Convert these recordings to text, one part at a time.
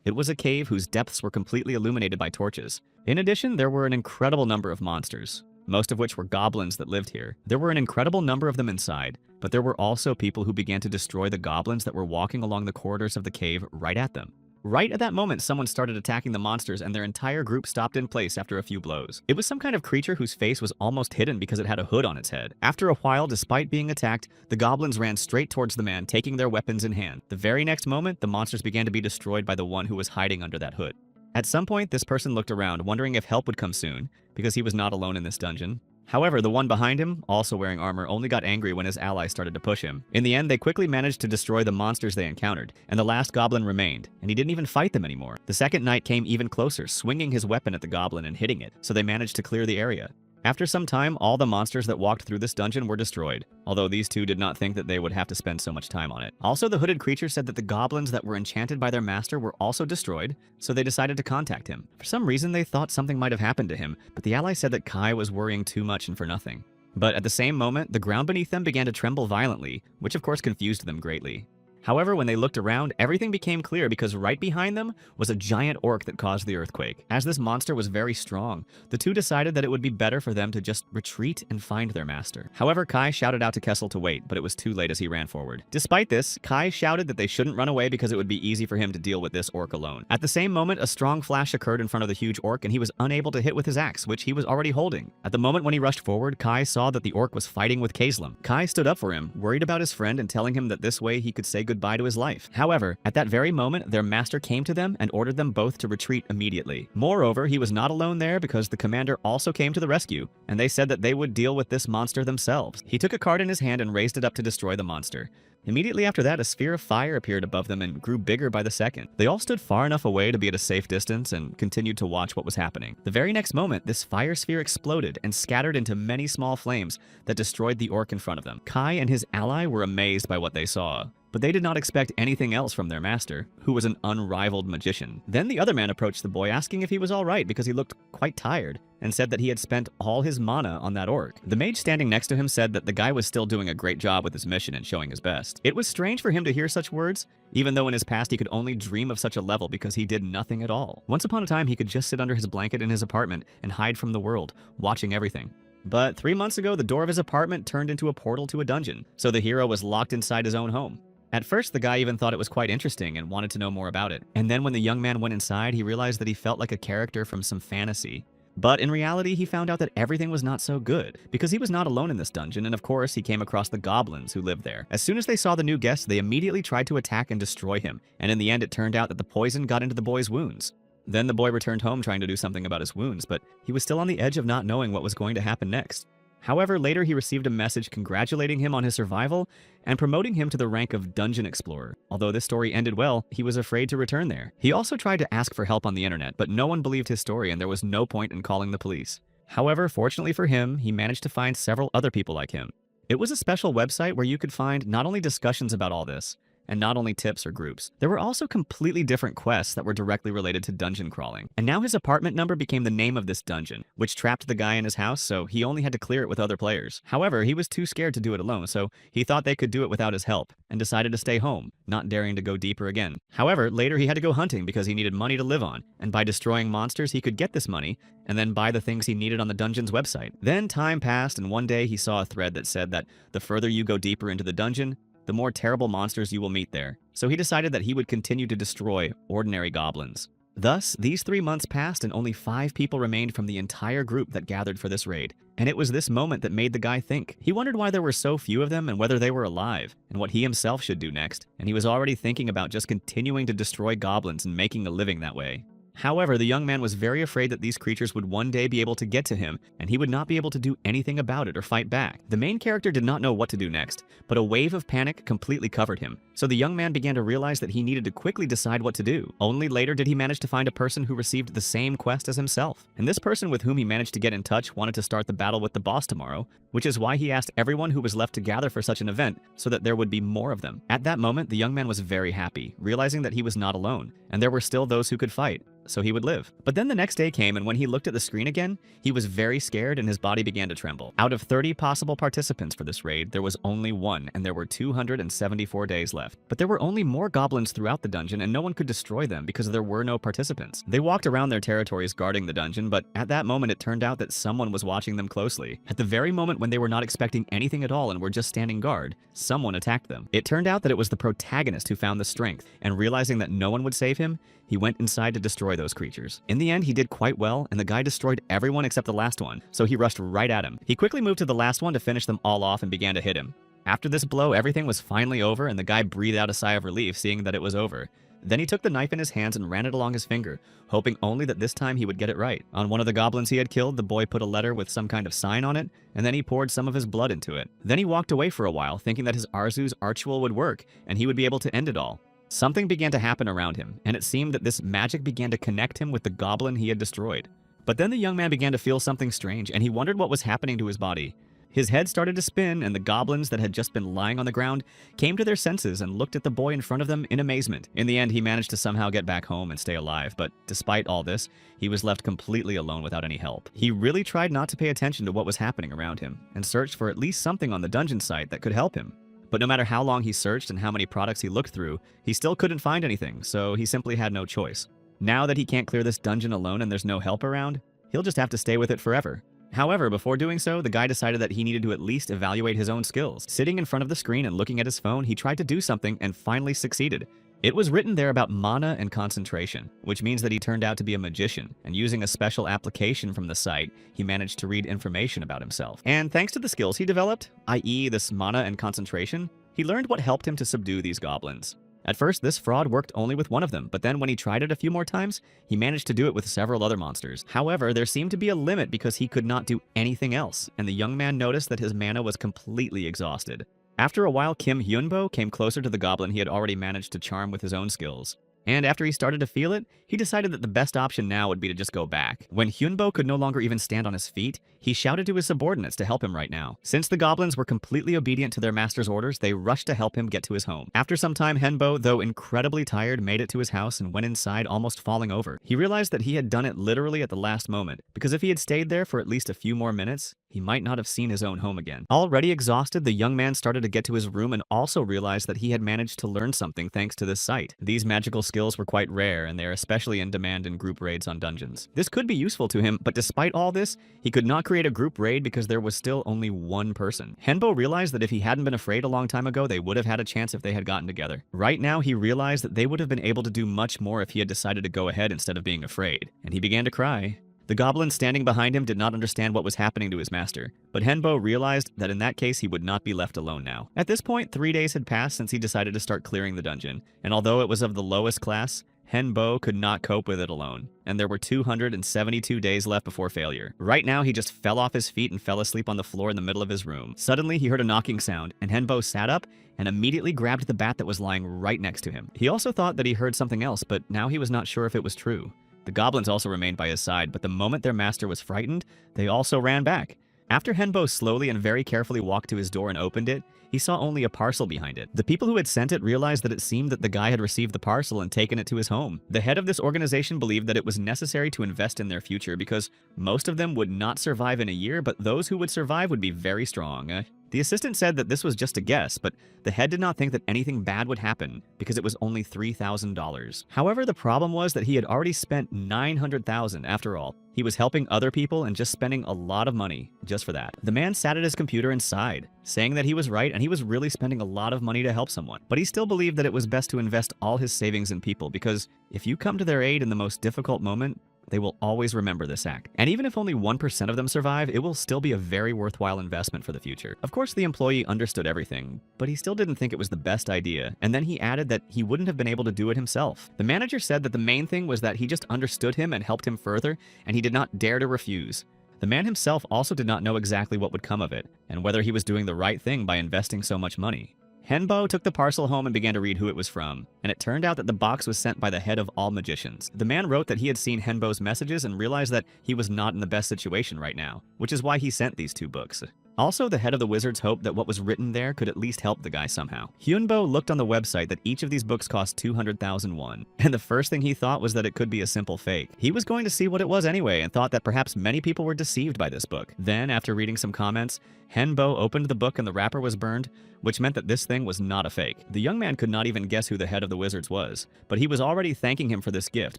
It was a cave whose depths were completely illuminated by torches. In addition, there were an incredible number of monsters, most of which were goblins that lived here. There were an incredible number of them inside, but there were also people who began to destroy the goblins that were walking along the corridors of the cave right at them. Right at that moment, someone started attacking the monsters and their entire group stopped in place after a few blows. It was some kind of creature whose face was almost hidden because it had a hood on its head. After a while, despite being attacked, the goblins ran straight towards the man, taking their weapons in hand. The very next moment, the monsters began to be destroyed by the one who was hiding under that hood. At some point, this person looked around, wondering if help would come soon, because he was not alone in this dungeon. However, the one behind him, also wearing armor, only got angry when his allies started to push him. In the end, they quickly managed to destroy the monsters they encountered, and the last goblin remained, and he didn't even fight them anymore. The second knight came even closer, swinging his weapon at the goblin and hitting it, so they managed to clear the area. After some time, all the monsters that walked through this dungeon were destroyed, although these two did not think that they would have to spend so much time on it. Also, the hooded creature said that the goblins that were enchanted by their master were also destroyed, so they decided to contact him. For some reason, they thought something might have happened to him, but the ally said that Kai was worrying too much and for nothing. But at the same moment, the ground beneath them began to tremble violently, which of course confused them greatly. However, when they looked around, everything became clear because right behind them was a giant orc that caused the earthquake. As this monster was very strong, the two decided that it would be better for them to just retreat and find their master. However, Kai shouted out to Kessel to wait, but it was too late as he ran forward. Despite this, Kai shouted that they shouldn't run away because it would be easy for him to deal with this orc alone. At the same moment, a strong flash occurred in front of the huge orc and he was unable to hit with his axe, which he was already holding. At the moment when he rushed forward, Kai saw that the orc was fighting with Kaislam. Kai stood up for him, worried about his friend and telling him that this way he could say goodbye to his life. However, at that very moment, their master came to them and ordered them both to retreat immediately. Moreover, he was not alone there because the commander also came to the rescue, and they said that they would deal with this monster themselves. He took a card in his hand and raised it up to destroy the monster. Immediately after that, a sphere of fire appeared above them and grew bigger by the second. They all stood far enough away to be at a safe distance and continued to watch what was happening. The very next moment, this fire sphere exploded and scattered into many small flames that destroyed the orc in front of them. Kai and his ally were amazed by what they saw, but they did not expect anything else from their master, who was an unrivaled magician. Then the other man approached the boy asking if he was all right because he looked quite tired, and said that he had spent all his mana on that orc. The mage standing next to him said that the guy was still doing a great job with his mission and showing his best. It was strange for him to hear such words, even though in his past he could only dream of such a level because he did nothing at all. Once upon a time, he could just sit under his blanket in his apartment and hide from the world, watching everything. But 3 months ago, the door of his apartment turned into a portal to a dungeon, so the hero was locked inside his own home. At first, the guy even thought it was quite interesting and wanted to know more about it. And then when the young man went inside, he realized that he felt like a character from some fantasy. But in reality, he found out that everything was not so good, because he was not alone in this dungeon, and of course, he came across the goblins who lived there. As soon as they saw the new guest, they immediately tried to attack and destroy him, and in the end, it turned out that the poison got into the boy's wounds. Then the boy returned home trying to do something about his wounds, but he was still on the edge of not knowing what was going to happen next. However, later he received a message congratulating him on his survival and promoting him to the rank of Dungeon Explorer. Although this story ended well, he was afraid to return there. He also tried to ask for help on the internet, but no one believed his story and there was no point in calling the police. However, fortunately for him, he managed to find several other people like him. It was a special website where you could find not only discussions about all this, and not only tips or groups. There were also completely different quests that were directly related to dungeon crawling. And now his apartment number became the name of this dungeon, which trapped the guy in his house, so he only had to clear it with other players. However, he was too scared to do it alone, so he thought they could do it without his help, and decided to stay home, not daring to go deeper again. However, later he had to go hunting because he needed money to live on, and by destroying monsters he could get this money, and then buy the things he needed on the dungeon's website. Then time passed, and one day he saw a thread that said that the further you go deeper into the dungeon, the more terrible monsters you will meet there. So he decided that he would continue to destroy ordinary goblins. Thus, these 3 months passed and only 5 people remained from the entire group that gathered for this raid. And it was this moment that made the guy think. He wondered why there were so few of them and whether they were alive, and what he himself should do next. And he was already thinking about just continuing to destroy goblins and making a living that way. However, the young man was very afraid that these creatures would one day be able to get to him, and he would not be able to do anything about it or fight back. The main character did not know what to do next, but a wave of panic completely covered him. So the young man began to realize that he needed to quickly decide what to do. Only later did he manage to find a person who received the same quest as himself. And this person with whom he managed to get in touch wanted to start the battle with the boss tomorrow, which is why he asked everyone who was left to gather for such an event so that there would be more of them. At that moment, the young man was very happy, realizing that he was not alone, and there were still those who could fight, so he would live. But then the next day came, and when he looked at the screen again, he was very scared and his body began to tremble. Out of 30 possible participants for this raid, there was only one, and there were 274 days left. left. But there were only more goblins throughout the dungeon, and no one could destroy them because there were no participants. They walked around their territories guarding the dungeon, but at that moment it turned out that someone was watching them closely. At the very moment when they were not expecting anything at all and were just standing guard, someone attacked them. It turned out that it was the protagonist who found the strength, and realizing that no one would save him, he went inside to destroy those creatures. In the end, he did quite well, and the guy destroyed everyone except the last one, so he rushed right at him. He quickly moved to the last one to finish them all off and began to hit him. After this blow, everything was finally over, and the guy breathed out a sigh of relief seeing that it was over. Then he took the knife in his hands and ran it along his finger, hoping only that this time he would get it right. On one of the goblins he had killed, the boy put a letter with some kind of sign on it, and then he poured some of his blood into it. Then he walked away for a while, thinking that his Arzu's Archwell would work, and he would be able to end it all. Something began to happen around him, and it seemed that this magic began to connect him with the goblin he had destroyed. But then the young man began to feel something strange, and he wondered what was happening to his body. His head started to spin, and the goblins that had just been lying on the ground came to their senses and looked at the boy in front of them in amazement. In the end, he managed to somehow get back home and stay alive, but despite all this, he was left completely alone without any help. He really tried not to pay attention to what was happening around him, and searched for at least something on the dungeon site that could help him. But no matter how long he searched and how many products he looked through, he still couldn't find anything, so he simply had no choice. Now that he can't clear this dungeon alone and there's no help around, he'll just have to stay with it forever. However, before doing so, the guy decided that he needed to at least evaluate his own skills. Sitting in front of the screen and looking at his phone, he tried to do something and finally succeeded. It was written there about mana and concentration, which means that he turned out to be a magician, and using a special application from the site, he managed to read information about himself. And thanks to the skills he developed, i.e. this mana and concentration, he learned what helped him to subdue these goblins. At first, this fraud worked only with one of them, but then when he tried it a few more times, he managed to do it with several other monsters. However, there seemed to be a limit because he could not do anything else, and the young man noticed that his mana was completely exhausted. After a while, Kim Hyunbo came closer to the goblin he had already managed to charm with his own skills. And after he started to feel it, he decided that the best option now would be to just go back. When Hyunbo could no longer even stand on his feet, he shouted to his subordinates to help him right now. Since the goblins were completely obedient to their master's orders, they rushed to help him get to his home. After some time, Hyunbo, though incredibly tired, made it to his house and went inside almost falling over. He realized that he had done it literally at the last moment, because if he had stayed there for at least a few more minutes, he might not have seen his own home again. Already exhausted, the young man started to get to his room and also realized that he had managed to learn something thanks to this site. These magical skills were quite rare, and they are especially in demand in group raids on dungeons. This could be useful to him, but despite all this, he could not create a group raid because there was still only one person. Hyunbo realized that if he hadn't been afraid a long time ago, they would have had a chance if they had gotten together. Right now, he realized that they would have been able to do much more if he had decided to go ahead instead of being afraid, and he began to cry. The goblin standing behind him did not understand what was happening to his master, but Hyunbo realized that in that case he would not be left alone now. At this point, 3 days had passed since he decided to start clearing the dungeon, and although it was of the lowest class, Hyunbo could not cope with it alone, and there were 272 days left before failure. Right now, he just fell off his feet and fell asleep on the floor in the middle of his room. Suddenly, he heard a knocking sound, and Hyunbo sat up and immediately grabbed the bat that was lying right next to him. He also thought that he heard something else, but now he was not sure if it was true. The goblins also remained by his side, but the moment their master was frightened, they also ran back. After Hyunbo slowly and very carefully walked to his door and opened it, he saw only a parcel behind it. The people who had sent it realized that it seemed that the guy had received the parcel and taken it to his home. The head of this organization believed that it was necessary to invest in their future because most of them would not survive in a year, but those who would survive would be very strong. The assistant said that this was just a guess, but the head did not think that anything bad would happen because it was only $3,000. However, the problem was that he had already spent $900,000 after all. He was helping other people and just spending a lot of money just for that. The man sat at his computer and sighed, saying that he was right and he was really spending a lot of money to help someone. But he still believed that it was best to invest all his savings in people because if you come to their aid in the most difficult moment, they will always remember this act. And even if only 1% of them survive, it will still be a very worthwhile investment for the future. Of course, the employee understood everything, but he still didn't think it was the best idea. And then he added that he wouldn't have been able to do it himself. The manager said that the main thing was that he just understood him and helped him further, and he did not dare to refuse. The man himself also did not know exactly what would come of it, and whether he was doing the right thing by investing so much money. Hyunbo took the parcel home and began to read who it was from, and it turned out that the box was sent by the head of all magicians. The man wrote that he had seen Hyunbo's messages and realized that he was not in the best situation right now, which is why he sent these 2 books. Also, the head of the wizards hoped that what was written there could at least help the guy somehow. Hyunbo looked on the website that each of these books cost 200,000 won, and the first thing he thought was that it could be a simple fake. He was going to see what it was anyway and thought that perhaps many people were deceived by this book. Then, after reading some comments, Hyunbo opened the book and the wrapper was burned, which meant that this thing was not a fake. The young man could not even guess who the head of the wizards was, but he was already thanking him for this gift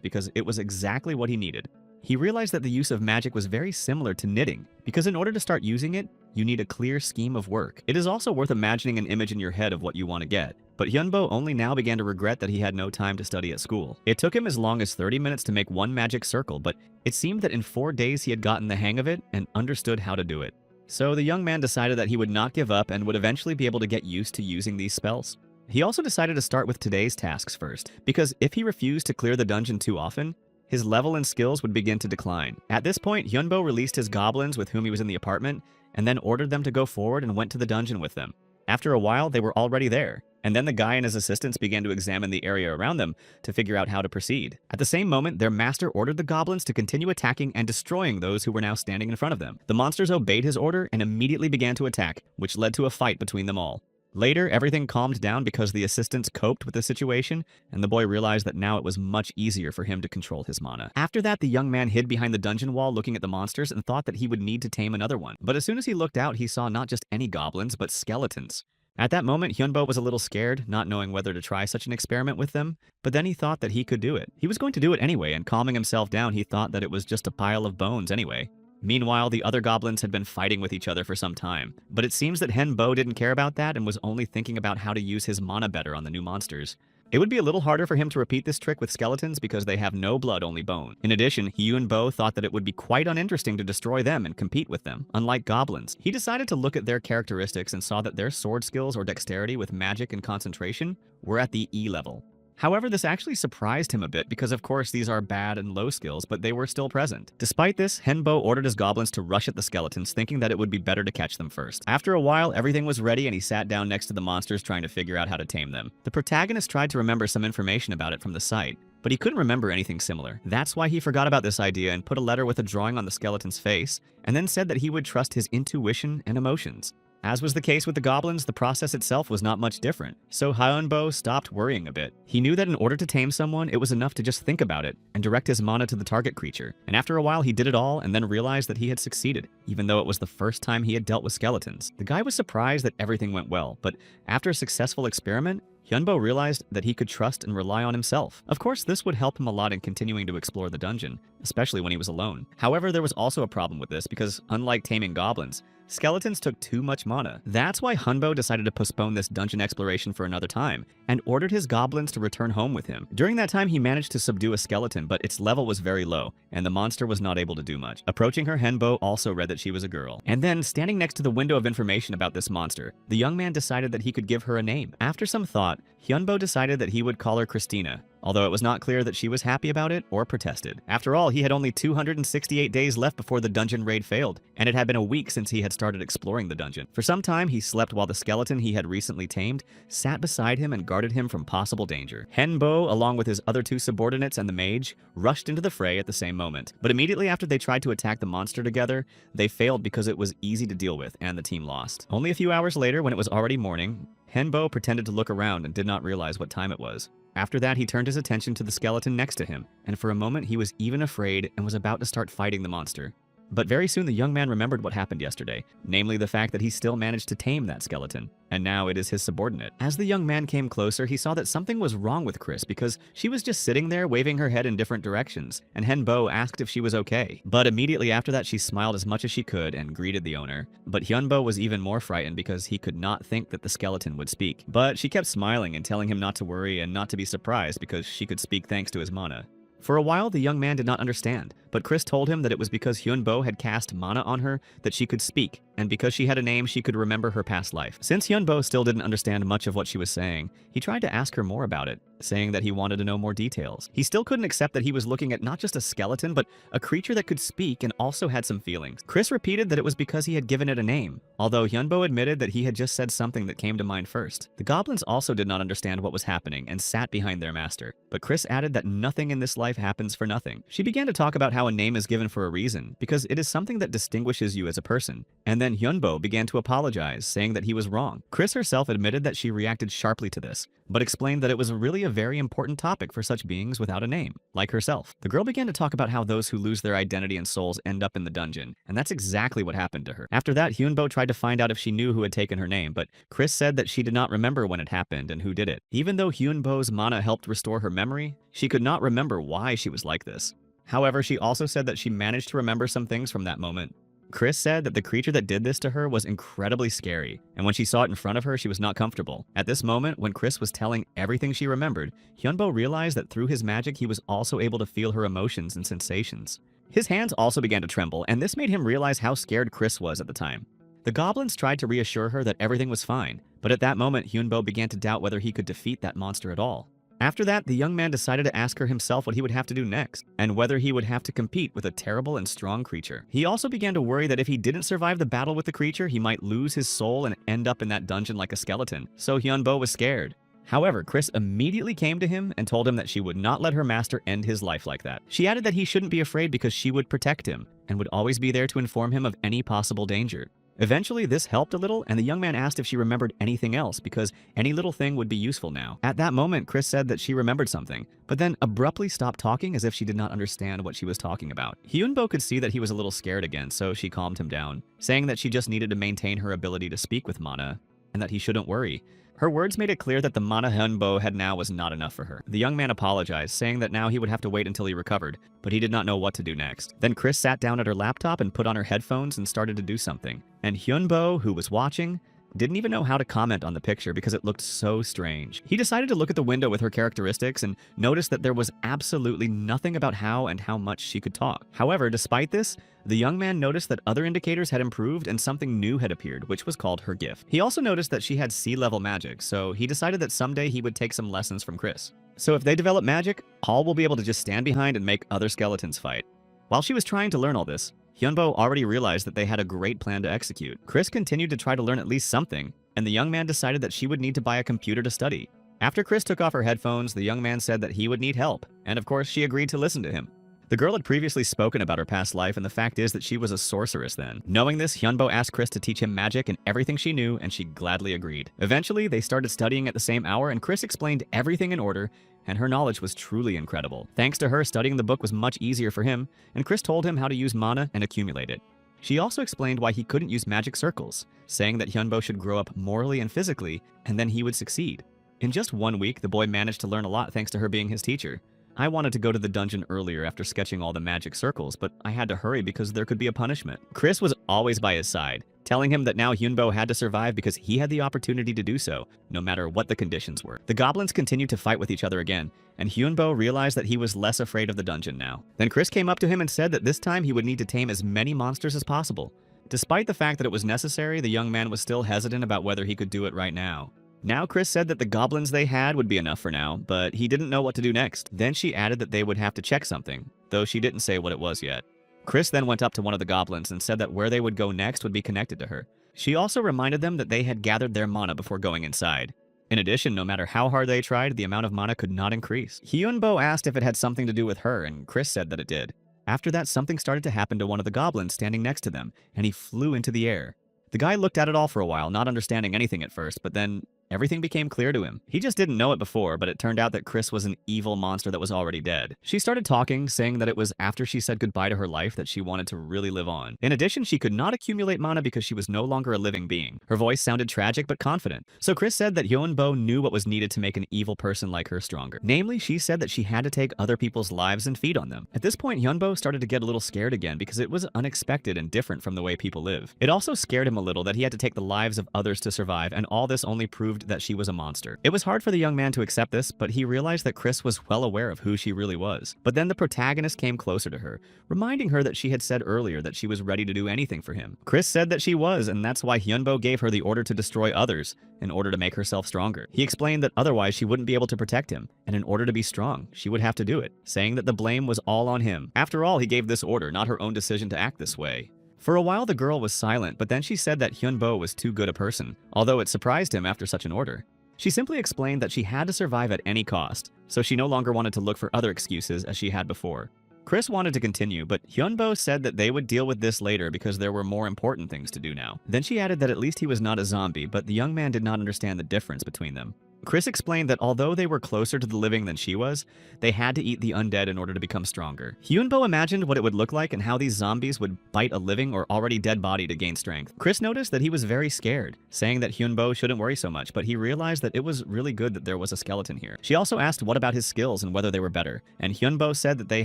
because it was exactly what he needed. He realized that the use of magic was very similar to knitting, because in order to start using it, you need a clear scheme of work. It is also worth imagining an image in your head of what you want to get. But Hyunbo only now began to regret that he had no time to study at school. It took him as long as 30 minutes to make one magic circle, but it seemed that in 4 days he had gotten the hang of it and understood how to do it. So the young man decided that he would not give up and would eventually be able to get used to using these spells. He also decided to start with today's tasks first, because if he refused to clear the dungeon too often, his level and skills would begin to decline. At this point, Hyunbo released his goblins with whom he was in the apartment, and then ordered them to go forward and went to the dungeon with them. After a while, they were already there, and then the guy and his assistants began to examine the area around them to figure out how to proceed. At the same moment, their master ordered the goblins to continue attacking and destroying those who were now standing in front of them. The monsters obeyed his order and immediately began to attack, which led to a fight between them all. Later, everything calmed down because the assistants coped with the situation, and the boy realized that now it was much easier for him to control his mana. After that, the young man hid behind the dungeon wall looking at the monsters and thought that he would need to tame another one. But as soon as he looked out, he saw not just any goblins, but skeletons. At that moment, Hyunbo was a little scared, not knowing whether to try such an experiment with them, but then he thought that he could do it. He was going to do it anyway, and calming himself down, he thought that it was just a pile of bones anyway. Meanwhile, the other goblins had been fighting with each other for some time, but it seems that Hyunbo didn't care about that and was only thinking about how to use his mana better on the new monsters. It would be a little harder for him to repeat this trick with skeletons because they have no blood, only bone. In addition, Hyunbo thought that it would be quite uninteresting to destroy them and compete with them, unlike goblins. He decided to look at their characteristics and saw that their sword skills or dexterity with magic and concentration were at the E level. However, this actually surprised him a bit because of course these are bad and low skills, but they were still present. Despite this, Hyunbo ordered his goblins to rush at the skeletons, thinking that it would be better to catch them first. After a while, everything was ready and he sat down next to the monsters trying to figure out how to tame them. The protagonist tried to remember some information about it from the site, but he couldn't remember anything similar. That's why he forgot about this idea and put a letter with a drawing on the skeleton's face, and then said that he would trust his intuition and emotions. As was the case with the goblins, the process itself was not much different, so Hyunbo stopped worrying a bit. He knew that in order to tame someone, it was enough to just think about it and direct his mana to the target creature. And after a while, he did it all and then realized that he had succeeded, even though it was the first time he had dealt with skeletons. The guy was surprised that everything went well, but after a successful experiment, Hyunbo realized that he could trust and rely on himself. Of course, this would help him a lot in continuing to explore the dungeon, especially when he was alone. However, there was also a problem with this because, unlike taming goblins, skeletons took too much mana. That's why Hyunbo decided to postpone this dungeon exploration for another time, and ordered his goblins to return home with him. During that time, he managed to subdue a skeleton, but its level was very low, and the monster was not able to do much. Approaching her, Hyunbo also read that she was a girl. And then, standing next to the window of information about this monster, the young man decided that he could give her a name. After some thought, Hyunbo decided that he would call her Christina, although it was not clear that she was happy about it or protested. After all, he had only 268 days left before the dungeon raid failed, and it had been a week since he had started exploring the dungeon. For some time, he slept while the skeleton he had recently tamed sat beside him and guarded him from possible danger. Hyunbo, along with his other two subordinates and the mage, rushed into the fray at the same moment. But immediately after they tried to attack the monster together, they failed because it was easy to deal with, and the team lost. Only a few hours later, when it was already morning, Hyunbo pretended to look around and did not realize what time it was. After that, he turned his attention to the skeleton next to him, and for a moment he was even afraid and was about to start fighting the monster. But very soon the young man remembered what happened yesterday, namely the fact that he still managed to tame that skeleton, and now it is his subordinate. As the young man came closer, he saw that something was wrong with Chris because she was just sitting there waving her head in different directions, and Hyunbo asked if she was okay. But immediately after that, she smiled as much as she could and greeted the owner. But Hyunbo was even more frightened because he could not think that the skeleton would speak. But she kept smiling and telling him not to worry and not to be surprised because she could speak thanks to his mana. For a while, the young man did not understand, but Chris told him that it was because Hyunbo had cast mana on her that she could speak, and because she had a name, she could remember her past life. Since Hyunbo still didn't understand much of what she was saying, he tried to ask her more about it, saying that he wanted to know more details. He still couldn't accept that he was looking at not just a skeleton, but a creature that could speak and also had some feelings. Chris repeated that it was because he had given it a name, although Hyunbo admitted that he had just said something that came to mind first. The goblins also did not understand what was happening and sat behind their master, but Chris added that nothing in this life happens for nothing. She began to talk about how how a name is given for a reason, because it is something that distinguishes you as a person. And then Hyunbo began to apologize, saying that he was wrong. Chris herself admitted that she reacted sharply to this, but explained that it was really a very important topic for such beings without a name, like herself. The girl began to talk about how those who lose their identity and souls end up in the dungeon, and that's exactly what happened to her. After that, Hyunbo tried to find out if she knew who had taken her name, but Chris said that she did not remember when it happened and who did it. Even though Hyunbo's mana helped restore her memory, she could not remember why she was like this. However, she also said that she managed to remember some things from that moment. Chris said that the creature that did this to her was incredibly scary, and when she saw it in front of her, she was not comfortable. At this moment, when Chris was telling everything she remembered, Hyunbo realized that through his magic, he was also able to feel her emotions and sensations. His hands also began to tremble, and this made him realize how scared Chris was at the time. The goblins tried to reassure her that everything was fine, but at that moment, Hyunbo began to doubt whether he could defeat that monster at all. After that, the young man decided to ask her himself what he would have to do next, and whether he would have to compete with a terrible and strong creature. He also began to worry that if he didn't survive the battle with the creature, he might lose his soul and end up in that dungeon like a skeleton, so Hyunbo was scared. However, Chris immediately came to him and told him that she would not let her master end his life like that. She added that he shouldn't be afraid because she would protect him, and would always be there to inform him of any possible danger. Eventually, this helped a little, and the young man asked if she remembered anything else, because any little thing would be useful now. At that moment, Chris said that she remembered something, but then abruptly stopped talking as if she did not understand what she was talking about. Hyunbo could see that he was a little scared again, so she calmed him down, saying that she just needed to maintain her ability to speak with mana, and that he shouldn't worry. Her words made it clear that the mana Hyunbo had now was not enough for her. The young man apologized, saying that now he would have to wait until he recovered, but he did not know what to do next. Then Chris sat down at her laptop and put on her headphones and started to do something. And Hyunbo, who was watching, didn't even know how to comment on the picture because it looked so strange. He decided to look at the window with her characteristics and noticed that there was absolutely nothing about how and how much she could talk. However, despite this, the young man noticed that other indicators had improved and something new had appeared, which was called her gift. He also noticed that she had sea-level magic, so he decided that someday he would take some lessons from Chris. So if they develop magic, Paul will be able to just stand behind and make other skeletons fight. While she was trying to learn all this, Hyunbo already realized that they had a great plan to execute. Chris continued to try to learn at least something, and the young man decided that she would need to buy a computer to study. After Chris took off her headphones, the young man said that he would need help, and of course she agreed to listen to him. The girl had previously spoken about her past life, and the fact is that she was a sorceress then. Knowing this, Hyunbo asked Chris to teach him magic and everything she knew, and she gladly agreed. Eventually, they started studying at the same hour, and Chris explained everything in order, and her knowledge was truly incredible. Thanks to her, studying the book was much easier for him, and Chris told him how to use mana and accumulate it. She also explained why he couldn't use magic circles, saying that Hyunbo should grow up morally and physically, and then he would succeed. In just 1 week, the boy managed to learn a lot thanks to her being his teacher. I wanted to go to the dungeon earlier after sketching all the magic circles, but I had to hurry because there could be a punishment. Chris was always by his side, telling him that now Hyunbo had to survive because he had the opportunity to do so, no matter what the conditions were. The goblins continued to fight with each other again, and Hyunbo realized that he was less afraid of the dungeon now. Then Chris came up to him and said that this time he would need to tame as many monsters as possible. Despite the fact that it was necessary, the young man was still hesitant about whether he could do it right now. Now Chris said that the goblins they had would be enough for now, but he didn't know what to do next. Then she added that they would have to check something, though she didn't say what it was yet. Chris then went up to one of the goblins and said that where they would go next would be connected to her. She also reminded them that they had gathered their mana before going inside. In addition, no matter how hard they tried, the amount of mana could not increase. Hyunbo asked if it had something to do with her, and Chris said that it did. After that, something started to happen to one of the goblins standing next to them, and he flew into the air. The guy looked at it all for a while, not understanding anything at first, but then everything became clear to him. He just didn't know it before, but it turned out that Chris was an evil monster that was already dead. She started talking, saying that it was after she said goodbye to her life that she wanted to really live on. In addition, she could not accumulate mana because she was no longer a living being. Her voice sounded tragic but confident. So Chris said that Hyunbo knew what was needed to make an evil person like her stronger. Namely, she said that she had to take other people's lives and feed on them. At this point, Hyunbo started to get a little scared again because it was unexpected and different from the way people live. It also scared him a little that he had to take the lives of others to survive, and all this only proved that she was a monster. It was hard for the young man to accept this, but he realized that Chris was well aware of who she really was. But then the protagonist came closer to her, reminding her that she had said earlier that she was ready to do anything for him. Chris said that she was, and that's why Hyunbo gave her the order to destroy others in order to make herself stronger. He explained that otherwise she wouldn't be able to protect him, and in order to be strong, she would have to do it, saying that the blame was all on him. After all, he gave this order, not her own decision to act this way. For a while, the girl was silent, but then she said that Hyunbo was too good a person, although it surprised him after such an order. She simply explained that she had to survive at any cost, so she no longer wanted to look for other excuses as she had before. Chris wanted to continue, but Hyunbo said that they would deal with this later because there were more important things to do now. Then she added that at least he was not a zombie, but the young man did not understand the difference between them. Chris explained that although they were closer to the living than she was, they had to eat the undead in order to become stronger. Hyunbo imagined what it would look like and how these zombies would bite a living or already dead body to gain strength. Chris noticed that he was very scared, saying that Hyunbo shouldn't worry so much, but he realized that it was really good that there was a skeleton here. She also asked what about his skills and whether they were better, and Hyunbo said that they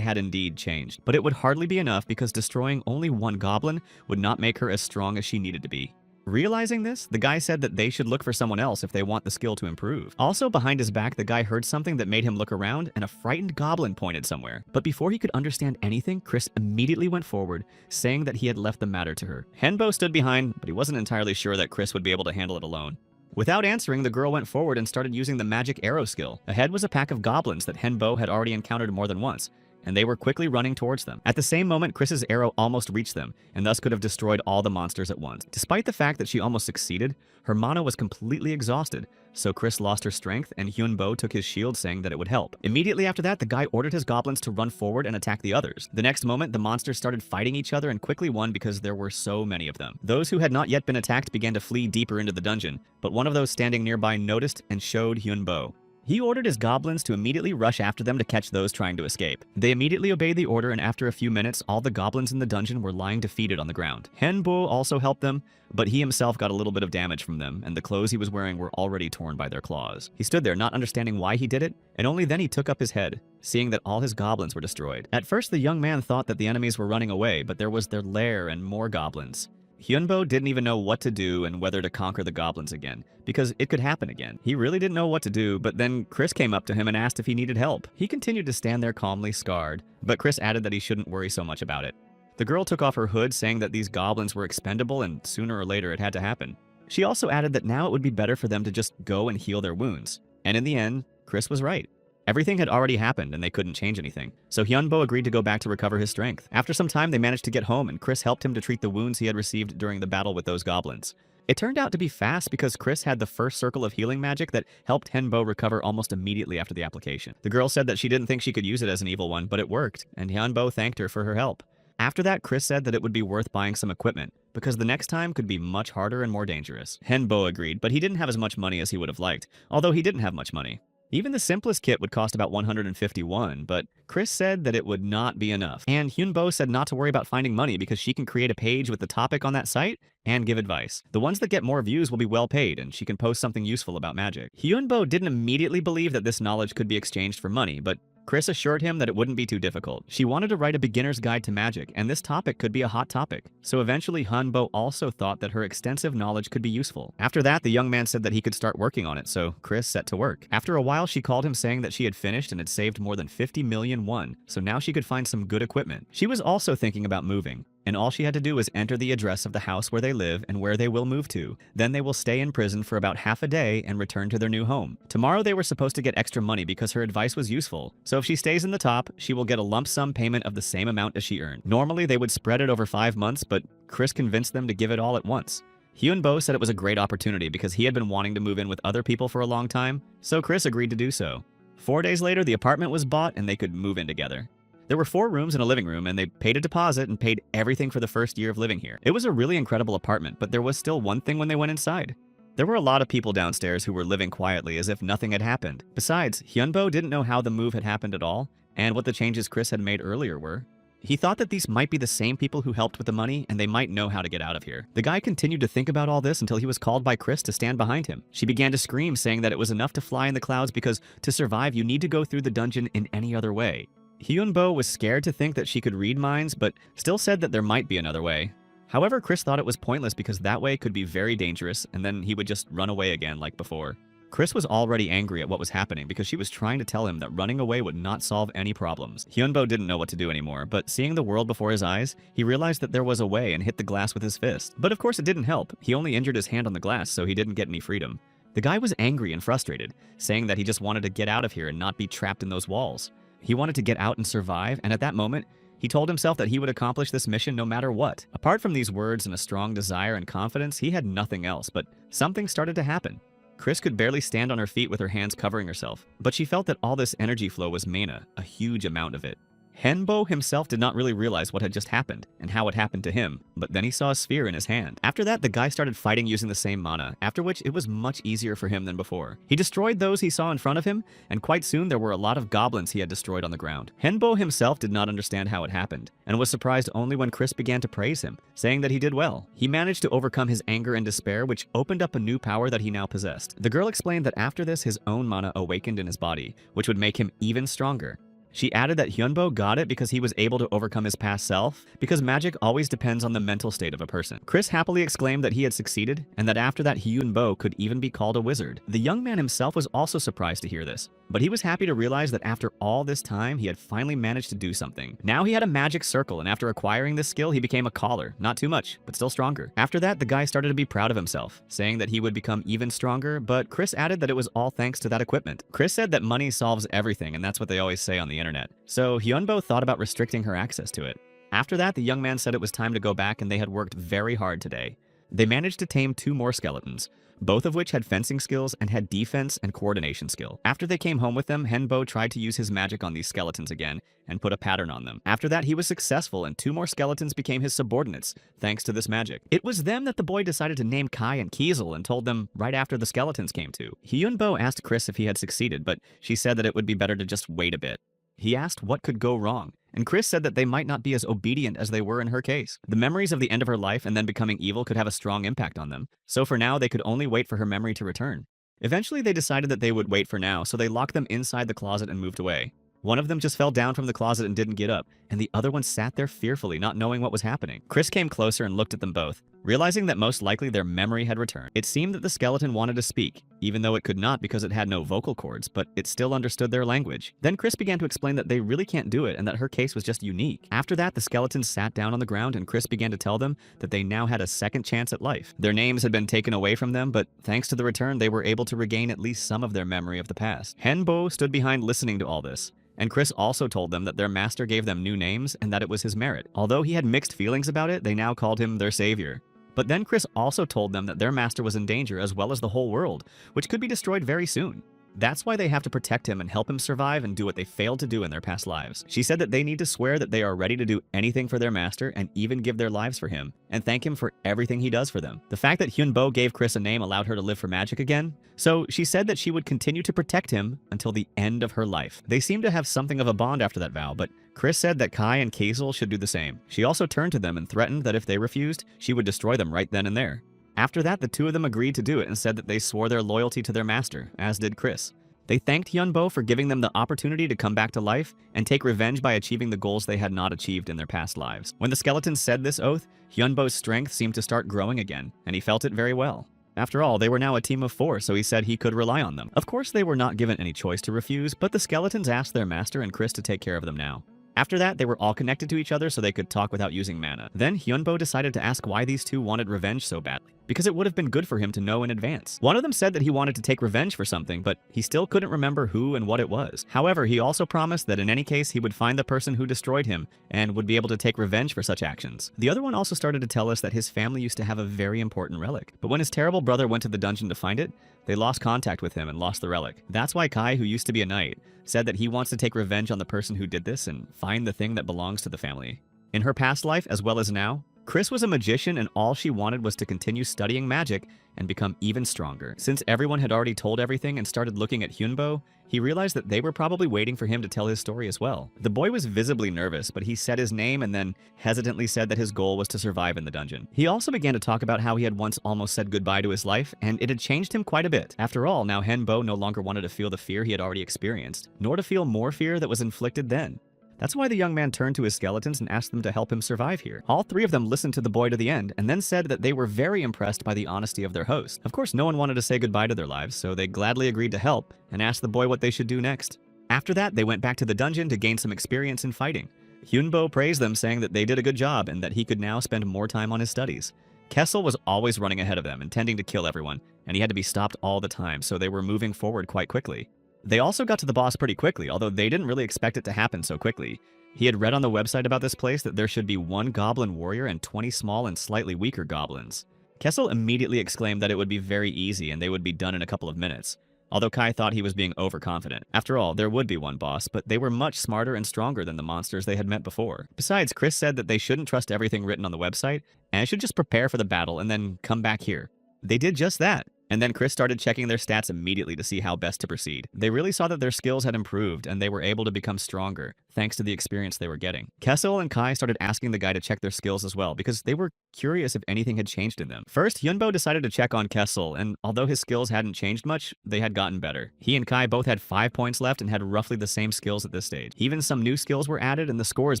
had indeed changed, but it would hardly be enough because destroying only one goblin would not make her as strong as she needed to be. Realizing this, the guy said that they should look for someone else if they want the skill to improve. Also, behind his back, the guy heard something that made him look around, and a frightened goblin pointed somewhere. But before he could understand anything, Chris immediately went forward, saying that he had left the matter to her. Henbo stood behind, but he wasn't entirely sure that Chris would be able to handle it alone. Without answering, the girl went forward and started using the magic arrow skill. Ahead was a pack of goblins that Henbo had already encountered more than once, and they were quickly running towards them. At the same moment, Chris's arrow almost reached them, and thus could have destroyed all the monsters at once. Despite the fact that she almost succeeded, her mana was completely exhausted, so Chris lost her strength, and Hyunbo took his shield, saying that it would help. Immediately after that, the guy ordered his goblins to run forward and attack the others. The next moment, the monsters started fighting each other and quickly won because there were so many of them. Those who had not yet been attacked began to flee deeper into the dungeon, but one of those standing nearby noticed and showed Hyunbo. He ordered his goblins to immediately rush after them to catch those trying to escape. They immediately obeyed the order, and after a few minutes, all the goblins in the dungeon were lying defeated on the ground. Henbo also helped them, but he himself got a little bit of damage from them, and the clothes he was wearing were already torn by their claws. He stood there not understanding why he did it, and only then he took up his head, seeing that all his goblins were destroyed. At first, the young man thought that the enemies were running away, but there was their lair and more goblins. Hyunbo didn't even know what to do and whether to conquer the goblins again, because it could happen again. He really didn't know what to do, but then Chris came up to him and asked if he needed help. He continued to stand there calmly scarred, but Chris added that he shouldn't worry so much about it. The girl took off her hood, saying that these goblins were expendable and sooner or later it had to happen. She also added that now it would be better for them to just go and heal their wounds. And in the end, Chris was right. Everything had already happened and they couldn't change anything. So Hyunbo agreed to go back to recover his strength. After some time, they managed to get home, and Chris helped him to treat the wounds he had received during the battle with those goblins. It turned out to be fast because Chris had the first circle of healing magic that helped Henbo recover almost immediately after the application. The girl said that she didn't think she could use it as an evil one, but it worked, and Hyunbo thanked her for her help. After that, Chris said that it would be worth buying some equipment, because the next time could be much harder and more dangerous. Henbo agreed, but he didn't have as much money as he would have liked, although he didn't have much money. Even the simplest kit would cost about 151, but Chris said that it would not be enough. And Hyunbo said not to worry about finding money because she can create a page with the topic on that site and give advice. The ones that get more views will be well paid, and she can post something useful about magic. Hyunbo didn't immediately believe that this knowledge could be exchanged for money, but Chris assured him that it wouldn't be too difficult. She wanted to write a beginner's guide to magic, and this topic could be a hot topic. So eventually, Hyunbo also thought that her extensive knowledge could be useful. After that, the young man said that he could start working on it, so Chris set to work. After a while, she called him saying that she had finished and had saved more than 50 million won, so now she could find some good equipment. She was also thinking about moving, and all she had to do was enter the address of the house where they live and where they will move to. Then they will stay in prison for about half a day and return to their new home. Tomorrow they were supposed to get extra money because her advice was useful. So if she stays in the top, she will get a lump sum payment of the same amount as she earned. Normally they would spread it over 5 months, but Chris convinced them to give it all at once. Hyunbo said it was a great opportunity because he had been wanting to move in with other people for a long time, so Chris agreed to do so. 4 days later, the apartment was bought and they could move in together. There were 4 rooms and a living room, and they paid a deposit and paid everything for the first year of living here. It was a really incredible apartment, but there was still one thing when they went inside. There were a lot of people downstairs who were living quietly as if nothing had happened. Besides, Hyunbo didn't know how the move had happened at all, and what the changes Chris had made earlier were. He thought that these might be the same people who helped with the money, and they might know how to get out of here. The guy continued to think about all this until he was called by Chris to stand behind him. She began to scream, saying that it was enough to fly in the clouds because to survive you need to go through the dungeon in any other way. Hyunbo was scared to think that she could read minds, but still said that there might be another way. However, Chris thought it was pointless because that way could be very dangerous, and then he would just run away again like before. Chris was already angry at what was happening because she was trying to tell him that running away would not solve any problems. Hyunbo didn't know what to do anymore, but seeing the world before his eyes, he realized that there was a way and hit the glass with his fist. But of course it didn't help. He only injured his hand on the glass, so he didn't get any freedom. The guy was angry and frustrated, saying that he just wanted to get out of here and not be trapped in those walls. He wanted to get out and survive, and at that moment, he told himself that he would accomplish this mission no matter what. Apart from these words and a strong desire and confidence, he had nothing else, but something started to happen. Chris could barely stand on her feet with her hands covering herself, but she felt that all this energy flow was mana, a huge amount of it. Henbo himself did not really realize what had just happened and how it happened to him, but then he saw a sphere in his hand. After that, the guy started fighting using the same mana, after which it was much easier for him than before. He destroyed those he saw in front of him, and quite soon there were a lot of goblins he had destroyed on the ground. Henbo himself did not understand how it happened, and was surprised only when Chris began to praise him, saying that he did well. He managed to overcome his anger and despair, which opened up a new power that he now possessed. The girl explained that after this, his own mana awakened in his body, which would make him even stronger. She added that Hyunbo got it because he was able to overcome his past self, because magic always depends on the mental state of a person. Chris happily exclaimed that he had succeeded, and that after that Hyunbo could even be called a wizard. The young man himself was also surprised to hear this, but he was happy to realize that after all this time, he had finally managed to do something. Now he had a magic circle, and after acquiring this skill, he became a caller. Not too much, but still stronger. After that, the guy started to be proud of himself, saying that he would become even stronger, but Chris added that it was all thanks to that equipment. Chris said that money solves everything, and that's what they always say on the internet. So Hyunbo thought about restricting her access to it. After that, the young man said it was time to go back, and they had worked very hard today. They managed to tame 2 more skeletons, both of which had fencing skills and had defense and coordination skill. After they came home with them, Henbo tried to use his magic on these skeletons again and put a pattern on them. After that, he was successful, and 2 more skeletons became his subordinates, thanks to this magic. It was them that the boy decided to name Kai and Kiesel and told them right after the skeletons came to. Hyunbo asked Chris if he had succeeded, but she said that it would be better to just wait a bit. He asked what could go wrong, and Chris said that they might not be as obedient as they were in her case. The memories of the end of her life and then becoming evil could have a strong impact on them, so for now they could only wait for her memory to return. Eventually they decided that they would wait for now, so they locked them inside the closet and moved away. One of them just fell down from the closet and didn't get up, and the other one sat there fearfully, not knowing what was happening. Chris came closer and looked at them both, realizing that most likely their memory had returned. It seemed that the skeleton wanted to speak, even though it could not because it had no vocal cords, but it still understood their language. Then Chris began to explain that they really can't do it and that her case was just unique. After that, the skeletons sat down on the ground, and Chris began to tell them that they now had a second chance at life. Their names had been taken away from them, but thanks to the return, they were able to regain at least some of their memory of the past. Henbo stood behind listening to all this, and Chris also told them that their master gave them new names and that it was his merit. Although he had mixed feelings about it, they now called him their savior. But then Chris also told them that their master was in danger as well as the whole world, which could be destroyed very soon. That's why they have to protect him and help him survive and do what they failed to do in their past lives. She said that they need to swear that they are ready to do anything for their master and even give their lives for him, and thank him for everything he does for them. The fact that Hyunbo gave Chris a name allowed her to live for magic again, so she said that she would continue to protect him until the end of her life. They seemed to have something of a bond after that vow, but Chris said that Kai and Kazel should do the same. She also turned to them and threatened that if they refused, she would destroy them right then and there. After that, the 2 of them agreed to do it and said that they swore their loyalty to their master, as did Chris. They thanked Hyunbo for giving them the opportunity to come back to life and take revenge by achieving the goals they had not achieved in their past lives. When the skeletons said this oath, Hyunbo's strength seemed to start growing again, and he felt it very well. After all, they were now a team of 4, so he said he could rely on them. Of course, they were not given any choice to refuse, but the skeletons asked their master and Chris to take care of them now. After that, they were all connected to each other so they could talk without using mana. Then Hyunbo decided to ask why these 2 wanted revenge so badly, because it would have been good for him to know in advance. One of them said that he wanted to take revenge for something, but he still couldn't remember who and what it was. However, he also promised that in any case he would find the person who destroyed him and would be able to take revenge for such actions. The other one also started to tell us that his family used to have a very important relic, but when his terrible brother went to the dungeon to find it, they lost contact with him and lost the relic. That's why Kai, who used to be a knight, said that he wants to take revenge on the person who did this and find the thing that belongs to the family. In her past life, as well as now, Chris was a magician, and all she wanted was to continue studying magic and become even stronger. Since everyone had already told everything and started looking at Hyunbo, he realized that they were probably waiting for him to tell his story as well. The boy was visibly nervous, but he said his name and then hesitantly said that his goal was to survive in the dungeon. He also began to talk about how he had once almost said goodbye to his life, and it had changed him quite a bit. After all, now Henbo no longer wanted to feel the fear he had already experienced, nor to feel more fear that was inflicted then. That's why the young man turned to his skeletons and asked them to help him survive here. All 3 of them listened to the boy to the end, and then said that they were very impressed by the honesty of their host. Of course, no one wanted to say goodbye to their lives, so they gladly agreed to help and asked the boy what they should do next. After that, they went back to the dungeon to gain some experience in fighting. Hyunbo praised them, saying that they did a good job and that he could now spend more time on his studies. Kessel was always running ahead of them, intending to kill everyone, and he had to be stopped all the time, so they were moving forward quite quickly. They also got to the boss pretty quickly, although they didn't really expect it to happen so quickly. He had read on the website about this place that there should be 1 goblin warrior and 20 small and slightly weaker goblins. Kessel immediately exclaimed that it would be very easy and they would be done in a couple of minutes. although Kai thought he was being overconfident. After all, there would be one boss, but they were much smarter and stronger than the monsters they had met before. Besides, Chris said that they shouldn't trust everything written on the website, and should just prepare for the battle and then come back here. They did just that. And then Chris started checking their stats immediately to see how best to proceed. They really saw that their skills had improved and they were able to become stronger, thanks to the experience they were getting. Kessel and Kai started asking the guy to check their skills as well, because they were curious if anything had changed in them. First, Hyunbo decided to check on Kessel, and although his skills hadn't changed much, they had gotten better. He and Kai both had 5 points left and had roughly the same skills at this stage. Even some new skills were added and the scores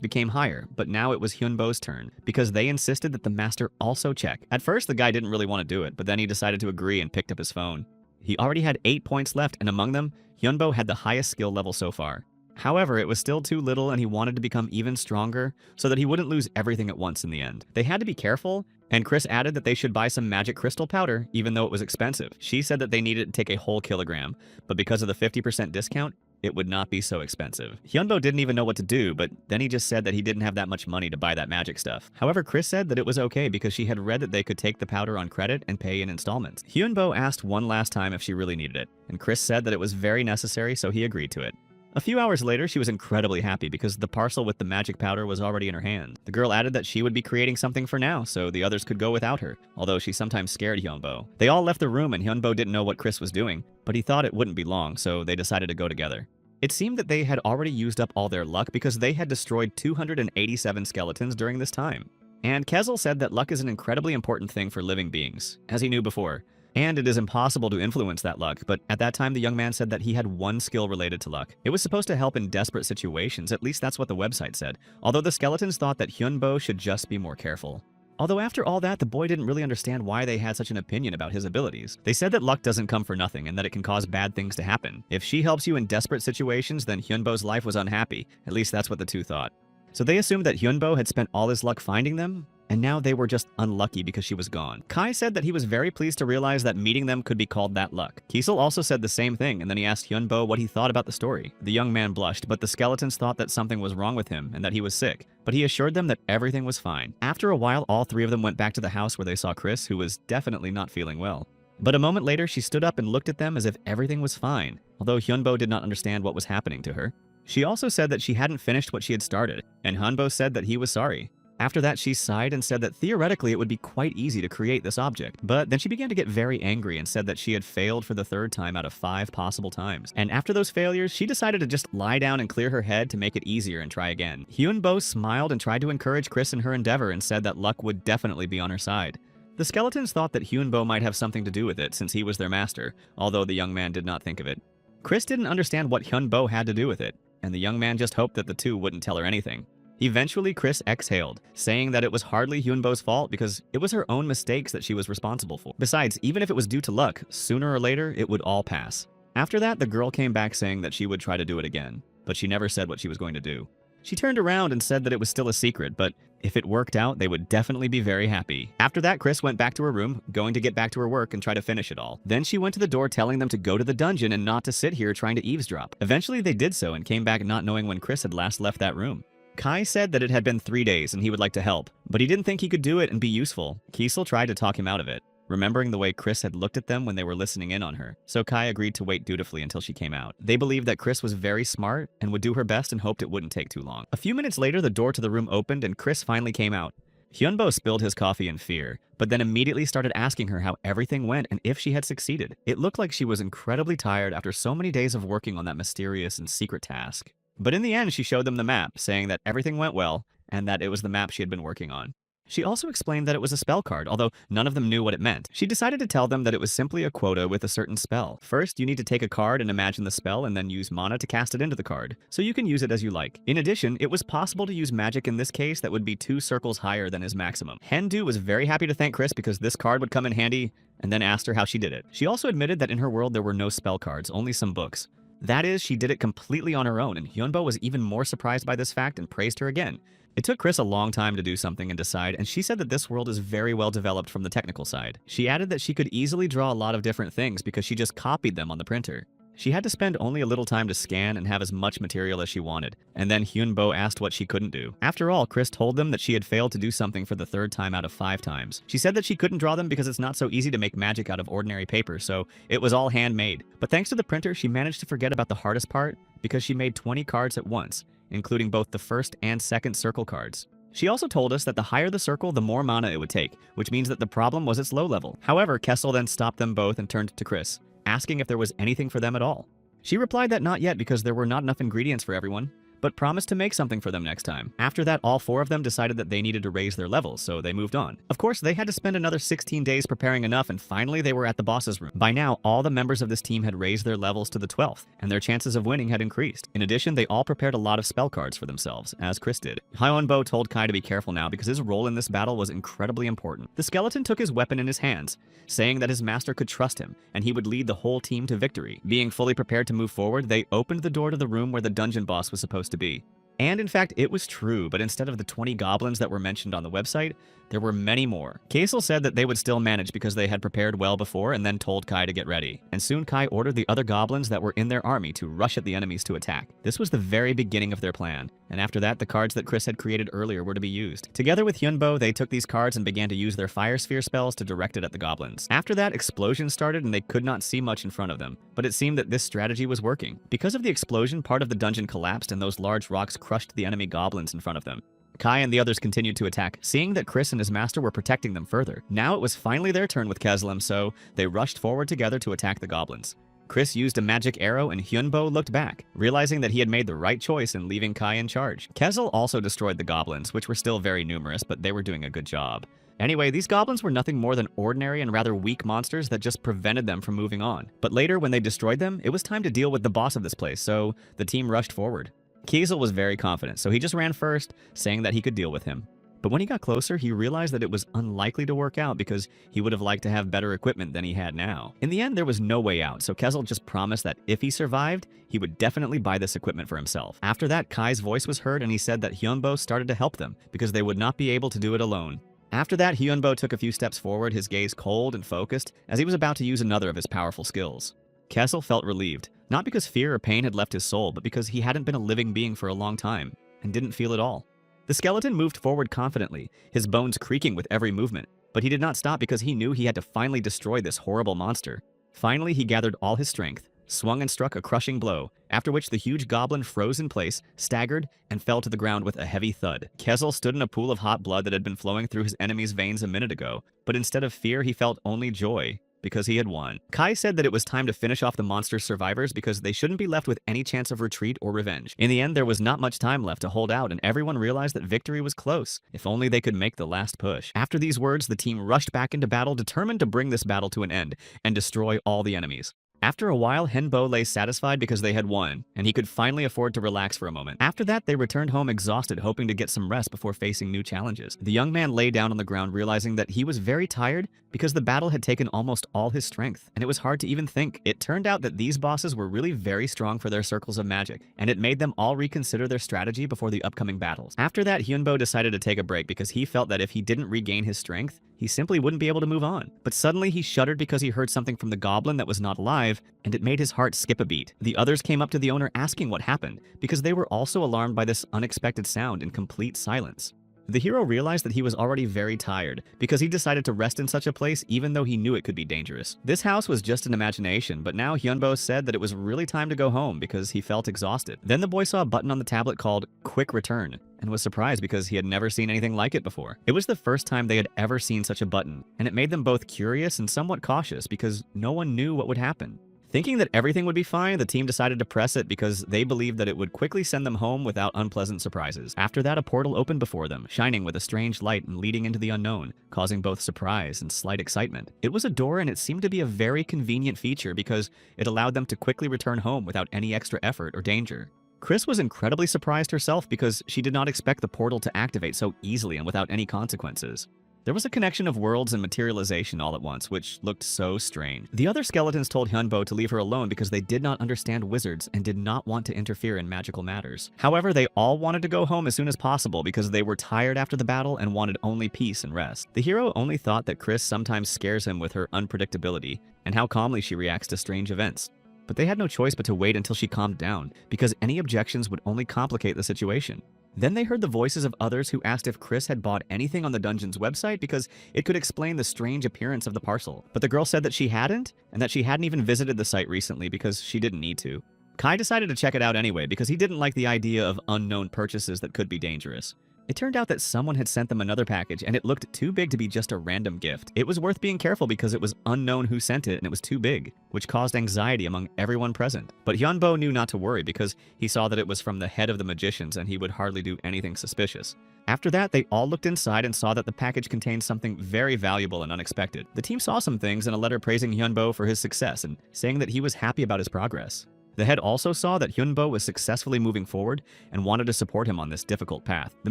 became higher, but now it was Hyunbo's turn, because they insisted that the master also check. At first, the guy didn't really want to do it, but then he decided to agree and picked up his phone. He already had 8 points left, and among them, Hyunbo had the highest skill level so far. However, it was still too little and he wanted to become even stronger so that he wouldn't lose everything at once in the end. They had to be careful, and Chris added that they should buy some magic crystal powder even though it was expensive. She said that they needed to take a whole kilogram, but because of the 50% discount, it would not be so expensive. Hyunbo didn't even know what to do, but then he just said that he didn't have that much money to buy that magic stuff. However, Chris said that it was okay because she had read that they could take the powder on credit and pay in installments. Hyunbo asked one last time if she really needed it, and Chris said that it was very necessary, so he agreed to it. A few hours later, she was incredibly happy because the parcel with the magic powder was already in her hand. The girl added that she would be creating something for now, so the others could go without her, although she sometimes scared Hyunbo. They all left the room and Hyunbo didn't know what Chris was doing, but he thought it wouldn't be long, so they decided to go together. It seemed that they had already used up all their luck because they had destroyed 287 skeletons during this time. And Kessel said that luck is an incredibly important thing for living beings, as he knew before. And it is impossible to influence that luck, but at that time the young man said that he had one skill related to luck. It was supposed to help in desperate situations, at least that's what the website said, although the skeletons thought that Hyunbo should just be more careful. Although after all that, the boy didn't really understand why they had such an opinion about his abilities. They said that luck doesn't come for nothing and that it can cause bad things to happen. If she helps you in desperate situations, then Hyunbo's life was unhappy. At least that's what the two thought. So they assumed that Hyunbo had spent all his luck finding them, and now they were just unlucky because she was gone. Kai said that he was very pleased to realize that meeting them could be called that luck. Kessel also said the same thing, and then he asked Hyunbo what he thought about the story. The young man blushed, but the skeletons thought that something was wrong with him and that he was sick, but he assured them that everything was fine. After a while, all three of them went back to the house where they saw Chris, who was definitely not feeling well. But a moment later, she stood up and looked at them as if everything was fine, although Hyunbo did not understand what was happening to her. She also said that she hadn't finished what she had started, and Hyunbo said that he was sorry. After that, she sighed and said that theoretically it would be quite easy to create this object. But then she began to get very angry and said that she had failed for the 3rd time out of 5 possible times. And after those failures, she decided to just lie down and clear her head to make it easier and try again. Hyunbo smiled and tried to encourage Chris in her endeavor and said that luck would definitely be on her side. The skeletons thought that Hyunbo might have something to do with it since he was their master, although the young man did not think of it. Chris didn't understand what Hyunbo had to do with it, and the young man just hoped that the two wouldn't tell her anything. Eventually, Chris exhaled, saying that it was hardly Hyunbo's fault because it was her own mistakes that she was responsible for. Besides, even if it was due to luck, sooner or later, it would all pass. After that, the girl came back saying that she would try to do it again, but she never said what she was going to do. She turned around and said that it was still a secret, but if it worked out, they would definitely be very happy. After that, Chris went back to her room, going to get back to her work and try to finish it all. Then she went to the door telling them to go to the dungeon and not to sit here trying to eavesdrop. Eventually, they did so and came back not knowing when Chris had last left that room. Kai said that it had been 3 days and he would like to help, but he didn't think he could do it and be useful. Kessel tried to talk him out of it, remembering the way Chris had looked at them when they were listening in on her, so Kai agreed to wait dutifully until she came out. They believed that Chris was very smart and would do her best and hoped it wouldn't take too long. A few minutes later, the door to the room opened and Chris finally came out. Hyunbo spilled his coffee in fear, but then immediately started asking her how everything went and if she had succeeded. It looked like she was incredibly tired after so many days of working on that mysterious and secret task. But in the end, she showed them the map, saying that everything went well and that it was the map she had been working on. She also explained that it was a spell card, although none of them knew what it meant. She decided to tell them that it was simply a quota with a certain spell. First, you need to take a card and imagine the spell and then use mana to cast it into the card, so you can use it as you like. In addition, it was possible to use magic in this case that would be 2 circles higher than his maximum. Hendu was very happy to thank Chris because this card would come in handy, and then asked her how she did it. She also admitted that in her world there were no spell cards, only some books. That is, she did it completely on her own, and Hyunbo was even more surprised by this fact and praised her again. It took Chris a long time to do something and decide, and she said that this world is very well developed from the technical side. She added that she could easily draw a lot of different things because she just copied them on the printer. She had to spend only a little time to scan and have as much material as she wanted, and then Hyunbo asked what she couldn't do. After all, Chris told them that she had failed to do something for the 3rd time out of 5 times. She said that she couldn't draw them because it's not so easy to make magic out of ordinary paper, so it was all handmade. But thanks to the printer, she managed to forget about the hardest part because she made 20 cards at once, including both the 1st and 2nd circle cards. She also told us that the higher the circle, the more mana it would take, which means that the problem was its low level. However, Kessel then stopped them both and turned to Chris, asking if there was anything for them at all. She replied that not yet because there were not enough ingredients for everyone, but promised to make something for them next time. After that, all 4 of them decided that they needed to raise their levels, so they moved on. Of course, they had to spend another 16 days preparing enough, and finally they were at the boss's room. By now, all the members of this team had raised their levels to the 12th, and their chances of winning had increased. In addition, they all prepared a lot of spell cards for themselves, as Chris did. Hyunbo told Kai to be careful now because his role in this battle was incredibly important. The skeleton took his weapon in his hands, saying that his master could trust him, and he would lead the whole team to victory. Being fully prepared to move forward, they opened the door to the room where the dungeon boss was supposed to be. And in fact, it was true, but instead of the 20 goblins that were mentioned on the website, there were many more. Kaisel said that they would still manage because they had prepared well before and then told Kai to get ready. And soon Kai ordered the other goblins that were in their army to rush at the enemies to attack. This was the very beginning of their plan, and after that, the cards that Chris had created earlier were to be used. Together with Hyunbo, they took these cards and began to use their fire sphere spells to direct it at the goblins. After that, explosions started and they could not see much in front of them, but it seemed that this strategy was working. Because of the explosion, part of the dungeon collapsed and those large rocks crushed the enemy goblins in front of them. Kai and the others continued to attack, seeing that Chris and his master were protecting them further. Now it was finally their turn with Keslam, so they rushed forward together to attack the goblins. Chris used a magic arrow and Hyunbo looked back, realizing that he had made the right choice in leaving Kai in charge. Kesel also destroyed the goblins, which were still very numerous, but they were doing a good job. Anyway, these goblins were nothing more than ordinary and rather weak monsters that just prevented them from moving on. But later, when they destroyed them, it was time to deal with the boss of this place, so the team rushed forward. Kiesel was very confident, so he just ran first, saying that he could deal with him. But when he got closer, he realized that it was unlikely to work out because he would have liked to have better equipment than he had now. In the end, there was no way out, so Kesel just promised that if he survived, he would definitely buy this equipment for himself. After that, Kai's voice was heard and he said that Hyunbo started to help them because they would not be able to do it alone. After that, Hyunbo took a few steps forward, his gaze cold and focused, as he was about to use another of his powerful skills. Kessel felt relieved, not because fear or pain had left his soul, but because he hadn't been a living being for a long time, and didn't feel it all. The skeleton moved forward confidently, his bones creaking with every movement, but he did not stop because he knew he had to finally destroy this horrible monster. Finally, he gathered all his strength, swung and struck a crushing blow, after which the huge goblin froze in place, staggered, and fell to the ground with a heavy thud. Kessel stood in a pool of hot blood that had been flowing through his enemy's veins a minute ago, but instead of fear, he felt only joy, because he had won. Kai said that it was time to finish off the monster's survivors because they shouldn't be left with any chance of retreat or revenge. In the end, there was not much time left to hold out, and everyone realized that victory was close, if only they could make the last push. After these words, the team rushed back into battle, determined to bring this battle to an end and destroy all the enemies. After a while, Henbo lay satisfied because they had won, and he could finally afford to relax for a moment. After that, they returned home exhausted, hoping to get some rest before facing new challenges. The young man lay down on the ground, realizing that he was very tired because the battle had taken almost all his strength, and it was hard to even think. It turned out that these bosses were really very strong for their circles of magic, and it made them all reconsider their strategy before the upcoming battles. After that, Hyunbo decided to take a break because he felt that if he didn't regain his strength, he simply wouldn't be able to move on. But suddenly he shuddered because he heard something from the goblin that was not alive, and it made his heart skip a beat. The others came up to the owner asking what happened, because they were also alarmed by this unexpected sound in complete silence. The hero realized that he was already very tired, because he decided to rest in such a place even though he knew it could be dangerous. This house was just an imagination, but now Hyunbo said that it was really time to go home because he felt exhausted. Then the boy saw a button on the tablet called Quick Return, and was surprised because he had never seen anything like it before. It was the first time they had ever seen such a button, and it made them both curious and somewhat cautious because no one knew what would happen. Thinking that everything would be fine, the team decided to press it because they believed that it would quickly send them home without unpleasant surprises. After that, a portal opened before them, shining with a strange light and leading into the unknown, causing both surprise and slight excitement. It was a door, and it seemed to be a very convenient feature because it allowed them to quickly return home without any extra effort or danger. Chris was incredibly surprised herself because she did not expect the portal to activate so easily and without any consequences. There was a connection of worlds and materialization all at once, which looked so strange. The other skeletons told Hyunbo to leave her alone because they did not understand wizards and did not want to interfere in magical matters. However, they all wanted to go home as soon as possible because they were tired after the battle and wanted only peace and rest. The hero only thought that Chris sometimes scares him with her unpredictability and how calmly she reacts to strange events. But they had no choice but to wait until she calmed down, because any objections would only complicate the situation. Then they heard the voices of others who asked if Chris had bought anything on the dungeon's website because it could explain the strange appearance of the parcel. But the girl said that she hadn't, and that she hadn't even visited the site recently because she didn't need to. Kai decided to check it out anyway because he didn't like the idea of unknown purchases that could be dangerous. It turned out that someone had sent them another package and it looked too big to be just a random gift. It was worth being careful because it was unknown who sent it and it was too big, which caused anxiety among everyone present. But Hyunbo knew not to worry because he saw that it was from the head of the magicians and he would hardly do anything suspicious. After that, they all looked inside and saw that the package contained something very valuable and unexpected. The team saw some things in a letter praising Hyunbo for his success and saying that he was happy about his progress. The head also saw that Hyunbo was successfully moving forward and wanted to support him on this difficult path. The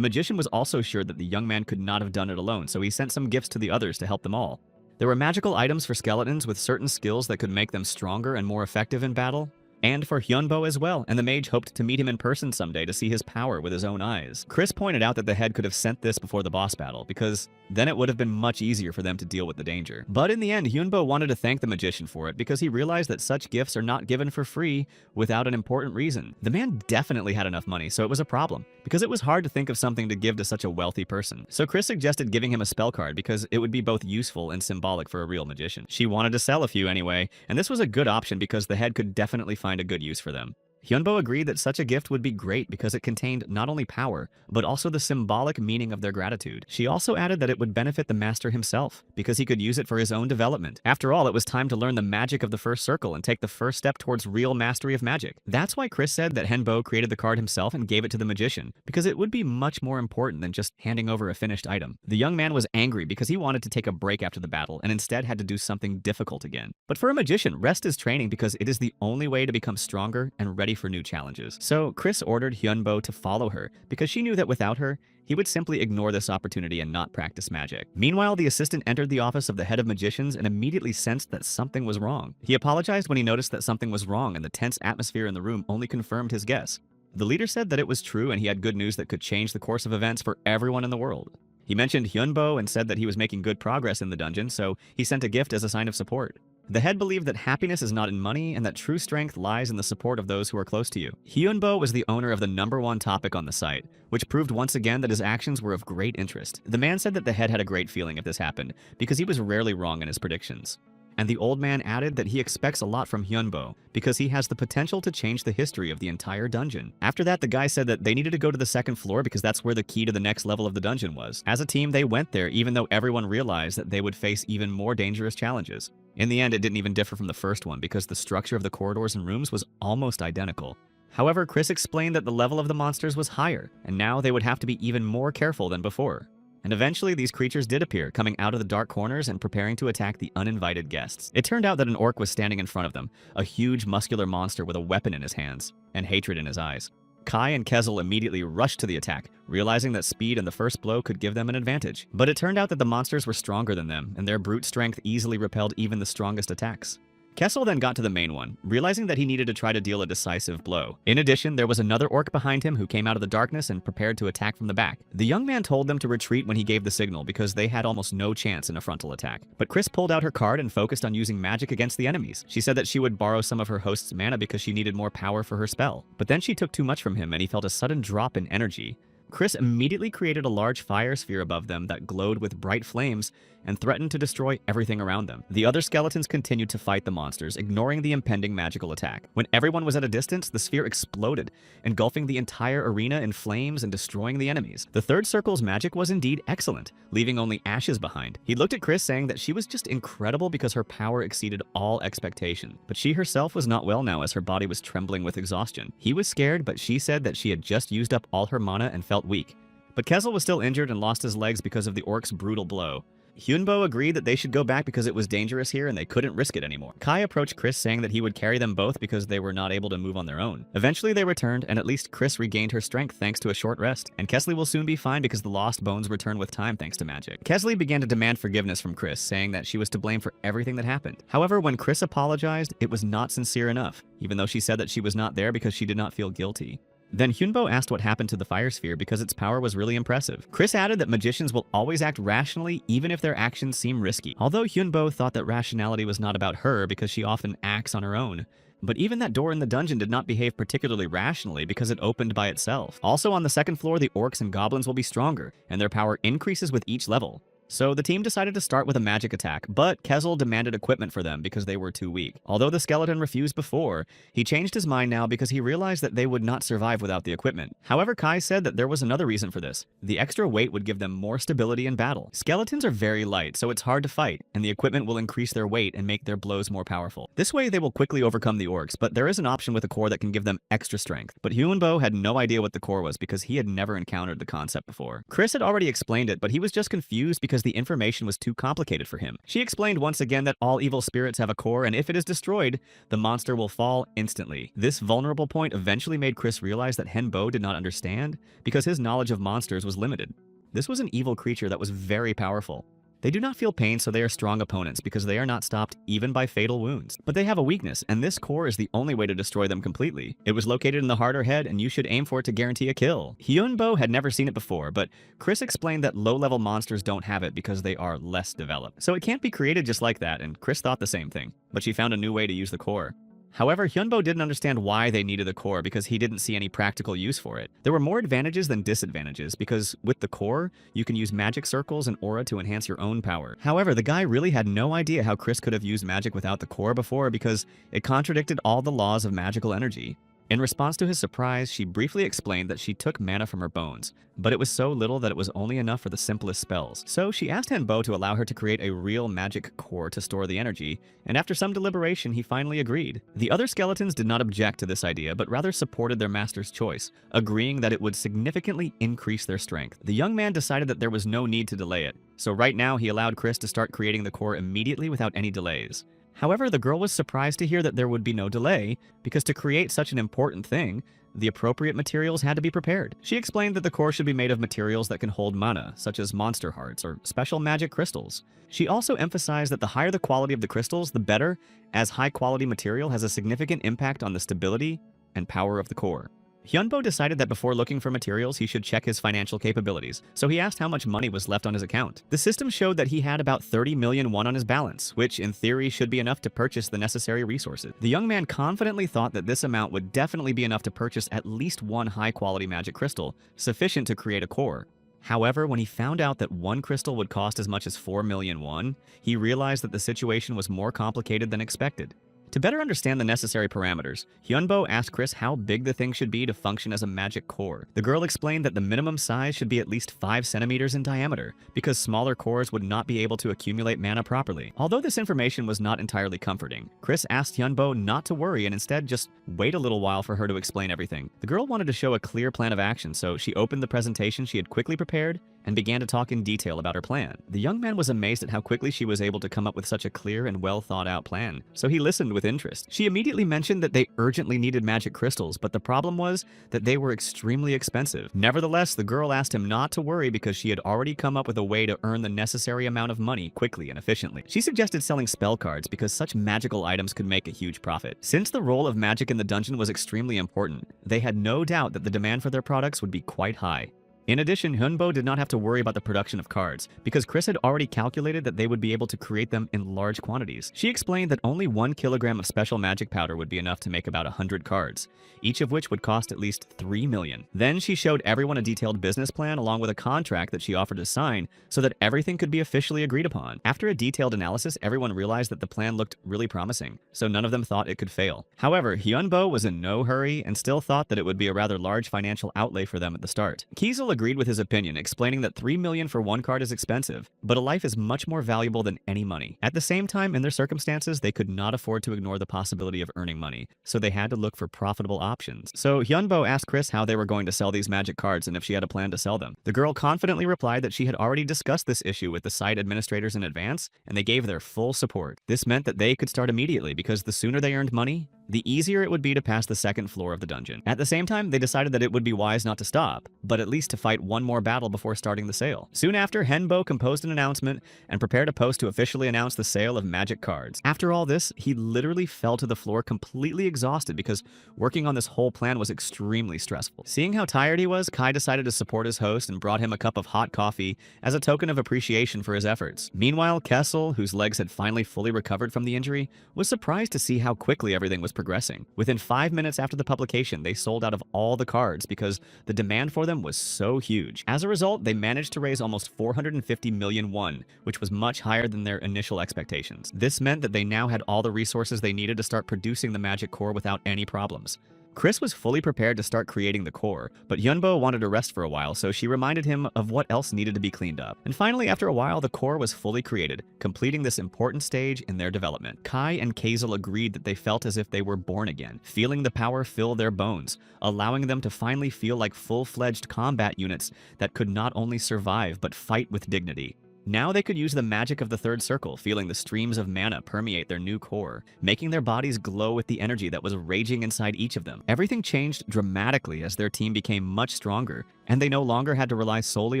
magician was also sure that the young man could not have done it alone, so he sent some gifts to the others to help them all. There were magical items for skeletons with certain skills that could make them stronger and more effective in battle, and for Hyunbo as well, and the mage hoped to meet him in person someday to see his power with his own eyes. Chris pointed out that the head could have sent this before the boss battle, because then it would have been much easier for them to deal with the danger. But in the end, Hyunbo wanted to thank the magician for it because he realized that such gifts are not given for free without an important reason. The man definitely had enough money, so it was a problem, because it was hard to think of something to give to such a wealthy person. So Chris suggested giving him a spell card because it would be both useful and symbolic for a real magician. She wanted to sell a few anyway, and this was a good option because the head could definitely find a good use for them. Hyunbo agreed that such a gift would be great because it contained not only power, but also the symbolic meaning of their gratitude. She also added that it would benefit the master himself, because he could use it for his own development. After all, it was time to learn the magic of the first circle and take the first step towards real mastery of magic. That's why Chris said that Hyunbo created the card himself and gave it to the magician, because it would be much more important than just handing over a finished item. The young man was angry because he wanted to take a break after the battle and instead had to do something difficult again. But for a magician, rest is training because it is the only way to become stronger and ready for new challenges. So Chris ordered Hyunbo to follow her because she knew that without her, he would simply ignore this opportunity and not practice magic. Meanwhile, the assistant entered the office of the head of magicians and immediately sensed that something was wrong. He apologized when he noticed that something was wrong, and the tense atmosphere in the room only confirmed his guess. The leader said that it was true and he had good news that could change the course of events for everyone in the world. He mentioned Hyunbo and said that he was making good progress in the dungeon, so he sent a gift as a sign of support. The head believed that happiness is not in money and that true strength lies in the support of those who are close to you. Hyunbo was the owner of the #1 topic on the site, which proved once again that his actions were of great interest. The man said that the head had a great feeling if this happened, because he was rarely wrong in his predictions. And the old man added that he expects a lot from Hyunbo because he has the potential to change the history of the entire dungeon. After that, the guy said that they needed to go to the second floor because that's where the key to the next level of the dungeon was. As a team, they went there even though everyone realized that they would face even more dangerous challenges. In the end, it didn't even differ from the first one because the structure of the corridors and rooms was almost identical. However, Chris explained that the level of the monsters was higher, and now they would have to be even more careful than before. And eventually, these creatures did appear, coming out of the dark corners and preparing to attack the uninvited guests. It turned out that an orc was standing in front of them, a huge muscular monster with a weapon in his hands, and hatred in his eyes. Kai and Kezel immediately rushed to the attack, realizing that speed and the first blow could give them an advantage. But it turned out that the monsters were stronger than them, and their brute strength easily repelled even the strongest attacks. Kezel then got to the main one, realizing that he needed to try to deal a decisive blow. In addition, there was another orc behind him who came out of the darkness and prepared to attack from the back. The young man told them to retreat when he gave the signal because they had almost no chance in a frontal attack. But Chris pulled out her card and focused on using magic against the enemies. She said that she would borrow some of her host's mana because she needed more power for her spell. But then she took too much from him and he felt a sudden drop in energy. Chris immediately created a large fire sphere above them that glowed with bright flames and threatened to destroy everything around them. The other skeletons continued to fight the monsters, ignoring the impending magical attack. When everyone was at a distance, the sphere exploded, engulfing the entire arena in flames and destroying the enemies. The third circle's magic was indeed excellent, leaving only ashes behind. He looked at Chris, saying that she was just incredible because her power exceeded all expectation. But she herself was not well now as her body was trembling with exhaustion. He was scared, but she said that she had just used up all her mana and felt weak. But Kezel was still injured and lost his legs because of the orc's brutal blow. Hyunbo agreed that they should go back because it was dangerous here and they couldn't risk it anymore. Kai approached Chris saying that he would carry them both because they were not able to move on their own. Eventually they returned, and at least Chris regained her strength thanks to a short rest. And Kesley will soon be fine because the lost bones return with time thanks to magic. Kesley began to demand forgiveness from Chris, saying that she was to blame for everything that happened. However, when Chris apologized, it was not sincere enough, even though she said that she was not there because she did not feel guilty. Then Hyunbo asked what happened to the fire sphere because its power was really impressive. Chris added that magicians will always act rationally even if their actions seem risky. Although Hyunbo thought that rationality was not about her because she often acts on her own, But even that door in the dungeon did not behave particularly rationally because it opened by itself. Also on the second floor, the orcs and goblins will be stronger, and their power increases with each level. So the team decided to start with a magic attack, but Kezel demanded equipment for them because they were too weak. Although the skeleton refused before, he changed his mind now because he realized that they would not survive without the equipment. However, Kai said that there was another reason for this. The extra weight would give them more stability in battle. Skeletons are very light, so it's hard to fight, and the equipment will increase their weight and make their blows more powerful. This way they will quickly overcome the orcs, but there is an option with a core that can give them extra strength. But Hyunbo had no idea what the core was because he had never encountered the concept before. Chris had already explained it, but he was just confused because the information was too complicated for him. She explained once again that all evil spirits have a core, and if it is destroyed, the monster will fall instantly. This vulnerable point eventually made Chris realize that Henbo did not understand because his knowledge of monsters was limited. This was an evil creature that was very powerful. They do not feel pain, so they are strong opponents because they are not stopped even by fatal wounds. But they have a weakness, and this core is the only way to destroy them completely. It was located in the heart or head, and you should aim for it to guarantee a kill. Hyunbo had never seen it before, but Chris explained that low-level monsters don't have it because they are less developed. So it can't be created just like that, and Chris thought the same thing. But she found a new way to use the core. However, Hyunbo didn't understand why they needed the core because he didn't see any practical use for it. There were more advantages than disadvantages because with the core, you can use magic circles and aura to enhance your own power. However, the guy really had no idea how Chris could have used magic without the core before because it contradicted all the laws of magical energy. In response to his surprise, she briefly explained that she took mana from her bones, but it was so little that it was only enough for the simplest spells. So she asked Henbo to allow her to create a real magic core to store the energy, and after some deliberation, he finally agreed. The other skeletons did not object to this idea, but rather supported their master's choice, agreeing that it would significantly increase their strength. The young man decided that there was no need to delay it, so right now he allowed Chris to start creating the core immediately without any delays. However, the girl was surprised to hear that there would be no delay, because to create such an important thing, the appropriate materials had to be prepared. She explained that the core should be made of materials that can hold mana, such as monster hearts or special magic crystals. She also emphasized that the higher the quality of the crystals, the better, as high-quality material has a significant impact on the stability and power of the core. Hyunbo decided that before looking for materials, he should check his financial capabilities, so he asked how much money was left on his account. The system showed that he had about 30 million won on his balance, which in theory should be enough to purchase the necessary resources. The young man confidently thought that this amount would definitely be enough to purchase at least one high-quality magic crystal, sufficient to create a core. However, when he found out that one crystal would cost as much as 4 million won, he realized that the situation was more complicated than expected. To better understand the necessary parameters, Hyunbo asked Chris how big the thing should be to function as a magic core. The girl explained that the minimum size should be at least 5 centimeters in diameter, because smaller cores would not be able to accumulate mana properly. Although this information was not entirely comforting, Chris asked Hyunbo not to worry and instead just wait a little while for her to explain everything. The girl wanted to show a clear plan of action, so she opened the presentation she had quickly prepared and began to talk in detail about her plan. The young man was amazed at how quickly she was able to come up with such a clear and well thought out plan, so he listened with interest. She immediately mentioned that they urgently needed magic crystals, but the problem was that they were extremely expensive. Nevertheless, the girl asked him not to worry because she had already come up with a way to earn the necessary amount of money quickly and efficiently. She suggested selling spell cards because such magical items could make a huge profit. Since the role of magic in the dungeon was extremely important, they had no doubt that the demand for their products would be quite high. In addition, Hyunbo did not have to worry about the production of cards, because Chris had already calculated that they would be able to create them in large quantities. She explained that only 1 kilogram of special magic powder would be enough to make about 100 cards, each of which would cost at least 3 million. Then she showed everyone a detailed business plan along with a contract that she offered to sign so that everything could be officially agreed upon. After a detailed analysis, everyone realized that the plan looked really promising, so none of them thought it could fail. However, Hyunbo was in no hurry and still thought that it would be a rather large financial outlay for them at the start. Kiesel agreed with his opinion, explaining that 3 million for one card is expensive, but a life is much more valuable than any money. At the same time, in their circumstances, they could not afford to ignore the possibility of earning money, so they had to look for profitable options. So Hyunbo asked Chris how they were going to sell these magic cards and if she had a plan to sell them. The girl confidently replied that she had already discussed this issue with the site administrators in advance, and they gave their full support. This meant that they could start immediately because the sooner they earned money, the easier it would be to pass the second floor of the dungeon. At the same time, they decided that it would be wise not to stop, but at least to fight one more battle before starting the sale. Soon after, Henbo composed an announcement and prepared a post to officially announce the sale of magic cards. After all this, he literally fell to the floor completely exhausted because working on this whole plan was extremely stressful. Seeing how tired he was, Kai decided to support his host and brought him a cup of hot coffee as a token of appreciation for his efforts. Meanwhile, Kessel, whose legs had finally fully recovered from the injury, was surprised to see how quickly everything was progressing. Within 5 minutes after the publication, they sold out of all the cards because the demand for them was so huge. As a result, they managed to raise almost 450 million won, which was much higher than their initial expectations. This meant that they now had all the resources they needed to start producing the magic core without any problems. Chris was fully prepared to start creating the core, but Yunbo wanted to rest for a while, so she reminded him of what else needed to be cleaned up. And finally, after a while, the core was fully created, completing this important stage in their development. Kai and Kazel agreed that they felt as if they were born again, feeling the power fill their bones, allowing them to finally feel like full-fledged combat units that could not only survive but fight with dignity. Now they could use the magic of the third circle, feeling the streams of mana permeate their new core, making their bodies glow with the energy that was raging inside each of them. Everything changed dramatically as their team became much stronger, and they no longer had to rely solely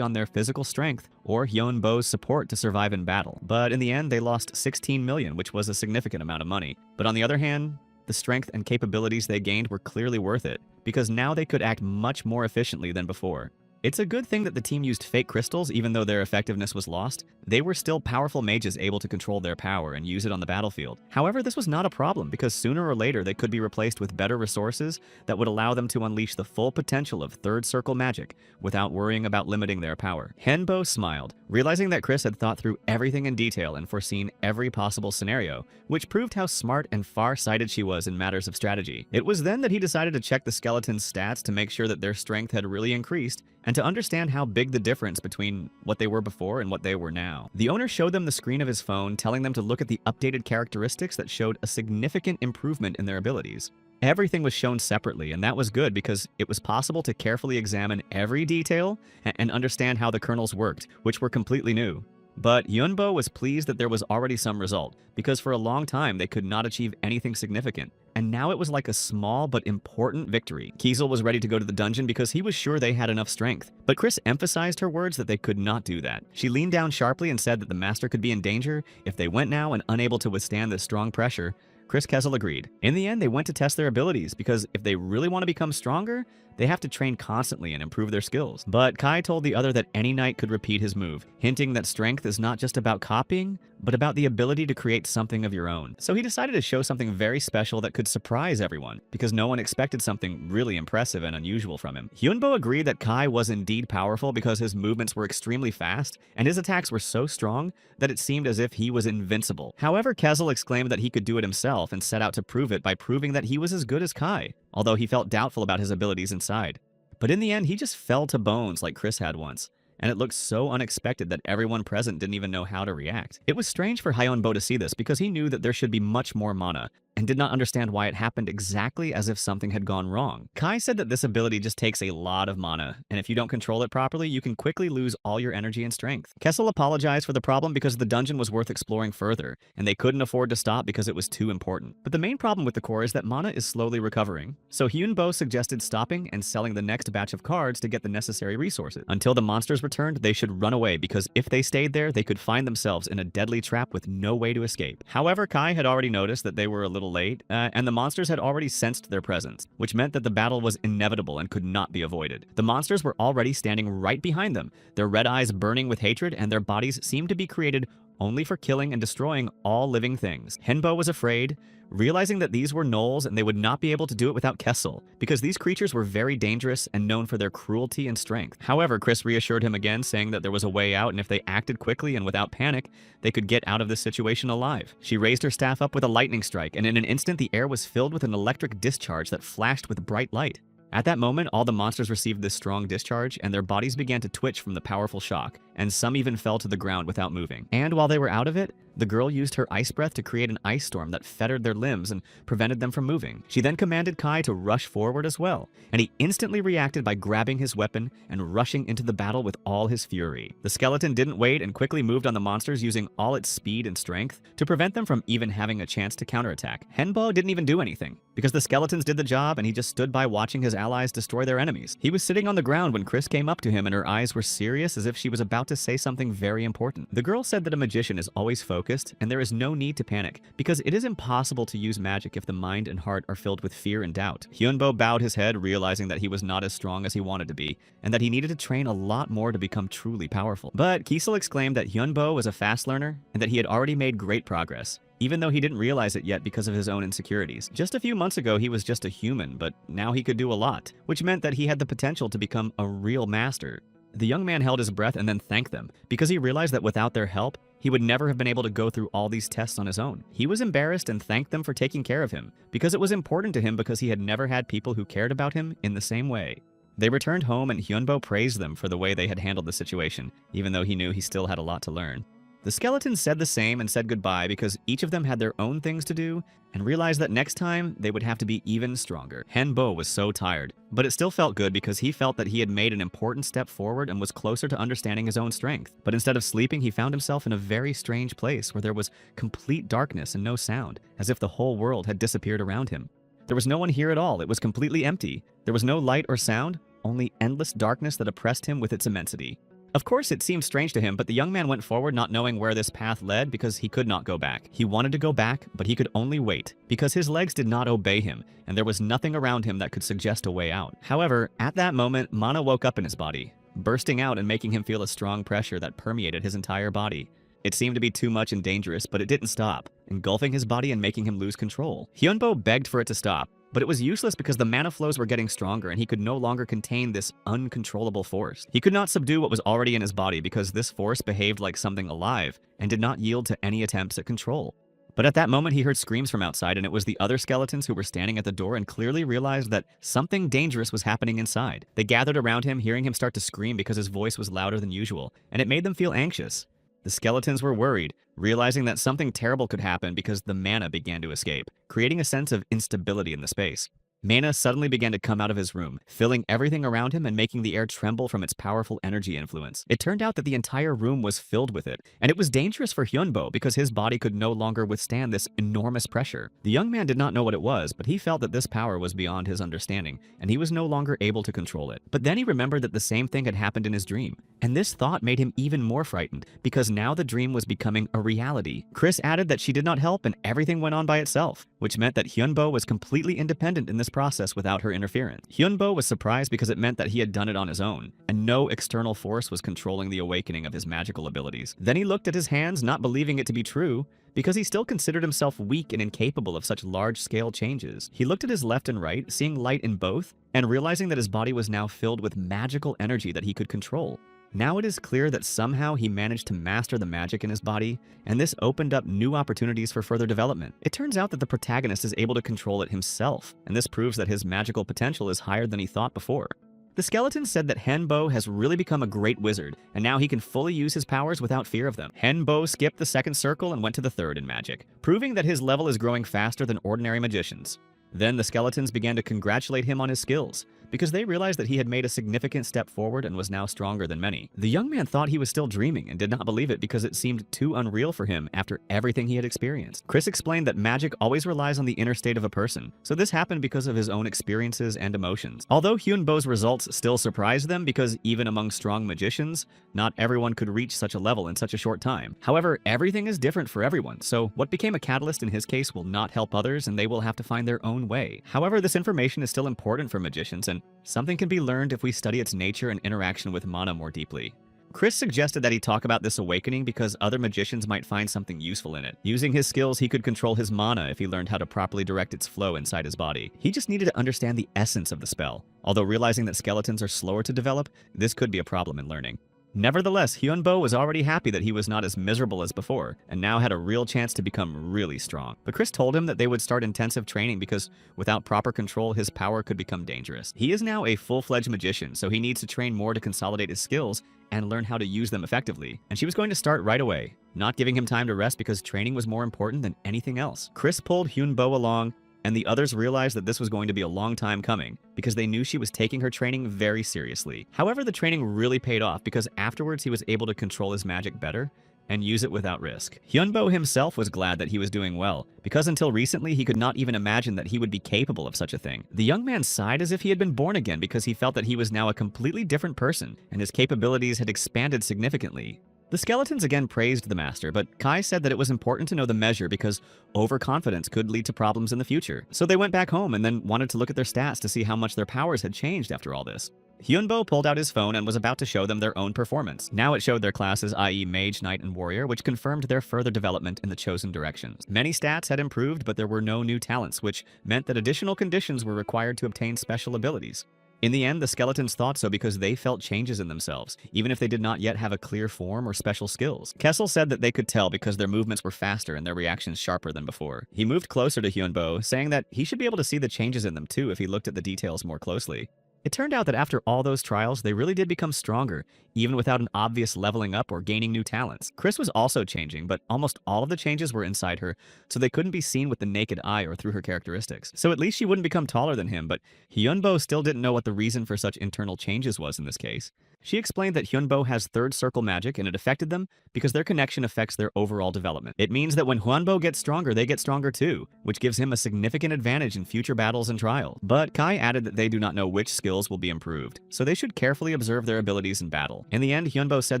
on their physical strength or Hyunbo's support to survive in battle. But in the end, they lost 16 million, which was a significant amount of money. But on the other hand, the strength and capabilities they gained were clearly worth it, because now they could act much more efficiently than before. It's a good thing that the team used fake crystals even though their effectiveness was lost. They were still powerful mages able to control their power and use it on the battlefield. However, this was not a problem because sooner or later they could be replaced with better resources that would allow them to unleash the full potential of third circle magic without worrying about limiting their power. Henbo smiled, realizing that Chris had thought through everything in detail and foreseen every possible scenario, which proved how smart and far-sighted she was in matters of strategy. It was then that he decided to check the skeleton's stats to make sure that their strength had really increased and to understand how big the difference between what they were before and what they were now. The owner showed them the screen of his phone, telling them to look at the updated characteristics that showed a significant improvement in their abilities. Everything was shown separately, and that was good because it was possible to carefully examine every detail and understand how the kernels worked, which were completely new. But Yunbo was pleased that there was already some result, because for a long time they could not achieve anything significant. And now it was like a small but important victory. Kiesel was ready to go to the dungeon because he was sure they had enough strength. But Chris emphasized her words that they could not do that. She leaned down sharply and said that the master could be in danger if they went now and unable to withstand this strong pressure. Chris Kessel agreed. In the end, they went to test their abilities because if they really want to become stronger, they have to train constantly and improve their skills. But Kai told the other that any knight could repeat his move, hinting that strength is not just about copying, but about the ability to create something of your own. So he decided to show something very special that could surprise everyone, because no one expected something really impressive and unusual from him. Hyunbo agreed that Kai was indeed powerful because his movements were extremely fast, and his attacks were so strong that it seemed as if he was invincible. However, Kessel exclaimed that he could do it himself and set out to prove it by proving that he was as good as Kai, although he felt doubtful about his abilities inside. But in the end, he just fell to bones like Chris had once, and it looked so unexpected that everyone present didn't even know how to react. It was strange for Hyunbo to see this because he knew that there should be much more mana, and did not understand why it happened exactly as if something had gone wrong. Kai said that this ability just takes a lot of mana, and if you don't control it properly, you can quickly lose all your energy and strength. Kessel apologized for the problem because the dungeon was worth exploring further, and they couldn't afford to stop because it was too important. But the main problem with the core is that mana is slowly recovering, so Hyunbo suggested stopping and selling the next batch of cards to get the necessary resources. Until the monsters returned, they should run away because if they stayed there, they could find themselves in a deadly trap with no way to escape. However, Kai had already noticed that they were a little late, and the monsters had already sensed their presence, which meant that the battle was inevitable and could not be avoided. The monsters were already standing right behind them, their red eyes burning with hatred, and their bodies seemed to be created only for killing and destroying all living things. Henbo was afraid, realizing that these were gnolls and they would not be able to do it without Kessel, because these creatures were very dangerous and known for their cruelty and strength. However, Chris reassured him again, saying that there was a way out, and if they acted quickly and without panic, they could get out of this situation alive. She raised her staff up with a lightning strike, and in an instant the air was filled with an electric discharge that flashed with bright light. At that moment, all the monsters received this strong discharge, and their bodies began to twitch from the powerful shock, and some even fell to the ground without moving. And while they were out of it, the girl used her ice breath to create an ice storm that fettered their limbs and prevented them from moving. She then commanded Kai to rush forward as well, and he instantly reacted by grabbing his weapon and rushing into the battle with all his fury. The skeleton didn't wait and quickly moved on the monsters using all its speed and strength to prevent them from even having a chance to counterattack. Henbo didn't even do anything, because the skeletons did the job and he just stood by watching his allies destroy their enemies. He was sitting on the ground when Chris came up to him, and her eyes were serious as if she was about to say something very important. The girl said that a magician is always focused, and there is no need to panic, because it is impossible to use magic if the mind and heart are filled with fear and doubt. Hyunbo bowed his head, realizing that he was not as strong as he wanted to be, and that he needed to train a lot more to become truly powerful. But Kiesel exclaimed that Hyunbo was a fast learner, and that he had already made great progress. even though he didn't realize it yet because of his own insecurities. Just a few months ago, he was just a human, but now he could do a lot, which meant that he had the potential to become a real master. The young man held his breath and then thanked them, because he realized that without their help, he would never have been able to go through all these tests on his own. He was embarrassed and thanked them for taking care of him, because it was important to him because he had never had people who cared about him in the same way. They returned home and Hyunbo praised them for the way they had handled the situation, even though he knew he still had a lot to learn. The skeletons said the same and said goodbye because each of them had their own things to do and realized that next time they would have to be even stronger. Hyunbo was so tired, but it still felt good because he felt that he had made an important step forward and was closer to understanding his own strength. But instead of sleeping, he found himself in a very strange place where there was complete darkness and no sound, as if the whole world had disappeared around him. There was no one here at all. It was completely empty. There was no light or sound, only endless darkness that oppressed him with its immensity. Of course, it seemed strange to him, but the young man went forward not knowing where this path led because he could not go back. He wanted to go back, but he could only wait, because his legs did not obey him, and there was nothing around him that could suggest a way out. However, at that moment, Mana woke up in his body, bursting out and making him feel a strong pressure that permeated his entire body. It seemed to be too much and dangerous, but it didn't stop, engulfing his body and making him lose control. Hyunbo begged for it to stop, but it was useless because the mana flows were getting stronger and he could no longer contain this uncontrollable force. He could not subdue what was already in his body because this force behaved like something alive and did not yield to any attempts at control. But at that moment, he heard screams from outside, and it was the other skeletons who were standing at the door and clearly realized that something dangerous was happening inside. They gathered around him, hearing him start to scream because his voice was louder than usual, and it made them feel anxious. The skeletons were worried, realizing that something terrible could happen because the mana began to escape, creating a sense of instability in the space. Mana suddenly began to come out of his room, filling everything around him and making the air tremble from its powerful energy influence. It turned out that the entire room was filled with it, and it was dangerous for Hyunbo because his body could no longer withstand this enormous pressure. The young man did not know what it was, but he felt that this power was beyond his understanding, and he was no longer able to control it. But then he remembered that the same thing had happened in his dream, and this thought made him even more frightened, because now the dream was becoming a reality. Chris added that she did not help and everything went on by itself, which meant that Hyunbo was completely independent in this process without her interference. Hyunbo was surprised because it meant that he had done it on his own, and no external force was controlling the awakening of his magical abilities. Then he looked at his hands, not believing it to be true, because he still considered himself weak and incapable of such large-scale changes. He looked at his left and right, seeing light in both, and realizing that his body was now filled with magical energy that he could control. Now it is clear that somehow he managed to master the magic in his body, and this opened up new opportunities for further development. It turns out that the protagonist is able to control it himself, and this proves that his magical potential is higher than he thought before. The skeleton said that Hyunbo has really become a great wizard, and now he can fully use his powers without fear of them. Hyunbo skipped the second circle and went to the third in magic, proving that his level is growing faster than ordinary magicians. Then the skeletons began to congratulate him on his skills, because they realized that he had made a significant step forward and was now stronger than many. The young man thought he was still dreaming and did not believe it because it seemed too unreal for him after everything he had experienced. Chris explained that magic always relies on the inner state of a person, so this happened because of his own experiences and emotions. Although Hyunbo's results still surprised them because even among strong magicians, not everyone could reach such a level in such a short time. However, everything is different for everyone, so what became a catalyst in his case will not help others and they will have to find their own way. However, this information is still important for magicians, and something can be learned if we study its nature and interaction with mana more deeply. Chris suggested that he talk about this awakening because other magicians might find something useful in it. Using his skills, he could control his mana if he learned how to properly direct its flow inside his body. He just needed to understand the essence of the spell. Although realizing that skeletons are slower to develop, this could be a problem in learning. Nevertheless, Hyunbo was already happy that he was not as miserable as before, and now had a real chance to become really strong. But Chris told him that they would start intensive training because without proper control, his power could become dangerous. He is now a full-fledged magician, so he needs to train more to consolidate his skills and learn how to use them effectively. And she was going to start right away, not giving him time to rest because training was more important than anything else. Chris pulled Hyunbo along, and the others realized that this was going to be a long time coming because they knew she was taking her training very seriously. However, the training really paid off because afterwards he was able to control his magic better and use it without risk. Hyunbo himself was glad that he was doing well, because until recently he could not even imagine that he would be capable of such a thing. The young man sighed as if he had been born again because he felt that he was now a completely different person and his capabilities had expanded significantly. The skeletons again praised the master, but Kai said that it was important to know the measure because overconfidence could lead to problems in the future. So they went back home and then wanted to look at their stats to see how much their powers had changed after all this. Hyunbo pulled out his phone and was about to show them their own performance. Now it showed their classes, i.e. Mage, Knight, and Warrior, which confirmed their further development in the chosen directions. Many stats had improved, but there were no new talents, which meant that additional conditions were required to obtain special abilities. In the end, the skeletons thought so because they felt changes in themselves, even if they did not yet have a clear form or special skills. Kessel said that they could tell because their movements were faster and their reactions sharper than before. He moved closer to Hyunbo, saying that he should be able to see the changes in them too if he looked at the details more closely. It turned out that after all those trials, they really did become stronger, even without an obvious leveling up or gaining new talents. Chris was also changing, but almost all of the changes were inside her, so they couldn't be seen with the naked eye or through her characteristics. So at least she wouldn't become taller than him, but Hyunbo still didn't know what the reason for such internal changes was in this case. She explained that Hyunbo has third circle magic and it affected them because their connection affects their overall development. It means that when Hyunbo gets stronger, they get stronger too, which gives him a significant advantage in future battles and trials. But Kai added that they do not know which skills will be improved, so they should carefully observe their abilities in battle. In the end, Hyunbo said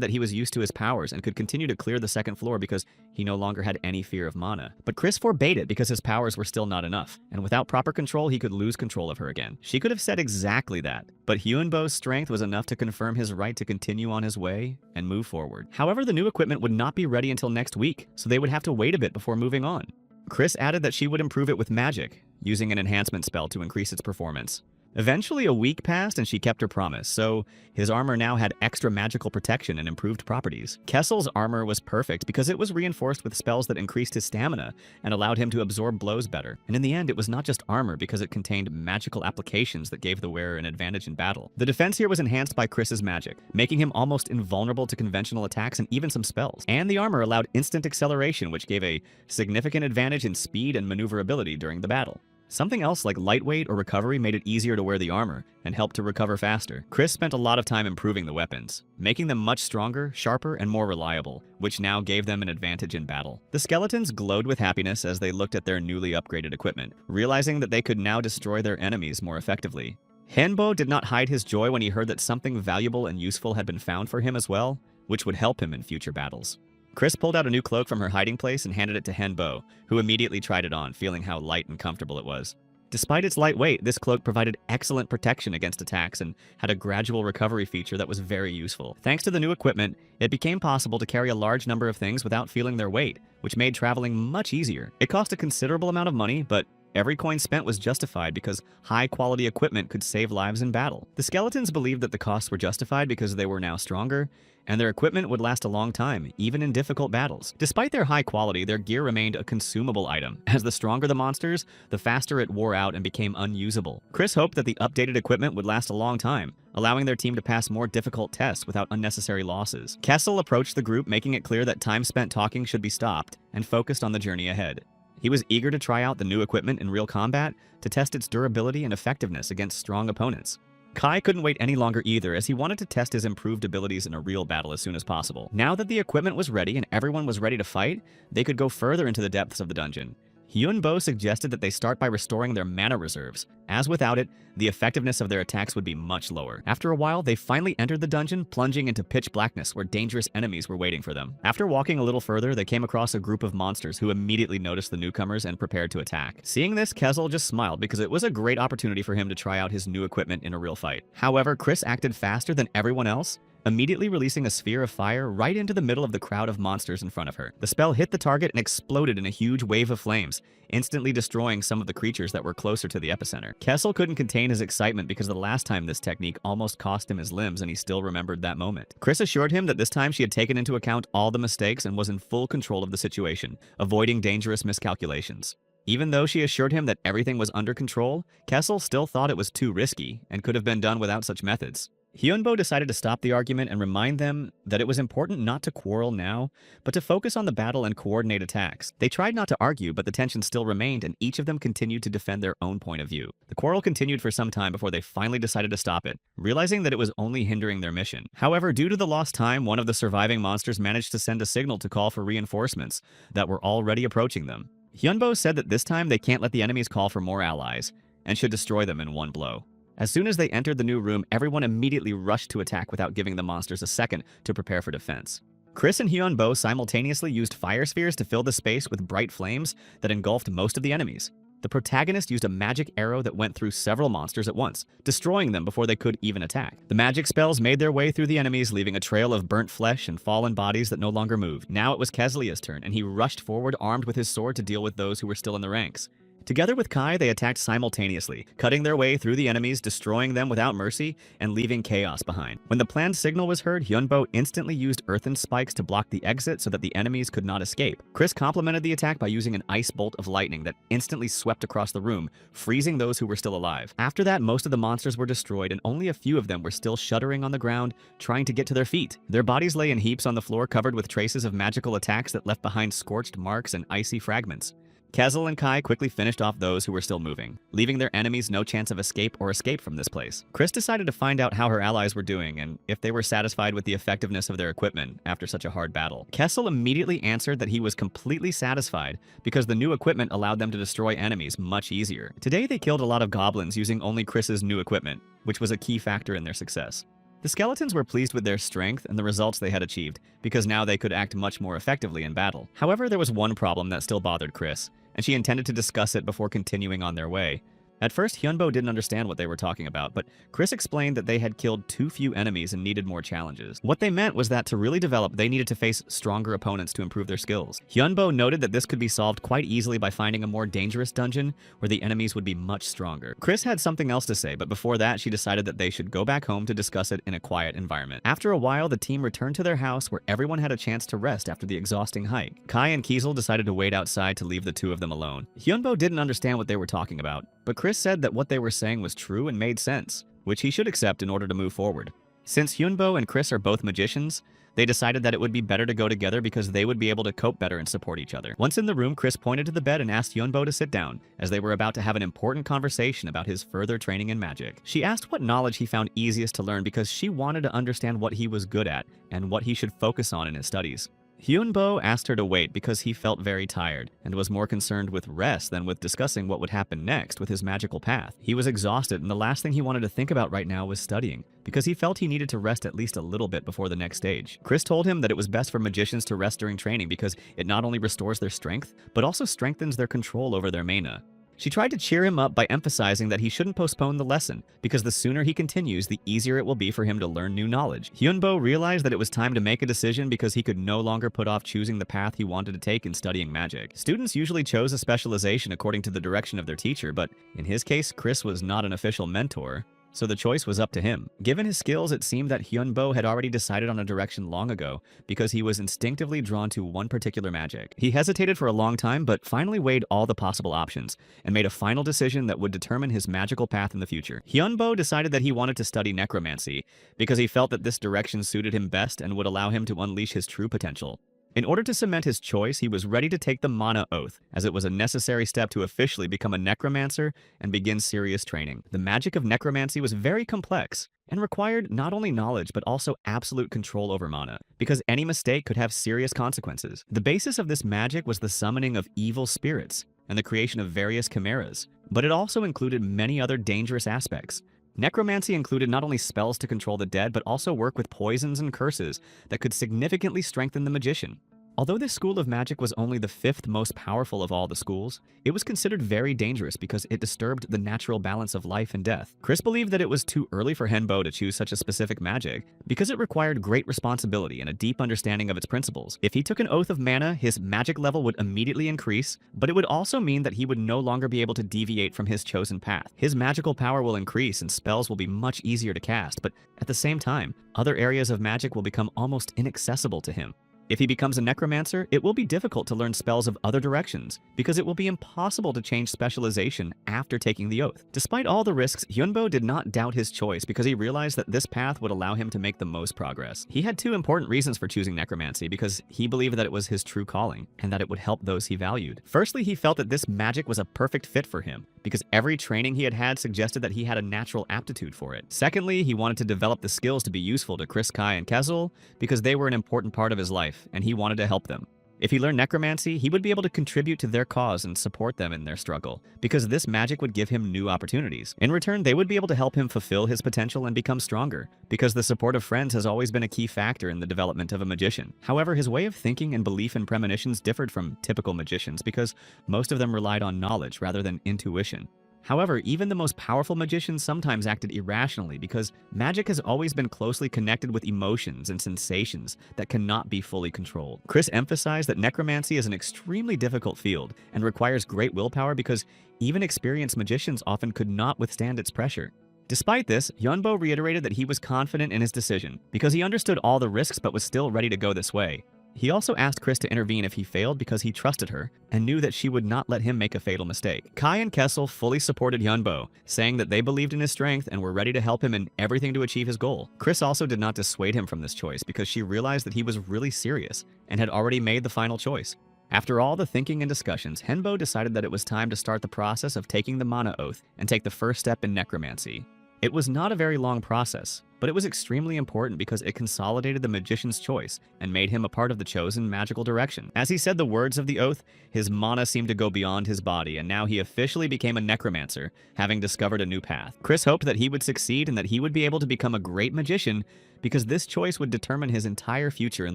that he was used to his powers and could continue to clear the second floor because he no longer had any fear of mana. But Chris forbade it because his powers were still not enough, and without proper control, he could lose control of her again. She could have said exactly that, but Hyunbo's strength was enough to confirm his right to continue on his way and move forward. However, the new equipment would not be ready until next week, so they would have to wait a bit before moving on. Chris added that she would improve it with magic, using an enhancement spell to increase its performance. Eventually, a week passed and she kept her promise, so his armor now had extra magical protection and improved properties. Kessel's armor was perfect because it was reinforced with spells that increased his stamina and allowed him to absorb blows better. And in the end, it was not just armor because it contained magical applications that gave the wearer an advantage in battle. The defense here was enhanced by Chris's magic, making him almost invulnerable to conventional attacks and even some spells. And the armor allowed instant acceleration, which gave a significant advantage in speed and maneuverability during the battle. Something else like lightweight or recovery made it easier to wear the armor and helped to recover faster. Chris spent a lot of time improving the weapons, making them much stronger, sharper, and more reliable, which now gave them an advantage in battle. The skeletons glowed with happiness as they looked at their newly upgraded equipment, realizing that they could now destroy their enemies more effectively. Henbo did not hide his joy when he heard that something valuable and useful had been found for him as well, which would help him in future battles. Chris pulled out a new cloak from her hiding place and handed it to Henbo, who immediately tried it on, feeling how light and comfortable it was. Despite its light weight, this cloak provided excellent protection against attacks and had a gradual recovery feature that was very useful. Thanks to the new equipment, it became possible to carry a large number of things without feeling their weight, which made traveling much easier. It cost a considerable amount of money, but every coin spent was justified because high-quality equipment could save lives in battle. The skeletons believed that the costs were justified because they were now stronger, and their equipment would last a long time, even in difficult battles. Despite their high quality, their gear remained a consumable item. As the stronger the monsters, the faster it wore out and became unusable. Chris hoped that the updated equipment would last a long time, allowing their team to pass more difficult tests without unnecessary losses. Kessel approached the group, making it clear that time spent talking should be stopped and focused on the journey ahead. He was eager to try out the new equipment in real combat to test its durability and effectiveness against strong opponents. Kai couldn't wait any longer either, as he wanted to test his improved abilities in a real battle as soon as possible. Now that the equipment was ready and everyone was ready to fight, they could go further into the depths of the dungeon. Hyunbo suggested that they start by restoring their mana reserves, as without it, the effectiveness of their attacks would be much lower. After a while, they finally entered the dungeon, plunging into pitch blackness where dangerous enemies were waiting for them. After walking a little further, they came across a group of monsters who immediately noticed the newcomers and prepared to attack. Seeing this, Kessel just smiled because it was a great opportunity for him to try out his new equipment in a real fight. However, Chris acted faster than everyone else, immediately releasing a sphere of fire right into the middle of the crowd of monsters in front of her. The spell hit the target and exploded in a huge wave of flames, instantly destroying some of the creatures that were closer to the epicenter. Kessel couldn't contain his excitement because the last time this technique almost cost him his limbs, and he still remembered that moment. Chris assured him that this time she had taken into account all the mistakes and was in full control of the situation, avoiding dangerous miscalculations. Even though she assured him that everything was under control, Kessel still thought it was too risky and could have been done without such methods. Hyunbo decided to stop the argument and remind them that it was important not to quarrel now, but to focus on the battle and coordinate attacks. They tried not to argue, but the tension still remained, and each of them continued to defend their own point of view. The quarrel continued for some time before they finally decided to stop it, realizing that it was only hindering their mission. However, due to the lost time, one of the surviving monsters managed to send a signal to call for reinforcements that were already approaching them. Hyunbo said that this time they can't let the enemies call for more allies, and should destroy them in one blow. As soon as they entered the new room, everyone immediately rushed to attack without giving the monsters a second to prepare for defense. Chris and Hyunbo simultaneously used fire spheres to fill the space with bright flames that engulfed most of the enemies. The protagonist used a magic arrow that went through several monsters at once, destroying them before they could even attack. The magic spells made their way through the enemies, leaving a trail of burnt flesh and fallen bodies that no longer moved. Now it was Kezlia's turn, and he rushed forward armed with his sword to deal with those who were still in the ranks. Together with Kai, they attacked simultaneously, cutting their way through the enemies, destroying them without mercy, and leaving chaos behind. When the planned signal was heard, Hyunbo instantly used earthen spikes to block the exit so that the enemies could not escape. Chris complemented the attack by using an ice bolt of lightning that instantly swept across the room, freezing those who were still alive. After that, most of the monsters were destroyed, and only a few of them were still shuddering on the ground, trying to get to their feet. Their bodies lay in heaps on the floor, covered with traces of magical attacks that left behind scorched marks and icy fragments. Kezel and Kai quickly finished off those who were still moving, leaving their enemies no chance of escape from this place. Chris decided to find out how her allies were doing and if they were satisfied with the effectiveness of their equipment after such a hard battle. Kezel immediately answered that he was completely satisfied because the new equipment allowed them to destroy enemies much easier. Today they killed a lot of goblins using only Chris's new equipment, which was a key factor in their success. The skeletons were pleased with their strength and the results they had achieved, because now they could act much more effectively in battle. However, there was one problem that still bothered Chris, and she intended to discuss it before continuing on their way. At first, Hyunbo didn't understand what they were talking about, but Chris explained that they had killed too few enemies and needed more challenges. What they meant was that to really develop, they needed to face stronger opponents to improve their skills. Hyunbo noted that this could be solved quite easily by finding a more dangerous dungeon where the enemies would be much stronger. Chris had something else to say, but before that, she decided that they should go back home to discuss it in a quiet environment. After a while, the team returned to their house where everyone had a chance to rest after the exhausting hike. Kai and Kiesel decided to wait outside to leave the two of them alone. Hyunbo didn't understand what they were talking about, but Chris said that what they were saying was true and made sense, which he should accept in order to move forward. Since Hyunbo and Chris are both magicians, they decided that it would be better to go together because they would be able to cope better and support each other. Once in the room, Chris pointed to the bed and asked Hyunbo to sit down, as they were about to have an important conversation about his further training in magic. She asked what knowledge he found easiest to learn because she wanted to understand what he was good at and what he should focus on in his studies. Hyunbo asked her to wait because he felt very tired and was more concerned with rest than with discussing what would happen next with his magical path. He was exhausted, and the last thing he wanted to think about right now was studying, because he felt he needed to rest at least a little bit before the next stage. Chris told him that it was best for magicians to rest during training because it not only restores their strength, but also strengthens their control over their mana. She tried to cheer him up by emphasizing that he shouldn't postpone the lesson, because the sooner he continues, the easier it will be for him to learn new knowledge. Hyunbo realized that it was time to make a decision because he could no longer put off choosing the path he wanted to take in studying magic. Students usually chose a specialization according to the direction of their teacher, but in his case, Chris was not an official mentor, so the choice was up to him. Given his skills, it seemed that Hyunbo had already decided on a direction long ago because he was instinctively drawn to one particular magic. He hesitated for a long time, but finally weighed all the possible options and made a final decision that would determine his magical path in the future. Hyunbo decided that he wanted to study necromancy because he felt that this direction suited him best and would allow him to unleash his true potential. In order to cement his choice, he was ready to take the mana oath, as it was a necessary step to officially become a necromancer and begin serious training. The magic of necromancy was very complex and required not only knowledge but also absolute control over mana, because any mistake could have serious consequences. The basis of this magic was the summoning of evil spirits and the creation of various chimeras, but it also included many other dangerous aspects. Necromancy included not only spells to control the dead, but also work with poisons and curses that could significantly strengthen the magician. Although this school of magic was only the 5th most powerful of all the schools, it was considered very dangerous because it disturbed the natural balance of life and death. Chris believed that it was too early for Hyunbo to choose such a specific magic because it required great responsibility and a deep understanding of its principles. If he took an oath of mana, his magic level would immediately increase, but it would also mean that he would no longer be able to deviate from his chosen path. His magical power will increase and spells will be much easier to cast, but at the same time, other areas of magic will become almost inaccessible to him. If he becomes a necromancer, it will be difficult to learn spells of other directions, because it will be impossible to change specialization after taking the oath. Despite all the risks, Hyunbo did not doubt his choice because he realized that this path would allow him to make the most progress. He had 2 important reasons for choosing necromancy because he believed that it was his true calling, and that it would help those he valued. Firstly, he felt that this magic was a perfect fit for him, because every training he had had suggested that he had a natural aptitude for it. Secondly, he wanted to develop the skills to be useful to Chris, Kai, and Kezel because they were an important part of his life, and he wanted to help them. If he learned necromancy, he would be able to contribute to their cause and support them in their struggle, because this magic would give him new opportunities. In return, they would be able to help him fulfill his potential and become stronger, because the support of friends has always been a key factor in the development of a magician. However, his way of thinking and belief in premonitions differed from typical magicians because most of them relied on knowledge rather than intuition. However, even the most powerful magicians sometimes acted irrationally because magic has always been closely connected with emotions and sensations that cannot be fully controlled. Chris emphasized that necromancy is an extremely difficult field and requires great willpower because even experienced magicians often could not withstand its pressure. Despite this, Hyunbo reiterated that he was confident in his decision because he understood all the risks but was still ready to go this way. He also asked Chris to intervene if he failed because he trusted her and knew that she would not let him make a fatal mistake. Kai and Kessel fully supported Hyunbo, saying that they believed in his strength and were ready to help him in everything to achieve his goal. Chris also did not dissuade him from this choice because she realized that he was really serious and had already made the final choice. After all the thinking and discussions, Hyunbo decided that it was time to start the process of taking the mana oath and take the first step in necromancy. It was not a very long process, but it was extremely important because it consolidated the magician's choice and made him a part of the chosen magical direction. As he said the words of the oath, his mana seemed to go beyond his body, and now he officially became a necromancer, having discovered a new path. Chris hoped that he would succeed and that he would be able to become a great magician because this choice would determine his entire future in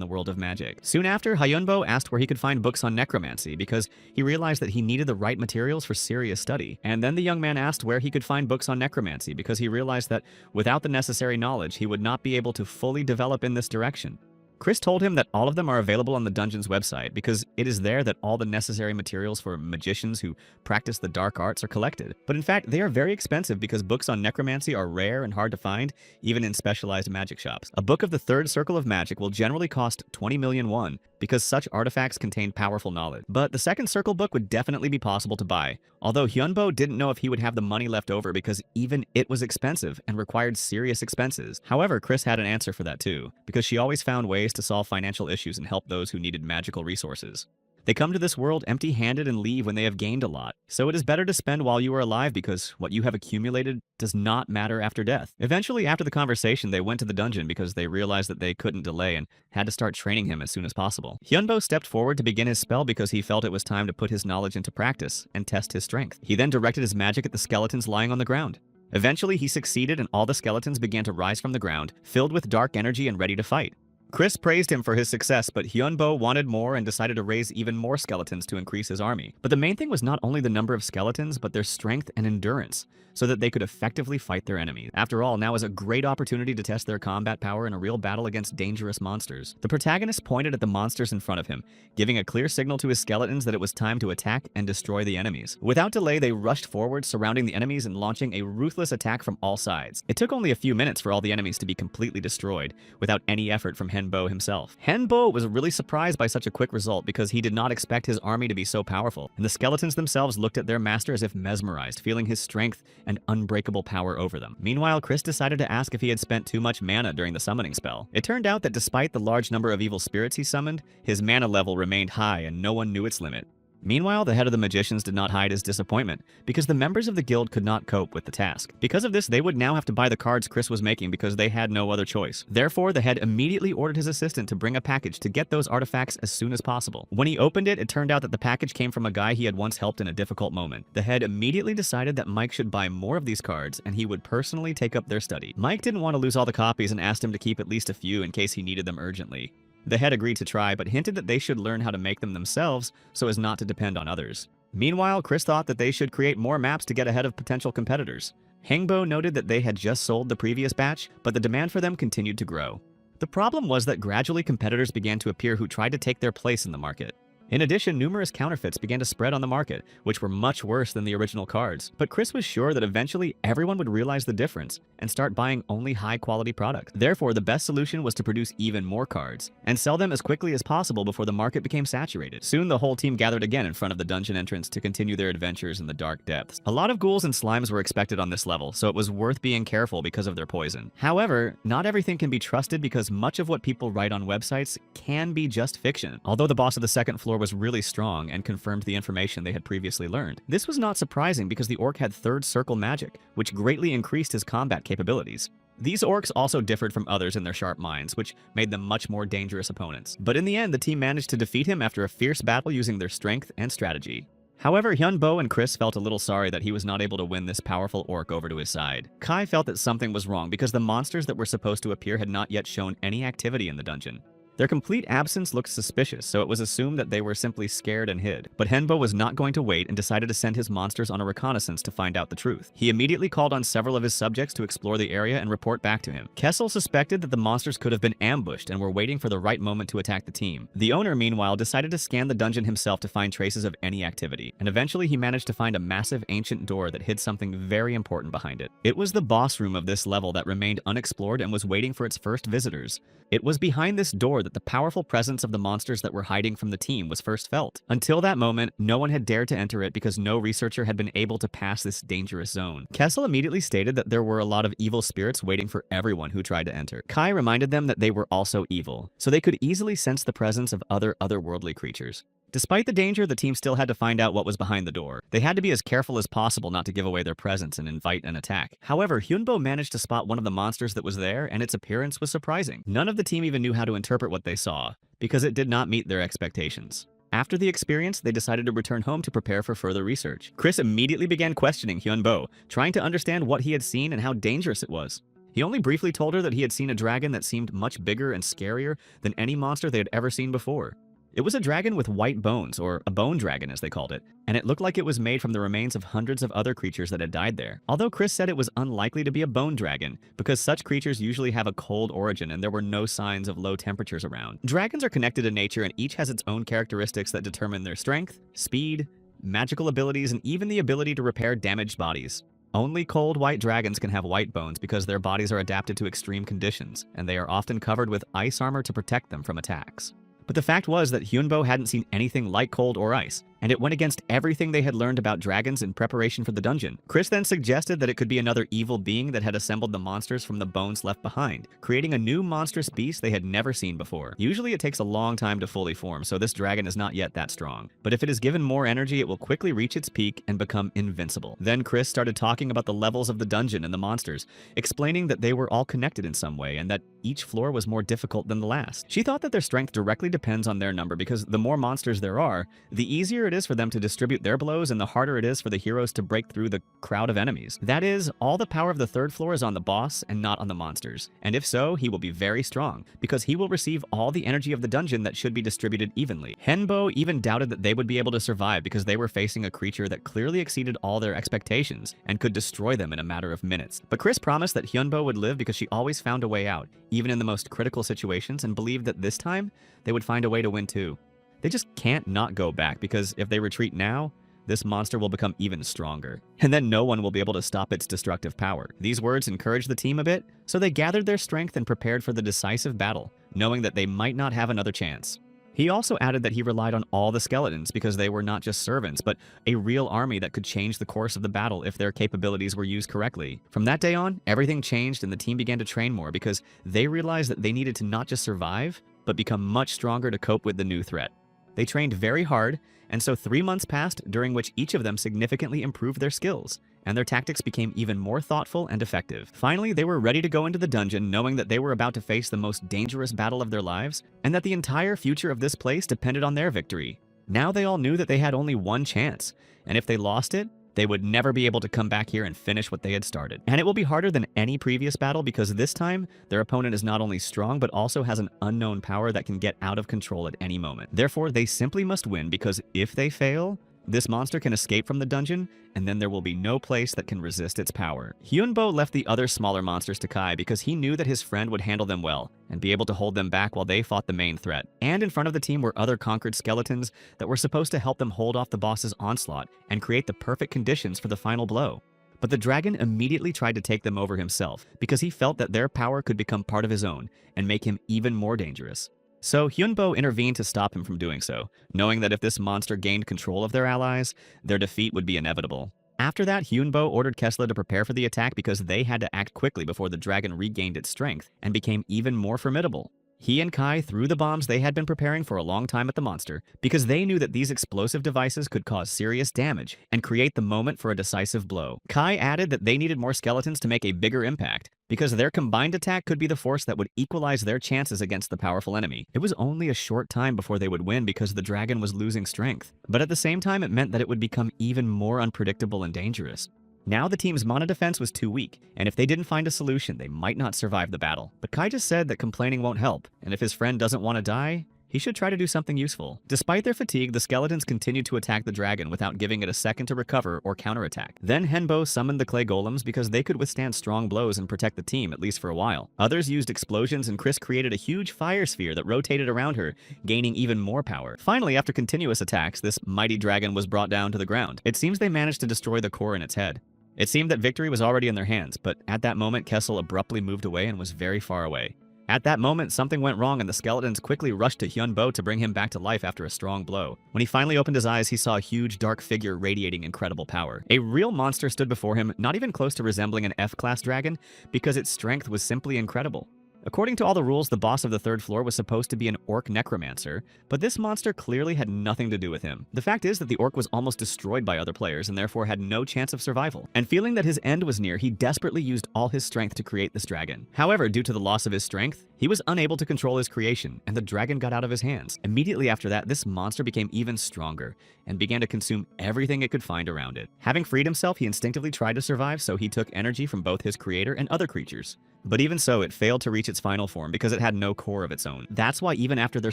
the world of magic. Soon after, Hyunbo asked where he could find books on necromancy because he realized that he needed the right materials for serious study. And then the young man asked where he could find books on necromancy because he realized that without the necessary knowledge, he would not be able to fully develop in this direction. Chris told him that all of them are available on the dungeon's website because it is there that all the necessary materials for magicians who practice the dark arts are collected. But in fact, they are very expensive because books on necromancy are rare and hard to find, even in specialized magic shops. A book of the third circle of magic will generally cost 20 million won because such artifacts contain powerful knowledge. But the second circle book would definitely be possible to buy, although Hyunbo didn't know if he would have the money left over because even it was expensive and required serious expenses. However, Chris had an answer for that too, because she always found ways to solve financial issues and help those who needed magical resources. They come to this world empty-handed and leave when they have gained a lot, so it is better to spend while you are alive because what you have accumulated does not matter after death. Eventually, after the conversation, they went to the dungeon because they realized that they couldn't delay and had to start training him as soon as possible. Hyunbo stepped forward to begin his spell because he felt it was time to put his knowledge into practice and test his strength. He then directed his magic at the skeletons lying on the ground. Eventually, he succeeded and all the skeletons began to rise from the ground, filled with dark energy and ready to fight. Chris praised him for his success, but Hyunbo wanted more and decided to raise even more skeletons to increase his army. But the main thing was not only the number of skeletons, but their strength and endurance, so that they could effectively fight their enemies. After all, now is a great opportunity to test their combat power in a real battle against dangerous monsters. The protagonist pointed at the monsters in front of him, giving a clear signal to his skeletons that it was time to attack and destroy the enemies. Without delay, they rushed forward, surrounding the enemies and launching a ruthless attack from all sides. It took only a few minutes for all the enemies to be completely destroyed, without any effort from Hyunbo himself. Hyunbo was really surprised by such a quick result because he did not expect his army to be so powerful, and the skeletons themselves looked at their master as if mesmerized, feeling his strength and unbreakable power over them. Meanwhile, Chris decided to ask if he had spent too much mana during the summoning spell. It turned out that despite the large number of evil spirits he summoned, his mana level remained high and no one knew its limit. Meanwhile, the head of the magicians did not hide his disappointment, because the members of the guild could not cope with the task. Because of this, they would now have to buy the cards Chris was making because they had no other choice. Therefore, the head immediately ordered his assistant to bring a package to get those artifacts as soon as possible. When he opened it, it turned out that the package came from a guy he had once helped in a difficult moment. The head immediately decided that Mike should buy more of these cards, and he would personally take up their study. Mike didn't want to lose all the copies and asked him to keep at least a few in case he needed them urgently. The head agreed to try, but hinted that they should learn how to make them themselves so as not to depend on others. Meanwhile, Chris thought that they should create more maps to get ahead of potential competitors. Hengbo noted that they had just sold the previous batch, but the demand for them continued to grow. The problem was that gradually competitors began to appear who tried to take their place in the market. In addition, numerous counterfeits began to spread on the market, which were much worse than the original cards. But Chris was sure that eventually everyone would realize the difference and start buying only high-quality products. Therefore, the best solution was to produce even more cards and sell them as quickly as possible before the market became saturated. Soon, the whole team gathered again in front of the dungeon entrance to continue their adventures in the dark depths. A lot of ghouls and slimes were expected on this level, so it was worth being careful because of their poison. However, not everything can be trusted because much of what people write on websites can be just fiction. Although the boss of the second floor was really strong and confirmed the information they had previously learned. This was not surprising because the orc had third circle magic, which greatly increased his combat capabilities. These orcs also differed from others in their sharp minds, which made them much more dangerous opponents. But in the end, the team managed to defeat him after a fierce battle using their strength and strategy. However, Hyunbo and Chris felt a little sorry that he was not able to win this powerful orc over to his side. Kai felt that something was wrong because the monsters that were supposed to appear had not yet shown any activity in the dungeon. Their complete absence looked suspicious, so it was assumed that they were simply scared and hid. But Hyunbo was not going to wait and decided to send his monsters on a reconnaissance to find out the truth. He immediately called on several of his subjects to explore the area and report back to him. Kessel suspected that the monsters could have been ambushed and were waiting for the right moment to attack the team. The owner, meanwhile, decided to scan the dungeon himself to find traces of any activity, and eventually he managed to find a massive ancient door that hid something very important behind it. It was the boss room of this level that remained unexplored and was waiting for its first visitors. It was behind this door that the powerful presence of the monsters that were hiding from the team was first felt. Until that moment, no one had dared to enter it because no researcher had been able to pass this dangerous zone. Kessel immediately stated that there were a lot of evil spirits waiting for everyone who tried to enter. Kai reminded them that they were also evil, so they could easily sense the presence of otherworldly creatures. Despite the danger, the team still had to find out what was behind the door. They had to be as careful as possible not to give away their presence and invite an attack. However, Hyunbo managed to spot one of the monsters that was there, and its appearance was surprising. None of the team even knew how to interpret what they saw, because it did not meet their expectations. After the experience, they decided to return home to prepare for further research. Chris immediately began questioning Hyunbo, trying to understand what he had seen and how dangerous it was. He only briefly told her that he had seen a dragon that seemed much bigger and scarier than any monster they had ever seen before. It was a dragon with white bones, or a bone dragon as they called it, and it looked like it was made from the remains of hundreds of other creatures that had died there. Although Chris said it was unlikely to be a bone dragon, because such creatures usually have a cold origin and there were no signs of low temperatures around. Dragons are connected to nature and each has its own characteristics that determine their strength, speed, magical abilities, and even the ability to repair damaged bodies. Only cold white dragons can have white bones because their bodies are adapted to extreme conditions, and they are often covered with ice armor to protect them from attacks. But the fact was that Hyunbo hadn't seen anything like cold or ice, and it went against everything they had learned about dragons in preparation for the dungeon. Chris then suggested that it could be another evil being that had assembled the monsters from the bones left behind, creating a new monstrous beast they had never seen before. Usually it takes a long time to fully form, so this dragon is not yet that strong. But if it is given more energy, it will quickly reach its peak and become invincible. Then Chris started talking about the levels of the dungeon and the monsters, explaining that they were all connected in some way and that each floor was more difficult than the last. She thought that their strength directly depends on their number because the more monsters there are, the easier it is for them to distribute their blows and the harder it is for the heroes to break through the crowd of enemies. That is, all the power of the third floor is on the boss and not on the monsters. And if so, he will be very strong because he will receive all the energy of the dungeon that should be distributed evenly. Hyunbo even doubted that they would be able to survive because they were facing a creature that clearly exceeded all their expectations and could destroy them in a matter of minutes. But Chris promised that Hyunbo would live because she always found a way out, even in the most critical situations, and believed that this time they would find a way to win too. They just can't not go back because if they retreat now, this monster will become even stronger. And then no one will be able to stop its destructive power. These words encouraged the team a bit, so they gathered their strength and prepared for the decisive battle, knowing that they might not have another chance. He also added that he relied on all the skeletons because they were not just servants, but a real army that could change the course of the battle if their capabilities were used correctly. From that day on, everything changed and the team began to train more because they realized that they needed to not just survive, but become much stronger to cope with the new threat. They trained very hard, and so 3 months passed during which each of them significantly improved their skills, and their tactics became even more thoughtful and effective. Finally, they were ready to go into the dungeon knowing that they were about to face the most dangerous battle of their lives, and that the entire future of this place depended on their victory. Now they all knew that they had only one chance, and if they lost it, they would never be able to come back here and finish what they had started. And it will be harder than any previous battle because this time, their opponent is not only strong but also has an unknown power that can get out of control at any moment. Therefore, they simply must win because if they fail, this monster can escape from the dungeon, and then there will be no place that can resist its power. Hyunbo left the other smaller monsters to Kai because he knew that his friend would handle them well and be able to hold them back while they fought the main threat. And in front of the team were other conquered skeletons that were supposed to help them hold off the boss's onslaught and create the perfect conditions for the final blow. But the dragon immediately tried to take them over himself because he felt that their power could become part of his own and make him even more dangerous. So Hyunbo intervened to stop him from doing so, knowing that if this monster gained control of their allies, their defeat would be inevitable. After that, Hyunbo ordered Kessler to prepare for the attack because they had to act quickly before the dragon regained its strength and became even more formidable. He and Kai threw the bombs they had been preparing for a long time at the monster because they knew that these explosive devices could cause serious damage and create the moment for a decisive blow. Kai added that they needed more skeletons to make a bigger impact because their combined attack could be the force that would equalize their chances against the powerful enemy. It was only a short time before they would win because the dragon was losing strength, but at the same time it meant that it would become even more unpredictable and dangerous. Now the team's mana defense was too weak, and if they didn't find a solution, they might not survive the battle. But Kai just said that complaining won't help, and if his friend doesn't want to die, he should try to do something useful. Despite their fatigue, the skeletons continued to attack the dragon without giving it a second to recover or counterattack. Then Henbo summoned the clay golems because they could withstand strong blows and protect the team, at least for a while. Others used explosions, and Chris created a huge fire sphere that rotated around her, gaining even more power. Finally, after continuous attacks, this mighty dragon was brought down to the ground. It seems they managed to destroy the core in its head. It seemed that victory was already in their hands, but at that moment, Kessel abruptly moved away and was very far away. At that moment, something went wrong and the skeletons quickly rushed to Hyunbo to bring him back to life after a strong blow. When he finally opened his eyes, he saw a huge dark figure radiating incredible power. A real monster stood before him, not even close to resembling an F-class dragon, because its strength was simply incredible. According to all the rules, the boss of the third floor was supposed to be an orc necromancer, but this monster clearly had nothing to do with him. The fact is that the orc was almost destroyed by other players and therefore had no chance of survival. And feeling that his end was near, he desperately used all his strength to create this dragon. However, due to the loss of his strength, he was unable to control his creation, and the dragon got out of his hands. Immediately after that, this monster became even stronger and began to consume everything it could find around it. Having freed himself, he instinctively tried to survive, so he took energy from both his creator and other creatures. But even so, it failed to reach its final form because it had no core of its own. That's why even after their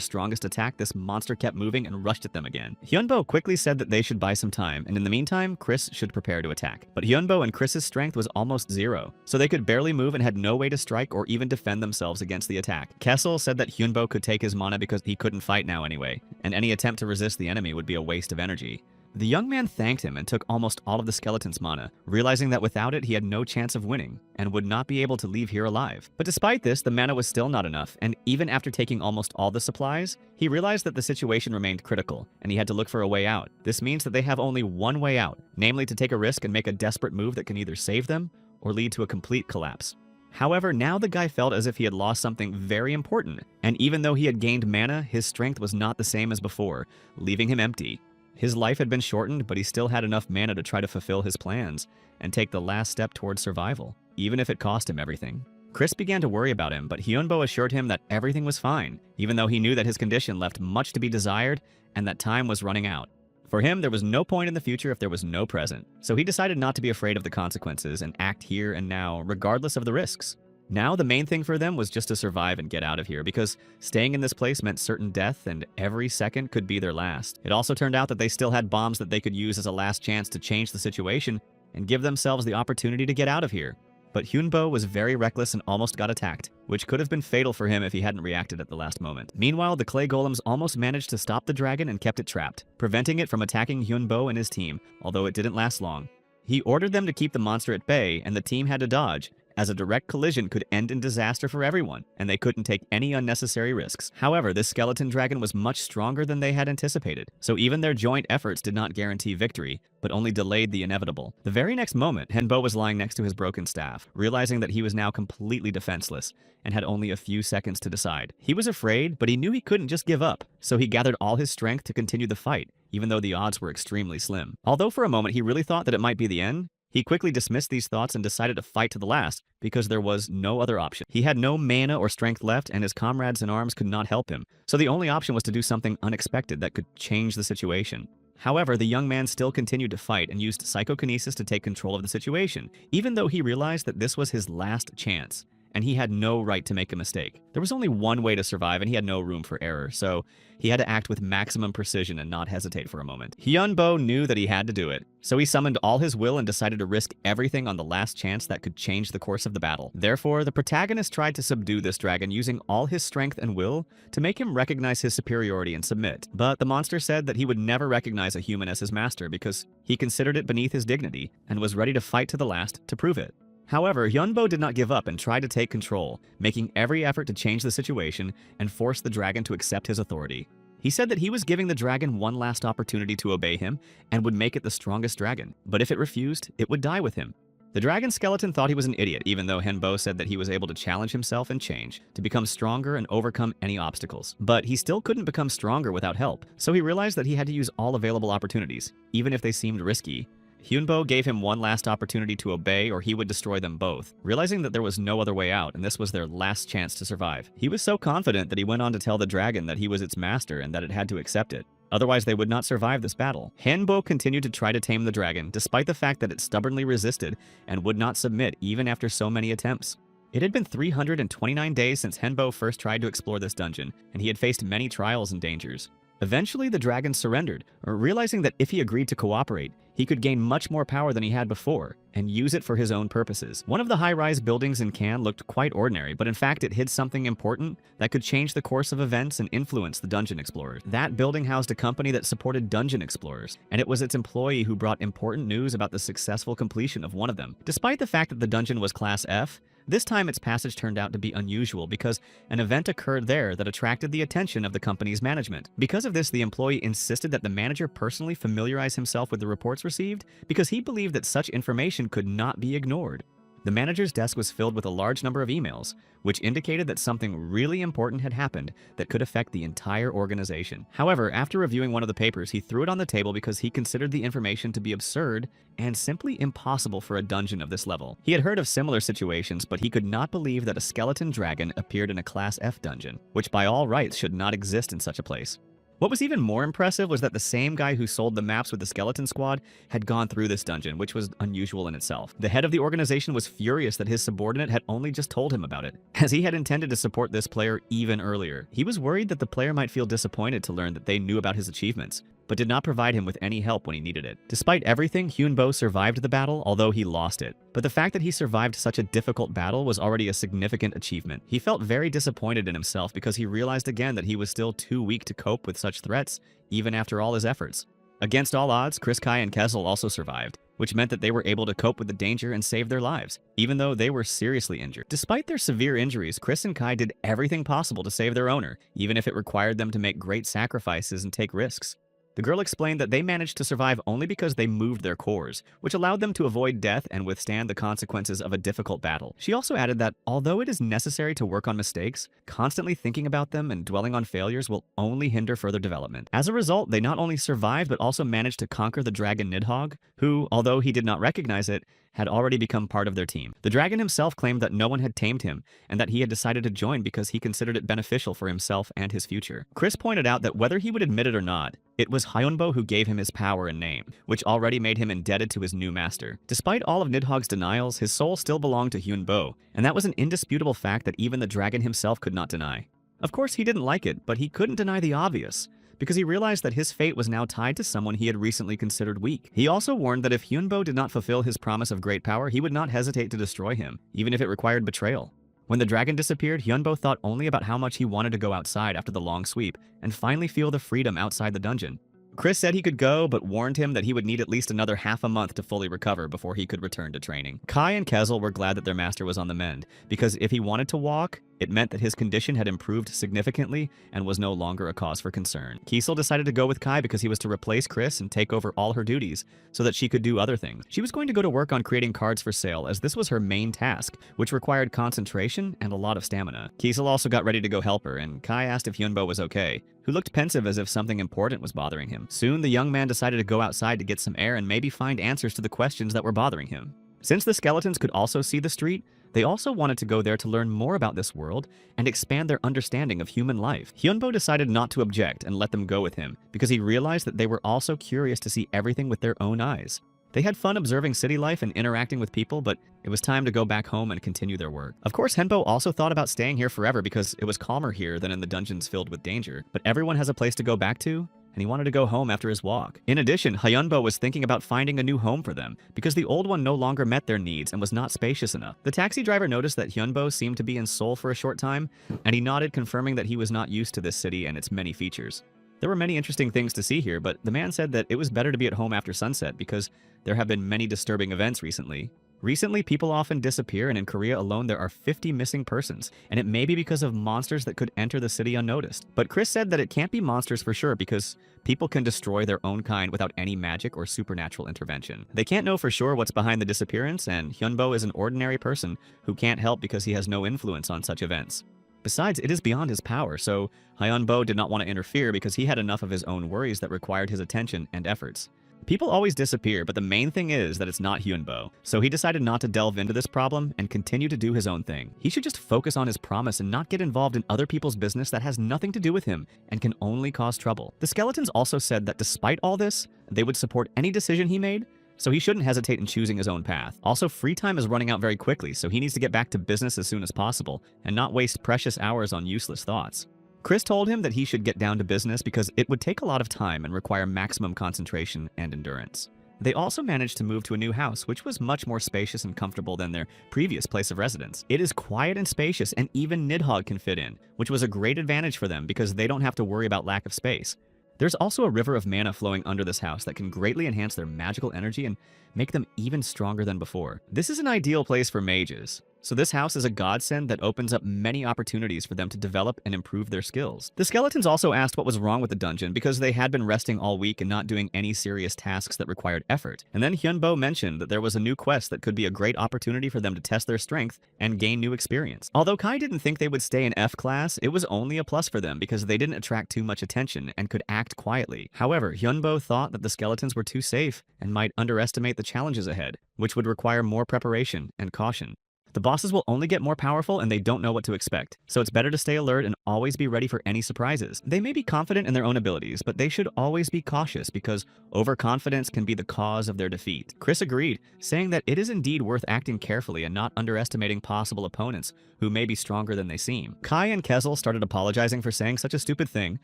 strongest attack, this monster kept moving and rushed at them again. Hyunbo quickly said that they should buy some time, and in the meantime, Chris should prepare to attack. But Hyunbo and Chris's strength was almost zero, so they could barely move and had no way to strike or even defend themselves against the attack. Kessel said that Hyunbo could take his mana because he couldn't fight now anyway, and any attempt to resist the enemy would be a waste of energy. The young man thanked him and took almost all of the skeleton's mana, realizing that without it he had no chance of winning, and would not be able to leave here alive. But despite this, the mana was still not enough, and even after taking almost all the supplies, he realized that the situation remained critical, and he had to look for a way out. This means that they have only one way out, namely to take a risk and make a desperate move that can either save them, or lead to a complete collapse. However, now the guy felt as if he had lost something very important, and even though he had gained mana, his strength was not the same as before, leaving him empty. His life had been shortened, but he still had enough mana to try to fulfill his plans and take the last step towards survival, even if it cost him everything. Chris began to worry about him, but Hyunbo assured him that everything was fine, even though he knew that his condition left much to be desired and that time was running out. For him, there was no point in the future if there was no present, so he decided not to be afraid of the consequences and act here and now, regardless of the risks. Now, the main thing for them was just to survive and get out of here, because staying in this place meant certain death, and every second could be their last. It also turned out that they still had bombs that they could use as a last chance to change the situation and give themselves the opportunity to get out of here. But Hyunbo was very reckless and almost got attacked, which could have been fatal for him if he hadn't reacted at the last moment. Meanwhile, the clay golems almost managed to stop the dragon and kept it trapped, preventing it from attacking Hyunbo and his team, although it didn't last long. He ordered them to keep the monster at bay, and the team had to dodge, as a direct collision could end in disaster for everyone, and they couldn't take any unnecessary risks. However, this skeleton dragon was much stronger than they had anticipated, so even their joint efforts did not guarantee victory, but only delayed the inevitable. The very next moment, Henbo was lying next to his broken staff, realizing that he was now completely defenseless, and had only a few seconds to decide. He was afraid, but he knew he couldn't just give up, so he gathered all his strength to continue the fight, even though the odds were extremely slim. Although for a moment he really thought that it might be the end, he quickly dismissed these thoughts and decided to fight to the last because there was no other option. He had no mana or strength left, and his comrades in arms could not help him, so the only option was to do something unexpected that could change the situation. However, the young man still continued to fight and used psychokinesis to take control of the situation, even though he realized that this was his last chance, and he had no right to make a mistake. There was only one way to survive, and he had no room for error, so he had to act with maximum precision and not hesitate for a moment. Hyunbo knew that he had to do it, so he summoned all his will and decided to risk everything on the last chance that could change the course of the battle. Therefore, the protagonist tried to subdue this dragon using all his strength and will to make him recognize his superiority and submit. But the monster said that he would never recognize a human as his master because he considered it beneath his dignity and was ready to fight to the last to prove it. However, Hyunbo did not give up and tried to take control, making every effort to change the situation and force the dragon to accept his authority. He said that he was giving the dragon one last opportunity to obey him and would make it the strongest dragon, but if it refused, it would die with him. The dragon skeleton thought he was an idiot, even though Henbo said that he was able to challenge himself and change, to become stronger and overcome any obstacles. But he still couldn't become stronger without help, so he realized that he had to use all available opportunities, even if they seemed risky. Hyunbo gave him one last opportunity to obey or he would destroy them both, realizing that there was no other way out and this was their last chance to survive. He was so confident that he went on to tell the dragon that he was its master and that it had to accept it. Otherwise, they would not survive this battle. Hanbo continued to try to tame the dragon, despite the fact that it stubbornly resisted and would not submit even after so many attempts. It had been 329 days since Henbo first tried to explore this dungeon, and he had faced many trials and dangers. Eventually, the dragon surrendered, realizing that if he agreed to cooperate, he could gain much more power than he had before, and use it for his own purposes. One of the high-rise buildings in Cannes looked quite ordinary, but in fact it hid something important that could change the course of events and influence the dungeon explorers. That building housed a company that supported dungeon explorers, and it was its employee who brought important news about the successful completion of one of them. Despite the fact that the dungeon was Class F, this time its passage turned out to be unusual because an event occurred there that attracted the attention of the company's management. Because of this, the employee insisted that the manager personally familiarize himself with the reports received because he believed that such information could not be ignored. The manager's desk was filled with a large number of emails, which indicated that something really important had happened that could affect the entire organization. However, after reviewing one of the papers, he threw it on the table because he considered the information to be absurd and simply impossible for a dungeon of this level. He had heard of similar situations, but he could not believe that a skeleton dragon appeared in a Class F dungeon, which by all rights should not exist in such a place. What was even more impressive was that the same guy who sold the maps with the skeleton squad had gone through this dungeon, which was unusual in itself. The head of the organization was furious that his subordinate had only just told him about it, as he had intended to support this player even earlier. He was worried that the player might feel disappointed to learn that they knew about his achievements, but did not provide him with any help when he needed it. Despite everything, Hyunbo survived the battle, although he lost it. But the fact that he survived such a difficult battle was already a significant achievement. He felt very disappointed in himself because he realized again that he was still too weak to cope with such threats, even after all his efforts. Against all odds, Chris, Kai, and Kessel also survived, which meant that they were able to cope with the danger and save their lives, even though they were seriously injured. Despite their severe injuries, Chris and Kai did everything possible to save their owner, even if it required them to make great sacrifices and take risks. The girl explained that they managed to survive only because they moved their cores, which allowed them to avoid death and withstand the consequences of a difficult battle. She also added that, although it is necessary to work on mistakes, constantly thinking about them and dwelling on failures will only hinder further development. As a result, they not only survived but also managed to conquer the dragon Nidhogg, who, although he did not recognize it, had already become part of their team. The dragon himself claimed that no one had tamed him and that he had decided to join because he considered it beneficial for himself and his future. Chris pointed out that whether he would admit it or not, it was Hyunbo who gave him his power and name, which already made him indebted to his new master. Despite all of Nidhogg's denials, his soul still belonged to Hyunbo, and that was an indisputable fact that even the dragon himself could not deny. Of course, he didn't like it, but he couldn't deny the obvious, because he realized that his fate was now tied to someone he had recently considered weak. He also warned that if Hyunbo did not fulfill his promise of great power, he would not hesitate to destroy him, even if it required betrayal. When the dragon disappeared, Hyunbo thought only about how much he wanted to go outside after the long sweep and finally feel the freedom outside the dungeon. Chris said he could go, but warned him that he would need at least another half a month to fully recover before he could return to training. Kai and Kessel were glad that their master was on the mend, because if he wanted to walk, it meant that his condition had improved significantly and was no longer a cause for concern. Kiesel decided to go with Kai because he was to replace Chris and take over all her duties so that she could do other things. She was going to go to work on creating cards for sale, as this was her main task, which required concentration and a lot of stamina. Kiesel also got ready to go help her, and Kai asked if Hyunbo was okay, who looked pensive as if something important was bothering him. Soon, the young man decided to go outside to get some air and maybe find answers to the questions that were bothering him. Since the skeletons could also see the street, they also wanted to go there to learn more about this world and expand their understanding of human life. Hyunbo decided not to object and let them go with him because he realized that they were also curious to see everything with their own eyes. They had fun observing city life and interacting with people, but it was time to go back home and continue their work. Of course, Henbo also thought about staying here forever because it was calmer here than in the dungeons filled with danger, but everyone has a place to go back to, and he wanted to go home after his walk. In addition, Hyunbo was thinking about finding a new home for them because the old one no longer met their needs and was not spacious enough. The taxi driver noticed that Hyunbo seemed to be in Seoul for a short time, and he nodded, confirming that he was not used to this city and its many features. There were many interesting things to see here, but the man said that it was better to be at home after sunset because there have been many disturbing events recently, Recently, people often disappear, and in Korea alone there are 50 missing persons, and it may be because of monsters that could enter the city unnoticed. But Chris said that it can't be monsters for sure because people can destroy their own kind without any magic or supernatural intervention. They can't know for sure what's behind the disappearance, and Hyunbo is an ordinary person who can't help because he has no influence on such events. Besides, it is beyond his power, so Hyunbo did not want to interfere because he had enough of his own worries that required his attention and efforts. People always disappear, but the main thing is that it's not Hyunbo, so he decided not to delve into this problem and continue to do his own thing. He should just focus on his promise and not get involved in other people's business that has nothing to do with him and can only cause trouble. The skeletons also said that despite all this, they would support any decision he made, so he shouldn't hesitate in choosing his own path. Also, free time is running out very quickly, so he needs to get back to business as soon as possible and not waste precious hours on useless thoughts. Chris told him that he should get down to business because it would take a lot of time and require maximum concentration and endurance. They also managed to move to a new house, which was much more spacious and comfortable than their previous place of residence. It is quiet and spacious, and even Nidhogg can fit in, which was a great advantage for them because they don't have to worry about lack of space. There's also a river of mana flowing under this house that can greatly enhance their magical energy and make them even stronger than before. This is an ideal place for mages. So this house is a godsend that opens up many opportunities for them to develop and improve their skills. The skeletons also asked what was wrong with the dungeon because they had been resting all week and not doing any serious tasks that required effort. And then Hyunbo mentioned that there was a new quest that could be a great opportunity for them to test their strength and gain new experience. Although Kai didn't think they would stay in F class, it was only a plus for them because they didn't attract too much attention and could act quietly. However, Hyunbo thought that the skeletons were too safe and might underestimate the challenges ahead, which would require more preparation and caution. The bosses will only get more powerful and they don't know what to expect, so it's better to stay alert and always be ready for any surprises. They may be confident in their own abilities, but they should always be cautious because overconfidence can be the cause of their defeat. Chris agreed, saying that it is indeed worth acting carefully and not underestimating possible opponents who may be stronger than they seem. Kai and Kezel started apologizing for saying such a stupid thing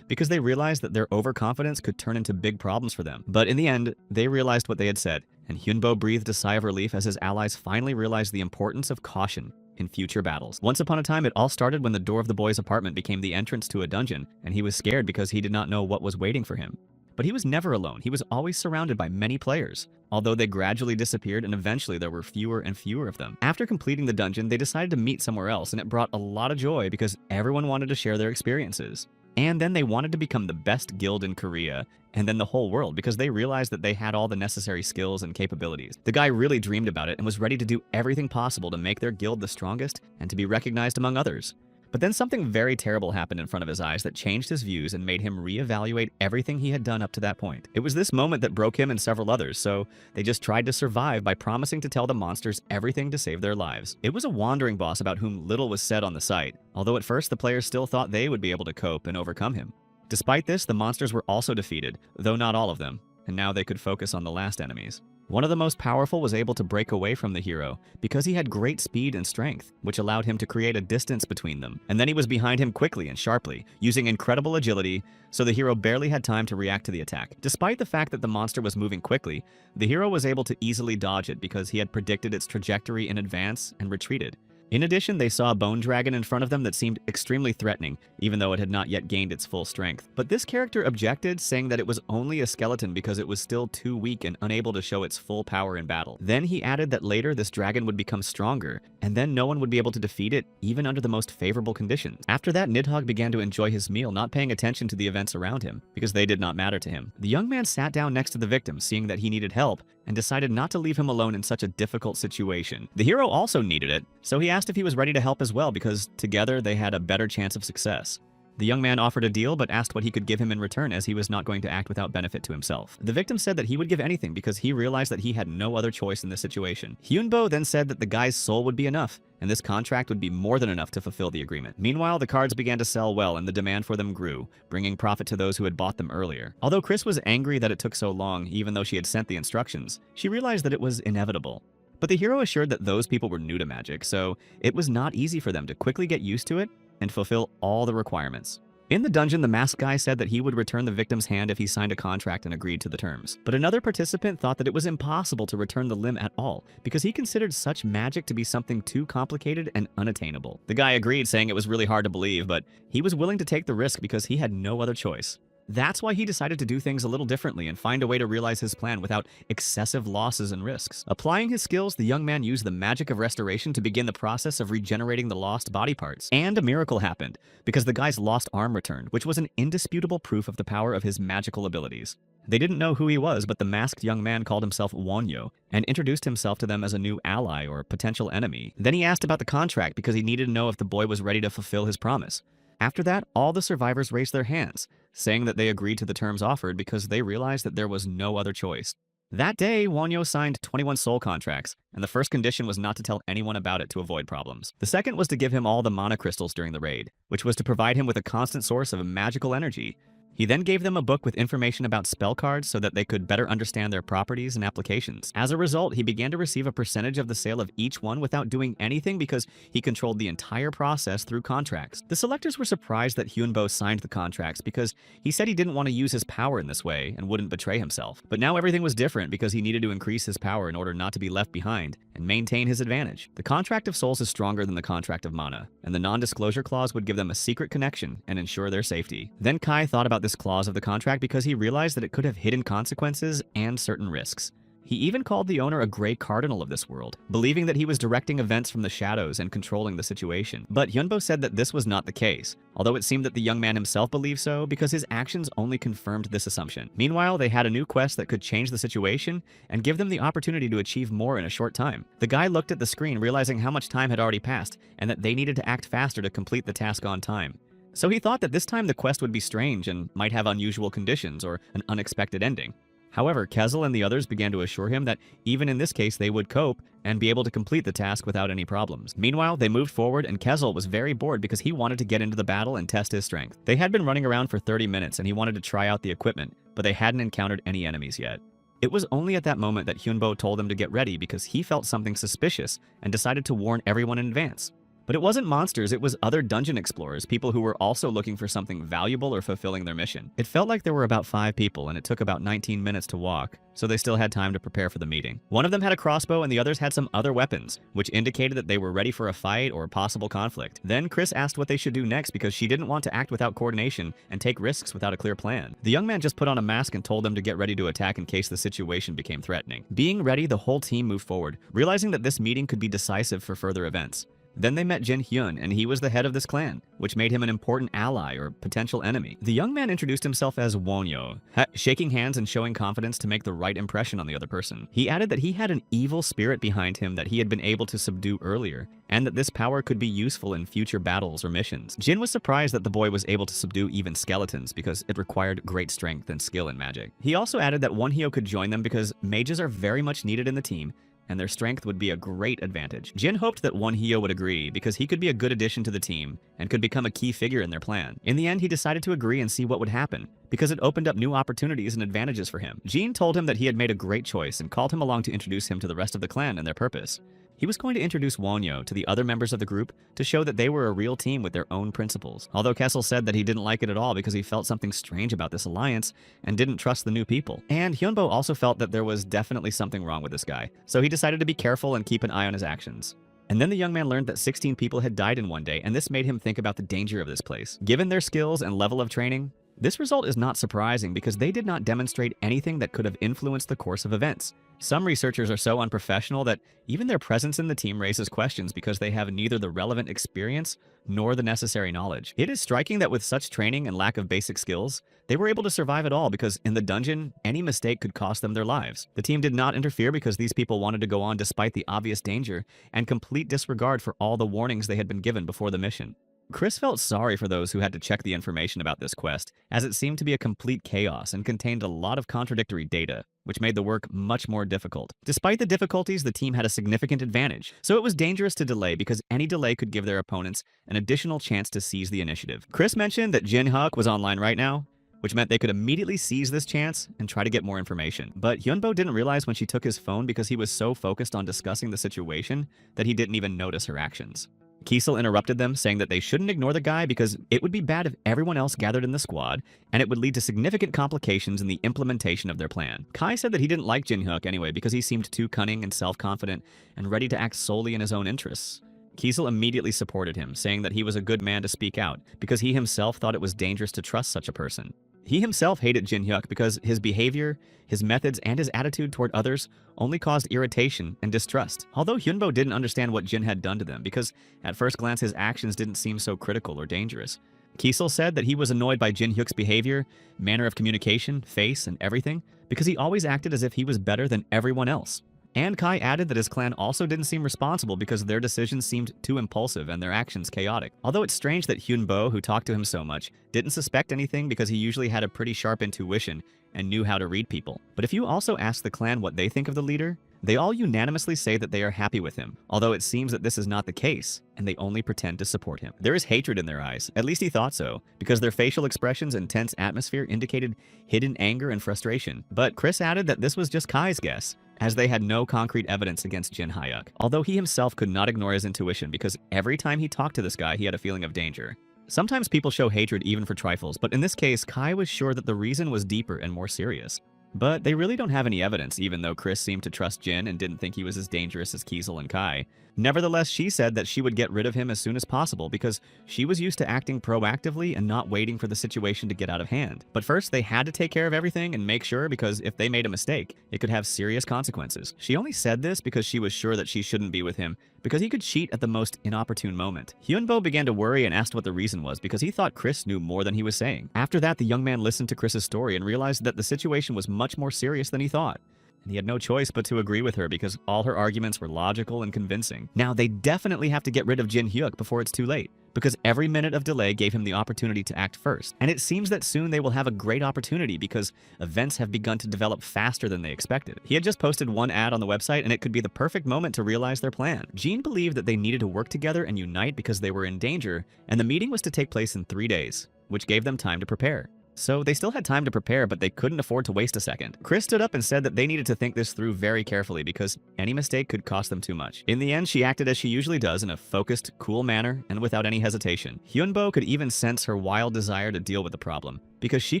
because they realized that their overconfidence could turn into big problems for them. But in the end, they realized what they had said, and Hyunbo breathed a sigh of relief as his allies finally realized the importance of caution in future battles. Once upon a time, it all started when the door of the boy's apartment became the entrance to a dungeon, and he was scared because he did not know what was waiting for him. But he was never alone. He was always surrounded by many players, although they gradually disappeared and eventually there were fewer and fewer of them. After completing the dungeon, they decided to meet somewhere else, and it brought a lot of joy because everyone wanted to share their experiences. And then they wanted to become the best guild in Korea, and then the whole world, because they realized that they had all the necessary skills and capabilities. The guy really dreamed about it and was ready to do everything possible to make their guild the strongest and to be recognized among others. But then something very terrible happened in front of his eyes that changed his views and made him reevaluate everything he had done up to that point. It was this moment that broke him and several others, so they just tried to survive by promising to tell the monsters everything to save their lives. It was a wandering boss about whom little was said on the site, although at first the players still thought they would be able to cope and overcome him. Despite this, the monsters were also defeated, though not all of them, and now they could focus on the last enemies. One of the most powerful was able to break away from the hero because he had great speed and strength, which allowed him to create a distance between them. And then he was behind him quickly and sharply, using incredible agility, so the hero barely had time to react to the attack. Despite the fact that the monster was moving quickly, the hero was able to easily dodge it because he had predicted its trajectory in advance and retreated. In addition, they saw a bone dragon in front of them that seemed extremely threatening, even though it had not yet gained its full strength. But this character objected, saying that it was only a skeleton because it was still too weak and unable to show its full power in battle. Then he added that later this dragon would become stronger, and then no one would be able to defeat it, even under the most favorable conditions. After that, Nidhogg began to enjoy his meal, not paying attention to the events around him, because they did not matter to him. The young man sat down next to the victim, seeing that he needed help, and decided not to leave him alone in such a difficult situation. The hero also needed it, so he asked if he was ready to help as well because together they had a better chance of success. The young man offered a deal but asked what he could give him in return as he was not going to act without benefit to himself. The victim said that he would give anything because he realized that he had no other choice in this situation. Hyunbo then said that the guy's soul would be enough, and this contract would be more than enough to fulfill the agreement. Meanwhile, the cards began to sell well and the demand for them grew, bringing profit to those who had bought them earlier. Although Chris was angry that it took so long, even though she had sent the instructions, she realized that it was inevitable. But the hero assured that those people were new to magic, so it was not easy for them to quickly get used to it and fulfill all the requirements. In the dungeon, the masked guy said that he would return the victim's hand if he signed a contract and agreed to the terms. But another participant thought that it was impossible to return the limb at all, because he considered such magic to be something too complicated and unattainable. The guy agreed, saying it was really hard to believe, but he was willing to take the risk because he had no other choice. That's why he decided to do things a little differently and find a way to realize his plan without excessive losses and risks. Applying his skills, the young man used the magic of restoration to begin the process of regenerating the lost body parts. And a miracle happened, because the guy's lost arm returned, which was an indisputable proof of the power of his magical abilities. They didn't know who he was, but the masked young man called himself Wonyo and introduced himself to them as a new ally or potential enemy. Then he asked about the contract because he needed to know if the boy was ready to fulfill his promise. After that, all the survivors raised their hands, saying that they agreed to the terms offered because they realized that there was no other choice. That day, Wonyo signed 21 soul contracts, and the first condition was not to tell anyone about it to avoid problems. The second was to give him all the mana crystals during the raid, which was to provide him with a constant source of magical energy. He then gave them a book with information about spell cards so that they could better understand their properties and applications. As a result, he began to receive a percentage of the sale of each one without doing anything because he controlled the entire process through contracts. The selectors were surprised that Hyunbo signed the contracts because he said he didn't want to use his power in this way and wouldn't betray himself. But now everything was different because he needed to increase his power in order not to be left behind and maintain his advantage. The contract of souls is stronger than the contract of mana, and the non-disclosure clause would give them a secret connection and ensure their safety. Then Kai thought about this clause of the contract because he realized that it could have hidden consequences and certain risks. He even called the owner a gray cardinal of this world, believing that he was directing events from the shadows and controlling the situation. But Hyunbo said that this was not the case, although it seemed that the young man himself believed so because his actions only confirmed this assumption. Meanwhile, they had a new quest that could change the situation and give them the opportunity to achieve more in a short time. The guy looked at the screen, realizing how much time had already passed and that they needed to act faster to complete the task on time. So he thought that this time the quest would be strange and might have unusual conditions or an unexpected ending. However, Kezel and the others began to assure him that even in this case they would cope and be able to complete the task without any problems. Meanwhile, they moved forward and Kezel was very bored because he wanted to get into the battle and test his strength. They had been running around for 30 minutes and he wanted to try out the equipment, but they hadn't encountered any enemies yet. It was only at that moment that Hyunbo told them to get ready because he felt something suspicious and decided to warn everyone in advance. But it wasn't monsters, it was other dungeon explorers, people who were also looking for something valuable or fulfilling their mission. It felt like there were about 5 people and it took about 19 minutes to walk, so they still had time to prepare for the meeting. One of them had a crossbow and the others had some other weapons, which indicated that they were ready for a fight or possible conflict. Then Chris asked what they should do next because she didn't want to act without coordination and take risks without a clear plan. The young man just put on a mask and told them to get ready to attack in case the situation became threatening. Being ready, the whole team moved forward, realizing that this meeting could be decisive for further events. Then they met Jin Hyun, and he was the head of this clan, which made him an important ally or potential enemy. The young man introduced himself as Wonyo, shaking hands and showing confidence to make the right impression on the other person. He added that he had an evil spirit behind him that he had been able to subdue earlier, and that this power could be useful in future battles or missions. Jin was surprised that the boy was able to subdue even skeletons because it required great strength and skill in magic. He also added that Wonhyo could join them because mages are very much needed in the team, and their strength would be a great advantage. Jin hoped that Wonhyo would agree because he could be a good addition to the team and could become a key figure in their plan. In the end, he decided to agree and see what would happen because it opened up new opportunities and advantages for him. Jin told him that he had made a great choice and called him along to introduce him to the rest of the clan and their purpose. He was going to introduce Wonyo to the other members of the group to show that they were a real team with their own principles. Although Kessel said that he didn't like it at all because he felt something strange about this alliance and didn't trust the new people. And Hyunbo also felt that there was definitely something wrong with this guy, so he decided to be careful and keep an eye on his actions. And then the young man learned that 16 people had died in one day, and this made him think about the danger of this place. Given their skills and level of training, this result is not surprising because they did not demonstrate anything that could have influenced the course of events. Some researchers are so unprofessional that even their presence in the team raises questions because they have neither the relevant experience nor the necessary knowledge. It is striking that with such training and lack of basic skills, they were able to survive at all because in the dungeon, any mistake could cost them their lives. The team did not interfere because these people wanted to go on despite the obvious danger and complete disregard for all the warnings they had been given before the mission. Chris felt sorry for those who had to check the information about this quest, as it seemed to be a complete chaos and contained a lot of contradictory data, which made the work much more difficult. Despite the difficulties, the team had a significant advantage, so it was dangerous to delay because any delay could give their opponents an additional chance to seize the initiative. Chris mentioned that Jin Hyuk was online right now, which meant they could immediately seize this chance and try to get more information. But Hyunbo didn't realize when she took his phone because he was so focused on discussing the situation that he didn't even notice her actions. Kiesel interrupted them, saying that they shouldn't ignore the guy because it would be bad if everyone else gathered in the squad, and it would lead to significant complications in the implementation of their plan. Kai said that he didn't like Jin Hyuk anyway because he seemed too cunning and self-confident and ready to act solely in his own interests. Kiesel immediately supported him, saying that he was a good man to speak out because he himself thought it was dangerous to trust such a person. He himself hated Jin Hyuk because his behavior, his methods, and his attitude toward others only caused irritation and distrust. Although Hyunbo didn't understand what Jin had done to them because at first glance his actions didn't seem so critical or dangerous. Kiesel said that he was annoyed by Jin Hyuk's behavior, manner of communication, face, and everything because he always acted as if he was better than everyone else. And Kai added that his clan also didn't seem responsible because their decisions seemed too impulsive and their actions chaotic. Although it's strange that Hyunbo, who talked to him so much, didn't suspect anything because he usually had a pretty sharp intuition and knew how to read people. But if you also ask the clan what they think of the leader, they all unanimously say that they are happy with him, although it seems that this is not the case, and they only pretend to support him. There is hatred in their eyes, at least he thought so, because their facial expressions and tense atmosphere indicated hidden anger and frustration. But Chris added that this was just Kai's guess, as they had no concrete evidence against Jin Hyuk, although he himself could not ignore his intuition because every time he talked to this guy, he had a feeling of danger. Sometimes people show hatred even for trifles, but in this case, Kai was sure that the reason was deeper and more serious. But they really don't have any evidence, even though Chris seemed to trust Jin and didn't think he was as dangerous as Kiesel and Kai. Nevertheless, she said that she would get rid of him as soon as possible because she was used to acting proactively and not waiting for the situation to get out of hand. But first, they had to take care of everything and make sure because if they made a mistake, it could have serious consequences. She only said this because she was sure that she shouldn't be with him because he could cheat at the most inopportune moment. Hyunbo began to worry and asked what the reason was because he thought Chris knew more than he was saying. After that, the young man listened to Chris's story and realized that the situation was much more serious than he thought. And he had no choice but to agree with her because all her arguments were logical and convincing. Now, they definitely have to get rid of Jin Hyuk before it's too late, because every minute of delay gave him the opportunity to act first. And it seems that soon they will have a great opportunity because events have begun to develop faster than they expected. He had just posted one ad on the website and it could be the perfect moment to realize their plan. Jean believed that they needed to work together and unite because they were in danger, and the meeting was to take place in 3 days, which gave them time to prepare. So they still had time to prepare, but they couldn't afford to waste a second. Chris stood up and said that they needed to think this through very carefully because any mistake could cost them too much. In the end, she acted as she usually does in a focused, cool manner and without any hesitation. Hyunbo could even sense her wild desire to deal with the problem because she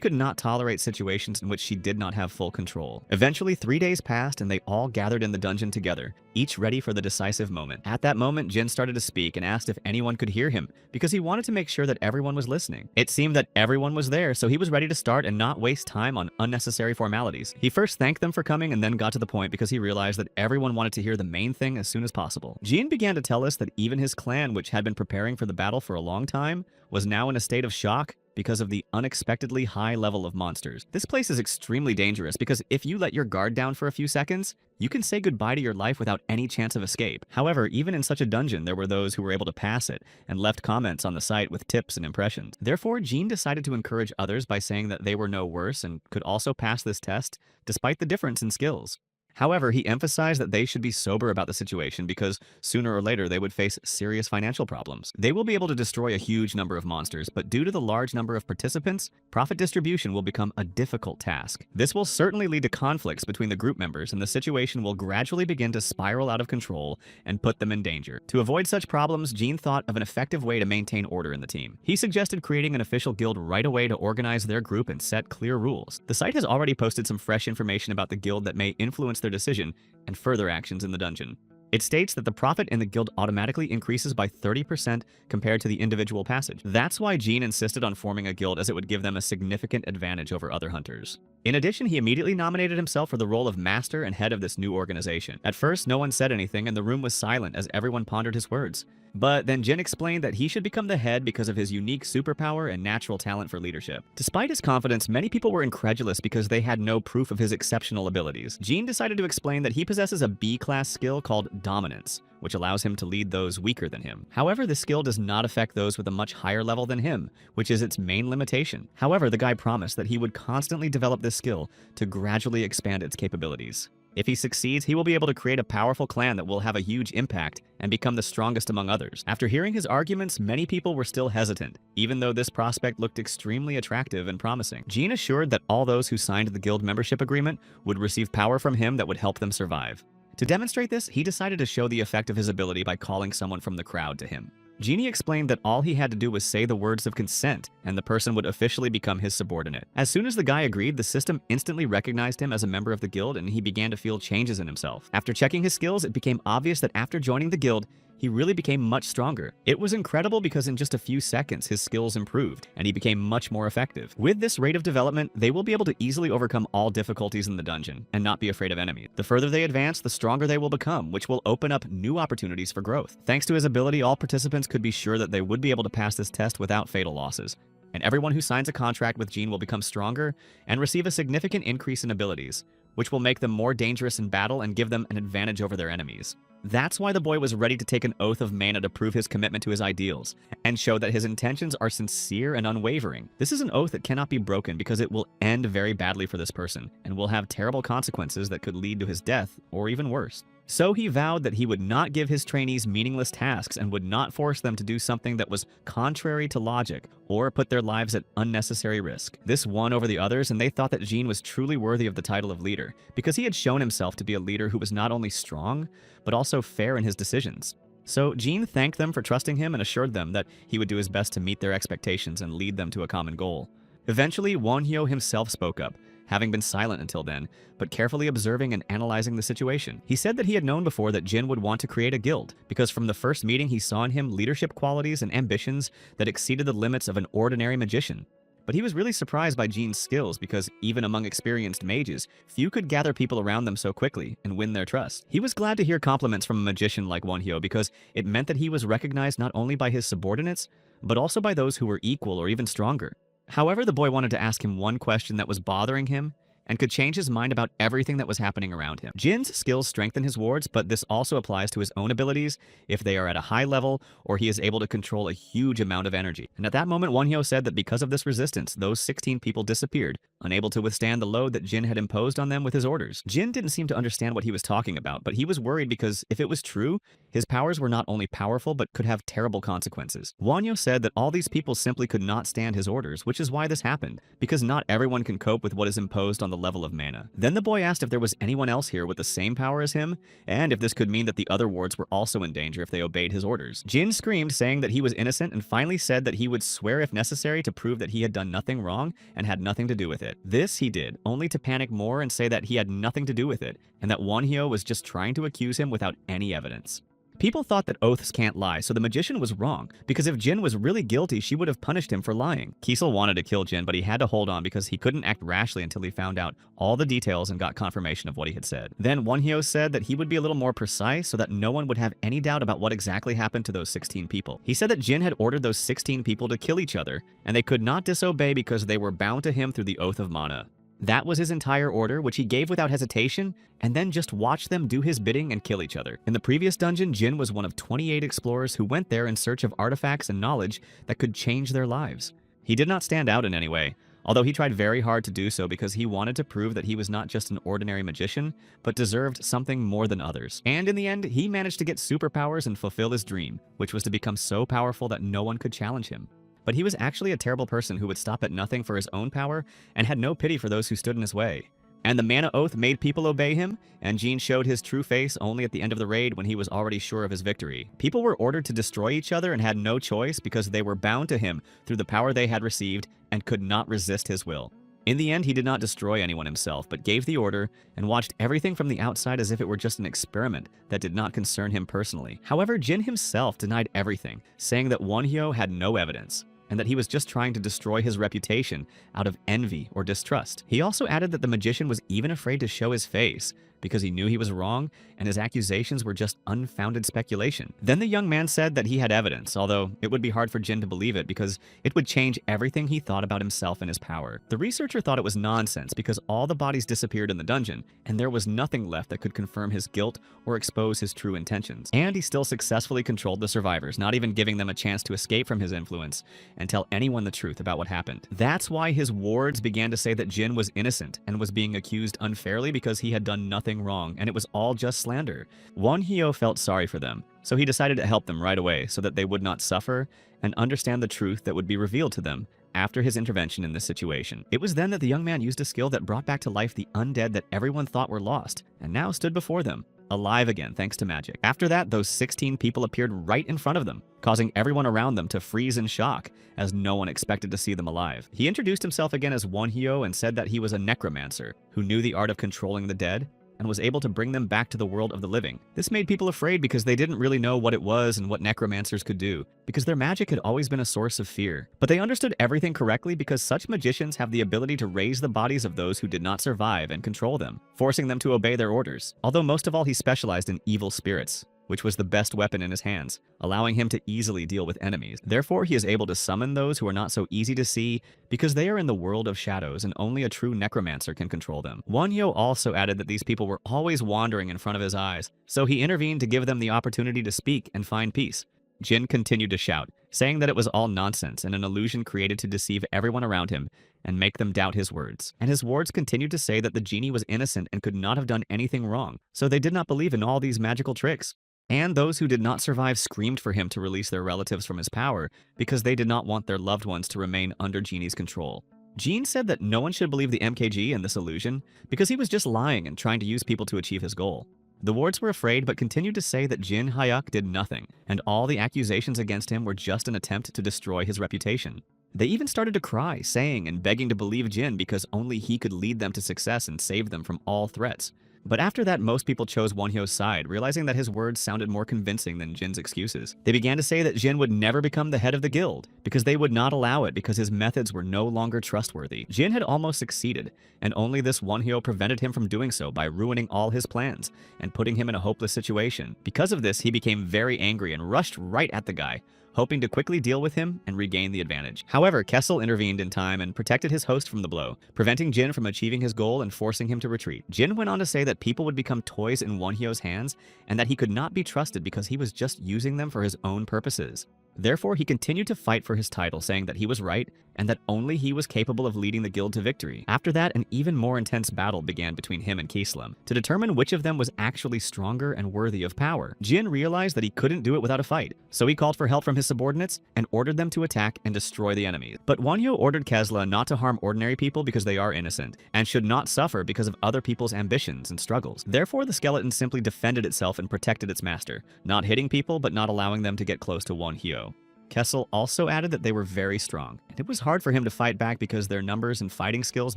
could not tolerate situations in which she did not have full control. Eventually, 3 days passed and they all gathered in the dungeon together, each ready for the decisive moment. At that moment, Jin started to speak and asked if anyone could hear him because he wanted to make sure that everyone was listening. It seemed that everyone was there, so he was ready to start and not waste time on unnecessary formalities. He first thanked them for coming and then got to the point because he realized that everyone wanted to hear the main thing as soon as possible. Jin began to tell us that even his clan, which had been preparing for the battle for a long time, was now in a state of shock because of the unexpectedly high level of monsters. This place is extremely dangerous because if you let your guard down for a few seconds, you can say goodbye to your life without any chance of escape. However, even in such a dungeon, there were those who were able to pass it and left comments on the site with tips and impressions. Therefore, Jean decided to encourage others by saying that they were no worse and could also pass this test despite the difference in skills. However, he emphasized that they should be sober about the situation because sooner or later they would face serious financial problems. They will be able to destroy a huge number of monsters, but due to the large number of participants, profit distribution will become a difficult task. This will certainly lead to conflicts between the group members, and the situation will gradually begin to spiral out of control and put them in danger. To avoid such problems, Jean thought of an effective way to maintain order in the team. He suggested creating an official guild right away to organize their group and set clear rules. The site has already posted some fresh information about the guild that may influence their decision and further actions in the dungeon. It states that the profit in the guild automatically increases by 30% compared to the individual passage. That's why Jean insisted on forming a guild, as it would give them a significant advantage over other hunters. In addition, he immediately nominated himself for the role of master and head of this new organization. At first, no one said anything and the room was silent as everyone pondered his words. But then Jin explained that he should become the head because of his unique superpower and natural talent for leadership. Despite his confidence, many people were incredulous because they had no proof of his exceptional abilities. Jin decided to explain that he possesses a B-class skill called Dominance, which allows him to lead those weaker than him. However, this skill does not affect those with a much higher level than him, which is its main limitation. However, the guy promised that he would constantly develop this skill to gradually expand its capabilities. If he succeeds, he will be able to create a powerful clan that will have a huge impact and become the strongest among others. After hearing his arguments, many people were still hesitant, even though this prospect looked extremely attractive and promising. Jean assured that all those who signed the guild membership agreement would receive power from him that would help them survive. To demonstrate this, he decided to show the effect of his ability by calling someone from the crowd to him. Genie explained that all he had to do was say the words of consent, and the person would officially become his subordinate. As soon as the guy agreed, the system instantly recognized him as a member of the guild, and he began to feel changes in himself. After checking his skills, it became obvious that after joining the guild, he really became much stronger. It was incredible because in just a few seconds, his skills improved, and he became much more effective. With this rate of development, they will be able to easily overcome all difficulties in the dungeon, and not be afraid of enemies. The further they advance, the stronger they will become, which will open up new opportunities for growth. Thanks to his ability, all participants could be sure that they would be able to pass this test without fatal losses. And everyone who signs a contract with Jean will become stronger and receive a significant increase in abilities, which will make them more dangerous in battle and give them an advantage over their enemies. That's why the boy was ready to take an oath of mana to prove his commitment to his ideals, and show that his intentions are sincere and unwavering. This is an oath that cannot be broken because it will end very badly for this person, and will have terrible consequences that could lead to his death, or even worse. So he vowed that he would not give his trainees meaningless tasks and would not force them to do something that was contrary to logic or put their lives at unnecessary risk. This won over the others, and they thought that Jean was truly worthy of the title of leader, because he had shown himself to be a leader who was not only strong, but also fair in his decisions. So Jean thanked them for trusting him and assured them that he would do his best to meet their expectations and lead them to a common goal. Eventually, Wonhyo himself spoke up, having been silent until then, but carefully observing and analyzing the situation. He said that he had known before that Jin would want to create a guild, because from the first meeting he saw in him leadership qualities and ambitions that exceeded the limits of an ordinary magician. But he was really surprised by Jin's skills because even among experienced mages, few could gather people around them so quickly and win their trust. He was glad to hear compliments from a magician like Wonhyo because it meant that he was recognized not only by his subordinates, but also by those who were equal or even stronger. However, the boy wanted to ask him one question that was bothering him and could change his mind about everything that was happening around him. Jin's skills strengthen his wards, but this also applies to his own abilities if they are at a high level or he is able to control a huge amount of energy. And at that moment, Wonhyo said that because of this resistance, those 16 people disappeared, unable to withstand the load that Jin had imposed on them with his orders. Jin didn't seem to understand what he was talking about, but he was worried because if it was true, his powers were not only powerful but could have terrible consequences. Wonhyo said that all these people simply could not stand his orders, which is why this happened, because not everyone can cope with what is imposed on the level of mana. Then the boy asked if there was anyone else here with the same power as him, and if this could mean that the other wards were also in danger if they obeyed his orders. Jin screamed, saying that he was innocent, and finally said that he would swear if necessary to prove that he had done nothing wrong and had nothing to do with it. This he did, only to panic more and say that he had nothing to do with it, and that Wonhyo was just trying to accuse him without any evidence. People thought that oaths can't lie, so the magician was wrong, because if Jin was really guilty, she would have punished him for lying. Kiesel wanted to kill Jin, but he had to hold on because he couldn't act rashly until he found out all the details and got confirmation of what he had said. Then Wonhyo said that he would be a little more precise so that no one would have any doubt about what exactly happened to those 16 people. He said that Jin had ordered those 16 people to kill each other, and they could not disobey because they were bound to him through the oath of mana. That was his entire order, which he gave without hesitation, and then just watched them do his bidding and kill each other. In the previous dungeon, Jin was one of 28 explorers who went there in search of artifacts and knowledge that could change their lives. He did not stand out in any way, although he tried very hard to do so because he wanted to prove that he was not just an ordinary magician, but deserved something more than others. And in the end, he managed to get superpowers and fulfill his dream, which was to become so powerful that no one could challenge him. But he was actually a terrible person who would stop at nothing for his own power and had no pity for those who stood in his way. And the mana oath made people obey him, and Jin showed his true face only at the end of the raid when he was already sure of his victory. People were ordered to destroy each other and had no choice because they were bound to him through the power they had received and could not resist his will. In the end, he did not destroy anyone himself, but gave the order and watched everything from the outside as if it were just an experiment that did not concern him personally. However, Jin himself denied everything, saying that Wonhyo had no evidence, and that he was just trying to destroy his reputation out of envy or distrust. He also added that the magician was even afraid to show his face because he knew he was wrong and his accusations were just unfounded speculation. Then the young man said that he had evidence, although it would be hard for Jin to believe it because it would change everything he thought about himself and his power. The researcher thought it was nonsense because all the bodies disappeared in the dungeon and there was nothing left that could confirm his guilt or expose his true intentions. And he still successfully controlled the survivors, not even giving them a chance to escape from his influence and tell anyone the truth about what happened. That's why his wards began to say that Jin was innocent and was being accused unfairly because he had done nothing wrong, and it was all just slander. Wonhyo felt sorry for them, so he decided to help them right away so that they would not suffer and understand the truth that would be revealed to them after his intervention in this situation. It was then that the young man used a skill that brought back to life the undead that everyone thought were lost, and now stood before them, alive again thanks to magic. After that, those 16 people appeared right in front of them, causing everyone around them to freeze in shock, as no one expected to see them alive. He introduced himself again as Wonhyo and said that he was a necromancer who knew the art of controlling the dead, and was able to bring them back to the world of the living. This made people afraid because they didn't really know what it was and what necromancers could do, because their magic had always been a source of fear. But they understood everything correctly because such magicians have the ability to raise the bodies of those who did not survive and control them, forcing them to obey their orders. Although most of all he specialized in evil spirits, which was the best weapon in his hands, allowing him to easily deal with enemies. Therefore, he is able to summon those who are not so easy to see because they are in the world of shadows and only a true necromancer can control them. Wonhyo also added that these people were always wandering in front of his eyes, so he intervened to give them the opportunity to speak and find peace. Jin continued to shout, saying that it was all nonsense and an illusion created to deceive everyone around him and make them doubt his words. And his wards continued to say that the genie was innocent and could not have done anything wrong, so they did not believe in all these magical tricks. And those who did not survive screamed for him to release their relatives from his power because they did not want their loved ones to remain under Genie's control. Jean said that no one should believe the MKG in this illusion because he was just lying and trying to use people to achieve his goal. The wards were afraid but continued to say that Jin Hyuk did nothing, and all the accusations against him were just an attempt to destroy his reputation. They even started to cry, saying and begging to believe Jin because only he could lead them to success and save them from all threats. But after that, most people chose Wonhyo's side, realizing that his words sounded more convincing than Jin's excuses. They began to say that Jin would never become the head of the guild, because they would not allow it because his methods were no longer trustworthy. Jin had almost succeeded, and only this Wonhyo prevented him from doing so by ruining all his plans and putting him in a hopeless situation. Because of this, he became very angry and rushed right at the guy, hoping to quickly deal with him and regain the advantage. However, Kessel intervened in time and protected his host from the blow, preventing Jin from achieving his goal and forcing him to retreat. Jin went on to say that people would become toys in Wonhyo's hands and that he could not be trusted because he was just using them for his own purposes. Therefore, he continued to fight for his title, saying that he was right and that only he was capable of leading the guild to victory. After that, an even more intense battle began between him and Kislam to determine which of them was actually stronger and worthy of power. Jin realized that he couldn't do it without a fight, so he called for help from his subordinates and ordered them to attack and destroy the enemies. But Wonhyo ordered Kesla not to harm ordinary people because they are innocent and should not suffer because of other people's ambitions and struggles. Therefore, the skeleton simply defended itself and protected its master, not hitting people but not allowing them to get close to Wonhyo. Kessel also added that they were very strong, and it was hard for him to fight back because their numbers and fighting skills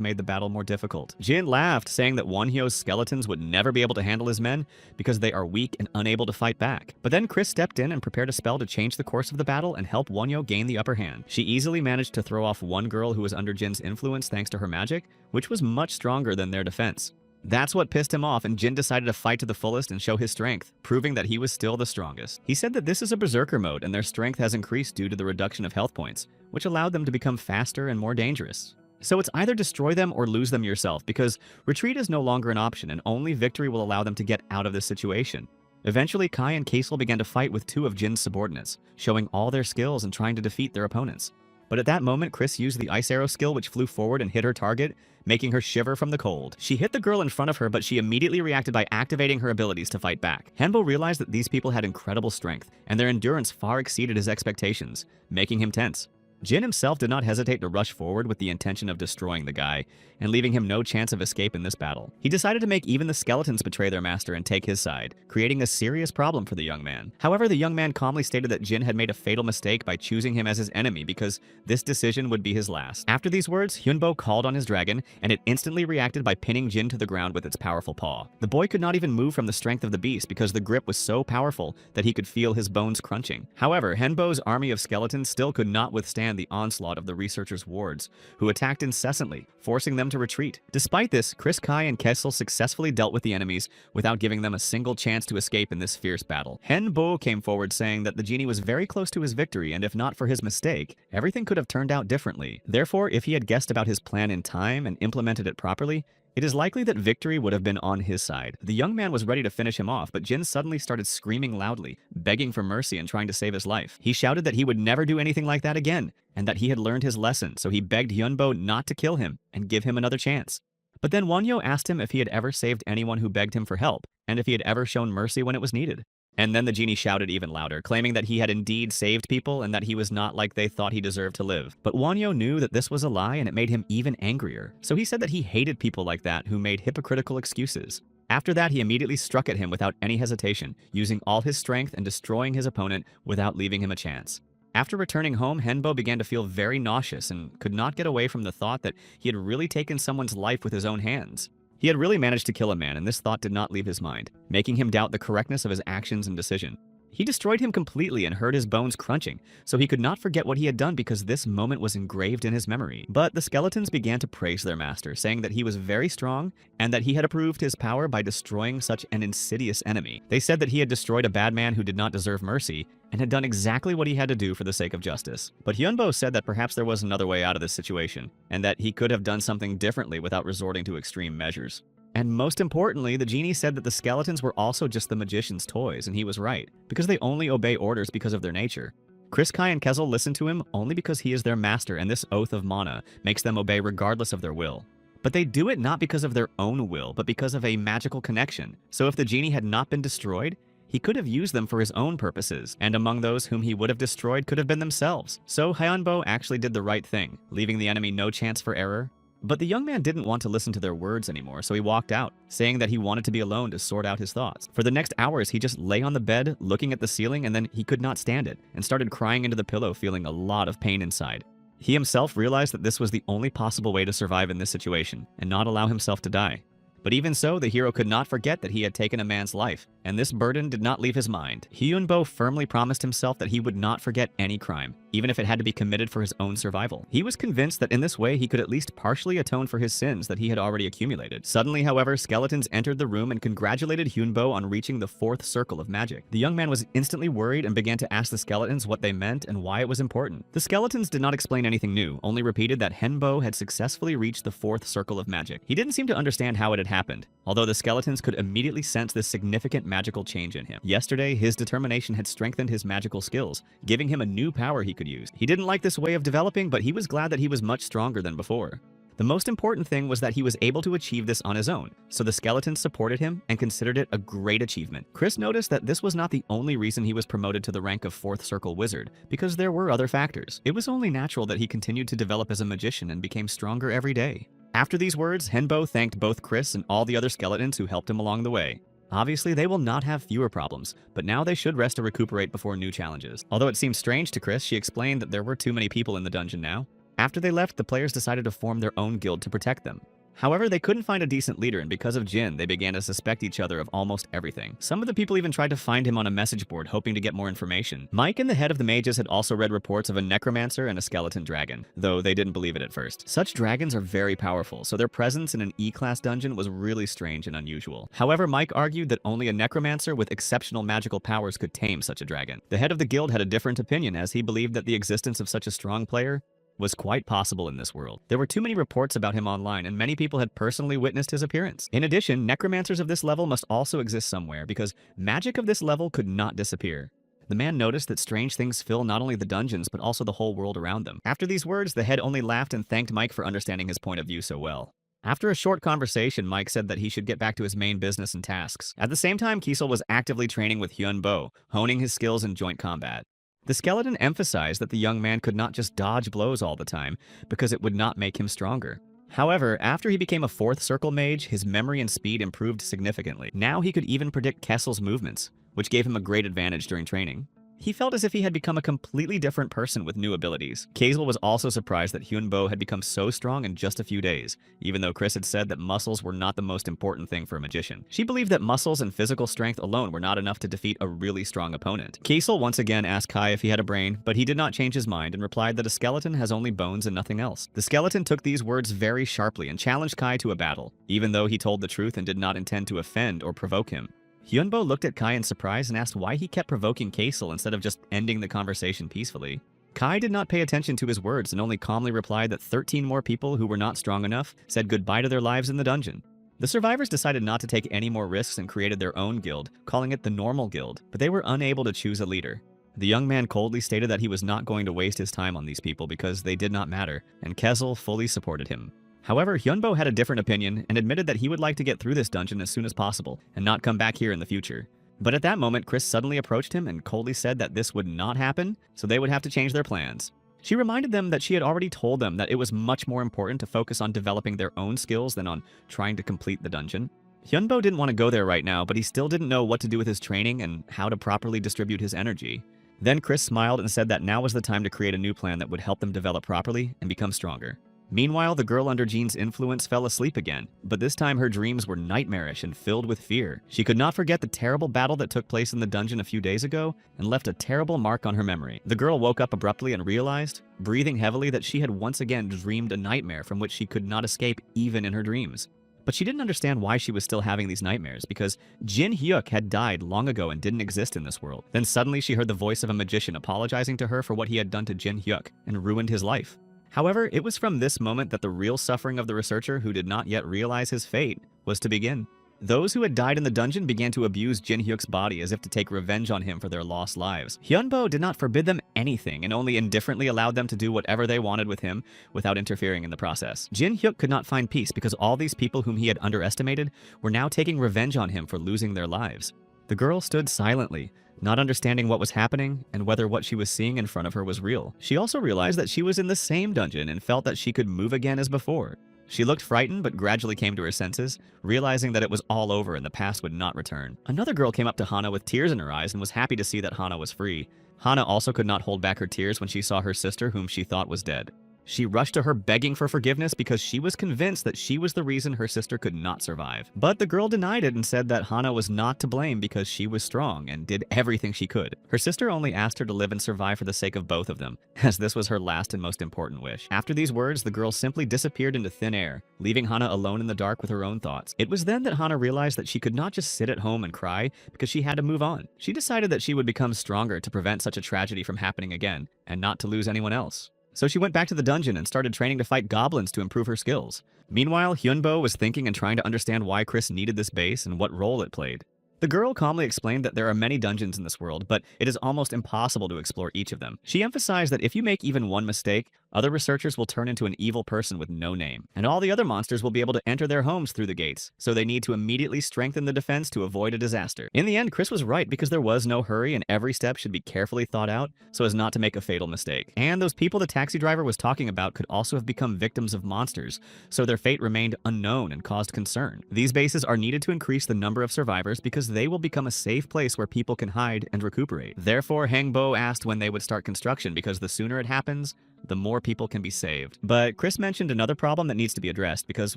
made the battle more difficult. Jin laughed, saying that Wonhyo's skeletons would never be able to handle his men because they are weak and unable to fight back. But then Chris stepped in and prepared a spell to change the course of the battle and help Wonhyo gain the upper hand. She easily managed to throw off one girl who was under Jin's influence thanks to her magic, which was much stronger than their defense. That's what pissed him off, and Jin decided to fight to the fullest and show his strength, proving that he was still the strongest. He said that this is a berserker mode and their strength has increased due to the reduction of health points, which allowed them to become faster and more dangerous. So it's either destroy them or lose them yourself, because retreat is no longer an option and only victory will allow them to get out of this situation. Eventually, Kai and Kaisel began to fight with two of Jin's subordinates, showing all their skills and trying to defeat their opponents. But at that moment, Chris used the ice arrow skill which flew forward and hit her target, making her shiver from the cold. She hit the girl in front of her, but she immediately reacted by activating her abilities to fight back. Henbo realized that these people had incredible strength, and their endurance far exceeded his expectations, making him tense. Jin himself did not hesitate to rush forward with the intention of destroying the guy, and leaving him no chance of escape in this battle. He decided to make even the skeletons betray their master and take his side, creating a serious problem for the young man. However, the young man calmly stated that Jin had made a fatal mistake by choosing him as his enemy because this decision would be his last. After these words, Hyunbo called on his dragon, and it instantly reacted by pinning Jin to the ground with its powerful paw. The boy could not even move from the strength of the beast because the grip was so powerful that he could feel his bones crunching. However, Henbo's army of skeletons still could not withstand the onslaught of the researchers' wards, who attacked incessantly, forcing them to retreat. Despite this, Chris, Kai, and Kessel successfully dealt with the enemies without giving them a single chance to escape in this fierce battle. Henbo came forward saying that the genie was very close to his victory, and if not for his mistake, everything could have turned out differently. Therefore, if he had guessed about his plan in time and implemented it properly, it is likely that victory would have been on his side. The young man was ready to finish him off, but Jin suddenly started screaming loudly, begging for mercy and trying to save his life. He shouted that he would never do anything like that again, and that he had learned his lesson, so he begged Hyunbo not to kill him and give him another chance. But then Wonhyo asked him if he had ever saved anyone who begged him for help, and if he had ever shown mercy when it was needed. And then the genie shouted even louder, claiming that he had indeed saved people and that he was not like they thought he deserved to live. But Wonhyo knew that this was a lie and it made him even angrier. So he said that he hated people like that who made hypocritical excuses. After that, he immediately struck at him without any hesitation, using all his strength and destroying his opponent without leaving him a chance. After returning home, Henbo began to feel very nauseous and could not get away from the thought that he had really taken someone's life with his own hands. He had really managed to kill a man, and this thought did not leave his mind, making him doubt the correctness of his actions and decision. He destroyed him completely and heard his bones crunching, so he could not forget what he had done because this moment was engraved in his memory. But the skeletons began to praise their master, saying that he was very strong and that he had proved his power by destroying such an insidious enemy. They said that he had destroyed a bad man who did not deserve mercy and had done exactly what he had to do for the sake of justice. But Hyunbo said that perhaps there was another way out of this situation, and that he could have done something differently without resorting to extreme measures. And most importantly, the genie said that the skeletons were also just the magician's toys, and he was right, because they only obey orders because of their nature. Chris, Kai, and Kezel listen to him only because he is their master, and this oath of mana makes them obey regardless of their will. But they do it not because of their own will, but because of a magical connection. So if the genie had not been destroyed, he could have used them for his own purposes, and among those whom he would have destroyed could have been themselves. So Hyunbo actually did the right thing, leaving the enemy no chance for error. But the young man didn't want to listen to their words anymore, so he walked out, saying that he wanted to be alone to sort out his thoughts. For the next hours, he just lay on the bed, looking at the ceiling, and then he could not stand it, and started crying into the pillow, feeling a lot of pain inside. He himself realized that this was the only possible way to survive in this situation, and not allow himself to die. But even so, the hero could not forget that he had taken a man's life, and this burden did not leave his mind. Hyunbo firmly promised himself that he would not forget any crime, even if it had to be committed for his own survival. He was convinced that in this way he could at least partially atone for his sins that he had already accumulated. Suddenly, however, skeletons entered the room and congratulated Hyunbo on reaching the 4th circle of magic. The young man was instantly worried and began to ask the skeletons what they meant and why it was important. The skeletons did not explain anything new, only repeated that Hyunbo had successfully reached the 4th circle of magic. He didn't seem to understand how it had happened, although the skeletons could immediately sense this significant magical change in him. Yesterday, his determination had strengthened his magical skills, giving him a new power he could use. He didn't like this way of developing, but he was glad that he was much stronger than before. The most important thing was that he was able to achieve this on his own, so the skeletons supported him and considered it a great achievement. Chris noticed that this was not the only reason he was promoted to the rank of 4th circle wizard, because there were other factors. It was only natural that he continued to develop as a magician and became stronger every day. After these words, Hyunbo thanked both Chris and all the other skeletons who helped him along the way. Obviously, they will not have fewer problems, but now they should rest to recuperate before new challenges. Although it seemed strange to Chris, she explained that there were too many people in the dungeon now. After they left, the players decided to form their own guild to protect them. However, they couldn't find a decent leader, and because of Jin, they began to suspect each other of almost everything. Some of the people even tried to find him on a message board, hoping to get more information. Mike and the head of the mages had also read reports of a necromancer and a skeleton dragon, though they didn't believe it at first. Such dragons are very powerful, so their presence in an E-class dungeon was really strange and unusual. However, Mike argued that only a necromancer with exceptional magical powers could tame such a dragon. The head of the guild had a different opinion, as he believed that the existence of such a strong player was quite possible in this world. There were too many reports about him online, and many people had personally witnessed his appearance. In addition, necromancers of this level must also exist somewhere, because magic of this level could not disappear. The man noticed that strange things fill not only the dungeons, but also the whole world around them. After these words, the head only laughed and thanked Mike for understanding his point of view so well. After a short conversation, Mike said that he should get back to his main business and tasks. At the same time, Kiesel was actively training with Hyunbo, honing his skills in joint combat. The skeleton emphasized that the young man could not just dodge blows all the time, because it would not make him stronger. However, after he became a 4th circle mage, his memory and speed improved significantly. Now he could even predict Kessel's movements, which gave him a great advantage during training. He felt as if he had become a completely different person with new abilities. Kazel was also surprised that Hyunbo had become so strong in just a few days, even though Chris had said that muscles were not the most important thing for a magician. She believed that muscles and physical strength alone were not enough to defeat a really strong opponent. Kazel once again asked Kai if he had a brain, but he did not change his mind and replied that a skeleton has only bones and nothing else. The skeleton took these words very sharply and challenged Kai to a battle, even though he told the truth and did not intend to offend or provoke him. Hyunbo looked at Kai in surprise and asked why he kept provoking Kazel instead of just ending the conversation peacefully. Kai did not pay attention to his words and only calmly replied that 13 more people who were not strong enough said goodbye to their lives in the dungeon. The survivors decided not to take any more risks and created their own guild, calling it the Normal Guild, but they were unable to choose a leader. The young man coldly stated that he was not going to waste his time on these people because they did not matter, and Kezel fully supported him. However, Hyunbo had a different opinion and admitted that he would like to get through this dungeon as soon as possible and not come back here in the future. But at that moment, Chris suddenly approached him and coldly said that this would not happen, so they would have to change their plans. She reminded them that she had already told them that it was much more important to focus on developing their own skills than on trying to complete the dungeon. Hyunbo didn't want to go there right now, but he still didn't know what to do with his training and how to properly distribute his energy. Then Chris smiled and said that now was the time to create a new plan that would help them develop properly and become stronger. Meanwhile, the girl under Jean's influence fell asleep again, but this time her dreams were nightmarish and filled with fear. She could not forget the terrible battle that took place in the dungeon a few days ago and left a terrible mark on her memory. The girl woke up abruptly and realized, breathing heavily, that she had once again dreamed a nightmare from which she could not escape even in her dreams. But she didn't understand why she was still having these nightmares, because Jin Hyuk had died long ago and didn't exist in this world. Then suddenly she heard the voice of a magician apologizing to her for what he had done to Jin Hyuk and ruined his life. However, it was from this moment that the real suffering of the researcher, who did not yet realize his fate, was to begin. Those who had died in the dungeon began to abuse Jin Hyuk's body as if to take revenge on him for their lost lives. Hyunbo did not forbid them anything and only indifferently allowed them to do whatever they wanted with him without interfering in the process. Jin Hyuk could not find peace because all these people whom he had underestimated were now taking revenge on him for losing their lives. The girl stood silently, not understanding what was happening and whether what she was seeing in front of her was real. She also realized that she was in the same dungeon and felt that she could move again as before. She looked frightened but gradually came to her senses, realizing that it was all over and the past would not return. Another girl came up to Hana with tears in her eyes and was happy to see that Hana was free. Hana also could not hold back her tears when she saw her sister, whom she thought was dead. She rushed to her begging for forgiveness because she was convinced that she was the reason her sister could not survive. But the girl denied it and said that Hana was not to blame because she was strong and did everything she could. Her sister only asked her to live and survive for the sake of both of them, as this was her last and most important wish. After these words, the girl simply disappeared into thin air, leaving Hana alone in the dark with her own thoughts. It was then that Hana realized that she could not just sit at home and cry because she had to move on. She decided that she would become stronger to prevent such a tragedy from happening again and not to lose anyone else. So she went back to the dungeon and started training to fight goblins to improve her skills. Meanwhile, Hyunbo was thinking and trying to understand why Chris needed this base and what role it played. The girl calmly explained that there are many dungeons in this world, but it is almost impossible to explore each of them. She emphasized that if you make even one mistake, other researchers will turn into an evil person with no name, and all the other monsters will be able to enter their homes through the gates, so they need to immediately strengthen the defense to avoid a disaster. In the end, Chris was right because there was no hurry and every step should be carefully thought out so as not to make a fatal mistake. And those people the taxi driver was talking about could also have become victims of monsters, so their fate remained unknown and caused concern. These bases are needed to increase the number of survivors because they will become a safe place where people can hide and recuperate. Therefore, Hangbo asked when they would start construction because the sooner it happens, the more people can be saved. But Chris mentioned another problem that needs to be addressed because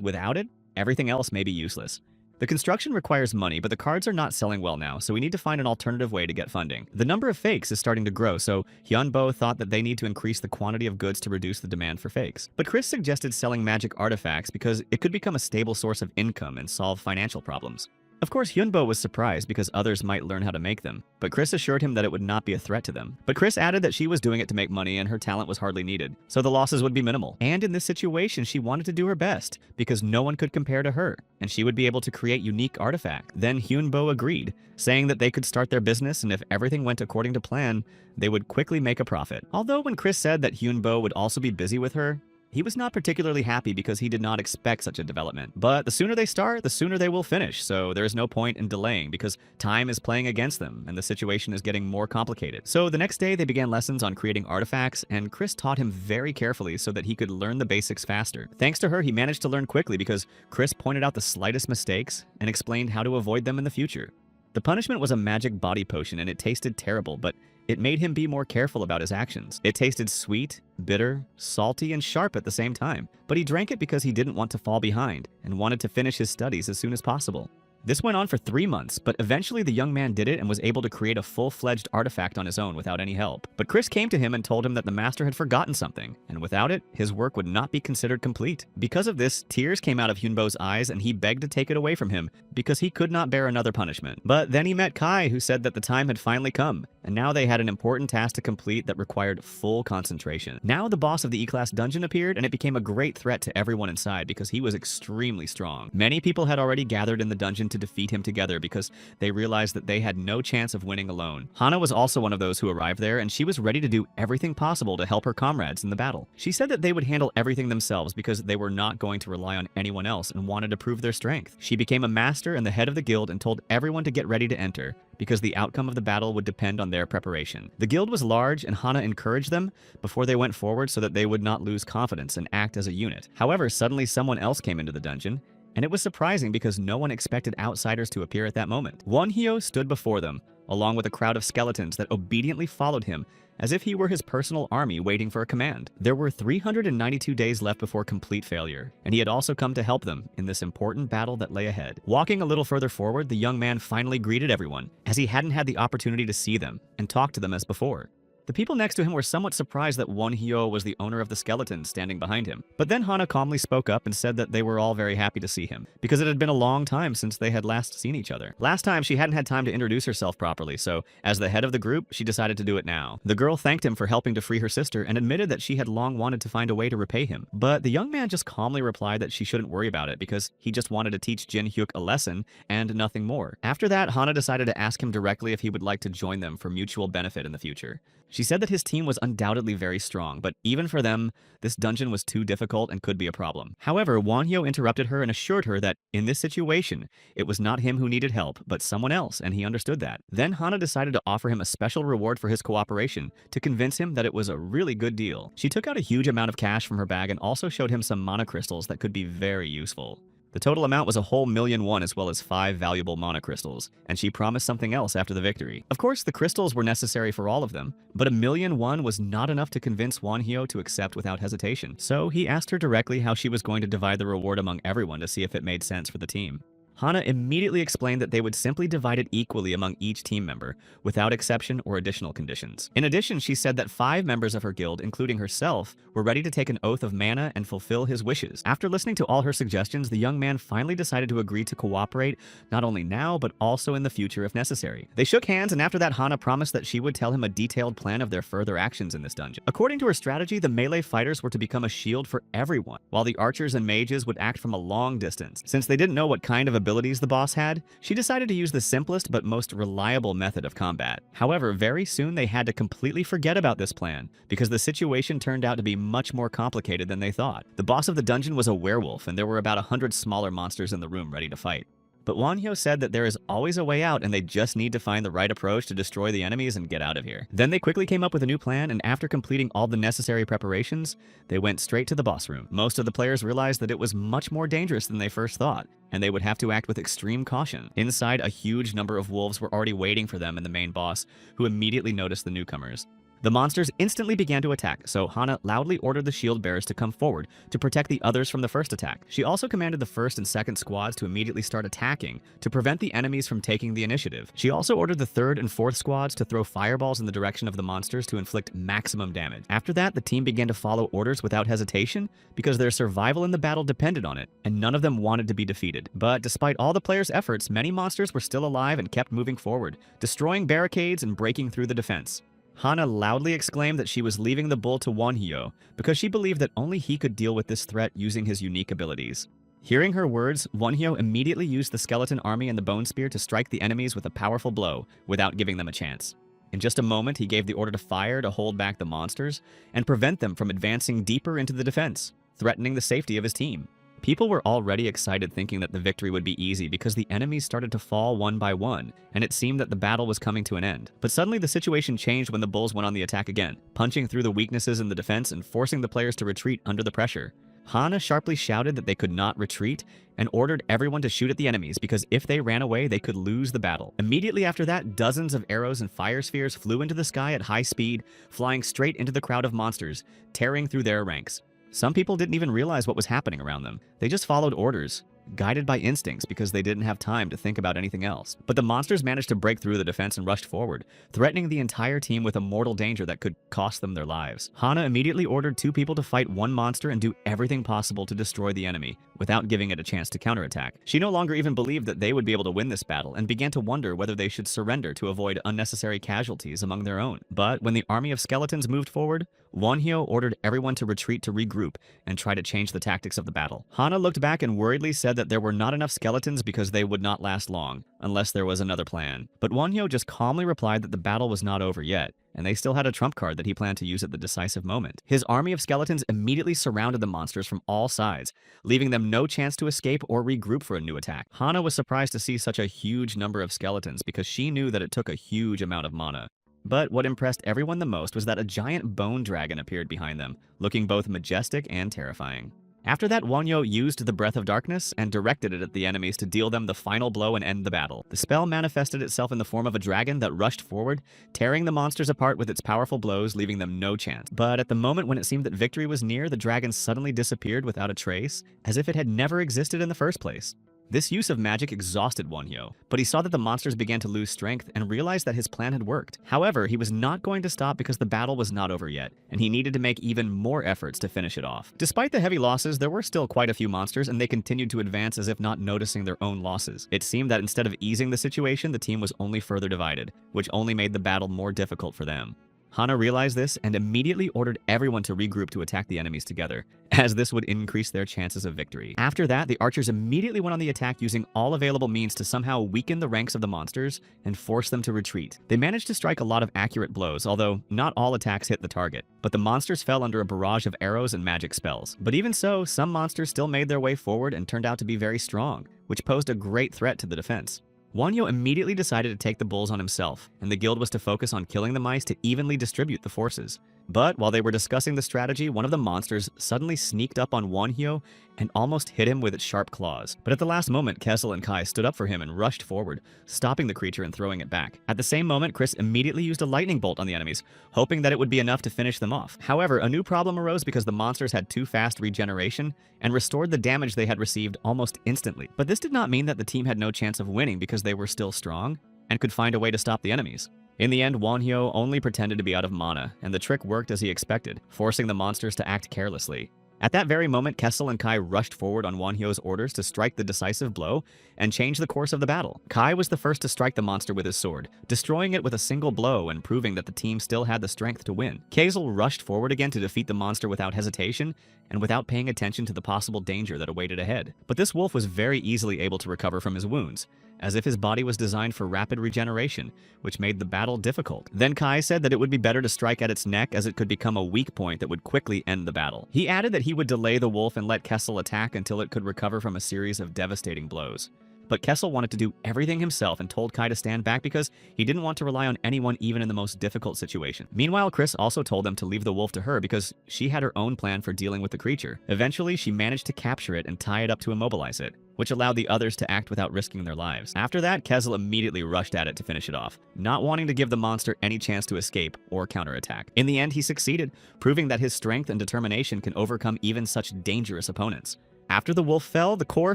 without it, everything else may be useless. The construction requires money, but the cards are not selling well now, so we need to find an alternative way to get funding. The number of fakes is starting to grow, so Hyunbo thought that they need to increase the quantity of goods to reduce the demand for fakes. But Chris suggested selling magic artifacts because it could become a stable source of income and solve financial problems. Of course, Hyunbo was surprised because others might learn how to make them, but Chris assured him that it would not be a threat to them. But Chris added that she was doing it to make money and her talent was hardly needed, so the losses would be minimal. And in this situation, she wanted to do her best because no one could compare to her, and she would be able to create unique artifacts. Then Hyunbo agreed, saying that they could start their business and if everything went according to plan, they would quickly make a profit. Although when Chris said that Hyunbo would also be busy with her, he was not particularly happy because he did not expect such a development. But the sooner they start, the sooner they will finish, so there is no point in delaying because time is playing against them and the situation is getting more complicated. So the next day they began lessons on creating artifacts and Chris taught him very carefully so that he could learn the basics faster. Thanks to her, he managed to learn quickly because Chris pointed out the slightest mistakes and explained how to avoid them in the future. The punishment was a magic body potion and it tasted terrible, but it made him be more careful about his actions. It tasted sweet, bitter, salty, and sharp at the same time, but he drank it because he didn't want to fall behind and wanted to finish his studies as soon as possible. This went on for 3 months, but eventually the young man did it and was able to create a full-fledged artifact on his own without any help. But Chris came to him and told him that the master had forgotten something, and without it, his work would not be considered complete. Because of this, tears came out of Hyunbo's eyes and he begged to take it away from him because he could not bear another punishment. But then he met Kai, who said that the time had finally come, and now they had an important task to complete that required full concentration. Now the boss of the E-Class dungeon appeared, and it became a great threat to everyone inside because he was extremely strong. Many people had already gathered in the dungeon to defeat him together because they realized that they had no chance of winning alone. Hana was also one of those who arrived there, and she was ready to do everything possible to help her comrades in the battle. She said that they would handle everything themselves because they were not going to rely on anyone else and wanted to prove their strength. She became a master and the head of the guild and told everyone to get ready to enter because the outcome of the battle would depend on their preparation. The guild was large and Hana encouraged them before they went forward so that they would not lose confidence and act as a unit. However, suddenly someone else came into the dungeon, and it was surprising because no one expected outsiders to appear at that moment. Wonhyo stood before them, along with a crowd of skeletons that obediently followed him as if he were his personal army waiting for a command. There were 392 days left before complete failure, and he had also come to help them in this important battle that lay ahead. Walking a little further forward, the young man finally greeted everyone, as he hadn't had the opportunity to see them and talk to them as before. The people next to him were somewhat surprised that Wonhyo was the owner of the skeleton standing behind him. But then Hana calmly spoke up and said that they were all very happy to see him, because it had been a long time since they had last seen each other. Last time, she hadn't had time to introduce herself properly, so as the head of the group, she decided to do it now. The girl thanked him for helping to free her sister and admitted that she had long wanted to find a way to repay him. But the young man just calmly replied that she shouldn't worry about it because he just wanted to teach Jin Hyuk a lesson and nothing more. After that, Hana decided to ask him directly if he would like to join them for mutual benefit in the future. She said that his team was undoubtedly very strong, but even for them, this dungeon was too difficult and could be a problem. However, Wonhyo interrupted her and assured her that in this situation, it was not him who needed help, but someone else, and he understood that. Then Hana decided to offer him a special reward for his cooperation to convince him that it was a really good deal. She took out a huge amount of cash from her bag and also showed him some mana crystals that could be very useful. The total amount was a whole $1,000,001 as well as 5 valuable mana crystals, and she promised something else after the victory. Of course, the crystals were necessary for all of them, but $1,000,001 was not enough to convince Wonhyo to accept without hesitation. So he asked her directly how she was going to divide the reward among everyone to see if it made sense for the team. Hana immediately explained that they would simply divide it equally among each team member, without exception or additional conditions. In addition, she said that 5 members of her guild, including herself, were ready to take an oath of mana and fulfill his wishes. After listening to all her suggestions, the young man finally decided to agree to cooperate, not only now, but also in the future if necessary. They shook hands, and after that, Hana promised that she would tell him a detailed plan of their further actions in this dungeon. According to her strategy, the melee fighters were to become a shield for everyone, while the archers and mages would act from a long distance. Since they didn't know what kind of abilities the boss had, she decided to use the simplest but most reliable method of combat. However, very soon they had to completely forget about this plan, because the situation turned out to be much more complicated than they thought. The boss of the dungeon was a werewolf, and there were about 100 smaller monsters in the room ready to fight. But Wonhyo said that there is always a way out and they just need to find the right approach to destroy the enemies and get out of here. Then they quickly came up with a new plan, and after completing all the necessary preparations, they went straight to the boss room. Most of the players realized that it was much more dangerous than they first thought, and they would have to act with extreme caution. Inside, a huge number of wolves were already waiting for them and the main boss, who immediately noticed the newcomers. The monsters instantly began to attack, so Hana loudly ordered the shield bearers to come forward to protect the others from the first attack. She also commanded the first and second squads to immediately start attacking to prevent the enemies from taking the initiative. She also ordered the third and fourth squads to throw fireballs in the direction of the monsters to inflict maximum damage. After that, the team began to follow orders without hesitation because their survival in the battle depended on it, and none of them wanted to be defeated. But despite all the players' efforts, many monsters were still alive and kept moving forward, destroying barricades and breaking through the defense. Hana loudly exclaimed that she was leaving the bull to Wonhyo because she believed that only he could deal with this threat using his unique abilities. Hearing her words, Wonhyo immediately used the skeleton army and the bone spear to strike the enemies with a powerful blow without giving them a chance. In just a moment, he gave the order to fire to hold back the monsters and prevent them from advancing deeper into the defense, threatening the safety of his team. People were already excited, thinking that the victory would be easy because the enemies started to fall one by one, and it seemed that the battle was coming to an end. But suddenly the situation changed when the bulls went on the attack again, punching through the weaknesses in the defense and forcing the players to retreat under the pressure. Hana sharply shouted that they could not retreat and ordered everyone to shoot at the enemies because if they ran away, they could lose the battle. Immediately after that, dozens of arrows and fire spheres flew into the sky at high speed, flying straight into the crowd of monsters, tearing through their ranks. Some people didn't even realize what was happening around them. They just followed orders, guided by instincts because they didn't have time to think about anything else. But the monsters managed to break through the defense and rushed forward, threatening the entire team with a mortal danger that could cost them their lives. Hana immediately ordered 2 people to fight one monster and do everything possible to destroy the enemy, without giving it a chance to counterattack. She no longer even believed that they would be able to win this battle and began to wonder whether they should surrender to avoid unnecessary casualties among their own. But when the army of skeletons moved forward, Wonhyo ordered everyone to retreat to regroup and try to change the tactics of the battle. Hana looked back and worriedly said that there were not enough skeletons because they would not last long, unless there was another plan. But Wonhyo just calmly replied that the battle was not over yet, and they still had a trump card that he planned to use at the decisive moment. His army of skeletons immediately surrounded the monsters from all sides, leaving them no chance to escape or regroup for a new attack. Hana was surprised to see such a huge number of skeletons because she knew that it took a huge amount of mana. But what impressed everyone the most was that a giant bone dragon appeared behind them, looking both majestic and terrifying. After that, Wonhyo used the Breath of Darkness and directed it at the enemies to deal them the final blow and end the battle. The spell manifested itself in the form of a dragon that rushed forward, tearing the monsters apart with its powerful blows, leaving them no chance. But at the moment when it seemed that victory was near, the dragon suddenly disappeared without a trace, as if it had never existed in the first place. This use of magic exhausted Wonhyo, but he saw that the monsters began to lose strength and realized that his plan had worked. However, he was not going to stop because the battle was not over yet, and he needed to make even more efforts to finish it off. Despite the heavy losses, there were still quite a few monsters, and they continued to advance as if not noticing their own losses. It seemed that instead of easing the situation, the team was only further divided, which only made the battle more difficult for them. Hana realized this and immediately ordered everyone to regroup to attack the enemies together, as this would increase their chances of victory. After that, the archers immediately went on the attack using all available means to somehow weaken the ranks of the monsters and force them to retreat. They managed to strike a lot of accurate blows, although not all attacks hit the target, but the monsters fell under a barrage of arrows and magic spells. But even so, some monsters still made their way forward and turned out to be very strong, which posed a great threat to the defense. Wonhyo immediately decided to take the bulls on himself, and the guild was to focus on killing the mice to evenly distribute the forces. But while they were discussing the strategy, one of the monsters suddenly sneaked up on Wonhyo and almost hit him with its sharp claws. But at the last moment, Kessel and Kai stood up for him and rushed forward, stopping the creature and throwing it back. At the same moment, Chris immediately used a lightning bolt on the enemies, hoping that it would be enough to finish them off. However, a new problem arose because the monsters had too fast regeneration and restored the damage they had received almost instantly. But this did not mean that the team had no chance of winning because they were still strong and could find a way to stop the enemies. In the end, Wonhyo only pretended to be out of mana, and the trick worked as he expected, forcing the monsters to act carelessly. At that very moment, Kessel and Kai rushed forward on Wonhyo's orders to strike the decisive blow and change the course of the battle. Kai was the first to strike the monster with his sword, destroying it with a single blow and proving that the team still had the strength to win. Kessel rushed forward again to defeat the monster without hesitation and without paying attention to the possible danger that awaited ahead. But this wolf was very easily able to recover from his wounds, as if his body was designed for rapid regeneration, which made the battle difficult. Then Kai said that it would be better to strike at its neck as it could become a weak point that would quickly end the battle. He added that he would delay the wolf and let Kessel attack until it could recover from a series of devastating blows. But Kessel wanted to do everything himself and told Kai to stand back because he didn't want to rely on anyone even in the most difficult situation. Meanwhile, Chris also told them to leave the wolf to her because she had her own plan for dealing with the creature. Eventually, she managed to capture it and tie it up to immobilize it, which allowed the others to act without risking their lives. After that, Kessel immediately rushed at it to finish it off, not wanting to give the monster any chance to escape or counterattack. In the end, he succeeded, proving that his strength and determination can overcome even such dangerous opponents. After the wolf fell, the core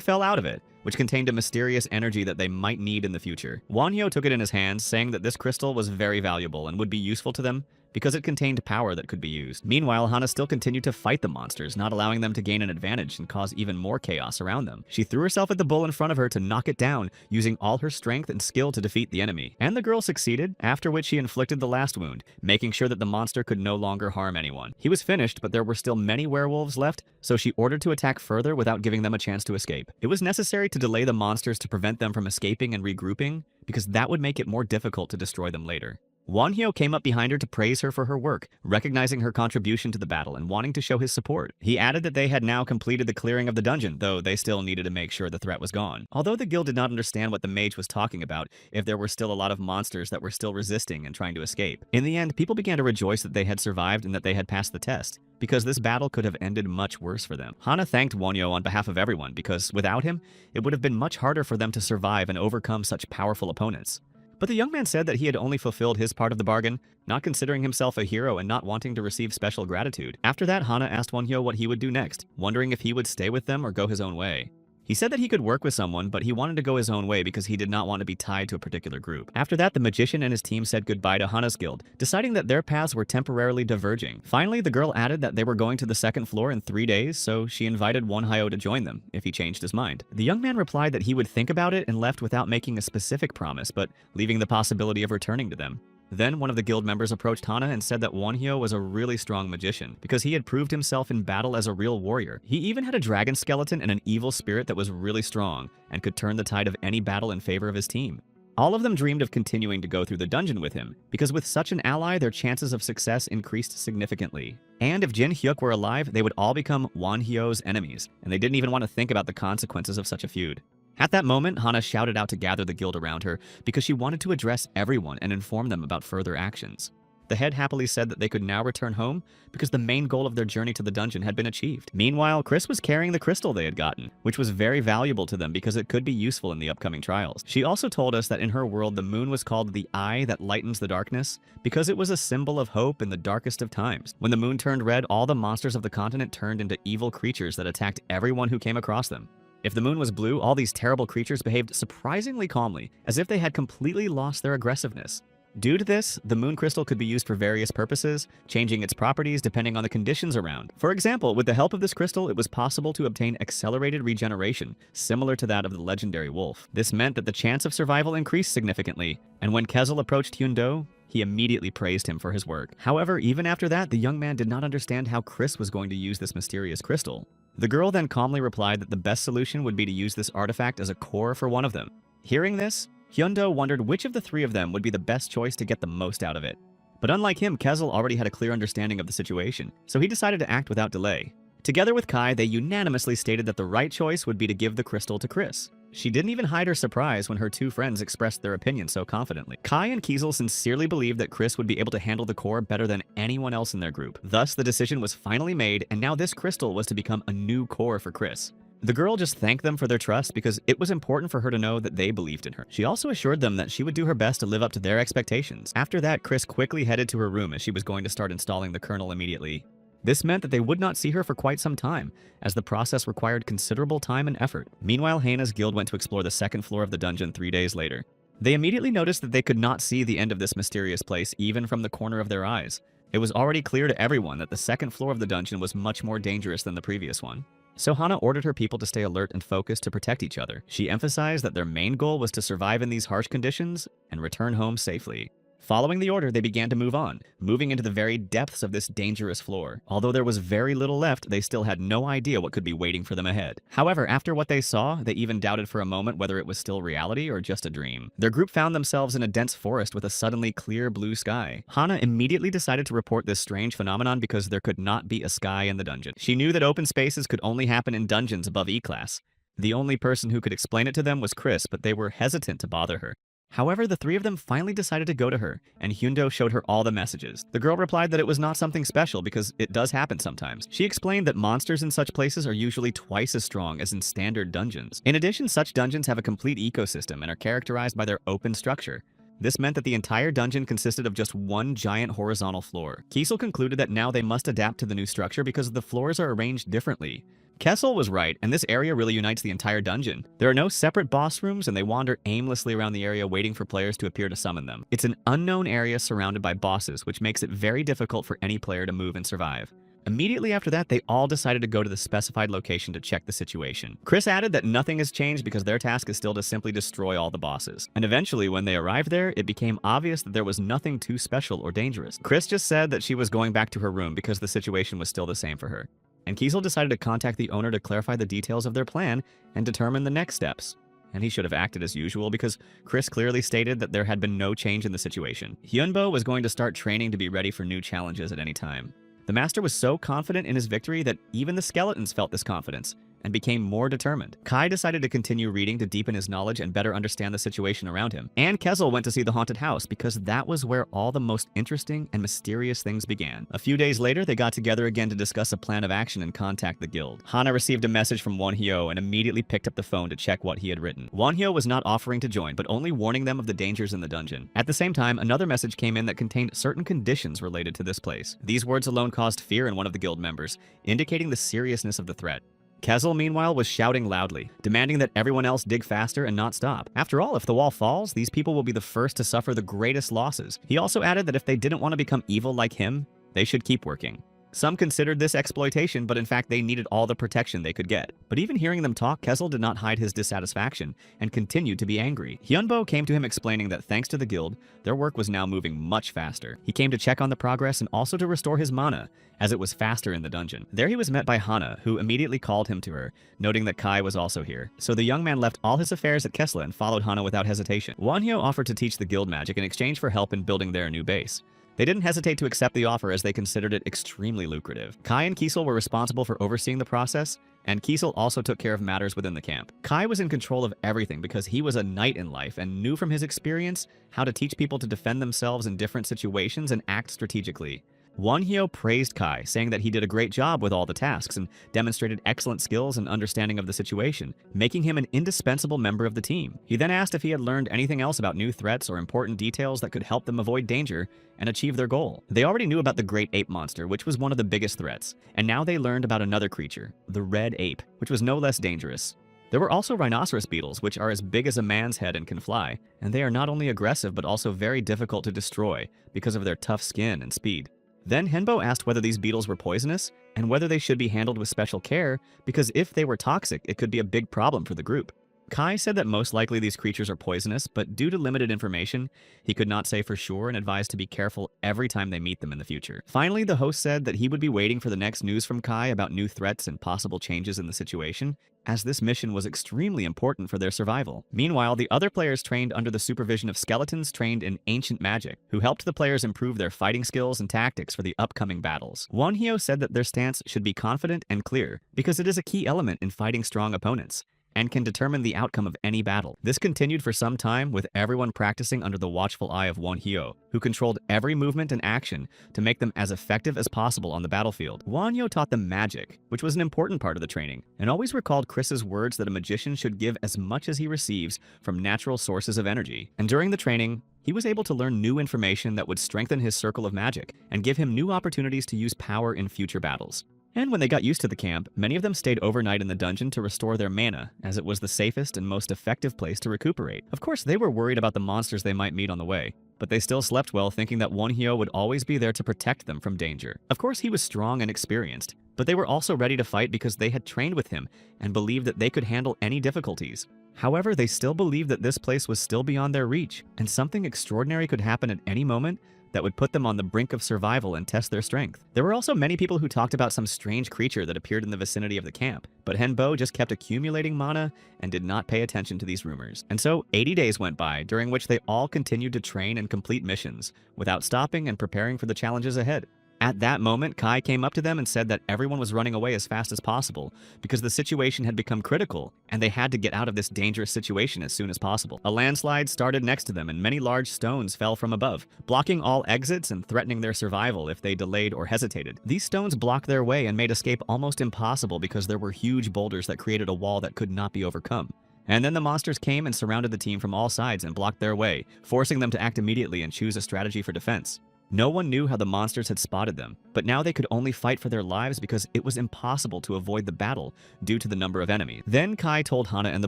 fell out of it, which contained a mysterious energy that they might need in the future. Wonhyo took it in his hands, saying that this crystal was very valuable and would be useful to them because it contained power that could be used. Meanwhile, Hana still continued to fight the monsters, not allowing them to gain an advantage and cause even more chaos around them. She threw herself at the bull in front of her to knock it down, using all her strength and skill to defeat the enemy. And the girl succeeded, after which she inflicted the last wound, making sure that the monster could no longer harm anyone. He was finished, but there were still many werewolves left, so she ordered to attack further without giving them a chance to escape. It was necessary to delay the monsters to prevent them from escaping and regrouping, because that would make it more difficult to destroy them later. Wonhyo came up behind her to praise her for her work, recognizing her contribution to the battle and wanting to show his support. He added that they had now completed the clearing of the dungeon, though they still needed to make sure the threat was gone. Although the guild did not understand what the mage was talking about, if there were still a lot of monsters that were still resisting and trying to escape. In the end, people began to rejoice that they had survived and that they had passed the test, because this battle could have ended much worse for them. Hana thanked Wonhyo on behalf of everyone, because without him, it would have been much harder for them to survive and overcome such powerful opponents. But the young man said that he had only fulfilled his part of the bargain, not considering himself a hero and not wanting to receive special gratitude. After that, Hana asked Wonhyo what he would do next, wondering if he would stay with them or go his own way. He said that he could work with someone, but he wanted to go his own way because he did not want to be tied to a particular group. After that, the magician and his team said goodbye to Hana's guild, deciding that their paths were temporarily diverging. Finally, the girl added that they were going to the second floor in 3 days, so she invited Wonhyo to join them if he changed his mind. The young man replied that he would think about it and left without making a specific promise, but leaving the possibility of returning to them. Then one of the guild members approached Hana and said that Wonhyo was a really strong magician because he had proved himself in battle as a real warrior. He even had a dragon skeleton and an evil spirit that was really strong and could turn the tide of any battle in favor of his team. All of them dreamed of continuing to go through the dungeon with him, because with such an ally, their chances of success increased significantly. And if Jin Hyuk were alive, they would all become Wonhyo's enemies, and they didn't even want to think about the consequences of such a feud. At that moment, Hana shouted out to gather the guild around her because she wanted to address everyone and inform them about further actions. The head happily said that they could now return home because the main goal of their journey to the dungeon had been achieved. Meanwhile, Chris was carrying the crystal they had gotten, which was very valuable to them because it could be useful in the upcoming trials. She also told us that in her world, the moon was called the eye that lightens the darkness because it was a symbol of hope in the darkest of times. When the moon turned red, all the monsters of the continent turned into evil creatures that attacked everyone who came across them. If the moon was blue, all these terrible creatures behaved surprisingly calmly, as if they had completely lost their aggressiveness. Due to this, the moon crystal could be used for various purposes, changing its properties depending on the conditions around. For example, with the help of this crystal, it was possible to obtain accelerated regeneration, similar to that of the legendary wolf. This meant that the chance of survival increased significantly, and when Kezel approached Hyundo, he immediately praised him for his work. However, even after that, the young man did not understand how Chris was going to use this mysterious crystal. The girl then calmly replied that the best solution would be to use this artifact as a core for one of them. Hearing this, Hyundo wondered which of the three of them would be the best choice to get the most out of it. But unlike him, Kezel already had a clear understanding of the situation, so he decided to act without delay. Together with Kai, they unanimously stated that the right choice would be to give the crystal to Chris. She didn't even hide her surprise when her two friends expressed their opinion so confidently. Kai and Kezel sincerely believed that Chris would be able to handle the core better than anyone else in their group. Thus, the decision was finally made, and now this crystal was to become a new core for Chris. The girl just thanked them for their trust because it was important for her to know that they believed in her. She also assured them that she would do her best to live up to their expectations. After that, Chris quickly headed to her room as she was going to start installing the kernel immediately. This meant that they would not see her for quite some time, as the process required considerable time and effort. Meanwhile, Hana's guild went to explore the second floor of the dungeon 3 days later. They immediately noticed that they could not see the end of this mysterious place even from the corner of their eyes. It was already clear to everyone that the second floor of the dungeon was much more dangerous than the previous one. So Hana ordered her people to stay alert and focused to protect each other. She emphasized that their main goal was to survive in these harsh conditions and return home safely. Following the order, they began to move on, moving into the very depths of this dangerous floor. Although there was very little left, they still had no idea what could be waiting for them ahead. However, after what they saw, they even doubted for a moment whether it was still reality or just a dream. Their group found themselves in a dense forest with a suddenly clear blue sky. Hana immediately decided to report this strange phenomenon because there could not be a sky in the dungeon. She knew that open spaces could only happen in dungeons above E-class. The only person who could explain it to them was Chris, but they were hesitant to bother her. However, the three of them finally decided to go to her, and Hyundo showed her all the messages. The girl replied that it was not something special because it does happen sometimes. She explained that monsters in such places are usually twice as strong as in standard dungeons. In addition, such dungeons have a complete ecosystem and are characterized by their open structure. This meant that the entire dungeon consisted of just one giant horizontal floor. Kiesel concluded that now they must adapt to the new structure because the floors are arranged differently. Kessel was right, and this area really unites the entire dungeon. There are no separate boss rooms, and they wander aimlessly around the area waiting for players to appear to summon them. It's an unknown area surrounded by bosses, which makes it very difficult for any player to move and survive. Immediately after that, they all decided to go to the specified location to check the situation. Chris added that nothing has changed because their task is still to simply destroy all the bosses. And eventually, when they arrived there, it became obvious that there was nothing too special or dangerous. Chris just said that she was going back to her room because the situation was still the same for her. And Kiesel decided to contact the owner to clarify the details of their plan and determine the next steps. And he should have acted as usual because Chris clearly stated that there had been no change in the situation. Hyunbo was going to start training to be ready for new challenges at any time. The master was so confident in his victory that even the skeletons felt this confidence and became more determined. Kai decided to continue reading to deepen his knowledge and better understand the situation around him. And Kezel went to see the haunted house because that was where all the most interesting and mysterious things began. A few days later, they got together again to discuss a plan of action and contact the guild. Hana received a message from Wonhyo and immediately picked up the phone to check what he had written. Wonhyo was not offering to join, but only warning them of the dangers in the dungeon. At the same time, another message came in that contained certain conditions related to this place. These words alone caused fear in one of the guild members, indicating the seriousness of the threat. Kezel, meanwhile, was shouting loudly, demanding that everyone else dig faster and not stop. After all, if the wall falls, these people will be the first to suffer the greatest losses. He also added that if they didn't want to become evil like him, they should keep working. Some considered this exploitation, but in fact they needed all the protection they could get. But even hearing them talk, Kezel did not hide his dissatisfaction and continued to be angry. Hyunbo came to him explaining that thanks to the guild, their work was now moving much faster. He came to check on the progress and also to restore his mana, as it was faster in the dungeon. There he was met by Hana, who immediately called him to her, noting that Kai was also here. So the young man left all his affairs at Kessler and followed Hana without hesitation. Wonhyo offered to teach the guild magic in exchange for help in building their new base. They didn't hesitate to accept the offer as they considered it extremely lucrative. Kai and Kiesel were responsible for overseeing the process, And Kiesel also took care of matters within the camp. Kai was in control of everything because he was a knight in life and knew from his experience how to teach people to defend themselves in different situations and act strategically. Wonhyo praised Kai, saying that he did a great job with all the tasks and demonstrated excellent skills and understanding of the situation, making him an indispensable member of the team. He then asked if he had learned anything else about new threats or important details that could help them avoid danger and achieve their goal. They already knew about the Great Ape Monster, which was one of the biggest threats, and now they learned about another creature, the Red Ape, which was no less dangerous. There were also rhinoceros beetles, which are as big as a man's head and can fly, and they are not only aggressive but also very difficult to destroy because of their tough skin and speed. Then Henbo asked whether these beetles were poisonous and whether they should be handled with special care, because if they were toxic, it could be a big problem for the group. Kai said that most likely these creatures are poisonous, but due to limited information, he could not say for sure and advised to be careful every time they meet them in the future. Finally, the host said that he would be waiting for the next news from Kai about new threats and possible changes in the situation, as this mission was extremely important for their survival. Meanwhile, the other players trained under the supervision of skeletons trained in ancient magic, who helped the players improve their fighting skills and tactics for the upcoming battles. Wonhyo said that their stance should be confident and clear, because it is a key element in fighting strong opponents and can determine the outcome of any battle. This continued for some time, with everyone practicing under the watchful eye of Wonhyo, who controlled every movement and action to make them as effective as possible on the battlefield. Wonhyo taught them magic, which was an important part of the training, and always recalled Chris's words that a magician should give as much as he receives from natural sources of energy. And during the training, he was able to learn new information that would strengthen his circle of magic and give him new opportunities to use power in future battles. And when they got used to the camp, many of them stayed overnight in the dungeon to restore their mana, as it was the safest and most effective place to recuperate. Of course, they were worried about the monsters they might meet on the way, but they still slept well, thinking that Wonhyo would always be there to protect them from danger. Of course, he was strong and experienced, but they were also ready to fight because they had trained with him and believed that they could handle any difficulties. However, they still believed that this place was still beyond their reach, and something extraordinary could happen at any moment that would put them on the brink of survival and test their strength. There were also many people who talked about some strange creature that appeared in the vicinity of the camp, but Henbo just kept accumulating mana and did not pay attention to these rumors. And so 80 days went by, during which they all continued to train and complete missions, without stopping and preparing for the challenges ahead. At that moment, Kai came up to them and said that everyone was running away as fast as possible because the situation had become critical and they had to get out of this dangerous situation as soon as possible. A landslide started next to them and many large stones fell from above, blocking all exits and threatening their survival if they delayed or hesitated. These stones blocked their way and made escape almost impossible because there were huge boulders that created a wall that could not be overcome. And then the monsters came and surrounded the team from all sides and blocked their way, forcing them to act immediately and choose a strategy for defense. No one knew how the monsters had spotted them, but now they could only fight for their lives because it was impossible to avoid the battle due to the number of enemies. Then Kai told Hana and the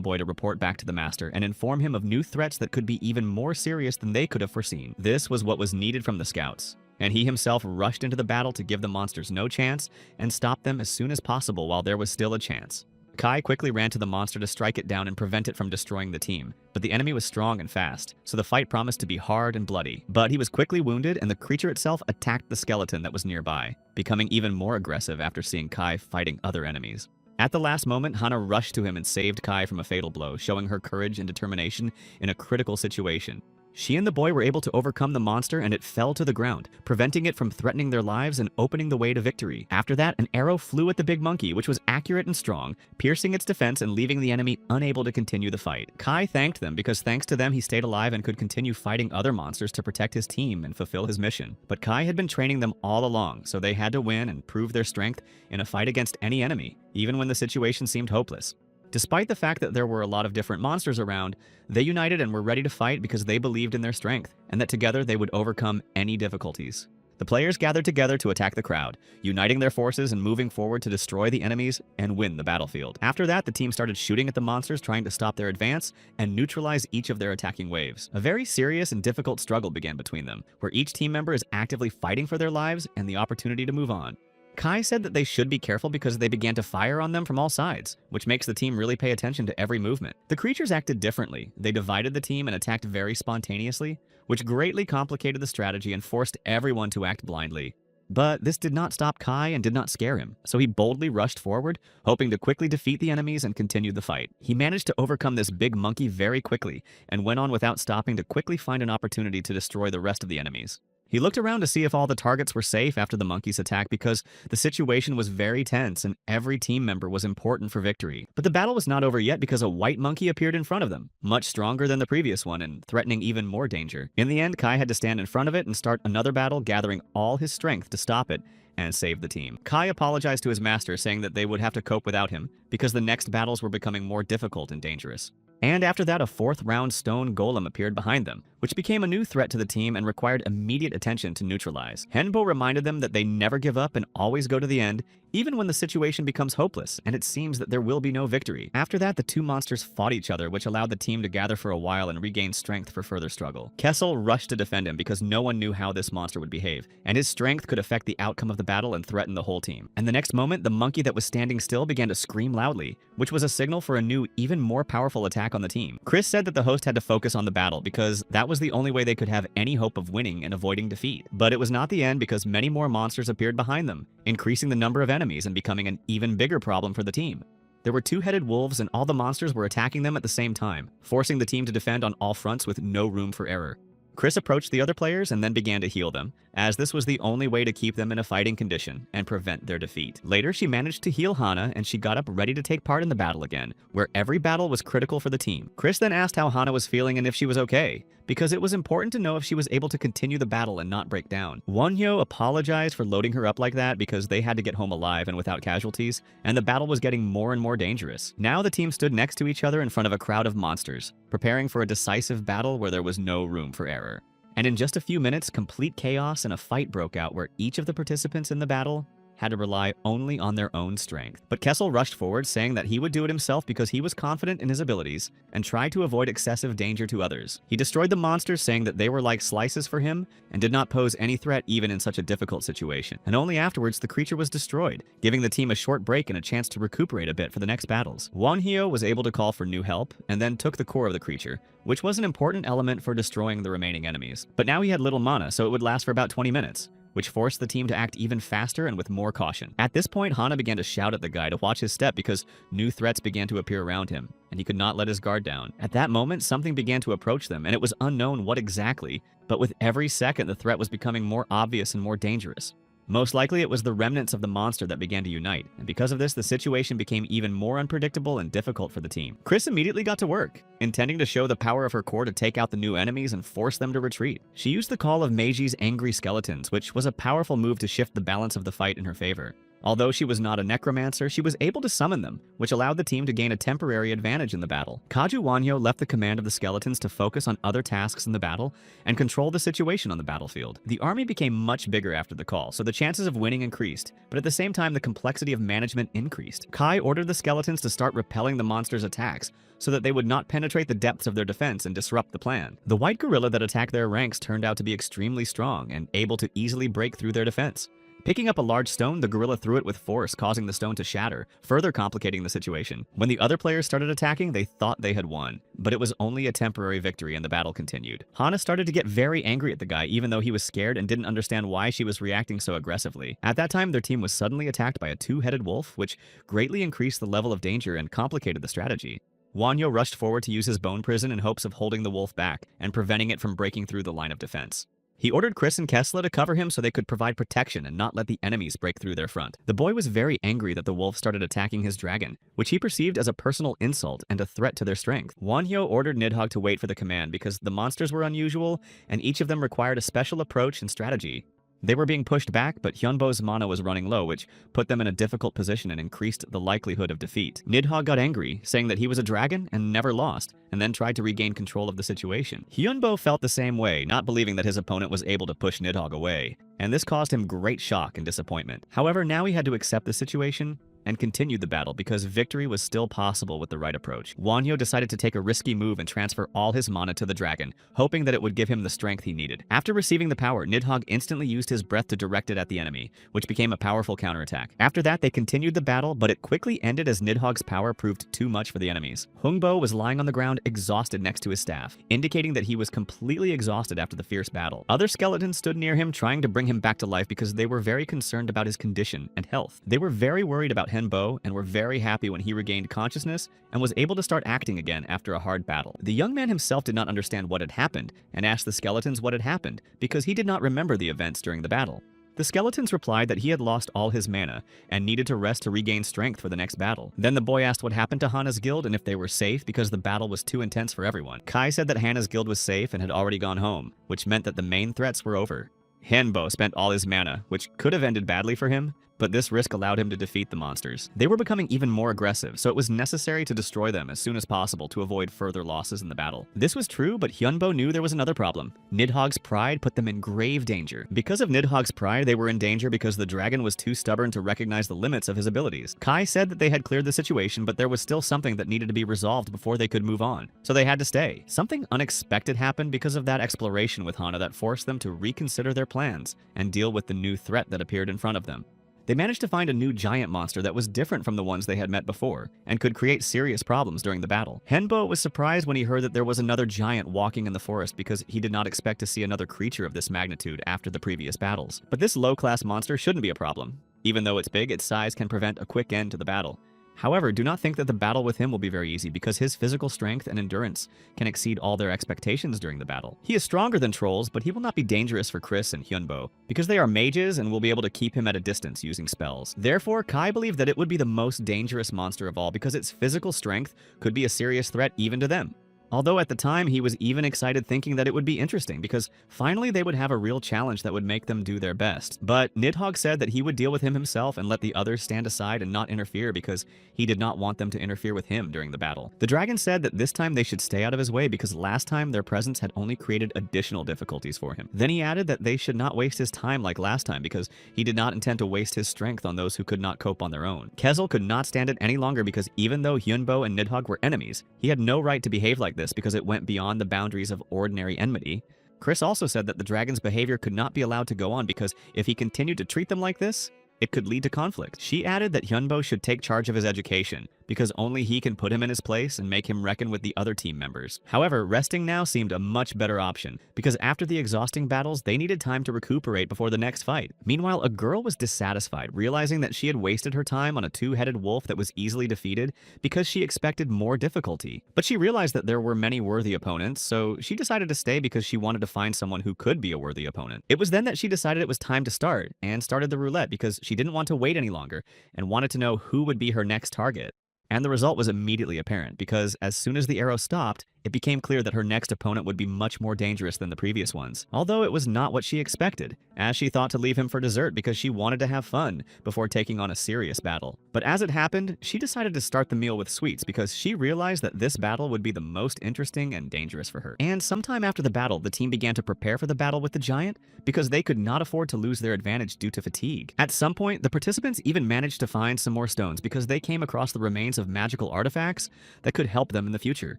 boy to report back to the master and inform him of new threats that could be even more serious than they could have foreseen. This was what was needed from the scouts, and he himself rushed into the battle to give the monsters no chance and stop them as soon as possible while there was still a chance. Kai quickly ran to the monster to strike it down and prevent it from destroying the team, but the enemy was strong and fast, so the fight promised to be hard and bloody. But he was quickly wounded and the creature itself attacked the skeleton that was nearby, becoming even more aggressive after seeing Kai fighting other enemies. At the last moment, Hana rushed to him and saved Kai from a fatal blow, showing her courage and determination in a critical situation. She and the boy were able to overcome the monster and it fell to the ground, preventing it from threatening their lives and opening the way to victory. After that, an arrow flew at the big monkey, which was accurate and strong, piercing its defense and leaving the enemy unable to continue the fight. Kai thanked them because thanks to them he stayed alive and could continue fighting other monsters to protect his team and fulfill his mission. But Kai had been training them all along, so they had to win and prove their strength in a fight against any enemy, even when the situation seemed hopeless. Despite the fact that there were a lot of different monsters around, they united and were ready to fight because they believed in their strength, and that together they would overcome any difficulties. The players gathered together to attack the crowd, uniting their forces and moving forward to destroy the enemies and win the battlefield. After that, the team started shooting at the monsters, trying to stop their advance and neutralize each of their attacking waves. A very serious and difficult struggle began between them, where each team member is actively fighting for their lives and the opportunity to move on. Kai said that they should be careful because they began to fire on them from all sides, which makes the team really pay attention to every movement. The creatures acted differently. They divided the team and attacked very spontaneously, which greatly complicated the strategy and forced everyone to act blindly. But this did not stop Kai and did not scare him, so he boldly rushed forward, hoping to quickly defeat the enemies and continue the fight. He managed to overcome this big monkey very quickly and went on without stopping to quickly find an opportunity to destroy the rest of the enemies. He looked around to see if all the targets were safe after the monkey's attack because the situation was very tense and every team member was important for victory. But the battle was not over yet because a white monkey appeared in front of them, much stronger than the previous one and threatening even more danger. In the end, Kai had to stand in front of it and start another battle, gathering all his strength to stop it and save the team. Kai apologized to his master, saying that they would have to cope without him because the next battles were becoming more difficult and dangerous. And after that, a fourth round stone golem appeared behind them, which became a new threat to the team and required immediate attention to neutralize. Henbo reminded them that they never give up and always go to the end, even when the situation becomes hopeless and it seems that there will be no victory. After that, the two monsters fought each other, which allowed the team to gather for a while and regain strength for further struggle. Kessel rushed to defend him because no one knew how this monster would behave, and his strength could affect the outcome of the battle and threaten the whole team. And the next moment, the monkey that was standing still began to scream loudly, which was a signal for a new, even more powerful attack on the team. Chris said that the host had to focus on the battle because that was the only way they could have any hope of winning and avoiding defeat. But it was not the end because many more monsters appeared behind them, increasing the number of enemies and becoming an even bigger problem for the team. There were two-headed wolves and all the monsters were attacking them at the same time, forcing the team to defend on all fronts with no room for error. Chris approached the other players and then began to heal them, as this was the only way to keep them in a fighting condition and prevent their defeat. Later, she managed to heal Hana and she got up ready to take part in the battle again, where every battle was critical for the team. Chris then asked how Hana was feeling and if she was okay, because it was important to know if she was able to continue the battle and not break down. Wonhyo apologized for loading her up like that because they had to get home alive and without casualties, and the battle was getting more and more dangerous. Now the team stood next to each other in front of a crowd of monsters, preparing for a decisive battle where there was no room for error. And in just a few minutes, complete chaos and a fight broke out where each of the participants in the battle had to rely only on their own strength. But Kessel rushed forward, saying that he would do it himself because he was confident in his abilities and tried to avoid excessive danger to others. He destroyed the monsters, saying that they were like slices for him and did not pose any threat even in such a difficult situation. And only afterwards the creature was destroyed, giving the team a short break and a chance to recuperate a bit for the next battles. Wonhyo was able to call for new help and then took the core of the creature, which was an important element for destroying the remaining enemies. But now he had little mana, so it would last for about 20 minutes. Which forced the team to act even faster and with more caution. At this point, Hana began to shout at the guy to watch his step because new threats began to appear around him, and he could not let his guard down. At that moment, something began to approach them, and it was unknown what exactly, but with every second, the threat was becoming more obvious and more dangerous. Most likely, it was the remnants of the monster that began to unite, and because of this, the situation became even more unpredictable and difficult for the team. Chris immediately got to work, intending to show the power of her core to take out the new enemies and force them to retreat. She used the call of Meiji's angry skeletons, which was a powerful move to shift the balance of the fight in her favor. Although she was not a necromancer, she was able to summon them, which allowed the team to gain a temporary advantage in the battle. Kaju Wonhyo left the command of the skeletons to focus on other tasks in the battle and control the situation on the battlefield. The army became much bigger after the call, so the chances of winning increased, but at the same time the complexity of management increased. Kai ordered the skeletons to start repelling the monsters' attacks so that they would not penetrate the depths of their defense and disrupt the plan. The white gorilla that attacked their ranks turned out to be extremely strong and able to easily break through their defense. Picking up a large stone, the gorilla threw it with force, causing the stone to shatter, further complicating the situation. When the other players started attacking, they thought they had won, but it was only a temporary victory and the battle continued. Hana started to get very angry at the guy, even though he was scared and didn't understand why she was reacting so aggressively. At that time, their team was suddenly attacked by a two-headed wolf, which greatly increased the level of danger and complicated the strategy. Wonhyo rushed forward to use his bone prison in hopes of holding the wolf back and preventing it from breaking through the line of defense. He ordered Chris and Kessler to cover him so they could provide protection and not let the enemies break through their front. The boy was very angry that the wolf started attacking his dragon, which he perceived as a personal insult and a threat to their strength. Wonhyo ordered Nidhogg to wait for the command because the monsters were unusual and each of them required a special approach and strategy. They were being pushed back, but Hyunbo's mana was running low, which put them in a difficult position and increased the likelihood of defeat. Nidhogg got angry, saying that he was a dragon and never lost, and then tried to regain control of the situation. Hyunbo felt the same way, not believing that his opponent was able to push Nidhogg away, and this caused him great shock and disappointment. However, now he had to accept the situation and continued the battle because victory was still possible with the right approach. Wonhyo decided to take a risky move and transfer all his mana to the dragon, hoping that it would give him the strength he needed. After receiving the power, Nidhogg instantly used his breath to direct it at the enemy, which became a powerful counterattack. After that, they continued the battle, but it quickly ended as Nidhogg's power proved too much for the enemies. Hungbo was lying on the ground exhausted next to his staff, indicating that he was completely exhausted after the fierce battle. Other skeletons stood near him trying to bring him back to life because they were very concerned about his condition and health. They were very worried about about Henbo and were very happy when he regained consciousness and was able to start acting again after a hard battle. The young man himself did not understand what had happened and asked the skeletons what had happened because he did not remember the events during the battle. The skeletons replied that he had lost all his mana and needed to rest to regain strength for the next battle. Then the boy asked what happened to Hana's guild and if they were safe because the battle was too intense for everyone. Kai said that Hana's guild was safe and had already gone home, which meant that the main threats were over. Henbo spent all his mana, which could have ended badly for him, but this risk allowed him to defeat the monsters. They were becoming even more aggressive, so it was necessary to destroy them as soon as possible to avoid further losses in the battle. This was true, but Hyunbo knew there was another problem. Nidhogg's pride put them in grave danger. Because of Nidhogg's pride, they were in danger because the dragon was too stubborn to recognize the limits of his abilities. Kai said that they had cleared the situation, but there was still something that needed to be resolved before they could move on, so they had to stay. Something unexpected happened because of that exploration with Hana that forced them to reconsider their plans and deal with the new threat that appeared in front of them. They managed to find a new giant monster that was different from the ones they had met before, and could create serious problems during the battle. Henbo was surprised when he heard that there was another giant walking in the forest because he did not expect to see another creature of this magnitude after the previous battles. But this low-class monster shouldn't be a problem. Even though it's big, its size can prevent a quick end to the battle. However, do not think that the battle with him will be very easy because his physical strength and endurance can exceed all their expectations during the battle. He is stronger than trolls, but he will not be dangerous for Chris and Hyunbo because they are mages and will be able to keep him at a distance using spells. Therefore, Kai believed that it would be the most dangerous monster of all because its physical strength could be a serious threat even to them. Although at the time he was even excited thinking that it would be interesting because finally they would have a real challenge that would make them do their best. But Nidhogg said that he would deal with him himself and let the others stand aside and not interfere because he did not want them to interfere with him during the battle. The dragon said that this time they should stay out of his way because last time their presence had only created additional difficulties for him. Then he added that they should not waste his time like last time because he did not intend to waste his strength on those who could not cope on their own. Kezel could not stand it any longer because even though Hyunbo and Nidhogg were enemies, he had no right to behave like this because it went beyond the boundaries of ordinary enmity. Chris also said that the dragon's behavior could not be allowed to go on because if he continued to treat them like this, it could lead to conflict. She added that Hyunbo should take charge of his education, because only he can put him in his place and make him reckon with the other team members. However, resting now seemed a much better option, because after the exhausting battles, they needed time to recuperate before the next fight. Meanwhile, a girl was dissatisfied, realizing that she had wasted her time on a two-headed wolf that was easily defeated because she expected more difficulty. But she realized that there were many worthy opponents, so she decided to stay because she wanted to find someone who could be a worthy opponent. It was then that she decided it was time to start, and started the roulette because she didn't want to wait any longer and wanted to know who would be her next target. And the result was immediately apparent, because as soon as the arrow stopped, it became clear that her next opponent would be much more dangerous than the previous ones. Although it was not what she expected, as she thought to leave him for dessert because she wanted to have fun before taking on a serious battle. But as it happened, she decided to start the meal with sweets because she realized that this battle would be the most interesting and dangerous for her. And sometime after the battle, the team began to prepare for the battle with the giant because they could not afford to lose their advantage due to fatigue. At some point, the participants even managed to find some more stones because they came across the remains of magical artifacts that could help them in the future.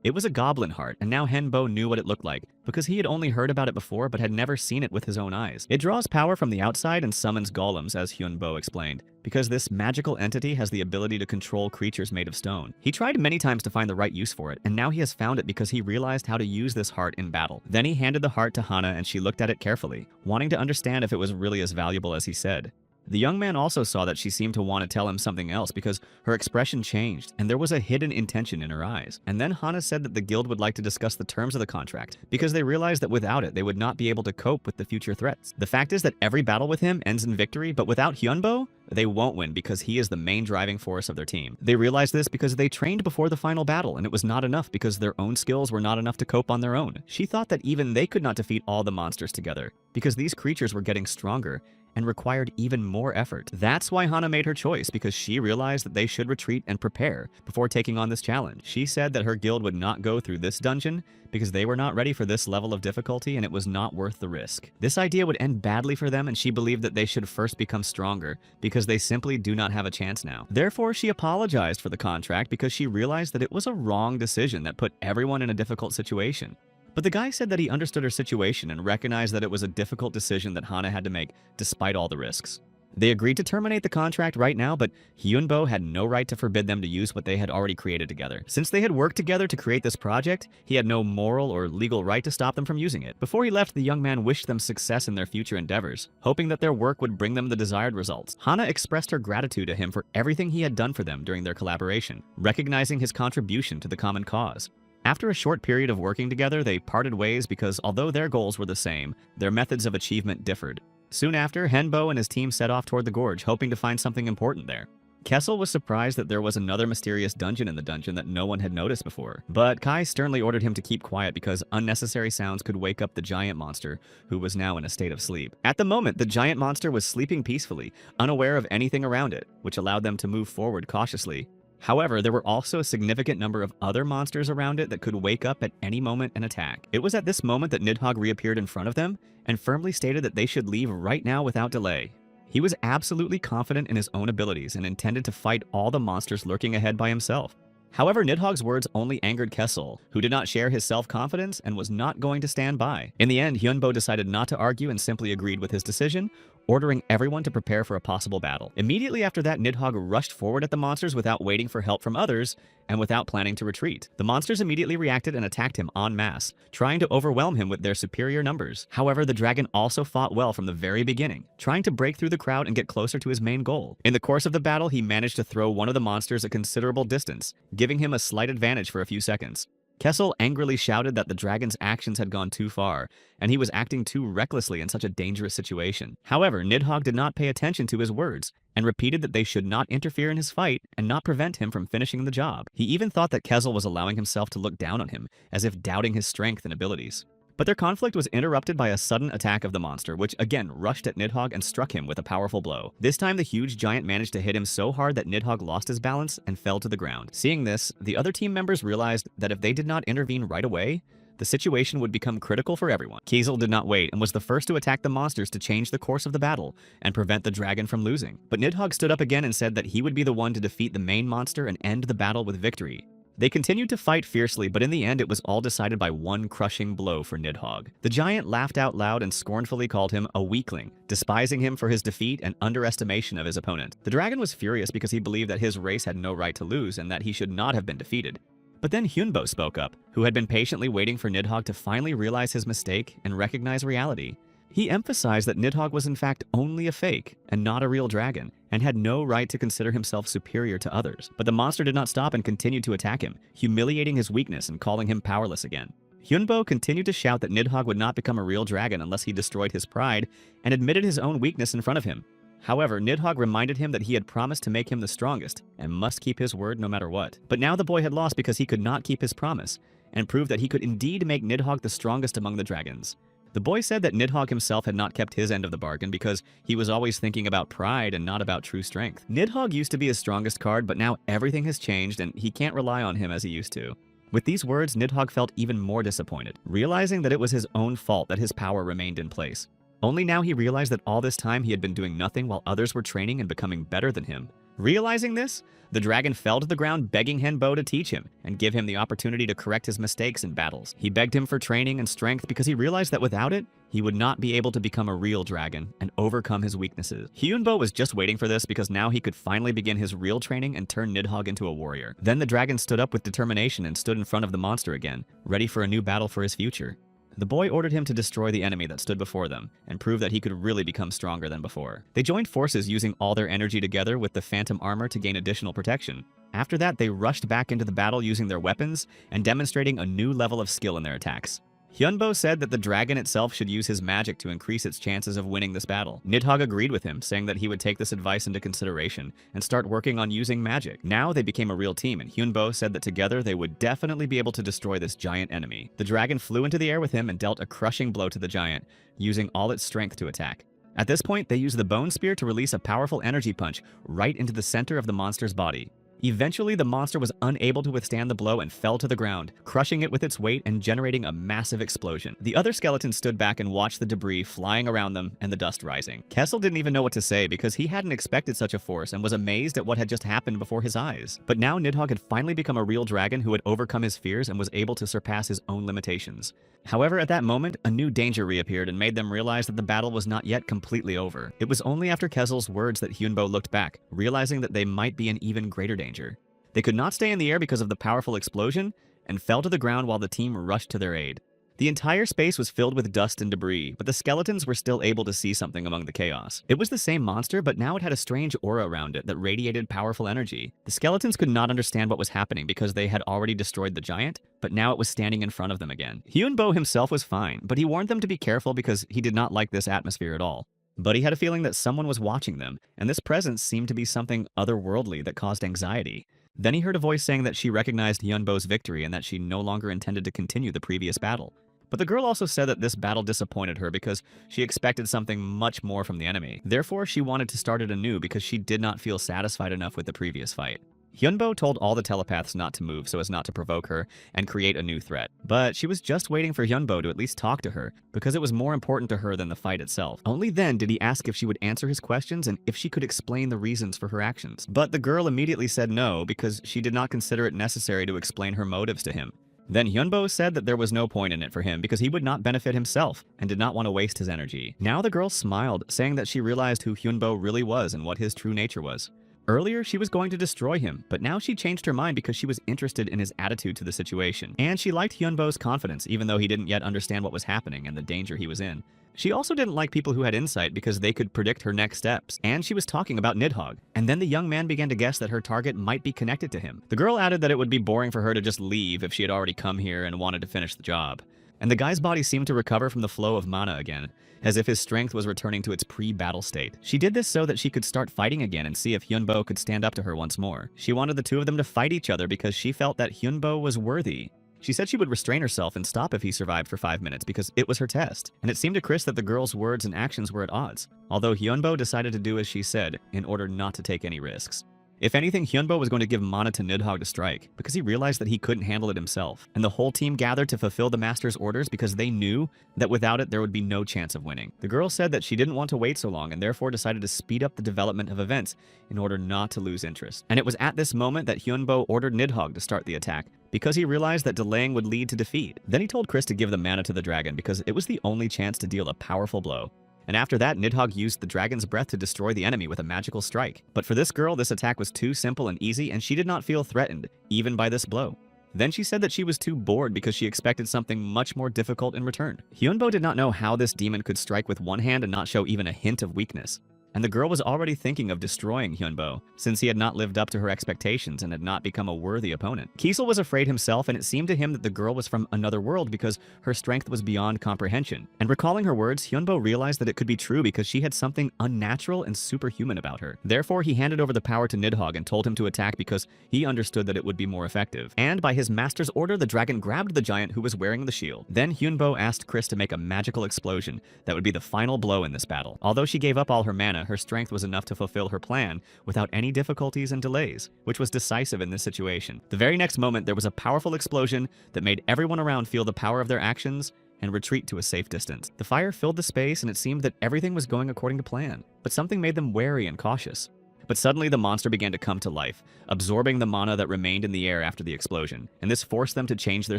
It was a goblin heart, and now Henbo knew what it looked like, because he had only heard about it before but had never seen it with his own eyes. It draws power from the outside and summons golems, as Hyunbo explained, because this magical entity has the ability to control creatures made of stone. He tried many times to find the right use for it, and now he has found it because he realized how to use this heart in battle. Then he handed the heart to Hana and she looked at it carefully, wanting to understand if it was really as valuable as he said. The young man also saw that she seemed to want to tell him something else because her expression changed and there was a hidden intention in her eyes. And then Hana said that the guild would like to discuss the terms of the contract because they realized that without it, they would not be able to cope with the future threats. The fact is that every battle with him ends in victory, but without Hyunbo, they won't win because he is the main driving force of their team. They realized this because they trained before the final battle and it was not enough because their own skills were not enough to cope on their own. She thought that even they could not defeat all the monsters together because these creatures were getting stronger and required even more effort. That's why Hana made her choice, because she realized that they should retreat and prepare before taking on this challenge. She said that her guild would not go through this dungeon because they were not ready for this level of difficulty and it was not worth the risk. This idea would end badly for them and she believed that they should first become stronger because they simply do not have a chance now. Therefore, she apologized for the contract because she realized that it was a wrong decision that put everyone in a difficult situation. But the guy said that he understood her situation and recognized that it was a difficult decision that Hana had to make despite all the risks. They agreed to terminate the contract right now, but Hyunbo had no right to forbid them to use what they had already created together. Since they had worked together to create this project, he had no moral or legal right to stop them from using it. Before he left, the young man wished them success in their future endeavors, hoping that their work would bring them the desired results. Hana expressed her gratitude to him for everything he had done for them during their collaboration, recognizing his contribution to the common cause. After a short period of working together, they parted ways because although their goals were the same, their methods of achievement differed. Soon after, Henbo and his team set off toward the gorge, hoping to find something important there. Kessel was surprised that there was another mysterious dungeon in the dungeon that no one had noticed before, but Kai sternly ordered him to keep quiet because unnecessary sounds could wake up the giant monster, who was now in a state of sleep. At the moment, the giant monster was sleeping peacefully, unaware of anything around it, which allowed them to move forward cautiously. However, there were also a significant number of other monsters around it that could wake up at any moment and attack. It was at this moment that Nidhogg reappeared in front of them and firmly stated that they should leave right now without delay. He was absolutely confident in his own abilities and intended to fight all the monsters lurking ahead by himself. However, Nidhogg's words only angered Kessel, who did not share his self-confidence and was not going to stand by. In the end, Hyunbo decided not to argue and simply agreed with his decision, ordering everyone to prepare for a possible battle. Immediately after that, Nidhogg rushed forward at the monsters without waiting for help from others and without planning to retreat. The monsters immediately reacted and attacked him en masse, trying to overwhelm him with their superior numbers. However, the dragon also fought well from the very beginning, trying to break through the crowd and get closer to his main goal. In the course of the battle, he managed to throw one of the monsters a considerable distance, giving him a slight advantage for a few seconds. Kessel angrily shouted that the dragon's actions had gone too far, and he was acting too recklessly in such a dangerous situation. However, Nidhogg did not pay attention to his words, and repeated that they should not interfere in his fight and not prevent him from finishing the job. He even thought that Kessel was allowing himself to look down on him, as if doubting his strength and abilities. But their conflict was interrupted by a sudden attack of the monster, which again rushed at Nidhogg and struck him with a powerful blow. This time, the huge giant managed to hit him so hard that Nidhogg lost his balance and fell to the ground. Seeing this, the other team members realized that if they did not intervene right away, the situation would become critical for everyone. Kiesel did not wait and was the first to attack the monsters to change the course of the battle and prevent the dragon from losing. But Nidhogg stood up again and said that he would be the one to defeat the main monster and end the battle with victory. They continued to fight fiercely, but in the end it was all decided by one crushing blow for Nidhogg. The giant laughed out loud and scornfully called him a weakling, despising him for his defeat and underestimation of his opponent. The dragon was furious because he believed that his race had no right to lose and that he should not have been defeated. But then Hyunbo spoke up, who had been patiently waiting for Nidhogg to finally realize his mistake and recognize reality. He emphasized that Nidhogg was in fact only a fake and not a real dragon, and had no right to consider himself superior to others. But the monster did not stop and continued to attack him, humiliating his weakness and calling him powerless again. Hyunbo continued to shout that Nidhogg would not become a real dragon unless he destroyed his pride and admitted his own weakness in front of him. However, Nidhogg reminded him that he had promised to make him the strongest and must keep his word no matter what. But now the boy had lost because he could not keep his promise, and proved that he could indeed make Nidhogg the strongest among the dragons. The boy said that Nidhogg himself had not kept his end of the bargain because he was always thinking about pride and not about true strength. Nidhogg used to be his strongest card, but now everything has changed and he can't rely on him as he used to. With these words, Nidhogg felt even more disappointed, realizing that it was his own fault that his power remained in place. Only now he realized that all this time he had been doing nothing while others were training and becoming better than him. Realizing this, the dragon fell to the ground begging Henbo to teach him and give him the opportunity to correct his mistakes in battles. He begged him for training and strength because he realized that without it, he would not be able to become a real dragon and overcome his weaknesses. Hyunbo was just waiting for this because now he could finally begin his real training and turn Nidhogg into a warrior. Then the dragon stood up with determination and stood in front of the monster again, ready for a new battle for his future. The boy ordered him to destroy the enemy that stood before them and prove that he could really become stronger than before. They joined forces using all their energy together with the phantom armor to gain additional protection. After that, they rushed back into the battle using their weapons and demonstrating a new level of skill in their attacks. Hyunbo said that the dragon itself should use his magic to increase its chances of winning this battle. Nidhogg agreed with him, saying that he would take this advice into consideration and start working on using magic. Now they became a real team, and Hyunbo said that together they would definitely be able to destroy this giant enemy. The dragon flew into the air with him and dealt a crushing blow to the giant, using all its strength to attack. At this point, they used the bone spear to release a powerful energy punch right into the center of the monster's body. Eventually, the monster was unable to withstand the blow and fell to the ground, crushing it with its weight and generating a massive explosion. The other skeletons stood back and watched the debris flying around them and the dust rising. Kessel didn't even know what to say because he hadn't expected such a force and was amazed at what had just happened before his eyes. But now Nidhogg had finally become a real dragon who had overcome his fears and was able to surpass his own limitations. However, at that moment, a new danger reappeared and made them realize that the battle was not yet completely over. It was only after Kessel's words that Hyunbo looked back, realizing that they might be in even greater danger. They could not stay in the air because of the powerful explosion, and fell to the ground while the team rushed to their aid. The entire space was filled with dust and debris, but the skeletons were still able to see something among the chaos. It was the same monster, but now it had a strange aura around it that radiated powerful energy. The skeletons could not understand what was happening because they had already destroyed the giant, but now it was standing in front of them again. Hyunbo himself was fine, but he warned them to be careful because he did not like this atmosphere at all. But he had a feeling that someone was watching them, and this presence seemed to be something otherworldly that caused anxiety. Then he heard a voice saying that she recognized Hyunbo's victory and that she no longer intended to continue the previous battle. But the girl also said that this battle disappointed her because she expected something much more from the enemy. Therefore, she wanted to start it anew because she did not feel satisfied enough with the previous fight. Hyunbo told all the telepaths not to move so as not to provoke her and create a new threat. But she was just waiting for Hyunbo to at least talk to her because it was more important to her than the fight itself. Only then did he ask if she would answer his questions and if she could explain the reasons for her actions. But the girl immediately said no because she did not consider it necessary to explain her motives to him. Then Hyunbo said that there was no point in it for him because he would not benefit himself and did not want to waste his energy. Now the girl smiled, saying that she realized who Hyunbo really was and what his true nature was. Earlier, she was going to destroy him, but now she changed her mind because she was interested in his attitude to the situation. And she liked Hyunbo's confidence, even though he didn't yet understand what was happening and the danger he was in. She also didn't like people who had insight because they could predict her next steps, and she was talking about Nidhogg. And then the young man began to guess that her target might be connected to him. The girl added that it would be boring for her to just leave if she had already come here and wanted to finish the job. And the guy's body seemed to recover from the flow of mana again, as if his strength was returning to its pre-battle state. She did this so that she could start fighting again and see if Hyunbo could stand up to her once more. She wanted the two of them to fight each other because she felt that Hyunbo was worthy. She said she would restrain herself and stop if he survived for 5 minutes because it was her test. And it seemed to Chris that the girl's words and actions were at odds, although Hyunbo decided to do as she said in order not to take any risks. If anything, Hyunbo was going to give mana to Nidhogg to strike, because he realized that he couldn't handle it himself. And the whole team gathered to fulfill the master's orders because they knew that without it there would be no chance of winning. The girl said that she didn't want to wait so long and therefore decided to speed up the development of events in order not to lose interest. And it was at this moment that Hyunbo ordered Nidhogg to start the attack, because he realized that delaying would lead to defeat. Then he told Chris to give the mana to the dragon because it was the only chance to deal a powerful blow. And after that, Nidhogg used the dragon's breath to destroy the enemy with a magical strike. But for this girl, this attack was too simple and easy, and she did not feel threatened, even by this blow. Then she said that she was too bored because she expected something much more difficult in return. Hyunbo did not know how this demon could strike with one hand and not show even a hint of weakness. And the girl was already thinking of destroying Hyunbo, since he had not lived up to her expectations and had not become a worthy opponent. Kiesel was afraid himself, and it seemed to him that the girl was from another world because her strength was beyond comprehension. And recalling her words, Hyunbo realized that it could be true because she had something unnatural and superhuman about her. Therefore, he handed over the power to Nidhogg and told him to attack because he understood that it would be more effective. And by his master's order, the dragon grabbed the giant who was wearing the shield. Then Hyunbo asked Chris to make a magical explosion that would be the final blow in this battle. Although she gave up all her mana, her strength was enough to fulfill her plan without any difficulties and delays, which was decisive in this situation. The very next moment, there was a powerful explosion that made everyone around feel the power of their actions and retreat to a safe distance. The fire filled the space, and it seemed that everything was going according to plan, but something made them wary and cautious. But suddenly the monster began to come to life, absorbing the mana that remained in the air after the explosion, and this forced them to change their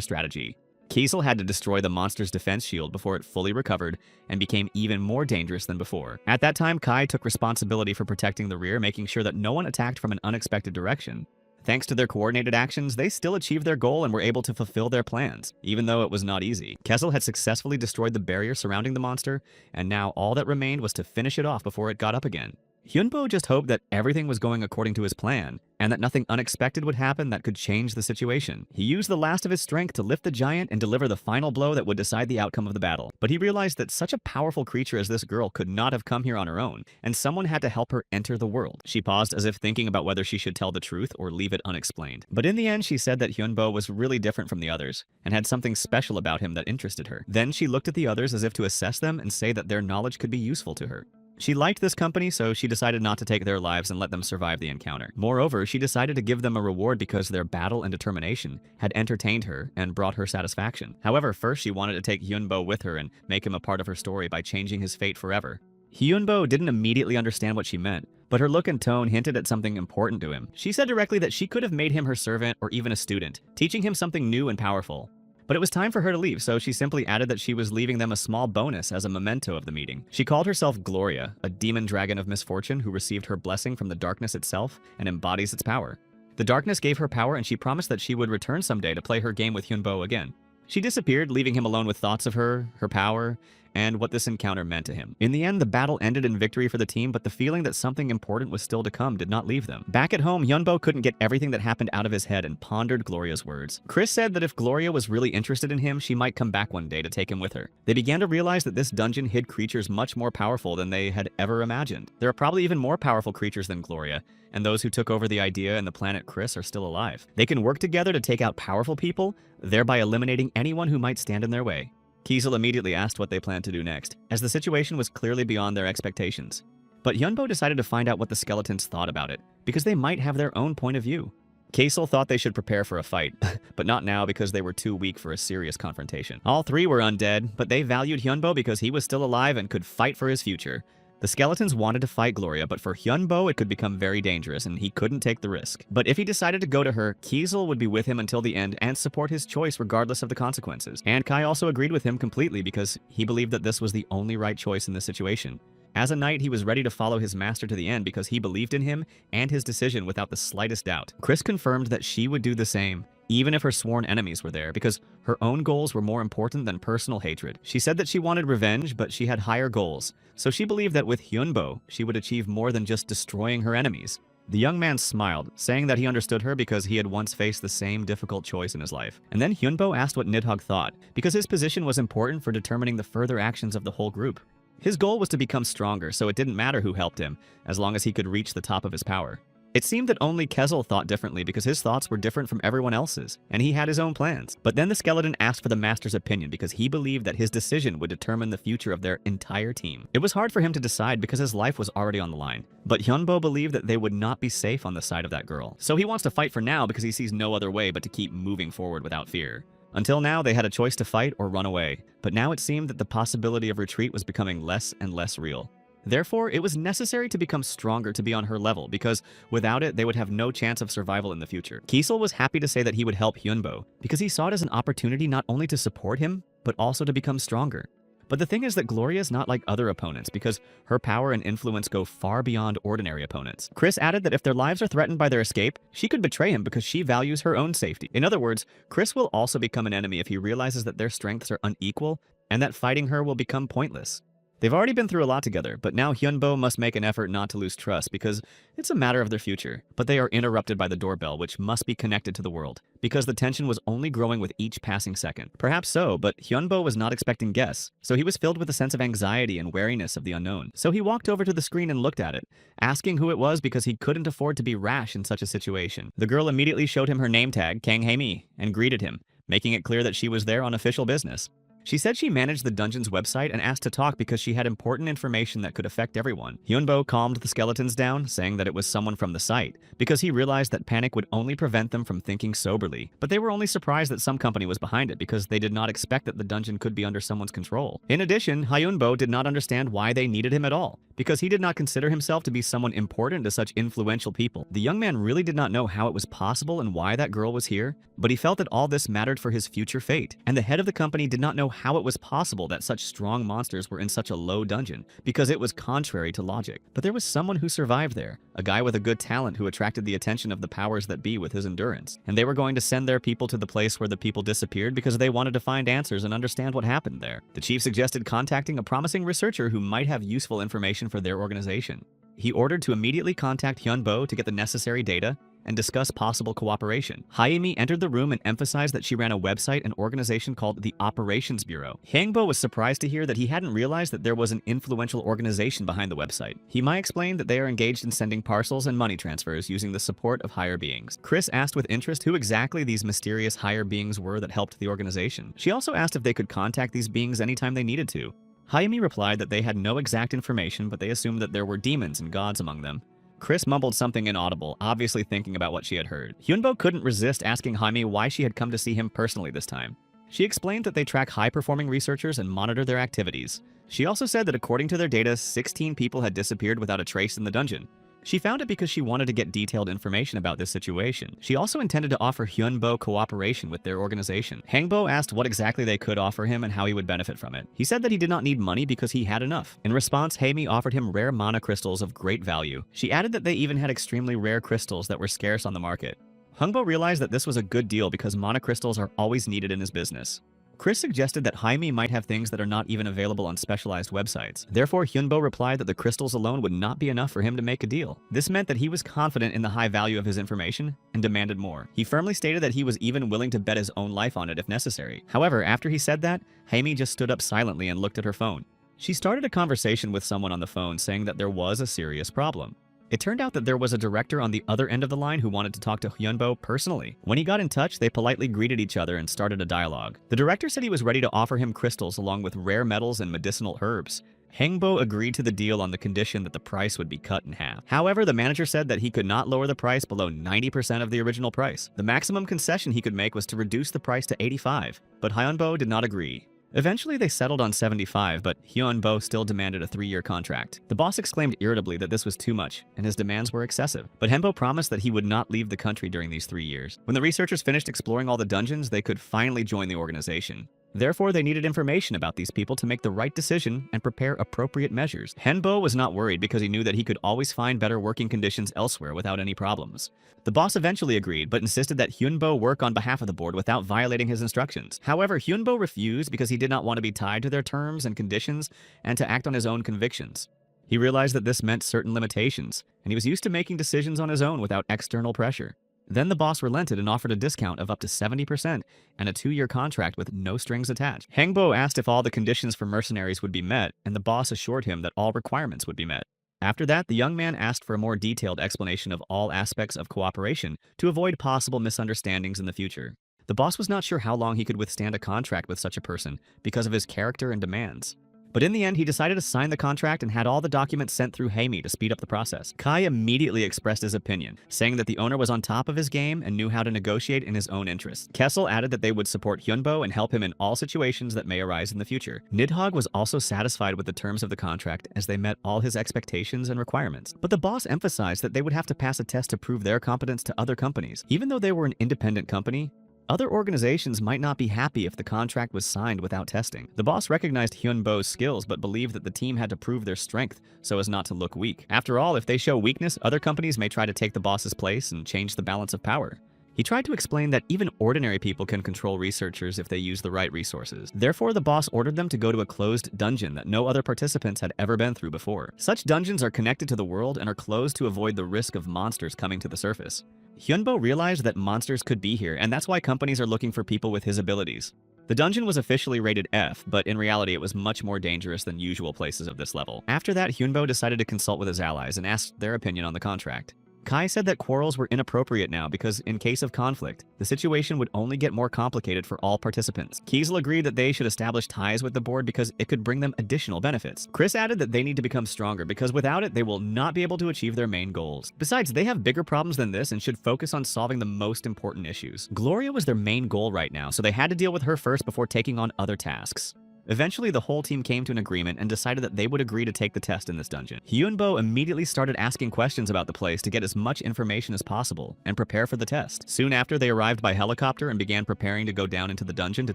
strategy. Kiesel had to destroy the monster's defense shield before it fully recovered and became even more dangerous than before. At that time, Kai took responsibility for protecting the rear, making sure that no one attacked from an unexpected direction. Thanks to their coordinated actions, they still achieved their goal and were able to fulfill their plans, even though it was not easy. Kessel had successfully destroyed the barrier surrounding the monster, and now all that remained was to finish it off before it got up again. Hyunbo just hoped that everything was going according to his plan, and that nothing unexpected would happen that could change the situation. He used the last of his strength to lift the giant and deliver the final blow that would decide the outcome of the battle. But he realized that such a powerful creature as this girl could not have come here on her own, and someone had to help her enter the world. She paused as if thinking about whether she should tell the truth or leave it unexplained. But in the end, she said that Hyunbo was really different from the others, and had something special about him that interested her. Then she looked at the others as if to assess them and say that their knowledge could be useful to her. She liked this company, so she decided not to take their lives and let them survive the encounter. Moreover, she decided to give them a reward because their battle and determination had entertained her and brought her satisfaction. However, first she wanted to take Hyunbo with her and make him a part of her story by changing his fate forever. Hyunbo didn't immediately understand what she meant, but her look and tone hinted at something important to him. She said directly that she could have made him her servant or even a student, teaching him something new and powerful. But it was time for her to leave, so she simply added that she was leaving them a small bonus as a memento of the meeting. She called herself Gloria, a demon dragon of misfortune who received her blessing from the darkness itself and embodies its power. The darkness gave her power, and she promised that she would return someday to play her game with Hyunbo again. She disappeared, leaving him alone with thoughts of her power, and what this encounter meant to him. In the end, the battle ended in victory for the team, but the feeling that something important was still to come did not leave them. Back at home, Hyunbo couldn't get everything that happened out of his head and pondered Gloria's words. Chris said that if Gloria was really interested in him, she might come back one day to take him with her. They began to realize that this dungeon hid creatures much more powerful than they had ever imagined. There are probably even more powerful creatures than Gloria, and those who took over the idea and the planet Chris are still alive. They can work together to take out powerful people, thereby eliminating anyone who might stand in their way. Kiesel immediately asked what they planned to do next, as the situation was clearly beyond their expectations. But Hyunbo decided to find out what the skeletons thought about it, because they might have their own point of view. Kiesel thought they should prepare for a fight, but not now because they were too weak for a serious confrontation. All three were undead, but they valued Hyunbo because he was still alive and could fight for his future. The skeletons wanted to fight Gloria, but for Hyunbo it could become very dangerous and he couldn't take the risk. But if he decided to go to her, Kiesel would be with him until the end and support his choice regardless of the consequences. And Kai also agreed with him completely because he believed that this was the only right choice in this situation. As a knight, he was ready to follow his master to the end because he believed in him and his decision without the slightest doubt. Chris confirmed that she would do the same, even if her sworn enemies were there, because her own goals were more important than personal hatred. She said that she wanted revenge, but she had higher goals, so she believed that with Hyunbo, she would achieve more than just destroying her enemies. The young man smiled, saying that he understood her because he had once faced the same difficult choice in his life. And then Hyunbo asked what Nidhogg thought, because his position was important for determining the further actions of the whole group. His goal was to become stronger, so it didn't matter who helped him, as long as he could reach the top of his power. It seemed that only Kezel thought differently because his thoughts were different from everyone else's, and he had his own plans. But then the skeleton asked for the master's opinion because he believed that his decision would determine the future of their entire team. It was hard for him to decide because his life was already on the line. But Hyunbo believed that they would not be safe on the side of that girl. So he wants to fight for now because he sees no other way but to keep moving forward without fear. Until now, they had a choice to fight or run away, but now it seemed that the possibility of retreat was becoming less and less real. Therefore, it was necessary to become stronger to be on her level, because without it, they would have no chance of survival in the future. Kiesel was happy to say that he would help Hyunbo, because he saw it as an opportunity not only to support him, but also to become stronger. But the thing is that Gloria is not like other opponents, because her power and influence go far beyond ordinary opponents. Chris added that if their lives are threatened by their escape, she could betray him because she values her own safety. In other words, Chris will also become an enemy if he realizes that their strengths are unequal and that fighting her will become pointless. They've already been through a lot together, but now Hyunbo must make an effort not to lose trust because it's a matter of their future. But they are interrupted by the doorbell, which must be connected to the world, because the tension was only growing with each passing second. Perhaps so, but Hyunbo was not expecting guests, so he was filled with a sense of anxiety and wariness of the unknown. So he walked over to the screen and looked at it, asking who it was because he couldn't afford to be rash in such a situation. The girl immediately showed him her name tag, Kang Hae-mi, and greeted him, making it clear that she was there on official business. She said she managed the dungeon's website and asked to talk because she had important information that could affect everyone. Hyunbo calmed the skeletons down, saying that it was someone from the site, because he realized that panic would only prevent them from thinking soberly. But they were only surprised that some company was behind it because they did not expect that the dungeon could be under someone's control. In addition, Hyunbo did not understand why they needed him at all, because he did not consider himself to be someone important to such influential people. The young man really did not know how it was possible and why that girl was here, but he felt that all this mattered for his future fate. And the head of the company did not know how it was possible that such strong monsters were in such a low dungeon, because it was contrary to logic. But there was someone who survived there, a guy with a good talent who attracted the attention of the powers that be with his endurance. And they were going to send their people to the place where the people disappeared because they wanted to find answers and understand what happened there. The chief suggested contacting a promising researcher who might have useful information for their organization. He ordered to immediately contact Hyunbo to get the necessary data and discuss possible cooperation. Hae-mi entered the room and emphasized that she ran a website and organization called the Operations Bureau. Hyunbo was surprised to hear that he hadn't realized that there was an influential organization behind the website. Hima explained that they are engaged in sending parcels and money transfers using the support of higher beings. Chris asked with interest who exactly these mysterious higher beings were that helped the organization. She also asked if they could contact these beings anytime they needed to. Hayami replied that they had no exact information, but they assumed that there were demons and gods among them. Chris mumbled something inaudible, obviously thinking about what she had heard. Hyunbo couldn't resist asking Hayami why she had come to see him personally this time. She explained that they track high-performing researchers and monitor their activities. She also said that according to their data, 16 people had disappeared without a trace in the dungeon. She found it because she wanted to get detailed information about this situation. She also intended to offer Hyunbo cooperation with their organization. Hangbo asked what exactly they could offer him and how he would benefit from it. He said that he did not need money because he had enough. In response, Hayami offered him rare mana crystals of great value. She added that they even had extremely rare crystals that were scarce on the market. Hungbo realized that this was a good deal because mana crystals are always needed in his business. Chris suggested that Hayami might have things that are not even available on specialized websites. Therefore, Hyunbo replied that the crystals alone would not be enough for him to make a deal. This meant that he was confident in the high value of his information and demanded more. He firmly stated that he was even willing to bet his own life on it if necessary. However, after he said that, Hayami just stood up silently and looked at her phone. She started a conversation with someone on the phone saying that there was a serious problem. It turned out that there was a director on the other end of the line who wanted to talk to Hyunbo personally. When he got in touch, they politely greeted each other and started a dialogue. The director said he was ready to offer him crystals along with rare metals and medicinal herbs. Hangbo agreed to the deal on the condition that the price would be cut in half. However, the manager said that he could not lower the price below 90% of the original price. The maximum concession he could make was to reduce the price to 85, but Hyunbo did not agree. Eventually, they settled on 75, but Hyunbo still demanded a 3-year contract. The boss exclaimed irritably that this was too much, and his demands were excessive. But Hyunbo promised that he would not leave the country during these 3 years. When the researchers finished exploring all the dungeons, they could finally join the organization. Therefore, they needed information about these people to make the right decision and prepare appropriate measures. Henbo was not worried because he knew that he could always find better working conditions elsewhere without any problems. The boss eventually agreed, but insisted that Hyunbo work on behalf of the board without violating his instructions. However, Hyunbo refused because he did not want to be tied to their terms and conditions and to act on his own convictions. He realized that this meant certain limitations, and he was used to making decisions on his own without external pressure. Then the boss relented and offered a discount of up to 70% and a 2-year contract with no strings attached. Hangbo asked if all the conditions for mercenaries would be met, and the boss assured him that all requirements would be met. After that, the young man asked for a more detailed explanation of all aspects of cooperation to avoid possible misunderstandings in the future. The boss was not sure how long he could withstand a contract with such a person because of his character and demands. But in the end, he decided to sign the contract and had all the documents sent through Hayami to speed up the process. Kai immediately expressed his opinion, saying that the owner was on top of his game and knew how to negotiate in his own interests. Kessel added that they would support Hyunbo and help him in all situations that may arise in the future. Nidhogg was also satisfied with the terms of the contract as they met all his expectations and requirements. But the boss emphasized that they would have to pass a test to prove their competence to other companies. Even though they were an independent company, other organizations might not be happy if the contract was signed without testing. The boss recognized Hyunbo's skills but believed that the team had to prove their strength so as not to look weak. After all, if they show weakness, other companies may try to take the boss's place and change the balance of power. He tried to explain that even ordinary people can control researchers if they use the right resources. Therefore, the boss ordered them to go to a closed dungeon that no other participants had ever been through before. Such dungeons are connected to the world and are closed to avoid the risk of monsters coming to the surface. Hyunbo realized that monsters could be here, and that's why companies are looking for people with his abilities. The dungeon was officially rated F, but in reality it was much more dangerous than usual places of this level. After that, Hyunbo decided to consult with his allies and asked their opinion on the contract. Kai said that quarrels were inappropriate now because, in case of conflict, the situation would only get more complicated for all participants. Kiesel agreed that they should establish ties with the board because it could bring them additional benefits. Chris added that they need to become stronger because without it, they will not be able to achieve their main goals. Besides, they have bigger problems than this and should focus on solving the most important issues. Gloria was their main goal right now, so they had to deal with her first before taking on other tasks. Eventually, the whole team came to an agreement and decided that they would agree to take the test in this dungeon. Hyunbo immediately started asking questions about the place to get as much information as possible and prepare for the test. Soon after, they arrived by helicopter and began preparing to go down into the dungeon to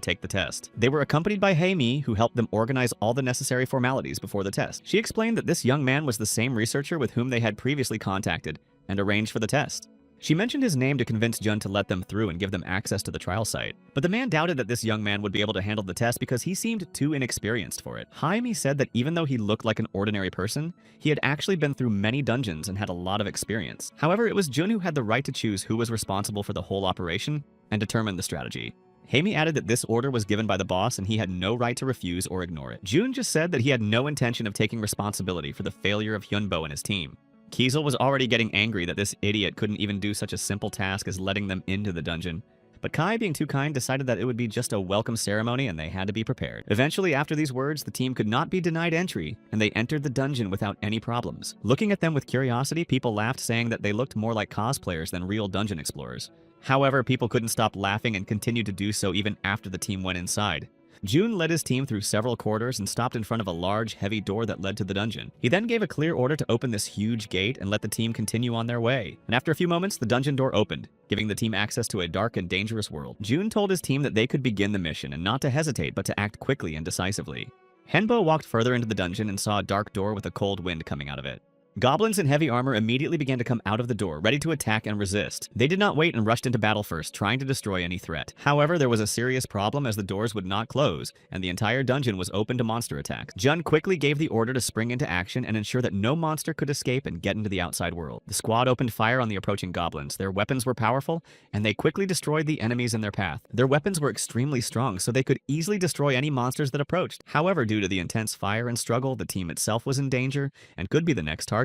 take the test. They were accompanied by Haemi, who helped them organize all the necessary formalities before the test. She explained that this young man was the same researcher with whom they had previously contacted and arranged for the test. She mentioned his name to convince Jun to let them through and give them access to the trial site. But the man doubted that this young man would be able to handle the test because he seemed too inexperienced for it. Haimi said that even though he looked like an ordinary person, he had actually been through many dungeons and had a lot of experience. However, it was Jun who had the right to choose who was responsible for the whole operation and determine the strategy. Haimi added that this order was given by the boss and he had no right to refuse or ignore it. Jun just said that he had no intention of taking responsibility for the failure of Hyunbo and his team. Kiesel was already getting angry that this idiot couldn't even do such a simple task as letting them into the dungeon. But Kai, being too kind, decided that it would be just a welcome ceremony and they had to be prepared. Eventually, after these words, the team could not be denied entry, and they entered the dungeon without any problems. Looking at them with curiosity, people laughed, saying that they looked more like cosplayers than real dungeon explorers. However, people couldn't stop laughing and continued to do so even after the team went inside. Jun led his team through several corridors and stopped in front of a large, heavy door that led to the dungeon. He then gave a clear order to open this huge gate and let the team continue on their way. And after a few moments, the dungeon door opened, giving the team access to a dark and dangerous world. Jun told his team that they could begin the mission and not to hesitate, but to act quickly and decisively. Henbo walked further into the dungeon and saw a dark door with a cold wind coming out of it. Goblins in heavy armor immediately began to come out of the door, ready to attack and resist. They did not wait and rushed into battle first, trying to destroy any threat. However, there was a serious problem as the doors would not close, and the entire dungeon was open to monster attacks. Jun quickly gave the order to spring into action and ensure that no monster could escape and get into the outside world. The squad opened fire on the approaching goblins. Their weapons were powerful, and they quickly destroyed the enemies in their path. Their weapons were extremely strong, so they could easily destroy any monsters that approached. However, due to the intense fire and struggle, the team itself was in danger and could be the next target.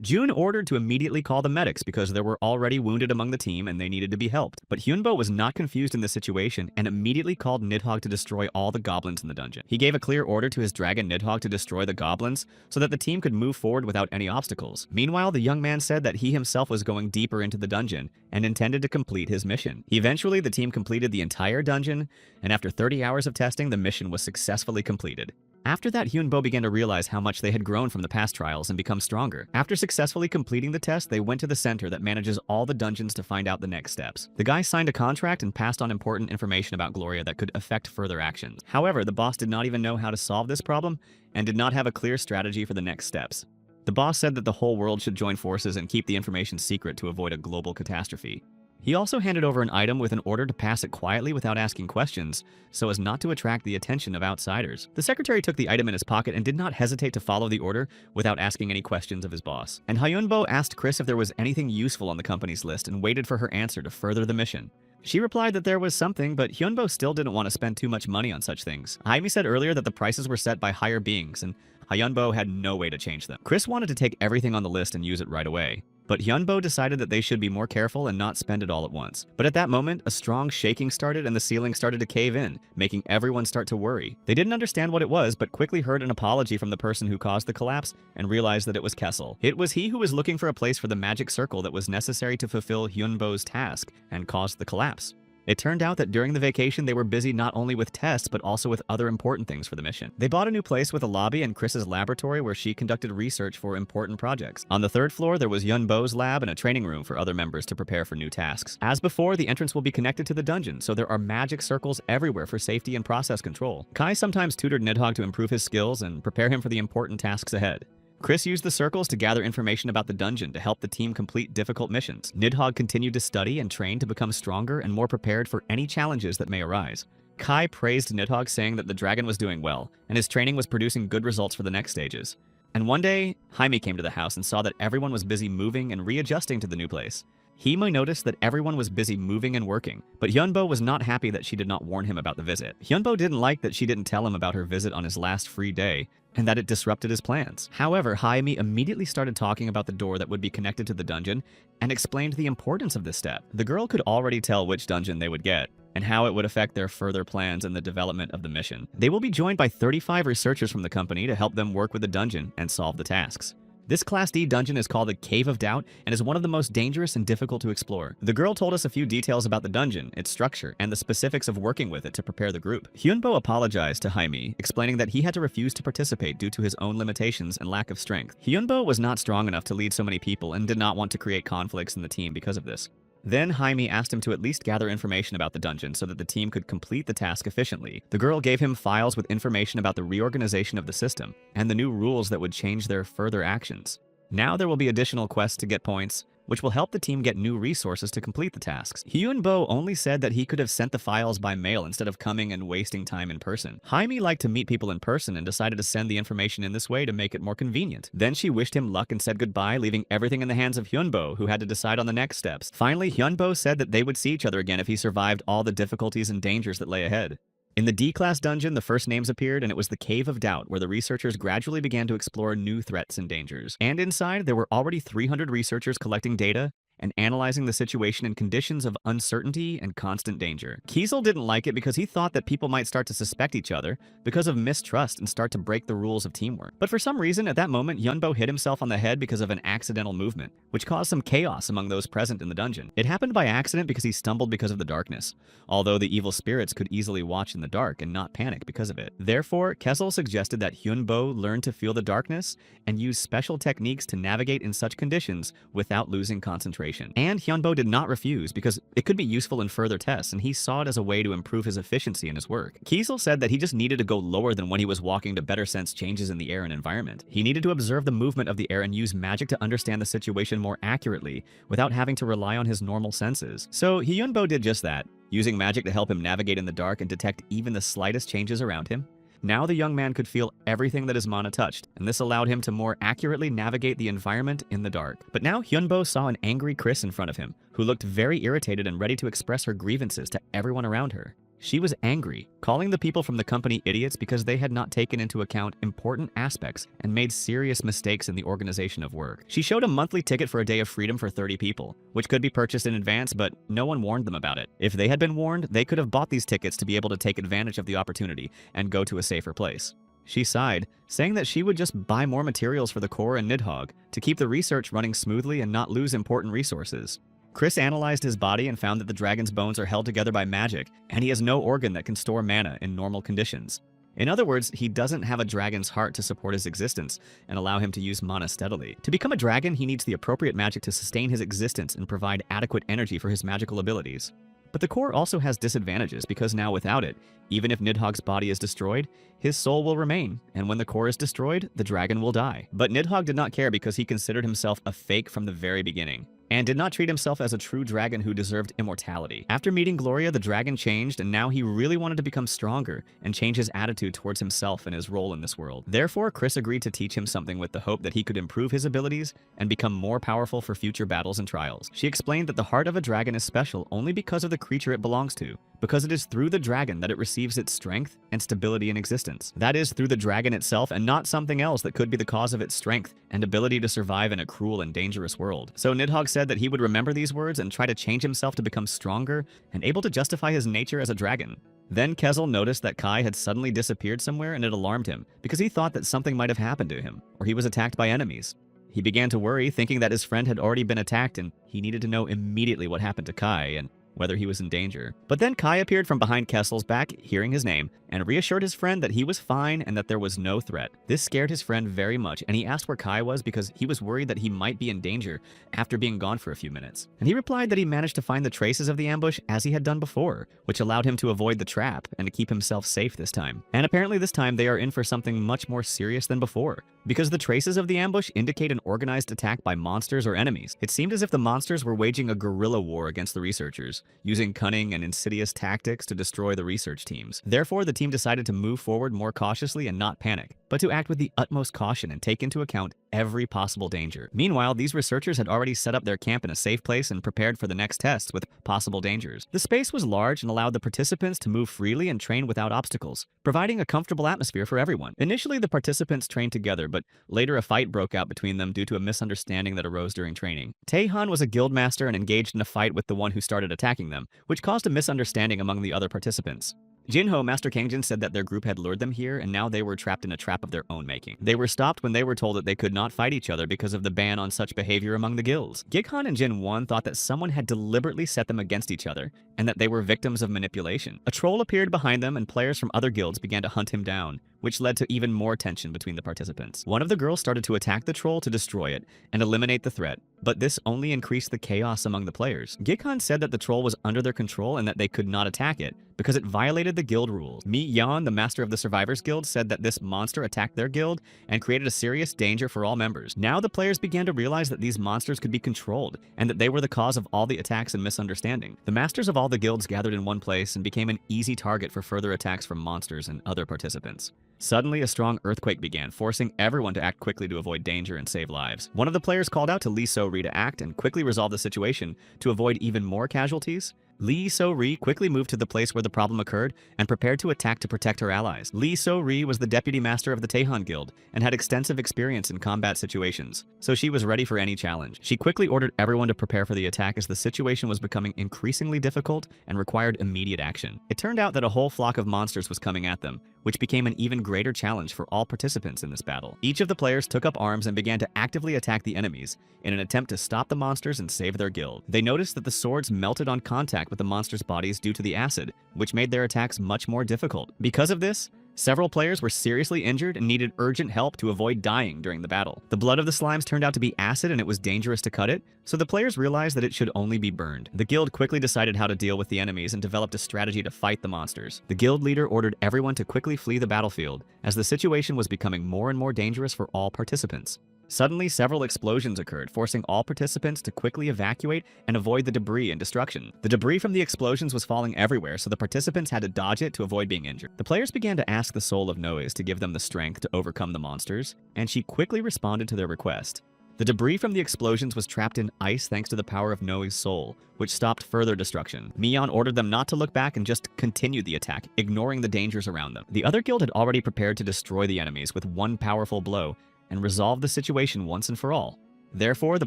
Jun ordered to immediately call the medics because there were already wounded among the team and they needed to be helped. But Hyunbo was not confused in this situation and immediately called Nidhogg to destroy all the goblins in the dungeon. He gave a clear order to his dragon Nidhogg to destroy the goblins so that the team could move forward without any obstacles. Meanwhile, the young man said that he himself was going deeper into the dungeon and intended to complete his mission. Eventually, the team completed the entire dungeon, and after 30 hours of testing, the mission was successfully completed. After that, Hyunbo began to realize how much they had grown from the past trials and become stronger. After successfully completing the test, they went to the center that manages all the dungeons to find out the next steps. The guy signed a contract and passed on important information about Gloria that could affect further actions. However, the boss did not even know how to solve this problem and did not have a clear strategy for the next steps. The boss said that the whole world should join forces and keep the information secret to avoid a global catastrophe. He also handed over an item with an order to pass it quietly without asking questions, so as not to attract the attention of outsiders. The secretary took the item in his pocket and did not hesitate to follow the order without asking any questions of his boss. And Hyunbo asked Chris if there was anything useful on the company's list and waited for her answer to further the mission. She replied that there was something, but Hyunbo still didn't want to spend too much money on such things. Jaime said earlier that the prices were set by higher beings, and Hyunbo had no way to change them. Chris wanted to take everything on the list and use it right away. But Hyunbo decided that they should be more careful and not spend it all at once. But at that moment, a strong shaking started and the ceiling started to cave in, making everyone start to worry. They didn't understand what it was, but quickly heard an apology from the person who caused the collapse and realized that it was Kessel. It was he who was looking for a place for the magic circle that was necessary to fulfill Hyunbo's task and caused the collapse. It turned out that during the vacation, they were busy not only with tests, but also with other important things for the mission. They bought a new place with a lobby and Chris's laboratory where she conducted research for important projects. On the third floor, there was Hyunbo's lab and a training room for other members to prepare for new tasks. As before, the entrance will be connected to the dungeon, so there are magic circles everywhere for safety and process control. Kai sometimes tutored Nidhogg to improve his skills and prepare him for the important tasks ahead. Chris used the circles to gather information about the dungeon to help the team complete difficult missions. Nidhogg continued to study and train to become stronger and more prepared for any challenges that may arise. Kai praised Nidhogg, saying that the dragon was doing well, and his training was producing good results for the next stages. And one day, Jaime came to the house and saw that everyone was busy moving and readjusting to the new place. Hime noticed that everyone was busy moving and working, but Hyunbo was not happy that she did not warn him about the visit. Hyunbo didn't like that she didn't tell him about her visit on his last free day, and that it disrupted his plans. However, Jaime immediately started talking about the door that would be connected to the dungeon and explained the importance of this step. The girl could already tell which dungeon they would get and how it would affect their further plans and the development of the mission. They will be joined by 35 researchers from the company to help them work with the dungeon and solve the tasks. This Class D dungeon is called the Cave of Doubt and is one of the most dangerous and difficult to explore. The girl told us a few details about the dungeon, its structure, and the specifics of working with it to prepare the group. Hyunbo apologized to Jaime, explaining that he had to refuse to participate due to his own limitations and lack of strength. Hyunbo was not strong enough to lead so many people and did not want to create conflicts in the team because of this. Then Jaime asked him to at least gather information about the dungeon so that the team could complete the task efficiently. The girl gave him files with information about the reorganization of the system and the new rules that would change their further actions. Now there will be additional quests to get points, which will help the team get new resources to complete the tasks. Hyunbo only said that he could have sent the files by mail instead of coming and wasting time in person. Jaime liked to meet people in person and decided to send the information in this way to make it more convenient. Then she wished him luck and said goodbye, leaving everything in the hands of Hyunbo, who had to decide on the next steps. Finally, Hyunbo said that they would see each other again if he survived all the difficulties and dangers that lay ahead. In the D-Class dungeon, the first names appeared, and it was the Cave of Doubt, where the researchers gradually began to explore new threats and dangers. And inside, there were already 300 researchers collecting data and analyzing the situation in conditions of uncertainty and constant danger. Kiesel didn't like it because he thought that people might start to suspect each other because of mistrust and start to break the rules of teamwork. But for some reason, at that moment, Hyunbo hit himself on the head because of an accidental movement, which caused some chaos among those present in the dungeon. It happened by accident because he stumbled because of the darkness, although the evil spirits could easily watch in the dark and not panic because of it. Therefore, Kessel suggested that Hyunbo learn to feel the darkness and use special techniques to navigate in such conditions without losing concentration. And Hyunbo did not refuse because it could be useful in further tests, and he saw it as a way to improve his efficiency in his work. Kiesel said that he just needed to go lower than when he was walking to better sense changes in the air and environment. He needed to observe the movement of the air and use magic to understand the situation more accurately without having to rely on his normal senses. So Hyunbo did just that, using magic to help him navigate in the dark and detect even the slightest changes around him. Now the young man could feel everything that his mana touched, and this allowed him to more accurately navigate the environment in the dark. But now Hyunbo saw an angry Chris in front of him, who looked very irritated and ready to express her grievances to everyone around her. She was angry, calling the people from the company idiots because they had not taken into account important aspects and made serious mistakes in the organization of work. She showed a monthly ticket for a day of freedom for 30 people, which could be purchased in advance, but no one warned them about it. If they had been warned, they could have bought these tickets to be able to take advantage of the opportunity and go to a safer place. She sighed, saying that she would just buy more materials for the core and Nidhogg to keep the research running smoothly and not lose important resources. Chris analyzed his body and found that the dragon's bones are held together by magic, and he has no organ that can store mana in normal conditions. In other words, he doesn't have a dragon's heart to support his existence and allow him to use mana steadily. To become a dragon, he needs the appropriate magic to sustain his existence and provide adequate energy for his magical abilities. But the core also has disadvantages because now without it, even if Nidhogg's body is destroyed, his soul will remain, and when the core is destroyed, the dragon will die. But Nidhogg did not care because he considered himself a fake from the very beginning, and did not treat himself as a true dragon who deserved immortality. After meeting Gloria, the dragon changed, and now he really wanted to become stronger and change his attitude towards himself and his role in this world. Therefore, Chris agreed to teach him something with the hope that he could improve his abilities and become more powerful for future battles and trials. She explained that the heart of a dragon is special only because of the creature it belongs to, because it is through the dragon that it receives its strength and stability in existence. That is, through the dragon itself and not something else that could be the cause of its strength and ability to survive in a cruel and dangerous world. So Nidhogg said that he would remember these words and try to change himself to become stronger and able to justify his nature as a dragon. Then Kessel noticed that Kai had suddenly disappeared somewhere, and it alarmed him because he thought that something might have happened to him, or he was attacked by enemies. He began to worry, thinking that his friend had already been attacked and he needed to know immediately what happened to Kai and whether he was in danger. But then Kai appeared from behind Kessel's back, hearing his name, and reassured his friend that he was fine and that there was no threat. This scared his friend very much, and he asked where Kai was because he was worried that he might be in danger after being gone for a few minutes. And he replied that he managed to find the traces of the ambush as he had done before, which allowed him to avoid the trap and to keep himself safe this time. And apparently this time they are in for something much more serious than before, because the traces of the ambush indicate an organized attack by monsters or enemies. It seemed as if the monsters were waging a guerrilla war against the researchers, using cunning and insidious tactics to destroy the research teams. Therefore, the team decided to move forward more cautiously and not panic, but to act with the utmost caution and take into account every possible danger. Meanwhile, these researchers had already set up their camp in a safe place and prepared for the next tests with possible dangers. The space was large and allowed the participants to move freely and train without obstacles, providing a comfortable atmosphere for everyone. Initially, the participants trained together, but later a fight broke out between them due to a misunderstanding that arose during training. Taehan was a guildmaster and engaged in a fight with the one who started attacking them, which caused a misunderstanding among the other participants. Jinho, Master Kangjin, said that their group had lured them here and now they were trapped in a trap of their own making. They were stopped when they were told that they could not fight each other because of the ban on such behavior among the guilds. Gikhan and Jin 1 thought that someone had deliberately set them against each other and that they were victims of manipulation. A troll appeared behind them and players from other guilds began to hunt him down, which led to even more tension between the participants. One of the girls started to attack the troll to destroy it and eliminate the threat, but this only increased the chaos among the players. Gikhan said that the troll was under their control and that they could not attack it because it violated the guild rules. Mi Yan, the master of the Survivors Guild, said that this monster attacked their guild and created a serious danger for all members. Now the players began to realize that these monsters could be controlled and that they were the cause of all the attacks and misunderstanding. The masters of all the guilds gathered in one place and became an easy target for further attacks from monsters and other participants. Suddenly, a strong earthquake began, forcing everyone to act quickly to avoid danger and save lives. One of the players called out to Lee So-ri to act and quickly resolve the situation to avoid even more casualties. Lee So-ri quickly moved to the place where the problem occurred and prepared to attack to protect her allies. Lee So-ri was the deputy master of the Taehan Guild and had extensive experience in combat situations, so she was ready for any challenge. She quickly ordered everyone to prepare for the attack as the situation was becoming increasingly difficult and required immediate action. It turned out that a whole flock of monsters was coming at them, which became an even greater challenge for all participants in this battle. Each of the players took up arms and began to actively attack the enemies in an attempt to stop the monsters and save their guild. They noticed that the swords melted on contact with the monsters' bodies due to the acid, which made their attacks much more difficult. Because of this, several players were seriously injured and needed urgent help to avoid dying during the battle. The blood of the slimes turned out to be acid and it was dangerous to cut it, so the players realized that it should only be burned. The guild quickly decided how to deal with the enemies and developed a strategy to fight the monsters. The guild leader ordered everyone to quickly flee the battlefield, as the situation was becoming more and more dangerous for all participants. Suddenly, several explosions occurred, forcing all participants to quickly evacuate and avoid the debris and destruction. The debris from the explosions was falling everywhere, so the participants had to dodge it to avoid being injured. The players began to ask the soul of Noes to give them the strength to overcome the monsters, and she quickly responded to their request. The debris from the explosions was trapped in ice thanks to the power of Noe's soul, which stopped further destruction. Mion ordered them not to look back and just continue the attack, ignoring the dangers around them. The other guild had already prepared to destroy the enemies with one powerful blow, and resolve the situation once and for all. Therefore, the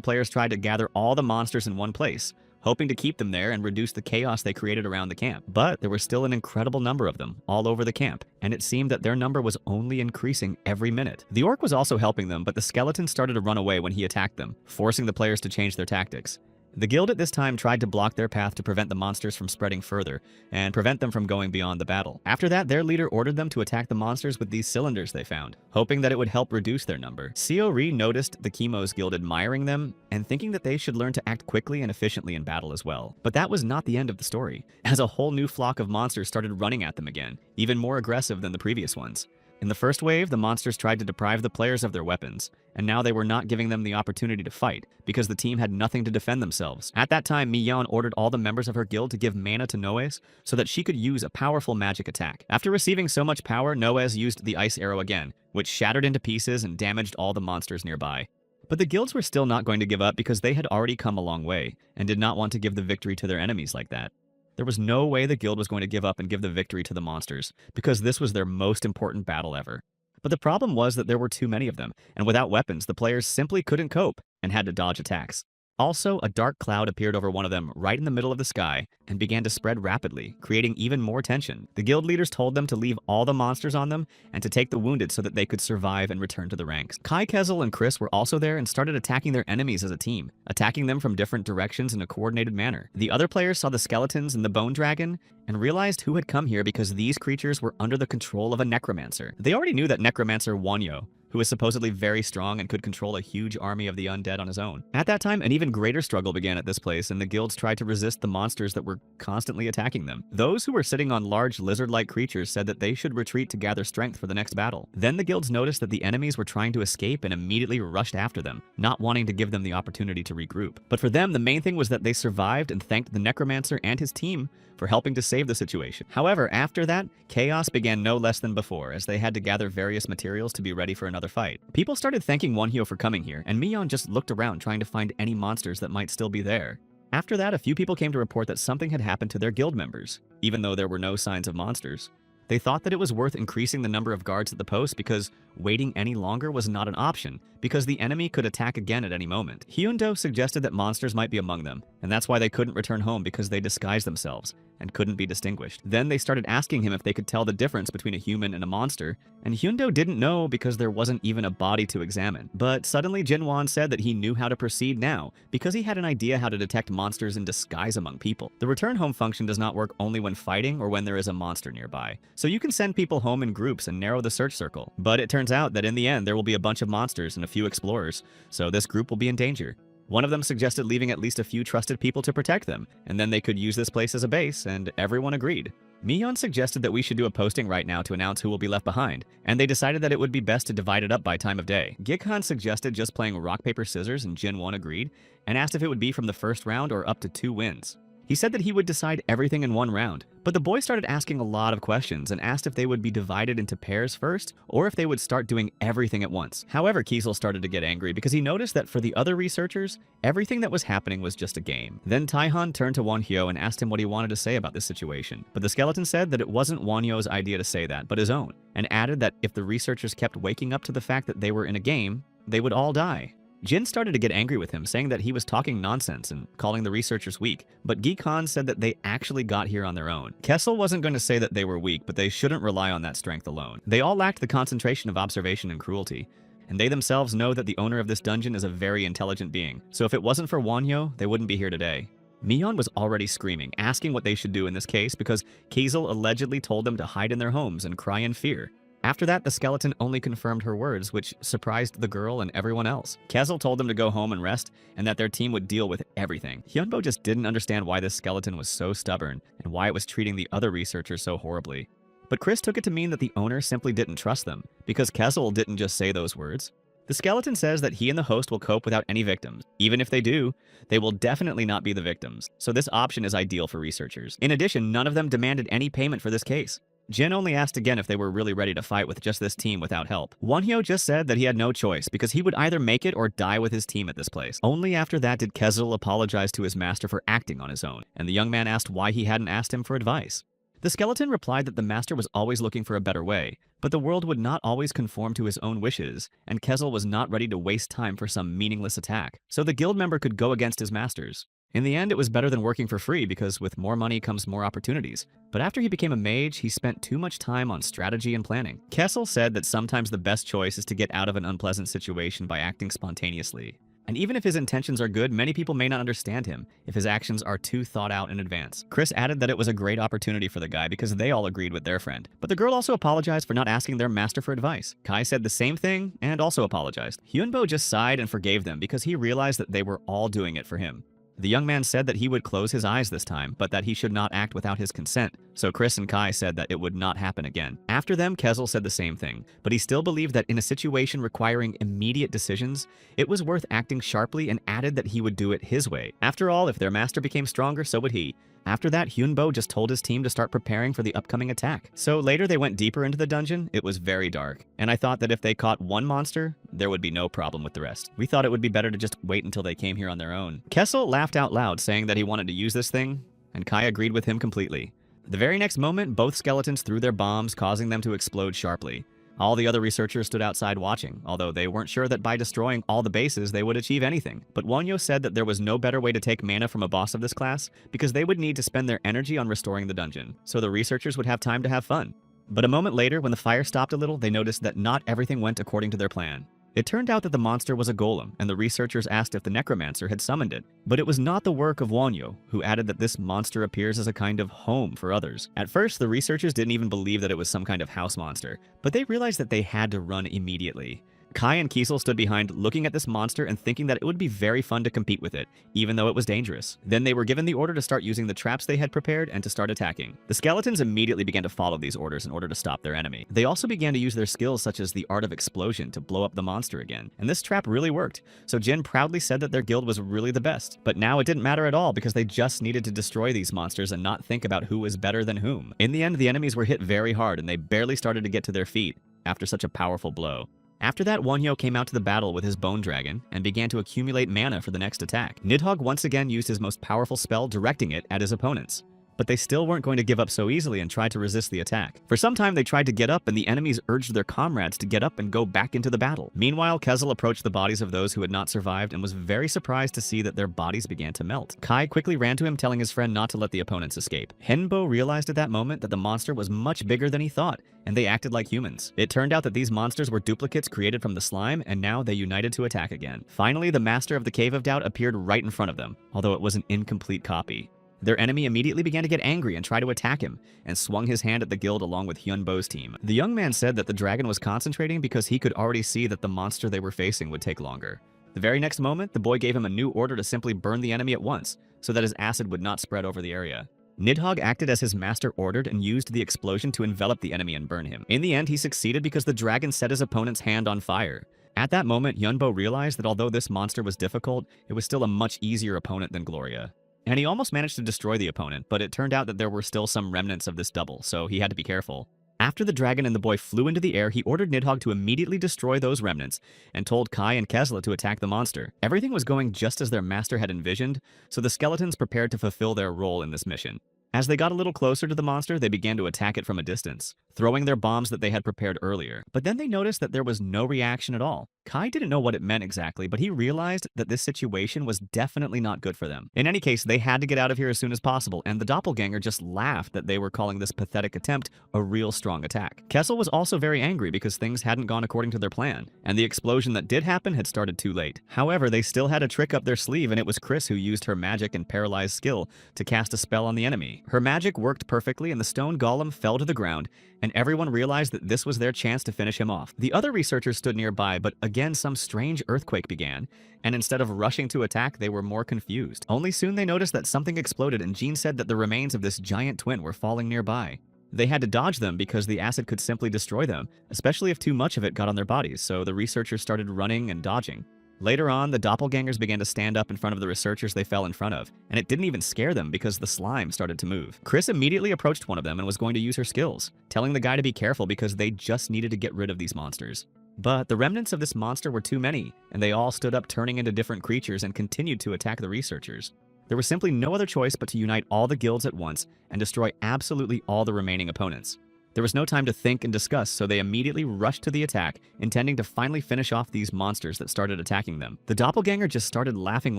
players tried to gather all the monsters in one place, hoping to keep them there and reduce the chaos they created around the camp. But there was still an incredible number of them all over the camp, and it seemed that their number was only increasing every minute. The orc was also helping them, but the skeletons started to run away when he attacked them, forcing the players to change their tactics. The guild at this time tried to block their path to prevent the monsters from spreading further and prevent them from going beyond the battle. After that, their leader ordered them to attack the monsters with these cylinders they found, hoping that it would help reduce their number. Seo-ri noticed the Chemo's guild admiring them and thinking that they should learn to act quickly and efficiently in battle as well. But that was not the end of the story, as a whole new flock of monsters started running at them again, even more aggressive than the previous ones. In the first wave, the monsters tried to deprive the players of their weapons, and now they were not giving them the opportunity to fight, because the team had nothing to defend themselves. At that time, Mion ordered all the members of her guild to give mana to Noes so that she could use a powerful magic attack. After receiving so much power, Noes used the ice arrow again, which shattered into pieces and damaged all the monsters nearby. But the guilds were still not going to give up because they had already come a long way, and did not want to give the victory to their enemies like that. There was no way the guild was going to give up and give the victory to the monsters, because this was their most important battle ever. But the problem was that there were too many of them, and without weapons, the players simply couldn't cope and had to dodge attacks. Also, a dark cloud appeared over one of them right in the middle of the sky and began to spread rapidly, creating even more tension. The guild leaders told them to leave all the monsters on them and to take the wounded so that they could survive and return to the ranks. Kai, Kezel, and Chris were also there and started attacking their enemies as a team, attacking them from different directions in a coordinated manner. The other players saw the skeletons and the bone dragon and realized who had come here because these creatures were under the control of a necromancer. They already knew that necromancer Wonyo, who was supposedly very strong and could control a huge army of the undead on his own. At that time, an even greater struggle began at this place, and the guilds tried to resist the monsters that were constantly attacking them. Those who were sitting on large lizard-like creatures said that they should retreat to gather strength for the next battle. Then the guilds noticed that the enemies were trying to escape and immediately rushed after them, not wanting to give them the opportunity to regroup. But for them, the main thing was that they survived and thanked the necromancer and his team for helping to save the situation. However, after that, chaos began no less than before, as they had to gather various materials to be ready for another fight. People started thanking Wonhyo for coming here, and Mion just looked around trying to find any monsters that might still be there. After that, a few people came to report that something had happened to their guild members, even though there were no signs of monsters. They thought that it was worth increasing the number of guards at the post because waiting any longer was not an option, because the enemy could attack again at any moment. Hyundo suggested that monsters might be among them, and that's why they couldn't return home because they disguised themselves and couldn't be distinguished. Then they started asking him if they could tell the difference between a human and a monster, and Hyundo didn't know because there wasn't even a body to examine. But suddenly Jinwan said that he knew how to proceed now, because he had an idea how to detect monsters in disguise among people. The return home function does not work only when fighting or when there is a monster nearby, so you can send people home in groups and narrow the search circle. But it turns out that in the end there will be a bunch of monsters and a few explorers, so this group will be in danger. One of them suggested leaving at least a few trusted people to protect them, and then they could use this place as a base, and everyone agreed. Mion suggested that we should do a posting right now to announce who will be left behind, and they decided that it would be best to divide it up by time of day. Gikhan suggested just playing rock, paper, scissors, and Jinwon agreed, and asked if it would be from the first round or up to 2 wins. He said that he would decide everything in one round, but the boy started asking a lot of questions and asked if they would be divided into pairs first or if they would start doing everything at once. However, Kiesel started to get angry because he noticed that for the other researchers, everything that was happening was just a game. Then Taihan turned to Wonhyo and asked him what he wanted to say about this situation, but the skeleton said that it wasn't Wonhyo's idea to say that, but his own, and added that if the researchers kept waking up to the fact that they were in a game, they would all die. Jin started to get angry with him, saying that he was talking nonsense and calling the researchers weak, but Gi-Khan said that they actually got here on their own. Kessel wasn't going to say that they were weak, but they shouldn't rely on that strength alone. They all lacked the concentration of observation and cruelty, and they themselves know that the owner of this dungeon is a very intelligent being, so if it wasn't for Wonhyo, they wouldn't be here today. Mion was already screaming, asking what they should do in this case because Kiesel allegedly told them to hide in their homes and cry in fear. After that, the skeleton only confirmed her words, which surprised the girl and everyone else. Kessel told them to go home and rest, and that their team would deal with everything. Hyunbo just didn't understand why this skeleton was so stubborn, and why it was treating the other researchers so horribly. But Chris took it to mean that the owner simply didn't trust them, because Kessel didn't just say those words. The skeleton says that he and the host will cope without any victims. Even if they do, they will definitely not be the victims, so this option is ideal for researchers. In addition, none of them demanded any payment for this case. Jin only asked again if they were really ready to fight with just this team without help. Wonhyo just said that he had no choice because he would either make it or die with his team at this place. Only after that did Kessel apologize to his master for acting on his own, and the young man asked why he hadn't asked him for advice. The skeleton replied that the master was always looking for a better way, but the world would not always conform to his own wishes, and Kessel was not ready to waste time for some meaningless attack, so the guild member could go against his masters. In the end, it was better than working for free because with more money comes more opportunities. But after he became a mage, he spent too much time on strategy and planning. Kessel said that sometimes the best choice is to get out of an unpleasant situation by acting spontaneously. And even if his intentions are good, many people may not understand him if his actions are too thought out in advance. Chris added that it was a great opportunity for the guy because they all agreed with their friend. But the girl also apologized for not asking their master for advice. Kai said the same thing and also apologized. Hyunbo just sighed and forgave them because he realized that they were all doing it for him. The young man said that he would close his eyes this time, but that he should not act without his consent, so Chris and Kai said that it would not happen again. After them, Kessel said the same thing, but he still believed that in a situation requiring immediate decisions, it was worth acting sharply and added that he would do it his way. After all, if their master became stronger, so would he. After that, Hyunbo just told his team to start preparing for the upcoming attack. So later they went deeper into the dungeon. It was very dark, and I thought that if they caught one monster, there would be no problem with the rest. We thought it would be better to just wait until they came here on their own. Kessel laughed out loud, saying that he wanted to use this thing, and Kai agreed with him completely. The very next moment, both skeletons threw their bombs, causing them to explode sharply. All the other researchers stood outside watching, although they weren't sure that by destroying all the bases they would achieve anything. But Wonhyo said that there was no better way to take mana from a boss of this class, because they would need to spend their energy on restoring the dungeon, so the researchers would have time to have fun. But a moment later, when the fire stopped a little, they noticed that not everything went according to their plan. It turned out that the monster was a golem, and the researchers asked if the necromancer had summoned it. But it was not the work of Wonhyo, who added that this monster appears as a kind of home for others. At first, the researchers didn't even believe that it was some kind of house monster, but they realized that they had to run immediately. Kai and Kiesel stood behind, looking at this monster and thinking that it would be very fun to compete with it, even though it was dangerous. Then they were given the order to start using the traps they had prepared and to start attacking. The skeletons immediately began to follow these orders in order to stop their enemy. They also began to use their skills such as the art of explosion to blow up the monster again, and this trap really worked, so Jin proudly said that their guild was really the best. But now it didn't matter at all because they just needed to destroy these monsters and not think about who was better than whom. In the end, the enemies were hit very hard and they barely started to get to their feet after such a powerful blow. After that, Wonhyo came out to the battle with his bone dragon and began to accumulate mana for the next attack. Nidhogg once again used his most powerful spell, directing it at his opponents. But they still weren't going to give up so easily and tried to resist the attack. For some time they tried to get up and the enemies urged their comrades to get up and go back into the battle. Meanwhile, Kessel approached the bodies of those who had not survived and was very surprised to see that their bodies began to melt. Kai quickly ran to him, telling his friend not to let the opponents escape. Henbo realized at that moment that the monster was much bigger than he thought, and they acted like humans. It turned out that these monsters were duplicates created from the slime, and now they united to attack again. Finally, the master of the Cave of Doubt appeared right in front of them, although it was an incomplete copy. Their enemy immediately began to get angry and try to attack him, and swung his hand at the guild along with Hyunbo's team. The young man said that the dragon was concentrating because he could already see that the monster they were facing would take longer. The very next moment, the boy gave him a new order to simply burn the enemy at once, so that his acid would not spread over the area. Nidhogg acted as his master ordered and used the explosion to envelop the enemy and burn him. In the end, he succeeded because the dragon set his opponent's hand on fire. At that moment, Hyunbo realized that although this monster was difficult, it was still a much easier opponent than Gloria. and he almost managed to destroy the opponent, but it turned out that there were still some remnants of this double, so he had to be careful. After the dragon and the boy flew into the air, he ordered Nidhogg to immediately destroy those remnants and told Kai and Kesla to attack the monster. Everything was going just as their master had envisioned, so the skeletons prepared to fulfill their role in this mission. As they got a little closer to the monster, they began to attack it from a distance, throwing their bombs that they had prepared earlier. But then they noticed that there was no reaction at all. Kai didn't know what it meant exactly, but he realized that this situation was definitely not good for them. In any case, they had to get out of here as soon as possible, and the doppelganger just laughed that they were calling this pathetic attempt a real strong attack. Kessel was also very angry because things hadn't gone according to their plan, and the explosion that did happen had started too late. However, they still had a trick up their sleeve, and it was Chris who used her magic and paralyzed skill to cast a spell on the enemy. Her magic worked perfectly, and the stone golem fell to the ground, and everyone realized that this was their chance to finish him off. The other researchers stood nearby, but again some strange earthquake began, and instead of rushing to attack, they were more confused. Only soon they noticed that something exploded, and Jean said that the remains of this giant twin were falling nearby. They had to dodge them because the acid could simply destroy them, especially if too much of it got on their bodies, so the researchers started running and dodging. Later on, the doppelgangers began to stand up in front of the researchers they fell in front of, and it didn't even scare them because the slime started to move. Chris immediately approached one of them and was going to use her skills, telling the guy to be careful because they just needed to get rid of these monsters. But the remnants of this monster were too many, and they all stood up turning into different creatures and continued to attack the researchers. There was simply no other choice but to unite all the guilds at once and destroy absolutely all the remaining opponents. There was no time to think and discuss, so they immediately rushed to the attack, intending to finally finish off these monsters that started attacking them. The doppelganger just started laughing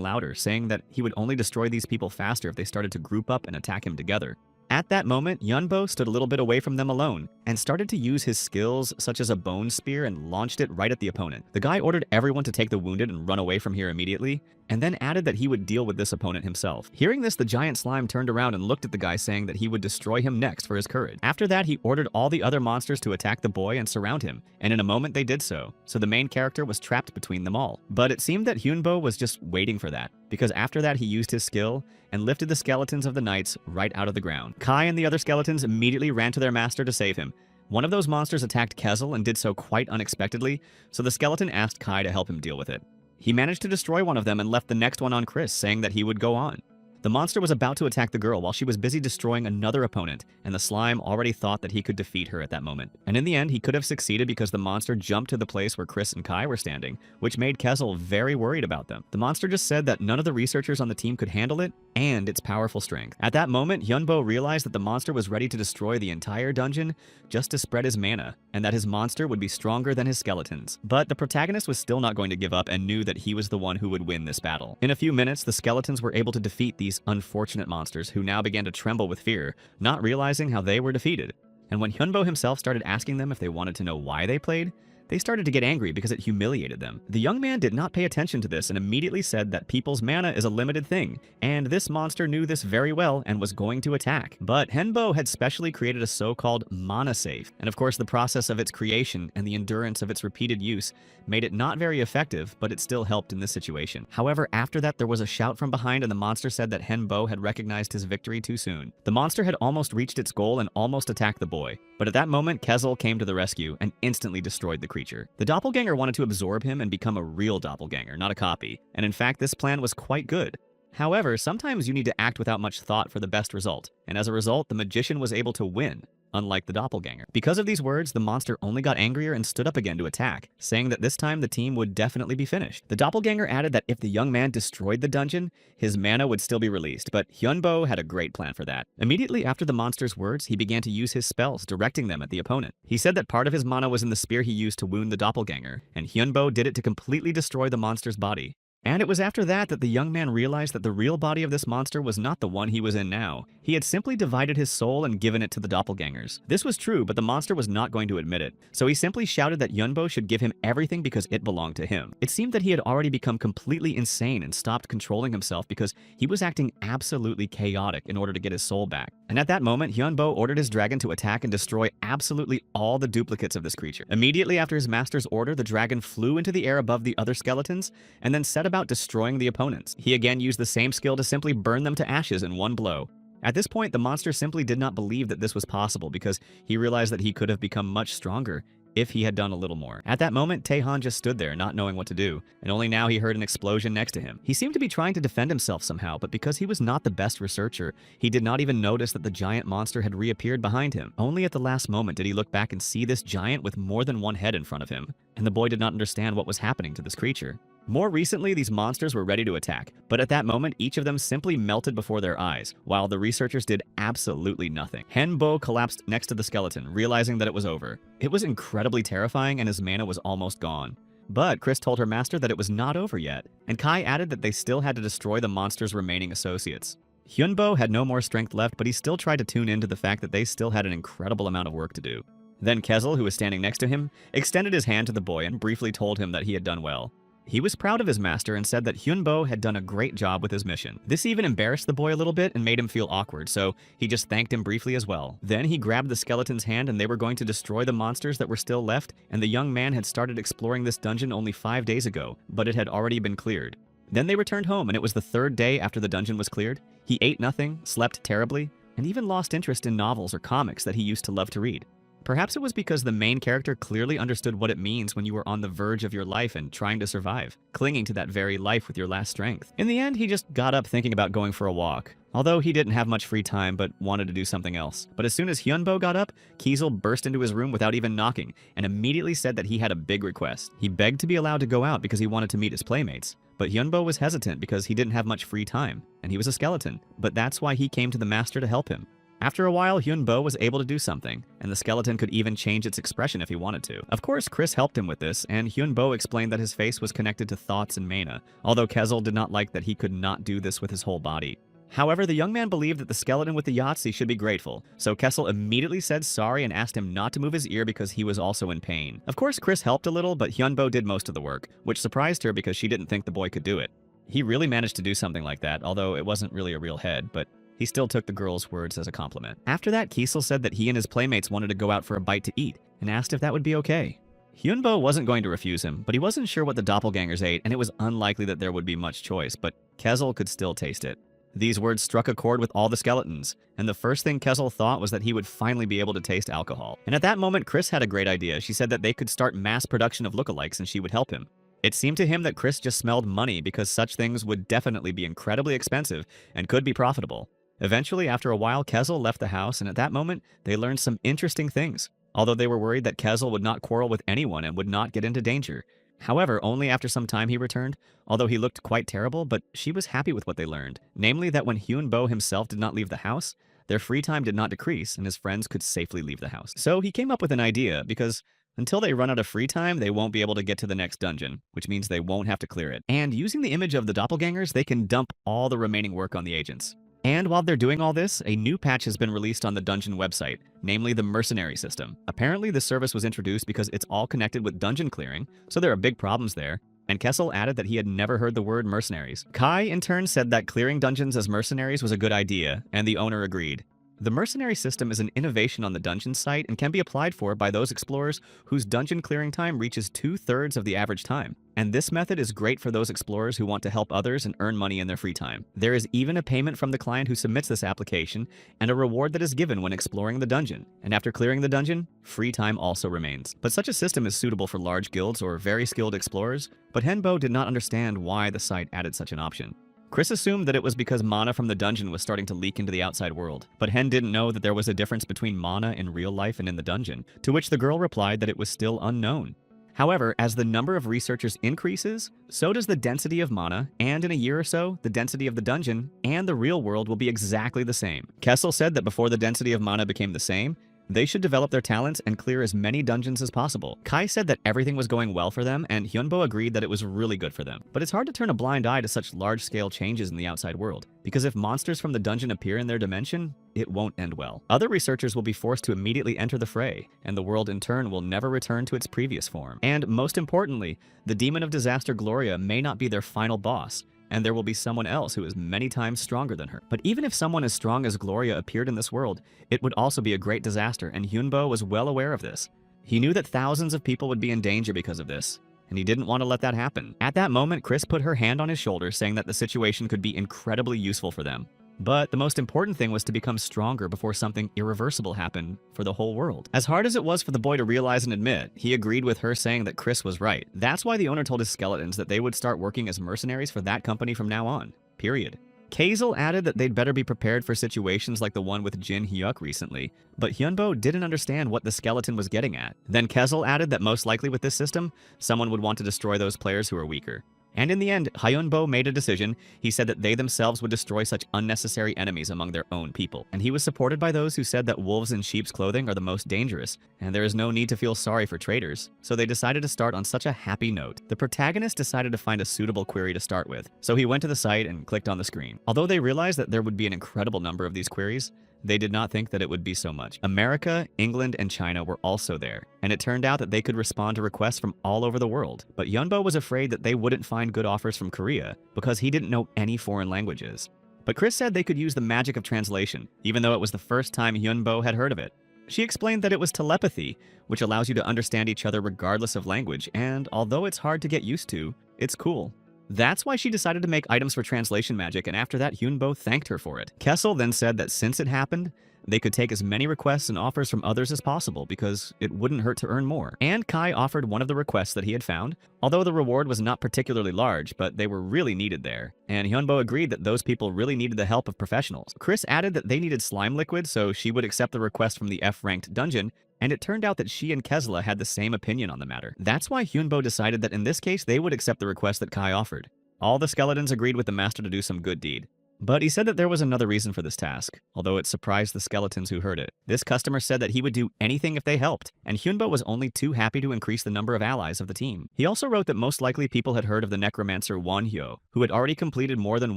louder, saying that he would only destroy these people faster if they started to group up and attack him together. At that moment, Yunbo stood a little bit away from them alone and started to use his skills such as a bone spear and launched it right at the opponent. The guy ordered everyone to take the wounded and run away from here immediately, and then added that he would deal with this opponent himself. Hearing this, the giant slime turned around and looked at the guy, saying that he would destroy him next for his courage. After that, he ordered all the other monsters to attack the boy and surround him, and in a moment they did so the main character was trapped between them all. But it seemed that Hyunbo was just waiting for that, because after that he used his skill and lifted the skeletons of the knights right out of the ground. Kai and the other skeletons immediately ran to their master to save him. One of those monsters attacked Kezel and did so quite unexpectedly, so the skeleton asked Kai to help him deal with it. He managed to destroy one of them and left the next one on Chris, saying that he would go on. The monster was about to attack the girl while she was busy destroying another opponent, and the slime already thought that he could defeat her at that moment. And in the end, he could have succeeded because the monster jumped to the place where Chris and Kai were standing, which made Kezel very worried about them. The monster just said that none of the researchers on the team could handle it, and its powerful strength. At that moment, Hyunbo realized that the monster was ready to destroy the entire dungeon just to spread his mana, and that his monster would be stronger than his skeletons. But the protagonist was still not going to give up and knew that he was the one who would win this battle. In a few minutes, the skeletons were able to defeat these unfortunate monsters, who now began to tremble with fear, not realizing how they were defeated. And when Hyunbo himself started asking them if they wanted to know why they played, they started to get angry because it humiliated them. The young man did not pay attention to this and immediately said that people's mana is a limited thing, and this monster knew this very well and was going to attack. But Henbo had specially created a so-called mana safe, and of course the process of its creation and the endurance of its repeated use made it not very effective, but it still helped in this situation. However, after that there was a shout from behind, and the monster said that Henbo had recognized his victory too soon. The monster had almost reached its goal and almost attacked the boy, but at that moment Kezel came to the rescue and instantly destroyed the creature. The doppelganger wanted to absorb him and become a real doppelganger, not a copy, and in fact this plan was quite good. However, sometimes you need to act without much thought for the best result, and as a result, the magician was able to win, unlike the doppelganger. Because of these words, the monster only got angrier and stood up again to attack, saying that this time the team would definitely be finished. The doppelganger added that if the young man destroyed the dungeon, his mana would still be released, but Hyunbo had a great plan for that. Immediately after the monster's words, he began to use his spells, directing them at the opponent. He said that part of his mana was in the spear he used to wound the doppelganger, and Hyunbo did it to completely destroy the monster's body. And it was after that that the young man realized that the real body of this monster was not the one he was in now. He had simply divided his soul and given it to the doppelgangers. This was true, but the monster was not going to admit it, so he simply shouted that Yunbo should give him everything because it belonged to him. It seemed that he had already become completely insane and stopped controlling himself because he was acting absolutely chaotic in order to get his soul back. And at that moment, Hyunbo ordered his dragon to attack and destroy absolutely all the duplicates of this creature. Immediately after his master's order, the dragon flew into the air above the other skeletons and then set about destroying the opponents. He again used the same skill to simply burn them to ashes in one blow. At this point, the monster simply did not believe that this was possible because he realized that he could have become much stronger if he had done a little more. At that moment, Taehan just stood there, not knowing what to do, and only now he heard an explosion next to him. He seemed to be trying to defend himself somehow, but because he was not the best researcher, he did not even notice that the giant monster had reappeared behind him. Only at the last moment did he look back and see this giant with more than one head in front of him, and the boy did not understand what was happening to this creature. More recently, these monsters were ready to attack, but at that moment, each of them simply melted before their eyes, while the researchers did absolutely nothing. Henbo collapsed next to the skeleton, realizing that it was over. It was incredibly terrifying and his mana was almost gone. But Chris told her master that it was not over yet, and Kai added that they still had to destroy the monster's remaining associates. Hyunbo had no more strength left, but he still tried to tune into the fact that they still had an incredible amount of work to do. Then Kezel, who was standing next to him, extended his hand to the boy and briefly told him that he had done well. He was proud of his master and said that Hyunbo had done a great job with his mission. This even embarrassed the boy a little bit and made him feel awkward, so he just thanked him briefly as well. Then he grabbed the skeleton's hand and they were going to destroy the monsters that were still left, and the young man had started exploring this dungeon only 5 days ago, but it had already been cleared. Then they returned home and it was the 3rd day after the dungeon was cleared. He ate nothing, slept terribly, and even lost interest in novels or comics that he used to love to read. Perhaps it was because the main character clearly understood what it means when you were on the verge of your life and trying to survive, clinging to that very life with your last strength. In the end, he just got up thinking about going for a walk, although he didn't have much free time but wanted to do something else. But as soon as Hyunbo got up, Kiesel burst into his room without even knocking and immediately said that he had a big request. He begged to be allowed to go out because he wanted to meet his playmates. But Hyunbo was hesitant because he didn't have much free time, and he was a skeleton, but that's why he came to the master to help him. After a while, Hyunbo was able to do something, and the skeleton could even change its expression if he wanted to. Of course, Chris helped him with this, and Hyunbo explained that his face was connected to thoughts and mana, although Kezel did not like that he could not do this with his whole body. However, the young man believed that the skeleton with the Yahtzee should be grateful, so Kessel immediately said sorry and asked him not to move his ear because he was also in pain. Of course, Chris helped a little, but Hyunbo did most of the work, which surprised her because she didn't think the boy could do it. He really managed to do something like that, although it wasn't really a real head, but he still took the girl's words as a compliment. After that, Kiesel said that he and his playmates wanted to go out for a bite to eat, and asked if that would be okay. Hyunbo wasn't going to refuse him, but he wasn't sure what the doppelgangers ate, and it was unlikely that there would be much choice, but Kezel could still taste it. These words struck a chord with all the skeletons, and the first thing Kezel thought was that he would finally be able to taste alcohol. And at that moment, Chris had a great idea. She said that they could start mass production of lookalikes and she would help him. It seemed to him that Chris just smelled money because such things would definitely be incredibly expensive and could be profitable. Eventually, after a while, Kezel left the house, and at that moment, they learned some interesting things, although they were worried that Kezel would not quarrel with anyone and would not get into danger. However, only after some time he returned, although he looked quite terrible, but she was happy with what they learned, namely that when Hyunbo himself did not leave the house, their free time did not decrease and his friends could safely leave the house. So he came up with an idea, because until they run out of free time, they won't be able to get to the next dungeon, which means they won't have to clear it. And using the image of the doppelgangers, they can dump all the remaining work on the agents. And while they're doing all this, a new patch has been released on the dungeon website, namely the mercenary system. Apparently, this service was introduced because it's all connected with dungeon clearing, so there are big problems there. And Kessel added that he had never heard the word mercenaries. Kai, in turn, said that clearing dungeons as mercenaries was a good idea, and the owner agreed. The mercenary system is an innovation on the dungeon site and can be applied for by those explorers whose dungeon clearing time reaches 2/3 of the average time. And this method is great for those explorers who want to help others and earn money in their free time. There is even a payment from the client who submits this application and a reward that is given when exploring the dungeon. And after clearing the dungeon, free time also remains. But such a system is suitable for large guilds or very skilled explorers, but Henbo did not understand why the site added such an option. Chris assumed that it was because mana from the dungeon was starting to leak into the outside world, but Hen didn't know that there was a difference between mana in real life and in the dungeon, to which the girl replied that it was still unknown. However, as the number of researchers increases, so does the density of mana, and in a year or so, the density of the dungeon and the real world will be exactly the same. Kessel said that before the density of mana became the same, they should develop their talents and clear as many dungeons as possible. Kai said that everything was going well for them, and Hyunbo agreed that it was really good for them. But it's hard to turn a blind eye to such large-scale changes in the outside world, because if monsters from the dungeon appear in their dimension, it won't end well. Other researchers will be forced to immediately enter the fray, and the world in turn will never return to its previous form. And most importantly, the Demon of Disaster Gloria may not be their final boss, and there will be someone else who is many times stronger than her. But even if someone as strong as Gloria appeared in this world, it would also be a great disaster, and Hyunbo was well aware of this. He knew that thousands of people would be in danger because of this, and he didn't want to let that happen. At that moment, Chris put her hand on his shoulder, saying that the situation could be incredibly useful for them. But the most important thing was to become stronger before something irreversible happened for the whole world. As hard as it was for the boy to realize and admit, he agreed with her saying that Chris was right. That's why the owner told his skeletons that they would start working as mercenaries for that company from now on. Period. Kazel added that they'd better be prepared for situations like the one with Jin Hyuk recently, but Hyunbo didn't understand what the skeleton was getting at. Then Kezel added that most likely with this system, someone would want to destroy those players who are weaker. And in the end, Hyunbo made a decision. He said that they themselves would destroy such unnecessary enemies among their own people. And he was supported by those who said that wolves in sheep's clothing are the most dangerous, and there is no need to feel sorry for traitors. So they decided to start on such a happy note. The protagonist decided to find a suitable query to start with, so he went to the site and clicked on the screen. Although they realized that there would be an incredible number of these queries, they did not think that it would be so much. America, England, and China were also there, and it turned out that they could respond to requests from all over the world. But Hyunbo was afraid that they wouldn't find good offers from Korea because he didn't know any foreign languages. But Chris said they could use the magic of translation, even though it was the first time Hyunbo had heard of it. She explained that it was telepathy, which allows you to understand each other regardless of language, and although it's hard to get used to, it's cool. That's why she decided to make items for translation magic, and after that, Hyunbo thanked her for it. Kessel then said that since it happened, they could take as many requests and offers from others as possible because it wouldn't hurt to earn more. And Kai offered one of the requests that he had found, although the reward was not particularly large, but they were really needed there. And Hyunbo agreed that those people really needed the help of professionals. Chris added that they needed slime liquid, so she would accept the request from the F-ranked dungeon, and it turned out that she and Kezla had the same opinion on the matter. That's why Hyunbo decided that in this case they would accept the request that Kai offered. All the skeletons agreed with the master to do some good deed. But he said that there was another reason for this task, although it surprised the skeletons who heard it. This customer said that he would do anything if they helped, and Hyunbo was only too happy to increase the number of allies of the team. He also wrote that most likely people had heard of the necromancer Wonhyo, who had already completed more than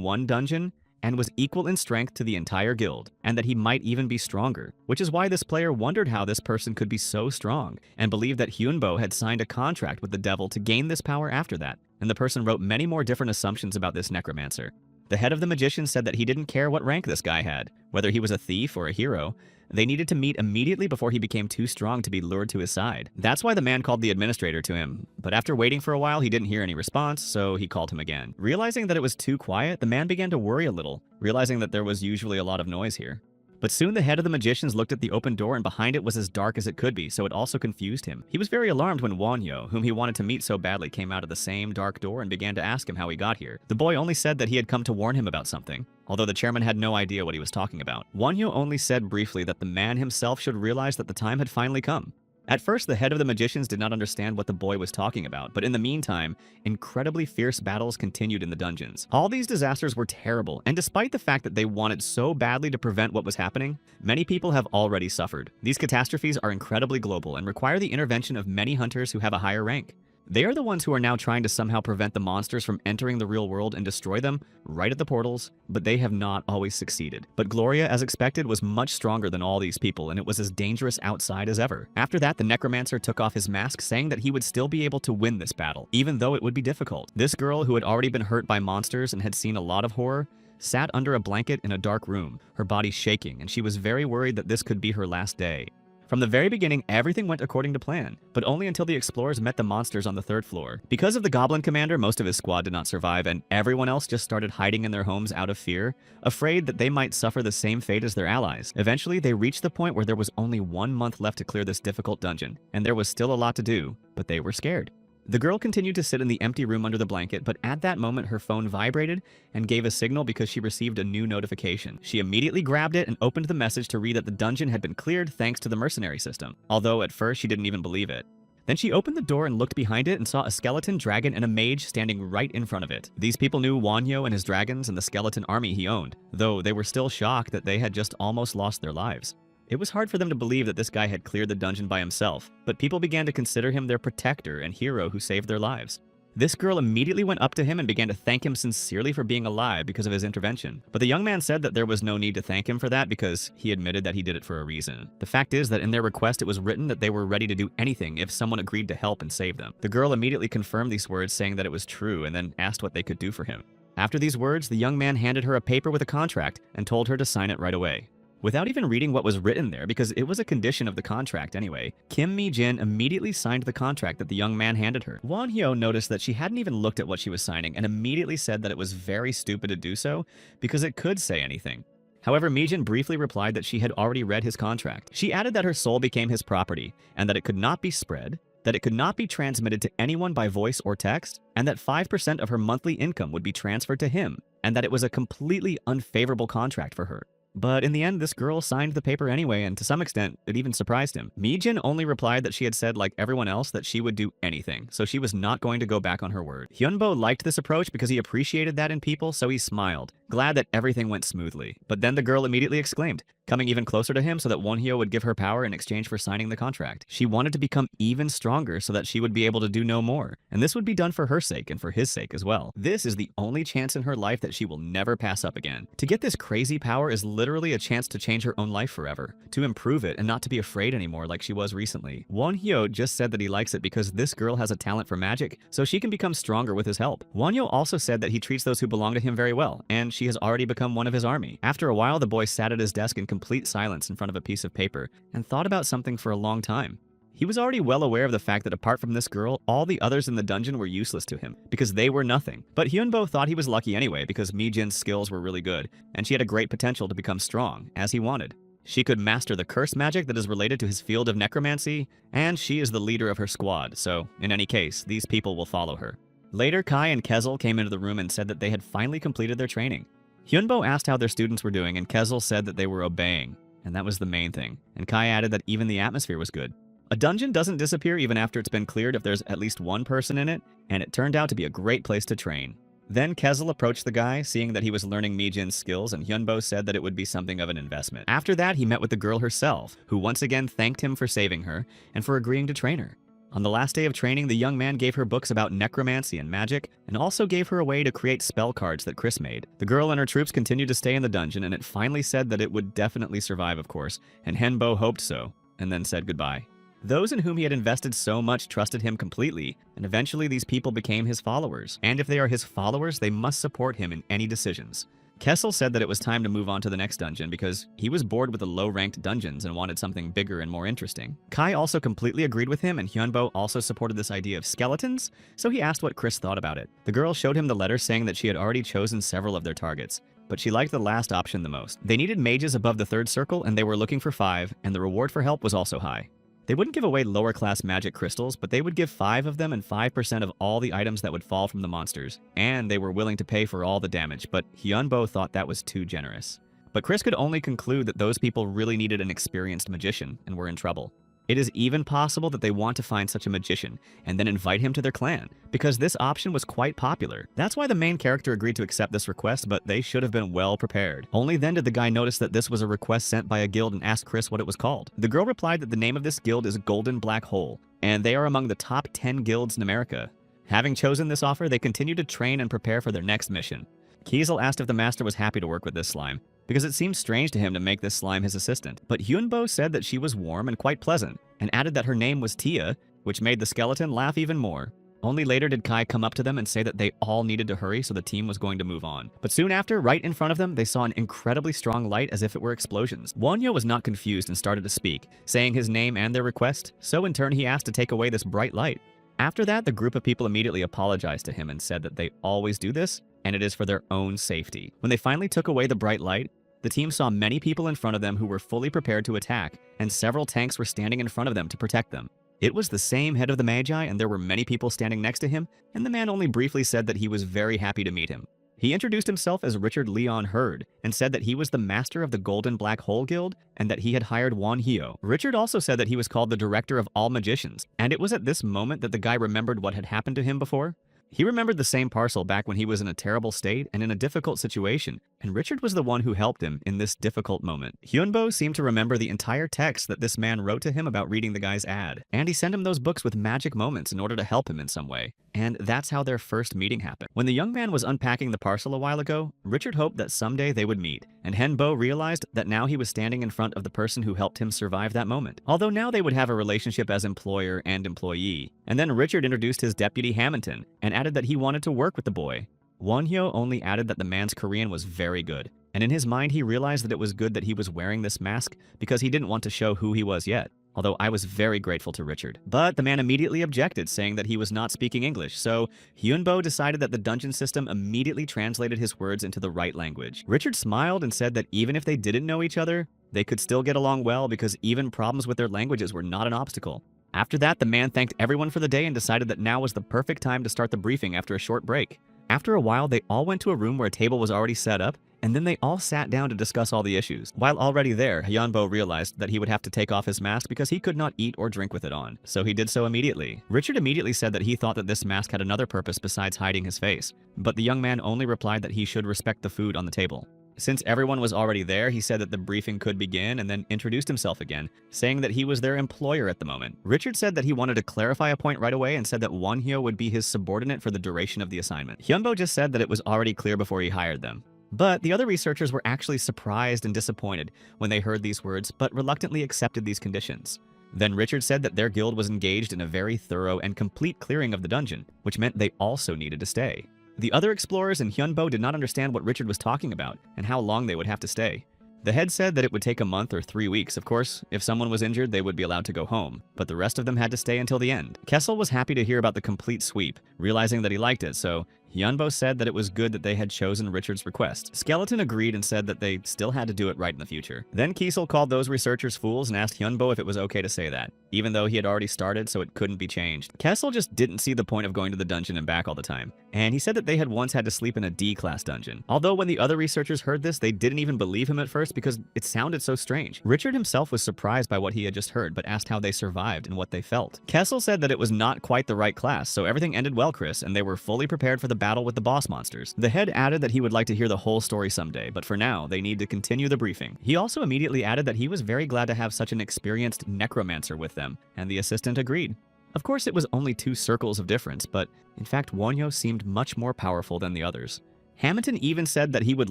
one dungeon and was equal in strength to the entire guild, and that he might even be stronger, which is why this player wondered how this person could be so strong, and believed that Hyunbo had signed a contract with the devil to gain this power after that, and the person wrote many more different assumptions about this necromancer. The head of the magicians said that he didn't care what rank this guy had, whether he was a thief or a hero. They needed to meet immediately before he became too strong to be lured to his side. That's why the man called the administrator to him, but after waiting for a while, he didn't hear any response, so he called him again. Realizing that it was too quiet, the man began to worry a little, realizing that there was usually a lot of noise here. But soon the head of the magicians looked at the open door, and behind it was as dark as it could be, so it also confused him. He was very alarmed when Wonhyo, whom he wanted to meet so badly, came out of the same dark door and began to ask him how he got here. The boy only said that he had come to warn him about something, although the chairman had no idea what he was talking about. Wonhyo only said briefly that the man himself should realize that the time had finally come. At first, the head of the magicians did not understand what the boy was talking about, but in the meantime, incredibly fierce battles continued in the dungeons. All these disasters were terrible, and despite the fact that they wanted so badly to prevent what was happening, many people have already suffered. These catastrophes are incredibly global and require the intervention of many hunters who have a higher rank. They are the ones who are now trying to somehow prevent the monsters from entering the real world and destroy them right at the portals, but they have not always succeeded. But Gloria, as expected, was much stronger than all these people, and it was as dangerous outside as ever. After that, the necromancer took off his mask, saying that he would still be able to win this battle, even though it would be difficult. This girl, who had already been hurt by monsters and had seen a lot of horror, sat under a blanket in a dark room, her body shaking, and she was very worried that this could be her last day. From the very beginning, everything went according to plan, but only until the explorers met the monsters on the 3rd floor. Because of the goblin commander, most of his squad did not survive, and everyone else just started hiding in their homes out of fear, afraid that they might suffer the same fate as their allies. Eventually, they reached the point where there was only 1 month left to clear this difficult dungeon, and there was still a lot to do, but they were scared. The girl continued to sit in the empty room under the blanket, but at that moment her phone vibrated and gave a signal because she received a new notification. She immediately grabbed it and opened the message to read that the dungeon had been cleared thanks to the mercenary system, although at first she didn't even believe it. Then she opened the door and looked behind it and saw a skeleton, dragon, and a mage standing right in front of it. These people knew Wonhyo and his dragons and the skeleton army he owned, though they were still shocked that they had just almost lost their lives. It was hard for them to believe that this guy had cleared the dungeon by himself, but people began to consider him their protector and hero who saved their lives. This girl immediately went up to him and began to thank him sincerely for being alive because of his intervention. But the young man said that there was no need to thank him for that because he admitted that he did it for a reason. The fact is that in their request it was written that they were ready to do anything if someone agreed to help and save them. The girl immediately confirmed these words, saying that it was true, and then asked what they could do for him. After these words, the young man handed her a paper with a contract and told her to sign it right away. Without even reading what was written there, because it was a condition of the contract anyway, Kim Mi-jin immediately signed the contract that the young man handed her. Won-hyo noticed that she hadn't even looked at what she was signing and immediately said that it was very stupid to do so because it could say anything. However, Mi-jin briefly replied that she had already read his contract. She added that her soul became his property and that it could not be spread, that it could not be transmitted to anyone by voice or text, and that 5% of her monthly income would be transferred to him, and that it was a completely unfavorable contract for her. But in the end, this girl signed the paper anyway, and to some extent, it even surprised him. Mi-jin only replied that she had said, like everyone else, that she would do anything, so she was not going to go back on her word. Hyunbo liked this approach because he appreciated that in people, so he smiled, glad that everything went smoothly. But then the girl immediately exclaimed, coming even closer to him so that Won-hyo would give her power in exchange for signing the contract. She wanted to become even stronger so that she would be able to do no more, and this would be done for her sake and for his sake as well. This is the only chance in her life that she will never pass up again. To get this crazy power is literally a chance to change her own life forever, to improve it and not to be afraid anymore like she was recently. Won-hyo just said that he likes it because this girl has a talent for magic, so she can become stronger with his help. Won-hyo also said that he treats those who belong to him very well, and she has already become one of his army. After a while, the boy sat at his desk in complete silence in front of a piece of paper and thought about something for a long time. He was already well aware of the fact that apart from this girl, all the others in the dungeon were useless to him, because they were nothing. But Hyunbo thought he was lucky anyway, because Mi-jin's skills were really good, and she had a great potential to become strong, as he wanted. She could master the curse magic that is related to his field of necromancy, and she is the leader of her squad, so in any case, these people will follow her. Later, Kai and Kezel came into the room and said that they had finally completed their training. Hyunbo asked how their students were doing, and Kezel said that they were obeying, and that was the main thing, and Kai added that even the atmosphere was good. A dungeon doesn't disappear even after it's been cleared if there's at least one person in it, and it turned out to be a great place to train. Then Kezel approached the guy, seeing that he was learning Mi-jin's skills, and Hyunbo said that it would be something of an investment. After that, he met with the girl herself, who once again thanked him for saving her and for agreeing to train her. On the last day of training, the young man gave her books about necromancy and magic, and also gave her a way to create spell cards that Chris made. The girl and her troops continued to stay in the dungeon, and it finally said that it would definitely survive, of course, and Hyunbo hoped so, and then said goodbye. Those in whom he had invested so much trusted him completely, and eventually these people became his followers. And if they are his followers, they must support him in any decisions. Kessel said that it was time to move on to the next dungeon because he was bored with the low-ranked dungeons and wanted something bigger and more interesting. Kai also completely agreed with him, and Hyunbo also supported this idea of skeletons, so he asked what Chris thought about it. The girl showed him the letter saying that she had already chosen several of their targets, but she liked the last option the most. They needed mages above the 3rd circle, and they were looking for 5, and the reward for help was also high. They wouldn't give away lower-class magic crystals, but they would give 5 of them and 5% of all the items that would fall from the monsters. And they were willing to pay for all the damage, but Hyunbo thought that was too generous. But Chris could only conclude that those people really needed an experienced magician and were in trouble. It is even possible that they want to find such a magician and then invite him to their clan, because this option was quite popular. That's why the main character agreed to accept this request, but they should have been well prepared. Only then did the guy notice that this was a request sent by a guild and asked Chris what it was called. The girl replied that the name of this guild is Golden Black Hole, and they are among the top 10 guilds in America. Having chosen this offer, they continued to train and prepare for their next mission. Kiesel asked if the master was happy to work with this slime, because it seemed strange to him to make this slime his assistant. But Hyunbo said that she was warm and quite pleasant, and added that her name was Tia, which made the skeleton laugh even more. Only later did Kai come up to them and say that they all needed to hurry, so the team was going to move on. But soon after, right in front of them, they saw an incredibly strong light as if it were explosions. Wonyo was not confused and started to speak, saying his name and their request, so in turn he asked to take away this bright light. After that, the group of people immediately apologized to him and said that they always do this, and it is for their own safety. When they finally took away the bright light, the team saw many people in front of them who were fully prepared to attack, and several tanks were standing in front of them to protect them. It was the same head of the Magi, and there were many people standing next to him, and the man only briefly said that he was very happy to meet him. He introduced himself as Richard Leon Hurd, and said that he was the master of the Golden Black Hole Guild, and that he had hired Won-hyo. Richard also said that he was called the Director of All Magicians, and it was at this moment that the guy remembered what had happened to him before. He remembered the same parcel back when he was in a terrible state and in a difficult situation, and Richard was the one who helped him in this difficult moment. Hyunbo seemed to remember the entire text that this man wrote to him about reading the guy's ad, and he sent him those books with magic moments in order to help him in some way. And that's how their first meeting happened. When the young man was unpacking the parcel a while ago, Richard hoped that someday they would meet, and Henbo realized that now he was standing in front of the person who helped him survive that moment. Although now they would have a relationship as employer and employee. And then Richard introduced his deputy Hamilton, and added that he wanted to work with the boy. Wonhyo only added that the man's Korean was very good, And in his mind, he realized that it was good that he was wearing this mask because he didn't want to show who he was yet. Although I was very grateful to Richard. But the man immediately objected, saying that he was not speaking English, so Hyunbo decided that the dungeon system immediately translated his words into the right language. Richard smiled and said that even if they didn't know each other, they could still get along well because even problems with their languages were not an obstacle. After that, the man thanked everyone for the day and decided that now was the perfect time to start the briefing after a short break. After a while, they all went to a room where a table was already set up, and then they all sat down to discuss all the issues. While already there, Hyunbo realized that he would have to take off his mask because he could not eat or drink with it on, so he did so immediately. Richard immediately said that he thought that this mask had another purpose besides hiding his face, but the young man only replied that he should respect the food on the table. Since everyone was already there, he said that the briefing could begin and then introduced himself again, saying that he was their employer at the moment. Richard said that he wanted to clarify a point right away and said that Wonhyo would be his subordinate for the duration of the assignment. Hyunbo just said that it was already clear before he hired them. But the other researchers were actually surprised and disappointed when they heard these words, but reluctantly accepted these conditions. Then Richard said that their guild was engaged in a very thorough and complete clearing of the dungeon, which meant they also needed to stay. The other explorers and Hyunbo did not understand what Richard was talking about and how long they would have to stay. The head said that it would take a month or 3 weeks. Of course, if someone was injured, they would be allowed to go home, but the rest of them had to stay until the end. Kessel was happy to hear about the complete sweep, realizing that he liked it, so Hyunbo said that it was good that they had chosen Richard's request. Skeleton agreed and said that they still had to do it right in the future. Then Kiesel called those researchers fools and asked Hyunbo if it was okay to say that, even though he had already started so it couldn't be changed. Kessel just didn't see the point of going to the dungeon and back all the time, and he said that they had once had to sleep in a D-class dungeon. Although when the other researchers heard this, they didn't even believe him at first because it sounded so strange. Richard himself was surprised by what he had just heard, but asked how they survived and what they felt. Kessel said that it was not quite the right class, so everything ended well, Chris, and they were fully prepared for the battle with the boss monsters. The head added that he would like to hear the whole story someday, but for now, they need to continue the briefing. He also immediately added that he was very glad to have such an experienced necromancer with them, and the assistant agreed. Of course, it was only 2 circles of difference, but in fact, Wonhyo seemed much more powerful than the others. Hamilton even said that he would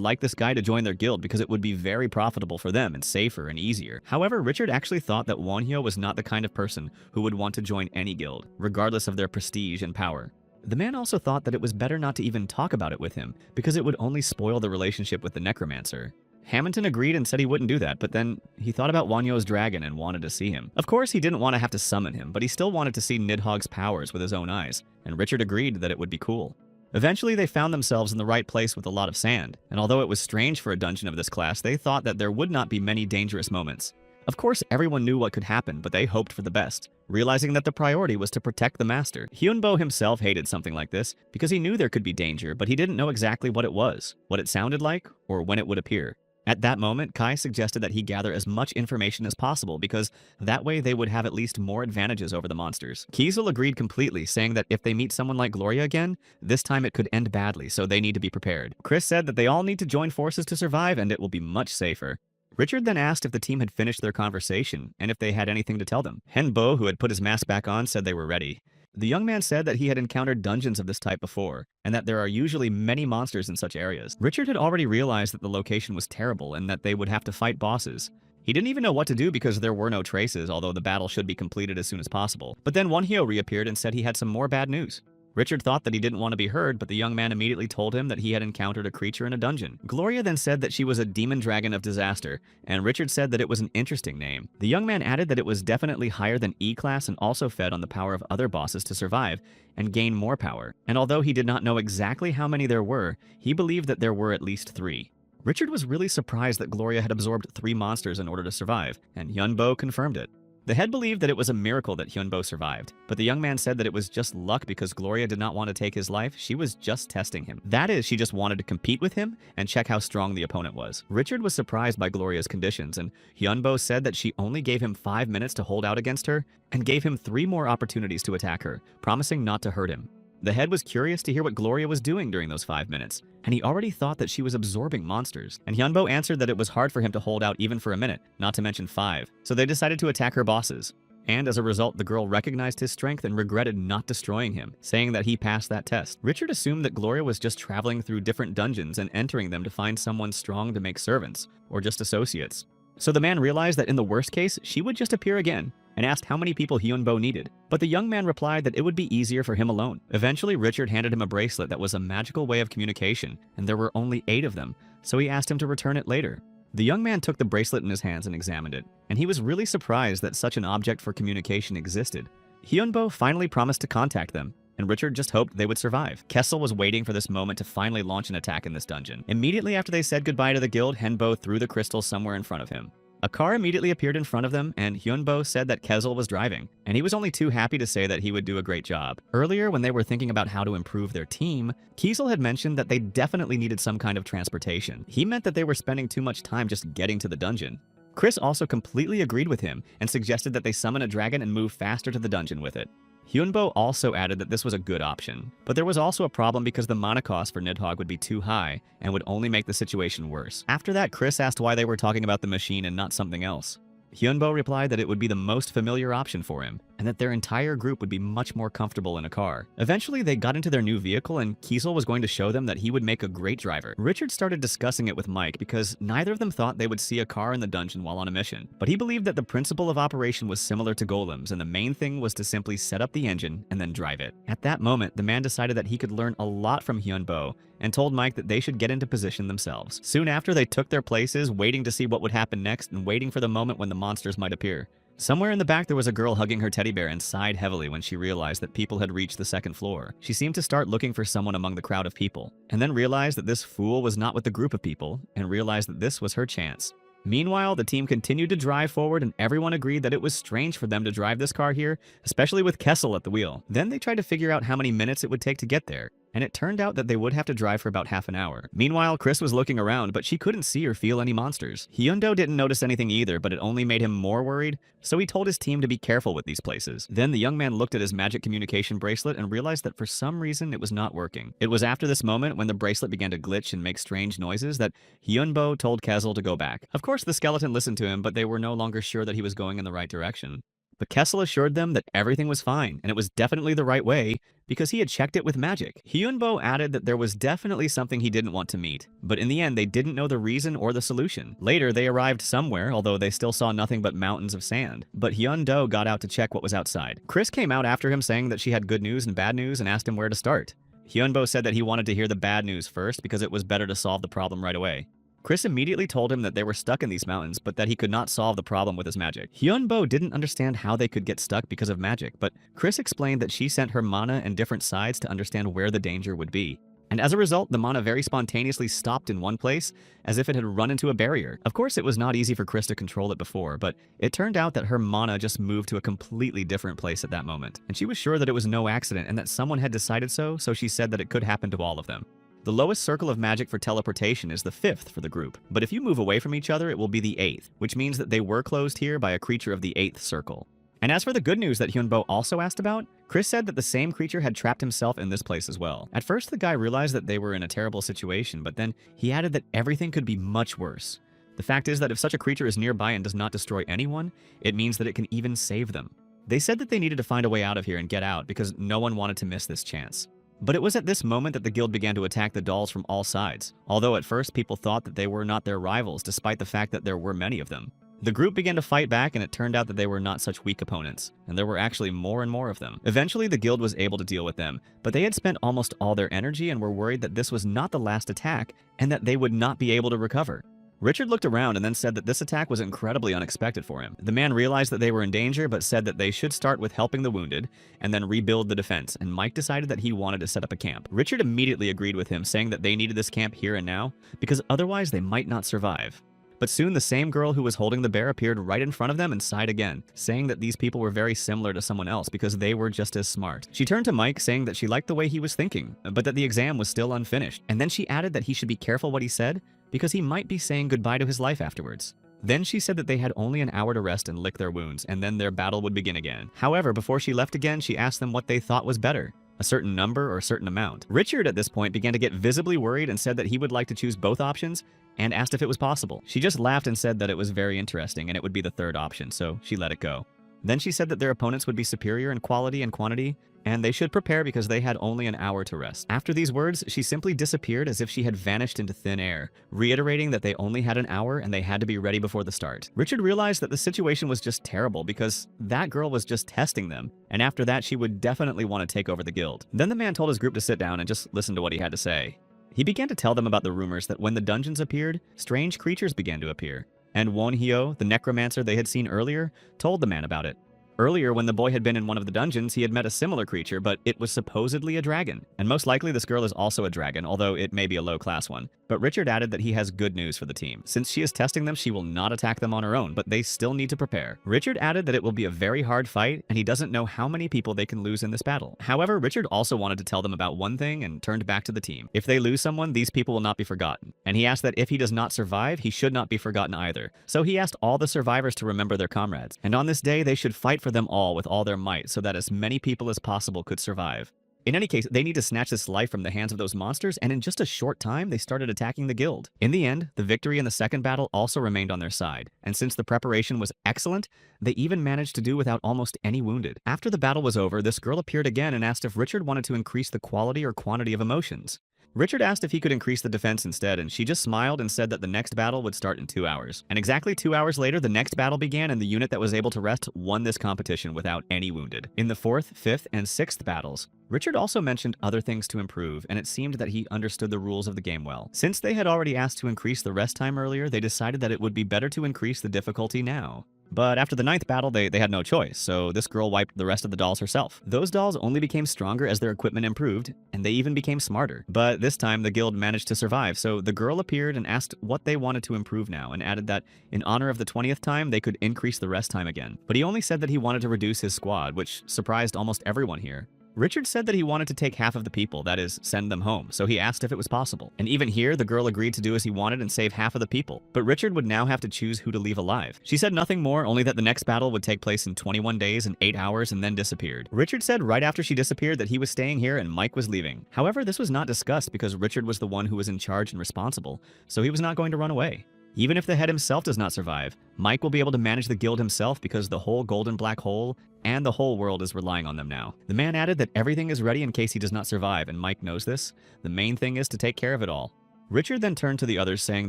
like this guy to join their guild because it would be very profitable for them and safer and easier. However, Richard actually thought that Wonhyo was not the kind of person who would want to join any guild, regardless of their prestige and power. The man also thought that it was better not to even talk about it with him, because it would only spoil the relationship with the necromancer. Hamilton agreed and said he wouldn't do that, but then he thought about Wonhyo's dragon and wanted to see him. Of course, he didn't want to have to summon him, but he still wanted to see Nidhogg's powers with his own eyes, and Richard agreed that it would be cool. Eventually, they found themselves in the right place with a lot of sand, and although it was strange for a dungeon of this class, they thought that there would not be many dangerous moments. Of course, everyone knew what could happen, but they hoped for the best, realizing that the priority was to protect the master. Hyunbo himself hated something like this, because he knew there could be danger, but he didn't know exactly what it was, what it sounded like, or when it would appear. At that moment, Kai suggested that he gather as much information as possible because that way they would have at least more advantages over the monsters. Kiesel agreed completely, saying that if they meet someone like Gloria again, this time it could end badly, so they need to be prepared. Chris said that they all need to join forces to survive and it will be much safer. Richard then asked if the team had finished their conversation and if they had anything to tell them. Henbo, who had put his mask back on, said they were ready. The young man said that he had encountered dungeons of this type before, and that there are usually many monsters in such areas. Richard had already realized that the location was terrible and that they would have to fight bosses. He didn't even know what to do because there were no traces, although the battle should be completed as soon as possible. But then Wonhyo reappeared and said he had some more bad news. Richard thought that he didn't want to be heard, but the young man immediately told him that he had encountered a creature in a dungeon. Gloria then said that she was a demon dragon of disaster, and Richard said that it was an interesting name. The young man added that it was definitely higher than E-class and also fed on the power of other bosses to survive and gain more power. And although he did not know exactly how many there were, he believed that there were at least 3. Richard was really surprised that Gloria had absorbed 3 monsters in order to survive, and Hyunbo confirmed it. The head believed that it was a miracle that Hyunbo survived, but the young man said that it was just luck because Gloria did not want to take his life. She was just testing him. That is, she just wanted to compete with him and check how strong the opponent was. Richard was surprised by Gloria's conditions, and Hyunbo said that she only gave him 5 minutes to hold out against her and gave him 3 more opportunities to attack her, promising not to hurt him. The head was curious to hear what Gloria was doing during those 5 minutes, and he already thought that she was absorbing monsters. And Hyunbo answered that it was hard for him to hold out even for a minute, not to mention 5. So they decided to attack her bosses. And as a result, the girl recognized his strength and regretted not destroying him, saying that he passed that test. Richard assumed that Gloria was just traveling through different dungeons and entering them to find someone strong to make servants, or just associates. So the man realized that in the worst case, she would just appear again, and asked how many people Hyunbo needed. But the young man replied that it would be easier for him alone. Eventually, Richard handed him a bracelet that was a magical way of communication, and there were only 8 of them, so he asked him to return it later. The young man took the bracelet in his hands and examined it, and he was really surprised that such an object for communication existed. Hyunbo finally promised to contact them, and Richard just hoped they would survive. Kessel was waiting for this moment to finally launch an attack in this dungeon. Immediately after they said goodbye to the guild, Hyunbo threw the crystal somewhere in front of him. A car immediately appeared in front of them, and Hyunbo said that Kessel was driving, and he was only too happy to say that he would do a great job. Earlier, when they were thinking about how to improve their team, Kiesel had mentioned that they definitely needed some kind of transportation. He meant that they were spending too much time just getting to the dungeon. Chris also completely agreed with him and suggested that they summon a dragon and move faster to the dungeon with it. Hyunbo also added that this was a good option, but there was also a problem because the mana cost for Nidhogg would be too high and would only make the situation worse. After that, Chris asked why they were talking about the machine and not something else. Hyunbo replied that it would be the most familiar option for him, and that their entire group would be much more comfortable in a car. Eventually, they got into their new vehicle, and Kiesel was going to show them that he would make a great driver. Richard started discussing it with Mike because neither of them thought they would see a car in the dungeon while on a mission. But he believed that the principle of operation was similar to Golem's, and the main thing was to simply set up the engine and then drive it. At that moment, the man decided that he could learn a lot from Hyunbo, and told Mike that they should get into position themselves. Soon after, they took their places, waiting to see what would happen next and waiting for the moment when the monsters might appear. Somewhere in the back, there was a girl hugging her teddy bear and sighed heavily when she realized that people had reached the second floor. She seemed to start looking for someone among the crowd of people, and then realized that this fool was not with the group of people, and realized that this was her chance. Meanwhile, the team continued to drive forward, and everyone agreed that it was strange for them to drive this car here, especially with Kessel at the wheel. Then they tried to figure out how many minutes it would take to get there, and it turned out that they would have to drive for about half an hour. Meanwhile, Chris was looking around, but she couldn't see or feel any monsters. Hyundo didn't notice anything either, but it only made him more worried, so he told his team to be careful with these places. Then the young man looked at his magic communication bracelet and realized that for some reason it was not working. It was after this moment, when the bracelet began to glitch and make strange noises, that Hyunbo told Kessel to go back. Of course, the skeleton listened to him, but they were no longer sure that he was going in the right direction. But Kessel assured them that everything was fine, and it was definitely the right way, because he had checked it with magic. Hyunbo added that there was definitely something he didn't want to meet, but in the end they didn't know the reason or the solution. Later, they arrived somewhere, although they still saw nothing but mountains of sand. But Hyundo got out to check what was outside. Chris came out after him saying that she had good news and bad news and asked him where to start. Hyunbo said that he wanted to hear the bad news first because it was better to solve the problem right away. Chris immediately told him that they were stuck in these mountains, but that he could not solve the problem with his magic. Hyunbo didn't understand how they could get stuck because of magic, but Chris explained that she sent her mana in different sides to understand where the danger would be. And as a result, the mana very spontaneously stopped in one place, as if it had run into a barrier. Of course, it was not easy for Chris to control it before, but it turned out that her mana just moved to a completely different place at that moment. And she was sure that it was no accident and that someone had decided so she said that it could happen to all of them. The lowest circle of magic for teleportation is the 5th for the group, but if you move away from each other, it will be the 8th, which means that they were closed here by a creature of the 8th circle. And as for the good news that Hyunbo also asked about, Chris said that the same creature had trapped himself in this place as well. At first, the guy realized that they were in a terrible situation, but then he added that everything could be much worse. The fact is that if such a creature is nearby and does not destroy anyone, it means that it can even save them. They said that they needed to find a way out of here and get out because no one wanted to miss this chance. But it was at this moment that the guild began to attack the dolls from all sides, although at first people thought that they were not their rivals despite the fact that there were many of them. The group began to fight back, and it turned out that they were not such weak opponents, and there were actually more and more of them. Eventually, the guild was able to deal with them, but they had spent almost all their energy and were worried that this was not the last attack and that they would not be able to recover. Richard looked around and then said that this attack was incredibly unexpected for him. The man realized that they were in danger, but said that they should start with helping the wounded and then rebuild the defense, and Mike decided that he wanted to set up a camp. Richard immediately agreed with him, saying that they needed this camp here and now, because otherwise they might not survive. But soon the same girl who was holding the bear appeared right in front of them and sighed again, saying that these people were very similar to someone else because they were just as smart. She turned to Mike, saying that she liked the way he was thinking, but that the exam was still unfinished, and then she added that he should be careful what he said, because he might be saying goodbye to his life afterwards. Then she said that they had only an hour to rest and lick their wounds, and then their battle would begin again. However, before she left again, she asked them what they thought was better, a certain number or a certain amount. Richard at this point began to get visibly worried and said that he would like to choose both options, and asked if it was possible. She just laughed and said that it was very interesting and it would be the third option, so she let it go. Then she said that their opponents would be superior in quality and quantity, and they should prepare because they had only an hour to rest. After these words, she simply disappeared as if she had vanished into thin air, reiterating that they only had an hour and they had to be ready before the start. Richard realized that the situation was just terrible because that girl was just testing them, and after that she would definitely want to take over the guild. Then the man told his group to sit down and just listen to what he had to say. He began to tell them about the rumors that when the dungeons appeared, strange creatures began to appear. And Wonhyo, the necromancer they had seen earlier, told the man about it. Earlier, when the boy had been in one of the dungeons, he had met a similar creature, but it was supposedly a dragon. And most likely this girl is also a dragon, although it may be a low-class one. But Richard added that he has good news for the team. Since she is testing them, she will not attack them on her own, but they still need to prepare. Richard added that it will be a very hard fight, and he doesn't know how many people they can lose in this battle. However, Richard also wanted to tell them about one thing and turned back to the team. If they lose someone, these people will not be forgotten. And he asked that if he does not survive, he should not be forgotten either. So he asked all the survivors to remember their comrades. And on this day, they should fight for them all with all their might so that as many people as possible could survive. In any case, they need to snatch this life from the hands of those monsters, and in just a short time, they started attacking the guild. In the end, the victory in the second battle also remained on their side, and since the preparation was excellent, they even managed to do without almost any wounded. After the battle was over, this girl appeared again and asked if Richard wanted to increase the quality or quantity of emotions. Richard asked if he could increase the defense instead, and she just smiled and said that the next battle would start in 2 hours. And exactly 2 hours later, the next battle began, and the unit that was able to rest won this competition without any wounded. In the 4th, 5th, and 6th battles, Richard also mentioned other things to improve, and it seemed that he understood the rules of the game well. Since they had already asked to increase the rest time earlier, they decided that it would be better to increase the difficulty now. But after the 9th battle, they had no choice, so this girl wiped the rest of the dolls herself. Those dolls only became stronger as their equipment improved, and they even became smarter. But this time, the guild managed to survive, so the girl appeared and asked what they wanted to improve now, and added that in honor of the 20th time, they could increase the rest time again. But he only said that he wanted to reduce his squad, which surprised almost everyone here. Richard said that he wanted to take half of the people, that is, send them home, so he asked if it was possible. And even here, the girl agreed to do as he wanted and save half of the people. But Richard would now have to choose who to leave alive. She said nothing more, only that the next battle would take place in 21 days and 8 hours and then disappeared. Richard said right after she disappeared that he was staying here and Mike was leaving. However, this was not discussed because Richard was the one who was in charge and responsible, so he was not going to run away. Even if the head himself does not survive, Mike will be able to manage the guild himself because the whole golden black hole and the whole world is relying on them now. The man added that everything is ready in case he does not survive, and Mike knows this. The main thing is to take care of it all. Richard then turned to the others saying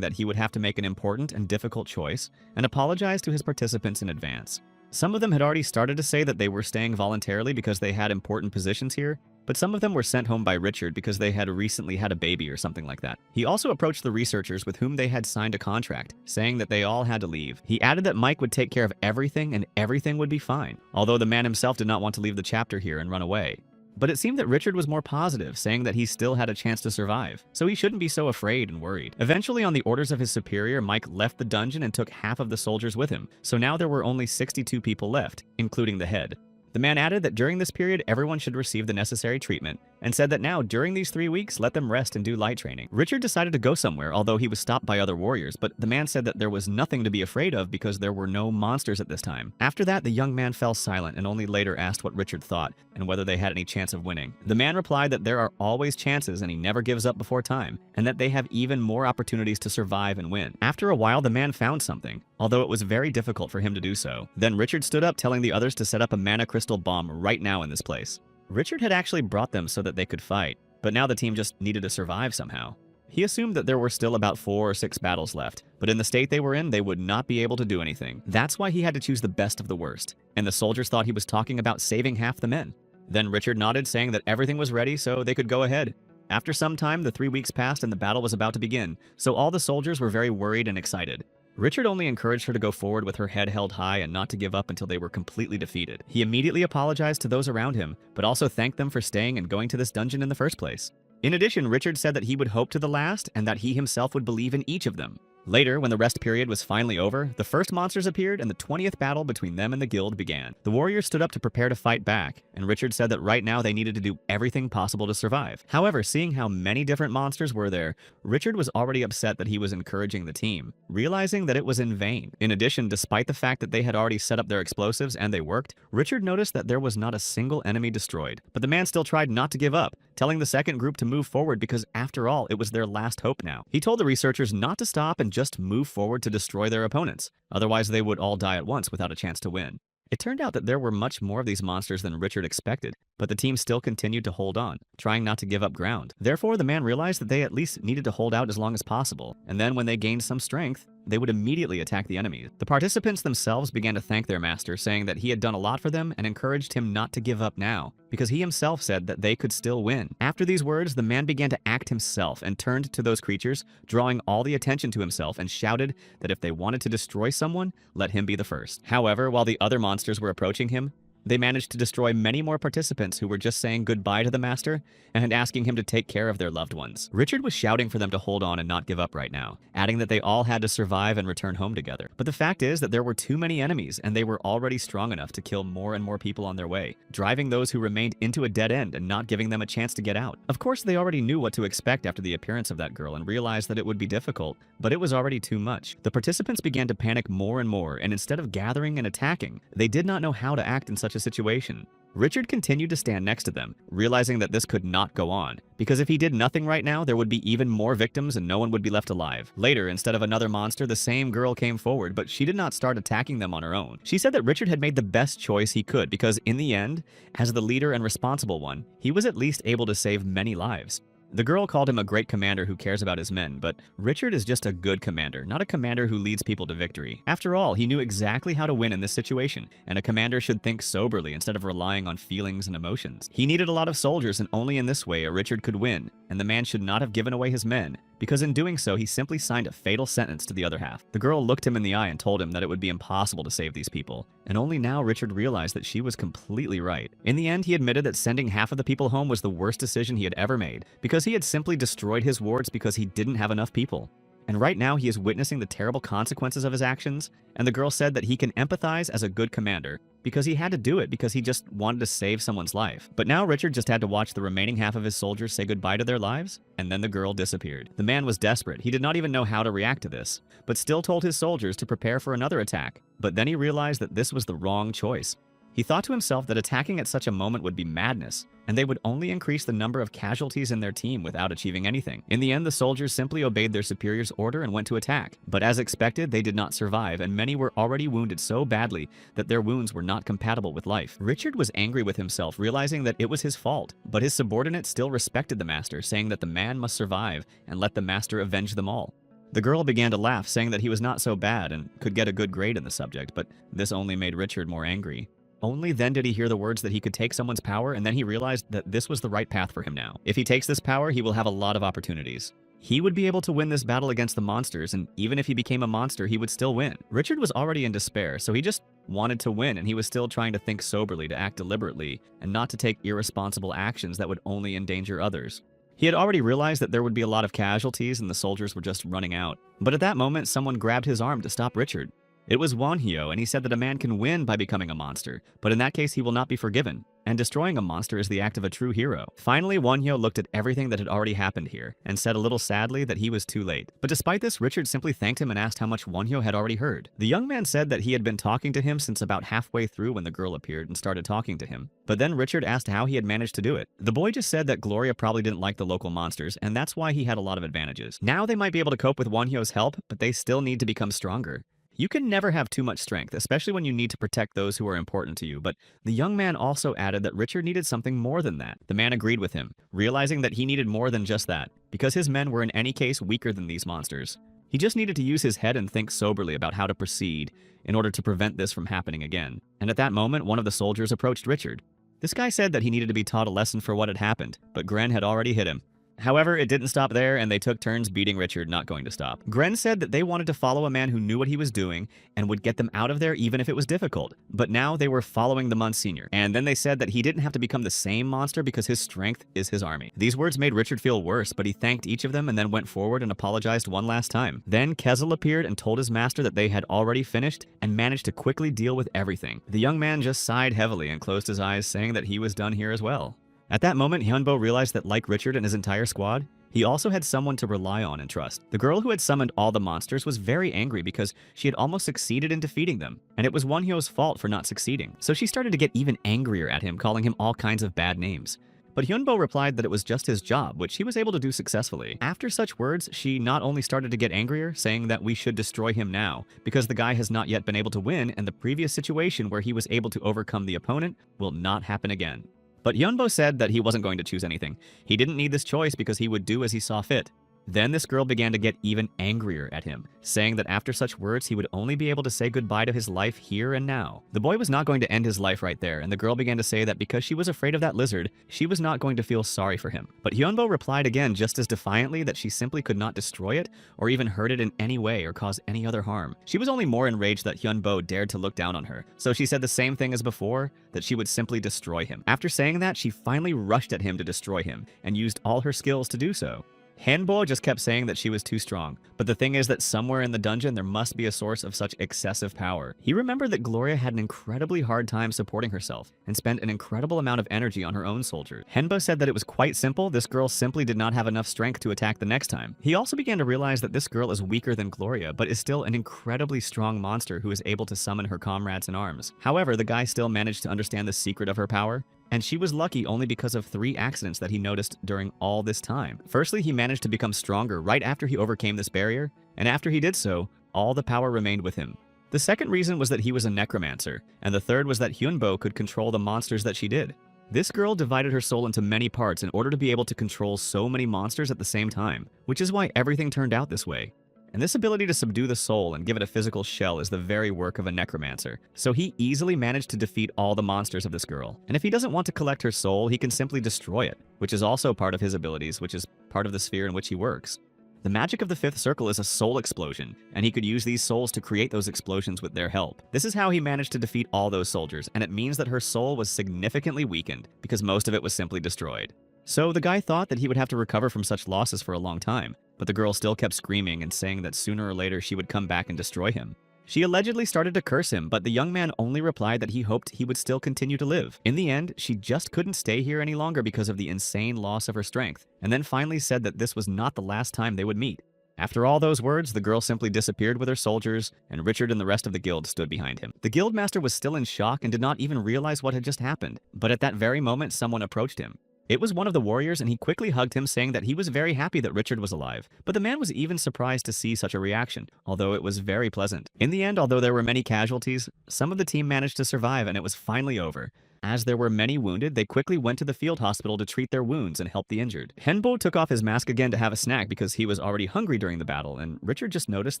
that he would have to make an important and difficult choice and apologized to his participants in advance. Some of them had already started to say that they were staying voluntarily because they had important positions here, but some of them were sent home by Richard because they had recently had a baby or something like that. He also approached the researchers with whom they had signed a contract, saying that they all had to leave. He added that Mike would take care of everything and everything would be fine, although the man himself did not want to leave the chapter here and run away. But it seemed that Richard was more positive, saying that he still had a chance to survive, so he shouldn't be so afraid and worried. Eventually, on the orders of his superior, Mike left the dungeon and took half of the soldiers with him, so now there were only 62 people left, including the head. The man added that during this period, everyone should receive the necessary treatment, and said that now, during these 3 weeks, let them rest and do light training. Richard decided to go somewhere, although he was stopped by other warriors, but the man said that there was nothing to be afraid of because there were no monsters at this time. After that, the young man fell silent and only later asked what Richard thought and whether they had any chance of winning. The man replied that there are always chances and he never gives up before time, and that they have even more opportunities to survive and win. After a while, the man found something, although it was very difficult for him to do so. Then Richard stood up, telling the others to set up a mana crystal bomb right now in this place. Richard had actually brought them so that they could fight, but now the team just needed to survive somehow. He assumed that there were still about 4 or 6 battles left, but in the state they were in, they would not be able to do anything. That's why he had to choose the best of the worst, and the soldiers thought he was talking about saving half the men. Then Richard nodded, saying that everything was ready so they could go ahead. After some time, the 3 weeks passed and the battle was about to begin, so all the soldiers were very worried and excited. Richard only encouraged her to go forward with her head held high and not to give up until they were completely defeated. He immediately apologized to those around him, but also thanked them for staying and going to this dungeon in the first place. In addition, Richard said that he would hope to the last and that he himself would believe in each of them. Later, when the rest period was finally over, the first monsters appeared and the 20th battle between them and the guild began. The warriors stood up to prepare to fight back, and Richard said that right now they needed to do everything possible to survive. However, seeing how many different monsters were there, Richard was already upset that he was encouraging the team, realizing that it was in vain. In addition, despite the fact that they had already set up their explosives and they worked, Richard noticed that there was not a single enemy destroyed. But the man still tried not to give up, telling the second group to move forward because after all, it was their last hope now. He told the researchers not to stop and just move forward to destroy their opponents, otherwise they would all die at once without a chance to win. It turned out that there were much more of these monsters than Richard expected, but the team still continued to hold on, trying not to give up ground. Therefore, the man realized that they at least needed to hold out as long as possible, and then when they gained some strength, they would immediately attack the enemy. The participants themselves began to thank their master, saying that he had done a lot for them and encouraged him not to give up now, because he himself said that they could still win. After these words, the man began to act himself and turned to those creatures, drawing all the attention to himself, and shouted that if they wanted to destroy someone, let him be the first. However, while the other monsters were approaching him, they managed to destroy many more participants who were just saying goodbye to the master and asking him to take care of their loved ones. Richard was shouting for them to hold on and not give up right now, adding that they all had to survive and return home together. But the fact is that there were too many enemies, and they were already strong enough to kill more and more people on their way, driving those who remained into a dead end and not giving them a chance to get out. Of course, they already knew what to expect after the appearance of that girl and realized that it would be difficult, but it was already too much. The participants began to panic more and more, and instead of gathering and attacking, they did not know how to act in such a situation. Richard continued to stand next to them, realizing that this could not go on, because if he did nothing right now, there would be even more victims and no one would be left alive. Later, instead of another monster, the same girl came forward, but she did not start attacking them on her own. She said that Richard had made the best choice he could, because in the end, as the leader and responsible one, he was at least able to save many lives. The girl called him a great commander who cares about his men, but Richard is just a good commander, not a commander who leads people to victory. After all, he knew exactly how to win in this situation, and a commander should think soberly instead of relying on feelings and emotions. He needed a lot of soldiers, and only in this way a Richard could win, and the man should not have given away his men, because in doing so he simply signed a fatal sentence to the other half. The girl looked him in the eye and told him that it would be impossible to save these people, and only now Richard realized that she was completely right. In the end, he admitted that sending half of the people home was the worst decision he had ever made, because he had simply destroyed his wards because he didn't have enough people. And right now he is witnessing the terrible consequences of his actions, and the girl said that he can empathize as a good commander, because he had to do it because he just wanted to save someone's life. But now Richard just had to watch the remaining half of his soldiers say goodbye to their lives, and then the girl disappeared. The man was desperate. He did not even know how to react to this, but still told his soldiers to prepare for another attack. But then he realized that this was the wrong choice. He thought to himself that attacking at such a moment would be madness, and they would only increase the number of casualties in their team without achieving anything. In the end, the soldiers simply obeyed their superior's order and went to attack. But as expected, they did not survive, and many were already wounded so badly that their wounds were not compatible with life. Richard was angry with himself, realizing that it was his fault, but his subordinates still respected the master, saying that the man must survive and let the master avenge them all. The girl began to laugh, saying that he was not so bad and could get a good grade in the subject, but this only made Richard more angry. Only then did he hear the words that he could take someone's power, and then he realized that this was the right path for him now. If he takes this power, he will have a lot of opportunities. He would be able to win this battle against the monsters, and even if he became a monster, he would still win. Richard was already in despair, so he just wanted to win, and he was still trying to think soberly, to act deliberately, and not to take irresponsible actions that would only endanger others. He had already realized that there would be a lot of casualties and the soldiers were just running out. But at that moment, someone grabbed his arm to stop Richard. It was Wanhyo, and he said that a man can win by becoming a monster, but in that case he will not be forgiven, and destroying a monster is the act of a true hero. Finally, Wanhyo looked at everything that had already happened here, and said a little sadly that he was too late. But despite this, Richard simply thanked him and asked how much Wanhyo had already heard. The young man said that he had been talking to him since about halfway through when the girl appeared and started talking to him. But then Richard asked how he had managed to do it. The boy just said that Gloria probably didn't like the local monsters, and that's why he had a lot of advantages. Now they might be able to cope with Wanhyo's help, but they still need to become stronger. You can never have too much strength, especially when you need to protect those who are important to you, but the young man also added that Richard needed something more than that. The man agreed with him, realizing that he needed more than just that, because his men were in any case weaker than these monsters. He just needed to use his head and think soberly about how to proceed in order to prevent this from happening again. And at that moment, one of the soldiers approached Richard. This guy said that he needed to be taught a lesson for what had happened, but Gren had already hit him. However, it didn't stop there, and they took turns beating Richard, not going to stop. Gren said that they wanted to follow a man who knew what he was doing and would get them out of there even if it was difficult. But now they were following the Monsignor. And then they said that he didn't have to become the same monster because his strength is his army. These words made Richard feel worse, but he thanked each of them and then went forward and apologized one last time. Then Kezel appeared and told his master that they had already finished and managed to quickly deal with everything. The young man just sighed heavily and closed his eyes, saying that he was done here as well. At that moment, Hyunbo realized that like Richard and his entire squad, he also had someone to rely on and trust. The girl who had summoned all the monsters was very angry because she had almost succeeded in defeating them, and it was Wanhyo's fault for not succeeding. So she started to get even angrier at him, calling him all kinds of bad names. But Hyunbo replied that it was just his job, which he was able to do successfully. After such words, she not only started to get angrier, saying that we should destroy him now, because the guy has not yet been able to win, and the previous situation where he was able to overcome the opponent will not happen again. But Hyunbo said that he wasn't going to choose anything. He didn't need this choice because he would do as he saw fit. Then this girl began to get even angrier at him, saying that after such words he would only be able to say goodbye to his life here and now. The boy was not going to end his life right there, and the girl began to say that because she was afraid of that lizard, she was not going to feel sorry for him. But Hyunbo replied again just as defiantly that she simply could not destroy it or even hurt it in any way or cause any other harm. She was only more enraged that Hyunbo dared to look down on her, so she said the same thing as before, that she would simply destroy him. After saying that, she finally rushed at him to destroy him and used all her skills to do so. Hanbo just kept saying that she was too strong, but the thing is that somewhere in the dungeon there must be a source of such excessive power. He remembered that Gloria had an incredibly hard time supporting herself and spent an incredible amount of energy on her own soldiers. Henbo said that it was quite simple, this girl simply did not have enough strength to attack the next time. He also began to realize that this girl is weaker than Gloria, but is still an incredibly strong monster who is able to summon her comrades in arms. However, the guy still managed to understand the secret of her power, and she was lucky only because of 3 accidents that he noticed during all this time. Firstly, he managed to become stronger right after he overcame this barrier, and after he did so, all the power remained with him. The second reason was that he was a necromancer, and the third was that Hyunbo could control the monsters that she did. This girl divided her soul into many parts in order to be able to control so many monsters at the same time, which is why everything turned out this way. And this ability to subdue the soul and give it a physical shell is the very work of a necromancer. So he easily managed to defeat all the monsters of this girl. And if he doesn't want to collect her soul, he can simply destroy it, which is also part of his abilities, which is part of the sphere in which he works. The magic of the 5th circle is a soul explosion, and he could use these souls to create those explosions with their help. This is how he managed to defeat all those soldiers, and it means that her soul was significantly weakened, because most of it was simply destroyed. So the guy thought that he would have to recover from such losses for a long time, but the girl still kept screaming and saying that sooner or later she would come back and destroy him. She allegedly started to curse him, but the young man only replied that he hoped he would still continue to live. In the end, she just couldn't stay here any longer because of the insane loss of her strength, and then finally said that this was not the last time they would meet. After all those words, the girl simply disappeared with her soldiers, and Richard and the rest of the guild stood behind him. The guildmaster was still in shock and did not even realize what had just happened, but at that very moment someone approached him. It was one of the warriors, and he quickly hugged him, saying that he was very happy that Richard was alive. But the man was even surprised to see such a reaction, although it was very pleasant. In the end, although there were many casualties, some of the team managed to survive, and it was finally over. As there were many wounded, they quickly went to the field hospital to treat their wounds and help the injured. Henbo took off his mask again to have a snack because he was already hungry during the battle, and Richard just noticed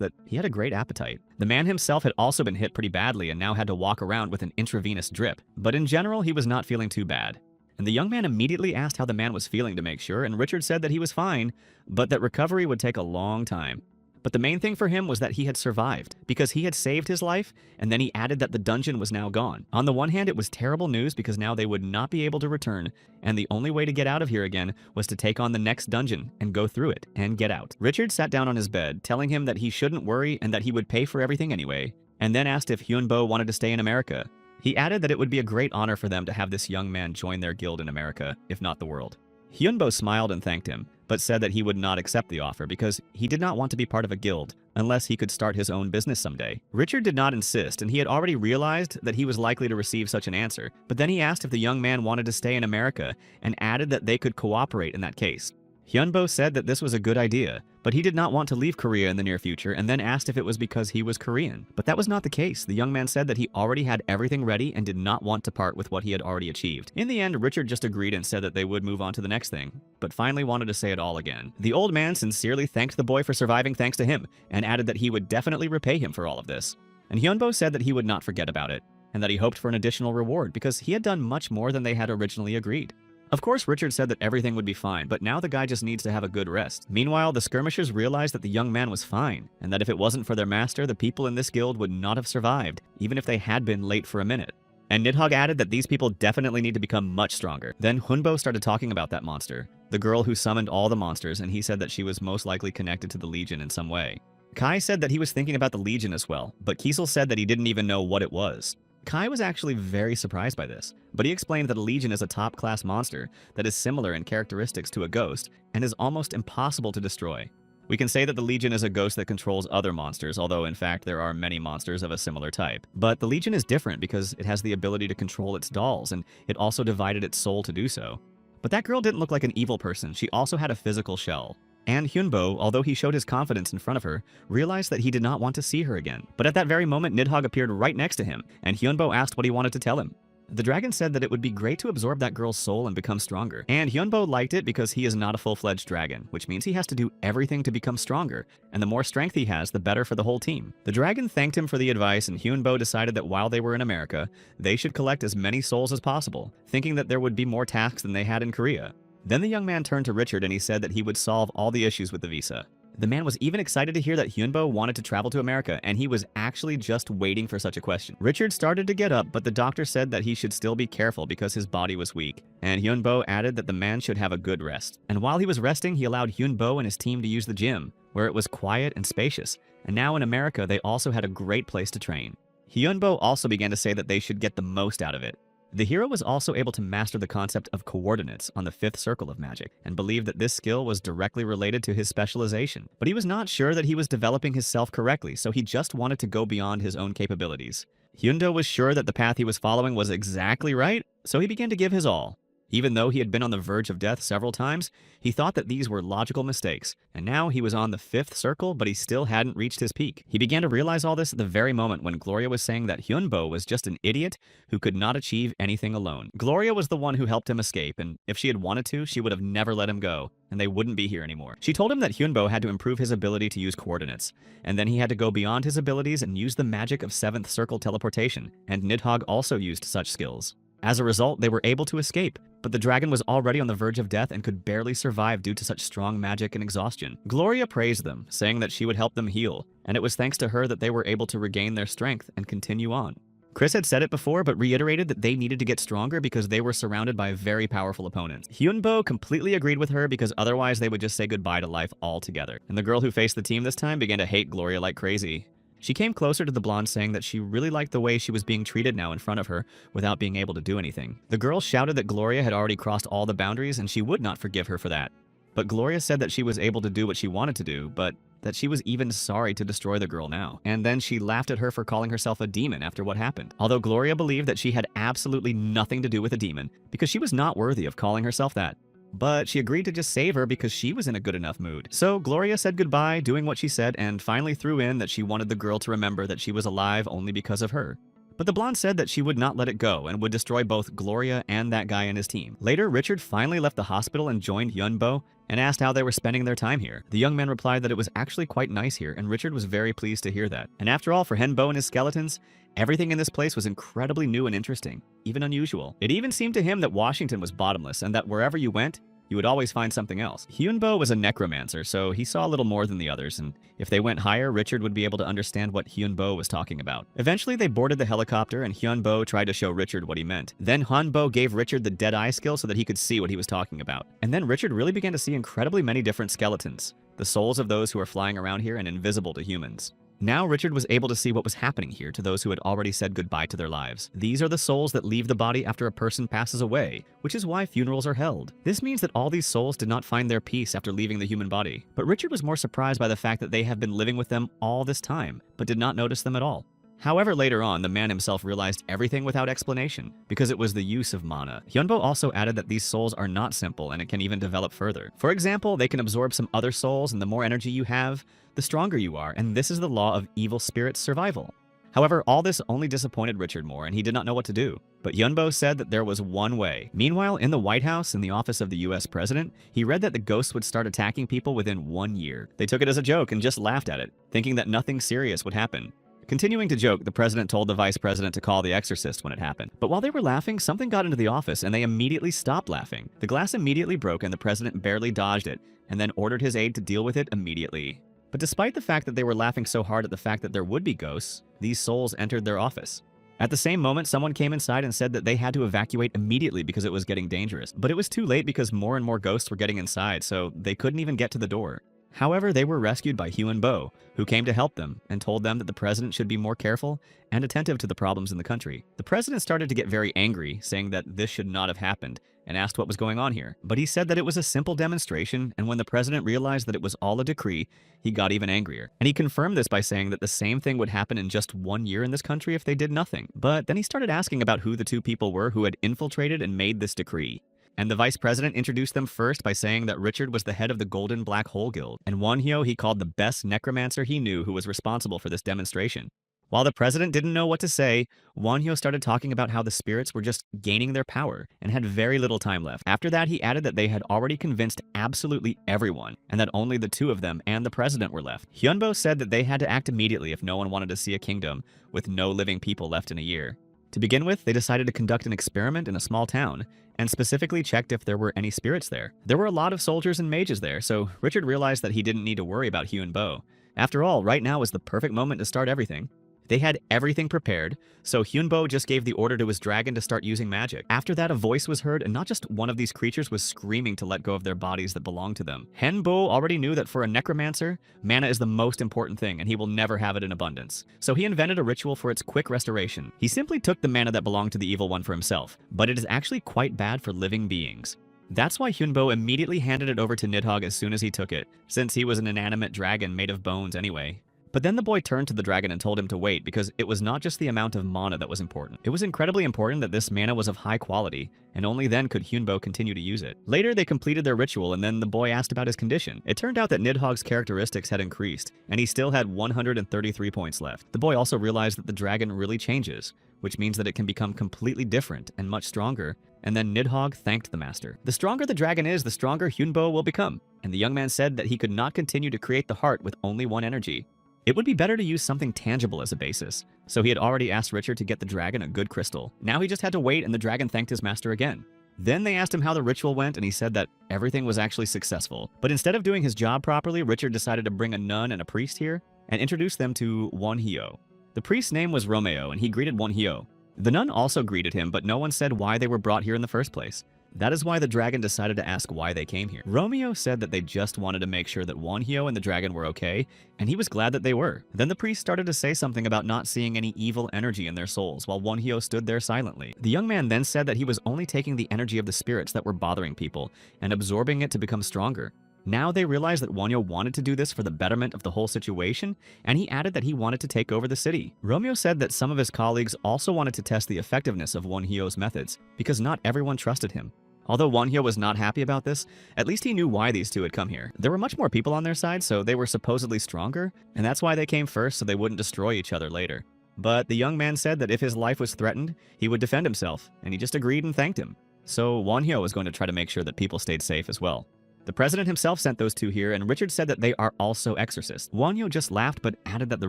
that he had a great appetite. The man himself had also been hit pretty badly and now had to walk around with an intravenous drip, but in general, he was not feeling too bad. And the young man immediately asked how the man was feeling to make sure, and Richard said that he was fine, but that recovery would take a long time. But the main thing for him was that he had survived, because he had saved his life, and then he added that the dungeon was now gone. On the one hand, it was terrible news because now they would not be able to return, and the only way to get out of here again was to take on the next dungeon and go through it and get out. Richard sat down on his bed, telling him that he shouldn't worry and that he would pay for everything anyway, and then asked if Hyunbo wanted to stay in America. He added that it would be a great honor for them to have this young man join their guild in America, if not the world. Hyunbo smiled and thanked him, but said that he would not accept the offer because he did not want to be part of a guild unless he could start his own business someday. Richard did not insist, and he had already realized that he was likely to receive such an answer, but then he asked if the young man wanted to stay in America and added that they could cooperate in that case. Hyunbo said that this was a good idea, but he did not want to leave Korea in the near future and then asked if it was because he was Korean. But that was not the case. The young man said that he already had everything ready and did not want to part with what he had already achieved. In the end, Richard just agreed and said that they would move on to the next thing, but finally wanted to say it all again. The old man sincerely thanked the boy for surviving thanks to him and added that he would definitely repay him for all of this. And Hyunbo said that he would not forget about it and that he hoped for an additional reward because he had done much more than they had originally agreed. Of course, Richard said that everything would be fine, but now the guy just needs to have a good rest. Meanwhile, the skirmishers realized that the young man was fine, and that if it wasn't for their master, the people in this guild would not have survived, even if they had been late for a minute. And Nidhogg added that these people definitely need to become much stronger. Then Hunbo started talking about that monster, the girl who summoned all the monsters, and he said that she was most likely connected to the Legion in some way. Kai said that he was thinking about the Legion as well, but Kiesel said that he didn't even know what it was. Kai was actually very surprised by this, but he explained that a Legion is a top-class monster that is similar in characteristics to a ghost and is almost impossible to destroy. We can say that the Legion is a ghost that controls other monsters, although in fact there are many monsters of a similar type. But the Legion is different because it has the ability to control its dolls, and it also divided its soul to do so. But that girl didn't look like an evil person, she also had a physical shell. And Hyunbo, although he showed his confidence in front of her, realized that he did not want to see her again. But at that very moment, Nidhogg appeared right next to him, and Hyunbo asked what he wanted to tell him. The dragon said that it would be great to absorb that girl's soul and become stronger. And Hyunbo liked it because he is not a full-fledged dragon, which means he has to do everything to become stronger, and the more strength he has, the better for the whole team. The dragon thanked him for the advice, and Hyunbo decided that while they were in America, they should collect as many souls as possible, thinking that there would be more tasks than they had in Korea. Then the young man turned to Richard and he said that he would solve all the issues with the visa. The man was even excited to hear that Hyunbo wanted to travel to America, and he was actually just waiting for such a question. Richard started to get up, but the doctor said that he should still be careful because his body was weak, and Hyunbo added that the man should have a good rest. And while he was resting, he allowed Hyunbo and his team to use the gym, where it was quiet and spacious, and now in America they also had a great place to train. Hyunbo also began to say that they should get the most out of it. The hero was also able to master the concept of coordinates on the 5th circle of magic, and believed that this skill was directly related to his specialization. But he was not sure that he was developing his self correctly, so he just wanted to go beyond his own capabilities. Hyundo was sure that the path he was following was exactly right, so he began to give his all. Even though he had been on the verge of death several times, he thought that these were logical mistakes, and now he was on the 5th circle, but he still hadn't reached his peak. He began to realize all this at the very moment when Gloria was saying that Hyunbo was just an idiot who could not achieve anything alone. Gloria was the one who helped him escape, and if she had wanted to, she would have never let him go, and they wouldn't be here anymore. She told him that Hyunbo had to improve his ability to use coordinates, and then he had to go beyond his abilities and use the magic of 7th circle teleportation, and Nidhogg also used such skills. As a result, they were able to escape, but the dragon was already on the verge of death and could barely survive due to such strong magic and exhaustion. Gloria praised them, saying that she would help them heal, and it was thanks to her that they were able to regain their strength and continue on. Chris had said it before, but reiterated that they needed to get stronger because they were surrounded by very powerful opponents. Hyunbo completely agreed with her because otherwise they would just say goodbye to life altogether. And the girl who faced the team this time began to hate Gloria like crazy. She came closer to the blonde, saying that she really liked the way she was being treated now in front of her without being able to do anything. The girl shouted that Gloria had already crossed all the boundaries and she would not forgive her for that. But Gloria said that she was able to do what she wanted to do, but that she was even sorry to destroy the girl now. And then she laughed at her for calling herself a demon after what happened. Although Gloria believed that she had absolutely nothing to do with a demon because she was not worthy of calling herself that. But she agreed to just save her because she was in a good enough mood. So Gloria said goodbye, doing what she said, and finally threw in that she wanted the girl to remember that she was alive only because of her. But the blonde said that she would not let it go and would destroy both Gloria and that guy and his team. Later, Richard finally left the hospital and joined Hyunbo and asked how they were spending their time here. The young man replied that it was actually quite nice here, and Richard was very pleased to hear that. And after all, for Hyunbo and his skeletons, everything in this place was incredibly new and interesting, even unusual. It even seemed to him that Washington was bottomless and that wherever you went, you would always find something else. Hyunbo was a necromancer, so he saw a little more than the others, and if they went higher, Richard would be able to understand what Hyunbo was talking about. Eventually, they boarded the helicopter, and Hyunbo tried to show Richard what he meant. Then Hyunbo gave Richard the dead eye skill so that he could see what he was talking about. And then Richard really began to see incredibly many different skeletons, the souls of those who are flying around here and invisible to humans. Now Richard was able to see what was happening here to those who had already said goodbye to their lives. These are the souls that leave the body after a person passes away, which is why funerals are held. This means that all these souls did not find their peace after leaving the human body. But Richard was more surprised by the fact that they have been living with them all this time, but did not notice them at all. However, later on, the man himself realized everything without explanation, because it was the use of mana. Hyunbo also added that these souls are not simple and it can even develop further. For example, they can absorb some other souls, and the more energy you have, the stronger you are, and this is the law of evil spirits' survival. However, all this only disappointed Richard more, and he did not know what to do. But Hyunbo said that there was one way. Meanwhile, in the White House, in the office of the US president, he read that the ghosts would start attacking people within 1 year. They took it as a joke and just laughed at it, thinking that nothing serious would happen. Continuing to joke, the president told the vice president to call the exorcist when it happened. But while they were laughing, something got into the office and they immediately stopped laughing. The glass immediately broke and the president barely dodged it, and then ordered his aide to deal with it immediately. But despite the fact that they were laughing so hard at the fact that there would be ghosts, these souls entered their office. At the same moment, someone came inside and said that they had to evacuate immediately because it was getting dangerous. But it was too late because more and more ghosts were getting inside, so they couldn't even get to the door. However, they were rescued by Hyunbo, who came to help them and told them that the president should be more careful and attentive to the problems in the country. The president started to get very angry, saying that this should not have happened, and asked what was going on here. But he said that it was a simple demonstration, and when the president realized that it was all a decree, he got even angrier. And he confirmed this by saying that the same thing would happen in just 1 year in this country if they did nothing. But then he started asking about who the two people were who had infiltrated and made this decree. And the vice president introduced them first by saying that Richard was the head of the Golden Black Hole Guild, and Wonhyo he called the best necromancer he knew who was responsible for this demonstration. While the president didn't know what to say, Wonhyo started talking about how the spirits were just gaining their power and had very little time left. After that, he added that they had already convinced absolutely everyone and that only the two of them and the president were left. Hyunbo said that they had to act immediately if no one wanted to see a kingdom with no living people left in a year. To begin with, they decided to conduct an experiment in a small town and specifically checked if there were any spirits there. There were a lot of soldiers and mages there, so Richard realized that he didn't need to worry about Hyunbo. After all, right now was the perfect moment to start everything. They had everything prepared, so Hyunbo just gave the order to his dragon to start using magic. After that, a voice was heard, and not just one of these creatures was screaming to let go of their bodies that belonged to them. Henbo already knew that for a necromancer, mana is the most important thing, and he will never have it in abundance. So he invented a ritual for its quick restoration. He simply took the mana that belonged to the evil one for himself, but it is actually quite bad for living beings. That's why Hyunbo immediately handed it over to Nidhogg as soon as he took it, since he was an inanimate dragon made of bones anyway. But then the boy turned to the dragon and told him to wait because it was not just the amount of mana that was important. It was incredibly important that this mana was of high quality, and only then could Hyunbo continue to use it. Later, they completed their ritual, and then the boy asked about his condition. It turned out that Nidhogg's characteristics had increased, and he still had 133 points left. The boy also realized that the dragon really changes, which means that it can become completely different and much stronger, and then Nidhogg thanked the master. The stronger the dragon is, the stronger Hyunbo will become, and the young man said that he could not continue to create the heart with only one energy. It would be better to use something tangible as a basis, so he had already asked Richard to get the dragon a good crystal. Now he just had to wait, and the dragon thanked his master again. Then they asked him how the ritual went, and he said that everything was actually successful. But instead of doing his job properly, Richard decided to bring a nun and a priest here and introduce them to Wonhyo. The priest's name was Romeo, and he greeted Wonhyo. The nun also greeted him, but no one said why they were brought here in the first place. That is why the dragon decided to ask why they came here. Romeo said that they just wanted to make sure that Wonhyo and the dragon were okay, and he was glad that they were. Then the priest started to say something about not seeing any evil energy in their souls, while Wonhyo stood there silently. The young man then said that he was only taking the energy of the spirits that were bothering people and absorbing it to become stronger. Now they realized that Wonhyo wanted to do this for the betterment of the whole situation, and he added that he wanted to take over the city. Romeo said that some of his colleagues also wanted to test the effectiveness of Wonhyo's methods, because not everyone trusted him. Although Wonhyo was not happy about this, at least he knew why these two had come here. There were much more people on their side, so they were supposedly stronger, and that's why they came first so they wouldn't destroy each other later. But the young man said that if his life was threatened, he would defend himself, and he just agreed and thanked him. So Wonhyo was going to try to make sure that people stayed safe as well. The president himself sent those two here, and Richard said that they are also exorcists. Wonhyo just laughed but added that the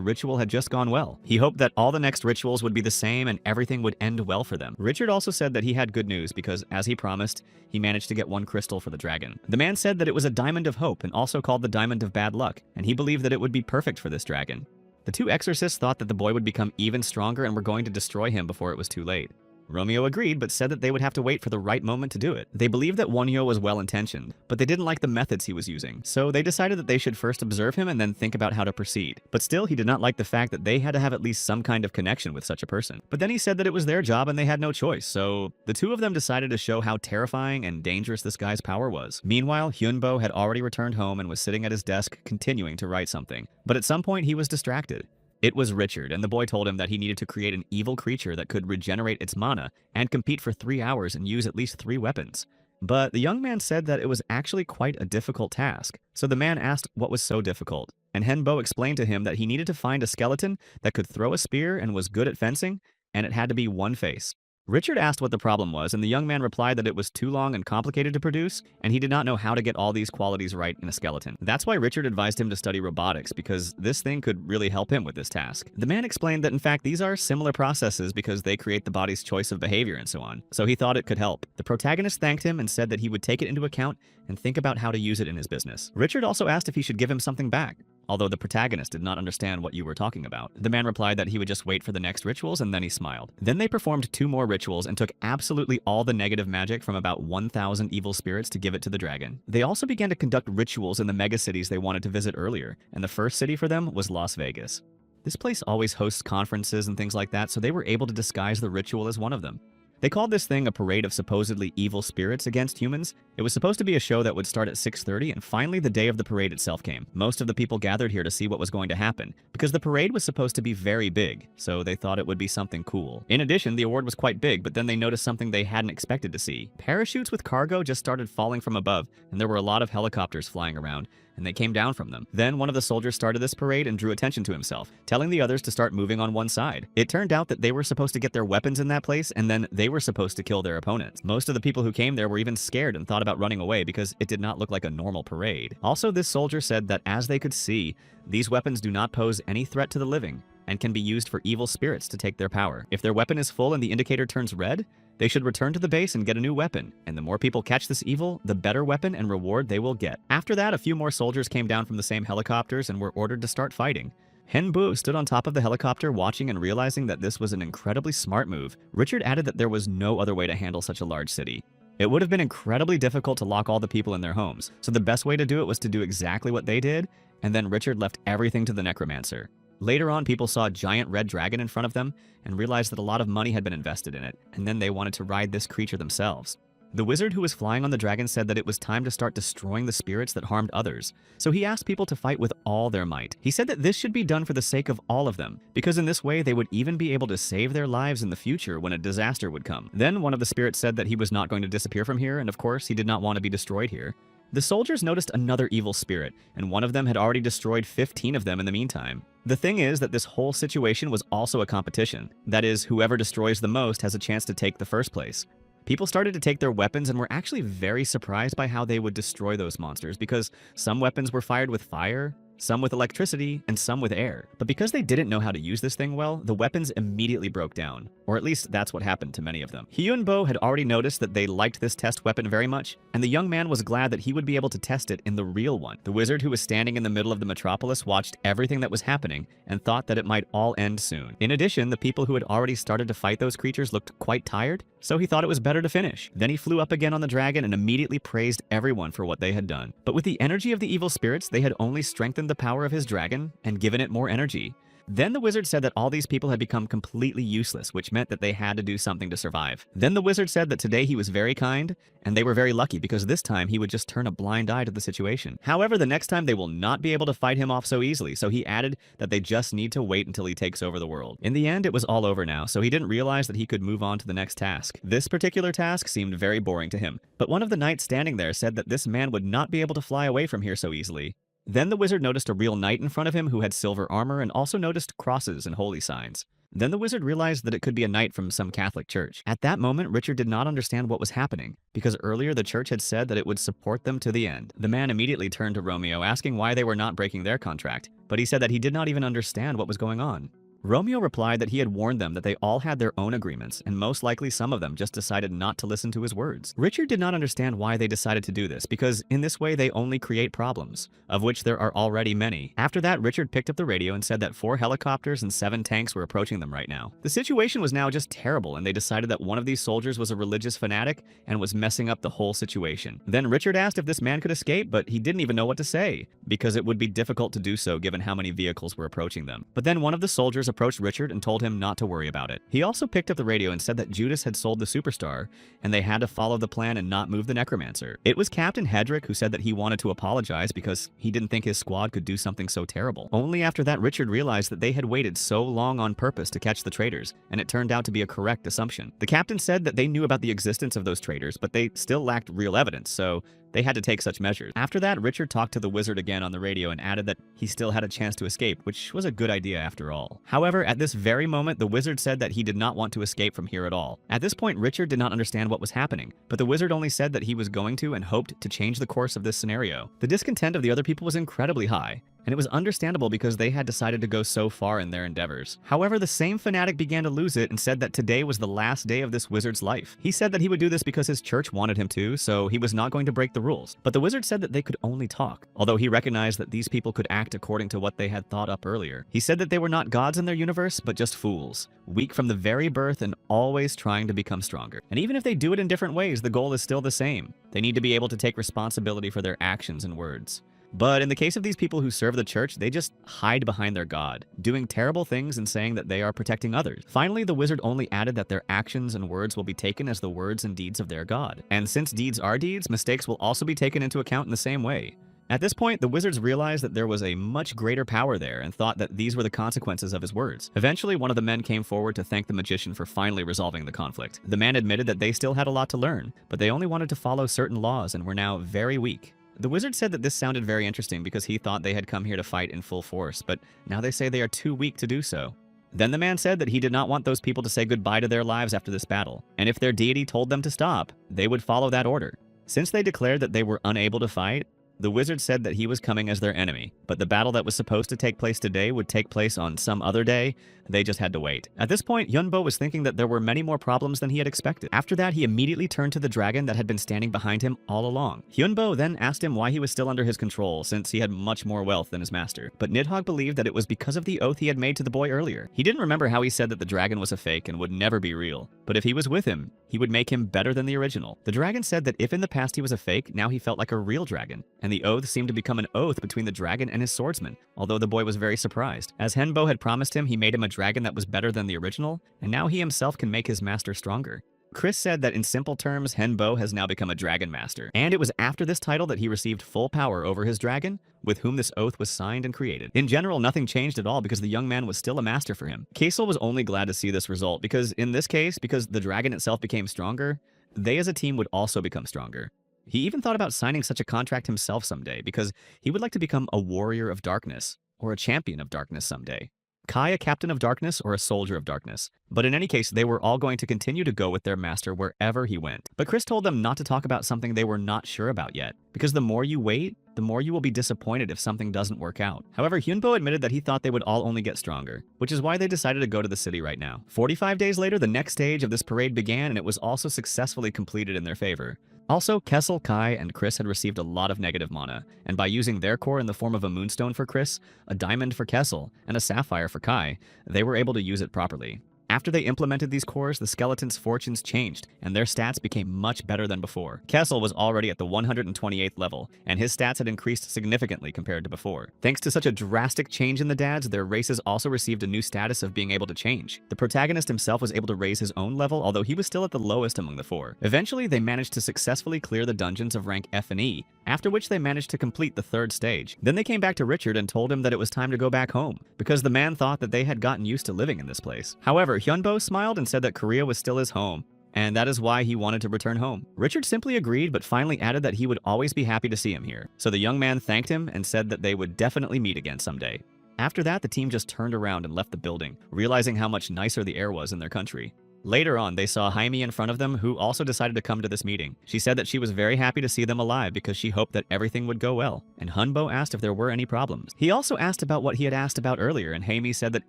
ritual had just gone well. He hoped that all the next rituals would be the same and everything would end well for them. Richard also said that he had good news because, as he promised, he managed to get one crystal for the dragon. The man said that it was a diamond of hope and also called the diamond of bad luck, and he believed that it would be perfect for this dragon. The two exorcists thought that the boy would become even stronger and were going to destroy him before it was too late. Romeo agreed, but said that they would have to wait for the right moment to do it. They believed that Wonhyo was well-intentioned, but they didn't like the methods he was using, so they decided that they should first observe him and then think about how to proceed. But still, he did not like the fact that they had to have at least some kind of connection with such a person. But then he said that it was their job and they had no choice, so the two of them decided to show how terrifying and dangerous this guy's power was. Meanwhile, Hyunbo had already returned home and was sitting at his desk continuing to write something. But at some point, he was distracted. It was Richard, and the boy told him that he needed to create an evil creature that could regenerate its mana and compete for 3 hours and use at least 3 weapons. But the young man said that it was actually quite a difficult task, so the man asked what was so difficult, and Henbo explained to him that he needed to find a skeleton that could throw a spear and was good at fencing, and it had to be one face. Richard asked what the problem was, and the young man replied that it was too long and complicated to produce, and he did not know how to get all these qualities right in a skeleton. That's why Richard advised him to study robotics, because this thing could really help him with this task. The man explained that in fact these are similar processes because they create the body's choice of behavior and so on, so he thought it could help. The protagonist thanked him and said that he would take it into account and think about how to use it in his business. Richard also asked if he should give him something back, although the protagonist did not understand what you were talking about. The man replied that he would just wait for the next rituals, and then he smiled. Then they performed 2 more rituals and took absolutely all the negative magic from about 1,000 evil spirits to give it to the dragon. They also began to conduct rituals in the mega cities they wanted to visit earlier, and the first city for them was Las Vegas. This place always hosts conferences and things like that, so they were able to disguise the ritual as one of them. They called this thing a parade of supposedly evil spirits against humans. It was supposed to be a show that would start at 6:30, and finally the day of the parade itself came. Most of the people gathered here to see what was going to happen, because the parade was supposed to be very big, so they thought it would be something cool. In addition, the award was quite big, but then they noticed something they hadn't expected to see. Parachutes with cargo just started falling from above, and there were a lot of helicopters flying around, and they came down from them. Then one of the soldiers started this parade and drew attention to himself, telling the others to start moving on one side. It turned out that they were supposed to get their weapons in that place, and then they were supposed to kill their opponents. Most of the people who came there were even scared and thought about running away because it did not look like a normal parade. Also, this soldier said that as they could see, these weapons do not pose any threat to the living and can be used for evil spirits to take their power. If their weapon is full and the indicator turns red, they should return to the base and get a new weapon, and the more people catch this evil, the better weapon and reward they will get. After that, a few more soldiers came down from the same helicopters and were ordered to start fighting. Henbu stood on top of the helicopter watching and realizing that this was an incredibly smart move. Richard added that there was no other way to handle such a large city. It would have been incredibly difficult to lock all the people in their homes, so the best way to do it was to do exactly what they did, and then Richard left everything to the necromancer. Later on, people saw a giant red dragon in front of them and realized that a lot of money had been invested in it, and then they wanted to ride this creature themselves. The wizard who was flying on the dragon said that it was time to start destroying the spirits that harmed others, so he asked people to fight with all their might. He said that this should be done for the sake of all of them, because in this way they would even be able to save their lives in the future when a disaster would come. Then one of the spirits said that he was not going to disappear from here, and of course he did not want to be destroyed here. The soldiers noticed another evil spirit, and one of them had already destroyed 15 of them in the meantime. The thing is that this whole situation was also a competition. That is, whoever destroys the most has a chance to take the first place. People started to take their weapons and were actually very surprised by how they would destroy those monsters, because some weapons were fired with fire, some with electricity, and some with air. But because they didn't know how to use this thing well, the weapons immediately broke down. Or at least that's what happened to many of them. Hyunbo had already noticed that they liked this test weapon very much, and the young man was glad that he would be able to test it in the real one. The wizard who was standing in the middle of the metropolis watched everything that was happening and thought that it might all end soon. In addition, the people who had already started to fight those creatures looked quite tired, so he thought it was better to finish. Then he flew up again on the dragon and immediately praised everyone for what they had done. But with the energy of the evil spirits, they had only strengthened the power of his dragon and given it more energy. Then the wizard said that all these people had become completely useless, which meant that they had to do something to survive. Then the wizard said that today he was very kind, and they were very lucky because this time he would just turn a blind eye to the situation. However, the next time they will not be able to fight him off so easily, so he added that they just need to wait until he takes over the world. In the end, it was all over now, so he didn't realize that he could move on to the next task. This particular task seemed very boring to him, but one of the knights standing there said that this man would not be able to fly away from here so easily. Then the wizard noticed a real knight in front of him who had silver armor and also noticed crosses and holy signs. Then the wizard realized that it could be a knight from some Catholic church. At that moment, Richard did not understand what was happening, because earlier the church had said that it would support them to the end. The man immediately turned to Romeo, asking why they were not breaking their contract, but he said that he did not even understand what was going on. Romeo replied that he had warned them that they all had their own agreements, and most likely some of them just decided not to listen to his words. Richard did not understand why they decided to do this, because in this way they only create problems, of which there are already many. After that, Richard picked up the radio and said that 4 helicopters and 7 tanks were approaching them right now. The situation was now just terrible, and they decided that one of these soldiers was a religious fanatic and was messing up the whole situation. Then Richard asked if this man could escape, but he didn't even know what to say, because it would be difficult to do so given how many vehicles were approaching them. But then one of the soldiers approached Richard and told him not to worry about it. He also picked up the radio and said that Judas had sold the superstar, and they had to follow the plan and not move the necromancer. It was Captain Hedrick who said that he wanted to apologize because he didn't think his squad could do something so terrible. Only after that Richard realized that they had waited so long on purpose to catch the traitors, and it turned out to be a correct assumption. The captain said that they knew about the existence of those traitors, but they still lacked real evidence, so they had to take such measures. After that, Richard talked to the wizard again on the radio and added that he still had a chance to escape, which was a good idea after all. However, at this very moment, the wizard said that he did not want to escape from here at all. At this point, Richard did not understand what was happening, but the wizard only said that he was going to and hoped to change the course of this scenario. The discontent of the other people was incredibly high, and it was understandable because they had decided to go so far in their endeavors. However, the same fanatic began to lose it and said that today was the last day of this wizard's life. He said that he would do this because his church wanted him to, so he was not going to break the rules. But the wizard said that they could only talk, although he recognized that these people could act according to what they had thought up earlier. He said that they were not gods in their universe, but just fools, weak from the very birth and always trying to become stronger. And even if they do it in different ways, the goal is still the same. They need to be able to take responsibility for their actions and words. But in the case of these people who serve the church, they just hide behind their god, doing terrible things and saying that they are protecting others. Finally, the wizard only added that their actions and words will be taken as the words and deeds of their god. And since deeds are deeds, mistakes will also be taken into account in the same way. At this point, the wizards realized that there was a much greater power there and thought that these were the consequences of his words. Eventually, one of the men came forward to thank the magician for finally resolving the conflict. The man admitted that they still had a lot to learn, but they only wanted to follow certain laws and were now very weak. The wizard said that this sounded very interesting because he thought they had come here to fight in full force, but now they say they are too weak to do so. Then the man said that he did not want those people to say goodbye to their lives after this battle, and if their deity told them to stop, they would follow that order. Since they declared that they were unable to fight, the wizard said that he was coming as their enemy, but the battle that was supposed to take place today would take place on some other day. They just had to wait. At this point, Hyunbo was thinking that there were many more problems than he had expected. After that, he immediately turned to the dragon that had been standing behind him all along. Hyunbo then asked him why he was still under his control, since he had much more wealth than his master. But Nidhogg believed that it was because of the oath he had made to the boy earlier. He didn't remember how he said that the dragon was a fake and would never be real, but if he was with him, he would make him better than the original. The dragon said that if in the past he was a fake, now he felt like a real dragon, and the oath seemed to become an oath between the dragon and his swordsman, although the boy was very surprised. As Henbo had promised him, he made him a dragon that was better than the original, and now he himself can make his master stronger. Chris said that in simple terms, Henbo has now become a dragon master, and it was after this title that he received full power over his dragon, with whom this oath was signed and created. In general, nothing changed at all because the young man was still a master for him. Kaisel was only glad to see this result because in this case, because the dragon itself became stronger, they as a team would also become stronger. He even thought about signing such a contract himself someday because he would like to become a warrior of darkness, or a champion of darkness someday. Kai a captain of darkness or a soldier of darkness. But in any case, they were all going to continue to go with their master wherever he went. But Chris told them not to talk about something they were not sure about yet, because the more you wait, the more you will be disappointed if something doesn't work out. However, Hyunbo admitted that he thought they would all only get stronger, which is why they decided to go to the city right now. 45 days later, the next stage of this parade began, and it was also successfully completed in their favor. Also, Kessel, Kai, and Chris had received a lot of negative mana, and by using their core in the form of a moonstone for Chris, a diamond for Kessel, and a sapphire for Kai, they were able to use it properly. After they implemented these cores, the skeletons' fortunes changed, and their stats became much better than before. Kessel was already at the 128th level, and his stats had increased significantly compared to before. Thanks to such a drastic change in the dads, their races also received a new status of being able to change. The protagonist himself was able to raise his own level, although he was still at the lowest among the four. Eventually, they managed to successfully clear the dungeons of rank F and E, after which they managed to complete the third stage. Then they came back to Richard and told him that it was time to go back home, because the man thought that they had gotten used to living in this place. However, Hyunbo smiled and said that Korea was still his home, and that is why he wanted to return home. Richard simply agreed, but finally added that he would always be happy to see him here. So the young man thanked him and said that they would definitely meet again someday. After that, the team just turned around and left the building, realizing how much nicer the air was in their country. Later on, they saw Jaime in front of them, who also decided to come to this meeting. She said that she was very happy to see them alive because she hoped that everything would go well, and Hunbo asked if there were any problems. He also asked about what he had asked about earlier, and Jaime said that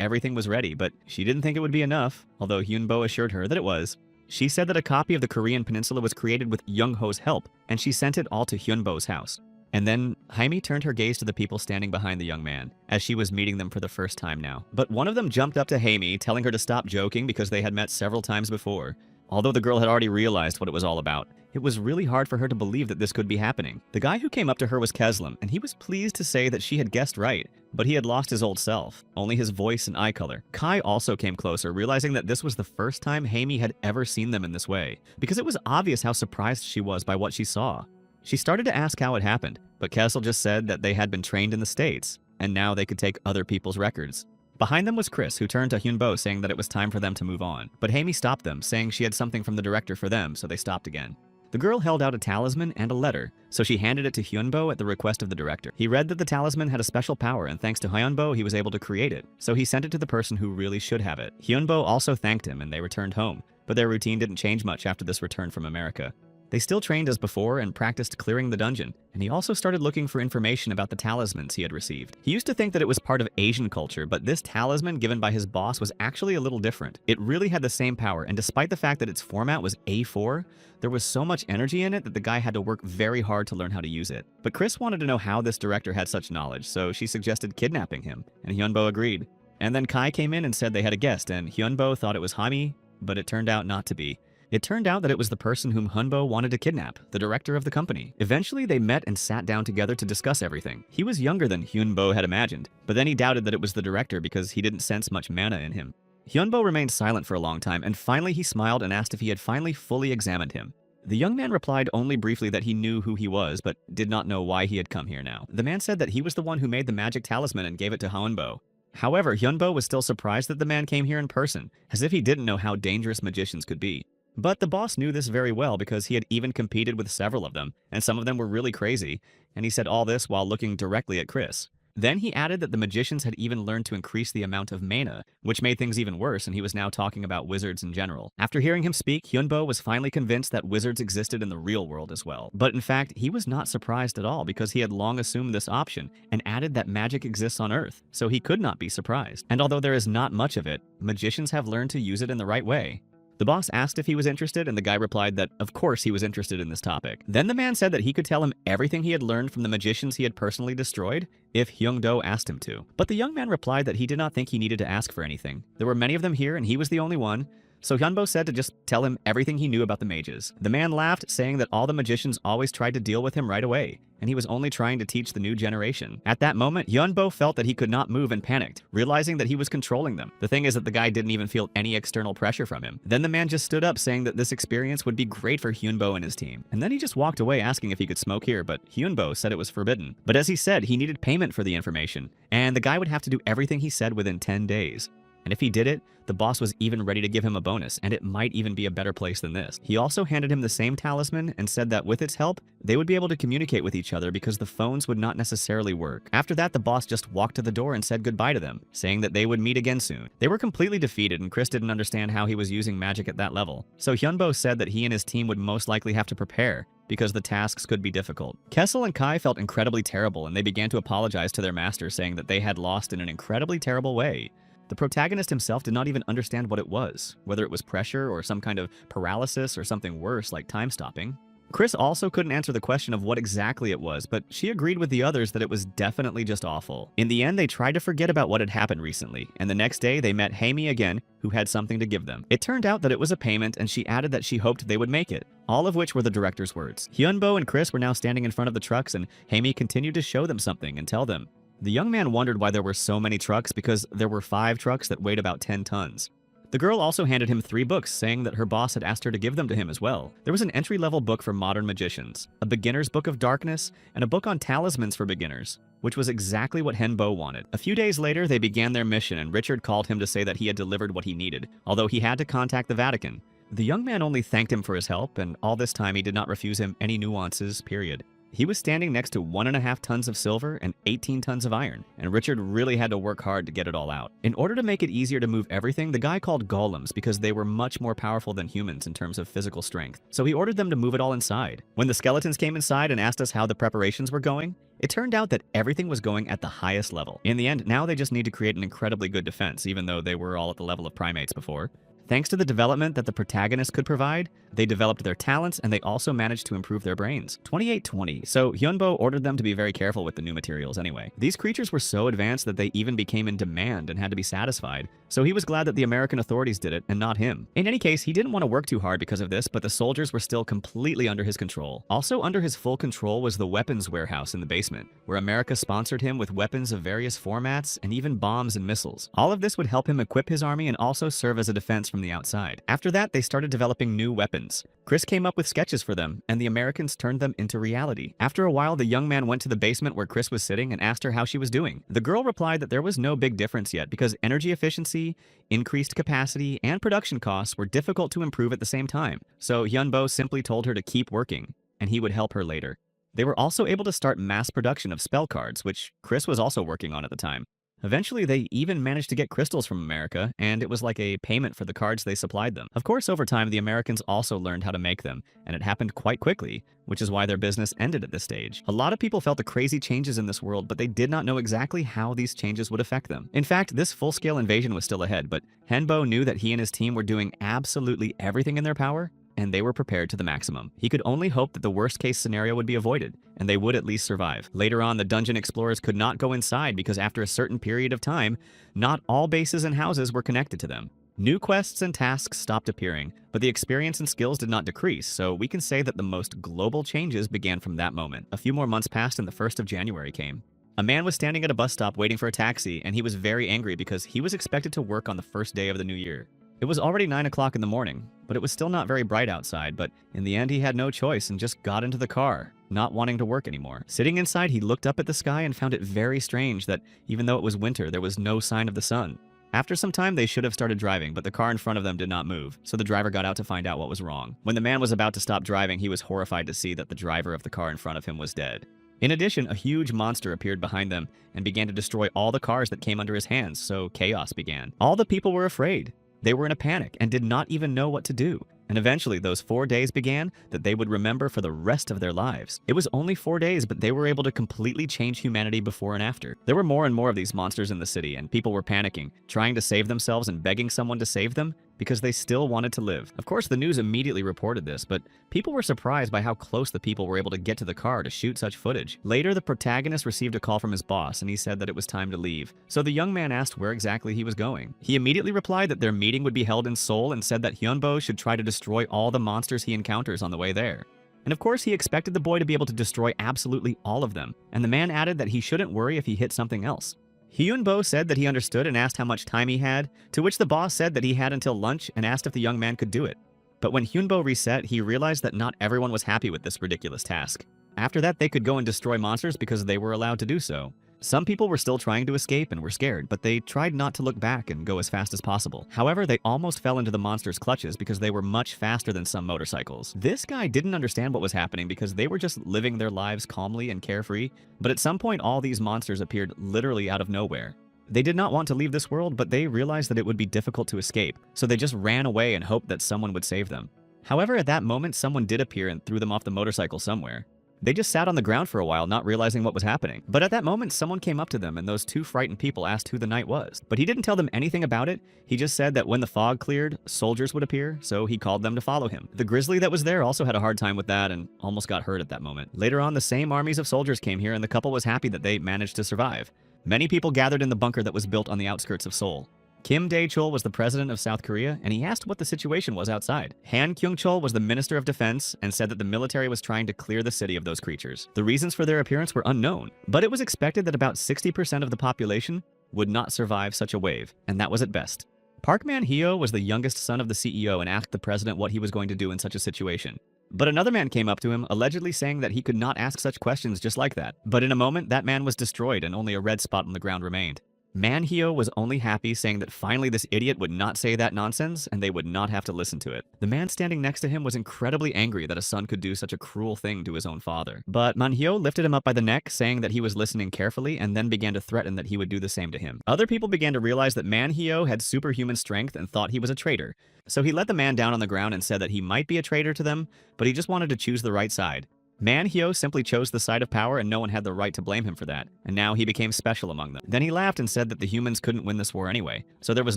everything was ready, but she didn't think it would be enough, although Hyunbo assured her that it was. She said that a copy of the Korean peninsula was created with Young-ho's help, and she sent it all to Hyunbo's house. And then Jaime turned her gaze to the people standing behind the young man, as she was meeting them for the first time now. But one of them jumped up to Jaime, telling her to stop joking because they had met several times before. Although the girl had already realized what it was all about, it was really hard for her to believe that this could be happening. The guy who came up to her was Keslam, and he was pleased to say that she had guessed right, but he had lost his old self, only his voice and eye color. Kai also came closer, realizing that this was the first time Jaime had ever seen them in this way, because it was obvious how surprised she was by what she saw. She started to ask how it happened, but Kessel just said that they had been trained in the States, and now they could take other people's records. Behind them was Chris, who turned to Hyunbo saying that it was time for them to move on, but Jaime stopped them, saying she had something from the director for them, so they stopped again. The girl held out a talisman and a letter, so she handed it to Hyunbo at the request of the director. He read that the talisman had a special power, and thanks to Hyunbo, he was able to create it, so he sent it to the person who really should have it. Hyunbo also thanked him, and they returned home, but their routine didn't change much after this return from America. They still trained as before and practiced clearing the dungeon, and he also started looking for information about the talismans he had received. He used to think that it was part of Asian culture, but this talisman given by his boss was actually a little different. It really had the same power, and despite the fact that its format was A4, there was so much energy in it that the guy had to work very hard to learn how to use it. But Chris wanted to know how this director had such knowledge, so she suggested kidnapping him, and Hyunbo agreed. And then Kai came in and said they had a guest, and Hyunbo thought it was Jaime, but it turned out not to be. It turned out that it was the person whom Hunbo wanted to kidnap, the director of the company. Eventually, they met and sat down together to discuss everything. He was younger than Hyunbo had imagined, but then he doubted that it was the director because he didn't sense much mana in him. Hyunbo remained silent for a long time, and finally he smiled and asked if he had finally fully examined him. The young man replied only briefly that he knew who he was, but did not know why he had come here now. The man said that he was the one who made the magic talisman and gave it to Hyunbo. However, Hyunbo was still surprised that the man came here in person, as if he didn't know how dangerous magicians could be. But the boss knew this very well because he had even competed with several of them, and some of them were really crazy, and he said all this while looking directly at Chris. Then he added that the magicians had even learned to increase the amount of mana, which made things even worse, and he was now talking about wizards in general. After hearing him speak, Hyunbo was finally convinced that wizards existed in the real world as well. But in fact, he was not surprised at all because he had long assumed this option and added that magic exists on Earth, so he could not be surprised. And although there is not much of it, magicians have learned to use it in the right way. The boss asked if he was interested, and the guy replied that of course he was interested in this topic. Then the man said that he could tell him everything he had learned from the magicians he had personally destroyed if Hyungdo asked him to. But the young man replied that he did not think he needed to ask for anything. There were many of them here and he was the only one, so Hyunbo said to just tell him everything he knew about the mages. The man laughed, saying that all the magicians always tried to deal with him right away, and he was only trying to teach the new generation. At that moment, Hyunbo felt that he could not move and panicked, realizing that he was controlling them. The thing is that the guy didn't even feel any external pressure from him. Then the man just stood up, saying that this experience would be great for Hyunbo and his team. And then he just walked away asking if he could smoke here, but Hyunbo said it was forbidden. But as he said, he needed payment for the information, and the guy would have to do everything he said within 10 days. And if he did it, the boss was even ready to give him a bonus, and it might even be a better place than this. He also handed him the same talisman and said that with its help, they would be able to communicate with each other because the phones would not necessarily work. After that, the boss just walked to the door and said goodbye to them, saying that they would meet again soon. They were completely defeated, and Chris didn't understand how he was using magic at that level. So Hyunbo said that he and his team would most likely have to prepare, because the tasks could be difficult. Kessel and Kai felt incredibly terrible, and they began to apologize to their master, saying that they had lost in an incredibly terrible way. The protagonist himself did not even understand what it was, whether it was pressure or some kind of paralysis or something worse like time stopping. Chris also couldn't answer the question of what exactly it was, but she agreed with the others that it was definitely just awful. In the end, they tried to forget about what had happened recently, and the next day they met Haimi again, who had something to give them. It turned out that it was a payment, and she added that she hoped they would make it, all of which were the director's words. Hyunbo and Chris were now standing in front of the trucks, and Haimi continued to show them something and tell them. The young man wondered why there were so many trucks because there were 5 trucks that weighed about 10 tons. The girl also handed him 3 books, saying that her boss had asked her to give them to him as well. There was an entry-level book for modern magicians, a beginner's book of darkness, and a book on talismans for beginners, which was exactly what Hyunbo wanted. A few days later, they began their mission, and Richard called him to say that he had delivered what he needed, although he had to contact the Vatican. The young man only thanked him for his help, and all this time he did not refuse him any nuances, period. He was standing next to 1.5 tons of silver and 18 tons of iron, and Richard really had to work hard to get it all out. In order to make it easier to move everything, the guy called golems because they were much more powerful than humans in terms of physical strength. So he ordered them to move it all inside. When the skeletons came inside and asked us how the preparations were going, it turned out that everything was going at the highest level. In the end, now they just need to create an incredibly good defense, even though they were all at the level of primates before. Thanks to the development that the protagonist could provide, they developed their talents and they also managed to improve their brains. 2820. So Hyunbo ordered them to be very careful with the new materials anyway. These creatures were so advanced that they even became in demand and had to be satisfied, so he was glad that the American authorities did it and not him. In any case, he didn't want to work too hard because of this, but the soldiers were still completely under his control. Also under his full control was the weapons warehouse in the basement, where America sponsored him with weapons of various formats and even bombs and missiles. All of this would help him equip his army and also serve as a defense from the outside. After that, they started developing new weapons. Chris came up with sketches for them, and the Americans turned them into reality. After a while, the young man went to the basement where Chris was sitting and asked her how she was doing. The girl replied that there was no big difference yet because energy efficiency, increased capacity, and production costs were difficult to improve at the same time. So Hyunbo simply told her to keep working, and he would help her later. They were also able to start mass production of spell cards, which Chris was also working on at the time. Eventually, they even managed to get crystals from America, and it was like a payment for the cards they supplied them. Of course, over time, the Americans also learned how to make them, and it happened quite quickly, which is why their business ended at this stage. A lot of people felt the crazy changes in this world, but they did not know exactly how these changes would affect them. In fact, this full-scale invasion was still ahead, but Hyunbo knew that he and his team were doing absolutely everything in their power, and they were prepared to the maximum. He could only hope that the worst-case scenario would be avoided, and they would at least survive. Later on, the dungeon explorers could not go inside because after a certain period of time, not all bases and houses were connected to them. New quests and tasks stopped appearing, but the experience and skills did not decrease, so we can say that the most global changes began from that moment. A few more months passed and the 1st of January came. A man was standing at a bus stop waiting for a taxi, and he was very angry because he was expected to work on the first day of the new year. It was already 9 o'clock in the morning, but it was still not very bright outside, but in the end he had no choice and just got into the car, not wanting to work anymore. Sitting inside, he looked up at the sky and found it very strange that even though it was winter, there was no sign of the sun. After some time, they should have started driving, but the car in front of them did not move, so the driver got out to find out what was wrong. When the man was about to stop driving, he was horrified to see that the driver of the car in front of him was dead. In addition, a huge monster appeared behind them and began to destroy all the cars that came under his hands, so chaos began. All the people were afraid. They were in a panic and did not even know what to do. And eventually, those 4 days began that they would remember for the rest of their lives. It was only 4 days, but they were able to completely change humanity before and after. There were more and more of these monsters in the city, and people were panicking, trying to save themselves and begging someone to save them because they still wanted to live. Of course, the news immediately reported this, but people were surprised by how close the people were able to get to the car to shoot such footage. Later, the protagonist received a call from his boss, and he said that it was time to leave. So the young man asked where exactly he was going. He immediately replied that their meeting would be held in Seoul and said that Hyunbo should try to destroy all the monsters he encounters on the way there. And of course, he expected the boy to be able to destroy absolutely all of them, and the man added that he shouldn't worry if he hit something else. Hyunbo said that he understood and asked how much time he had, to which the boss said that he had until lunch and asked if the young man could do it. But when Hyunbo reset, he realized that not everyone was happy with this ridiculous task. After that, they could go and destroy monsters because they were allowed to do so. Some people were still trying to escape and were scared, but they tried not to look back and go as fast as possible. However, they almost fell into the monster's clutches because they were much faster than some motorcycles. This guy didn't understand what was happening because they were just living their lives calmly and carefree, but at some point all these monsters appeared literally out of nowhere. They did not want to leave this world, but they realized that it would be difficult to escape, so they just ran away and hoped that someone would save them. However, at that moment, someone did appear and threw them off the motorcycle somewhere. They just sat on the ground for a while, not realizing what was happening. But at that moment, someone came up to them, and those 2 frightened people asked who the knight was. But he didn't tell them anything about it. He just said that when the fog cleared, soldiers would appear, so he called them to follow him. The grizzly that was there also had a hard time with that and almost got hurt at that moment. Later on, the same armies of soldiers came here, and the couple was happy that they managed to survive. Many people gathered in the bunker that was built on the outskirts of Seoul. Kim Dae-chul was the president of South Korea, and he asked what the situation was outside. Han Kyung-chul was the minister of defense and said that the military was trying to clear the city of those creatures. The reasons for their appearance were unknown, but it was expected that about 60% of the population would not survive such a wave, and that was at best. Park Man-hyo was the youngest son of the CEO and asked the president what he was going to do in such a situation. But another man came up to him, allegedly saying that he could not ask such questions just like that. But in a moment, that man was destroyed and only a red spot on the ground remained. Man-hyo was only happy, saying that finally this idiot would not say that nonsense and they would not have to listen to it. The man standing next to him was incredibly angry that a son could do such a cruel thing to his own father. But Man-hyo lifted him up by the neck, saying that he was listening carefully, and then began to threaten that he would do the same to him. Other people began to realize that Man-hyo had superhuman strength and thought he was a traitor. So he let the man down on the ground and said that he might be a traitor to them, but he just wanted to choose the right side. Man-hyo simply chose the side of power and no one had the right to blame him for that, and now he became special among them. Then he laughed and said that the humans couldn't win this war anyway, so there was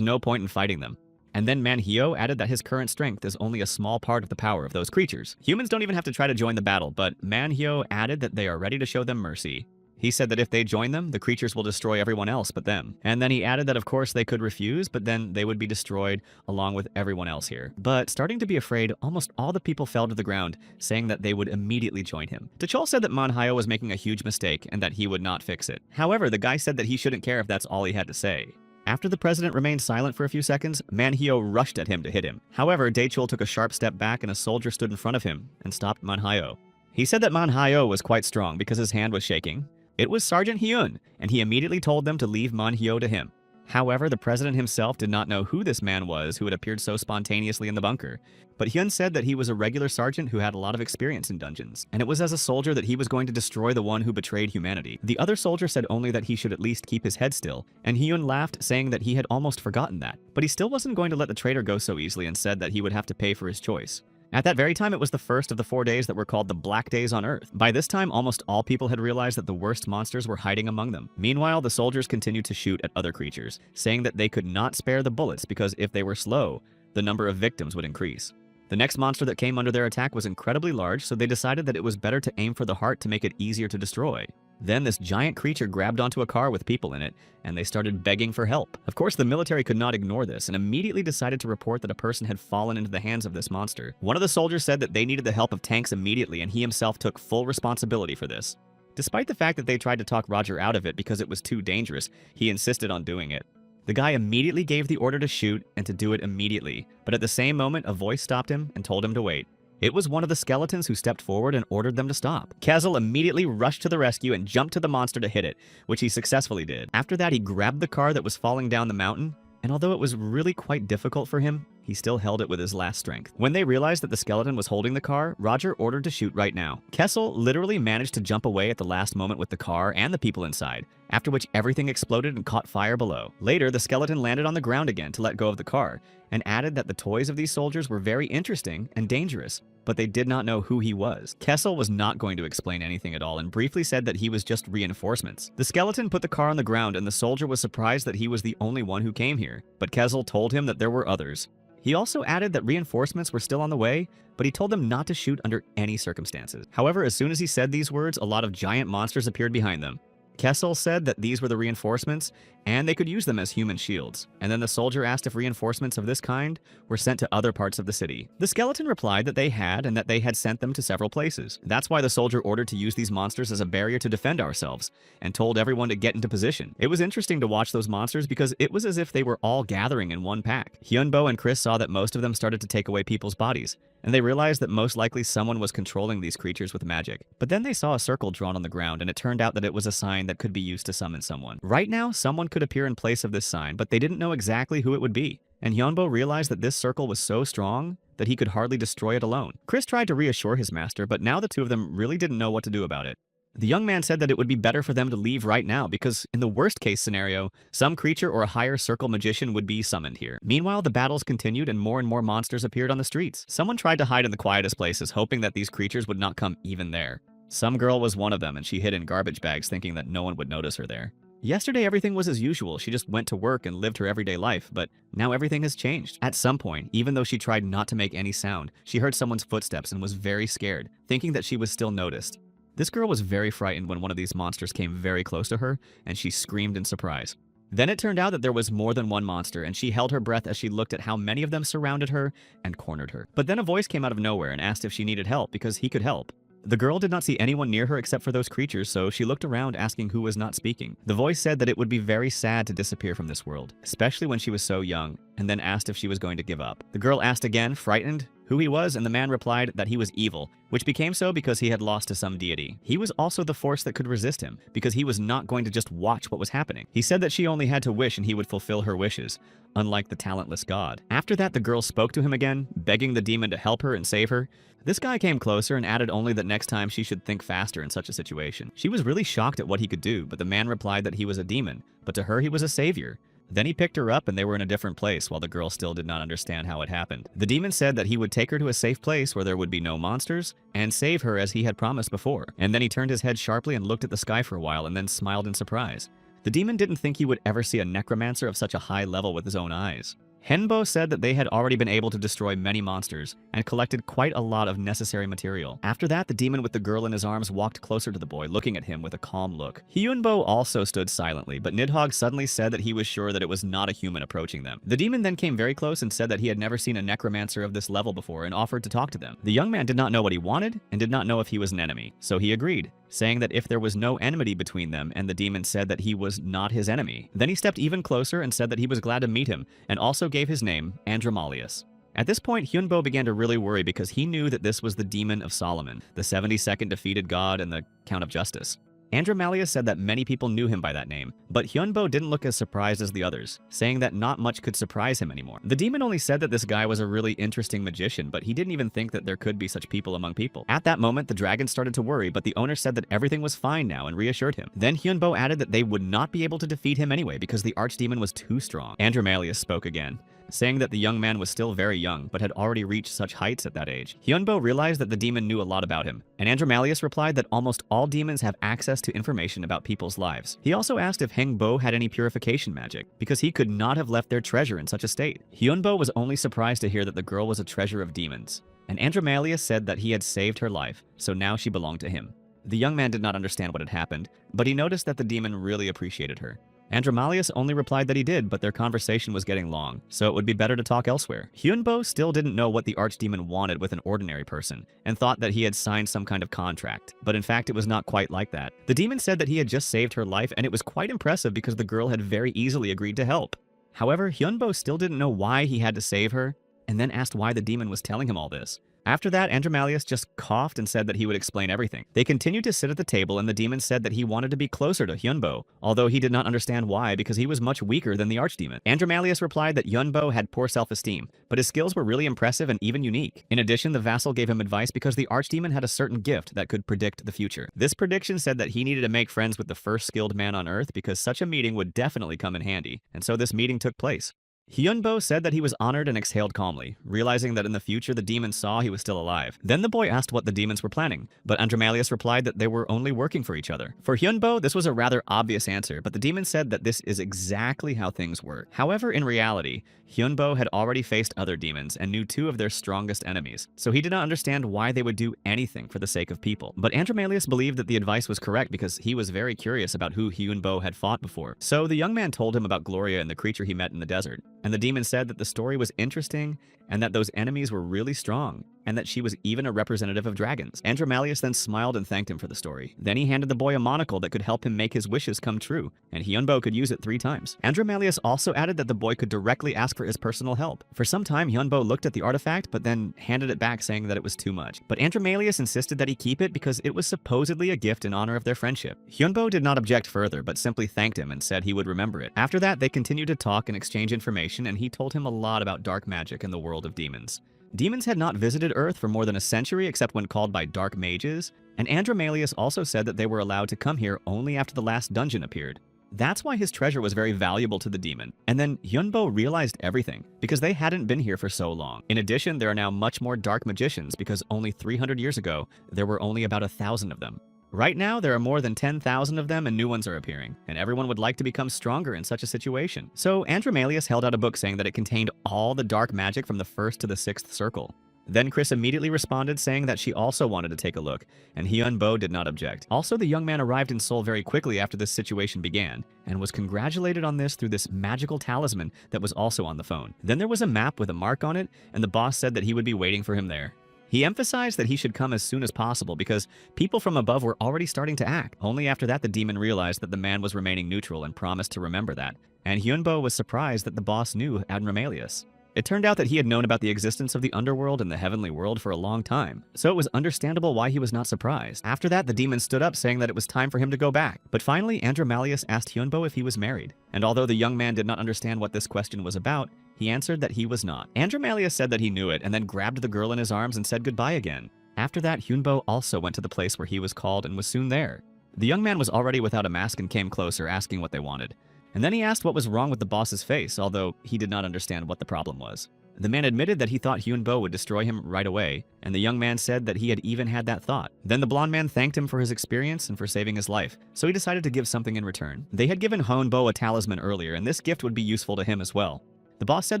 no point in fighting them. And then Man-hyo added that his current strength is only a small part of the power of those creatures. Humans don't even have to try to join the battle, but Man-hyo added that they are ready to show them mercy. He said that if they join them, the creatures will destroy everyone else but them. And then he added that of course they could refuse, but then they would be destroyed along with everyone else here. But starting to be afraid, almost all the people fell to the ground, saying that they would immediately join him. Daechul said that Man-hyo was making a huge mistake and that he would not fix it. However, the guy said that he shouldn't care if that's all he had to say. After the president remained silent for a few seconds, Man-hyo rushed at him to hit him. However, Daechul took a sharp step back and a soldier stood in front of him and stopped Man-hyo. He said that Man-hyo was quite strong because his hand was shaking. It was Sergeant Hyun, and he immediately told them to leave Man-hyo to him. However, the president himself did not know who this man was who had appeared so spontaneously in the bunker. But Hyun said that he was a regular sergeant who had a lot of experience in dungeons, and it was as a soldier that he was going to destroy the one who betrayed humanity. The other soldier said only that he should at least keep his head still, and Hyun laughed, saying that he had almost forgotten that. But he still wasn't going to let the traitor go so easily and said that he would have to pay for his choice. At that very time, it was the first of the 4 days that were called the Black Days on Earth. By this time, almost all people had realized that the worst monsters were hiding among them. Meanwhile, the soldiers continued to shoot at other creatures, saying that they could not spare the bullets because if they were slow, the number of victims would increase. The next monster that came under their attack was incredibly large, so they decided that it was better to aim for the heart to make it easier to destroy. Then this giant creature grabbed onto a car with people in it, and they started begging for help. Of course, the military could not ignore this and immediately decided to report that a person had fallen into the hands of this monster. One of the soldiers said that they needed the help of tanks immediately, and he himself took full responsibility for this. Despite the fact that they tried to talk Roger out of it because it was too dangerous, he insisted on doing it. The guy immediately gave the order to shoot and to do it immediately, but at the same moment, a voice stopped him and told him to wait. It was one of the skeletons who stepped forward and ordered them to stop. Kazel immediately rushed to the rescue and jumped to the monster to hit it, which he successfully did. After that, he grabbed the car that was falling down the mountain and although it was really quite difficult for him, he still held it with his last strength. When they realized that the skeleton was holding the car, Roger ordered to shoot right now. Kessel literally managed to jump away at the last moment with the car and the people inside, after which everything exploded and caught fire below. Later, the skeleton landed on the ground again to let go of the car, and added that the toys of these soldiers were very interesting and dangerous, but they did not know who he was. Kessel was not going to explain anything at all and briefly said that he was just reinforcements. The skeleton put the car on the ground and the soldier was surprised that he was the only one who came here, but Kessel told him that there were others. He also added that reinforcements were still on the way, but he told them not to shoot under any circumstances. However, as soon as he said these words, a lot of giant monsters appeared behind them. Kessel said that these were the reinforcements, and they could use them as human shields. And then the soldier asked if reinforcements of this kind were sent to other parts of the city. The skeleton replied that they had, and that they had sent them to several places. That's why the soldier ordered to use these monsters as a barrier to defend ourselves, and told everyone to get into position. It was interesting to watch those monsters because it was as if they were all gathering in one pack. Hyunbo and Chris saw that most of them started to take away people's bodies, and they realized that most likely someone was controlling these creatures with magic. But then they saw a circle drawn on the ground, and it turned out that it was a sign that could be used to summon someone. Right now, someone could appear in place of this sign, but they didn't know exactly who it would be. And Hyunbo realized that this circle was so strong that he could hardly destroy it alone. Chris tried to reassure his master, but now the two of them really didn't know what to do about it. The young man said that it would be better for them to leave right now because, in the worst case scenario, some creature or a higher circle magician would be summoned here. Meanwhile, the battles continued and more monsters appeared on the streets. Someone tried to hide in the quietest places, hoping that these creatures would not come even there. Some girl was one of them, and she hid in garbage bags thinking that no one would notice her there. Yesterday, everything was as usual. She just went to work and lived her everyday life, but now everything has changed. At some point, even though she tried not to make any sound, she heard someone's footsteps and was very scared, thinking that she was still noticed. This girl was very frightened when one of these monsters came very close to her, and she screamed in surprise. Then it turned out that there was more than one monster, and she held her breath as she looked at how many of them surrounded her and cornered her. But then a voice came out of nowhere and asked if she needed help because he could help. The girl did not see anyone near her except for those creatures, so she looked around asking who was not speaking. The voice said that it would be very sad to disappear from this world, especially when she was so young, and then asked if she was going to give up. The girl asked again, frightened, who he was, and the man replied that he was evil, which became so because he had lost to some deity. He was also the force that could resist him, because he was not going to just watch what was happening. He said that she only had to wish and he would fulfill her wishes, unlike the talentless god. After that, the girl spoke to him again, begging the demon to help her and save her. This guy came closer and added only that next time she should think faster in such a situation. She was really shocked at what he could do, but the man replied that he was a demon, but to her he was a savior. Then he picked her up and they were in a different place while the girl still did not understand how it happened. The demon said that he would take her to a safe place where there would be no monsters and save her as he had promised before. And then he turned his head sharply and looked at the sky for a while and then smiled in surprise. The demon didn't think he would ever see a necromancer of such a high level with his own eyes. Henbo said that they had already been able to destroy many monsters and collected quite a lot of necessary material. After that, the demon with the girl in his arms walked closer to the boy, looking at him with a calm look. Hyunbo also stood silently, but Nidhogg suddenly said that he was sure that it was not a human approaching them. The demon then came very close and said that he had never seen a necromancer of this level before and offered to talk to them. The young man did not know what he wanted and did not know if he was an enemy, so he agreed, saying that if there was no enmity between them, and the demon said that he was not his enemy. Then he stepped even closer and said that he was glad to meet him, and also gave his name, Andromalius. At this point, Hyunbo began to really worry because he knew that this was the Demon of Solomon, the 72nd defeated god and the Count of Justice. Andromalius said that many people knew him by that name, but Hyunbo didn't look as surprised as the others, saying that not much could surprise him anymore. The demon only said that this guy was a really interesting magician, but he didn't even think that there could be such people among people. At that moment, the dragon started to worry, but the owner said that everything was fine now and reassured him. Then Hyunbo added that they would not be able to defeat him anyway because the archdemon was too strong. Andromalius spoke again, saying that the young man was still very young, but had already reached such heights at that age. Hyunbo realized that the demon knew a lot about him, and Andromalius replied that almost all demons have access to information about people's lives. He also asked if Hengbo had any purification magic, because he could not have left their treasure in such a state. Hyunbo was only surprised to hear that the girl was a treasure of demons, and Andromalius said that he had saved her life, so now she belonged to him. The young man did not understand what had happened, but he noticed that the demon really appreciated her. Andromalius only replied that he did, but their conversation was getting long, so it would be better to talk elsewhere. Hyunbo still didn't know what the archdemon wanted with an ordinary person, and thought that he had signed some kind of contract, but in fact it was not quite like that. The demon said that he had just saved her life, and it was quite impressive because the girl had very easily agreed to help. However, Hyunbo still didn't know why he had to save her, and then asked why the demon was telling him all this. After that, Andromalius just coughed and said that he would explain everything. They continued to sit at the table, and the demon said that he wanted to be closer to Hyunbo, although he did not understand why because he was much weaker than the archdemon. Andromalius replied that Hyunbo had poor self-esteem, but his skills were really impressive and even unique. In addition, the vassal gave him advice because the archdemon had a certain gift that could predict the future. This prediction said that he needed to make friends with the first skilled man on Earth because such a meeting would definitely come in handy, and so this meeting took place. Hyunbo said that he was honored and exhaled calmly, realizing that in the future the demons saw he was still alive. Then the boy asked what the demons were planning, but Andromalius replied that they were only working for each other. For Hyunbo, this was a rather obvious answer, but the demon said that this is exactly how things work. However, in reality, Hyunbo had already faced other demons and knew two of their strongest enemies, so he did not understand why they would do anything for the sake of people. But Andromalius believed that the advice was correct because he was very curious about who Hyunbo had fought before. So the young man told him about Gloria and the creature he met in the desert. And the demon said that the story was interesting and that those enemies were really strong, and that she was even a representative of dragons. Andromalius then smiled and thanked him for the story. Then he handed the boy a monocle that could help him make his wishes come true, and Hyunbo could use it 3 times. Andromalius also added that the boy could directly ask for his personal help. For some time, Hyunbo looked at the artifact, but then handed it back saying that it was too much. But Andromalius insisted that he keep it because it was supposedly a gift in honor of their friendship. Hyunbo did not object further, but simply thanked him and said he would remember it. After that, they continued to talk and exchange information, and he told him a lot about dark magic and the world of demons. Demons had not visited Earth for more than a century except when called by dark mages, and Andromalius also said that they were allowed to come here only after the last dungeon appeared. That's why his treasure was very valuable to the demon. And then Hyunbo realized everything, because they hadn't been here for so long. In addition, there are now much more dark magicians because only 300 years ago, there were only about 1,000 of them. Right now, there are more than 10,000 of them and new ones are appearing, and everyone would like to become stronger in such a situation. So Andromalius held out a book saying that it contained all the dark magic from the 1st to the 6th circle. Then Chris immediately responded saying that she also wanted to take a look, and Hyunbo did not object. Also, the young man arrived in Seoul very quickly after this situation began, and was congratulated on this through this magical talisman that was also on the phone. Then there was a map with a mark on it, and the boss said that he would be waiting for him there. He emphasized that he should come as soon as possible because people from above were already starting to act. Only after that the demon realized that the man was remaining neutral and promised to remember that, and Hyunbo was surprised that the boss knew Andromalius. It turned out that he had known about the existence of the underworld and the heavenly world for a long time, so it was understandable why he was not surprised. After that, the demon stood up saying that it was time for him to go back. But finally, Andromalius asked Hyunbo if he was married, and although the young man did not understand what this question was about, he answered that he was not. Andromalius said that he knew it and then grabbed the girl in his arms and said goodbye again. After that, Hyunbo also went to the place where he was called and was soon there. The young man was already without a mask and came closer, asking what they wanted. And then he asked what was wrong with the boss's face, although he did not understand what the problem was. The man admitted that he thought Hyunbo would destroy him right away, and the young man said that he had even had that thought. Then the blonde man thanked him for his experience and for saving his life, so he decided to give something in return. They had given Hyunbo a talisman earlier, and this gift would be useful to him as well. The boss said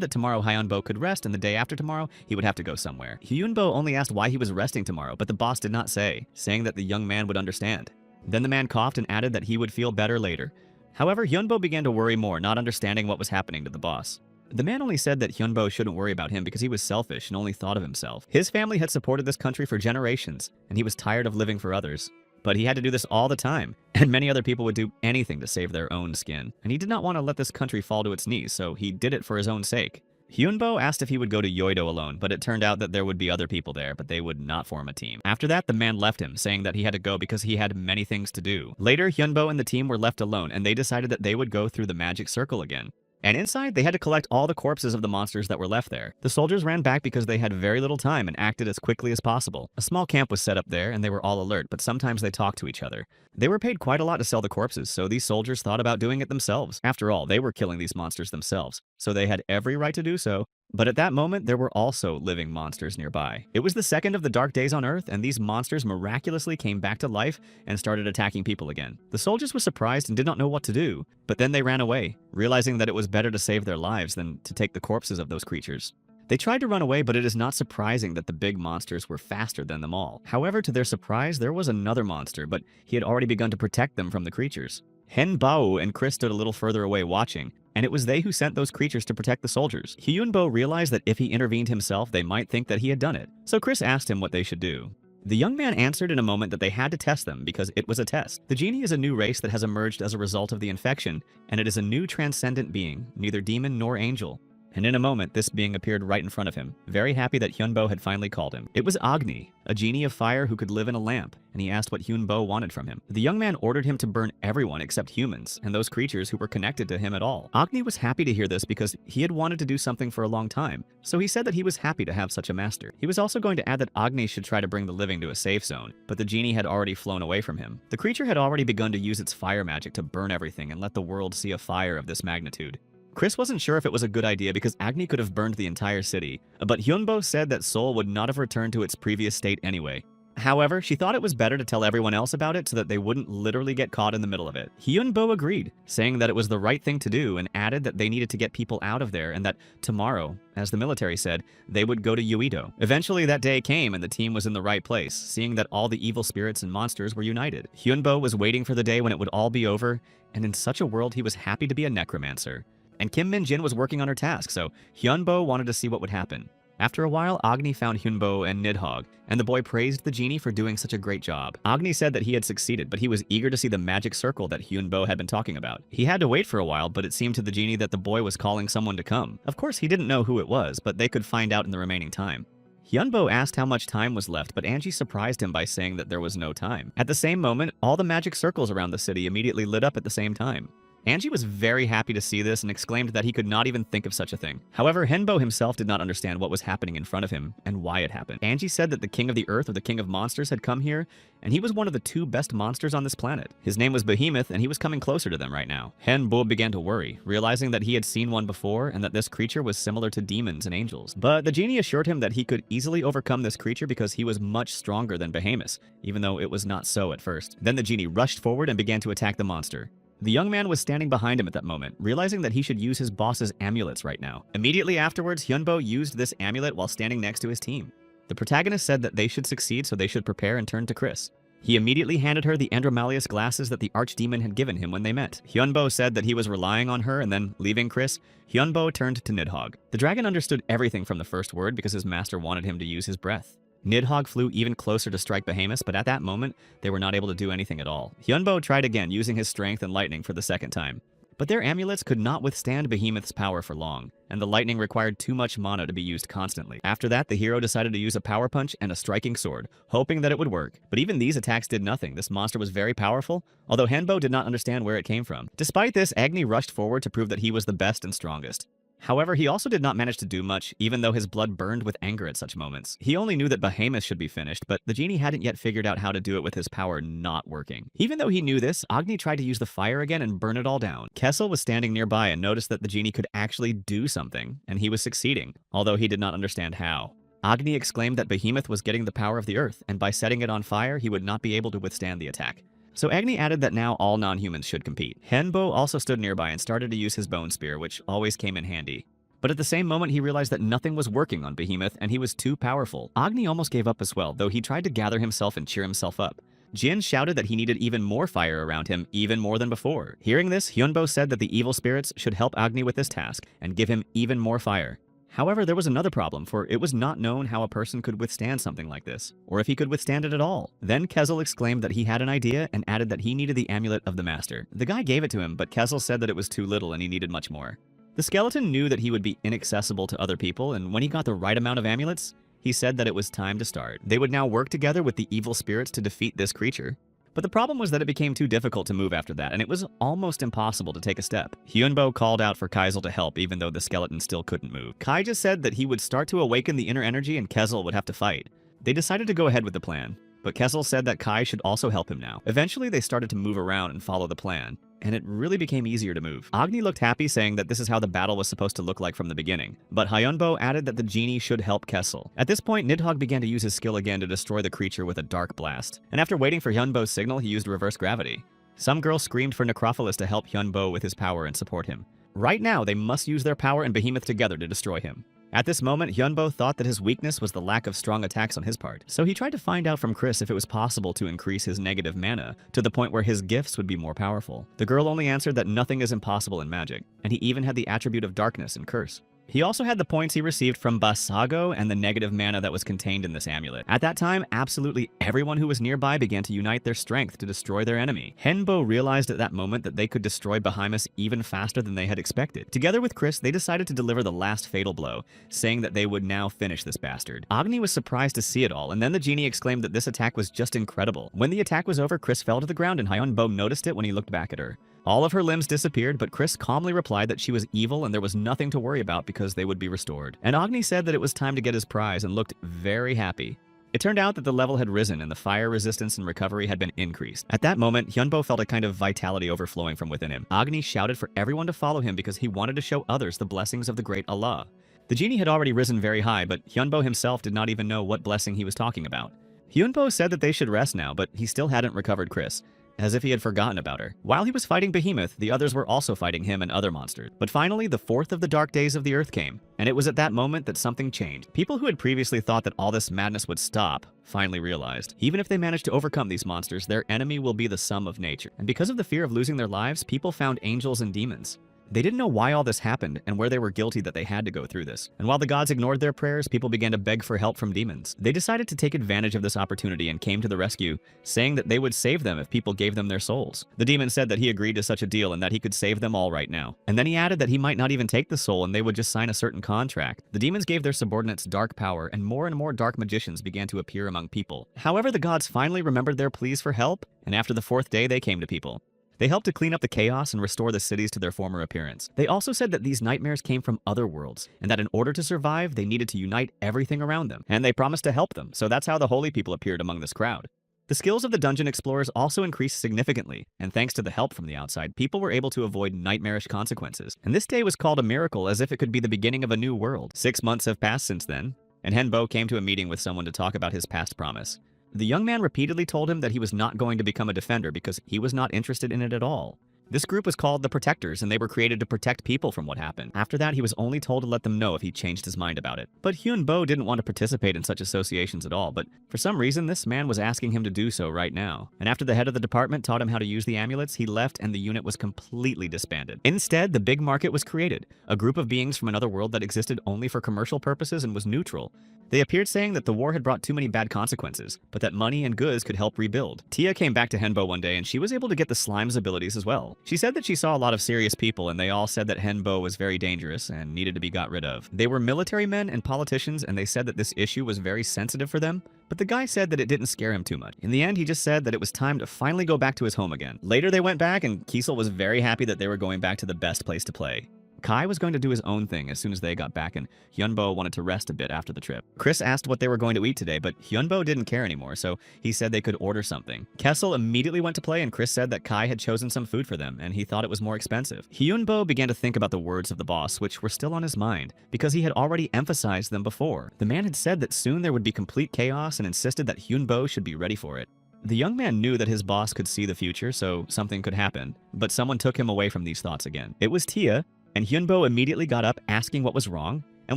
that tomorrow Hyunbo could rest, and the day after tomorrow, he would have to go somewhere. Hyunbo only asked why he was resting tomorrow, but the boss did not say, saying that the young man would understand. Then the man coughed and added that he would feel better later. However, Hyunbo began to worry more, not understanding what was happening to the boss. The man only said that Hyunbo shouldn't worry about him because he was selfish and only thought of himself. His family had supported this country for generations, and he was tired of living for others. But he had to do this all the time, and many other people would do anything to save their own skin. And he did not want to let this country fall to its knees, so he did it for his own sake. Hyunbo asked if he would go to Yoido alone, but it turned out that there would be other people there, but they would not form a team. After that, the man left him, saying that he had to go because he had many things to do. Later, Hyunbo and the team were left alone, and they decided that they would go through the magic circle again. And inside, they had to collect all the corpses of the monsters that were left there. The soldiers ran back because they had very little time and acted as quickly as possible. A small camp was set up there, and they were all alert, but sometimes they talked to each other. They were paid quite a lot to sell the corpses, so these soldiers thought about doing it themselves. After all, they were killing these monsters themselves, so they had every right to do so. But at that moment, there were also living monsters nearby. It was the second of the dark days on Earth, and these monsters miraculously came back to life and started attacking people again. The soldiers were surprised and did not know what to do, but then they ran away, realizing that it was better to save their lives than to take the corpses of those creatures. They tried to run away, but it is not surprising that the big monsters were faster than them all. However, to their surprise, there was another monster, but he had already begun to protect them from the creatures. Hen Bao and Chris stood a little further away watching, and it was they who sent those creatures to protect the soldiers. Hyunbo realized that if he intervened himself, they might think that he had done it. So Chris asked him what they should do. The young man answered in a moment that they had to test them because it was a test. The genie is a new race that has emerged as a result of the infection, and it is a new transcendent being, neither demon nor angel. And in a moment, this being appeared right in front of him, very happy that Hyunbo had finally called him. It was Agni, a genie of fire who could live in a lamp, and he asked what Hyunbo wanted from him. The young man ordered him to burn everyone except humans, and those creatures who were connected to him at all. Agni was happy to hear this because he had wanted to do something for a long time, so he said that he was happy to have such a master. He was also going to add that Agni should try to bring the living to a safe zone, but the genie had already flown away from him. The creature had already begun to use its fire magic to burn everything and let the world see a fire of this magnitude. Chris wasn't sure if it was a good idea because Agni could have burned the entire city, but Hyunbo said that Seoul would not have returned to its previous state anyway. However, she thought it was better to tell everyone else about it so that they wouldn't literally get caught in the middle of it. Hyunbo agreed, saying that it was the right thing to do and added that they needed to get people out of there and that tomorrow, as the military said, they would go to Uido. Eventually that day came and the team was in the right place, seeing that all the evil spirits and monsters were united. Hyunbo was waiting for the day when it would all be over, and in such a world he was happy to be a necromancer. And Kim Min-jin was working on her task, so Hyunbo wanted to see what would happen. After a while, Agni found Hyunbo and Nidhogg, and the boy praised the genie for doing such a great job. Agni said that he had succeeded, but he was eager to see the magic circle that Hyunbo had been talking about. He had to wait for a while, but it seemed to the genie that the boy was calling someone to come. Of course, he didn't know who it was, but they could find out in the remaining time. Hyunbo asked how much time was left, but Angie surprised him by saying that there was no time. At the same moment, all the magic circles around the city immediately lit up at the same time. Angie was very happy to see this and exclaimed that he could not even think of such a thing. However, Henbo himself did not understand what was happening in front of him and why it happened. Angie said that the king of the earth or the king of monsters had come here, and he was one of the two best monsters on this planet. His name was Behemoth, and he was coming closer to them right now. Henbo began to worry, realizing that he had seen one before and that this creature was similar to demons and angels. But the genie assured him that he could easily overcome this creature because he was much stronger than Behemoth, even though it was not so at first. Then the genie rushed forward and began to attack the monster. The young man was standing behind him at that moment, realizing that he should use his boss's amulets right now. Immediately afterwards, Hyunbo used this amulet while standing next to his team. The protagonist said that they should succeed, so they should prepare and turn to Chris. He immediately handed her the Andromalius glasses that the archdemon had given him when they met. Hyunbo said that he was relying on her, and then, leaving Chris, Hyunbo turned to Nidhogg. The dragon understood everything from the first word because his master wanted him to use his breath. Nidhogg flew even closer to strike Behemoth, but at that moment, they were not able to do anything at all. Hyunbo tried again, using his strength and lightning for the second time. But their amulets could not withstand Behemoth's power for long, and the lightning required too much mana to be used constantly. After that, the hero decided to use a power punch and a striking sword, hoping that it would work. But even these attacks did nothing. This monster was very powerful, although Henbo did not understand where it came from. Despite this, Agni rushed forward to prove that he was the best and strongest. However, he also did not manage to do much, even though his blood burned with anger at such moments. He only knew that Behemoth should be finished, but the genie hadn't yet figured out how to do it with his power not working. Even though he knew this, Agni tried to use the fire again and burn it all down. Kessel was standing nearby and noticed that the genie could actually do something, and he was succeeding, although he did not understand how. Agni exclaimed that Behemoth was getting the power of the earth, and by setting it on fire, he would not be able to withstand the attack. So Agni added that now all non-humans should compete. Henbo also stood nearby and started to use his bone spear, which always came in handy. But at the same moment, he realized that nothing was working on Behemoth, and he was too powerful. Agni almost gave up as well, though he tried to gather himself and cheer himself up. Jin shouted that he needed even more fire around him, even more than before. Hearing this, Hyunbo said that the evil spirits should help Agni with this task and give him even more fire. However, there was another problem, for it was not known how a person could withstand something like this, or if he could withstand it at all. Then Kessel exclaimed that he had an idea and added that he needed the amulet of the master. The guy gave it to him, but Kessel said that it was too little and he needed much more. The skeleton knew that he would be inaccessible to other people, and when he got the right amount of amulets, he said that it was time to start. They would now work together with the evil spirits to defeat this creature. But the problem was that it became too difficult to move after that, and it was almost impossible to take a step. Hyunbo called out for Kaisel to help, even though the skeleton still couldn't move. Kai just said that he would start to awaken the inner energy and Kessel would have to fight. They decided to go ahead with the plan, but Kessel said that Kai should also help him now. Eventually, they started to move around and follow the plan, and it really became easier to move. Agni looked happy, saying that this is how the battle was supposed to look like from the beginning, but Hyunbo added that the genie should help Kessel. At this point, Nidhogg began to use his skill again to destroy the creature with a dark blast, and after waiting for Hyunbo's signal, he used reverse gravity. Some girl screamed for Necrophilus to help Hyunbo with his power and support him. Right now, they must use their power and Behemoth together to destroy him. At this moment, Hyunbo thought that his weakness was the lack of strong attacks on his part, so he tried to find out from Chris if it was possible to increase his negative mana to the point where his gifts would be more powerful. The girl only answered that nothing is impossible in magic, and he even had the attribute of darkness and curse. He also had the points he received from Basago and the negative mana that was contained in this amulet. At that time, absolutely everyone who was nearby began to unite their strength to destroy their enemy. Henbo realized at that moment that they could destroy Behemoth even faster than they had expected. Together with Chris, they decided to deliver the last fatal blow, saying that they would now finish this bastard. Agni was surprised to see it all, and then the genie exclaimed that this attack was just incredible. When the attack was over, Chris fell to the ground and Hyunbo noticed it when he looked back at her. All of her limbs disappeared, but Chris calmly replied that she was evil and there was nothing to worry about because they would be restored. And Agni said that it was time to get his prize and looked very happy. It turned out that the level had risen and the fire resistance and recovery had been increased. At that moment, Hyunbo felt a kind of vitality overflowing from within him. Agni shouted for everyone to follow him because he wanted to show others the blessings of the great Allah. The genie had already risen very high, but Hyunbo himself did not even know what blessing he was talking about. Hyunbo said that they should rest now, but he still hadn't recovered Chris, as if he had forgotten about her. While he was fighting Behemoth, the others were also fighting him and other monsters. But finally, the fourth of the dark days of the Earth came, and it was at that moment that something changed. People who had previously thought that all this madness would stop finally realized, even if they manage to overcome these monsters, their enemy will be the sum of nature. And because of the fear of losing their lives, people found angels and demons. They didn't know why all this happened and where they were guilty that they had to go through this. And while the gods ignored their prayers, people began to beg for help from demons. They decided to take advantage of this opportunity and came to the rescue, saying that they would save them if people gave them their souls. The demon said that he agreed to such a deal and that he could save them all right now. And then he added that he might not even take the soul and they would just sign a certain contract. The demons gave their subordinates dark power and more dark magicians began to appear among people. However, the gods finally remembered their pleas for help, and after the fourth day they came to people. They helped to clean up the chaos and restore the cities to their former appearance. They also said that these nightmares came from other worlds, and that in order to survive, they needed to unite everything around them. And they promised to help them, so that's how the holy people appeared among this crowd. The skills of the dungeon explorers also increased significantly, and thanks to the help from the outside, people were able to avoid nightmarish consequences. And this day was called a miracle, as if it could be the beginning of a new world. 6 months have passed since then, and Henbo came to a meeting with someone to talk about his past promise. The young man repeatedly told him that he was not going to become a defender because he was not interested in it at all. This group was called the Protectors, and they were created to protect people from what happened. After that, he was only told to let them know if he changed his mind about it. But Hyunbo didn't want to participate in such associations at all, but for some reason, this man was asking him to do so right now. And after the head of the department taught him how to use the amulets, he left and the unit was completely disbanded. Instead, the Big Market was created, a group of beings from another world that existed only for commercial purposes and was neutral. They appeared saying that the war had brought too many bad consequences, but that money and goods could help rebuild. Tia came back to Henbo one day and she was able to get the slime's abilities as well. She said that she saw a lot of serious people and they all said that Henbo was very dangerous and needed to be got rid of. They were military men and politicians and they said that this issue was very sensitive for them, but the guy said that it didn't scare him too much. In the end, he just said that it was time to finally go back to his home again. Later they went back and Kiesel was very happy that they were going back to the best place to play. Kai was going to do his own thing as soon as they got back, and Hyunbo wanted to rest a bit after the trip. Chris asked what they were going to eat today, but Hyunbo didn't care anymore, so he said they could order something. Kessel immediately went to play, and Chris said that Kai had chosen some food for them, and he thought it was more expensive. Hyunbo began to think about the words of the boss, which were still on his mind, because he had already emphasized them before. The man had said that soon there would be complete chaos and insisted that Hyunbo should be ready for it. The young man knew that his boss could see the future, so something could happen, but someone took him away from these thoughts again. It was Tia, and Hyunbo immediately got up asking what was wrong and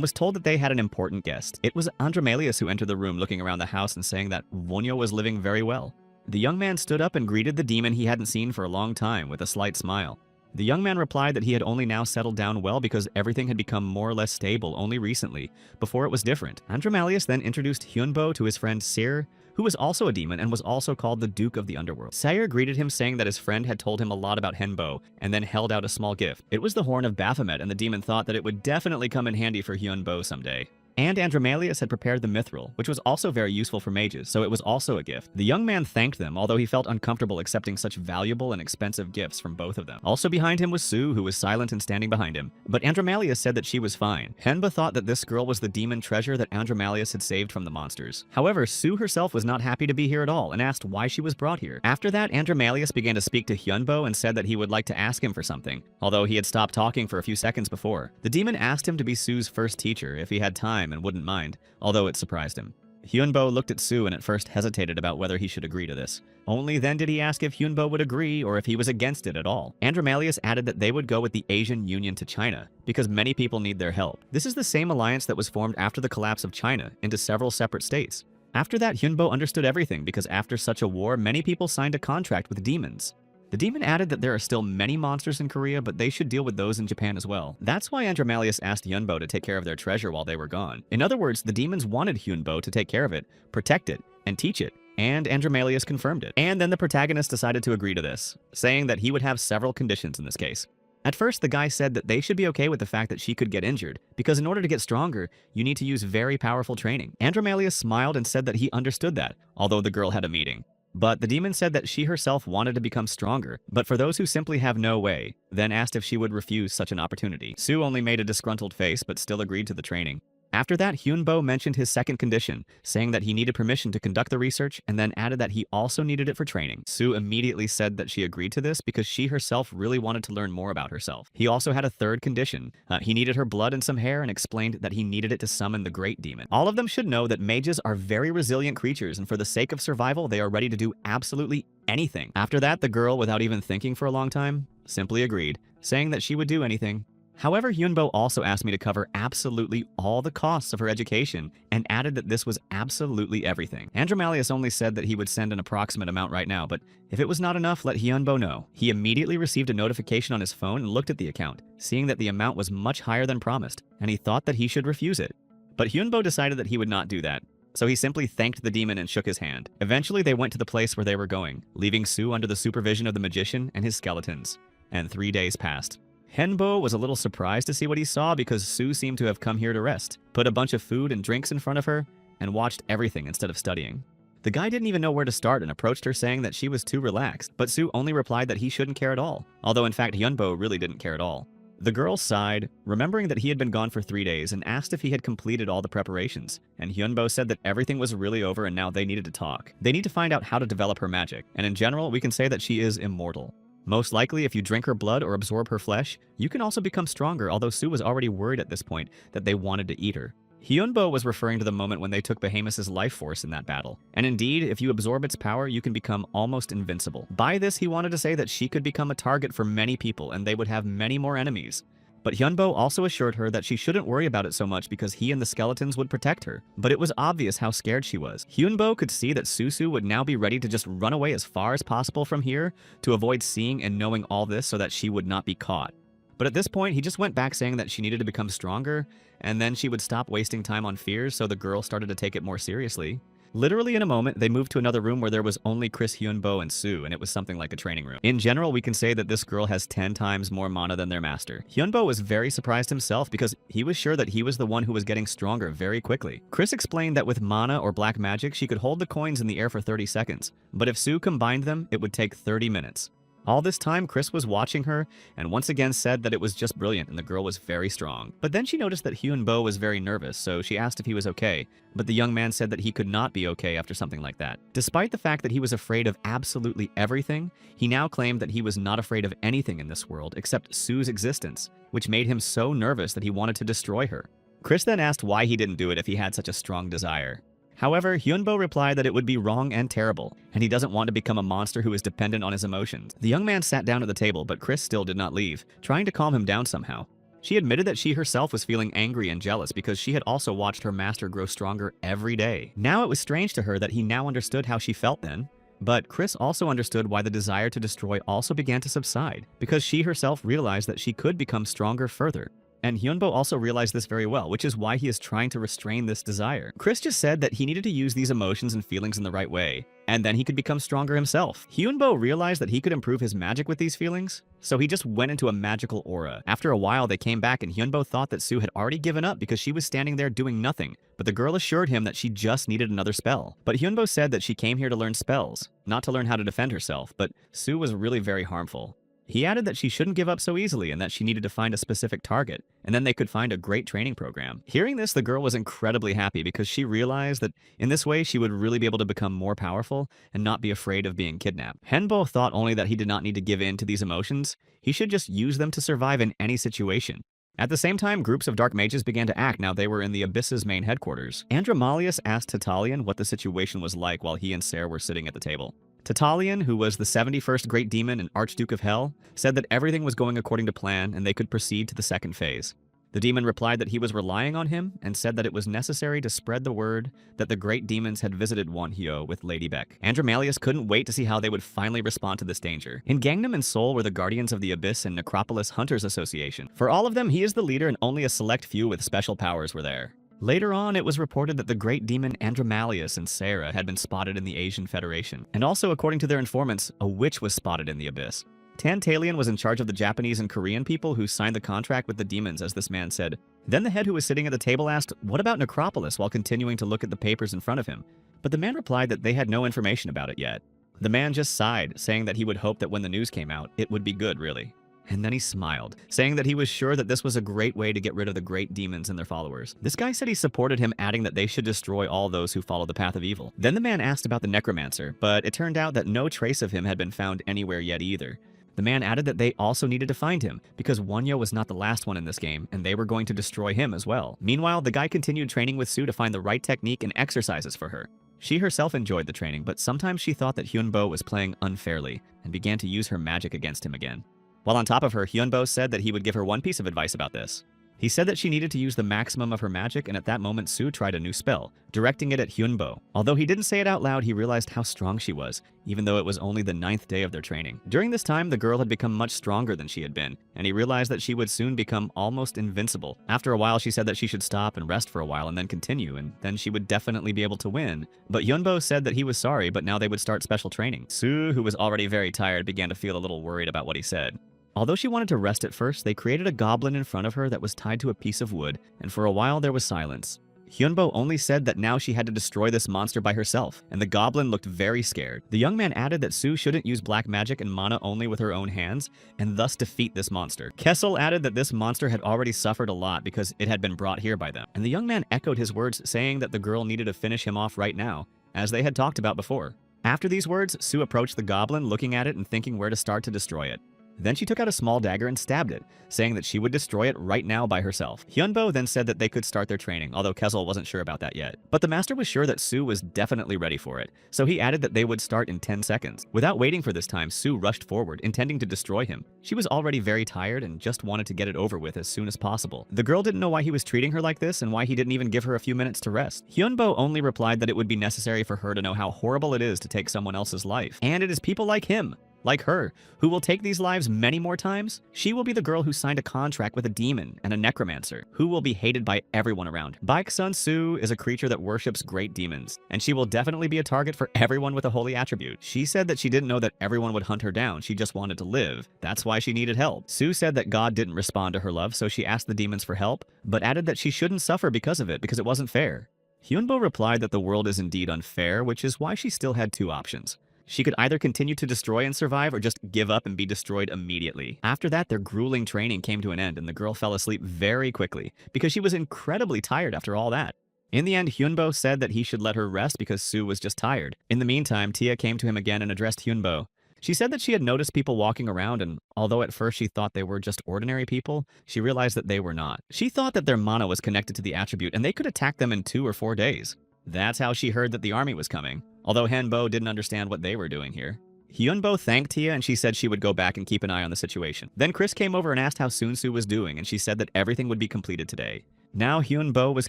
was told that they had an important guest. It was Andromalius who entered the room looking around the house and saying that Vonyo was living very well. The young man stood up and greeted the demon he hadn't seen for a long time with a slight smile. The young man replied that he had only now settled down well because everything had become more or less stable only recently. Before it was different. Andromalius then introduced Hyunbo to his friend Sir, who was also a demon and was also called the Duke of the Underworld. Sire greeted him saying that his friend had told him a lot about Henbo and then held out a small gift. It was the horn of Baphomet, and the demon thought that it would definitely come in handy for Hyunbo someday. And Andromalius had prepared the mithril, which was also very useful for mages, so it was also a gift. The young man thanked them, although he felt uncomfortable accepting such valuable and expensive gifts from both of them. Also behind him was Sue, who was silent and standing behind him, but Andromalius said that she was fine. Henba thought that this girl was the demon treasure that Andromalius had saved from the monsters. However, Sue herself was not happy to be here at all and asked why she was brought here. After that, Andromalius began to speak to Hyunbo and said that he would like to ask him for something, although he had stopped talking for a few seconds before. The demon asked him to be Sue's first teacher if he had time and wouldn't mind, although it surprised him. Hyunbo looked at Sue and at first hesitated about whether he should agree to this. Only then did he ask if Hyunbo would agree or if he was against it at all. Andromalius added that they would go with the Asian Union to China, because many people need their help. This is the same alliance that was formed after the collapse of China into several separate states. After that, Hyunbo understood everything because after such a war, many people signed a contract with demons. The demon added that there are still many monsters in Korea, but they should deal with those in Japan as well. That's why Andromalius asked Hyunbo to take care of their treasure while they were gone. In other words, the demons wanted Hyunbo to take care of it, protect it, and teach it. And Andromalius confirmed it. And then the protagonist decided to agree to this, saying that he would have several conditions in this case. At first, the guy said that they should be okay with the fact that she could get injured, because in order to get stronger, you need to use very powerful training. Andromalius smiled and said that he understood that, although the girl had a meeting. But the demon said that she herself wanted to become stronger, but for those who simply have no way, then asked if she would refuse such an opportunity. Sue only made a disgruntled face but still agreed to the training. After that, Hyunbo mentioned his second condition, saying that he needed permission to conduct the research and then added that he also needed it for training. Sue immediately said that she agreed to this because she herself really wanted to learn more about herself. He also had a third condition. He needed her blood and some hair and explained that he needed it to summon the great demon. All of them should know that mages are very resilient creatures and for the sake of survival, they are ready to do absolutely anything. After that, the girl, without even thinking for a long time, simply agreed, saying that she would do anything. However, Hyunbo also asked me to cover absolutely all the costs of her education and added that this was absolutely everything. Andromalius only said that he would send an approximate amount right now, but if it was not enough, let Hyunbo know. He immediately received a notification on his phone and looked at the account, seeing that the amount was much higher than promised, and he thought that he should refuse it. But Hyunbo decided that he would not do that, so he simply thanked the demon and shook his hand. Eventually, they went to the place where they were going, leaving Sue under the supervision of the magician and his skeletons. And 3 days passed. Hyunbo was a little surprised to see what he saw because Sue seemed to have come here to rest, put a bunch of food and drinks in front of her, and watched everything instead of studying. The guy didn't even know where to start and approached her saying that she was too relaxed, but Sue only replied that he shouldn't care at all, although in fact Hyunbo really didn't care at all. The girl sighed, remembering that he had been gone for 3 days, and asked if he had completed all the preparations, and Hyunbo said that everything was really over and now they needed to talk. They need to find out how to develop her magic, and in general, we can say that she is immortal. Most likely, if you drink her blood or absorb her flesh, you can also become stronger, although Sue was already worried at this point that they wanted to eat her. Hyunbo was referring to the moment when they took Behemoth's life force in that battle. And indeed, if you absorb its power, you can become almost invincible. By this, he wanted to say that she could become a target for many people and they would have many more enemies. But Hyunbo also assured her that she shouldn't worry about it so much because he and the skeletons would protect her. But it was obvious how scared she was. Hyunbo could see that Susu would now be ready to just run away as far as possible from here to avoid seeing and knowing all this so that she would not be caught. But at this point, he just went back saying that she needed to become stronger, and then she would stop wasting time on fears so the girl started to take it more seriously. Literally in a moment, they moved to another room where there was only Chris, Hyunbo, and Sue, and it was something like a training room. In general, we can say that this girl has 10 times more mana than their master. Hyunbo was very surprised himself because he was sure that he was the one who was getting stronger very quickly. Chris explained that with mana or black magic, she could hold the coins in the air for 30 seconds, but if Sue combined them, it would take 30 minutes. All this time, Chris was watching her and once again said that it was just brilliant and the girl was very strong. But then she noticed that Hyunbo was very nervous, so she asked if he was okay, but the young man said that he could not be okay after something like that. Despite the fact that he was afraid of absolutely everything, he now claimed that he was not afraid of anything in this world except Sue's existence, which made him so nervous that he wanted to destroy her. Chris then asked why he didn't do it if he had such a strong desire. However, Hyunbo replied that it would be wrong and terrible, and he doesn't want to become a monster who is dependent on his emotions. The young man sat down at the table, but Chris still did not leave, trying to calm him down somehow. She admitted that she herself was feeling angry and jealous because she had also watched her master grow stronger every day. Now it was strange to her that he now understood how she felt then. But Chris also understood why the desire to destroy also began to subside, because she herself realized that she could become stronger further. And Hyunbo also realized this very well, which is why he is trying to restrain this desire. Chris just said that he needed to use these emotions and feelings in the right way, and then he could become stronger himself. Hyunbo realized that he could improve his magic with these feelings, so he just went into a magical aura. After a while, they came back and Hyunbo thought that Sue had already given up because she was standing there doing nothing, but the girl assured him that she just needed another spell. But Hyunbo said that she came here to learn spells, not to learn how to defend herself, but Sue was really very harmful. He added that she shouldn't give up so easily and that she needed to find a specific target, and then they could find a great training program. Hearing this, the girl was incredibly happy because she realized that in this way she would really be able to become more powerful and not be afraid of being kidnapped. Hyunbo thought only that he did not need to give in to these emotions, he should just use them to survive in any situation. At the same time, groups of dark mages began to act now they were in the Abyss's main headquarters. Andromalius asked Tatalian what the situation was like while he and Ser were sitting at the table. Tatalian, who was the 71st Great Demon and Archduke of Hell, said that everything was going according to plan and they could proceed to the second phase. The demon replied that he was relying on him and said that it was necessary to spread the word that the great demons had visited Wonhyo with Lady Beck. Andromalius couldn't wait to see how they would finally respond to this danger. In Gangnam and Seoul were the Guardians of the Abyss and Necropolis Hunters Association. For all of them, he is the leader and only a select few with special powers were there. Later on, it was reported that the great demon Andromalius and Sarah had been spotted in the Asian Federation. And also, according to their informants, a witch was spotted in the Abyss. Tantalian was in charge of the Japanese and Korean people who signed the contract with the demons, as this man said. Then the head who was sitting at the table asked, "What about Necropolis?" while continuing to look at the papers in front of him. But the man replied that they had no information about it yet. The man just sighed, saying that he would hope that when the news came out, it would be good, really. And then he smiled, saying that he was sure that this was a great way to get rid of the great demons and their followers. This guy said he supported him, adding that they should destroy all those who follow the path of evil. Then the man asked about the necromancer, but it turned out that no trace of him had been found anywhere yet either. The man added that they also needed to find him, because Wonhyo was not the last one in this game, and they were going to destroy him as well. Meanwhile, the guy continued training with Sue to find the right technique and exercises for her. She herself enjoyed the training, but sometimes she thought that Hyunbo was playing unfairly, and began to use her magic against him again. While on top of her, Hyunbo said that he would give her one piece of advice about this. He said that she needed to use the maximum of her magic, and at that moment Sue tried a new spell, directing it at Hyunbo. Although he didn't say it out loud, he realized how strong she was, even though it was only the 9th day of their training. During this time, the girl had become much stronger than she had been, and he realized that she would soon become almost invincible. After a while, she said that she should stop and rest for a while and then continue, and then she would definitely be able to win. But Hyunbo said that he was sorry, but now they would start special training. Sue, who was already very tired, began to feel a little worried about what he said. Although she wanted to rest at first, they created a goblin in front of her that was tied to a piece of wood, and for a while there was silence. Hyunbo only said that now she had to destroy this monster by herself, and the goblin looked very scared. The young man added that Sue shouldn't use black magic and mana only with her own hands, and thus defeat this monster. Kessel added that this monster had already suffered a lot because it had been brought here by them, and the young man echoed his words, saying that the girl needed to finish him off right now, as they had talked about before. After these words, Sue approached the goblin, looking at it and thinking where to start to destroy it. Then she took out a small dagger and stabbed it, saying that she would destroy it right now by herself. Hyunbo then said that they could start their training, although Kessel wasn't sure about that yet. But the master was sure that Sue was definitely ready for it, so he added that they would start in 10 seconds. Without waiting for this time, Sue rushed forward, intending to destroy him. She was already very tired and just wanted to get it over with as soon as possible. The girl didn't know why he was treating her like this and why he didn't even give her a few minutes to rest. Hyunbo only replied that it would be necessary for her to know how horrible it is to take someone else's life, and it is people like him, like her, who will take these lives many more times. She will be the girl who signed a contract with a demon and a necromancer, who will be hated by everyone around. Baek-sun Sue is a creature that worships great demons, and she will definitely be a target for everyone with a holy attribute. She said that she didn't know that everyone would hunt her down, she just wanted to live. That's why she needed help. Sue said that God didn't respond to her love, so she asked the demons for help, but added that she shouldn't suffer because of it, because it wasn't fair. Hyunbo replied that the world is indeed unfair, which is why she still had two options. She could either continue to destroy and survive or just give up and be destroyed immediately. After that, their grueling training came to an end and the girl fell asleep very quickly because she was incredibly tired after all that. In the end, Hyunbo said that he should let her rest because Sue was just tired. In the meantime, Tia came to him again and addressed Hyunbo. She said that she had noticed people walking around, and although at first she thought they were just ordinary people, she realized that they were not. She thought that their mana was connected to the attribute and they could attack them in 2 or 4 days. That's how she heard that the army was coming, although Hanbo didn't understand what they were doing here. Hyunbo thanked Tia and she said she would go back and keep an eye on the situation. Then Chris came over and asked how Soon-Soo was doing, and she said that everything would be completed today. Now Hyunbo was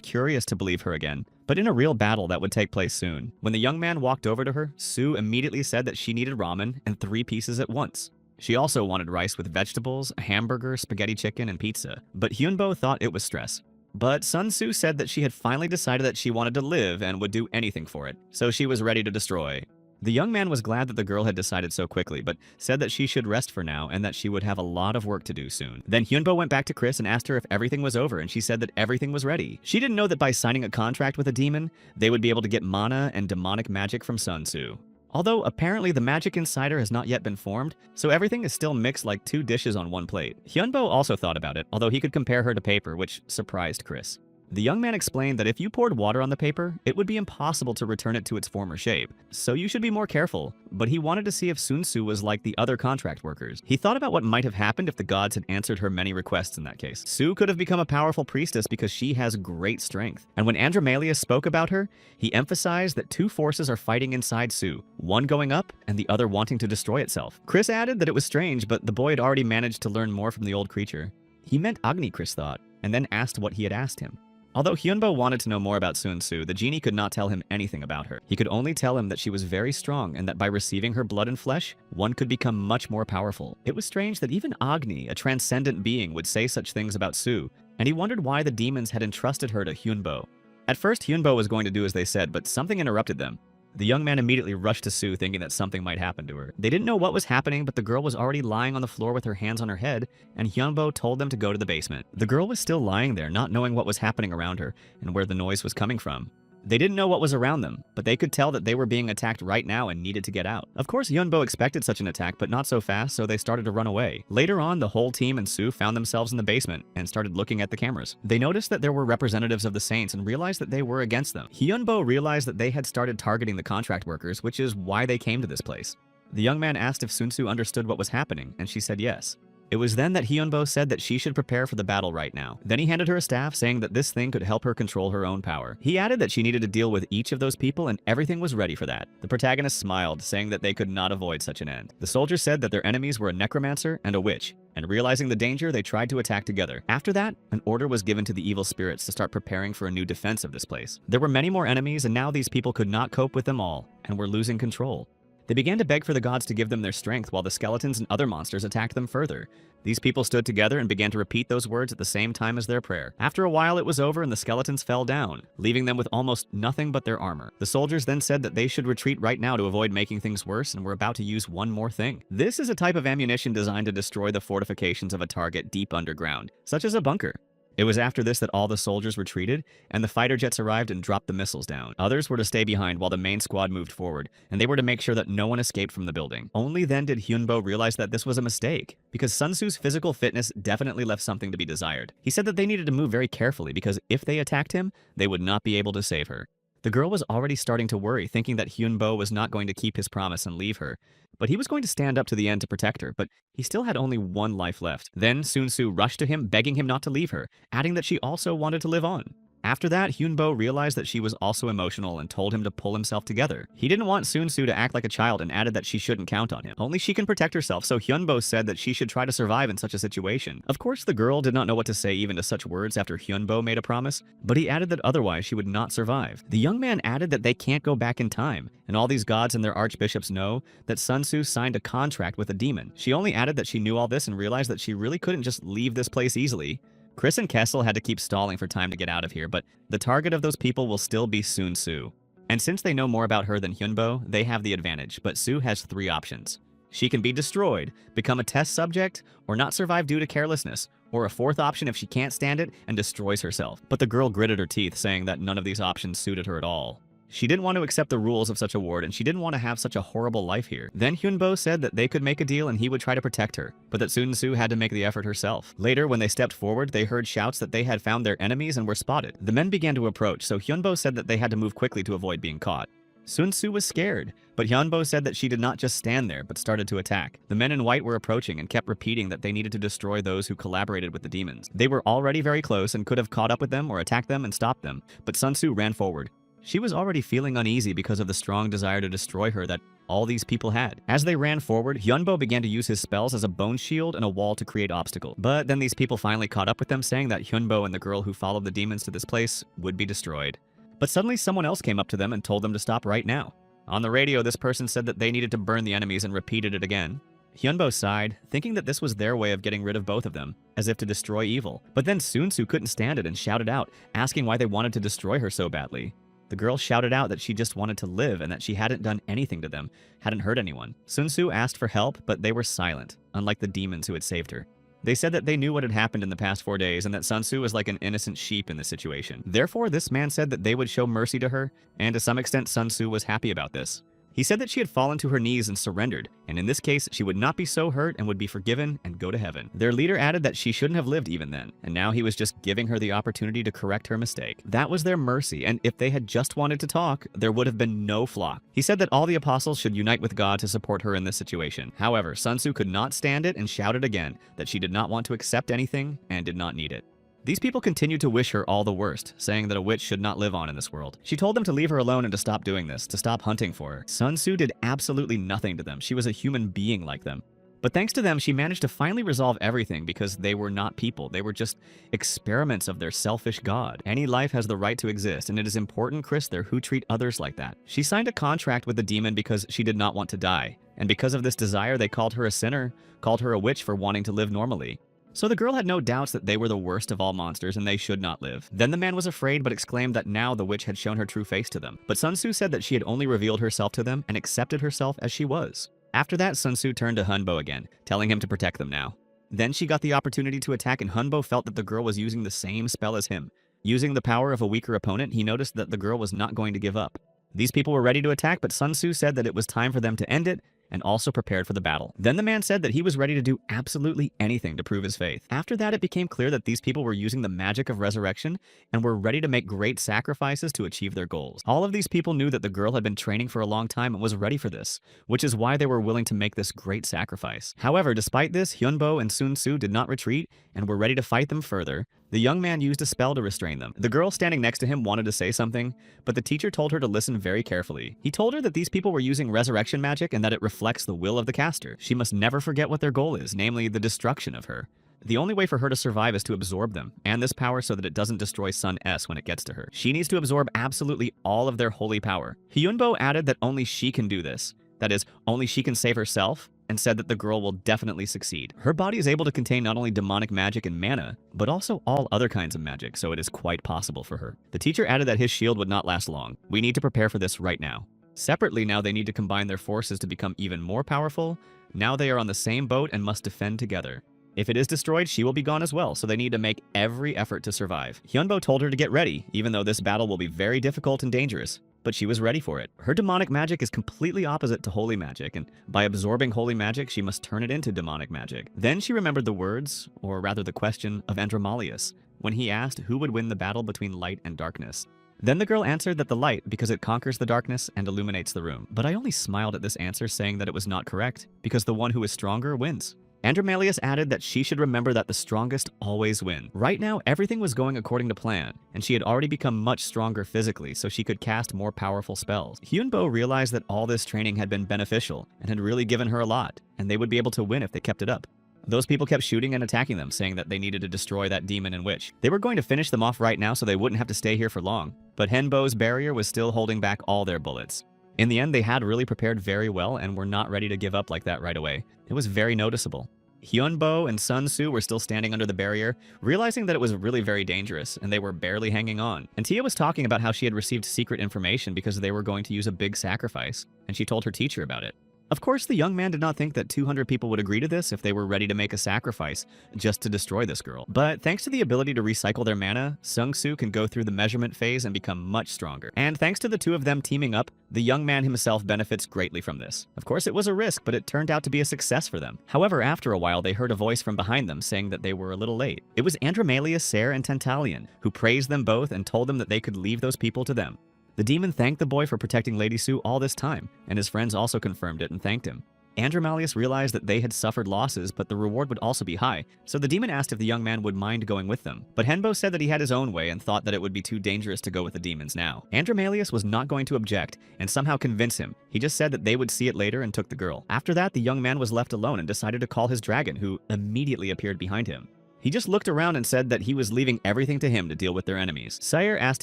curious to believe her again, but in a real battle that would take place soon. When the young man walked over to her, Sue immediately said that she needed ramen and 3 pieces at once. She also wanted rice with vegetables, a hamburger, spaghetti chicken, and pizza, but Hyunbo thought it was stress. But Sun-Soo said that she had finally decided that she wanted to live and would do anything for it, so she was ready to destroy. The young man was glad that the girl had decided so quickly, but said that she should rest for now and that she would have a lot of work to do soon. Then Hyunbo went back to Chris and asked her if everything was over, and she said that everything was ready. She didn't know that by signing a contract with a demon, they would be able to get mana and demonic magic from Sun-Soo. Although apparently the magic inside her has not yet been formed, so everything is still mixed like 2 dishes on one plate. Hyunbo also thought about it, although he could compare her to paper, which surprised Chris. The young man explained that if you poured water on the paper, it would be impossible to return it to its former shape, so you should be more careful. But he wanted to see if Sun-Soo was like the other contract workers. He thought about what might have happened if the gods had answered her many requests in that case. Sue could have become a powerful priestess because she has great strength. And when Andromalius spoke about her, he emphasized that 2 forces are fighting inside Sue, one going up and the other wanting to destroy itself. Chris added that it was strange, but the boy had already managed to learn more from the old creature. He meant Agni, Chris thought. and then asked what he had asked him. Although Hyunbo wanted to know more about Sun-Soo, the genie could not tell him anything about her. He could only tell him that she was very strong and that by receiving her blood and flesh, one could become much more powerful. It was strange that even Agni, a transcendent being, would say such things about Soo, and he wondered why the demons had entrusted her to Hyunbo. At first, Hyunbo was going to do as they said, but something interrupted them. The young man immediately rushed to Soo, thinking that something might happen to her. They didn't know what was happening, but the girl was already lying on the floor with her hands on her head, and Hyunbo told them to go to the basement. The girl was still lying there, not knowing what was happening around her and where the noise was coming from. They didn't know what was around them, but they could tell that they were being attacked right now and needed to get out. Of course, Hyunbo expected such an attack, but not so fast, so they started to run away. Later on, the whole team and Soo found themselves in the basement and started looking at the cameras. They noticed that there were representatives of the Saints and realized that they were against them. Hyunbo realized that they had started targeting the contract workers, which is why they came to this place. The young man asked if Sun-Soo understood what was happening, and she said yes. It was then that Hyunbo said that she should prepare for the battle right now. Then he handed her a staff, saying that this thing could help her control her own power. He added that she needed to deal with each of those people and everything was ready for that. The protagonist smiled, saying that they could not avoid such an end. The soldiers said that their enemies were a necromancer and a witch, and realizing the danger, they tried to attack together. After that, an order was given to the evil spirits to start preparing for a new defense of this place. There were many more enemies, and now these people could not cope with them all, and were losing control. They began to beg for the gods to give them their strength while the skeletons and other monsters attacked them further. These people stood together and began to repeat those words at the same time as their prayer. After a while, it was over and the skeletons fell down, leaving them with almost nothing but their armor. The soldiers then said that they should retreat right now to avoid making things worse and were about to use one more thing. This is a type of ammunition designed to destroy the fortifications of a target deep underground, such as a bunker. It was after this that all the soldiers retreated, and the fighter jets arrived and dropped the missiles down. Others were to stay behind while the main squad moved forward, and they were to make sure that no one escaped from the building. Only then did Hyunbo realize that this was a mistake, because Sun-Soo's physical fitness definitely left something to be desired. He said that they needed to move very carefully, because if they attacked him, they would not be able to save her. The girl was already starting to worry, thinking that Hyunbo was not going to keep his promise and leave her. But he was going to stand up to the end to protect her, but he still had only one life left. Then Sun-Soo rushed to him, begging him not to leave her, adding that she also wanted to live on. After that, Hyunbo realized that she was also emotional and told him to pull himself together. He didn't want Sun-Soo to act like a child and added that she shouldn't count on him. Only she can protect herself, so Hyunbo said that she should try to survive in such a situation. Of course, the girl did not know what to say even to such words after Hyunbo made a promise, but he added that otherwise she would not survive. The young man added that they can't go back in time, and all these gods and their archbishops know that Sun-Soo signed a contract with a demon. She only added that she knew all this and realized that she really couldn't just leave this place easily. Chris and Kessel had to keep stalling for time to get out of here, but the target of those people will still be Sun-Soo. And since they know more about her than Hyunbo, they have the advantage, but Soo has 3 options. She can be destroyed, become a test subject, or not survive due to carelessness, or a 4th option if she can't stand it and destroys herself. But the girl gritted her teeth, saying that none of these options suited her at all. She didn't want to accept the rules of such a ward, and she didn't want to have such a horrible life here. Then Hyunbo said that they could make a deal and he would try to protect her, but that Sun-Soo had to make the effort herself. Later, when they stepped forward, they heard shouts that they had found their enemies and were spotted. The men began to approach, so Hyunbo said that they had to move quickly to avoid being caught. Sun-Soo was scared, but Hyunbo said that she did not just stand there, but started to attack. The men in white were approaching and kept repeating that they needed to destroy those who collaborated with the demons. They were already very close and could have caught up with them or attacked them and stopped them, but Sun-Soo ran forward. She was already feeling uneasy because of the strong desire to destroy her that all these people had. As they ran forward, Hyunbo began to use his spells as a bone shield and a wall to create obstacles. But then these people finally caught up with them, saying that Hyunbo and the girl who followed the demons to this place would be destroyed. But suddenly someone else came up to them and told them to stop right now. On the radio, this person said that they needed to burn the enemies and repeated it again. Hyunbo sighed, thinking that this was their way of getting rid of both of them, as if to destroy evil. But then Sun-Soo couldn't stand it and shouted out, asking why they wanted to destroy her so badly. The girl shouted out that she just wanted to live and that she hadn't done anything to them, hadn't hurt anyone. Sun-Soo asked for help, but they were silent, unlike the demons who had saved her. They said that they knew what had happened in the past 4 days and that Sun-Soo was like an innocent sheep in this situation. Therefore, this man said that they would show mercy to her, and to some extent Sun-Soo was happy about this. He said that she had fallen to her knees and surrendered, and in this case, she would not be so hurt and would be forgiven and go to heaven. Their leader added that she shouldn't have lived even then, and now he was just giving her the opportunity to correct her mistake. That was their mercy, and if they had just wanted to talk, there would have been no flock. He said that all the apostles should unite with God to support her in this situation. However, Sun-Soo could not stand it and shouted again that she did not want to accept anything and did not need it. These people continued to wish her all the worst, saying that a witch should not live on in this world. She told them to leave her alone and to stop doing this, to stop hunting for her. Sun-Soo did absolutely nothing to them. She was a human being like them. But thanks to them, she managed to finally resolve everything because they were not people. They were just experiments of their selfish god. Any life has the right to exist, and it is important, Chris, there who treat others like that. She signed a contract with the demon because she did not want to die. And because of this desire, they called her a sinner, called her a witch for wanting to live normally. So the girl had no doubts that they were the worst of all monsters and they should not live. Then the man was afraid but exclaimed that now the witch had shown her true face to them. But Sun Tzu said that she had only revealed herself to them and accepted herself as she was. After that, Sun Tzu turned to Hunbo again, telling him to protect them now. Then she got the opportunity to attack and Hunbo felt that the girl was using the same spell as him. Using the power of a weaker opponent, he noticed that the girl was not going to give up. These people were ready to attack, but Sun Tzu said that it was time for them to end it and also prepared for the battle. Then the man said that he was ready to do absolutely anything to prove his faith. After that, it became clear that these people were using the magic of resurrection and were ready to make great sacrifices to achieve their goals. All of these people knew that the girl had been training for a long time and was ready for this, which is why they were willing to make this great sacrifice. However, despite this, Hyunbo and Sun Tzu did not retreat and were ready to fight them further. The young man used a spell to restrain them. The girl standing next to him wanted to say something, but the teacher told her to listen very carefully. He told her that these people were using resurrection magic and that it reflects the will of the caster. She must never forget what their goal is, namely the destruction of her. The only way for her to survive is to absorb them, and this power so that it doesn't destroy Sun S when it gets to her. She needs to absorb absolutely all of their holy power. Hyunbo added that only she can do this. That is, only she can save herself, and said that the girl will definitely succeed. Her body is able to contain not only demonic magic and mana, but also all other kinds of magic, so it is quite possible for her. The teacher added that his shield would not last long. We need to prepare for this right now. Separately, now they need to combine their forces to become even more powerful. Now they are on the same boat and must defend together. If it is destroyed, she will be gone as well, so they need to make every effort to survive. Hyunbo told her to get ready, even though this battle will be very difficult and dangerous. But she was ready for it. Her demonic magic is completely opposite to holy magic, and by absorbing holy magic, she must turn it into demonic magic. Then she remembered the words, or rather the question, of Andromalius, when he asked who would win the battle between light and darkness. Then the girl answered that the light, because it conquers the darkness and illuminates the room. But I only smiled at this answer, saying that it was not correct, because the one who is stronger wins. Andromalius added that she should remember that the strongest always win. Right now, everything was going according to plan, and she had already become much stronger physically, so she could cast more powerful spells. Hyunbo realized that all this training had been beneficial and had really given her a lot, and they would be able to win if they kept it up. Those people kept shooting and attacking them, saying that they needed to destroy that demon and witch. They were going to finish them off right now so they wouldn't have to stay here for long, but Henbo's barrier was still holding back all their bullets. In the end, they had really prepared very well and were not ready to give up like that right away. It was very noticeable. Hyunbo and Sun Tzu were still standing under the barrier, realizing that it was really very dangerous, and they were barely hanging on. And Tia was talking about how she had received secret information because they were going to use a big sacrifice, and she told her teacher about it. Of course, the young man did not think that 200 people would agree to this if they were ready to make a sacrifice just to destroy this girl. But thanks to the ability to recycle their mana, Sung Soo can go through the measurement phase and become much stronger. And thanks to the two of them teaming up, the young man himself benefits greatly from this. Of course, it was a risk, but it turned out to be a success for them. However, after a while, they heard a voice from behind them saying that they were a little late. It was Andromalius, Ser, and Tantalion, who praised them both and told them that they could leave those people to them. The demon thanked the boy for protecting Lady Sue all this time, and his friends also confirmed it and thanked him. Andromalius realized that they had suffered losses, but the reward would also be high, so the demon asked if the young man would mind going with them. But Henbo said that he had his own way and thought that it would be too dangerous to go with the demons now. Andromalius was not going to object and somehow convince him. He just said that they would see it later and took the girl. After that, the young man was left alone and decided to call his dragon, who immediately appeared behind him. He just looked around and said that he was leaving everything to him to deal with their enemies. Sire asked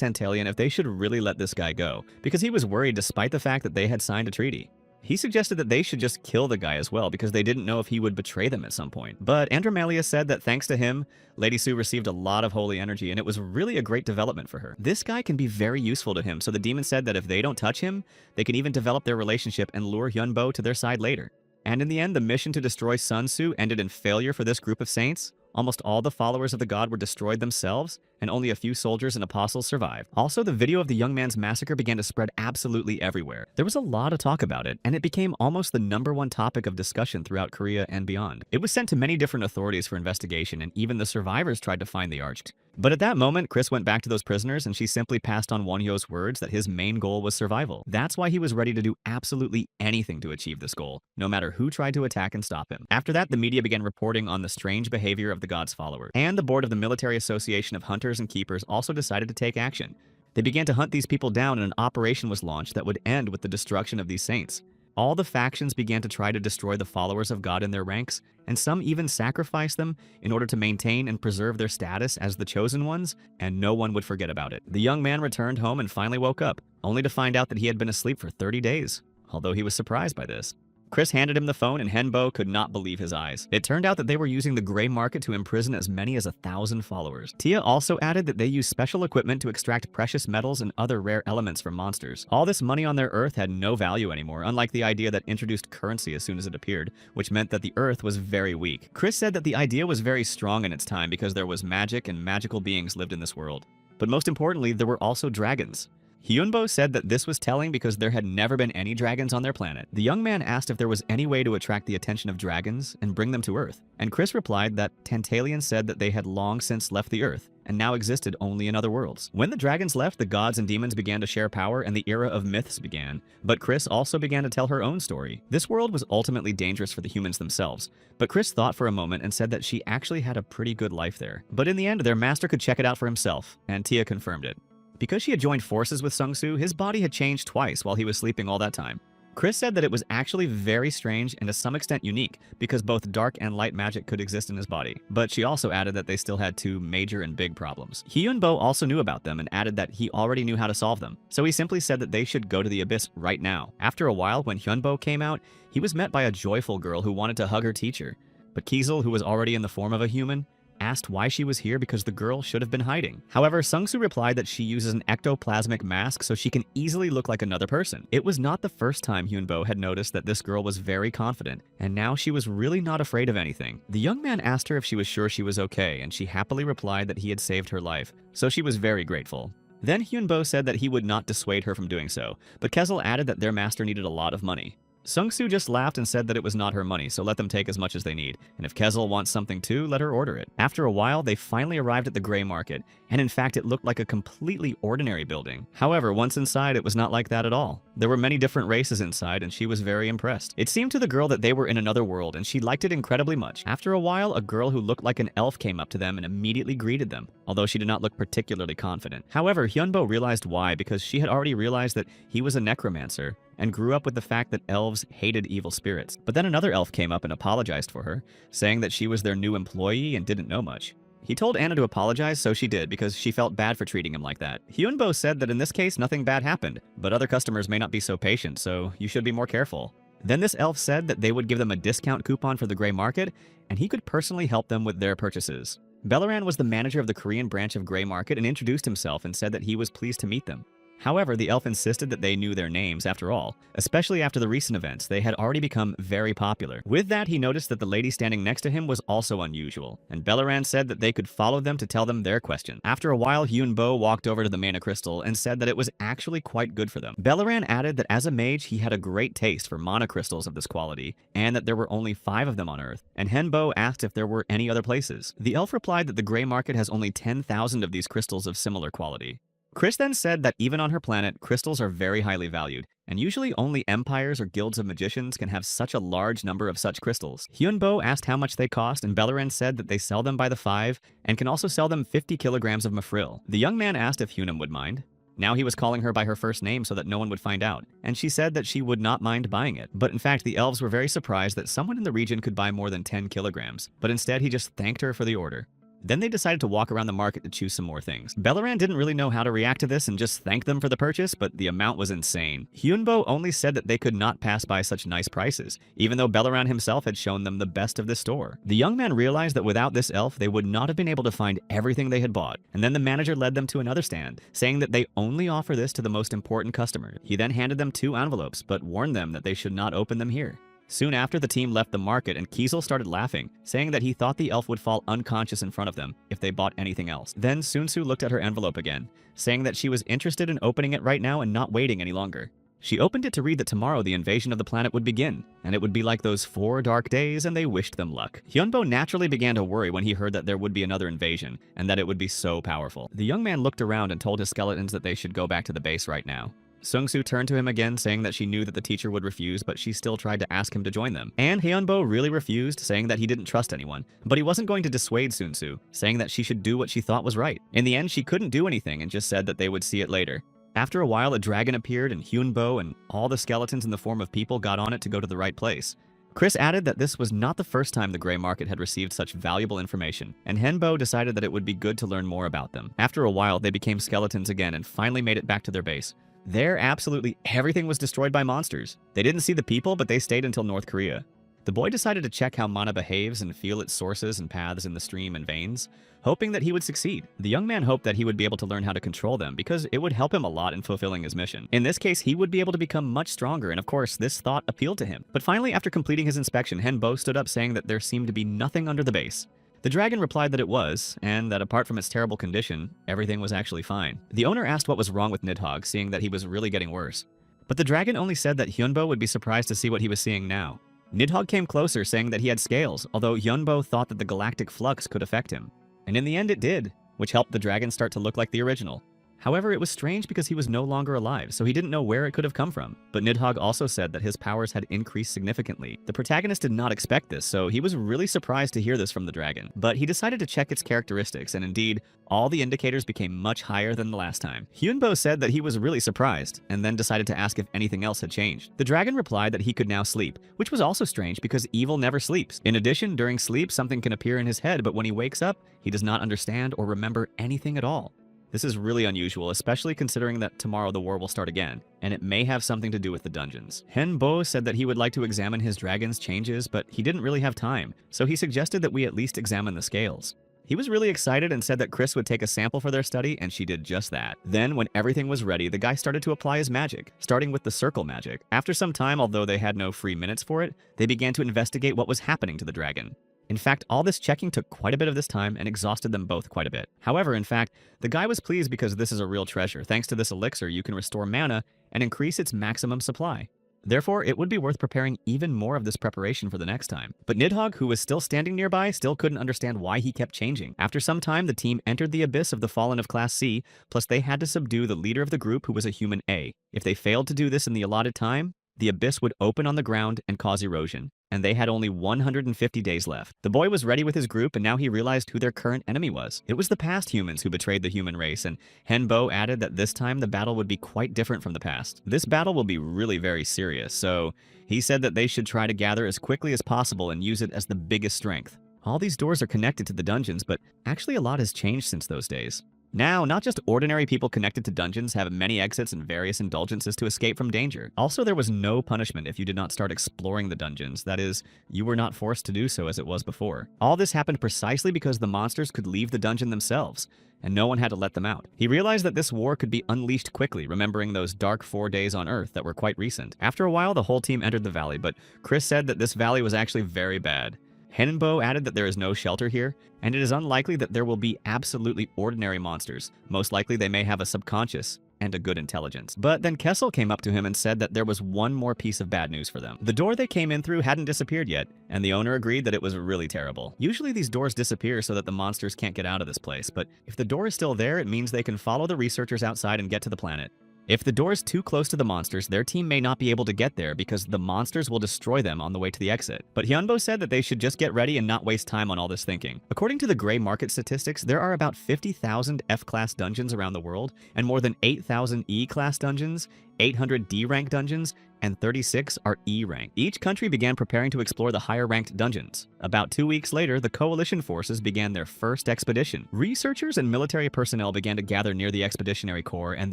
Tantalion if they should really let this guy go, because he was worried despite the fact that they had signed a treaty. He suggested that they should just kill the guy as well, because they didn't know if he would betray them at some point. But Andromalius said that thanks to him, Lady Sue received a lot of holy energy, and it was really a great development for her. This guy can be very useful to him, so the demon said that if they don't touch him, they can even develop their relationship and lure Hyunbo to their side later. And in the end, the mission to destroy Sun Tzu ended in failure for this group of saints. Almost all the followers of the god were destroyed themselves, and only a few soldiers and apostles survived. Also, the video of the young man's massacre began to spread absolutely everywhere. There was a lot of talk about it, and it became almost the #1 topic of discussion throughout Korea and beyond. It was sent to many different authorities for investigation, and even the survivors tried to find the arched. But at that moment, Chris went back to those prisoners, and she simply passed on Wonhyo's words that his main goal was survival. That's why he was ready to do absolutely anything to achieve this goal, no matter who tried to attack and stop him. After that, the media began reporting on the strange behavior of the god's followers, and the board of the Military Association of Hunters and Keepers also decided to take action. They began to hunt these people down, and an operation was launched that would end with the destruction of these saints. All the factions began to try to destroy the followers of God in their ranks, and some even sacrificed them in order to maintain and preserve their status as the chosen ones, and no one would forget about it. The young man returned home and finally woke up, only to find out that he had been asleep for 30 days, although he was surprised by this. Chris handed him the phone and Henbo could not believe his eyes. It turned out that they were using the gray market to imprison as many as 1,000 followers. Tia also added that they use special equipment to extract precious metals and other rare elements from monsters. All this money on their Earth had no value anymore, unlike the idea that introduced currency as soon as it appeared, which meant that the Earth was very weak. Chris said that the idea was very strong in its time because there was magic and magical beings lived in this world. But most importantly, there were also dragons. Hyunbo said that this was telling because there had never been any dragons on their planet. The young man asked if there was any way to attract the attention of dragons and bring them to Earth, and Chris replied that Tantalian said that they had long since left the Earth and now existed only in other worlds. When the dragons left, the gods and demons began to share power and the era of myths began, but Chris also began to tell her own story. This world was ultimately dangerous for the humans themselves, but Chris thought for a moment and said that she actually had a pretty good life there. But in the end, their master could check it out for himself, and Tia confirmed it. Because she had joined forces with Sung-soo, his body had changed twice while he was sleeping all that time. Chris said that it was actually very strange and to some extent unique because both dark and light magic could exist in his body, but she also added that they still had two major and big problems. Hyunbo also knew about them and added that he already knew how to solve them, so he simply said that they should go to the abyss right now. After a while, when Hyunbo came out, he was met by a joyful girl who wanted to hug her teacher, but Kiesel, who was already in the form of a human, asked why she was here because the girl should have been hiding. However, Sung-soo replied that she uses an ectoplasmic mask so she can easily look like another person. It was not the first time Hyunbo had noticed that this girl was very confident, and now she was really not afraid of anything. The young man asked her if she was sure she was okay, and she happily replied that he had saved her life, so she was very grateful. Then Hyunbo said that he would not dissuade her from doing so, but Kezel added that their master needed a lot of money. Sung-soo just laughed and said that it was not her money, so let them take as much as they need, and if Kezel wants something too, let her order it. After a while, they finally arrived at the gray market, and in fact it looked like a completely ordinary building. However, once inside, it was not like that at all. There were many different races inside, and she was very impressed. It seemed to the girl that they were in another world, and she liked it incredibly much. After a while, a girl who looked like an elf came up to them and immediately greeted them, although she did not look particularly confident. However, Hyunbo realized why, because she had already realized that he was a necromancer, and grew up with the fact that elves hated evil spirits. But then another elf came up and apologized for her, saying that she was their new employee and didn't know much. He told Anna to apologize, so she did, because she felt bad for treating him like that. Hyunbo said that in this case, nothing bad happened, but other customers may not be so patient, so you should be more careful. Then this elf said that they would give them a discount coupon for the gray market, and he could personally help them with their purchases. Bellaran was the manager of the Korean branch of Gray Market and introduced himself and said that he was pleased to meet them. However, the elf insisted that they knew their names after all, especially after the recent events. They had already become very popular. With that, he noticed that the lady standing next to him was also unusual, and Bellaran said that they could follow them to tell them their question. After a while, Hyunbo walked over to the mana crystal and said that it was actually quite good for them. Bellaran added that as a mage, he had a great taste for mana crystals of this quality, and that there were only 5 of them on Earth, and Henbo asked if there were any other places. The elf replied that the gray market has only 10,000 of these crystals of similar quality. Chris then said that even on her planet, crystals are very highly valued, and usually only empires or guilds of magicians can have such a large number of such crystals. Hyunbo asked how much they cost, and Bellaran said that they sell them by the 5, and can also sell them 50 kilograms of mafril. The young man asked if Hyunam would mind. Now he was calling her by her first name so that no one would find out, and she said that she would not mind buying it. But in fact, the elves were very surprised that someone in the region could buy more than 10 kilograms, but instead he just thanked her for the order. Then they decided to walk around the market to choose some more things. Bellaran didn't really know how to react to this and just thanked them for the purchase, but the amount was insane. Hyunbo only said that they could not pass by such nice prices, even though Bellaran himself had shown them the best of the store. The young man realized that without this elf, they would not have been able to find everything they had bought, and then the manager led them to another stand, saying that they only offer this to the most important customers. He then handed them 2 envelopes, but warned them that they should not open them here. Soon after, the team left the market and Kiesel started laughing, saying that he thought the elf would fall unconscious in front of them if they bought anything else. Then Sunsu looked at her envelope again, saying that she was interested in opening it right now and not waiting any longer. She opened it to read that tomorrow the invasion of the planet would begin, and it would be like those 4 dark days, and they wished them luck. Hyunbo naturally began to worry when he heard that there would be another invasion, and that it would be so powerful. The young man looked around and told his skeletons that they should go back to the base right now. Sung-soo turned to him again, saying that she knew that the teacher would refuse, but she still tried to ask him to join them. And Hyunbo really refused, saying that he didn't trust anyone, but he wasn't going to dissuade Sun-soo, saying that she should do what she thought was right. In the end, she couldn't do anything and just said that they would see it later. After a while, a dragon appeared and Hyunbo and all the skeletons in the form of people got on it to go to the right place. Chris added that this was not the first time the gray market had received such valuable information, and Henbo decided that it would be good to learn more about them. After a while, they became skeletons again and finally made it back to their base. There, absolutely everything was destroyed by monsters. They didn't see the people, but they stayed until North Korea. The boy decided to check how mana behaves and feel its sources and paths in the stream and veins, hoping that he would succeed. The young man hoped that he would be able to learn how to control them because it would help him a lot in fulfilling his mission. In this case, he would be able to become much stronger, and of course, this thought appealed to him. But finally, after completing his inspection, Henbo stood up saying that there seemed to be nothing under the base. The dragon replied that it was, and that apart from its terrible condition, everything was actually fine. The owner asked what was wrong with Nidhogg, seeing that he was really getting worse. But the dragon only said that Hyunbo would be surprised to see what he was seeing now. Nidhogg came closer, saying that he had scales, although Hyunbo thought that the galactic flux could affect him. And in the end it did, which helped the dragon start to look like the original. However, it was strange because he was no longer alive, so he didn't know where it could have come from. But Nidhogg also said that his powers had increased significantly. The protagonist did not expect this, so he was really surprised to hear this from the dragon. But he decided to check its characteristics, and indeed, all the indicators became much higher than the last time. Hyunbo said that he was really surprised, and then decided to ask if anything else had changed. The dragon replied that he could now sleep, which was also strange because evil never sleeps. In addition, during sleep, something can appear in his head, but when he wakes up, he does not understand or remember anything at all. This is really unusual, especially considering that tomorrow the war will start again, and it may have something to do with the dungeons. Henbo said that he would like to examine his dragon's changes, but he didn't really have time, so he suggested that we at least examine the scales. He was really excited and said that Chris would take a sample for their study, and she did just that. Then, when everything was ready, the guy started to apply his magic, starting with the circle magic. After some time, although they had no free minutes for it, they began to investigate what was happening to the dragon. In fact, all this checking took quite a bit of this time and exhausted them both quite a bit. However, in fact, the guy was pleased because this is a real treasure. Thanks to this elixir, you can restore mana and increase its maximum supply. Therefore, it would be worth preparing even more of this preparation for the next time. But Nidhogg, who was still standing nearby, still couldn't understand why he kept changing. After some time, the team entered the abyss of the Fallen of Class C, plus they had to subdue the leader of the group who was a human A. If they failed to do this in the allotted time, the abyss would open on the ground and cause erosion, and they had only 150 days left. The boy was ready with his group, and now he realized who their current enemy was. It was the past humans who betrayed the human race, and Henbo added that this time the battle would be quite different from the past. This battle will be really very serious, so he said that they should try to gather as quickly as possible and use it as the biggest strength. All these doors are connected to the dungeons, but actually a lot has changed since those days. Now, not just ordinary people connected to dungeons have many exits and various indulgences to escape from danger. Also, there was no punishment if you did not start exploring the dungeons. That is, you were not forced to do so as it was before. All this happened precisely because the monsters could leave the dungeon themselves, and no one had to let them out. He realized that this war could be unleashed quickly, remembering those dark 4 days on Earth that were quite recent. After a while, the whole team entered the valley, but Chris said that this valley was actually very bad. Henbo added that there is no shelter here, and it is unlikely that there will be absolutely ordinary monsters. Most likely they may have a subconscious and a good intelligence. But then Kessel came up to him and said that there was one more piece of bad news for them. The door they came in through hadn't disappeared yet, and the owner agreed that it was really terrible. Usually these doors disappear so that the monsters can't get out of this place, but if the door is still there, it means they can follow the researchers outside and get to the planet. If the door is too close to the monsters, their team may not be able to get there because the monsters will destroy them on the way to the exit. But Hyunbo said that they should just get ready and not waste time on all this thinking. According to the gray market statistics, there are about 50,000 F-class dungeons around the world, and more than 8,000 E-class dungeons, 800 D-rank dungeons, and 36 are E-rank. Each country began preparing to explore the higher-ranked dungeons. About 2 weeks later, the coalition forces began their first expedition. Researchers and military personnel began to gather near the expeditionary corps, and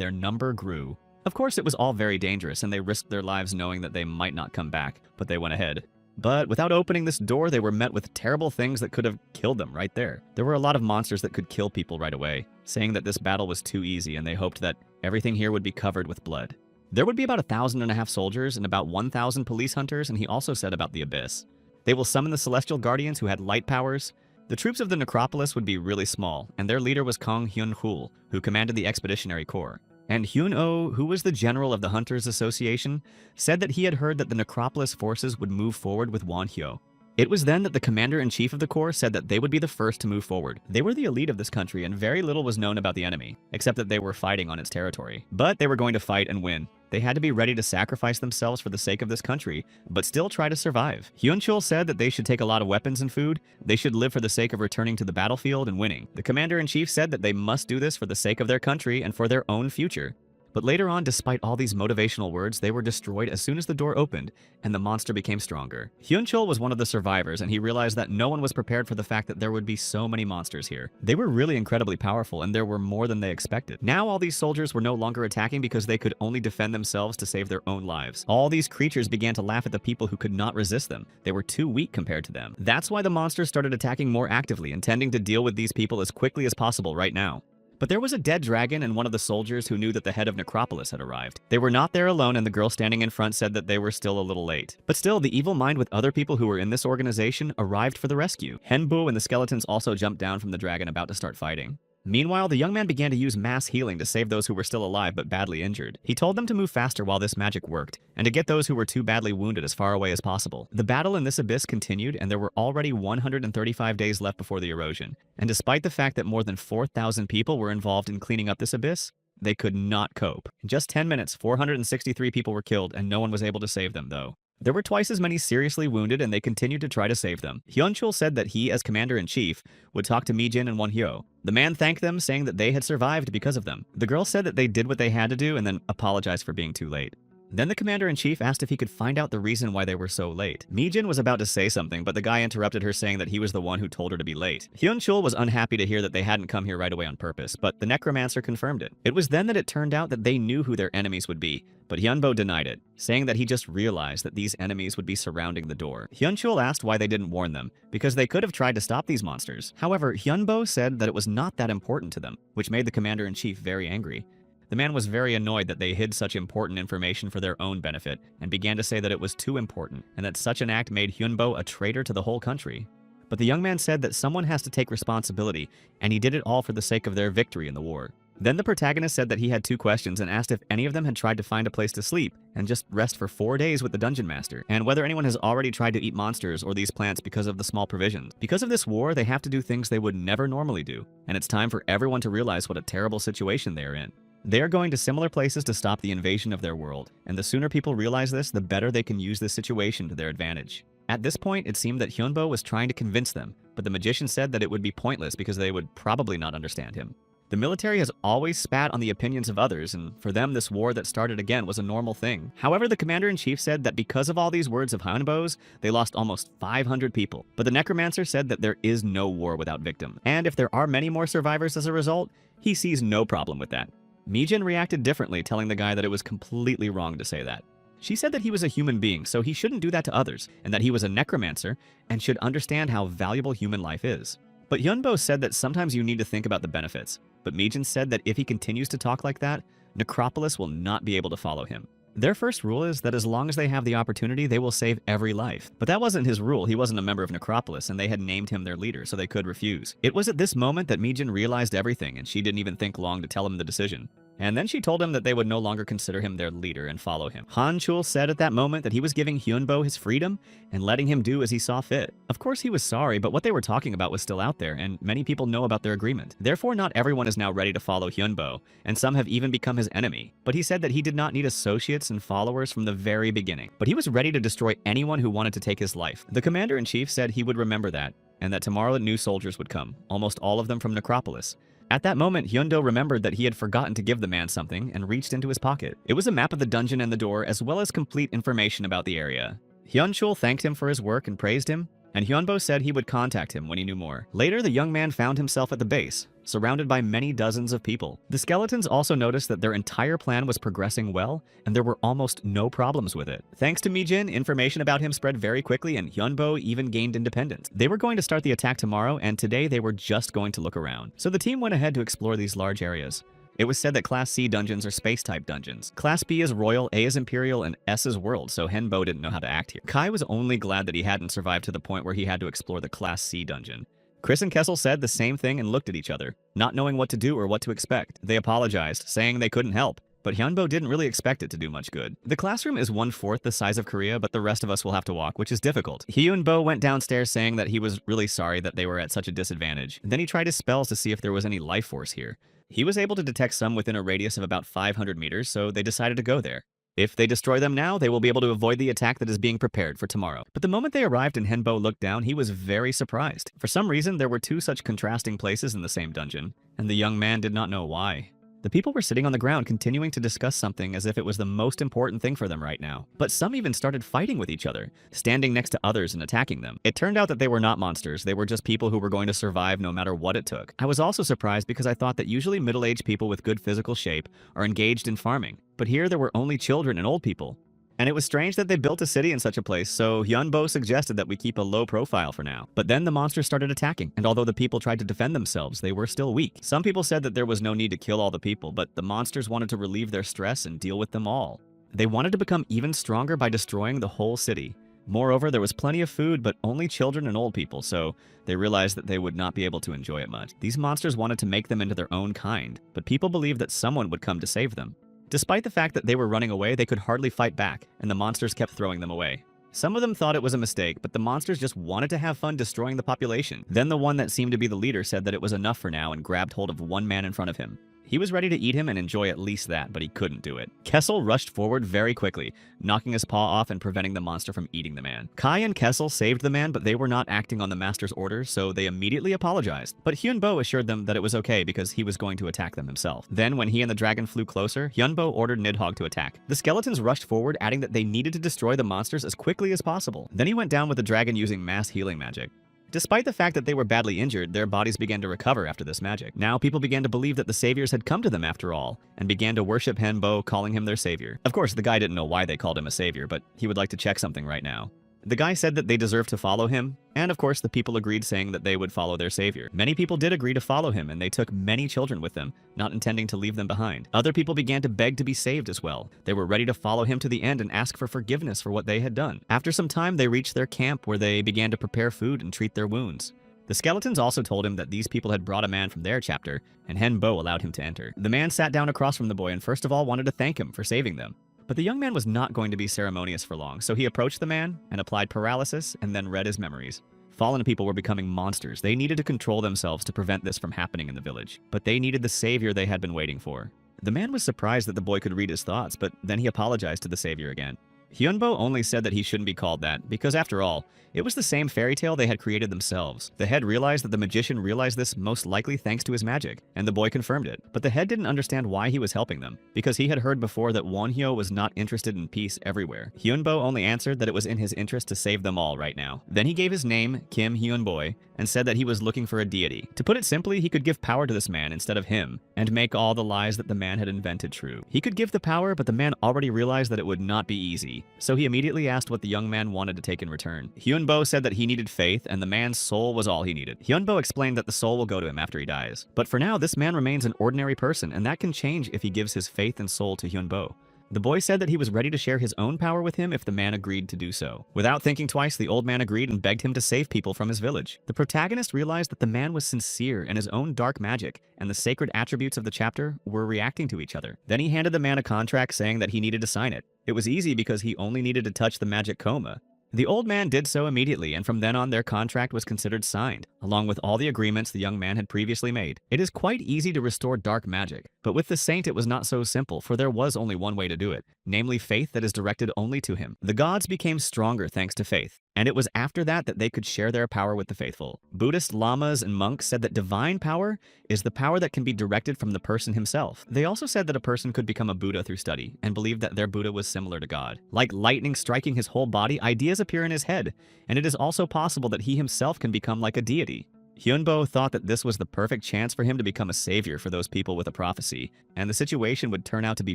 their number grew. Of course, it was all very dangerous, and they risked their lives knowing that they might not come back, but they went ahead. But without opening this door, they were met with terrible things that could have killed them right there. There were a lot of monsters that could kill people right away, saying that this battle was too easy, and they hoped that everything here would be covered with blood. There would be about 1,500 soldiers and about 1,000 police hunters, and he also said about the Abyss. They will summon the Celestial Guardians who had light powers. The troops of the Necropolis would be really small, and their leader was Kong Hyun-hul, who commanded the Expeditionary Corps. And Hyun-oh, who was the general of the Hunters Association, said that he had heard that the Necropolis forces would move forward with Won-hyo. It was then that the commander-in-chief of the corps said that they would be the first to move forward. They were the elite of this country, and very little was known about the enemy, except that they were fighting on its territory. But they were going to fight and win. They had to be ready to sacrifice themselves for the sake of this country, but still try to survive. Hyun-chul said that they should take a lot of weapons and food. They should live for the sake of returning to the battlefield and winning. The commander-in-chief said that they must do this for the sake of their country and for their own future. But later on, despite all these motivational words, they were destroyed as soon as the door opened, and the monster became stronger. Hyun-chul was one of the survivors, and he realized that no one was prepared for the fact that there would be so many monsters here. They were really incredibly powerful, and there were more than they expected. Now all these soldiers were no longer attacking because they could only defend themselves to save their own lives. All these creatures began to laugh at the people who could not resist them. They were too weak compared to them. That's why the monsters started attacking more actively, intending to deal with these people as quickly as possible right now. But there was a dead dragon and one of the soldiers who knew that the head of Necropolis had arrived. They were not there alone, and the girl standing in front said that they were still a little late. But still, the evil mind with other people who were in this organization arrived for the rescue. Henbu and the skeletons also jumped down from the dragon about to start fighting. Meanwhile, the young man began to use mass healing to save those who were still alive but badly injured. He told them to move faster while this magic worked, and to get those who were too badly wounded as far away as possible. The battle in this abyss continued, and there were already 135 days left before the erosion. And despite the fact that more than 4,000 people were involved in cleaning up this abyss, they could not cope. In just 10 minutes, 463 people were killed, and no one was able to save them, though. There were twice as many seriously wounded, and they continued to try to save them. Hyun-chul said that he, as commander-in-chief, would talk to Mi-jin and Won-hyo. The man thanked them, saying that they had survived because of them. The girl said that they did what they had to do and then apologized for being too late. Then the commander-in-chief asked if he could find out the reason why they were so late. Mi-jin was about to say something, but the guy interrupted her, saying that he was the one who told her to be late. Hyun-chul was unhappy to hear that they hadn't come here right away on purpose, but the necromancer confirmed it. It was then that it turned out that they knew who their enemies would be, but Hyunbo denied it, saying that he just realized that these enemies would be surrounding the door. Hyun-chul asked why they didn't warn them, because they could have tried to stop these monsters. However, Hyunbo said that it was not that important to them, which made the commander-in-chief very angry. The man was very annoyed that they hid such important information for their own benefit, and began to say that it was too important, and that such an act made Hyunbo a traitor to the whole country. But the young man said that someone has to take responsibility, and he did it all for the sake of their victory in the war. Then the protagonist said that he had two questions and asked if any of them had tried to find a place to sleep and just rest for 4 days with the dungeon master, and whether anyone has already tried to eat monsters or these plants because of the small provisions. Because of this war, they have to do things they would never normally do, and it's time for everyone to realize what a terrible situation they are in. They are going to similar places to stop the invasion of their world, and the sooner people realize this, the better they can use this situation to their advantage. At this point, it seemed that Hyunbo was trying to convince them, but the magician said that it would be pointless because they would probably not understand him. The military has always spat on the opinions of others, and for them this war that started again was a normal thing. However, the commander-in-chief said that because of all these words of Hyunbo's, they lost almost 500 people. But the necromancer said that there is no war without victims, and if there are many more survivors as a result, he sees no problem with that. Mi-jin reacted differently, telling the guy that it was completely wrong to say that. She said that he was a human being, so he shouldn't do that to others, and that he was a necromancer and should understand how valuable human life is. But Hyunbo said that sometimes you need to think about the benefits, but Mi-jin said that if he continues to talk like that, Necropolis will not be able to follow him. Their first rule is that as long as they have the opportunity, they will save every life. But that wasn't his rule. He wasn't a member of Necropolis, and they had named him their leader, so they could refuse. It was at this moment that Mi-jin realized everything, and she didn't even think long to tell him the decision. And then she told him that they would no longer consider him their leader and follow him. Han-chul said at that moment that he was giving Hyunbo his freedom and letting him do as he saw fit. Of course he was sorry, but what they were talking about was still out there, and many people know about their agreement. Therefore, not everyone is now ready to follow Hyunbo, and some have even become his enemy. But he said that he did not need associates and followers from the very beginning, but he was ready to destroy anyone who wanted to take his life. The commander-in-chief said he would remember that, and that tomorrow new soldiers would come, almost all of them from Necropolis. At that moment, Hyundo remembered that he had forgotten to give the man something and reached into his pocket. It was a map of the dungeon and the door, as well as complete information about the area. Hyun-chul thanked him for his work and praised him, and Hyunbo said he would contact him when he knew more. Later, the young man found himself at the base, surrounded by many dozens of people. The skeletons also noticed that their entire plan was progressing well, and there were almost no problems with it. Thanks to Mi-jin, information about him spread very quickly, and Hyunbo even gained independence. They were going to start the attack tomorrow, and today they were just going to look around. So the team went ahead to explore these large areas. It was said that Class C dungeons are space-type dungeons. Class B is Royal, A is Imperial, and S is World, so Henbo didn't know how to act here. Kai was only glad that he hadn't survived to the point where he had to explore the Class C dungeon. Chris and Kessel said the same thing and looked at each other, not knowing what to do or what to expect. They apologized, saying they couldn't help, but Hyunbo didn't really expect it to do much good. The classroom is 1/4 the size of Korea, but the rest of us will have to walk, which is difficult. Hyunbo went downstairs saying that he was really sorry that they were at such a disadvantage. Then he tried his spells to see if there was any life force here. He was able to detect some within a radius of about 500 meters, so they decided to go there. If they destroy them now, they will be able to avoid the attack that is being prepared for tomorrow. But the moment they arrived and Henbo looked down, he was very surprised. For some reason, there were two such contrasting places in the same dungeon, and the young man did not know why. The people were sitting on the ground continuing to discuss something as if it was the most important thing for them right now. But some even started fighting with each other, standing next to others and attacking them. It turned out that they were not monsters, they were just people who were going to survive no matter what it took. I was also surprised because I thought that usually middle-aged people with good physical shape are engaged in farming. But here there were only children and old people. And it was strange that they built a city in such a place, so Hyunbo suggested that we keep a low profile for now. But then the monsters started attacking, and although the people tried to defend themselves, they were still weak. Some people said that there was no need to kill all the people, but the monsters wanted to relieve their stress and deal with them all. They wanted to become even stronger by destroying the whole city. Moreover, there was plenty of food, but only children and old people, so they realized that they would not be able to enjoy it much. These monsters wanted to make them into their own kind, but people believed that someone would come to save them. Despite the fact that they were running away, they could hardly fight back, and the monsters kept throwing them away. Some of them thought it was a mistake, but the monsters just wanted to have fun destroying the population. Then the one that seemed to be the leader said that it was enough for now and grabbed hold of one man in front of him. He was ready to eat him and enjoy at least that, but he couldn't do it. Kessel rushed forward very quickly, knocking his paw off and preventing the monster from eating the man. Kai and Kessel saved the man, but they were not acting on the master's orders, so they immediately apologized. But Hyunbo assured them that it was okay because he was going to attack them himself. Then, when he and the dragon flew closer, Hyunbo ordered Nidhogg to attack. The skeletons rushed forward, adding that they needed to destroy the monsters as quickly as possible. Then he went down with the dragon using mass healing magic. Despite the fact that they were badly injured, their bodies began to recover after this magic. Now people began to believe that the saviors had come to them after all, and began to worship Hyunbo, calling him their savior. Of course, the guy didn't know why they called him a savior, but he would like to check something right now. The guy said that they deserved to follow him, and of course the people agreed, saying that they would follow their savior. Many people did agree to follow him, and they took many children with them, not intending to leave them behind. Other people began to beg to be saved as well. They were ready to follow him to the end and ask for forgiveness for what they had done. After some time, they reached their camp where they began to prepare food and treat their wounds. The skeletons also told him that these people had brought a man from their chapter, and Hyunbo allowed him to enter. The man sat down across from the boy and first of all wanted to thank him for saving them. But the young man was not going to be ceremonious for long, so he approached the man and applied paralysis and then read his memories. Fallen people were becoming monsters. They needed to control themselves to prevent this from happening in the village. But they needed the savior they had been waiting for. The man was surprised that the boy could read his thoughts, but then he apologized to the savior again. Hyunbo only said that he shouldn't be called that, because after all, it was the same fairy tale they had created themselves. The head realized that the magician realized this most likely thanks to his magic, and the boy confirmed it. But the head didn't understand why he was helping them, because he had heard before that Wonhyo was not interested in peace everywhere. Hyunbo only answered that it was in his interest to save them all right now. Then he gave his name, Kim Hyunboy, and said that he was looking for a deity. To put it simply, he could give power to this man instead of him, and make all the lies that the man had invented true. He could give the power, but the man already realized that it would not be easy. So he immediately asked what the young man wanted to take in return. Hyunbo said that he needed faith, and the man's soul was all he needed. Hyunbo explained that the soul will go to him after he dies. But for now, this man remains an ordinary person, and that can change if he gives his faith and soul to Hyunbo. The boy said that he was ready to share his own power with him if the man agreed to do so. Without thinking twice, the old man agreed and begged him to save people from his village. The protagonist realized that the man was sincere in his own dark magic, and the sacred attributes of the chapter were reacting to each other. Then he handed the man a contract saying that he needed to sign it. It was easy because he only needed to touch the magic coma. The old man did so immediately, and from then on their contract was considered signed, along with all the agreements the young man had previously made. It is quite easy to restore dark magic, but with the saint it was not so simple, for there was only one way to do it, namely faith that is directed only to him. The gods became stronger thanks to faith, and it was after that that they could share their power with the faithful. Buddhist lamas and monks said that divine power is the power that can be directed from the person himself. They also said that a person could become a Buddha through study, and believed that their Buddha was similar to God. Like lightning striking his whole body, ideas appear in his head, and it is also possible that he himself can become like a deity. Hyunbo thought that this was the perfect chance for him to become a savior for those people with a prophecy, and the situation would turn out to be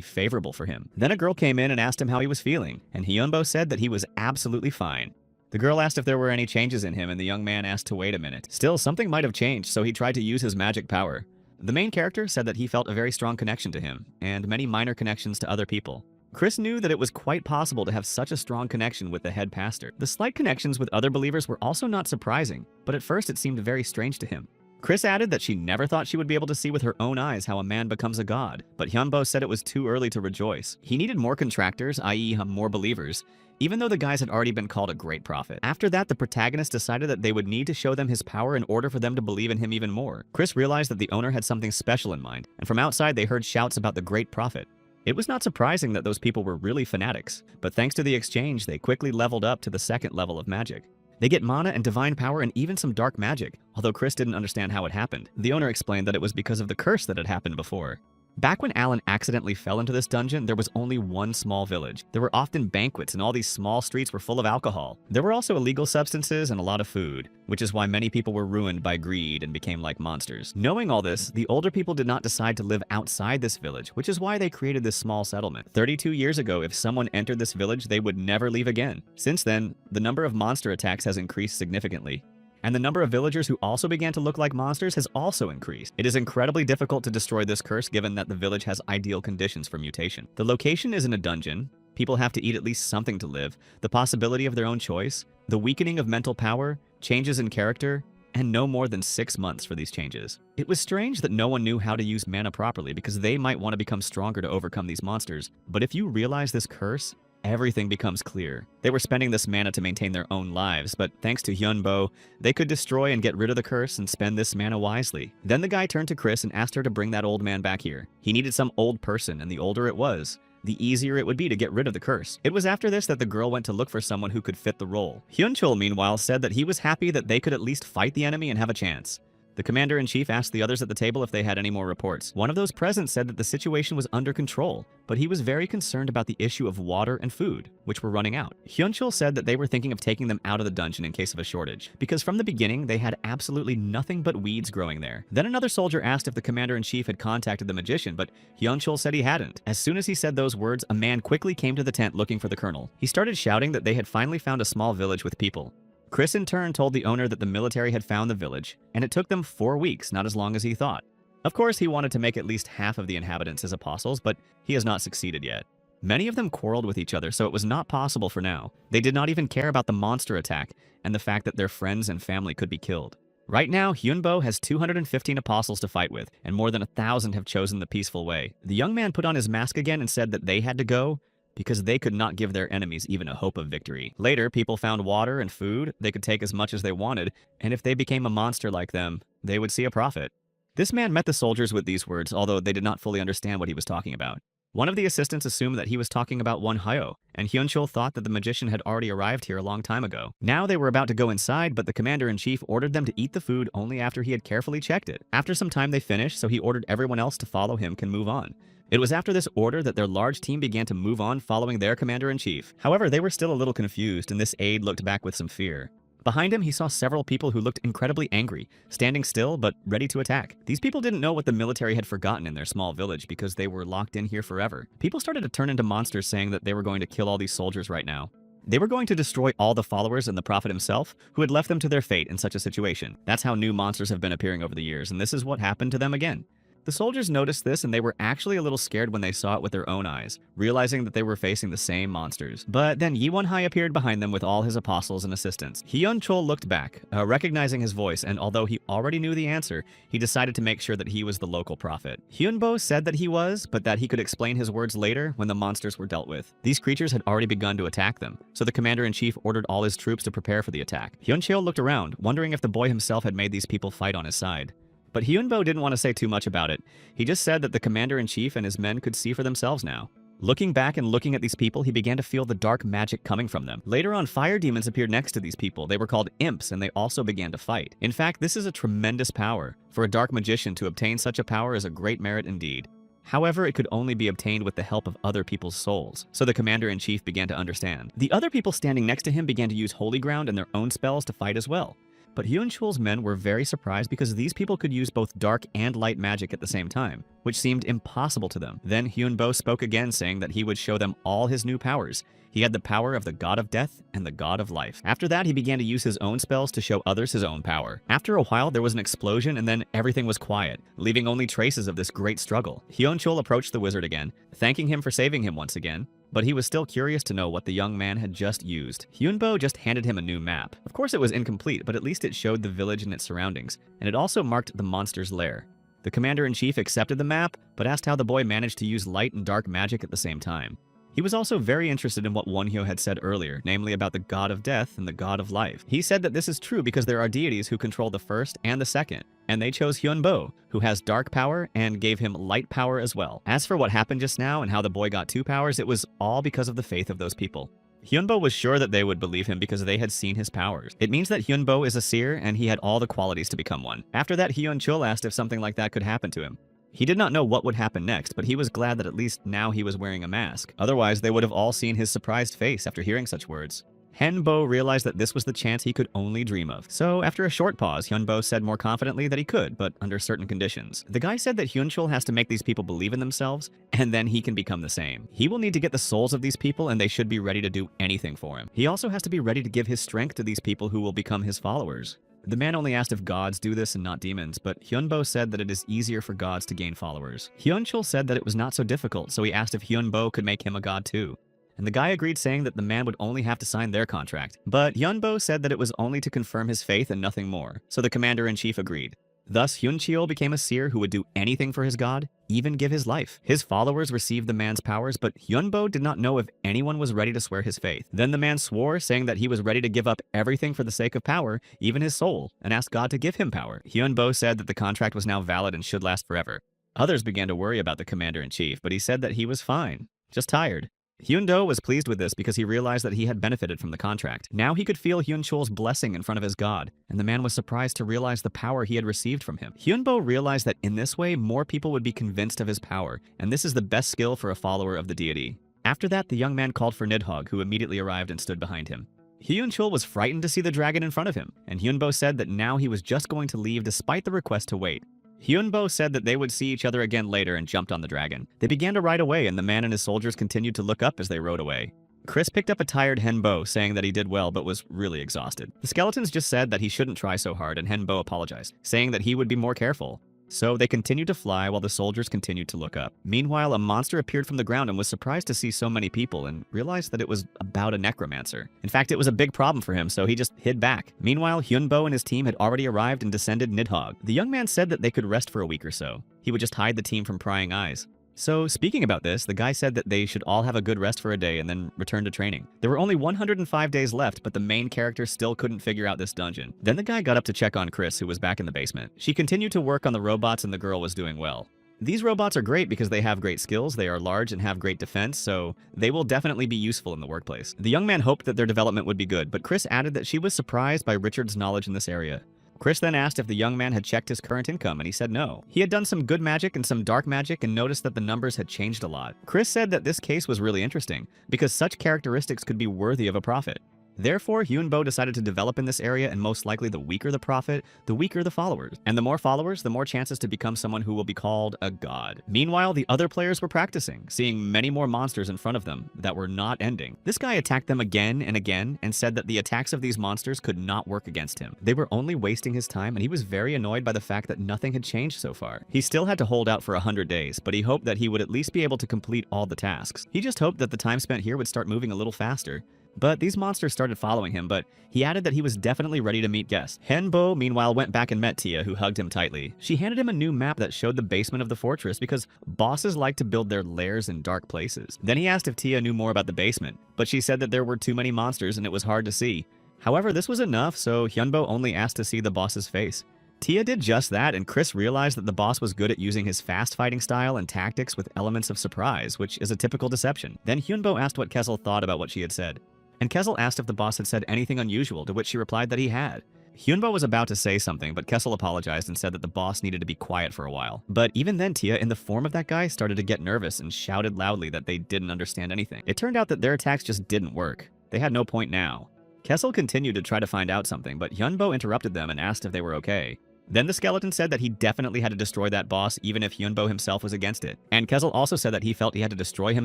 favorable for him. Then a girl came in and asked him how he was feeling, and Hyunbo said that he was absolutely fine. The girl asked if there were any changes in him, and the young man asked to wait a minute. Still, something might have changed, so he tried to use his magic power. The main character said that he felt a very strong connection to him, and many minor connections to other people. Chris knew that it was quite possible to have such a strong connection with the head pastor. The slight connections with other believers were also not surprising, but at first it seemed very strange to him. Chris added that she never thought she would be able to see with her own eyes how a man becomes a god, but Hyunbo said it was too early to rejoice. He needed more contractors, i.e. more believers, even though the guys had already been called a great prophet. After that, the protagonist decided that they would need to show them his power in order for them to believe in him even more. Chris realized that the owner had something special in mind, and from outside they heard shouts about the great prophet. It was not surprising that those people were really fanatics, but thanks to the exchange, they quickly leveled up to the second level of magic. They get mana and divine power and even some dark magic, although Chris didn't understand how it happened. The owner explained that it was because of the curse that had happened before. Back when Alan accidentally fell into this dungeon, there was only one small village. There were often banquets and all these small streets were full of alcohol. There were also illegal substances and a lot of food, which is why many people were ruined by greed and became like monsters. Knowing all this, the older people did not decide to live outside this village, which is why they created this small settlement. 32 years ago, if someone entered this village, they would never leave again. Since then, the number of monster attacks has increased significantly. And the number of villagers who also began to look like monsters has also increased. It is incredibly difficult to destroy this curse given that the village has ideal conditions for mutation. The location is in a dungeon, people have to eat at least something to live, the possibility of their own choice, the weakening of mental power, changes in character, and no more than 6 months for these changes. It was strange that no one knew how to use mana properly because they might want to become stronger to overcome these monsters, but if you realize this curse, everything becomes clear. They were spending this mana to maintain their own lives, but thanks to Hyunbo, they could destroy and get rid of the curse and spend this mana wisely. Then the guy turned to Chris and asked her to bring that old man back here. He needed some old person, and the older it was, the easier it would be to get rid of the curse. It was after this that the girl went to look for someone who could fit the role. Hyunchul, meanwhile, said that he was happy that they could at least fight the enemy and have a chance. The commander-in-chief asked the others at the table if they had any more reports. One of those present said that the situation was under control, but he was very concerned about the issue of water and food, which were running out. Hyunchul said that they were thinking of taking them out of the dungeon in case of a shortage, because from the beginning they had absolutely nothing but weeds growing there. Then another soldier asked if the commander-in-chief had contacted the magician, but Hyunchul said he hadn't. As soon as he said those words, a man quickly came to the tent looking for the colonel. He started shouting that they had finally found a small village with people. Chris in turn told the owner that the military had found the village, and it took them 4 weeks, not as long as he thought. Of course, he wanted to make at least half of the inhabitants as apostles, but he has not succeeded yet. Many of them quarreled with each other, so it was not possible for now. They did not even care about the monster attack and the fact that their friends and family could be killed. Right now, Hyunbo has 215 apostles to fight with, and more than 1,000 have chosen the peaceful way. The young man put on his mask again and said that they had to go because they could not give their enemies even a hope of victory. Later, people found water and food. They could take as much as they wanted, and if they became a monster like them, they would see a profit. This man met the soldiers with these words, although they did not fully understand what he was talking about. One of the assistants assumed that he was talking about Wonhyo, and Hyunchul thought that the magician had already arrived here a long time ago. Now they were about to go inside, but the commander-in-chief ordered them to eat the food only after he had carefully checked it. After some time they finished, so he ordered everyone else to follow him can move on. It was after this order that their large team began to move on following their commander-in-chief. However, they were still a little confused, and this aide looked back with some fear. Behind him, he saw several people who looked incredibly angry, standing still but ready to attack. These people didn't know what the military had forgotten in their small village because they were locked in here forever. People started to turn into monsters, saying that they were going to kill all these soldiers right now. They were going to destroy all the followers and the prophet himself, who had left them to their fate in such a situation. That's how new monsters have been appearing over the years, and this is what happened to them again. The soldiers noticed this, and they were actually a little scared when they saw it with their own eyes, realizing that they were facing the same monsters. But then Yi Won-hai appeared behind them with all his apostles and assistants. Hyun-chul looked back, recognizing his voice, and although he already knew the answer, he decided to make sure that he was the local prophet. Hyunbo said that he was, but that he could explain his words later when the monsters were dealt with. These creatures had already begun to attack them, so the commander-in-chief ordered all his troops to prepare for the attack. Hyun-chul looked around, wondering if the boy himself had made these people fight on his side. But Hyunbo didn't want to say too much about it. He just said that the commander-in-chief and his men could see for themselves now. Looking back and looking at these people, he began to feel the dark magic coming from them. Later on, fire demons appeared next to these people. They were called imps, and they also began to fight. In fact, this is a tremendous power. For a dark magician to obtain such a power is a great merit indeed. However, it could only be obtained with the help of other people's souls, so the commander-in-chief began to understand. The other people standing next to him began to use holy ground and their own spells to fight as well. But Hyun-chul's men were very surprised because these people could use both dark and light magic at the same time, which seemed impossible to them. Then Hyunbo spoke again, saying that he would show them all his new powers. He had the power of the god of death and the god of life. After that, he began to use his own spells to show others his own power. After a while, there was an explosion, and then everything was quiet, leaving only traces of this great struggle. Hyun-chul approached the wizard again, thanking him for saving him once again, but he was still curious to know what the young man had just used. Hyunbo just handed him a new map. Of course it was incomplete, but at least it showed the village and its surroundings, and it also marked the monster's lair. The commander-in-chief accepted the map, but asked how the boy managed to use light and dark magic at the same time. He was also very interested in what Wonhyo had said earlier, namely about the god of death and the god of life. He said that this is true because there are deities who control the first and the second, and they chose Hyunbo, who has dark power, and gave him light power as well. As for what happened just now and how the boy got 2 powers, it was all because of the faith of those people. Hyunbo was sure that they would believe him because they had seen his powers. It means that Hyunbo is a seer, and he had all the qualities to become one. After that, Hyun-chul asked if something like that could happen to him. He did not know what would happen next, but he was glad that at least now he was wearing a mask. Otherwise, they would have all seen his surprised face after hearing such words. Hyunbo realized that this was the chance he could only dream of. So after a short pause, Hyunbo said more confidently that he could, but under certain conditions. The guy said that Hyunchul has to make these people believe in themselves, and then he can become the same. He will need to get the souls of these people, and they should be ready to do anything for him. He also has to be ready to give his strength to these people who will become his followers. The man only asked if gods do this and not demons, but Hyunbo said that it is easier for gods to gain followers. Hyunchul said that it was not so difficult, so he asked if Hyunbo could make him a god too. And the guy agreed, saying that the man would only have to sign their contract. But Hyunbo said that it was only to confirm his faith and nothing more, so the commander-in-chief agreed. Thus, Hyuncheol became a seer who would do anything for his god, even give his life. His followers received the man's powers, but Hyunbo did not know if anyone was ready to swear his faith. Then the man swore, saying that he was ready to give up everything for the sake of power, even his soul, and asked God to give him power. Hyunbo said that the contract was now valid and should last forever. Others began to worry about the commander-in-chief, but he said that he was fine, just tired. Hyundo was pleased with this because he realized that he had benefited from the contract. Now he could feel Hyunchul's blessing in front of his god, and the man was surprised to realize the power he had received from him. Hyunbo realized that in this way, more people would be convinced of his power, and this is the best skill for a follower of the deity. After that, the young man called for Nidhogg, who immediately arrived and stood behind him. Hyunchul was frightened to see the dragon in front of him, and Hyunbo said that now he was just going to leave despite the request to wait. Hyunbo said that they would see each other again later and jumped on the dragon. They began to ride away, and the man and his soldiers continued to look up as they rode away. Chris picked up a tired Henbo, saying that he did well but was really exhausted. The skeletons just said that he shouldn't try so hard, and Henbo apologized, saying that he would be more careful. So they continued to fly while the soldiers continued to look up. Meanwhile, a monster appeared from the ground and was surprised to see so many people and realized that it was about a necromancer. In fact, it was a big problem for him, so he just hid back. Meanwhile, Hyunbo and his team had already arrived and descended Nidhogg. The young man said that they could rest for a week or so. He would just hide the team from prying eyes. So, speaking about this, the guy said that they should all have a good rest for a day and then return to training. There were only 105 days left, but the main character still couldn't figure out this dungeon. Then the guy got up to check on Chris, who was back in the basement. She continued to work on the robots and the girl was doing well. These robots are great because they have great skills, they are large and have great defense, so they will definitely be useful in the workplace. The young man hoped that their development would be good, but Chris added that she was surprised by Richard's knowledge in this area. Chris then asked if the young man had checked his current income, and he said no. He had done some good magic and some dark magic and noticed that the numbers had changed a lot. Chris said that this case was really interesting, because such characteristics could be worthy of a prophet. Therefore, Hyunbo decided to develop in this area, and most likely the weaker the prophet, the weaker the followers. And the more followers, the more chances to become someone who will be called a god. Meanwhile, the other players were practicing, seeing many more monsters in front of them that were not ending. This guy attacked them again and again, and said that the attacks of these monsters could not work against him. They were only wasting his time, and he was very annoyed by the fact that nothing had changed so far. He still had to hold out for 100 days, but he hoped that he would at least be able to complete all the tasks. He just hoped that the time spent here would start moving a little faster. But these monsters started following him, but he added that he was definitely ready to meet guests. Henbo, meanwhile, went back and met Tia, who hugged him tightly. She handed him a new map that showed the basement of the fortress because bosses like to build their lairs in dark places. Then he asked if Tia knew more about the basement, but she said that there were too many monsters and it was hard to see. However, this was enough, so Hyunbo only asked to see the boss's face. Tia did just that, and Chris realized that the boss was good at using his fast fighting style and tactics with elements of surprise, which is a typical deception. Then Hyunbo asked what Kessel thought about what she had said. And Kessel asked if the boss had said anything unusual, to which she replied that he had. Hyunbo was about to say something, but Kessel apologized and said that the boss needed to be quiet for a while. But even then, Tia, in the form of that guy, started to get nervous and shouted loudly that they didn't understand anything. It turned out that their attacks just didn't work. They had no point now. Kessel continued to try to find out something, but Hyunbo interrupted them and asked if they were okay. Then the skeleton said that he definitely had to destroy that boss even if Hyunbo himself was against it. And Kessel also said that he felt he had to destroy him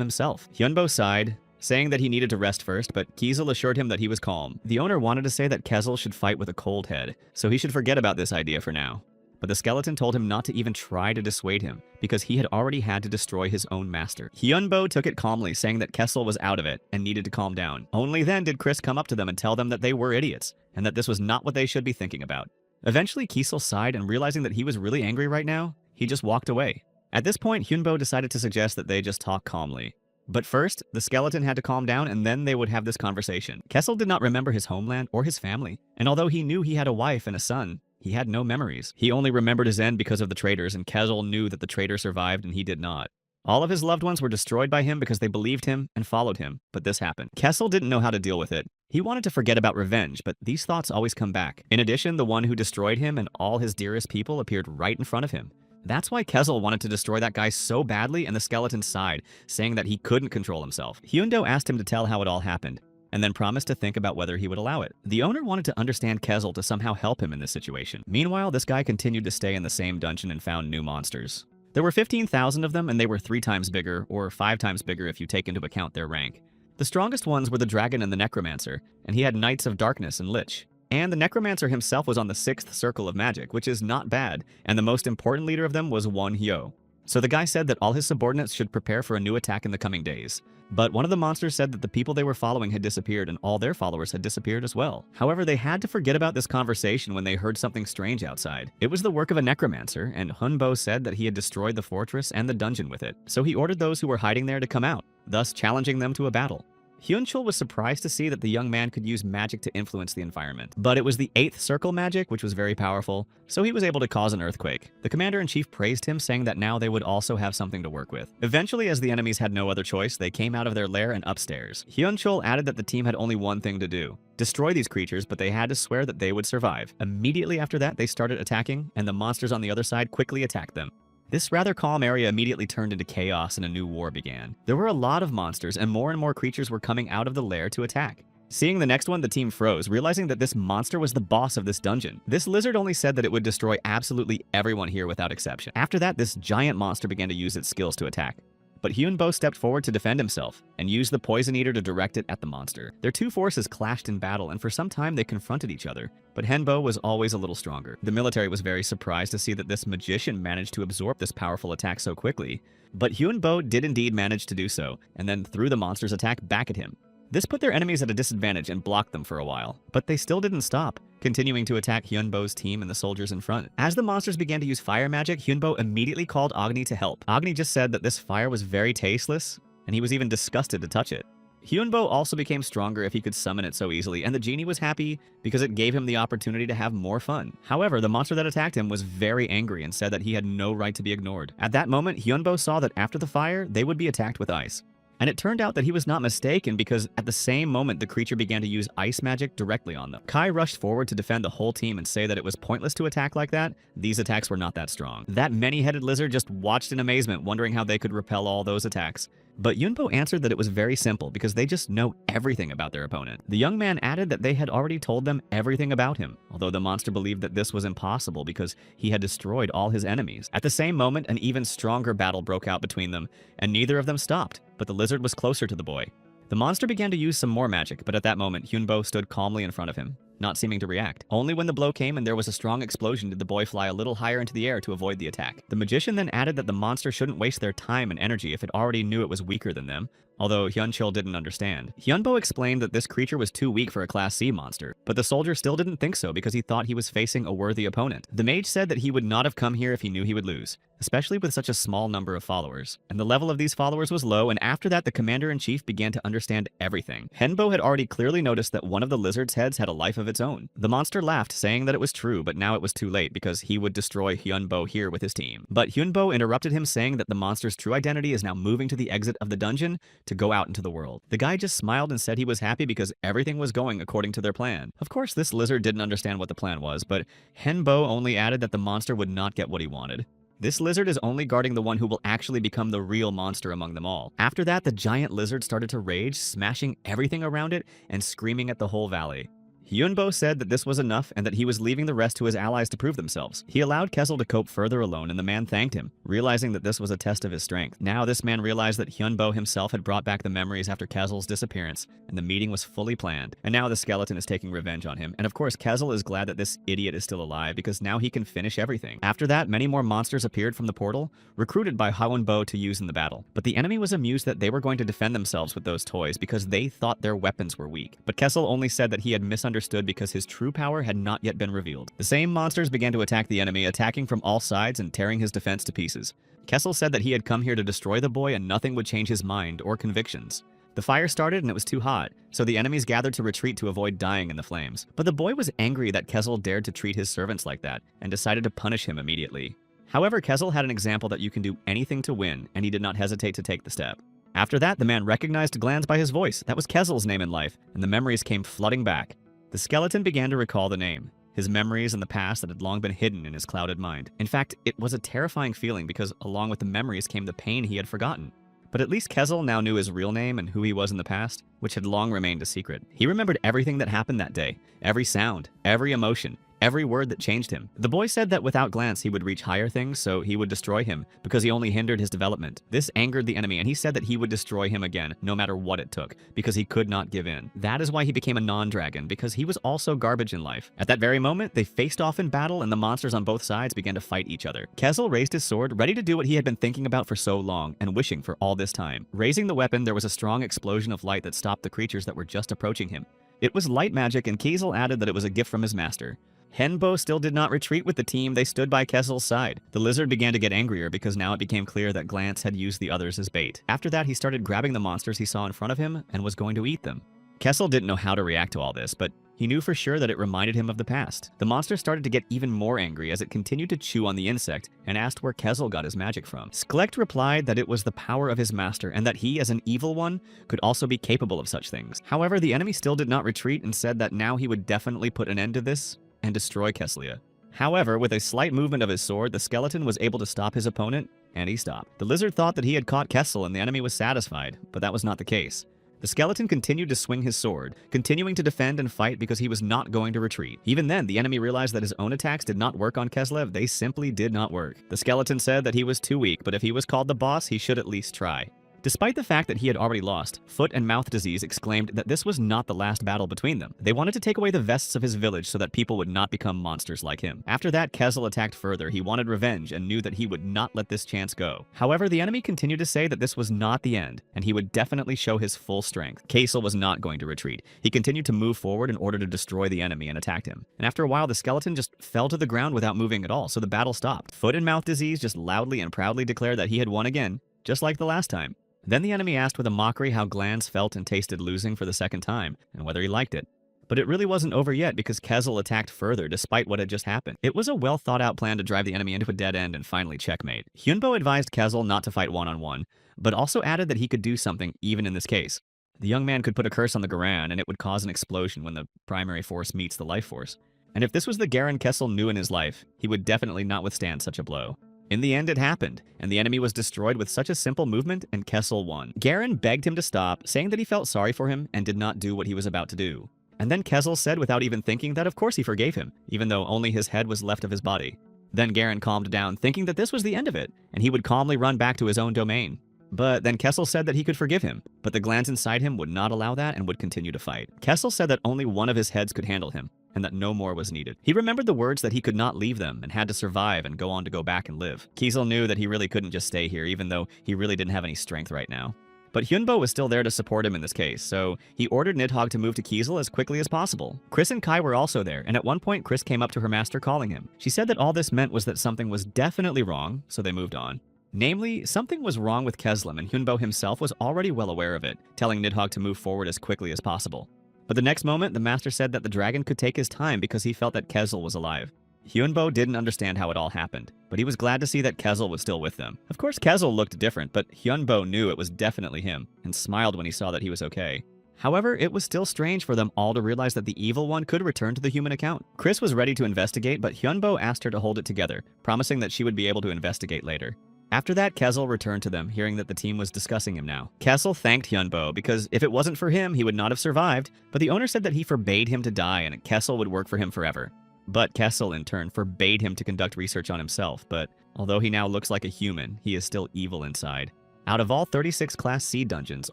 himself. Hyunbo sighed, saying that he needed to rest first, but Kiesel assured him that he was calm. The owner wanted to say that Kessel should fight with a cold head, so he should forget about this idea for now. But the skeleton told him not to even try to dissuade him, because he had already had to destroy his own master. Hyunbo took it calmly, saying that Kessel was out of it and needed to calm down. Only then did Chris come up to them and tell them that they were idiots, and that this was not what they should be thinking about. Eventually, Kiesel sighed, and realizing that he was really angry right now, he just walked away. At this point, Hyunbo decided to suggest that they just talk calmly. But first, the skeleton had to calm down, and then they would have this conversation. Kessel did not remember his homeland or his family, and although he knew he had a wife and a son, he had no memories. He only remembered his end because of the traitors, and Kessel knew that the traitor survived and he did not. All of his loved ones were destroyed by him because they believed him and followed him, but this happened. Kessel didn't know how to deal with it. He wanted to forget about revenge, but these thoughts always come back. In addition, the one who destroyed him and all his dearest people appeared right in front of him. That's why Kezel wanted to destroy that guy so badly, and the skeleton sighed, saying that he couldn't control himself. Hyundo asked him to tell how it all happened, and then promised to think about whether he would allow it. The owner wanted to understand Kezel to somehow help him in this situation. Meanwhile, this guy continued to stay in the same dungeon and found new monsters. There were 15,000 of them, and they were 3 times bigger, or 5 times bigger if you take into account their rank. The strongest ones were the dragon and the necromancer, and he had Knights of Darkness and Lich. And the necromancer himself was on the 6th circle of magic, which is not bad, and the most important leader of them was one Hyo. So the guy said that all his subordinates should prepare for a new attack in the coming days. But one of the monsters said that the people they were following had disappeared and all their followers had disappeared as well. However, they had to forget about this conversation when they heard something strange outside. It was the work of a necromancer, and Hunbo said that he had destroyed the fortress and the dungeon with it. So he ordered those who were hiding there to come out, thus challenging them to a battle. Hyunchul was surprised to see that the young man could use magic to influence the environment. But it was the 8th circle magic, which was very powerful, so he was able to cause an earthquake. The commander-in-chief praised him, saying that now they would also have something to work with. Eventually, as the enemies had no other choice, they came out of their lair and upstairs. Hyunchul added that the team had only one thing to do: destroy these creatures, but they had to swear that they would survive. Immediately after that, they started attacking, and the monsters on the other side quickly attacked them. This rather calm area immediately turned into chaos and a new war began. There were a lot of monsters, and more creatures were coming out of the lair to attack. Seeing the next one, the team froze, realizing that this monster was the boss of this dungeon. This lizard only said that it would destroy absolutely everyone here without exception. After that, this giant monster began to use its skills to attack. But Hyunbo stepped forward to defend himself and used the Poison Eater to direct it at the monster. Their two forces clashed in battle, and for some time they confronted each other. But Henbo was always a little stronger. The military was very surprised to see that this magician managed to absorb this powerful attack so quickly. But Hyunbo did indeed manage to do so, and then threw the monster's attack back at him. This put their enemies at a disadvantage and blocked them for a while, but they still didn't stop, continuing to attack Hyunbo's team and the soldiers in front. As the monsters began to use fire magic, Hyunbo immediately called Agni to help. Agni just said that this fire was very tasteless, and he was even disgusted to touch it. Hyunbo also became stronger if he could summon it so easily, and the genie was happy because it gave him the opportunity to have more fun. However, the monster that attacked him was very angry and said that he had no right to be ignored. At that moment, Hyunbo saw that after the fire, they would be attacked with ice. And it turned out that he was not mistaken, because at the same moment the creature began to use ice magic directly on them. Kai rushed forward to defend the whole team and say that it was pointless to attack like that. These attacks were not that strong. That many-headed lizard just watched in amazement, wondering how they could repel all those attacks. But Yunbo answered that it was very simple, because they just know everything about their opponent. The young man added that they had already told them everything about him, although the monster believed that this was impossible because he had destroyed all his enemies. At the same moment, an even stronger battle broke out between them, and neither of them stopped, but the lizard was closer to the boy. The monster began to use some more magic, but at that moment, Hyunbo stood calmly in front of him, not seeming to react. Only when the blow came and there was a strong explosion did the boy fly a little higher into the air to avoid the attack. The magician then added that the monster shouldn't waste their time and energy if it already knew it was weaker than them, although Hyunchul didn't understand. Hyunbo explained that this creature was too weak for a Class C monster, but the soldier still didn't think so because he thought he was facing a worthy opponent. The mage said that he would not have come here if he knew he would lose, especially with such a small number of followers. And the level of these followers was low, and after that the commander-in-chief began to understand everything. Henbo had already clearly noticed that one of the lizard's heads had a life of its own. The monster laughed, saying that it was true, but now it was too late because he would destroy Hyunbo here with his team. But Hyunbo interrupted him, saying that the monster's true identity is now moving to the exit of the dungeon to go out into the world. The guy just smiled and said he was happy because everything was going according to their plan. Of course, this lizard didn't understand what the plan was, but Henbo only added that the monster would not get what he wanted. This lizard is only guarding the one who will actually become the real monster among them all. After that, the giant lizard started to rage, smashing everything around it and screaming at the whole valley. Hyunbo said that this was enough and that he was leaving the rest to his allies to prove themselves. He allowed Kessel to cope further alone, and the man thanked him, realizing that this was a test of his strength. Now this man realized that Hyunbo himself had brought back the memories after Kessel's disappearance, and the meeting was fully planned. And now the skeleton is taking revenge on him, and of course Kessel is glad that this idiot is still alive because now he can finish everything. After that, many more monsters appeared from the portal, recruited by Hyunbo to use in the battle. But the enemy was amused that they were going to defend themselves with those toys because they thought their weapons were weak. But Kessel only said that he had misunderstood because his true power had not yet been revealed. The same monsters began to attack the enemy, attacking from all sides and tearing his defense to pieces. Kessel said that he had come here to destroy the boy and nothing would change his mind or convictions. The fire started and it was too hot, so the enemies gathered to retreat to avoid dying in the flames. But the boy was angry that Kessel dared to treat his servants like that and decided to punish him immediately. However, Kessel had an example that you can do anything to win, and he did not hesitate to take the step. After that, the man recognized Glanz by his voice. That was Kessel's name in life, and the memories came flooding back. The skeleton began to recall the name. his memories and the past that had long been hidden in his clouded mind. In fact, it was a terrifying feeling because along with the memories came the pain he had forgotten. But at least Kezel now knew his real name and who he was in the past, which had long remained a secret. He remembered everything that happened that day, every sound, every emotion, every word that changed him. The boy said that without Glance he would reach higher things, so he would destroy him because he only hindered his development. This angered the enemy, and he said that he would destroy him again, no matter what it took, because he could not give in. That is why he became a non-dragon, because he was also garbage in life. At that very moment, they faced off in battle, and the monsters on both sides began to fight each other. Kezel raised his sword, ready to do what he had been thinking about for so long, and wishing for all this time. Raising the weapon, there was a strong explosion of light that stopped the creatures that were just approaching him. It was light magic, and Kezel added that it was a gift from his master. Henbo still did not retreat with the team. They stood by Kezel's side. The lizard began to get angrier because now it became clear that Glance had used the others as bait. After that, he started grabbing the monsters he saw in front of him and was going to eat them. Kezel didn't know how to react to all this, but he knew for sure that it reminded him of the past. The monster started to get even more angry as it continued to chew on the insect and asked where Kezel got his magic from. Sklekt replied that it was the power of his master and that he, as an evil one, could also be capable of such things. However, the enemy still did not retreat and said that now he would definitely put an end to this and destroy Keslia. However, with a slight movement of his sword, the skeleton was able to stop his opponent, and he stopped. The lizard thought that he had caught Kezel and the enemy was satisfied, but that was not the case. The skeleton continued to swing his sword, continuing to defend and fight because he was not going to retreat. Even then, the enemy realized that his own attacks did not work on Keslev. They simply did not work. The skeleton said that he was too weak, but if he was called the boss, he should at least try. Despite the fact that he had already lost, Foot and Mouth Disease exclaimed that this was not the last battle between them. They wanted to take away the vests of his village so that people would not become monsters like him. After that, Kezel attacked further. He wanted revenge and knew that he would not let this chance go. However, the enemy continued to say that this was not the end, and he would definitely show his full strength. Kezel was not going to retreat. He continued to move forward in order to destroy the enemy and attacked him. And after a while, the skeleton just fell to the ground without moving at all, so the battle stopped. Foot and Mouth Disease just loudly and proudly declared that he had won again, just like the last time. Then the enemy asked with a mockery how Glance felt and tasted losing for the second time, and whether he liked it. But it really wasn't over yet because Kezel attacked further despite what had just happened. It was a well-thought-out plan to drive the enemy into a dead end and finally checkmate. Hyunbo advised Kezel not to fight one-on-one, but also added that he could do something even in this case. The young man could put a curse on the Garan, and it would cause an explosion when the primary force meets the life force. And if this was the Garan Kezel knew in his life, he would definitely not withstand such a blow. In the end, it happened, and the enemy was destroyed with such a simple movement, and Kezel won. Garan begged him to stop, saying that he felt sorry for him and did not do what he was about to do. And then Kezel said without even thinking that of course he forgave him, even though only his head was left of his body. Then Garan calmed down, thinking that this was the end of it, and he would calmly run back to his own domain. But then Kezel said that he could forgive him, but the glands inside him would not allow that and would continue to fight. Kezel said that only one of his heads could handle him, and that no more was needed. He remembered the words that he could not leave them and had to survive and go on to go back and live. Kezel knew that he really couldn't just stay here, even though he really didn't have any strength right now. But Hyunbo was still there to support him in this case, so he ordered Nidhogg to move to Kezel as quickly as possible. Chris and Kai were also there, and at one point Chris came up to her master calling him. She said that all this meant was that something was definitely wrong, so they moved on. Namely, something was wrong with Keslem, and Hyunbo himself was already well aware of it, telling Nidhogg to move forward as quickly as possible. But the next moment, the master said that the dragon could take his time because he felt that Kezel was alive. Hyunbo didn't understand how it all happened, but he was glad to see that Kezel was still with them. Of course, Kezel looked different, but Hyunbo knew it was definitely him, and smiled when he saw that he was okay. However, it was still strange for them all to realize that the evil one could return to the human account. Chris was ready to investigate, but Hyunbo asked her to hold it together, promising that she would be able to investigate later. After that, Kezel returned to them, hearing that the team was discussing him now. Kezel thanked Hyunbo because if it wasn't for him, he would not have survived, but the owner said that he forbade him to die and Kezel would work for him forever. But Kezel, in turn, forbade him to conduct research on himself, but although he now looks like a human, he is still evil inside. Out of all 36 Class C dungeons,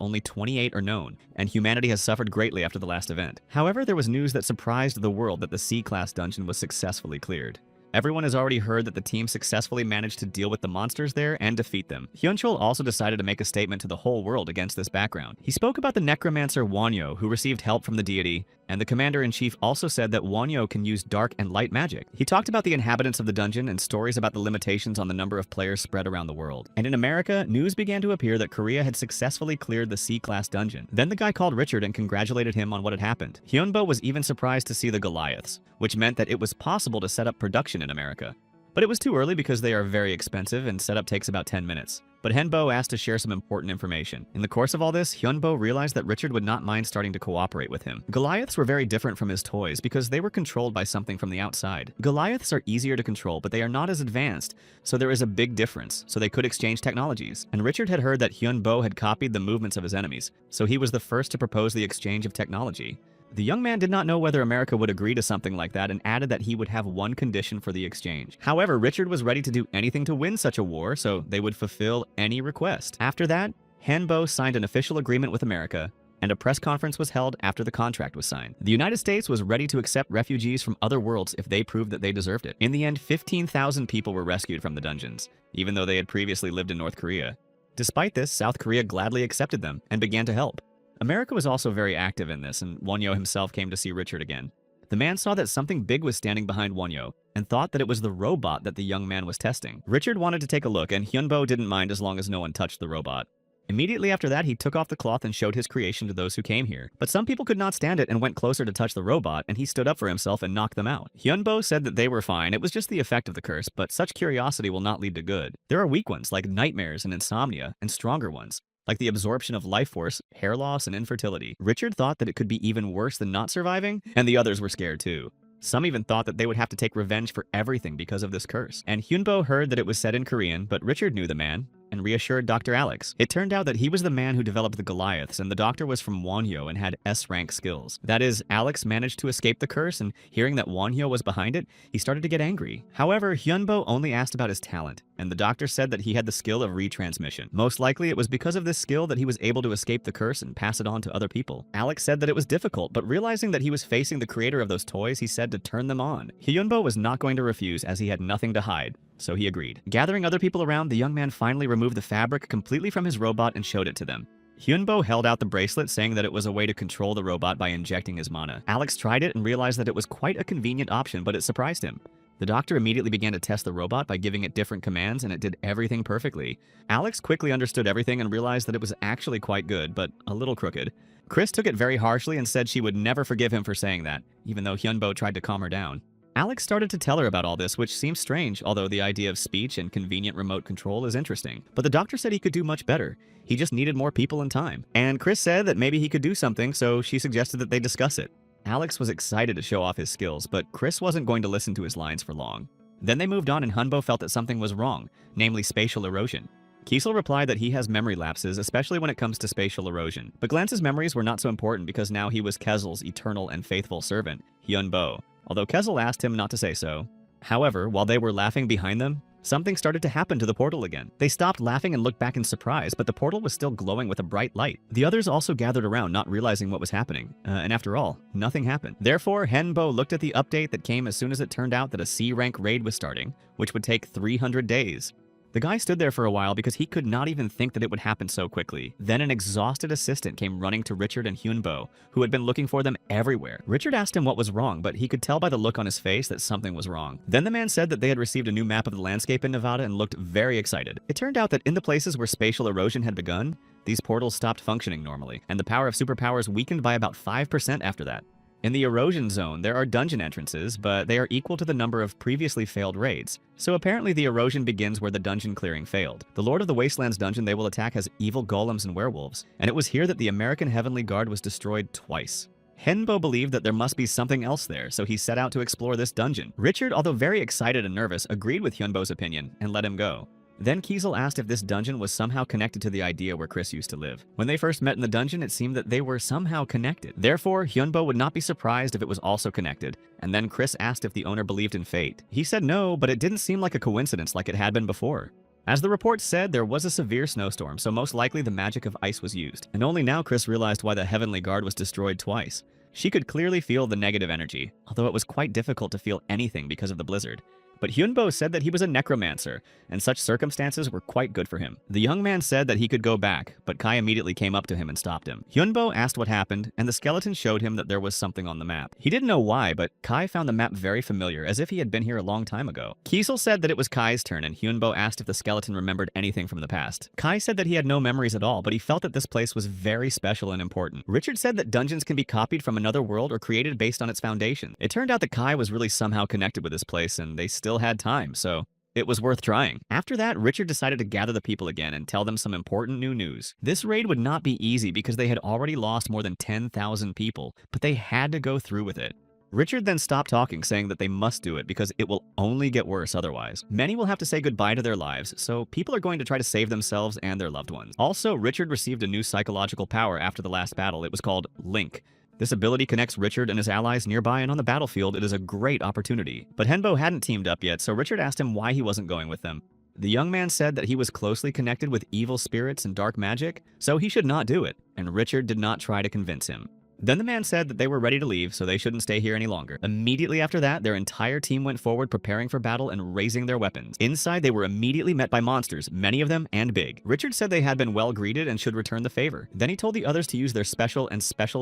only 28 are known, and humanity has suffered greatly after the last event. However, there was news that surprised the world that the C-Class dungeon was successfully cleared. Everyone has already heard that the team successfully managed to deal with the monsters there and defeat them. Hyunchul also decided to make a statement to the whole world against this background. He spoke about the necromancer Wanyo, who received help from the deity, and the commander-in-chief also said that Wanyo can use dark and light magic. He talked about the inhabitants of the dungeon and stories about the limitations on the number of players spread around the world. And in America, news began to appear that Korea had successfully cleared the C-Class dungeon. Then the guy called Richard and congratulated him on what had happened. Hyunbo was even surprised to see the Goliaths, which meant that it was possible to set up production in America. But it was too early because they are very expensive and setup takes about 10 minutes. But Hyunbo asked to share some important information. In the course of all this, Hyunbo realized that Richard would not mind starting to cooperate with him. Goliaths were very different from his toys because they were controlled by something from the outside. Goliaths are easier to control, but they are not as advanced, so there is a big difference, so they could exchange technologies. And Richard had heard that Hyunbo had copied the movements of his enemies, so he was the first to propose the exchange of technology. The young man did not know whether America would agree to something like that and added that he would have one condition for the exchange. However, Richard was ready to do anything to win such a war, so they would fulfill any request. After that, Hyunbo signed an official agreement with America, and a press conference was held after the contract was signed. The United States was ready to accept refugees from other worlds if they proved that they deserved it. In the end, 15,000 people were rescued from the dungeons, even though they had previously lived in North Korea. Despite this, South Korea gladly accepted them and began to help. America was also very active in this, and Wonyo himself came to see Richard again. The man saw that something big was standing behind Wonyo and thought that it was the robot that the young man was testing. Richard wanted to take a look, and Hyunbo didn't mind as long as no one touched the robot. Immediately after that, he took off the cloth and showed his creation to those who came here. But some people could not stand it and went closer to touch the robot, and he stood up for himself and knocked them out. Hyunbo said that they were fine, it was just the effect of the curse, but such curiosity will not lead to good. There are weak ones, like nightmares and insomnia, and stronger ones, like the absorption of life force, hair loss, and infertility. Richard thought that it could be even worse than not surviving, and the others were scared too. Some even thought that they would have to take revenge for everything because of this curse. And Hyunbo heard that it was said in Korean, but Richard knew the man and reassured Dr. Alex. It turned out that he was the man who developed the Goliaths, and the doctor was from Wonhyo and had S-rank skills. That is, Alex managed to escape the curse, and hearing that Wonhyo was behind it, he started to get angry. However, Hyunbo only asked about his talent, and the doctor said that he had the skill of retransmission. Most likely, it was because of this skill that he was able to escape the curse and pass it on to other people. Alex said that it was difficult, but realizing that he was facing the creator of those toys, he said to turn them on. Hyunbo was not going to refuse as he had nothing to hide, so he agreed. Gathering other people around, the young man finally removed the fabric completely from his robot and showed it to them. Hyunbo held out the bracelet, saying that it was a way to control the robot by injecting his mana. Alex tried it and realized that it was quite a convenient option, but it surprised him. The doctor immediately began to test the robot by giving it different commands, and it did everything perfectly. Alex quickly understood everything and realized that it was actually quite good, but a little crooked. Chris took it very harshly and said she would never forgive him for saying that, even though Hyunbo tried to calm her down. Alex started to tell her about all this, which seems strange, although the idea of speech and convenient remote control is interesting. But the doctor said he could do much better. He just needed more people and time. And Chris said that maybe he could do something, so she suggested that they discuss it. Alex was excited to show off his skills, but Chris wasn't going to listen to his lines for long. Then they moved on and Hyunbo felt that something was wrong, namely spatial erosion. Kiesel replied that he has memory lapses, especially when it comes to spatial erosion. But Glance's memories were not so important because now he was Kezel's eternal and faithful servant, Hyunbo, although Kezel asked him not to say so. However, while they were laughing behind them, something started to happen to the portal again. They stopped laughing and looked back in surprise, but the portal was still glowing with a bright light. The others also gathered around, not realizing what was happening. And after all, nothing happened. Therefore, Hyunbo looked at the update that came as soon as it turned out that a C-rank raid was starting, which would take 300 days. The guy stood there for a while because he could not even think that it would happen so quickly. Then an exhausted assistant came running to Richard and Hyunbo, who had been looking for them everywhere. Richard asked him what was wrong, but he could tell by the look on his face that something was wrong. Then the man said that they had received a new map of the landscape in Nevada and looked very excited. It turned out that in the places where spatial erosion had begun, these portals stopped functioning normally, and the power of superpowers weakened by about 5% after that. In the erosion zone, there are dungeon entrances, but they are equal to the number of previously failed raids. So apparently the erosion begins where the dungeon clearing failed. The Lord of the Wastelands dungeon they will attack has evil golems and werewolves, and it was here that the American Heavenly Guard was destroyed twice. Hyunbo believed that there must be something else there, so he set out to explore this dungeon. Richard, although very excited and nervous, agreed with Hyunbo's opinion and let him go. Then Kiesel asked if this dungeon was somehow connected to the idea where Chris used to live. When they first met in the dungeon, it seemed that they were somehow connected. Therefore, Hyunbo would not be surprised if it was also connected. And then Chris asked if the owner believed in fate. He said no, but it didn't seem like a coincidence like it had been before. As the report said, there was a severe snowstorm, so most likely the magic of ice was used. And only now Chris realized why the Heavenly Guard was destroyed twice. She could clearly feel the negative energy, although it was quite difficult to feel anything because of the blizzard. But Hyunbo said that he was a necromancer, and such circumstances were quite good for him. The young man said that he could go back, but Kai immediately came up to him and stopped him. Hyunbo asked what happened, and the skeleton showed him that there was something on the map. He didn't know why, but Kai found the map very familiar, as if he had been here a long time ago. Kiesel said that it was Kai's turn, and Hyunbo asked if the skeleton remembered anything from the past. Kai said that he had no memories at all, but he felt that this place was very special and important. Richard said that dungeons can be copied from another world or created based on its foundation. It turned out that Kai was really somehow connected with this place, and they still still had time, so it was worth trying. After that, Richard decided to gather the people again and tell them some important new news. This raid would not be easy because they had already lost more than 10,000 people, but they had to go through with it. Richard then stopped talking, saying that they must do it because it will only get worse otherwise. Many will have to say goodbye to their lives, so people are going to try to save themselves and their loved ones. Also, Richard received a new psychological power after the last battle. It was called Link. This ability connects Richard and his allies nearby, and on the battlefield, it is a great opportunity. But Henbo hadn't teamed up yet, so Richard asked him why he wasn't going with them. The young man said that he was closely connected with evil spirits and dark magic, so he should not do it, and Richard did not try to convince him. Then the man said that they were ready to leave, so they shouldn't stay here any longer. Immediately after that, their entire team went forward preparing for battle and raising their weapons. Inside, they were immediately met by monsters, many of them and big. Richard said they had been well greeted and should return the favor. Then he told the others to use their special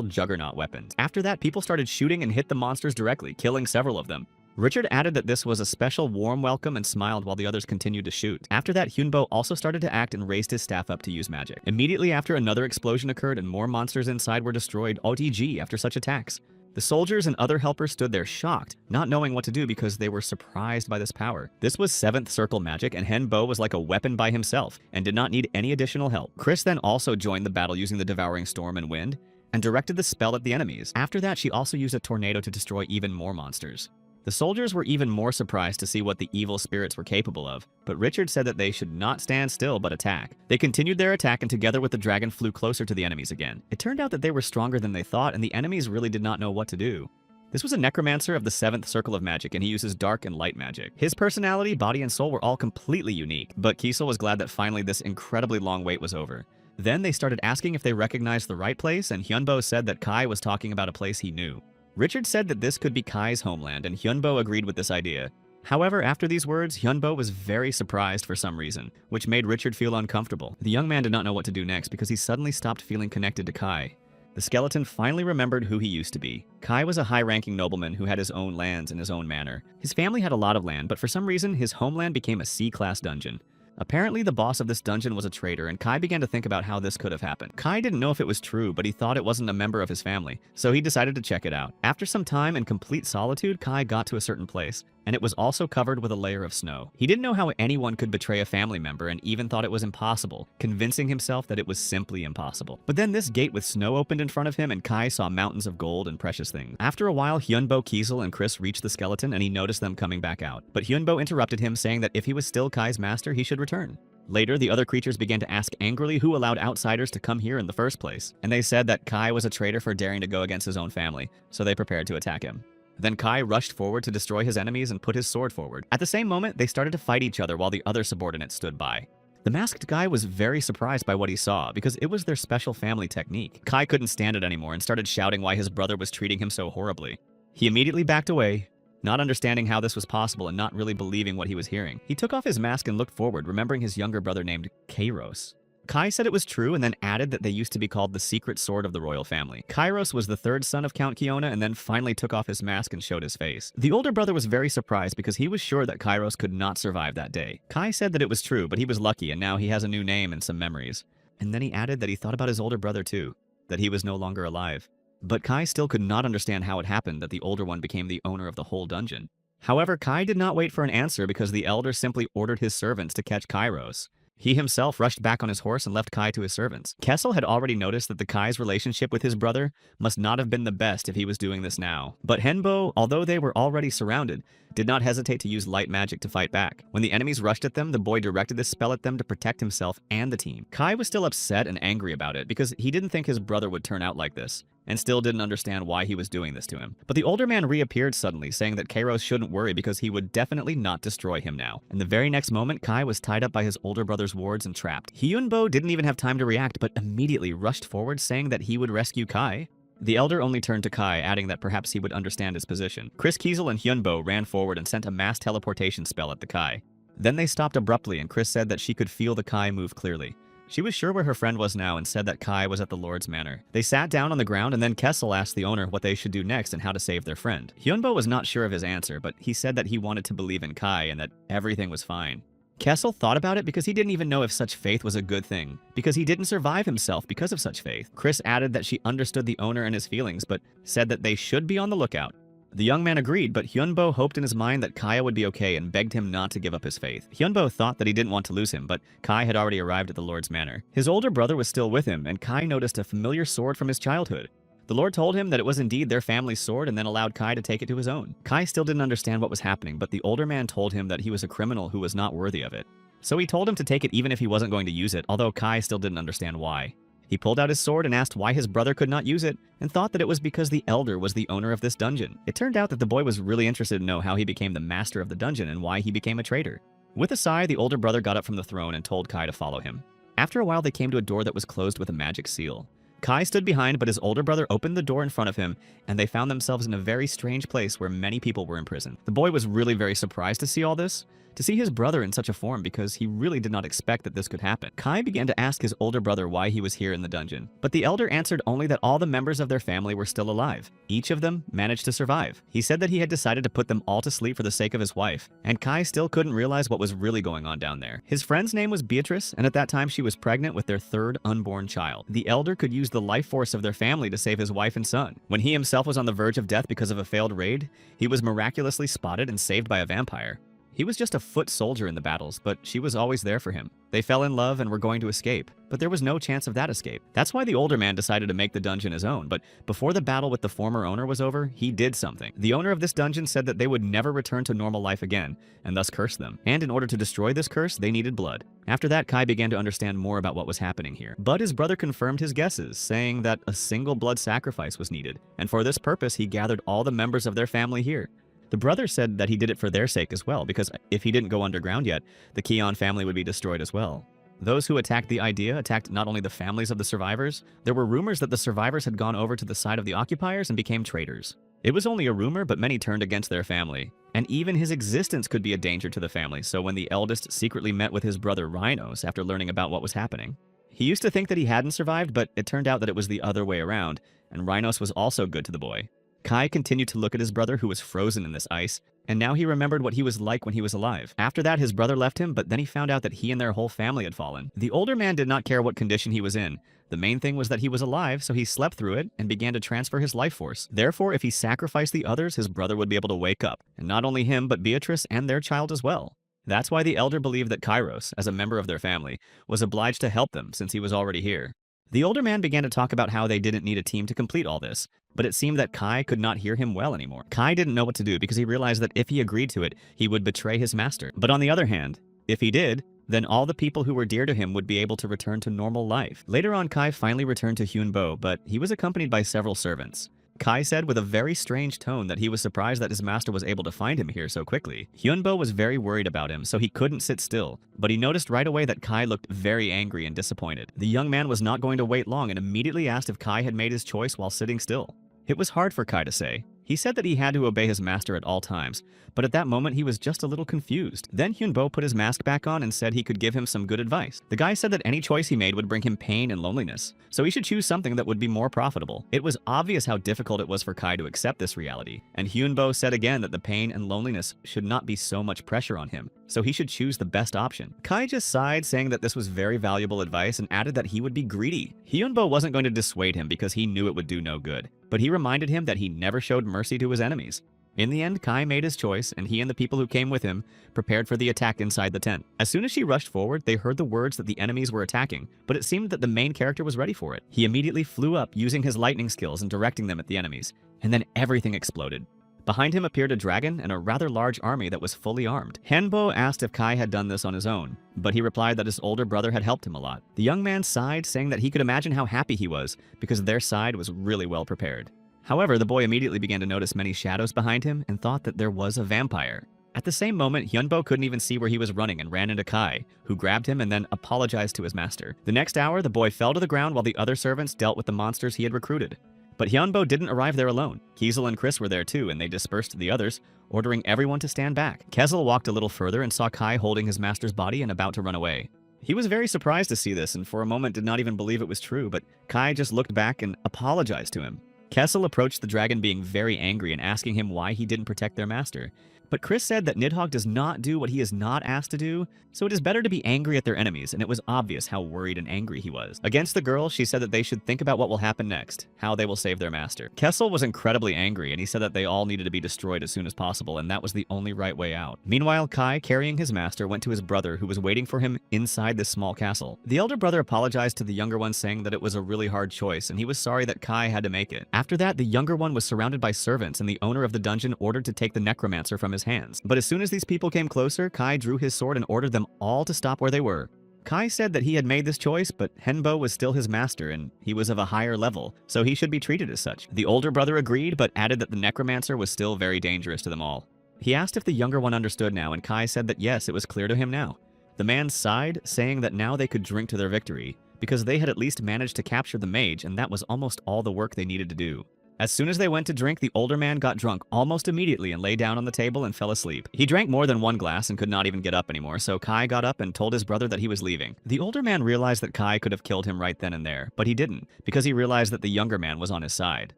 juggernaut weapons. After that, people started shooting and hit the monsters directly, killing several of them. Richard added that this was a special warm welcome and smiled while the others continued to shoot. After that, Hyunbo also started to act and raised his staff up to use magic. Immediately after, another explosion occurred and more monsters inside were destroyed OTG after such attacks. The soldiers and other helpers stood there shocked, not knowing what to do because they were surprised by this power. This was 7th circle magic, and Henbo was like a weapon by himself and did not need any additional help. Chris then also joined the battle using the devouring storm and wind and directed the spell at the enemies. After that, she also used a tornado to destroy even more monsters. The soldiers were even more surprised to see what the evil spirits were capable of, but Richard said that they should not stand still but attack. They continued their attack and together with the dragon flew closer to the enemies again. It turned out that they were stronger than they thought and the enemies really did not know what to do. This was a necromancer of the 7th circle of magic and he uses dark and light magic. His personality, body, and soul were all completely unique, but Kiesel was glad that finally this incredibly long wait was over. Then they started asking if they recognized the right place and Hyunbo said that Kai was talking about a place he knew. Richard said that this could be Kai's homeland, and Hyunbo agreed with this idea. However, after these words, Hyunbo was very surprised for some reason, which made Richard feel uncomfortable. The young man did not know what to do next because he suddenly stopped feeling connected to Kai. The skeleton finally remembered who he used to be. Kai was a high-ranking nobleman who had his own lands in his own manor. His family had a lot of land, but for some reason, his homeland became a C-class dungeon. Apparently, the boss of this dungeon was a traitor, and Kai began to think about how this could have happened. Kai didn't know if it was true, but he thought it wasn't a member of his family, so he decided to check it out. After some time and complete solitude, Kai got to a certain place, and it was also covered with a layer of snow. He didn't know how anyone could betray a family member and even thought it was impossible, convincing himself that it was simply impossible. But then this gate with snow opened in front of him and Kai saw mountains of gold and precious things. After a while, Hyunbo, Kiesel, and Chris reached the skeleton and he noticed them coming back out. But Hyunbo interrupted him, saying that if he was still Kai's master, he should return. Later, the other creatures began to ask angrily who allowed outsiders to come here in the first place, and they said that Kai was a traitor for daring to go against his own family, so they prepared to attack him. Then Kai rushed forward to destroy his enemies and put his sword forward. At the same moment, they started to fight each other while the other subordinates stood by. The masked guy was very surprised by what he saw because it was their special family technique. Kai couldn't stand it anymore and started shouting why his brother was treating him so horribly. He immediately backed away, not understanding how this was possible and not really believing what he was hearing. He took off his mask and looked forward, remembering his younger brother named Kairos. Kai said it was true and then added that they used to be called the secret sword of the royal family. Kairos was the 3rd son of Count Kiona and then finally took off his mask and showed his face. The older brother was very surprised because he was sure that Kairos could not survive that day. Kai said that it was true, but he was lucky and now he has a new name and some memories. And then he added that he thought about his older brother too, that he was no longer alive. But Kai still could not understand how it happened that the older one became the owner of the whole dungeon. However, Kai did not wait for an answer because the elder simply ordered his servants to catch Kairos. He himself rushed back on his horse and left Kai to his servants. Kessel had already noticed that the Kai's relationship with his brother must not have been the best if he was doing this now. But Henbo, although they were already surrounded, did not hesitate to use light magic to fight back. When the enemies rushed at them, the boy directed this spell at them to protect himself and the team. Kai was still upset and angry about it because he didn't think his brother would turn out like this, and still didn't understand why he was doing this to him. But the older man reappeared suddenly, saying that Kairos shouldn't worry because he would definitely not destroy him now. And the very next moment, Kai was tied up by his older brother's wards and trapped. Hyunbo didn't even have time to react, but immediately rushed forward, saying that he would rescue Kai. The elder only turned to Kai, adding that perhaps he would understand his position. Chris, Kiesel, and Hyunbo ran forward and sent a mass teleportation spell at the Kai. Then they stopped abruptly, and Chris said that she could feel the Kai move clearly. She was sure where her friend was now and said that Kai was at the Lord's Manor. They sat down on the ground and then Kessel asked the owner what they should do next and how to save their friend. Hyunbo was not sure of his answer, but he said that he wanted to believe in Kai and that everything was fine. Kessel thought about it because he didn't even know if such faith was a good thing, because he didn't survive himself because of such faith. Chris added that she understood the owner and his feelings, but said that they should be on the lookout. The young man agreed, but Hyunbo hoped in his mind that Kaya would be okay and begged him not to give up his faith. Hyunbo thought that he didn't want to lose him, but Kai had already arrived at the Lord's manor. His older brother was still with him, and Kai noticed a familiar sword from his childhood. The Lord told him that it was indeed their family's sword and then allowed Kai to take it to his own. Kai still didn't understand what was happening, but the older man told him that he was a criminal who was not worthy of it. So he told him to take it even if he wasn't going to use it, although Kai still didn't understand why. He pulled out his sword and asked why his brother could not use it, and thought that it was because the elder was the owner of this dungeon. It turned out that the boy was really interested to know how he became the master of the dungeon and why he became a traitor. With a sigh, the older brother got up from the throne and told Kai to follow him. After a while, they came to a door that was closed with a magic seal. Kai stood behind, but his older brother opened the door in front of him, and they found themselves in a very strange place where many people were imprisoned. The boy was really very surprised to see all this, to see his brother in such a form, because he really did not expect that this could happen. Kai began to ask his older brother why he was here in the dungeon, but the elder answered only that all the members of their family were still alive. Each of them managed to survive. He said that he had decided to put them all to sleep for the sake of his wife, and Kai still couldn't realize what was really going on down there. His friend's name was Beatrice, and at that time she was pregnant with their third unborn child. The elder could use the life force of their family to save his wife and son. When he himself was on the verge of death because of a failed raid, he was miraculously spotted and saved by a vampire. He was just a foot soldier in the battles, but she was always there for him. They fell in love and were going to escape, but there was no chance of that escape. That's why the older man decided to make the dungeon his own, but before the battle with the former owner was over, he did something. The owner of this dungeon said that they would never return to normal life again, and thus cursed them. And in order to destroy this curse, they needed blood. After that, Kai began to understand more about what was happening here. But his brother confirmed his guesses, saying that a single blood sacrifice was needed, and for this purpose, he gathered all the members of their family here. The brother said that he did it for their sake as well, because if he didn't go underground yet, the Keon family would be destroyed as well. Those who attacked the idea attacked not only the families of the survivors, there were rumors that the survivors had gone over to the side of the occupiers and became traitors. It was only a rumor, but many turned against their family. And even his existence could be a danger to the family, so when the eldest secretly met with his brother Rhinos after learning about what was happening, he used to think that he hadn't survived, but it turned out that it was the other way around, and Rhinos was also good to the boy. Kai continued to look at his brother, who was frozen in this ice, and now he remembered what he was like when he was alive. After that, his brother left him, but then he found out that he and their whole family had fallen. The older man did not care what condition he was in. The main thing was that he was alive, so he slept through it and began to transfer his life force. Therefore, if he sacrificed the others, his brother would be able to wake up, and not only him, but Beatrice and their child as well. That's why the elder believed that Kairos, as a member of their family, was obliged to help them since he was already here. The older man began to talk about how they didn't need a team to complete all this, but it seemed that Kai could not hear him well anymore. Kai didn't know what to do because he realized that if he agreed to it, he would betray his master. But on the other hand, if he did, then all the people who were dear to him would be able to return to normal life. Later on, Kai finally returned to Hyunbo, but he was accompanied by several servants. Kai said with a very strange tone that he was surprised that his master was able to find him here so quickly. Hyunbo was very worried about him, so he couldn't sit still, but he noticed right away that Kai looked very angry and disappointed. The young man was not going to wait long and immediately asked if Kai had made his choice while sitting still. It was hard for Kai to say. He said that he had to obey his master at all times, but at that moment he was just a little confused. Then Hyunbo put his mask back on and said he could give him some good advice. The guy said that any choice he made would bring him pain and loneliness, so he should choose something that would be more profitable. It was obvious how difficult it was for Kai to accept this reality, and Hyunbo said again that the pain and loneliness should not be so much pressure on him, so he should choose the best option. Kai just sighed, saying that this was very valuable advice and added that he would be greedy. Hyunbo wasn't going to dissuade him because he knew it would do no good, but he reminded him that he never showed mercy to his enemies. In the end, Kai made his choice, and he and the people who came with him prepared for the attack inside the tent. As soon as she rushed forward, they heard the words that the enemies were attacking, but it seemed that the main character was ready for it. He immediately flew up, using his lightning skills and directing them at the enemies, and then everything exploded. Behind him appeared a dragon and a rather large army that was fully armed. Hanbo asked if Kai had done this on his own, but he replied that his older brother had helped him a lot. The young man sighed, saying that he could imagine how happy he was because their side was really well prepared. However, the boy immediately began to notice many shadows behind him and thought that there was a vampire. At the same moment, Hyunbo couldn't even see where he was running and ran into Kai, who grabbed him and then apologized to his master. The next hour, the boy fell to the ground while the other servants dealt with the monsters he had recruited. But Hyunbo didn't arrive there alone. Kiesel and Chris were there too, and they dispersed the others, ordering everyone to stand back. Kezel walked a little further and saw Kai holding his master's body and about to run away. He was very surprised to see this and for a moment did not even believe it was true, but Kai just looked back and apologized to him. Kessel approached the dragon being very angry and asking him why he didn't protect their master. But Chris said that Nidhogg does not do what he is not asked to do, so it is better to be angry at their enemies, and it was obvious how worried and angry he was. Against the girl, she said that they should think about what will happen next, how they will save their master. Kessel was incredibly angry, and he said that they all needed to be destroyed as soon as possible, and that was the only right way out. Meanwhile, Kai, carrying his master, went to his brother, who was waiting for him inside this small castle. The elder brother apologized to the younger one, saying that it was a really hard choice, and he was sorry that Kai had to make it. After that, the younger one was surrounded by servants, and the owner of the dungeon ordered to take the necromancer from his hands. But as soon as these people came closer, Kai drew his sword and ordered them all to stop where they were. Kai said that he had made this choice, but Henbo was still his master and he was of a higher level, so he should be treated as such. The older brother agreed, but added that the necromancer was still very dangerous to them all. He asked if the younger one understood now, and Kai said that yes, it was clear to him now. The man sighed, saying that now they could drink to their victory, because they had at least managed to capture the mage, and that was almost all the work they needed to do. As soon as they went to drink, the older man got drunk almost immediately and lay down on the table and fell asleep. He drank more than one glass and could not even get up anymore, so Kai got up and told his brother that he was leaving. The older man realized that Kai could have killed him right then and there, but he didn't, because he realized that the younger man was on his side.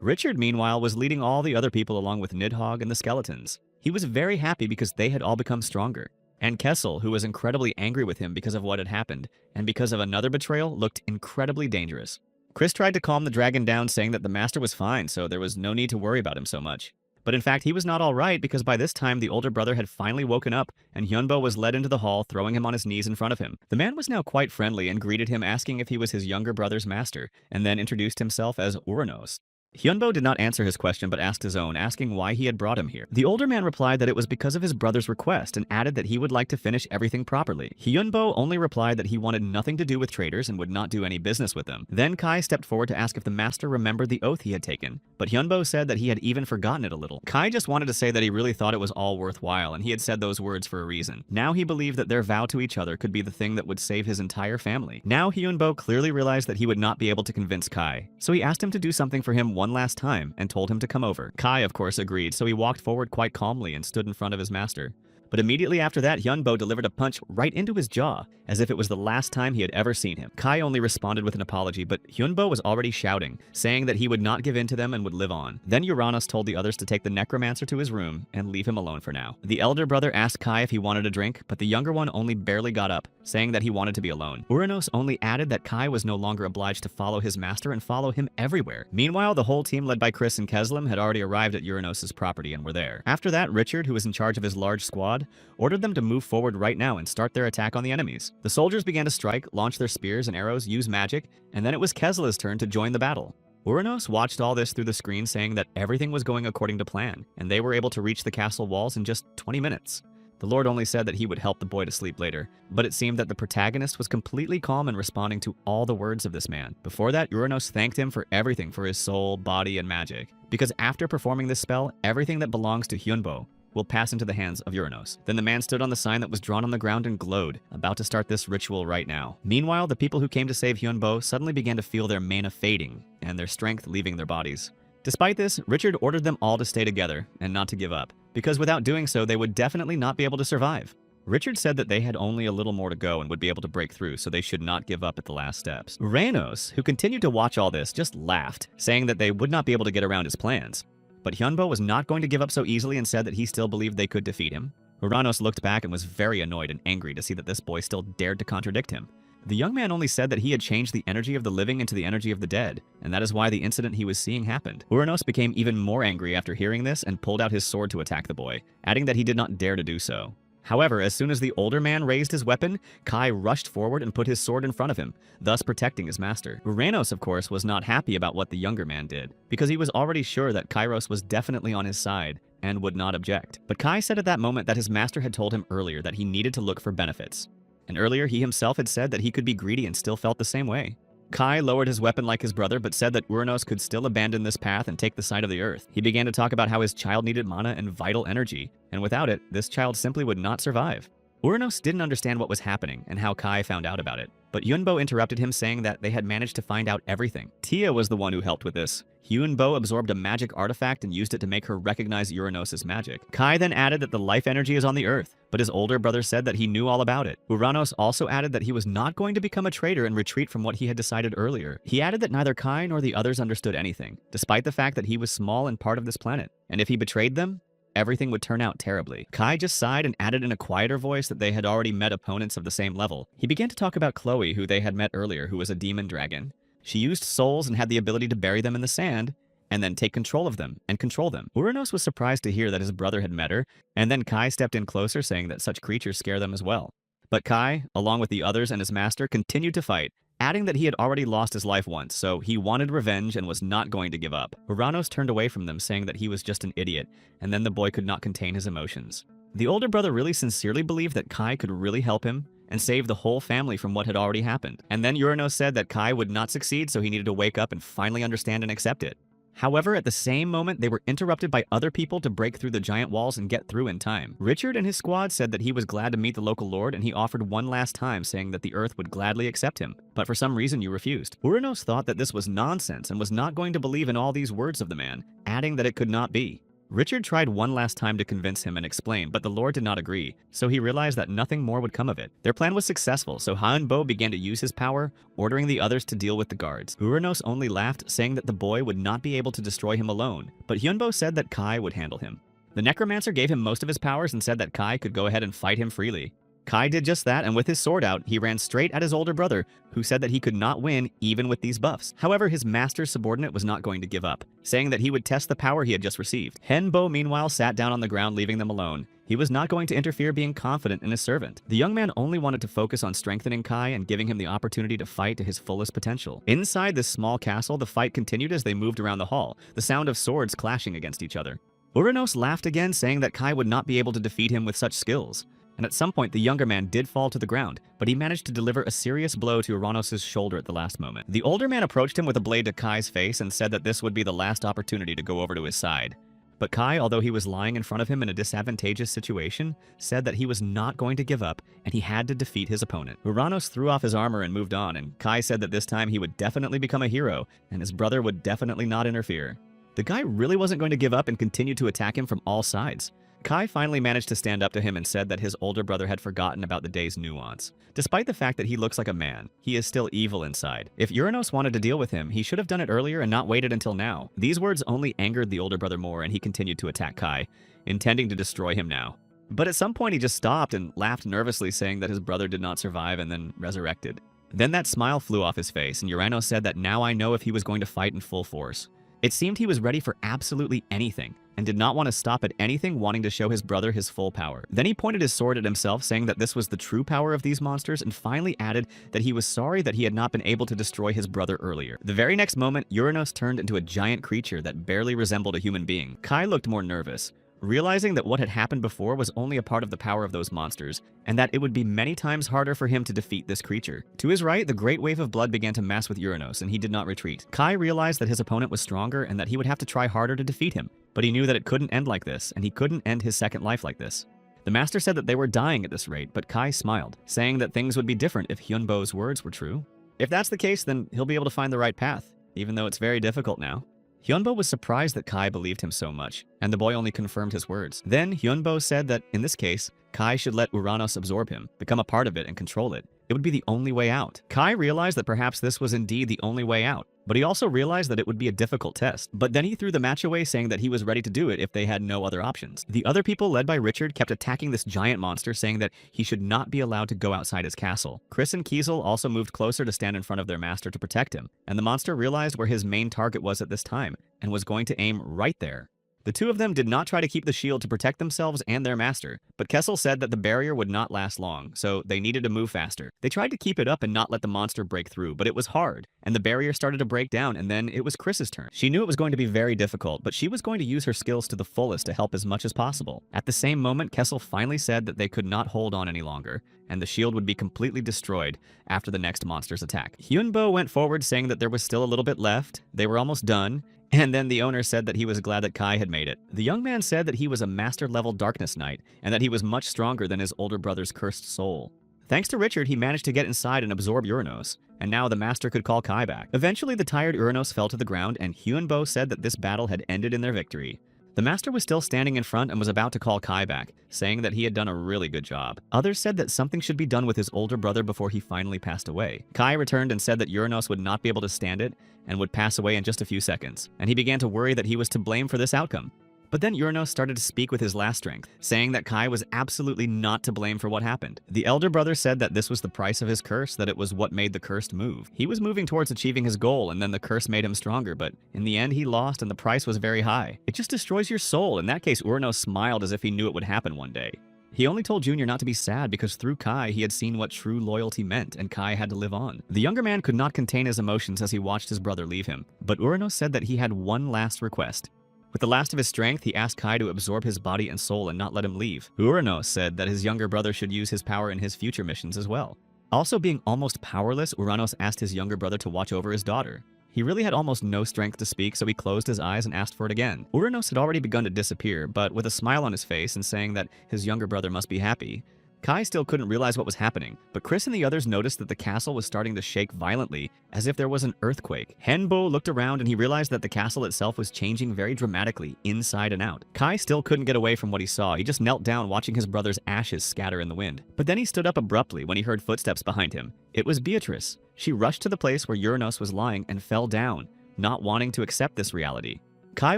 Richard, meanwhile, was leading all the other people along with Nidhogg and the skeletons. He was very happy because they had all become stronger. And Kessel, who was incredibly angry with him because of what had happened, and because of another betrayal, looked incredibly dangerous. Chris tried to calm the dragon down, saying that the master was fine, so there was no need to worry about him so much. But in fact, he was not all right, because by this time the older brother had finally woken up, and Hyunbo was led into the hall, throwing him on his knees in front of him. The man was now quite friendly and greeted him, asking if he was his younger brother's master, and then introduced himself as Uranos. Hyunbo did not answer his question but asked his own, asking why he had brought him here. The older man replied that it was because of his brother's request and added that he would like to finish everything properly. Hyunbo only replied that he wanted nothing to do with traitors and would not do any business with them. Then Kai stepped forward to ask if the master remembered the oath he had taken, but Hyunbo said that he had even forgotten it a little. Kai just wanted to say that he really thought it was all worthwhile, and he had said those words for a reason. Now he believed that their vow to each other could be the thing that would save his entire family. Now Hyunbo clearly realized that he would not be able to convince Kai, so he asked him to do something for him one last time and told him to come over. Kai, of course, agreed, so he walked forward quite calmly and stood in front of his master. But immediately after that, Hyunbo delivered a punch right into his jaw, as if it was the last time he had ever seen him. Kai only responded with an apology, but Hyunbo was already shouting, saying that he would not give in to them and would live on. Then Uranus told the others to take the necromancer to his room and leave him alone for now. The elder brother asked Kai if he wanted a drink, but the younger one only barely got up, saying that he wanted to be alone. Uranos only added that Kai was no longer obliged to follow his master and follow him everywhere. Meanwhile, the whole team led by Chris and Keslam had already arrived at Uranos' property and were there. After that, Richard, who was in charge of his large squad, ordered them to move forward right now and start their attack on the enemies. The soldiers began to strike, launch their spears and arrows, use magic, and then it was Kesla's turn to join the battle. Uranos watched all this through the screen, saying that everything was going according to plan, and they were able to reach the castle walls in just 20 minutes. The Lord only said that he would help the boy to sleep later, but it seemed that the protagonist was completely calm and responding to all the words of this man. Before that, Uranos thanked him for everything, for his soul, body, and magic, because after performing this spell, everything that belongs to Hyunbo will pass into the hands of Uranos. Then the man stood on the sign that was drawn on the ground and glowed, about to start this ritual right now. Meanwhile, the people who came to save Hyunbo suddenly began to feel their mana fading and their strength leaving their bodies. Despite this, Richard ordered them all to stay together and not to give up, because without doing so, they would definitely not be able to survive. Richard said that they had only a little more to go and would be able to break through, so they should not give up at the last steps. Reynos, who continued to watch all this, just laughed, saying that they would not be able to get around his plans. But Hyunbo was not going to give up so easily and said that he still believed they could defeat him. Uranos looked back and was very annoyed and angry to see that this boy still dared to contradict him. The young man only said that he had changed the energy of the living into the energy of the dead, and that is why the incident he was seeing happened. Uranos became even more angry after hearing this and pulled out his sword to attack the boy, adding that he did not dare to do so. However, as soon as the older man raised his weapon, Kai rushed forward and put his sword in front of him, thus protecting his master. Uranos, of course, was not happy about what the younger man did, because he was already sure that Kairos was definitely on his side and would not object. But Kai said at that moment that his master had told him earlier that he needed to look for benefits. And earlier he himself had said that he could be greedy and still felt the same way. Kai lowered his weapon like his brother, but said that Uranos could still abandon this path and take the side of the earth. He began to talk about how his child needed mana and vital energy, and without it, this child simply would not survive. Uranos didn't understand what was happening and how Kai found out about it, but Hyunbo interrupted him, saying that they had managed to find out everything. Tia was the one who helped with this. Hyunbo absorbed a magic artifact and used it to make her recognize Uranos' magic. Kai then added that the life energy is on the earth, but his older brother said that he knew all about it. Uranos also added that he was not going to become a traitor and retreat from what he had decided earlier. He added that neither Kai nor the others understood anything, despite the fact that he was small and part of this planet, and if he betrayed them, everything would turn out terribly. Kai just sighed and added in a quieter voice that they had already met opponents of the same level. He began to talk about Chloe, who they had met earlier, who was a demon dragon. She used souls and had the ability to bury them in the sand, and then take control of them and control them. Uranos was surprised to hear that his brother had met her, and then Kai stepped in closer, saying that such creatures scare them as well. But Kai, along with the others and his master, continued to fight, adding that he had already lost his life once, so he wanted revenge and was not going to give up. Uranos turned away from them, saying that he was just an idiot, and then the boy could not contain his emotions. The older brother really sincerely believed that Kai could really help him and save the whole family from what had already happened. And then Uranos said that Kai would not succeed, so he needed to wake up and finally understand and accept it. However, at the same moment, they were interrupted by other people to break through the giant walls and get through in time. Richard and his squad said that he was glad to meet the local lord, and he offered one last time, saying that the earth would gladly accept him. But for some reason, you refused. Uranos thought that this was nonsense and was not going to believe in all these words of the man, adding that it could not be. Richard tried one last time to convince him and explain, but the lord did not agree, so he realized that nothing more would come of it. Their plan was successful, so Hanbo began to use his power, ordering the others to deal with the guards. Uranos only laughed, saying that the boy would not be able to destroy him alone, but Hyunbo said that Kai would handle him. The necromancer gave him most of his powers and said that Kai could go ahead and fight him freely. Kai did just that, and with his sword out, he ran straight at his older brother, who said that he could not win even with these buffs. However, his master's subordinate was not going to give up, saying that he would test the power he had just received. Henbo, meanwhile, sat down on the ground, leaving them alone. He was not going to interfere, being confident in his servant. The young man only wanted to focus on strengthening Kai and giving him the opportunity to fight to his fullest potential. Inside this small castle, the fight continued as they moved around the hall, the sound of swords clashing against each other. Uranos laughed again, saying that Kai would not be able to defeat him with such skills. And at some point, the younger man did fall to the ground, but he managed to deliver a serious blow to Uranos' shoulder at the last moment. The older man approached him with a blade to Kai's face and said that this would be the last opportunity to go over to his side. But Kai, although he was lying in front of him in a disadvantageous situation, said that he was not going to give up and he had to defeat his opponent. Uranos threw off his armor and moved on, and Kai said that this time he would definitely become a hero and his brother would definitely not interfere. The guy really wasn't going to give up and continued to attack him from all sides. Kai finally managed to stand up to him and said that his older brother had forgotten about the day's nuance. Despite the fact that he looks like a man, he is still evil inside. If Uranos wanted to deal with him, he should have done it earlier and not waited until now. These words only angered the older brother more, and he continued to attack Kai, intending to destroy him now. But at some point he just stopped and laughed nervously, saying that his brother did not survive and then resurrected. Then that smile flew off his face, and Uranos said that now I know if he was going to fight in full force. It seemed he was ready for absolutely anything, and did not want to stop at anything, wanting to show his brother his full power. Then he pointed his sword at himself, saying that this was the true power of these monsters, and finally added that he was sorry that he had not been able to destroy his brother earlier. The very next moment, Uranos turned into a giant creature that barely resembled a human being. Kai looked more nervous, realizing that what had happened before was only a part of the power of those monsters, and that it would be many times harder for him to defeat this creature. To his right, the great wave of blood began to mess with Uranos, and he did not retreat. Kai realized that his opponent was stronger and that he would have to try harder to defeat him, but he knew that it couldn't end like this, and he couldn't end his second life like this. The master said that they were dying at this rate, but Kai smiled, saying that things would be different if Hyunbo's words were true. If that's the case, then he'll be able to find the right path, even though it's very difficult now. Hyunbo was surprised that Kai believed him so much, and the boy only confirmed his words. Then Hyunbo said that, in this case, Kai should let Uranos absorb him, become a part of it, and control it. It would be the only way out. Kai realized that perhaps this was indeed the only way out, but he also realized that it would be a difficult test. But then he threw the match away, saying that he was ready to do it if they had no other options. The other people, led by Richard, kept attacking this giant monster, saying that he should not be allowed to go outside his castle. Chris and Kiesel also moved closer to stand in front of their master to protect him, and the monster realized where his main target was at this time, and was going to aim right there. The two of them did not try to keep the shield to protect themselves and their master, but Kessel said that the barrier would not last long, so they needed to move faster. They tried to keep it up and not let the monster break through, but it was hard, and the barrier started to break down, and then it was Chris's turn. She knew it was going to be very difficult, but she was going to use her skills to the fullest to help as much as possible. At the same moment, Kessel finally said that they could not hold on any longer, and the shield would be completely destroyed after the next monster's attack. Hyunbo went forward, saying that there was still a little bit left, they were almost done, and then the owner said that he was glad that Kai had made it. The young man said that he was a master-level Darkness Knight, and that he was much stronger than his older brother's cursed soul. Thanks to Richard, he managed to get inside and absorb Uranos, and now the master could call Kai back. Eventually, the tired Uranos fell to the ground, and Hyunbo said that this battle had ended in their victory. The master was still standing in front and was about to call Kai back, saying that he had done a really good job. Others said that something should be done with his older brother before he finally passed away. Kai returned and said that Uranos would not be able to stand it and would pass away in just a few seconds, and he began to worry that he was to blame for this outcome. But then Uranos started to speak with his last strength, saying that Kai was absolutely not to blame for what happened. The elder brother said that this was the price of his curse, that it was what made the cursed move. He was moving towards achieving his goal, and then the curse made him stronger, but in the end he lost and the price was very high. It just destroys your soul. In that case, Uranos smiled as if he knew it would happen one day. He only told Junior not to be sad because through Kai he had seen what true loyalty meant, and Kai had to live on. The younger man could not contain his emotions as he watched his brother leave him, but Uranos said that he had one last request. With the last of his strength, he asked Kai to absorb his body and soul and not let him leave. Uranos said that his younger brother should use his power in his future missions as well. Also being almost powerless, Uranos asked his younger brother to watch over his daughter. He really had almost no strength to speak, so he closed his eyes and asked for it again. Uranos had already begun to disappear, but with a smile on his face and saying that his younger brother must be happy. Kai still couldn't realize what was happening, but Chris and the others noticed that the castle was starting to shake violently, as if there was an earthquake. Henbo looked around and he realized that the castle itself was changing very dramatically, inside and out. Kai still couldn't get away from what he saw. He just knelt down watching his brother's ashes scatter in the wind. But then he stood up abruptly when he heard footsteps behind him. It was Beatrice. She rushed to the place where Uranos was lying and fell down, not wanting to accept this reality. Kai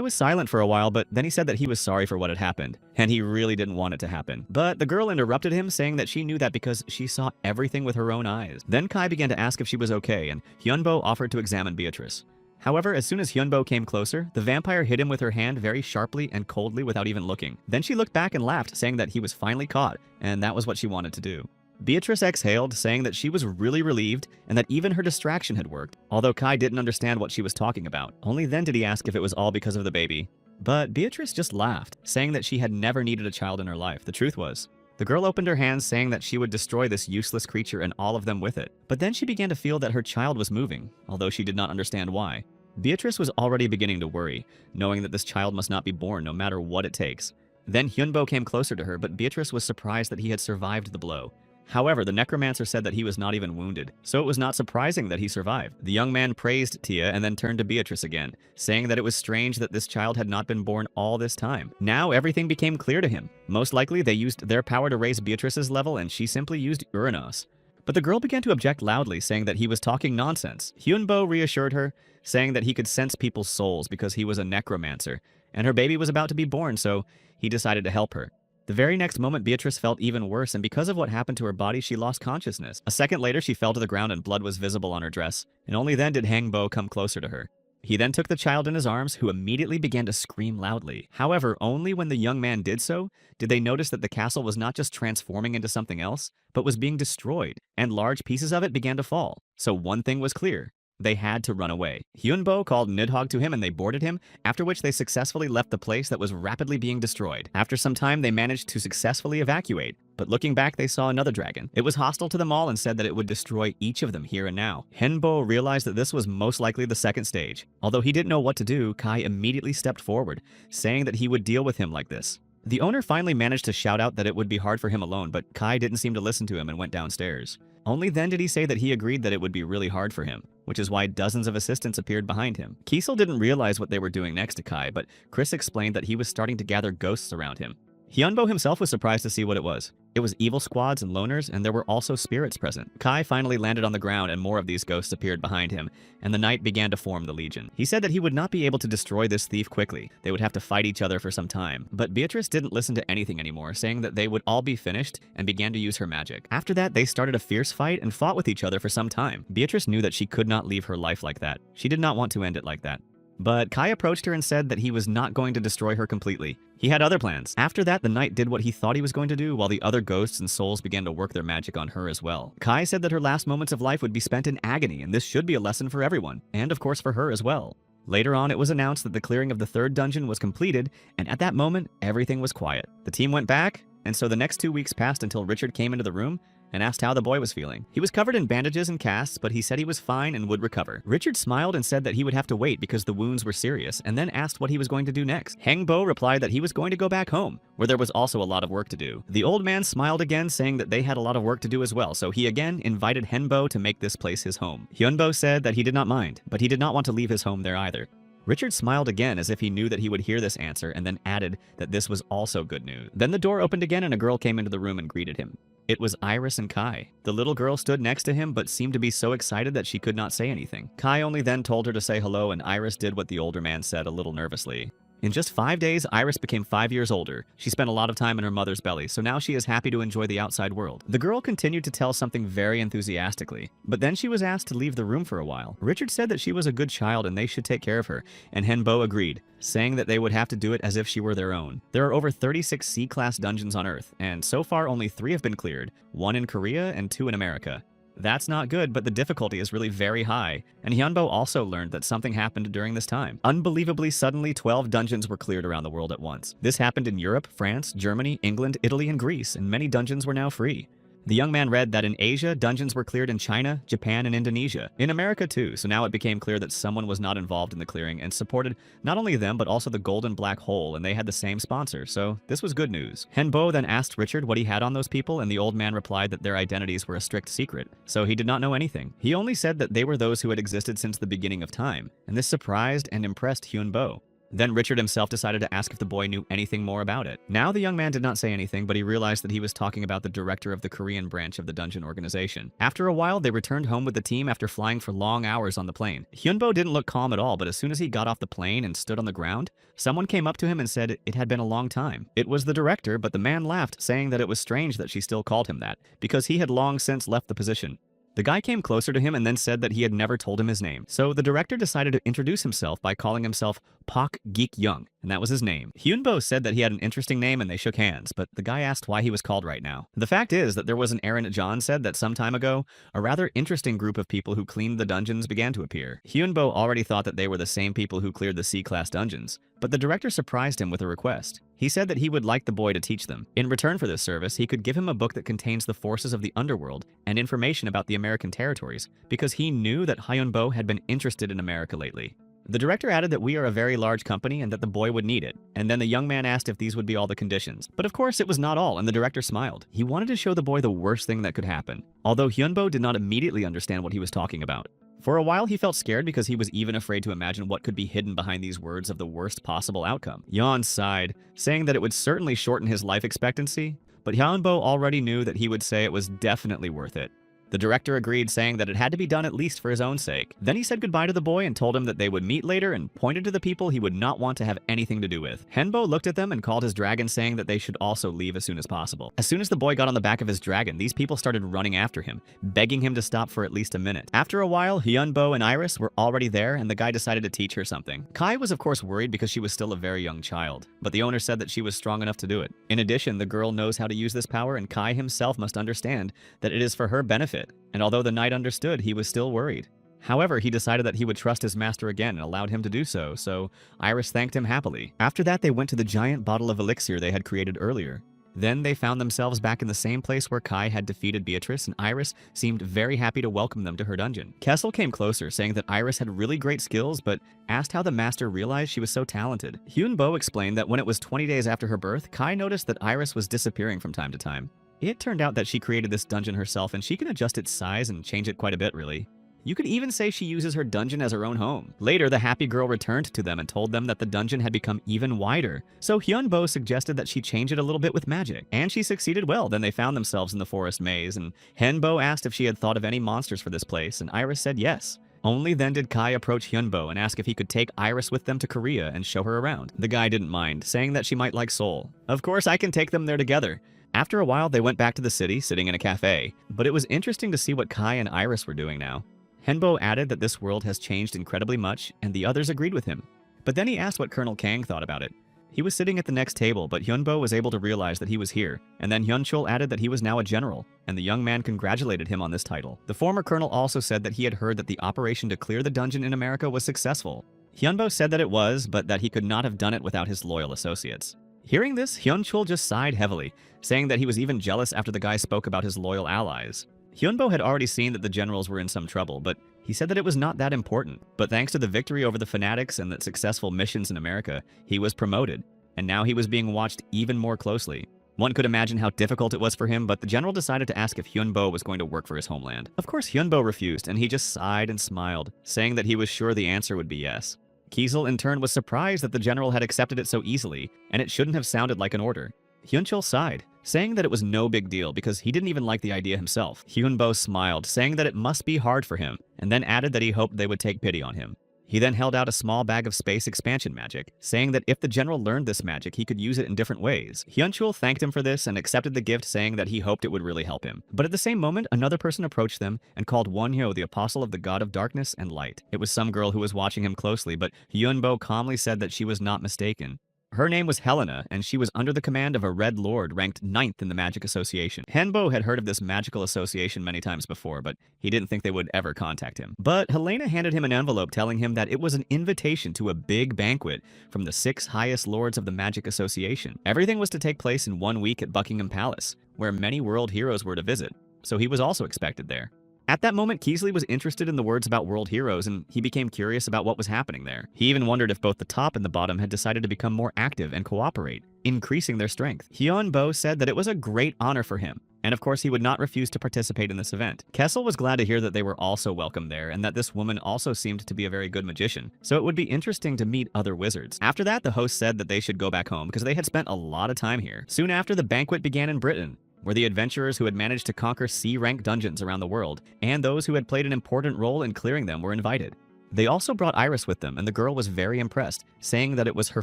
was silent for a while, but then he said that he was sorry for what had happened, and he really didn't want it to happen. But the girl interrupted him, saying that she knew that because she saw everything with her own eyes. Then Kai began to ask if she was okay, and Hyunbo offered to examine Beatrice. However, as soon as Hyunbo came closer, the vampire hit him with her hand very sharply and coldly without even looking. Then she looked back and laughed, saying that he was finally caught, and that was what she wanted to do. Beatrice exhaled, saying that she was really relieved and that even her distraction had worked, although Kai didn't understand what she was talking about. Only then did he ask if it was all because of the baby. But Beatrice just laughed, saying that she had never needed a child in her life. The truth was, the girl opened her hands, saying that she would destroy this useless creature and all of them with it. But then she began to feel that her child was moving, although she did not understand why. Beatrice was already beginning to worry, knowing that this child must not be born no matter what it takes. Then Hyunbo came closer to her, but Beatrice was surprised that he had survived the blow. However, the necromancer said that he was not even wounded, so it was not surprising that he survived. The young man praised Tia and then turned to Beatrice again, saying that it was strange that this child had not been born all this time. Now everything became clear to him. Most likely they used their power to raise Beatrice's level and she simply used Uranos. But the girl began to object loudly, saying that he was talking nonsense. Hyunbo reassured her, saying that he could sense people's souls because he was a necromancer, and her baby was about to be born, so he decided to help her. The very next moment, Beatrice felt even worse, and because of what happened to her body, she lost consciousness. A second later, she fell to the ground and blood was visible on her dress, and only then did Hangbo come closer to her. He then took the child in his arms, who immediately began to scream loudly. However, only when the young man did so, did they notice that the castle was not just transforming into something else, but was being destroyed, and large pieces of it began to fall. So one thing was clear. They had to run away. Hyunbo called Nidhogg to him and they boarded him, after which they successfully left the place that was rapidly being destroyed. After some time, they managed to successfully evacuate, but looking back, they saw another dragon. It was hostile to them all and said that it would destroy each of them here and now. Henbo realized that this was most likely the second stage. Although he didn't know what to do, Kai immediately stepped forward, saying that he would deal with him like this. The owner finally managed to shout out that it would be hard for him alone, but Kai didn't seem to listen to him and went downstairs. Only then did he say that he agreed that it would be really hard for him, which is why dozens of assistants appeared behind him. Kiesel didn't realize what they were doing next to Kai, but Chris explained that he was starting to gather ghosts around him. Hyunbo himself was surprised to see what it was. It was evil squads and loners, and there were also spirits present. Kai finally landed on the ground and more of these ghosts appeared behind him, and the knight began to form the legion. He said that he would not be able to destroy this thief quickly. They would have to fight each other for some time. But Beatrice didn't listen to anything anymore, saying that they would all be finished and began to use her magic. After that, they started a fierce fight and fought with each other for some time. Beatrice knew that she could not leave her life like that. She did not want to end it like that. But Kai approached her and said that he was not going to destroy her completely. He had other plans. After that, the knight did what he thought he was going to do, while the other ghosts and souls began to work their magic on her as well. Kai said that her last moments of life would be spent in agony, and this should be a lesson for everyone, and of course for her as well. Later on, it was announced that the clearing of the third dungeon was completed, and at that moment, everything was quiet. The team went back, and so the next 2 weeks passed until Richard came into the room and asked how the boy was feeling. He was covered in bandages and casts, but he said he was fine and would recover. Richard smiled and said that he would have to wait because the wounds were serious, and then asked what he was going to do next. Hangbo replied that he was going to go back home, where there was also a lot of work to do. The old man smiled again, saying that they had a lot of work to do as well, so he again invited Henbo to make this place his home. Hyunbo said that he did not mind, but he did not want to leave his home there either. Richard smiled again as if he knew that he would hear this answer, and then added that this was also good news. Then the door opened again and a girl came into the room and greeted him. It was Iris and Kai. The little girl stood next to him but seemed to be so excited that she could not say anything. Kai only then told her to say hello, and Iris did what the older man said a little nervously. In just 5 days, Iris became 5 years older. She spent a lot of time in her mother's belly, so now she is happy to enjoy the outside world. The girl continued to tell something very enthusiastically, but then she was asked to leave the room for a while. Richard said that she was a good child and they should take care of her, and Henbo agreed, saying that they would have to do it as if she were their own. There are over 36 C-class dungeons on Earth, and so far only 3 have been cleared, 1 in Korea and 2 in America. That's not good, but the difficulty is really very high, and Hyunbo also learned that something happened during this time. Unbelievably, suddenly 12 dungeons were cleared around the world at once. This happened in Europe, France, Germany, England, Italy, and Greece, and many dungeons were now free. The young man read that in Asia, dungeons were cleared in China, Japan, and Indonesia. In America too, so now it became clear that someone was not involved in the clearing and supported not only them but also the Golden Black Hole, and they had the same sponsor, so this was good news. Henbo then asked Richard what he had on those people, and the old man replied that their identities were a strict secret, so he did not know anything. He only said that they were those who had existed since the beginning of time, and this surprised and impressed Hyunbo. Then Richard himself decided to ask if the boy knew anything more about it. Now the young man did not say anything, but he realized that he was talking about the director of the Korean branch of the dungeon organization. After a while, they returned home with the team after flying for long hours on the plane. Hyunbo didn't look calm at all, but as soon as he got off the plane and stood on the ground, someone came up to him and said it had been a long time. It was the director, but the man laughed, saying that it was strange that she still called him that, because he had long since left the position. The guy came closer to him and then said that he had never told him his name. So the director decided to introduce himself by calling himself Pak Geek Young, and that was his name. Hyunbo said that he had an interesting name and they shook hands, but the guy asked why he was called right now. The fact is that there was an errand John said that some time ago, a rather interesting group of people who cleaned the dungeons began to appear. Hyunbo already thought that they were the same people who cleared the C-class dungeons, but the director surprised him with a request. He said that he would like the boy to teach them. In return for this service, he could give him a book that contains the forces of the underworld and information about the American territories, because he knew that Hyunbo had been interested in America lately. The director added that we are a very large company and that the boy would need it, and then the young man asked if these would be all the conditions. But of course it was not all, and the director smiled. He wanted to show the boy the worst thing that could happen, although Hyunbo did not immediately understand what he was talking about. For a while, he felt scared because he was even afraid to imagine what could be hidden behind these words of the worst possible outcome. Yeon sighed, saying that it would certainly shorten his life expectancy, but Hyunbo already knew that he would say it was definitely worth it. The director agreed, saying that it had to be done at least for his own sake. Then he said goodbye to the boy and told him that they would meet later and pointed to the people he would not want to have anything to do with. Henbo looked at them and called his dragon, saying that they should also leave as soon as possible. As soon as the boy got on the back of his dragon, these people started running after him, begging him to stop for at least a minute. After a while, Hyunbo and Iris were already there, and the guy decided to teach her something. Kai was of course worried because she was still a very young child, but the owner said that she was strong enough to do it. In addition, the girl knows how to use this power, and Kai himself must understand that it is for her benefit. And although the knight understood, he was still worried. However, he decided that he would trust his master again and allowed him to do so, so Iris thanked him happily. After that, they went to the giant bottle of elixir they had created earlier. Then they found themselves back in the same place where Kai had defeated Beatrice, and Iris seemed very happy to welcome them to her dungeon. Kessel came closer, saying that Iris had really great skills, but asked how the master realized she was so talented. Hyunbo explained that when it was 20 days after her birth, Kai noticed that Iris was disappearing from time to time. It turned out that she created this dungeon herself, and she can adjust its size and change it quite a bit, really. You could even say she uses her dungeon as her own home. Later, the happy girl returned to them and told them that the dungeon had become even wider. So Hyunbo suggested that she change it a little bit with magic, and she succeeded well. Then they found themselves in the forest maze, and Henbo asked if she had thought of any monsters for this place, and Iris said yes. Only then did Kai approach Hyunbo and ask if he could take Iris with them to Korea and show her around. The guy didn't mind, saying that she might like Seoul. Of course, I can take them there together. After a while, they went back to the city, sitting in a cafe, but it was interesting to see what Kai and Iris were doing now. Henbo added that this world has changed incredibly much, and the others agreed with him. But then he asked what Colonel Kang thought about it. He was sitting at the next table, but Hyunbo was able to realize that he was here, and then Hyunchul added that he was now a general, and the young man congratulated him on this title. The former colonel also said that he had heard that the operation to clear the dungeon in America was successful. Hyunbo said that it was, but that he could not have done it without his loyal associates. Hearing this, Hyunchul just sighed heavily, saying that he was even jealous after the guy spoke about his loyal allies. Hyunbo had already seen that the generals were in some trouble, but he said that it was not that important. But thanks to the victory over the fanatics and the successful missions in America, he was promoted, and now he was being watched even more closely. One could imagine how difficult it was for him, but the general decided to ask if Hyunbo was going to work for his homeland. Of course, Hyunbo refused, and he just sighed and smiled, saying that he was sure the answer would be yes. Kiesel, in turn, was surprised that the general had accepted it so easily, and it shouldn't have sounded like an order. Hyunchul sighed, saying that it was no big deal because he didn't even like the idea himself. Hyunbo smiled, saying that it must be hard for him, and then added that he hoped they would take pity on him. He then held out a small bag of space expansion magic, saying that if the general learned this magic, he could use it in different ways. Hyunchul thanked him for this and accepted the gift, saying that he hoped it would really help him. But at the same moment, another person approached them and called Wonhyo the apostle of the god of darkness and light. It was some girl who was watching him closely, but Hyunbo calmly said that she was not mistaken. Her name was Helena, and she was under the command of a Red Lord ranked 9th in the Magic Association. Henbo had heard of this magical association many times before, but he didn't think they would ever contact him. But Helena handed him an envelope telling him that it was an invitation to a big banquet from the 6 highest lords of the Magic Association. Everything was to take place in 1 week at Buckingham Palace, where many world heroes were to visit, so he was also expected there. At that moment, Keasley was interested in the words about world heroes, and he became curious about what was happening there. He even wondered if both the top and the bottom had decided to become more active and cooperate, increasing their strength. Hyunbo said that it was a great honor for him, and of course he would not refuse to participate in this event. Kessel was glad to hear that they were also welcome there, and that this woman also seemed to be a very good magician, so it would be interesting to meet other wizards. After that, the host said that they should go back home because they had spent a lot of time here. Soon after, the banquet began in Britain, where the adventurers who had managed to conquer C-rank dungeons around the world, and those who had played an important role in clearing them were invited. They also brought Iris with them, and the girl was very impressed, saying that it was her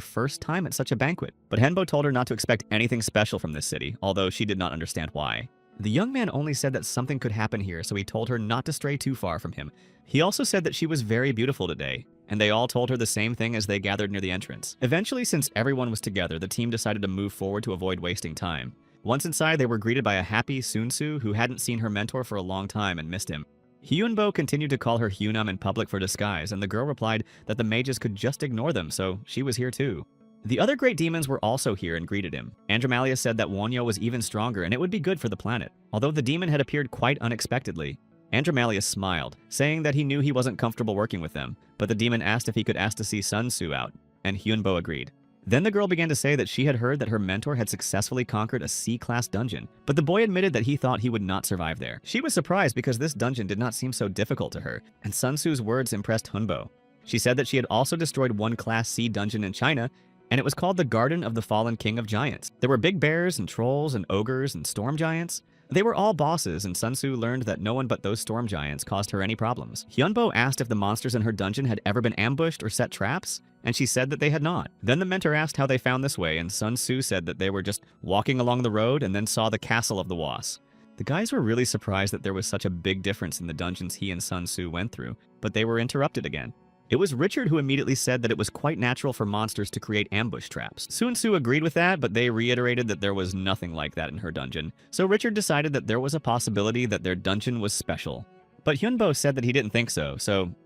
first time at such a banquet. But Henbo told her not to expect anything special from this city, although she did not understand why. The young man only said that something could happen here, so he told her not to stray too far from him. He also said that she was very beautiful today, and they all told her the same thing as they gathered near the entrance. Eventually, since everyone was together, the team decided to move forward to avoid wasting time. Once inside, they were greeted by a happy Sunsu who hadn't seen her mentor for a long time and missed him. Hyunbo continued to call her Hyunam in public for disguise, and the girl replied that the mages could just ignore them, so she was here too. The other great demons were also here and greeted him. Andromalia said that Wonyo was even stronger and it would be good for the planet, although the demon had appeared quite unexpectedly. Andromalia smiled, saying that he knew he wasn't comfortable working with them, but the demon asked if he could ask to see Sunsu out, and Hyunbo agreed. Then the girl began to say that she had heard that her mentor had successfully conquered a C-class dungeon, but the boy admitted that he thought he would not survive there. She was surprised because this dungeon did not seem so difficult to her, and Sun Tzu's words impressed Hunbo. She said that she had also destroyed one Class C dungeon in China, and it was called the Garden of the Fallen King of Giants. There were big bears and trolls and ogres and storm giants. They were all bosses, and Sun Tzu learned that no one but those storm giants caused her any problems. Hyunbo asked if the monsters in her dungeon had ever been ambushed or set traps, and she said that they had not. Then the mentor asked how they found this way, and Sun Tzu said that they were just walking along the road and then saw the castle of the Was. The guys were really surprised that there was such a big difference in the dungeons he and Sun Tzu went through, but they were interrupted again. It was Richard who immediately said that it was quite natural for monsters to create ambush traps. Sun Tzu agreed with that, but they reiterated that there was nothing like that in her dungeon. So Richard decided that there was a possibility that their dungeon was special. But Hyunbo said that he didn't think so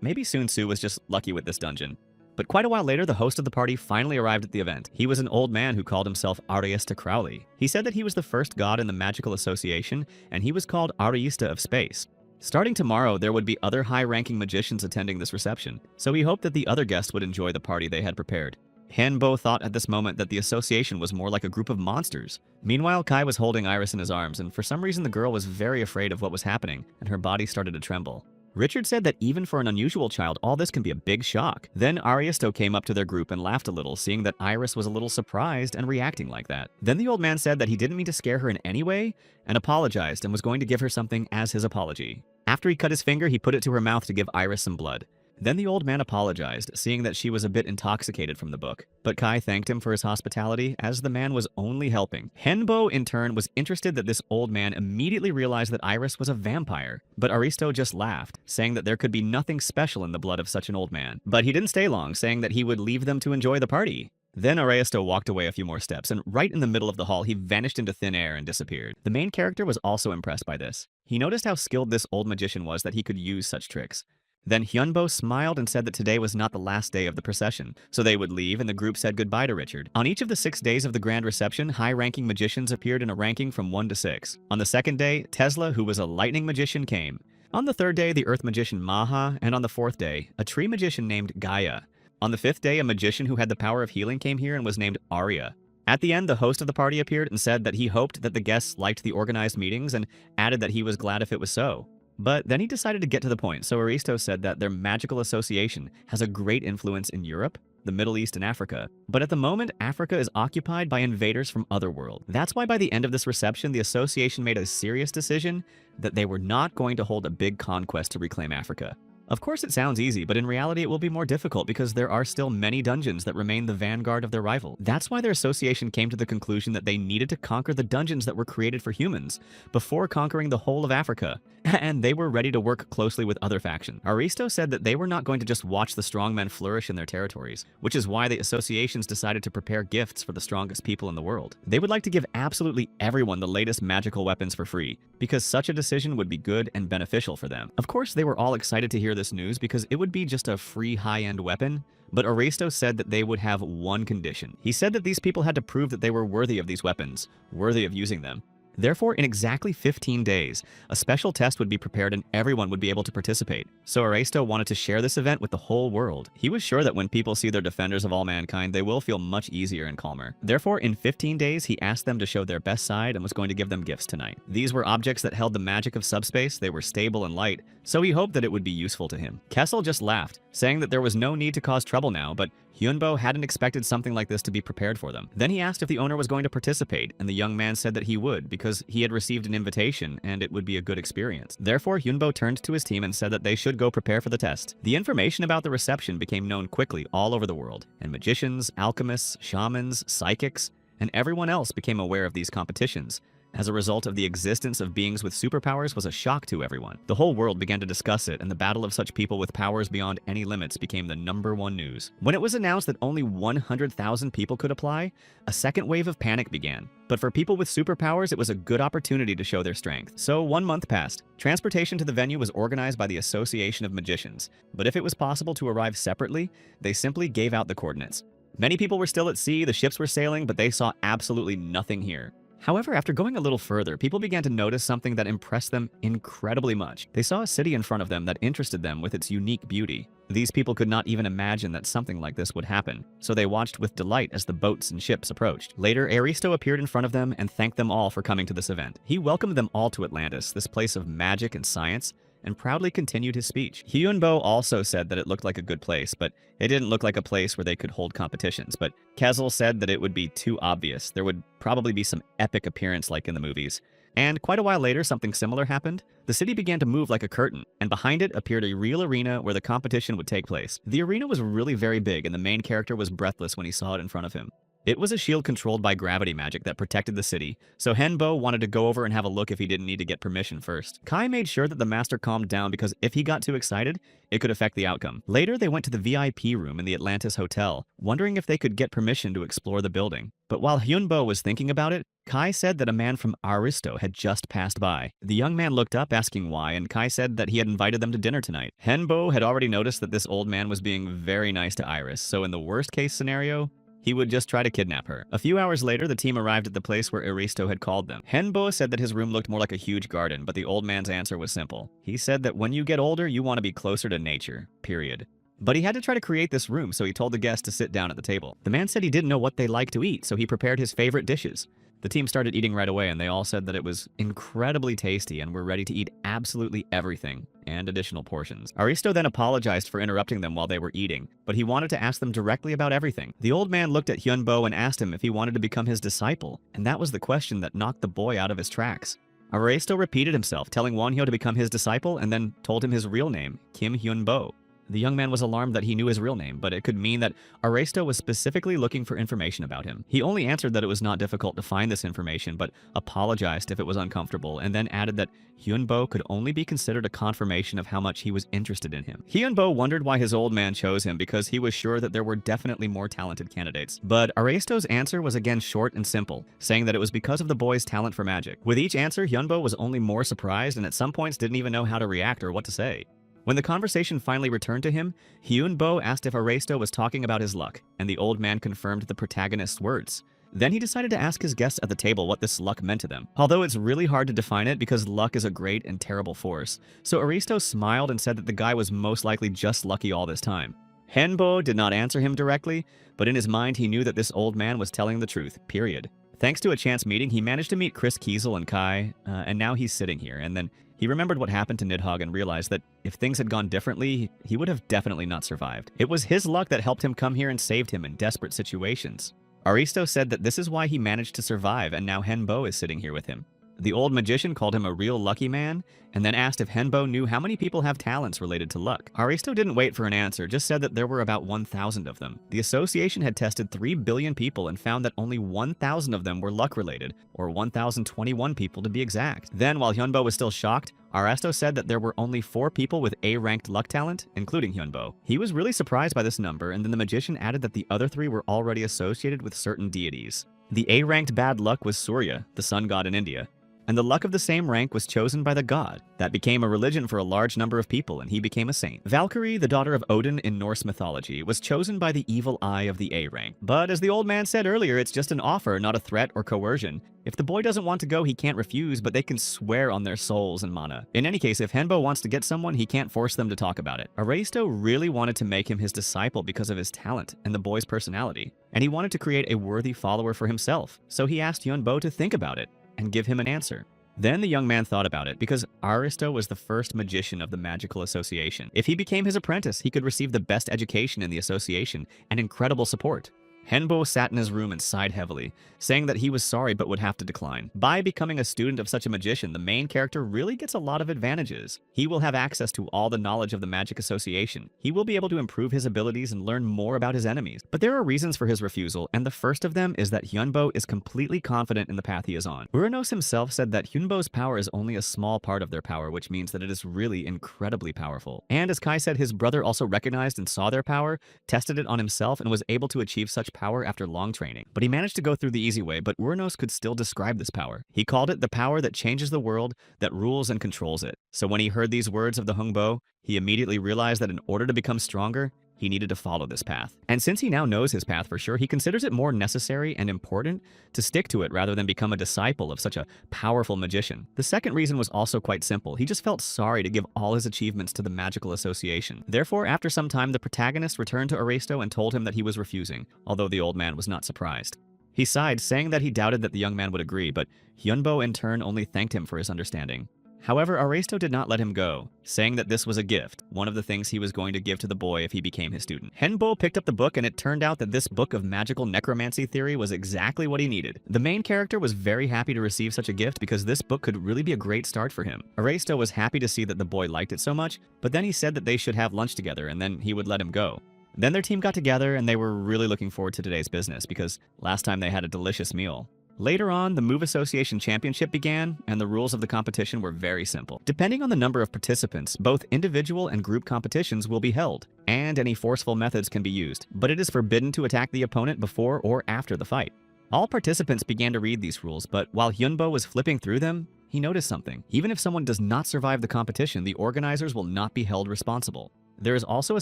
maybe Sun Tzu was just lucky with this dungeon. But quite a while later, the host of the party finally arrived at the event. He was an old man who called himself Ariesta Crowley. He said that he was the first god in the Magical Association, and he was called Ariesta of Space. Starting tomorrow, there would be other high-ranking magicians attending this reception, so he hoped that the other guests would enjoy the party they had prepared. Hanbo thought at this moment that the association was more like a group of monsters. Meanwhile, Kai was holding Iris in his arms, and for some reason the girl was very afraid of what was happening, and her body started to tremble. Richard said that even for an unusual child, all this can be a big shock. Then Ariesto came up to their group and laughed a little, seeing that Iris was a little surprised and reacting like that. Then the old man said that he didn't mean to scare her in any way, and apologized and was going to give her something as his apology. After he cut his finger, he put it to her mouth to give Iris some blood. Then the old man apologized, seeing that she was a bit intoxicated from the book. But Kai thanked him for his hospitality, as the man was only helping. Henbo, in turn, was interested that this old man immediately realized that Iris was a vampire. But Aristo just laughed, saying that there could be nothing special in the blood of such an old man. But he didn't stay long, saying that he would leave them to enjoy the party. Then Aristo walked away a few more steps, and right in the middle of the hall, he vanished into thin air and disappeared. The main character was also impressed by this. He noticed how skilled this old magician was that he could use such tricks. Then Hyunbo smiled and said that today was not the last day of the procession, so they would leave and the group said goodbye to Richard. On each of the 6 days of the grand reception, high-ranking magicians appeared in a ranking from 1 to 6. On the second day, Tesla, who was a lightning magician, came. On the third day, the earth magician Maha, and on the fourth day, a tree magician named Gaia. On the fifth day, a magician who had the power of healing came here and was named Arya. At the end, the host of the party appeared and said that he hoped that the guests liked the organized meetings and added that he was glad if it was so. But then he decided to get to the point, so Aristo said that their magical association has a great influence in Europe, the Middle East, and Africa. But at the moment, Africa is occupied by invaders from other worlds. That's why by the end of this reception, the association made a serious decision that they were not going to hold a big conquest to reclaim Africa. Of course it sounds easy, but in reality it will be more difficult because there are still many dungeons that remain the vanguard of their rival. That's why their association came to the conclusion that they needed to conquer the dungeons that were created for humans before conquering the whole of Africa. And they were ready to work closely with other factions. Aristo said that they were not going to just watch the strongmen flourish in their territories, which is why the associations decided to prepare gifts for the strongest people in the world. They would like to give absolutely everyone the latest magical weapons for free, because such a decision would be good and beneficial for them. Of course, they were all excited to hear this news because it would be just a free high-end weapon, but Aristo said that they would have one condition. He said that these people had to prove that they were worthy of these weapons, worthy of using them. Therefore, in exactly 15 days, a special test would be prepared and everyone would be able to participate. So Aristo wanted to share this event with the whole world. He was sure that when people see their defenders of all mankind, they will feel much easier and calmer. Therefore, in 15 days, he asked them to show their best side and was going to give them gifts tonight. These were objects that held the magic of subspace, they were stable and light, so he hoped that it would be useful to him. Kessel just laughed, saying that there was no need to cause trouble now, but Hyunbo hadn't expected something like this to be prepared for them. Then he asked if the owner was going to participate, and the young man said that he would, because he had received an invitation and it would be a good experience. Therefore, Hyunbo turned to his team and said that they should go prepare for the test. The information about the reception became known quickly all over the world, and magicians, alchemists, shamans, psychics, and everyone else became aware of these competitions. As a result of the existence of beings with superpowers was a shock to everyone. The whole world began to discuss it, and the battle of such people with powers beyond any limits became the #1 news. When it was announced that only 100,000 people could apply, a second wave of panic began. But for people with superpowers, it was a good opportunity to show their strength. So 1 month passed. Transportation to the venue was organized by the Association of Magicians, but if it was possible to arrive separately, they simply gave out the coordinates. Many people were still at sea, the ships were sailing, but they saw absolutely nothing here. However, after going a little further, people began to notice something that impressed them incredibly much. They saw a city in front of them that interested them with its unique beauty. These people could not even imagine that something like this would happen, so they watched with delight as the boats and ships approached. Later, Aristo appeared in front of them and thanked them all for coming to this event. He welcomed them all to Atlantis, this place of magic and science, and proudly continued his speech. Hyunbo also said that it looked like a good place, but it didn't look like a place where they could hold competitions. But Kessel said that it would be too obvious. There would probably be some epic appearance like in the movies. And quite a while later, something similar happened. The city began to move like a curtain, and behind it appeared a real arena where the competition would take place. The arena was really very big, and the main character was breathless when he saw it in front of him. It was a shield controlled by gravity magic that protected the city, so Henbo wanted to go over and have a look if he didn't need to get permission first. Kai made sure that the master calmed down because if he got too excited, it could affect the outcome. Later, they went to the VIP room in the Atlantis Hotel, wondering if they could get permission to explore the building. But while Hyunbo was thinking about it, Kai said that a man from Aristo had just passed by. The young man looked up asking why, and Kai said that he had invited them to dinner tonight. Henbo had already noticed that this old man was being very nice to Iris, so in the worst case scenario, he would just try to kidnap her. A few hours later, the team arrived at the place where Aristo had called them. Henbo said that his room looked more like a huge garden, but the old man's answer was simple. He said that when you get older, you want to be closer to nature, period. But he had to try to create this room, so he told the guests to sit down at the table. The man said he didn't know what they liked to eat, so he prepared his favorite dishes. The team started eating right away, and they all said that it was incredibly tasty and were ready to eat absolutely everything, and additional portions. Aristo then apologized for interrupting them while they were eating, but he wanted to ask them directly about everything. The old man looked at Hyunbo and asked him if he wanted to become his disciple, and that was the question that knocked the boy out of his tracks. Aristo repeated himself, telling Wonhyo to become his disciple, and then told him his real name, Kim Hyunbo. The young man was alarmed that he knew his real name, but it could mean that Aristo was specifically looking for information about him. He only answered that it was not difficult to find this information, but apologized if it was uncomfortable, and then added that Hyunbo could only be considered a confirmation of how much he was interested in him. Hyunbo wondered why his old man chose him because he was sure that there were definitely more talented candidates. But Aristo's answer was again short and simple, saying that it was because of the boy's talent for magic. With each answer, Hyunbo was only more surprised and at some points didn't even know how to react or what to say. When the conversation finally returned to him, Hyunbo asked if Aristo was talking about his luck, and the old man confirmed the protagonist's words. Then he decided to ask his guests at the table what this luck meant to them. Although it's really hard to define it because luck is a great and terrible force, so Aristo smiled and said that the guy was most likely just lucky all this time. Henbo did not answer him directly, but in his mind he knew that this old man was telling the truth, period. Thanks to a chance meeting, he managed to meet Chris Kiesel and Kai, and now he's sitting here, and then he remembered what happened to Nidhogg and realized that if things had gone differently, he would have definitely not survived. It was his luck that helped him come here and saved him in desperate situations. Aristo said that this is why he managed to survive, and now Henbo is sitting here with him. The old magician called him a real lucky man, and then asked if Henbo knew how many people have talents related to luck. Aristo didn't wait for an answer, just said that there were about 1,000 of them. The association had tested 3 billion people and found that only 1,000 of them were luck-related, or 1,021 people to be exact. Then, while Hyunbo was still shocked, Aristo said that there were only 4 people with A-ranked luck talent, including Hyunbo. He was really surprised by this number, and then the magician added that the other 3 were already associated with certain deities. The A-ranked bad luck was Surya, the sun god in India, and the luck of the same rank was chosen by the god. That became a religion for a large number of people, and he became a saint. Valkyrie, the daughter of Odin in Norse mythology, was chosen by the evil eye of the A rank. But as the old man said earlier, it's just an offer, not a threat or coercion. If the boy doesn't want to go, he can't refuse, but they can swear on their souls and mana. In any case, if Henbo wants to get someone, he can't force them to talk about it. Aristo really wanted to make him his disciple because of his talent and the boy's personality, and he wanted to create a worthy follower for himself, so he asked Hyunbo to think about it and give him an answer. Then the young man thought about it, because Aristo was the first magician of the magical association. If he became his apprentice, he could receive the best education in the association and incredible support. Henbo sat in his room and sighed heavily, saying that he was sorry but would have to decline. By becoming a student of such a magician, the main character really gets a lot of advantages. He will have access to all the knowledge of the magic association. He will be able to improve his abilities and learn more about his enemies. But there are reasons for his refusal, and the first of them is that Hyunbo is completely confident in the path he is on. Uranos himself said that Hyunbo's power is only a small part of their power, which means that it is really incredibly powerful. And as Kai said, his brother also recognized and saw their power, tested it on himself, and was able to achieve such power after long training. But he managed to go through the easy way, but Uranos could still describe this power. He called it the power that changes the world, that rules and controls it. So when he heard these words of the Hongbo, he immediately realized that in order to become stronger, he needed to follow this path. And since he now knows his path for sure, he considers it more necessary and important to stick to it rather than become a disciple of such a powerful magician. The second reason was also quite simple. He just felt sorry to give all his achievements to the magical association. Therefore, after some time, the protagonist returned to Aristo and told him that he was refusing, although the old man was not surprised. He sighed, saying that he doubted that the young man would agree, but Hyunbo in turn only thanked him for his understanding. However, Aristo did not let him go, saying that this was a gift, one of the things he was going to give to the boy if he became his student. Henbo picked up the book, and it turned out that this book of magical necromancy theory was exactly what he needed. The main character was very happy to receive such a gift because this book could really be a great start for him. Aristo was happy to see that the boy liked it so much, but then he said that they should have lunch together and then he would let him go. Then their team got together and they were really looking forward to today's business because last time they had a delicious meal. Later on, the Move Association Championship began, and the rules of the competition were very simple. Depending on the number of participants, both individual and group competitions will be held, and any forceful methods can be used, but it is forbidden to attack the opponent before or after the fight. All participants began to read these rules, but while Hyunbo was flipping through them, he noticed something. Even if someone does not survive the competition, the organizers will not be held responsible. There is also a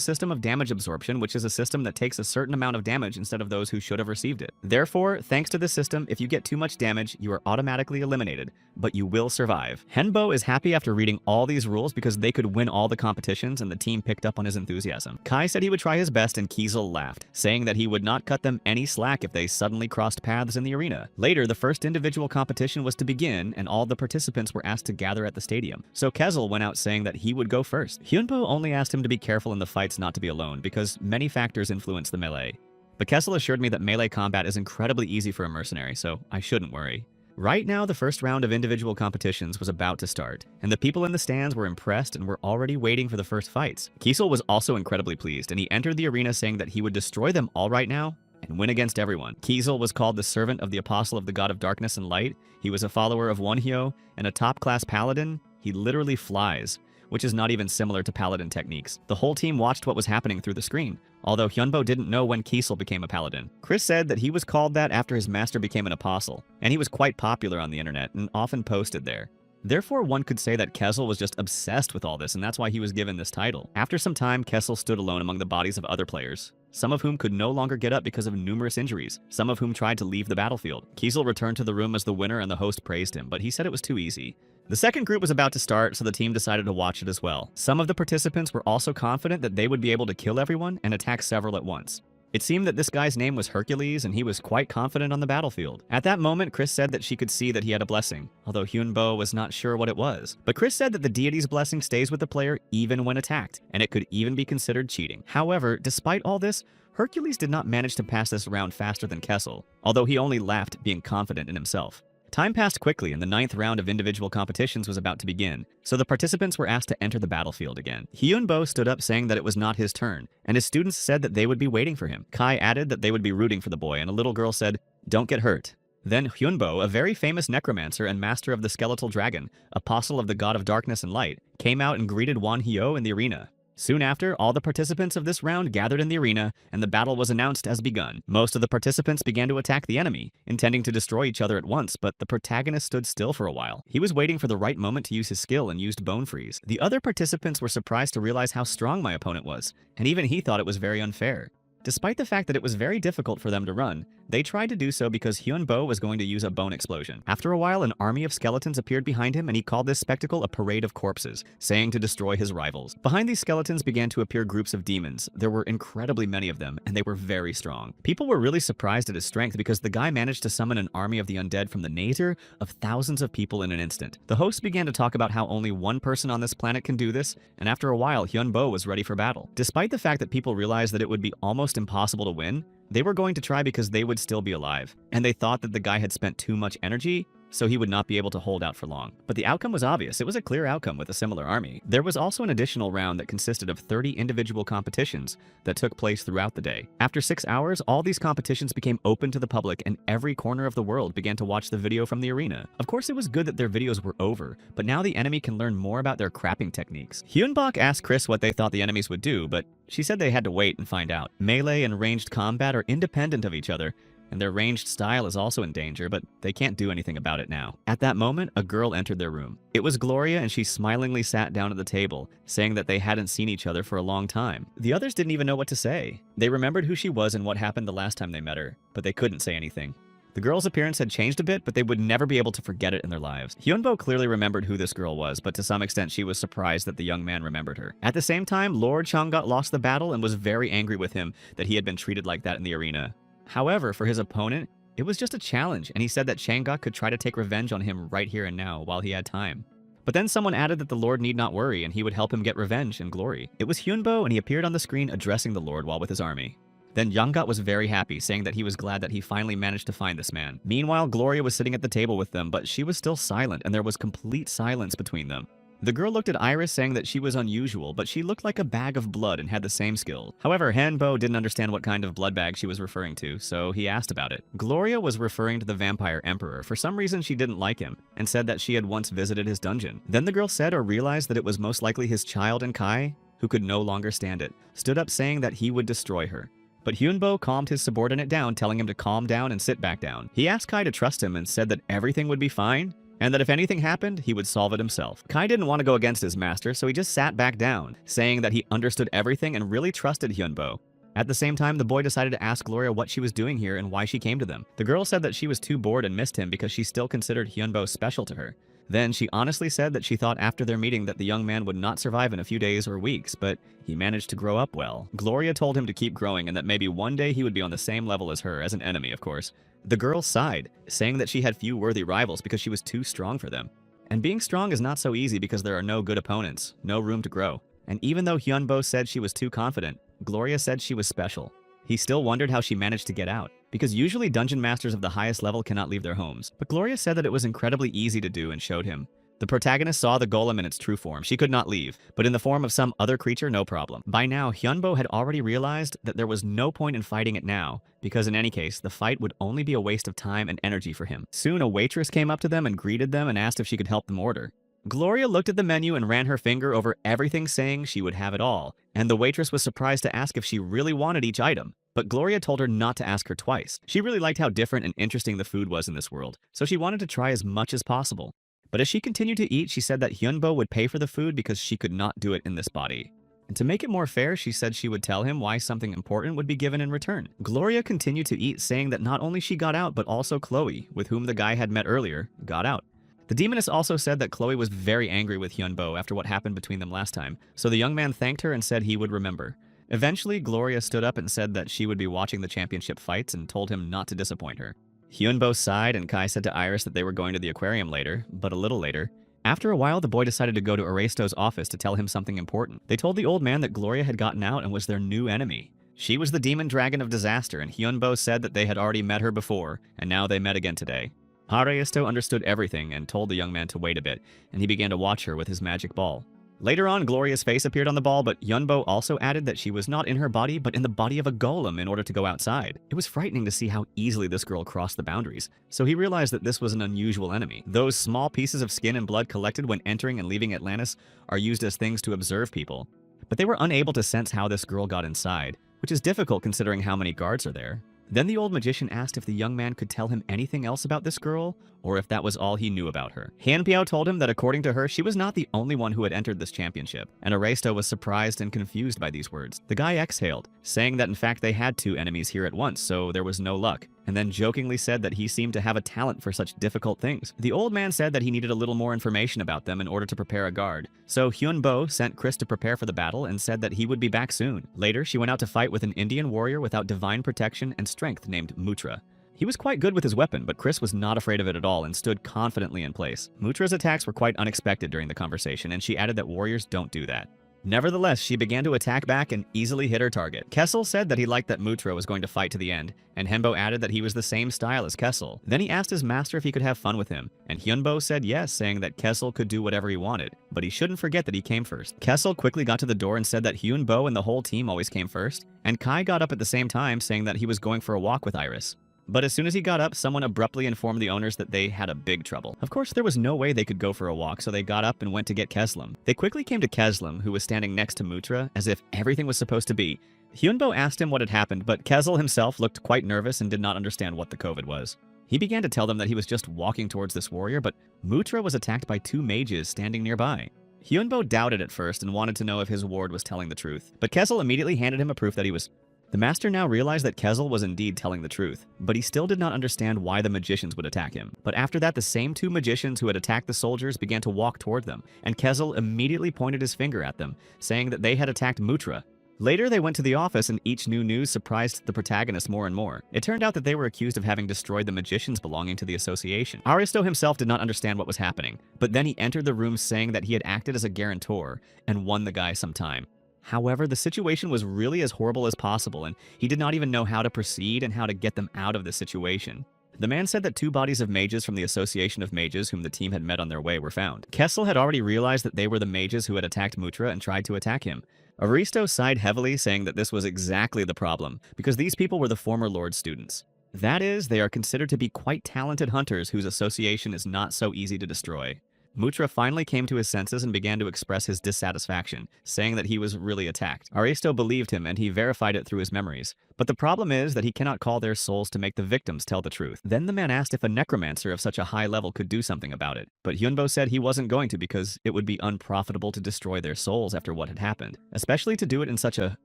system of damage absorption, which is a system that takes a certain amount of damage instead of those who should have received it. Therefore, thanks to this system, if you get too much damage, you are automatically eliminated, but you will survive. Henbo is happy after reading all these rules because they could win all the competitions and the team picked up on his enthusiasm. Kai said he would try his best and Kiesel laughed, saying that he would not cut them any slack if they suddenly crossed paths in the arena. Later, the first individual competition was to begin and all the participants were asked to gather at the stadium. So Kezel went out saying that he would go first. Hyunbo only asked him to be careful in the fights not to be alone because many factors influence the melee. But Kessel assured me that melee combat is incredibly easy for a mercenary, so I shouldn't worry. Right now, the first round of individual competitions was about to start, and the people in the stands were impressed and were already waiting for the first fights. Kiesel was also incredibly pleased, and he entered the arena saying that he would destroy them all right now and win against everyone. Kiesel was called the servant of the apostle of the god of darkness and light. He was a follower of Wonhyo and a top-class paladin. He literally flies, which is not even similar to paladin techniques. The whole team watched what was happening through the screen, although Hyunbo didn't know when Kiesel became a paladin. Chris said that he was called that after his master became an apostle, and he was quite popular on the internet and often posted there. Therefore, one could say that Kessel was just obsessed with all this, and that's why he was given this title. After some time, Kessel stood alone among the bodies of other players, some of whom could no longer get up because of numerous injuries, some of whom tried to leave the battlefield. Kiesel returned to the room as the winner and the host praised him, but he said it was too easy. The second group was about to start, so the team decided to watch it as well. Some of the participants were also confident that they would be able to kill everyone and attack several at once. It seemed that this guy's name was Hercules, and he was quite confident on the battlefield. At that moment, Chris said that she could see that he had a blessing, although Hyunbo was not sure what it was. But Chris said that the deity's blessing stays with the player even when attacked, and it could even be considered cheating. However, despite all this, Hercules did not manage to pass this round faster than Kessel, although he only laughed, being confident in himself. Time passed quickly and the 9th round of individual competitions was about to begin, so the participants were asked to enter the battlefield again. Hyunbo stood up saying that it was not his turn, and his students said that they would be waiting for him. Kai added that they would be rooting for the boy, and a little girl said, "Don't get hurt." Then Hyunbo, a very famous necromancer and master of the skeletal dragon, apostle of the god of darkness and light, came out and greeted Won Hyo in the arena. Soon after, all the participants of this round gathered in the arena, and the battle was announced as begun. Most of the participants began to attack the enemy, intending to destroy each other at once, but the protagonist stood still for a while. He was waiting for the right moment to use his skill and used Bone Freeze. The other participants were surprised to realize how strong my opponent was, and even he thought it was very unfair. Despite the fact that it was very difficult for them to run, they tried to do so because Hyunbo was going to use a bone explosion. After a while, an army of skeletons appeared behind him and he called this spectacle a parade of corpses, saying to destroy his rivals. Behind these skeletons began to appear groups of demons. There were incredibly many of them, and they were very strong. People were really surprised at his strength because the guy managed to summon an army of the undead from the nadir of thousands of people in an instant. The hosts began to talk about how only one person on this planet can do this, and after a while, Hyunbo was ready for battle. Despite the fact that people realized that it would be almost impossible to win, they were going to try because they would still be alive, and they thought that the guy had spent too much energy, so he would not be able to hold out for long. But the outcome was obvious. It was a clear outcome with a similar army. There was also an additional round that consisted of 30 individual competitions that took place throughout the day. After 6 hours, all these competitions became open to the public and every corner of the world began to watch the video from the arena. Of course, it was good that their videos were over, but now the enemy can learn more about their crapping techniques. Hyunbok asked Chris what they thought the enemies would do, but she said they had to wait and find out. Melee and ranged combat are independent of each other, and their ranged style is also in danger, but they can't do anything about it now. At that moment, a girl entered their room. It was Gloria, and she smilingly sat down at the table, saying that they hadn't seen each other for a long time. The others didn't even know what to say. They remembered who she was and what happened the last time they met her, but they couldn't say anything. The girl's appearance had changed a bit, but they would never be able to forget it in their lives. Hyunbo clearly remembered who this girl was, but to some extent she was surprised that the young man remembered her. At the same time, Lord Changat lost the battle and was very angry with him that he had been treated like that in the arena. However, for his opponent, it was just a challenge, and he said that Changat could try to take revenge on him right here and now while he had time. But then someone added that the Lord need not worry and he would help him get revenge and glory. It was Hyunbo, and he appeared on the screen addressing the Lord while with his army. Then Changat was very happy, saying that he was glad that he finally managed to find this man. Meanwhile, Gloria was sitting at the table with them, but she was still silent, and there was complete silence between them. The girl looked at Iris, saying that she was unusual, but she looked like a bag of blood and had the same skill. However, Hanbo didn't understand what kind of blood bag she was referring to, so he asked about it. Gloria was referring to the vampire emperor. For some reason, she didn't like him, and said that she had once visited his dungeon. Then the girl said or realized that it was most likely his child and Kai, who could no longer stand it, stood up saying that he would destroy her. But Hyunbo calmed his subordinate down, telling him to calm down and sit back down. He asked Kai to trust him and said that everything would be fine, and that if anything happened, he would solve it himself. Kai didn't want to go against his master, so he just sat back down, saying that he understood everything and really trusted Hyunbo. At the same time, the boy decided to ask Gloria what she was doing here and why she came to them. The girl said that she was too bored and missed him because she still considered Hyunbo special to her. Then she honestly said that she thought after their meeting that the young man would not survive in a few days or weeks, but he managed to grow up well. Gloria told him to keep growing and that maybe one day he would be on the same level as her, as an enemy, of course. The girl sighed, saying that she had few worthy rivals because she was too strong for them. And being strong is not so easy because there are no good opponents, no room to grow. And even though Hyunbo said she was too confident, Gloria said she was special. He still wondered how she managed to get out, because usually dungeon masters of the highest level cannot leave their homes. But Gloria said that it was incredibly easy to do and showed him. The protagonist saw the golem in its true form. She could not leave, but in the form of some other creature, no problem. By now, Hyunbo had already realized that there was no point in fighting it now, because in any case, the fight would only be a waste of time and energy for him. Soon, a waitress came up to them and greeted them and asked if she could help them order. Gloria looked at the menu and ran her finger over everything, saying she would have it all, and the waitress was surprised to ask if she really wanted each item. But Gloria told her not to ask her twice. She really liked how different and interesting the food was in this world, so she wanted to try as much as possible. But as she continued to eat, she said that Hyunbo would pay for the food because she could not do it in this body. And to make it more fair, she said she would tell him why something important would be given in return. Gloria continued to eat, saying that not only she got out, but also Chloe, with whom the guy had met earlier, got out. The demoness also said that Chloe was very angry with Hyunbo after what happened between them last time, so the young man thanked her and said he would remember. Eventually, Gloria stood up and said that she would be watching the championship fights and told him not to disappoint her. Hyunbo sighed and Kai said to Iris that they were going to the aquarium later, but a little later. After a while, the boy decided to go to Aristo's office to tell him something important. They told the old man that Gloria had gotten out and was their new enemy. She was the demon dragon of disaster, and Hyunbo said that they had already met her before, and now they met again today. Araisto understood everything and told the young man to wait a bit, and he began to watch her with his magic ball. Later on, Gloria's face appeared on the ball, but Yunbo also added that she was not in her body, but in the body of a golem in order to go outside. It was frightening to see how easily this girl crossed the boundaries, so he realized that this was an unusual enemy. Those small pieces of skin and blood collected when entering and leaving Atlantis are used as things to observe people. But they were unable to sense how this girl got inside, which is difficult considering how many guards are there. Then the old magician asked if the young man could tell him anything else about this girl, or if that was all he knew about her. Hanpiao told him that according to her, she was not the only one who had entered this championship, and Araisto was surprised and confused by these words. The guy exhaled, saying that in fact they had 2 enemies here at once, so there was no luck, and then jokingly said that he seemed to have a talent for such difficult things. The old man said that he needed a little more information about them in order to prepare a guard, so Hyunbo sent Chris to prepare for the battle and said that he would be back soon. Later, she went out to fight with an Indian warrior without divine protection and strength named Mutra. He was quite good with his weapon, but Chris was not afraid of it at all and stood confidently in place. Mutra's attacks were quite unexpected during the conversation, and she added that warriors don't do that. Nevertheless, she began to attack back and easily hit her target. Kessel said that he liked that Mutra was going to fight to the end, and Henbo added that he was the same style as Kessel. Then he asked his master if he could have fun with him, and Hyunbo said yes, saying that Kessel could do whatever he wanted, but he shouldn't forget that he came first. Kessel quickly got to the door and said that Hyunbo and the whole team always came first, and Kai got up at the same time saying that he was going for a walk with Iris. But as soon as he got up, someone abruptly informed the owners that they had a big trouble. Of course, there was no way they could go for a walk, so they got up and went to get Keslam. They quickly came to Keslam, who was standing next to Mutra, as if everything was supposed to be. Hyunbo asked him what had happened, but Kesel himself looked quite nervous and did not understand what the COVID was. He began to tell them that he was just walking towards this warrior, but Mutra was attacked by 2 mages standing nearby. Hyunbo doubted at first and wanted to know if his ward was telling the truth, but Kesel immediately handed him a proof that he was. The master now realized that Kesel was indeed telling the truth, but he still did not understand why the magicians would attack him. But after that, the same 2 magicians who had attacked the soldiers began to walk toward them, and Kesel immediately pointed his finger at them, saying that they had attacked Mutra. Later, they went to the office and each new news surprised the protagonist more and more. It turned out that they were accused of having destroyed the magicians belonging to the association. Aristo himself did not understand what was happening, but then he entered the room saying that he had acted as a guarantor and won the guy some time. However, the situation was really as horrible as possible, and he did not even know how to proceed and how to get them out of the situation. The man said that 2 bodies of mages from the Association of Mages whom the team had met on their way were found. Kessel had already realized that they were the mages who had attacked Mutra and tried to attack him. Aristo sighed heavily, saying that this was exactly the problem, because these people were the former Lord's students. That is, they are considered to be quite talented hunters whose association is not so easy to destroy. Mutra finally came to his senses and began to express his dissatisfaction, saying that he was really attacked. Aristo believed him and he verified it through his memories. But the problem is that he cannot call their souls to make the victims tell the truth. Then the man asked if a necromancer of such a high level could do something about it. But Hyunbo said he wasn't going to because it would be unprofitable to destroy their souls after what had happened, especially to do it in such a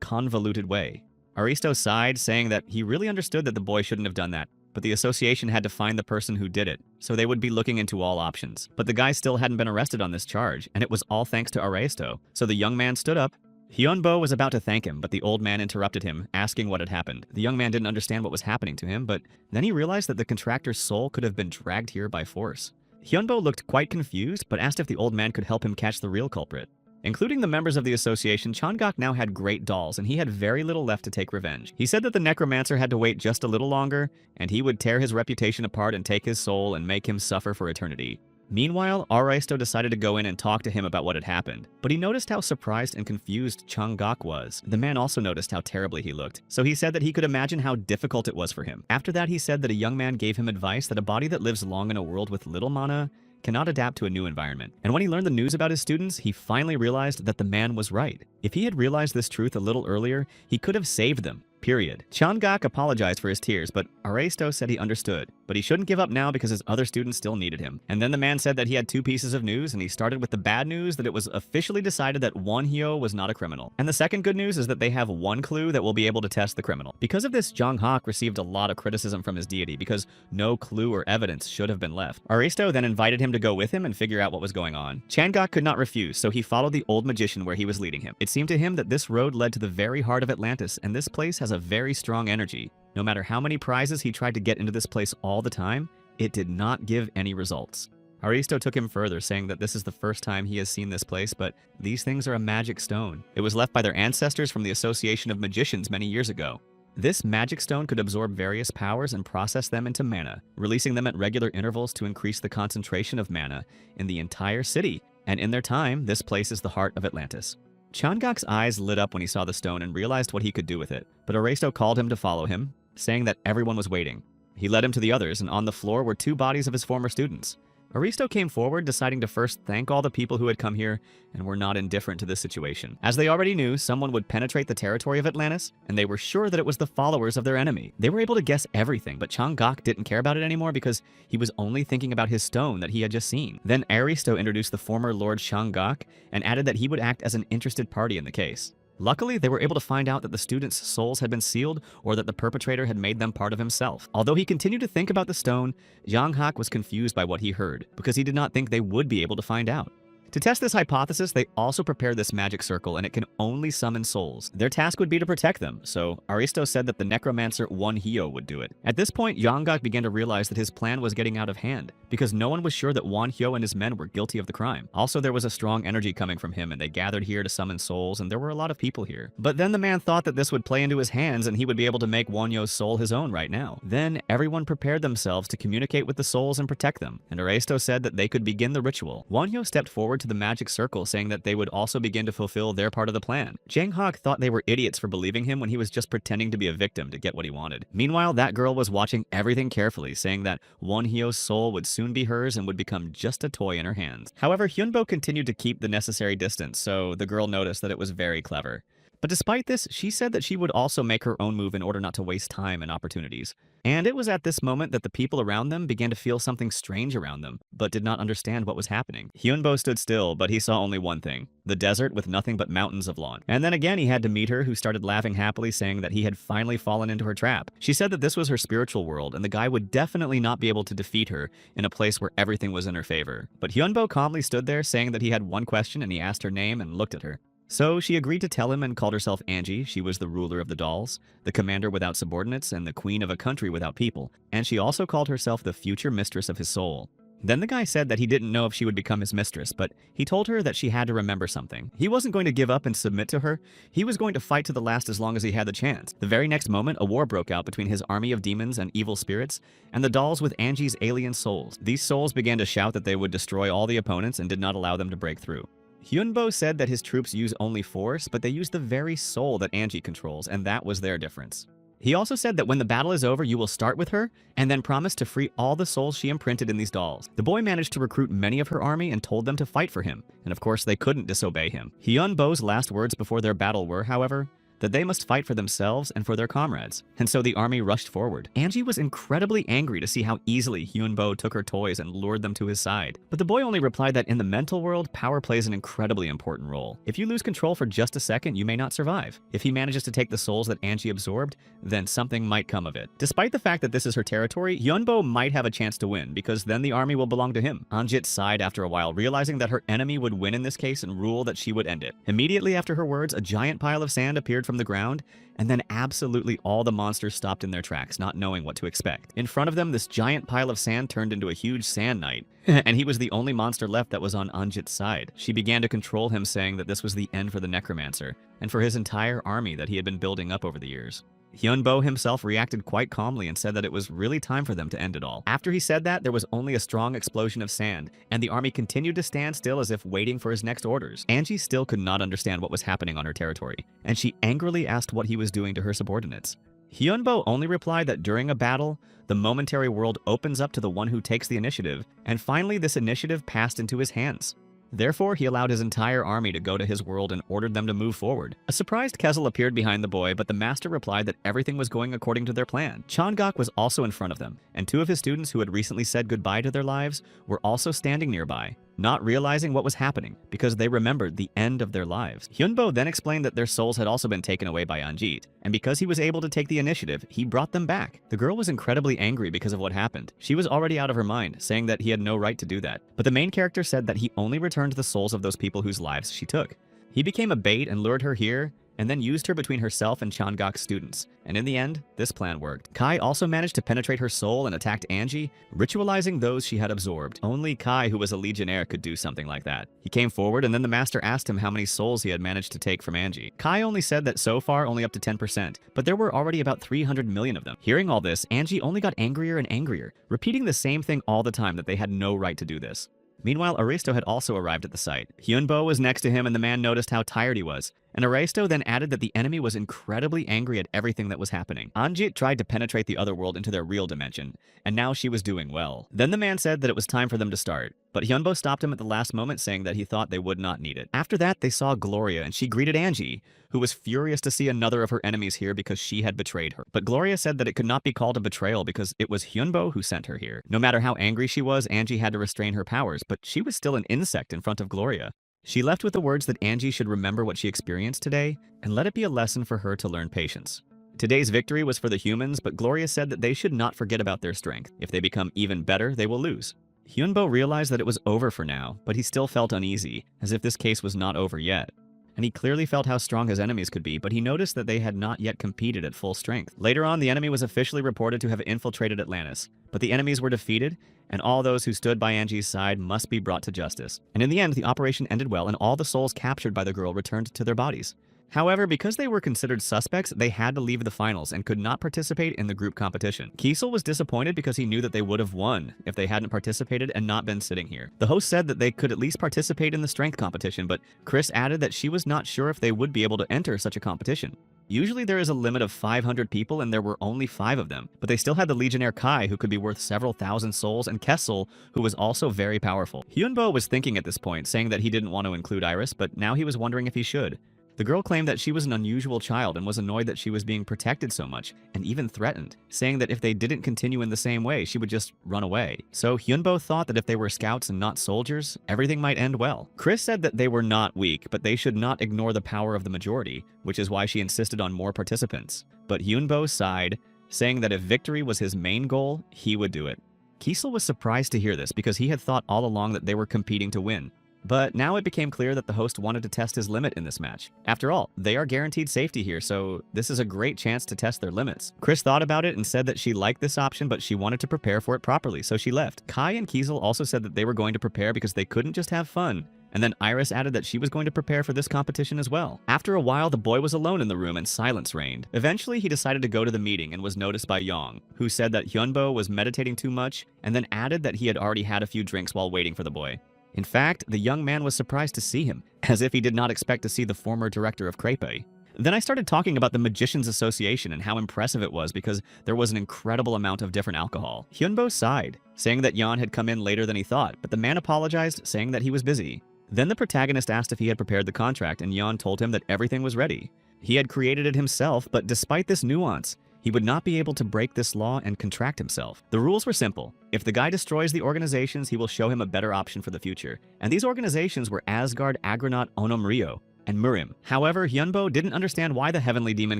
convoluted way. Aristo sighed, saying that he really understood that the boy shouldn't have done that. But the association had to find the person who did it, so they would be looking into all options. But the guy still hadn't been arrested on this charge, and it was all thanks to Aristo. So the young man stood up. Hyunbo was about to thank him, but the old man interrupted him, asking what had happened. The young man didn't understand what was happening to him, but then he realized that the contractor's soul could have been dragged here by force. Hyunbo looked quite confused, but asked if the old man could help him catch the real culprit. Including the members of the association, Changok now had great dolls, and he had very little left to take revenge. He said that the necromancer had to wait just a little longer, and he would tear his reputation apart and take his soul and make him suffer for eternity. Meanwhile, Aristo decided to go in and talk to him about what had happened, but he noticed how surprised and confused Changok was. The man also noticed how terribly he looked, so he said that he could imagine how difficult it was for him. After that, he said that a young man gave him advice that a body that lives long in a world with little mana cannot adapt to a new environment. And when he learned the news about his students, he finally realized that the man was right. If he had realized this truth a little earlier, he could have saved them. Period. Changok apologized for his tears, but Aristo said he understood, but he shouldn't give up now because his other students still needed him. And then the man said that he had 2 pieces of news, and he started with the bad news that it was officially decided that Wonhyo was not a criminal. And the second good news is that they have 1 clue that will be able to test the criminal. Because of this, Jonghak received a lot of criticism from his deity because no clue or evidence should have been left. Aristo then invited him to go with him and figure out what was going on. Changok could not refuse, so he followed the old magician where he was leading him. It seemed to him that this road led to the very heart of Atlantis, and this place has a very strong energy. No matter how many prizes he tried to get into this place all the time, it did not give any results. Aristo took him further, saying that this is the first time he has seen this place, but these things are a magic stone. It was left by their ancestors from the Association of Magicians many years ago. This magic stone could absorb various powers and process them into mana, releasing them at regular intervals to increase the concentration of mana in the entire city, and in their time, this place is the heart of Atlantis. Changok's eyes lit up when he saw the stone and realized what he could do with it, but Aristo called him to follow him, saying that everyone was waiting. He led him to the others, and on the floor were 2 bodies of his former students. Aristo came forward, deciding to first thank all the people who had come here and were not indifferent to this situation. As they already knew, someone would penetrate the territory of Atlantis, and they were sure that it was the followers of their enemy. They were able to guess everything, but Changok didn't care about it anymore because he was only thinking about his stone that he had just seen. Then Aristo introduced the former Lord Changok and added that he would act as an interested party in the case. Luckily, they were able to find out that the students' souls had been sealed or that the perpetrator had made them part of himself. Although he continued to think about the stone, Yang Hak was confused by what he heard because he did not think they would be able to find out. To test this hypothesis, they also prepared this magic circle, and it can only summon souls. Their task would be to protect them, so Aristo said that the necromancer Wonhyo would do it. At this point, Yanggak began to realize that his plan was getting out of hand, because no one was sure that Wonhyo and his men were guilty of the crime. Also, there was a strong energy coming from him, and they gathered here to summon souls, and there were a lot of people here. But then the man thought that this would play into his hands, and he would be able to make Wonhyo's soul his own right now. Then, everyone prepared themselves to communicate with the souls and protect them, and Aristo said that they could begin the ritual. Wonhyo stepped forward to the magic circle, saying that they would also begin to fulfill their part of the plan. Jang Hak thought they were idiots for believing him when he was just pretending to be a victim to get what he wanted. Meanwhile, that girl was watching everything carefully, saying that Wonhyo's soul would soon be hers and would become just a toy in her hands. However, Hyunbo continued to keep the necessary distance, so the girl noticed that it was very clever. But despite this, she said that she would also make her own move in order not to waste time and opportunities. And it was at this moment that the people around them began to feel something strange around them, but did not understand what was happening. Hyunbo stood still, but he saw only one thing: the desert with nothing but mountains of lawn. And then again he had to meet her, who started laughing happily, saying that he had finally fallen into her trap. She said that this was her spiritual world, and the guy would definitely not be able to defeat her in a place where everything was in her favor. But Hyunbo calmly stood there, saying that he had one question, and he asked her name and looked at her. So she agreed to tell him and called herself Angie. She was the ruler of the dolls, the commander without subordinates, and the queen of a country without people. And she also called herself the future mistress of his soul. Then the guy said that he didn't know if she would become his mistress, but he told her that she had to remember something. He wasn't going to give up and submit to her. He was going to fight to the last as long as he had the chance. The very next moment, a war broke out between his army of demons and evil spirits and the dolls with Angie's alien souls. These souls began to shout that they would destroy all the opponents and did not allow them to break through. Hyunbo said that his troops use only force, but they use the very soul that Angie controls, and that was their difference. He also said that when the battle is over, you will start with her, and then promise to free all the souls she imprinted in these dolls. The boy managed to recruit many of her army and told them to fight for him, and of course they couldn't disobey him. Hyunbo's last words before their battle were, however, that they must fight for themselves and for their comrades, and so the army rushed forward. Angie was incredibly angry to see how easily Hyunbo took her toys and lured them to his side. But the boy only replied that in the mental world, power plays an incredibly important role. If you lose control for just a second, you may not survive. If he manages to take the souls that Angie absorbed, then something might come of it. Despite the fact that this is her territory, Hyunbo might have a chance to win, because then the army will belong to him. Anjit sighed after a while, realizing that her enemy would win in this case and rule that she would end it. Immediately after her words, a giant pile of sand appeared from the ground, and then absolutely all the monsters stopped in their tracks, not knowing what to expect. In front of them, this giant pile of sand turned into a huge sand knight, and he was the only monster left that was on Anjit's side. She began to control him, saying that this was the end for the necromancer, and for his entire army that he had been building up over the years. Hyunbo himself reacted quite calmly and said that it was really time for them to end it all. After he said that, there was only a strong explosion of sand, and the army continued to stand still as if waiting for his next orders. Angie still could not understand what was happening on her territory, and she angrily asked what he was doing to her subordinates. Hyunbo only replied that during a battle, the momentary world opens up to the one who takes the initiative, and finally this initiative passed into his hands. Therefore, he allowed his entire army to go to his world and ordered them to move forward. A surprised Kezel appeared behind the boy, but the master replied that everything was going according to their plan. Changok was also in front of them, and 2 of his students who had recently said goodbye to their lives were also standing nearby, not realizing what was happening because they remembered the end of their lives. Hyunbo then explained that their souls had also been taken away by Anjit, and because he was able to take the initiative, he brought them back. The girl was incredibly angry because of what happened. She was already out of her mind, saying that he had no right to do that. But the main character said that he only returned the souls of those people whose lives she took. He became a bait and lured her here, and then used her between herself and Changok's students. And in the end, this plan worked. Kai also managed to penetrate her soul and attacked Angie, ritualizing those she had absorbed. Only Kai, who was a legionnaire, could do something like that. He came forward, and then the master asked him how many souls he had managed to take from Angie. Kai only said that so far only up to 10%, but there were already about 300 million of them. Hearing all this, Angie only got angrier and angrier, repeating the same thing all the time, that they had no right to do this. Meanwhile, Aristo had also arrived at the site. Hyunbo was next to him, and the man noticed how tired he was. And Aristo then added that the enemy was incredibly angry at everything that was happening. Anjit tried to penetrate the other world into their real dimension, and now she was doing well. Then the man said that it was time for them to start, but Hyunbo stopped him at the last moment, saying that he thought they would not need it. After that, they saw Gloria, and she greeted Angie, who was furious to see another of her enemies here because she had betrayed her. But Gloria said that it could not be called a betrayal because it was Hyunbo who sent her here. No matter how angry she was, Angie had to restrain her powers, but she was still an insect in front of Gloria. She left with the words that Angie should remember what she experienced today and let it be a lesson for her to learn patience. Today's victory was for the humans, but Gloria said that they should not forget about their strength. If they become even better, they will lose. Hyunbo realized that it was over for now, but he still felt uneasy, as if this case was not over yet. And he clearly felt how strong his enemies could be, but he noticed that they had not yet competed at full strength. Later on, the enemy was officially reported to have infiltrated Atlantis, but the enemies were defeated, and all those who stood by Angie's side must be brought to justice. And in the end, the operation ended well, and all the souls captured by the girl returned to their bodies. However, because they were considered suspects, they had to leave the finals and could not participate in the group competition. Kiesel was disappointed because he knew that they would have won if they hadn't participated and not been sitting here. The host said that they could at least participate in the strength competition, but Chris added that she was not sure if they would be able to enter such a competition. Usually there is a limit of 500 people and there were only 5 of them, but they still had the Legionnaire Kai, who could be worth several thousand souls, and Kessel, who was also very powerful. Hyunbo was thinking at this point, saying that he didn't want to include Iris, but now he was wondering if he should. The girl claimed that she was an unusual child and was annoyed that she was being protected so much, and even threatened, saying that if they didn't continue in the same way, she would just run away. So Hyunbo thought that if they were scouts and not soldiers, everything might end well. Chris said that they were not weak, but they should not ignore the power of the majority, which is why she insisted on more participants. But Hyunbo sighed, saying that if victory was his main goal, he would do it. Kiesel was surprised to hear this because he had thought all along that they were competing to win. But now it became clear that the host wanted to test his limit in this match. After all, they are guaranteed safety here, so this is a great chance to test their limits. Chris thought about it and said that she liked this option, but she wanted to prepare for it properly, so she left. Kai and Kiesel also said that they were going to prepare because they couldn't just have fun. And then Iris added that she was going to prepare for this competition as well. After a while, the boy was alone in the room and silence reigned. Eventually, he decided to go to the meeting and was noticed by Yong, who said that Hyunbo was meditating too much, and then added that he had already had a few drinks while waiting for the boy. In fact, the young man was surprised to see him, as if he did not expect to see the former director of Crepe. Then I started talking about the Magicians Association and how impressive it was because there was an incredible amount of different alcohol. Hyunbo sighed, saying that Yan had come in later than he thought, but the man apologized, saying that he was busy. Then the protagonist asked if he had prepared the contract, and Yan told him that everything was ready. He had created it himself, but despite this nuance, he would not be able to break this law and contract himself. The rules were simple. If the guy destroys the organizations, he will show him a better option for the future. And these organizations were Asgard, Agronaut, Onom Rio, and Murim. However, Hyunbo didn't understand why the Heavenly Demon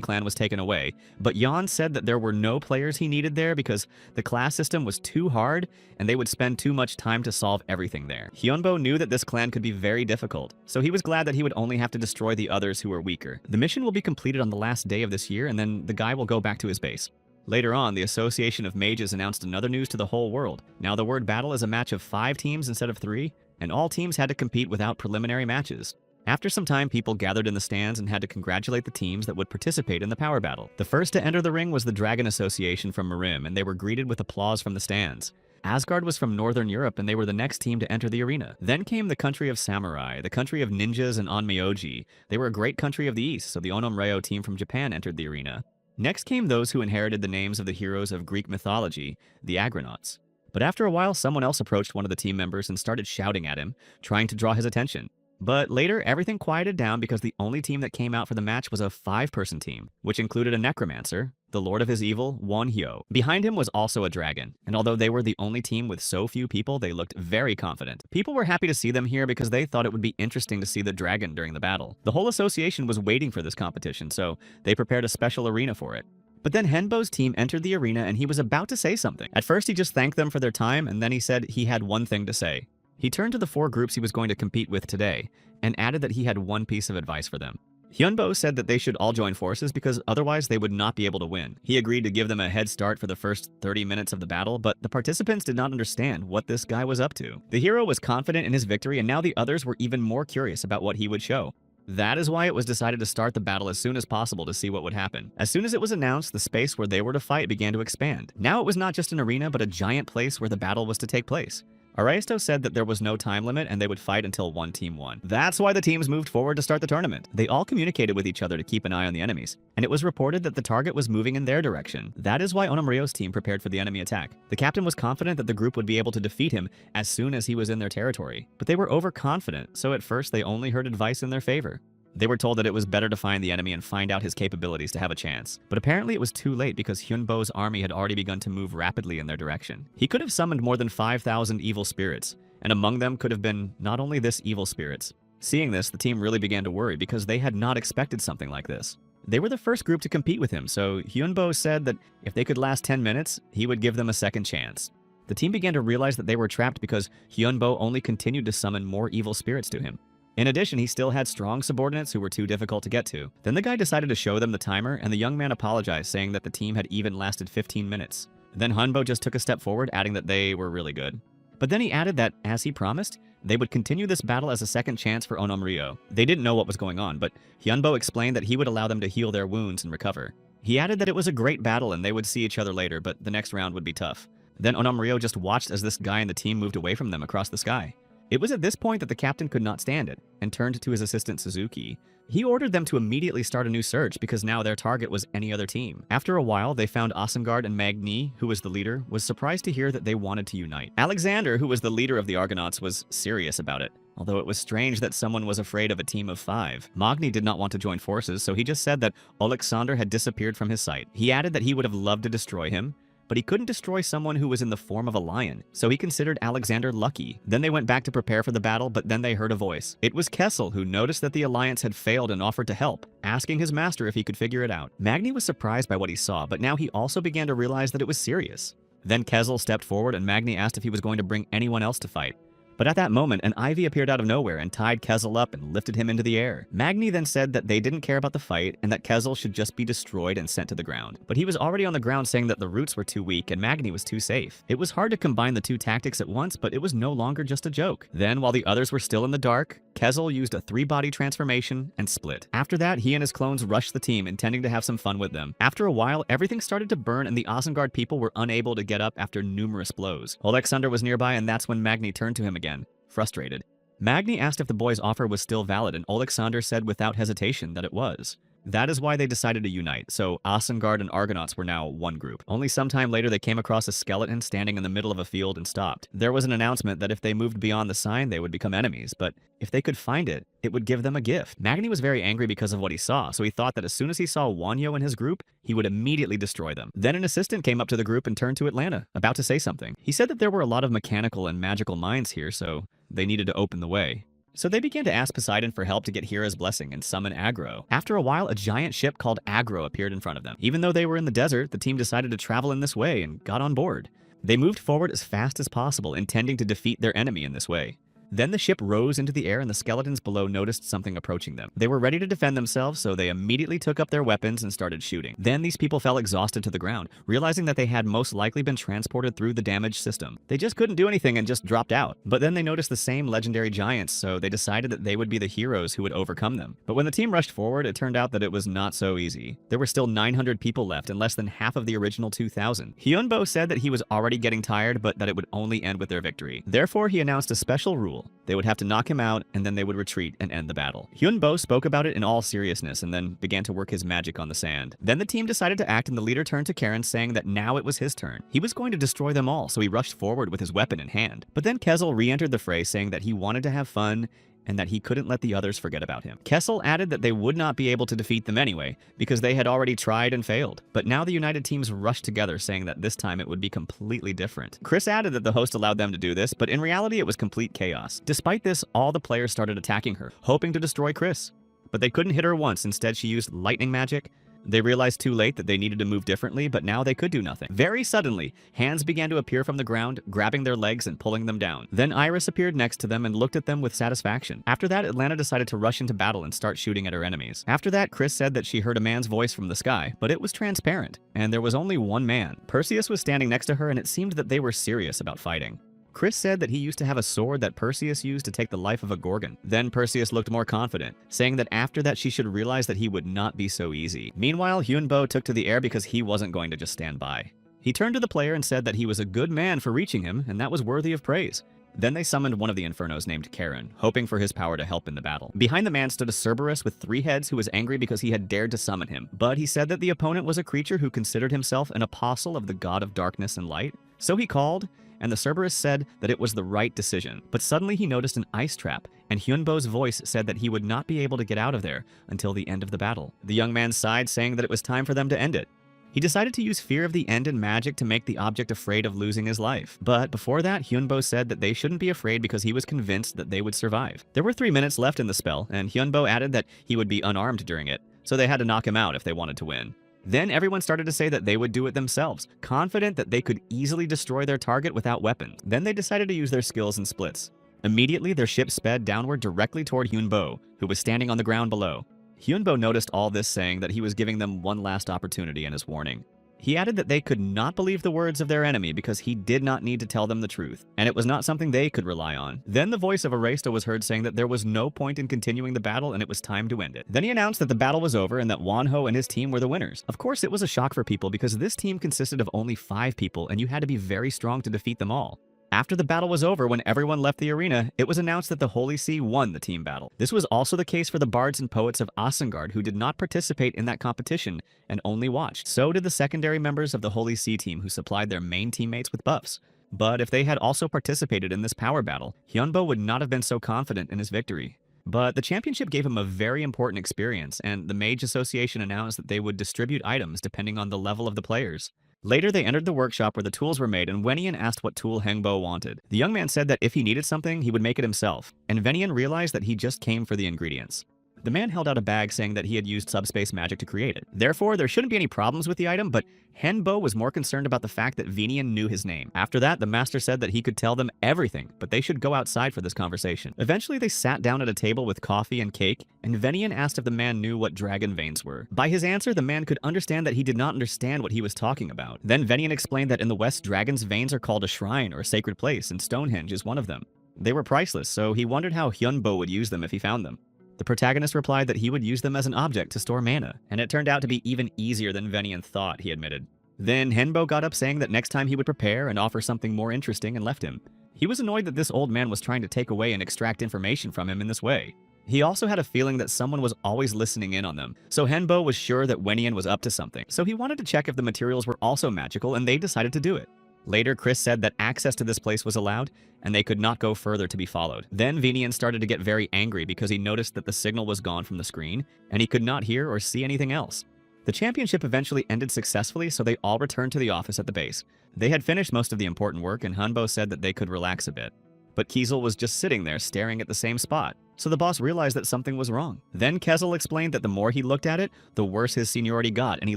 Clan was taken away, but Yan said that there were no players he needed there because the class system was too hard and they would spend too much time to solve everything there. Hyunbo knew that this clan could be very difficult, so he was glad that he would only have to destroy the others who were weaker. The mission will be completed on the last day of this year, and then the guy will go back to his base. Later on, the Association of Mages announced another news to the whole world. Now the word battle is a match of 5 teams instead of 3, and all teams had to compete without preliminary matches. After some time, people gathered in the stands and had to congratulate the teams that would participate in the power battle. The first to enter the ring was the Dragon Association from Merim, and they were greeted with applause from the stands. Asgard was from Northern Europe, and they were the next team to enter the arena. Then came the country of Samurai, the country of ninjas and Onmyoji. They were a great country of the East, so the Onom Reo team from Japan entered the arena. Next came those who inherited the names of the heroes of Greek mythology, the Agronauts. But after a while, someone else approached one of the team members and started shouting at him, trying to draw his attention. But later, everything quieted down because the only team that came out for the match was a 5-person team, which included a necromancer, the Lord of his Evil, Won Hyo. Behind him was also a dragon, and although they were the only team with so few people, they looked very confident. People were happy to see them here because they thought it would be interesting to see the dragon during the battle. The whole association was waiting for this competition, so they prepared a special arena for it. But then Henbo's team entered the arena and he was about to say something. At first, he just thanked them for their time, and then he said he had one thing to say. He turned to the 4 groups he was going to compete with today and added that he had one piece of advice for them. Hyunbo said that they should all join forces because otherwise they would not be able to win. He agreed to give them a head start for the first 30 minutes of the battle, but the participants did not understand what this guy was up to. The hero was confident in his victory, and now the others were even more curious about what he would show. That is why it was decided to start the battle as soon as possible to see what would happen. As soon as it was announced, the space where they were to fight began to expand. Now it was not just an arena, but a giant place where the battle was to take place. Araisto said that there was no time limit and they would fight until one team won. That's why the teams moved forward to start the tournament. They all communicated with each other to keep an eye on the enemies, and it was reported that the target was moving in their direction. That is why Onamrio's team prepared for the enemy attack. The captain was confident that the group would be able to defeat him as soon as he was in their territory, but they were overconfident, so at first they only heard advice in their favor. They were told that it was better to find the enemy and find out his capabilities to have a chance. But apparently it was too late because Hyunbo's army had already begun to move rapidly in their direction. He could have summoned more than 5,000 evil spirits, and among them could have been not only this evil spirits. Seeing this, the team really began to worry because they had not expected something like this. They were the first group to compete with him, so Hyunbo said that if they could last 10 minutes, he would give them a second chance. The team began to realize that they were trapped because Hyunbo only continued to summon more evil spirits to him. In addition, he still had strong subordinates who were too difficult to get to. Then the guy decided to show them the timer, and the young man apologized, saying that the team had even lasted 15 minutes. Then Hyunbo just took a step forward, adding that they were really good. But then he added that, as he promised, they would continue this battle as a second chance for Onamrio. They didn't know what was going on, but Hyunbo explained that he would allow them to heal their wounds and recover. He added that it was a great battle and they would see each other later, but the next round would be tough. Then Onamrio just watched as this guy and the team moved away from them across the sky. It was at this point that the captain could not stand it and turned to his assistant Suzuki. He ordered them to immediately start a new search because now their target was any other team. After a while, they found Asengard, and Magni, who was the leader, was surprised to hear that they wanted to unite. Alexander, who was the leader of the Argonauts, was serious about it, although it was strange that someone was afraid of a team of 5. Magni did not want to join forces, so he just said that Alexander had disappeared from his sight. He added that he would have loved to destroy him, but he couldn't destroy someone who was in the form of a lion, so he considered Alexander lucky. Then they went back to prepare for the battle, but then they heard a voice. It was Kessel, who noticed that the alliance had failed and offered to help, asking his master if he could figure it out. Magni was surprised by what he saw, but now he also began to realize that it was serious. Then Kessel stepped forward and Magni asked if he was going to bring anyone else to fight. But at that moment, an ivy appeared out of nowhere and tied Kessel up and lifted him into the air. Magni then said that they didn't care about the fight and that Kessel should just be destroyed and sent to the ground. But he was already on the ground saying that the roots were too weak and Magni was too safe. It was hard to combine the two tactics at once, but it was no longer just a joke. Then, while the others were still in the dark, Kessel used a 3-body transformation and split. After that, he and his clones rushed the team, intending to have some fun with them. After a while, everything started to burn and the Asengard people were unable to get up after numerous blows. Alexander was nearby, and that's when Magni turned to him again, frustrated. Magni asked if the boy's offer was still valid, and Alexander said without hesitation that it was. That is why they decided to unite, so Asengard and Argonauts were now one group. Only sometime later they came across a skeleton standing in the middle of a field and stopped. There was an announcement that if they moved beyond the sign they would become enemies, but if they could find it, it would give them a gift. Magni was very angry because of what he saw, so he thought that as soon as he saw Wanyo and his group, he would immediately destroy them. Then an assistant came up to the group and turned to Atlanta, about to say something. He said that there were a lot of mechanical and magical minds here, so they needed to open the way. So they began to ask Poseidon for help to get Hera's blessing and summon Agro. After a while, a giant ship called Agro appeared in front of them. Even though they were in the desert, the team decided to travel in this way and got on board. They moved forward as fast as possible, intending to defeat their enemy in this way. Then the ship rose into the air and the skeletons below noticed something approaching them. They were ready to defend themselves, so they immediately took up their weapons and started shooting. Then these people fell exhausted to the ground, realizing that they had most likely been transported through the damaged system. They just couldn't do anything and just dropped out. But then they noticed the same legendary giants, so they decided that they would be the heroes who would overcome them. But when the team rushed forward, it turned out that it was not so easy. There were still 900 people left and less than half of the original 2,000. Hyunbo said that he was already getting tired, but that it would only end with their victory. Therefore, he announced a special rule. They would have to knock him out, and then they would retreat and end the battle. Hyunbo spoke about it in all seriousness and then began to work his magic on the sand. Then the team decided to act, and the leader turned to Karen, saying that now it was his turn. He was going to destroy them all, so he rushed forward with his weapon in hand. But then Kessel re-entered the fray, saying that he wanted to have fun and that he couldn't let the others forget about him. Kessel added that they would not be able to defeat them anyway, because they had already tried and failed. But now the united teams rushed together, saying that this time it would be completely different. Chris added that the host allowed them to do this, but in reality it was complete chaos. Despite this, all the players started attacking her, hoping to destroy Chris. But they couldn't hit her once. Instead, she used lightning magic, They realized too late that they needed to move differently, but now they could do nothing. Very suddenly, hands began to appear from the ground, grabbing their legs and pulling them down. Then Iris appeared next to them and looked at them with satisfaction. After that, Atlanta decided to rush into battle and start shooting at her enemies. After that, Chris said that she heard a man's voice from the sky, but it was transparent, and there was only one man. Perseus was standing next to her, and it seemed that they were serious about fighting. Chris said that he used to have a sword that Perseus used to take the life of a Gorgon. Then Perseus looked more confident, saying that after that she should realize that he would not be so easy. Meanwhile, Hyunbo took to the air because he wasn't going to just stand by. He turned to the player and said that he was a good man for reaching him, and that was worthy of praise. Then they summoned one of the Infernos named Karen, hoping for his power to help in the battle. Behind the man stood a Cerberus with 3 heads who was angry because he had dared to summon him. But he said that the opponent was a creature who considered himself an apostle of the god of darkness and light. So he called, and the Cerberus said that it was the right decision. But suddenly he noticed an ice trap, and Hyunbo's voice said that he would not be able to get out of there until the end of the battle. The young man sighed, saying that it was time for them to end it. He decided to use fear of the end and magic to make the object afraid of losing his life. But before that, Hyunbo said that they shouldn't be afraid because he was convinced that they would survive. There were 3 minutes left in the spell, and Hyunbo added that he would be unarmed during it, so they had to knock him out if they wanted to win. Then everyone started to say that they would do it themselves, confident that they could easily destroy their target without weapons. Then they decided to use their skills in splits. Immediately, their ship sped downward directly toward Hyunbo, who was standing on the ground below. Hyunbo noticed all this, saying that he was giving them one last opportunity in his warning. He added that they could not believe the words of their enemy because he did not need to tell them the truth, and it was not something they could rely on. Then the voice of Aresta was heard saying that there was no point in continuing the battle and it was time to end it. Then he announced that the battle was over and that Wonho and his team were the winners. Of course, it was a shock for people because this team consisted of only 5 people and you had to be very strong to defeat them all. After the battle was over, when everyone left the arena, it was announced that the Holy See won the team battle. This was also the case for the bards and poets of Isengard, who did not participate in that competition and only watched. So did the secondary members of the Holy See team, who supplied their main teammates with buffs. But if they had also participated in this power battle, Hyunbo would not have been so confident in his victory. But the championship gave him a very important experience, and the Mage Association announced that they would distribute items depending on the level of the players. Later, they entered the workshop where the tools were made, and Wenian asked what tool Hengbo wanted. The young man said that if he needed something, he would make it himself, and Venian realized that he just came for the ingredients. The man held out a bag saying that he had used subspace magic to create it. Therefore, there shouldn't be any problems with the item, but Henbo was more concerned about the fact that Venian knew his name. After that, the master said that he could tell them everything, but they should go outside for this conversation. Eventually, they sat down at a table with coffee and cake, and Venian asked if the man knew what dragon veins were. By his answer, the man could understand that he did not understand what he was talking about. Then Venian explained that in the West, dragon's veins are called a shrine or a sacred place, and Stonehenge is one of them. They were priceless, so he wondered how Hyunbo would use them if he found them. The protagonist replied that he would use them as an object to store mana, and it turned out to be even easier than Venian thought, he admitted. Then Henbo got up saying that next time he would prepare and offer something more interesting and left him. He was annoyed that this old man was trying to take away and extract information from him in this way. He also had a feeling that someone was always listening in on them, so Henbo was sure that Wenian was up to something. So he wanted to check if the materials were also magical, and they decided to do it. Later, Chris said that access to this place was allowed, and they could not go further to be followed. Then Venian started to get very angry because he noticed that the signal was gone from the screen, and he could not hear or see anything else. The championship eventually ended successfully, so they all returned to the office at the base. They had finished most of the important work, and Hanbo said that they could relax a bit. But Kiesel was just sitting there staring at the same spot, so the boss realized that something was wrong. Then Kezel explained that the more he looked at it, the worse his seniority got, and he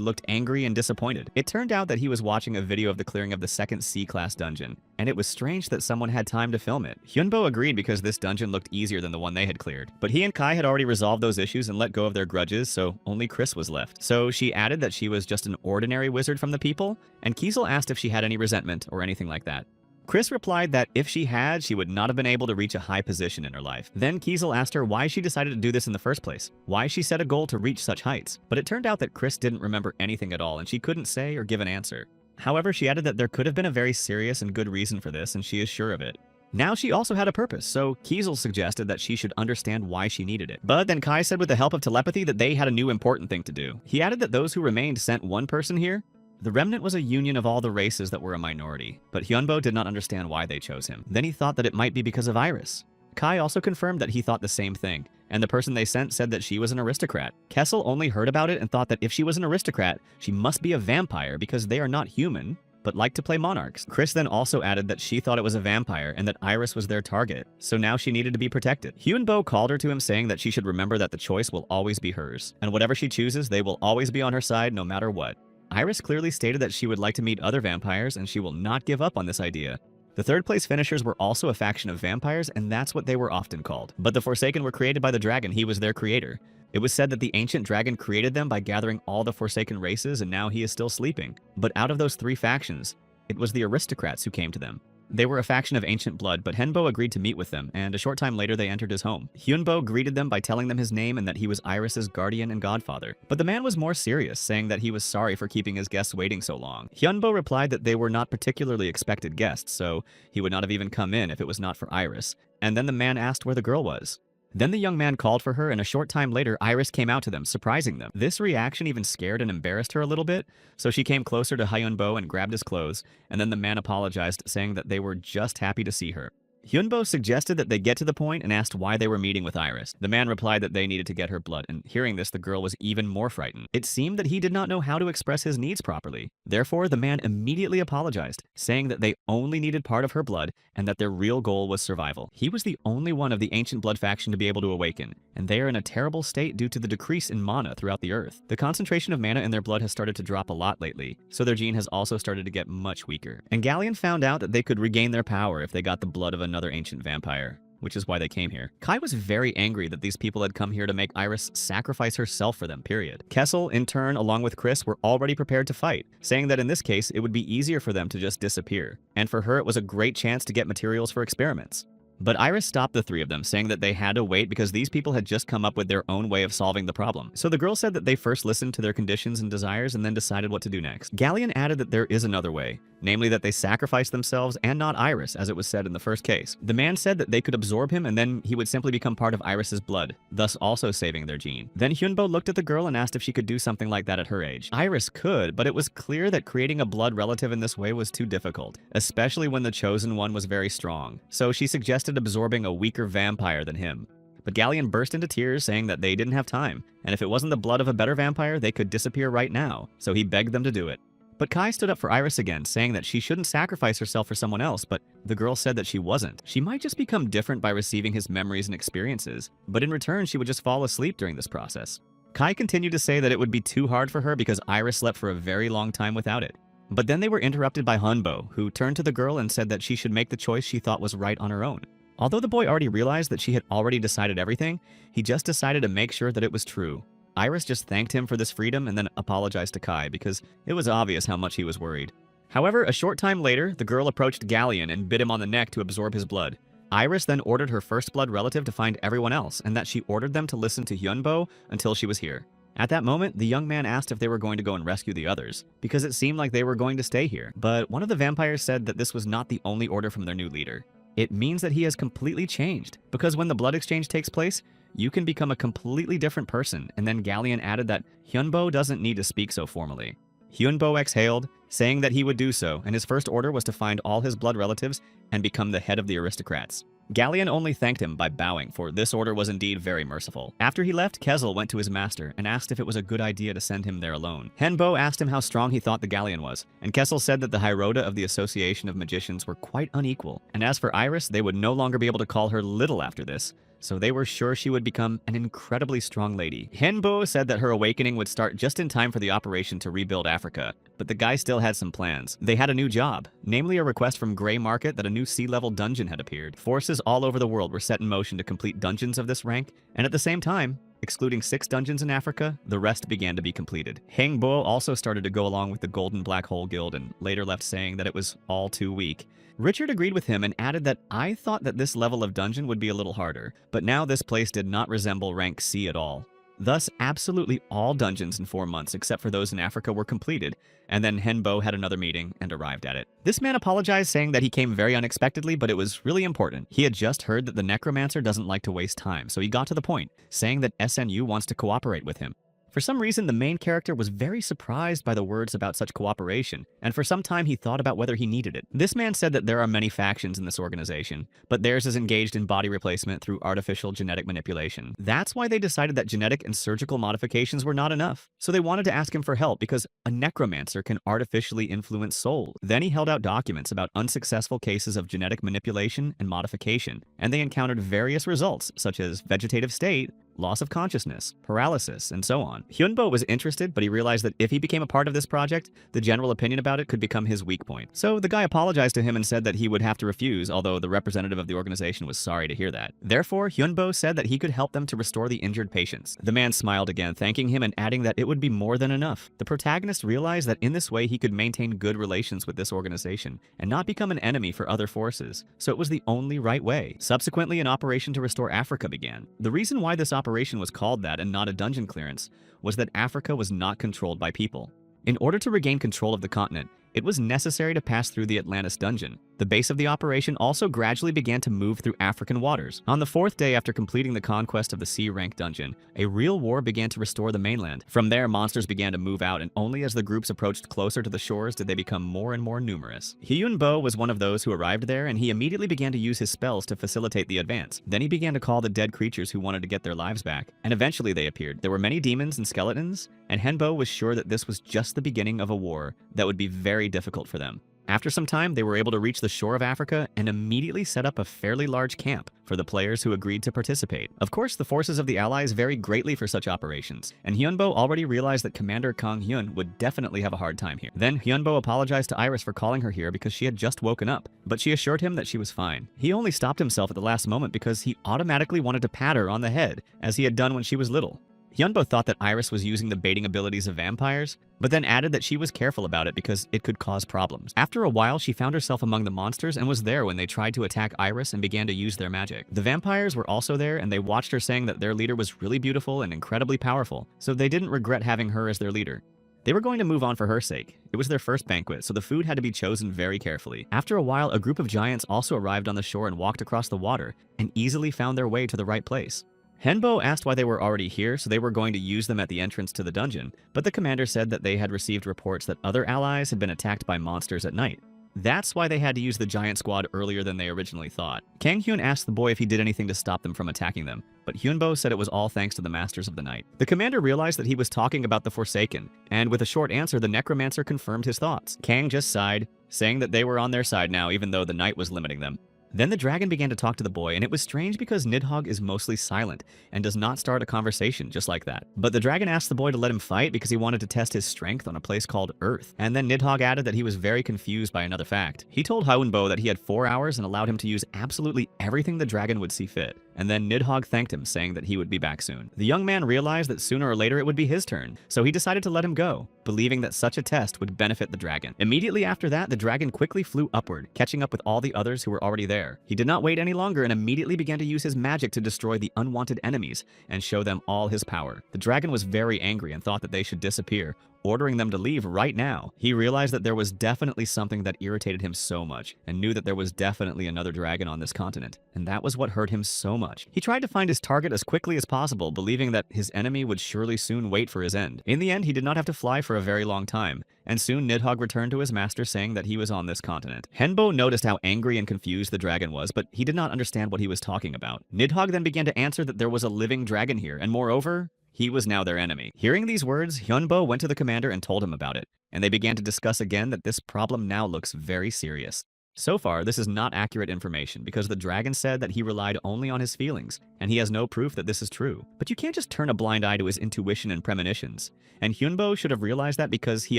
looked angry and disappointed. It turned out that he was watching a video of the clearing of the second C-class dungeon, and it was strange that someone had time to film it. Hyunbo agreed because this dungeon looked easier than the one they had cleared. But he and Kai had already resolved those issues and let go of their grudges, so only Chris was left. So she added that she was just an ordinary wizard from the people, and Kiesel asked if she had any resentment or anything like that. Chris replied that if she had, she would not have been able to reach a high position in her life. Then Kiesel asked her why she decided to do this in the first place, why she set a goal to reach such heights. But it turned out that Chris didn't remember anything at all, and she couldn't say or give an answer. However, she added that there could have been a very serious and good reason for this, and she is sure of it. Now she also had a purpose, so Kiesel suggested that she should understand why she needed it. But then Kai said with the help of telepathy that they had a new important thing to do. He added that those who remained sent one person here. The Remnant was a union of all the races that were a minority, but Hyunbo did not understand why they chose him. Then he thought that it might be because of Iris. Kai also confirmed that he thought the same thing, and the person they sent said that she was an aristocrat. Kessel only heard about it and thought that if she was an aristocrat, she must be a vampire because they are not human, but liked to play monarchs. Chris then also added that she thought it was a vampire and that Iris was their target, so now she needed to be protected. Hyunbo called her to him saying that she should remember that the choice will always be hers, and whatever she chooses, they will always be on her side no matter what. Iris clearly stated that she would like to meet other vampires and she will not give up on this idea. The third place finishers were also a faction of vampires, and that's what they were often called. But the Forsaken were created by the dragon, he was their creator. It was said that the ancient dragon created them by gathering all the Forsaken races, and now he is still sleeping. But out of those three factions, it was the aristocrats who came to them. They were a faction of ancient blood, but Hyunbo agreed to meet with them, and a short time later they entered his home. Hyunbo greeted them by telling them his name and that he was Iris's guardian and godfather. But the man was more serious, saying that he was sorry for keeping his guests waiting so long. Hyunbo replied that they were not particularly expected guests, so he would not have even come in if it was not for Iris. And then the man asked where the girl was. Then the young man called for her, and a short time later, Iris came out to them, surprising them. This reaction even scared and embarrassed her a little bit, so she came closer to Hyunbo and grabbed his clothes, and then the man apologized, saying that they were just happy to see her. Hyunbo suggested that they get to the point and asked why they were meeting with Iris. The man replied that they needed to get her blood, and hearing this, the girl was even more frightened. It seemed that he did not know how to express his needs properly. Therefore, the man immediately apologized, saying that they only needed part of her blood and that their real goal was survival. He was the only one of the ancient blood faction to be able to awaken, and they are in a terrible state due to the decrease in mana throughout the earth. The concentration of mana in their blood has started to drop a lot lately, so their gene has also started to get much weaker. And Galleon found out that they could regain their power if they got the blood of another ancient vampire, which is why they came here. Kai was very angry that these people had come here to make Iris sacrifice herself for them, period. Kessel, in turn, along with Chris, were already prepared to fight, saying that in this case, it would be easier for them to just disappear, and for her it was a great chance to get materials for experiments. But Iris stopped the three of them, saying that they had to wait because these people had just come up with their own way of solving the problem. So the girl said that they first listened to their conditions and desires and then decided what to do next. Galleon added that there is another way, namely that they sacrifice themselves and not Iris, as it was said in the first case. The man said that they could absorb him and then he would simply become part of Iris's blood, thus also saving their gene. Then Hyunbo looked at the girl and asked if she could do something like that at her age. Iris could, but it was clear that creating a blood relative in this way was too difficult, especially when the chosen one was very strong. So she suggested absorbing a weaker vampire than him. But Galleon burst into tears, saying that they didn't have time, and if it wasn't the blood of a better vampire, they could disappear right now, so he begged them to do it. But Kai stood up for Iris again, saying that she shouldn't sacrifice herself for someone else, but the girl said that she wasn't. She might just become different by receiving his memories and experiences, but in return she would just fall asleep during this process. Kai continued to say that it would be too hard for her because Iris slept for a very long time without it. But then they were interrupted by Hyunbo, who turned to the girl and said that she should make the choice she thought was right on her own. Although the boy already realized that she had already decided everything, he just decided to make sure that it was true. Iris just thanked him for this freedom and then apologized to Kai because it was obvious how much he was worried. However, a short time later, the girl approached Galleon and bit him on the neck to absorb his blood. Iris then ordered her first blood relative to find everyone else, and that she ordered them to listen to Hyunbo until she was here. At that moment, the young man asked if they were going to go and rescue the others, because it seemed like they were going to stay here. But one of the vampires said that this was not the only order from their new leader. It means that he has completely changed, because when the blood exchange takes place, you can become a completely different person, and then Galleon added that Hyunbo doesn't need to speak so formally. Hyunbo exhaled, saying that he would do so, and his first order was to find all his blood relatives and become the head of the aristocrats. Galleon only thanked him by bowing, for this order was indeed very merciful. After he left, Kessel went to his master and asked if it was a good idea to send him there alone. Hyunbo asked him how strong he thought the Galleon was, and Kessel said that the Hyrota of the Association of Magicians were quite unequal, and as for Iris, they would no longer be able to call her little after this, so they were sure she would become an incredibly strong lady. Hyunbo said that her awakening would start just in time for the operation to rebuild Africa, but the guy still had some plans. They had a new job, namely a request from Grey Market that a new sea-level dungeon had appeared. Forces all over the world were set in motion to complete dungeons of this rank, and at the same time, excluding 6 dungeons in Africa, the rest began to be completed. Hangbo also started to go along with the Golden Black Hole Guild and later left saying that it was all too weak. Richard agreed with him and added that I thought that this level of dungeon would be a little harder, but now this place did not resemble rank C at all. Thus, absolutely all dungeons in 4 months except for those in Africa were completed, and then Henbo had another meeting and arrived at it. This man apologized, saying that he came very unexpectedly, but it was really important. He had just heard that the necromancer doesn't like to waste time, so he got to the point, saying that SNU wants to cooperate with him. For some reason, the main character was very surprised by the words about such cooperation, and for some time he thought about whether he needed it. This man said that there are many factions in this organization, but theirs is engaged in body replacement through artificial genetic manipulation. That's why they decided that genetic and surgical modifications were not enough. So they wanted to ask him for help because a necromancer can artificially influence souls. Then he held out documents about unsuccessful cases of genetic manipulation and modification, and they encountered various results such as vegetative state, loss of consciousness, paralysis, and so on. Hyunbo was interested, but he realized that if he became a part of this project, the general opinion about it could become his weak point. So the guy apologized to him and said that he would have to refuse, although the representative of the organization was sorry to hear that. Therefore, Hyunbo said that he could help them to restore the injured patients. The man smiled again, thanking him and adding that it would be more than enough. The protagonist realized that in this way he could maintain good relations with this organization and not become an enemy for other forces, so it was the only right way. Subsequently, an operation to restore Africa began. The reason why this operation was called that and not a dungeon clearance was that Africa was not controlled by people. In order to regain control of the continent, it was necessary to pass through the Atlantis dungeon. The base of the operation also gradually began to move through African waters. On the 4th day after completing the conquest of the C-rank dungeon, a real war began to restore the mainland. From there, monsters began to move out, and only as the groups approached closer to the shores did they become more and more numerous. Hyunbo was one of those who arrived there, and he immediately began to use his spells to facilitate the advance. Then he began to call the dead creatures who wanted to get their lives back, and eventually they appeared. There were many demons and skeletons, and Hyunbo was sure that this was just the beginning of a war that would be very difficult for them. After some time, they were able to reach the shore of Africa and immediately set up a fairly large camp for the players who agreed to participate. Of course, the forces of the Allies vary greatly for such operations, and Hyunbo already realized that Commander Kang Hyun would definitely have a hard time here. Then Hyunbo apologized to Iris for calling her here because she had just woken up, but she assured him that she was fine. He only stopped himself at the last moment because he automatically wanted to pat her on the head, as he had done when she was little. Hyunbo thought that Iris was using the baiting abilities of vampires, but then added that she was careful about it because it could cause problems. After a while, she found herself among the monsters and was there when they tried to attack Iris and began to use their magic. The vampires were also there, and they watched her, saying that their leader was really beautiful and incredibly powerful, so they didn't regret having her as their leader. They were going to move on for her sake. It was their first banquet, so the food had to be chosen very carefully. After a while, a group of giants also arrived on the shore and walked across the water and easily found their way to the right place. Hyunbo asked why they were already here, so they were going to use them at the entrance to the dungeon, but the commander said that they had received reports that other allies had been attacked by monsters at night. That's why they had to use the giant squad earlier than they originally thought. Kang Hyun asked the boy if he did anything to stop them from attacking them, but Hyunbo said it was all thanks to the Masters of the Night. The commander realized that he was talking about the Forsaken, and with a short answer, the necromancer confirmed his thoughts. Kang just sighed, saying that they were on their side now, even though the night was limiting them. Then the dragon began to talk to the boy, and it was strange because Nidhogg is mostly silent and does not start a conversation just like that. But the dragon asked the boy to let him fight because he wanted to test his strength on a place called Earth. And then Nidhogg added that he was very confused by another fact. He told Hyunbo that he had 4 hours and allowed him to use absolutely everything the dragon would see fit. And then Nidhogg thanked him, saying that he would be back soon. The young man realized that sooner or later it would be his turn, so he decided to let him go, believing that such a test would benefit the dragon. Immediately after that, the dragon quickly flew upward, catching up with all the others who were already there. He did not wait any longer and immediately began to use his magic to destroy the unwanted enemies and show them all his power. The dragon was very angry and thought that they should disappear, ordering them to leave right now. He realized that there was definitely something that irritated him so much, and knew that there was definitely another dragon on this continent, and that was what hurt him so much. He tried to find his target as quickly as possible, believing that his enemy would surely soon wait for his end. In the end, he did not have to fly for a very long time, and soon Nidhogg returned to his master, saying that he was on this continent. Hyunbo noticed how angry and confused the dragon was, but he did not understand what he was talking about. Nidhogg then began to answer that there was a living dragon here, and moreover, he was now their enemy. Hearing these words, Hyunbo went to the commander and told him about it, and they began to discuss again that this problem now looks very serious. So far, this is not accurate information because the dragon said that he relied only on his feelings, and he has no proof that this is true. But you can't just turn a blind eye to his intuition and premonitions, and Hyunbo should have realized that because he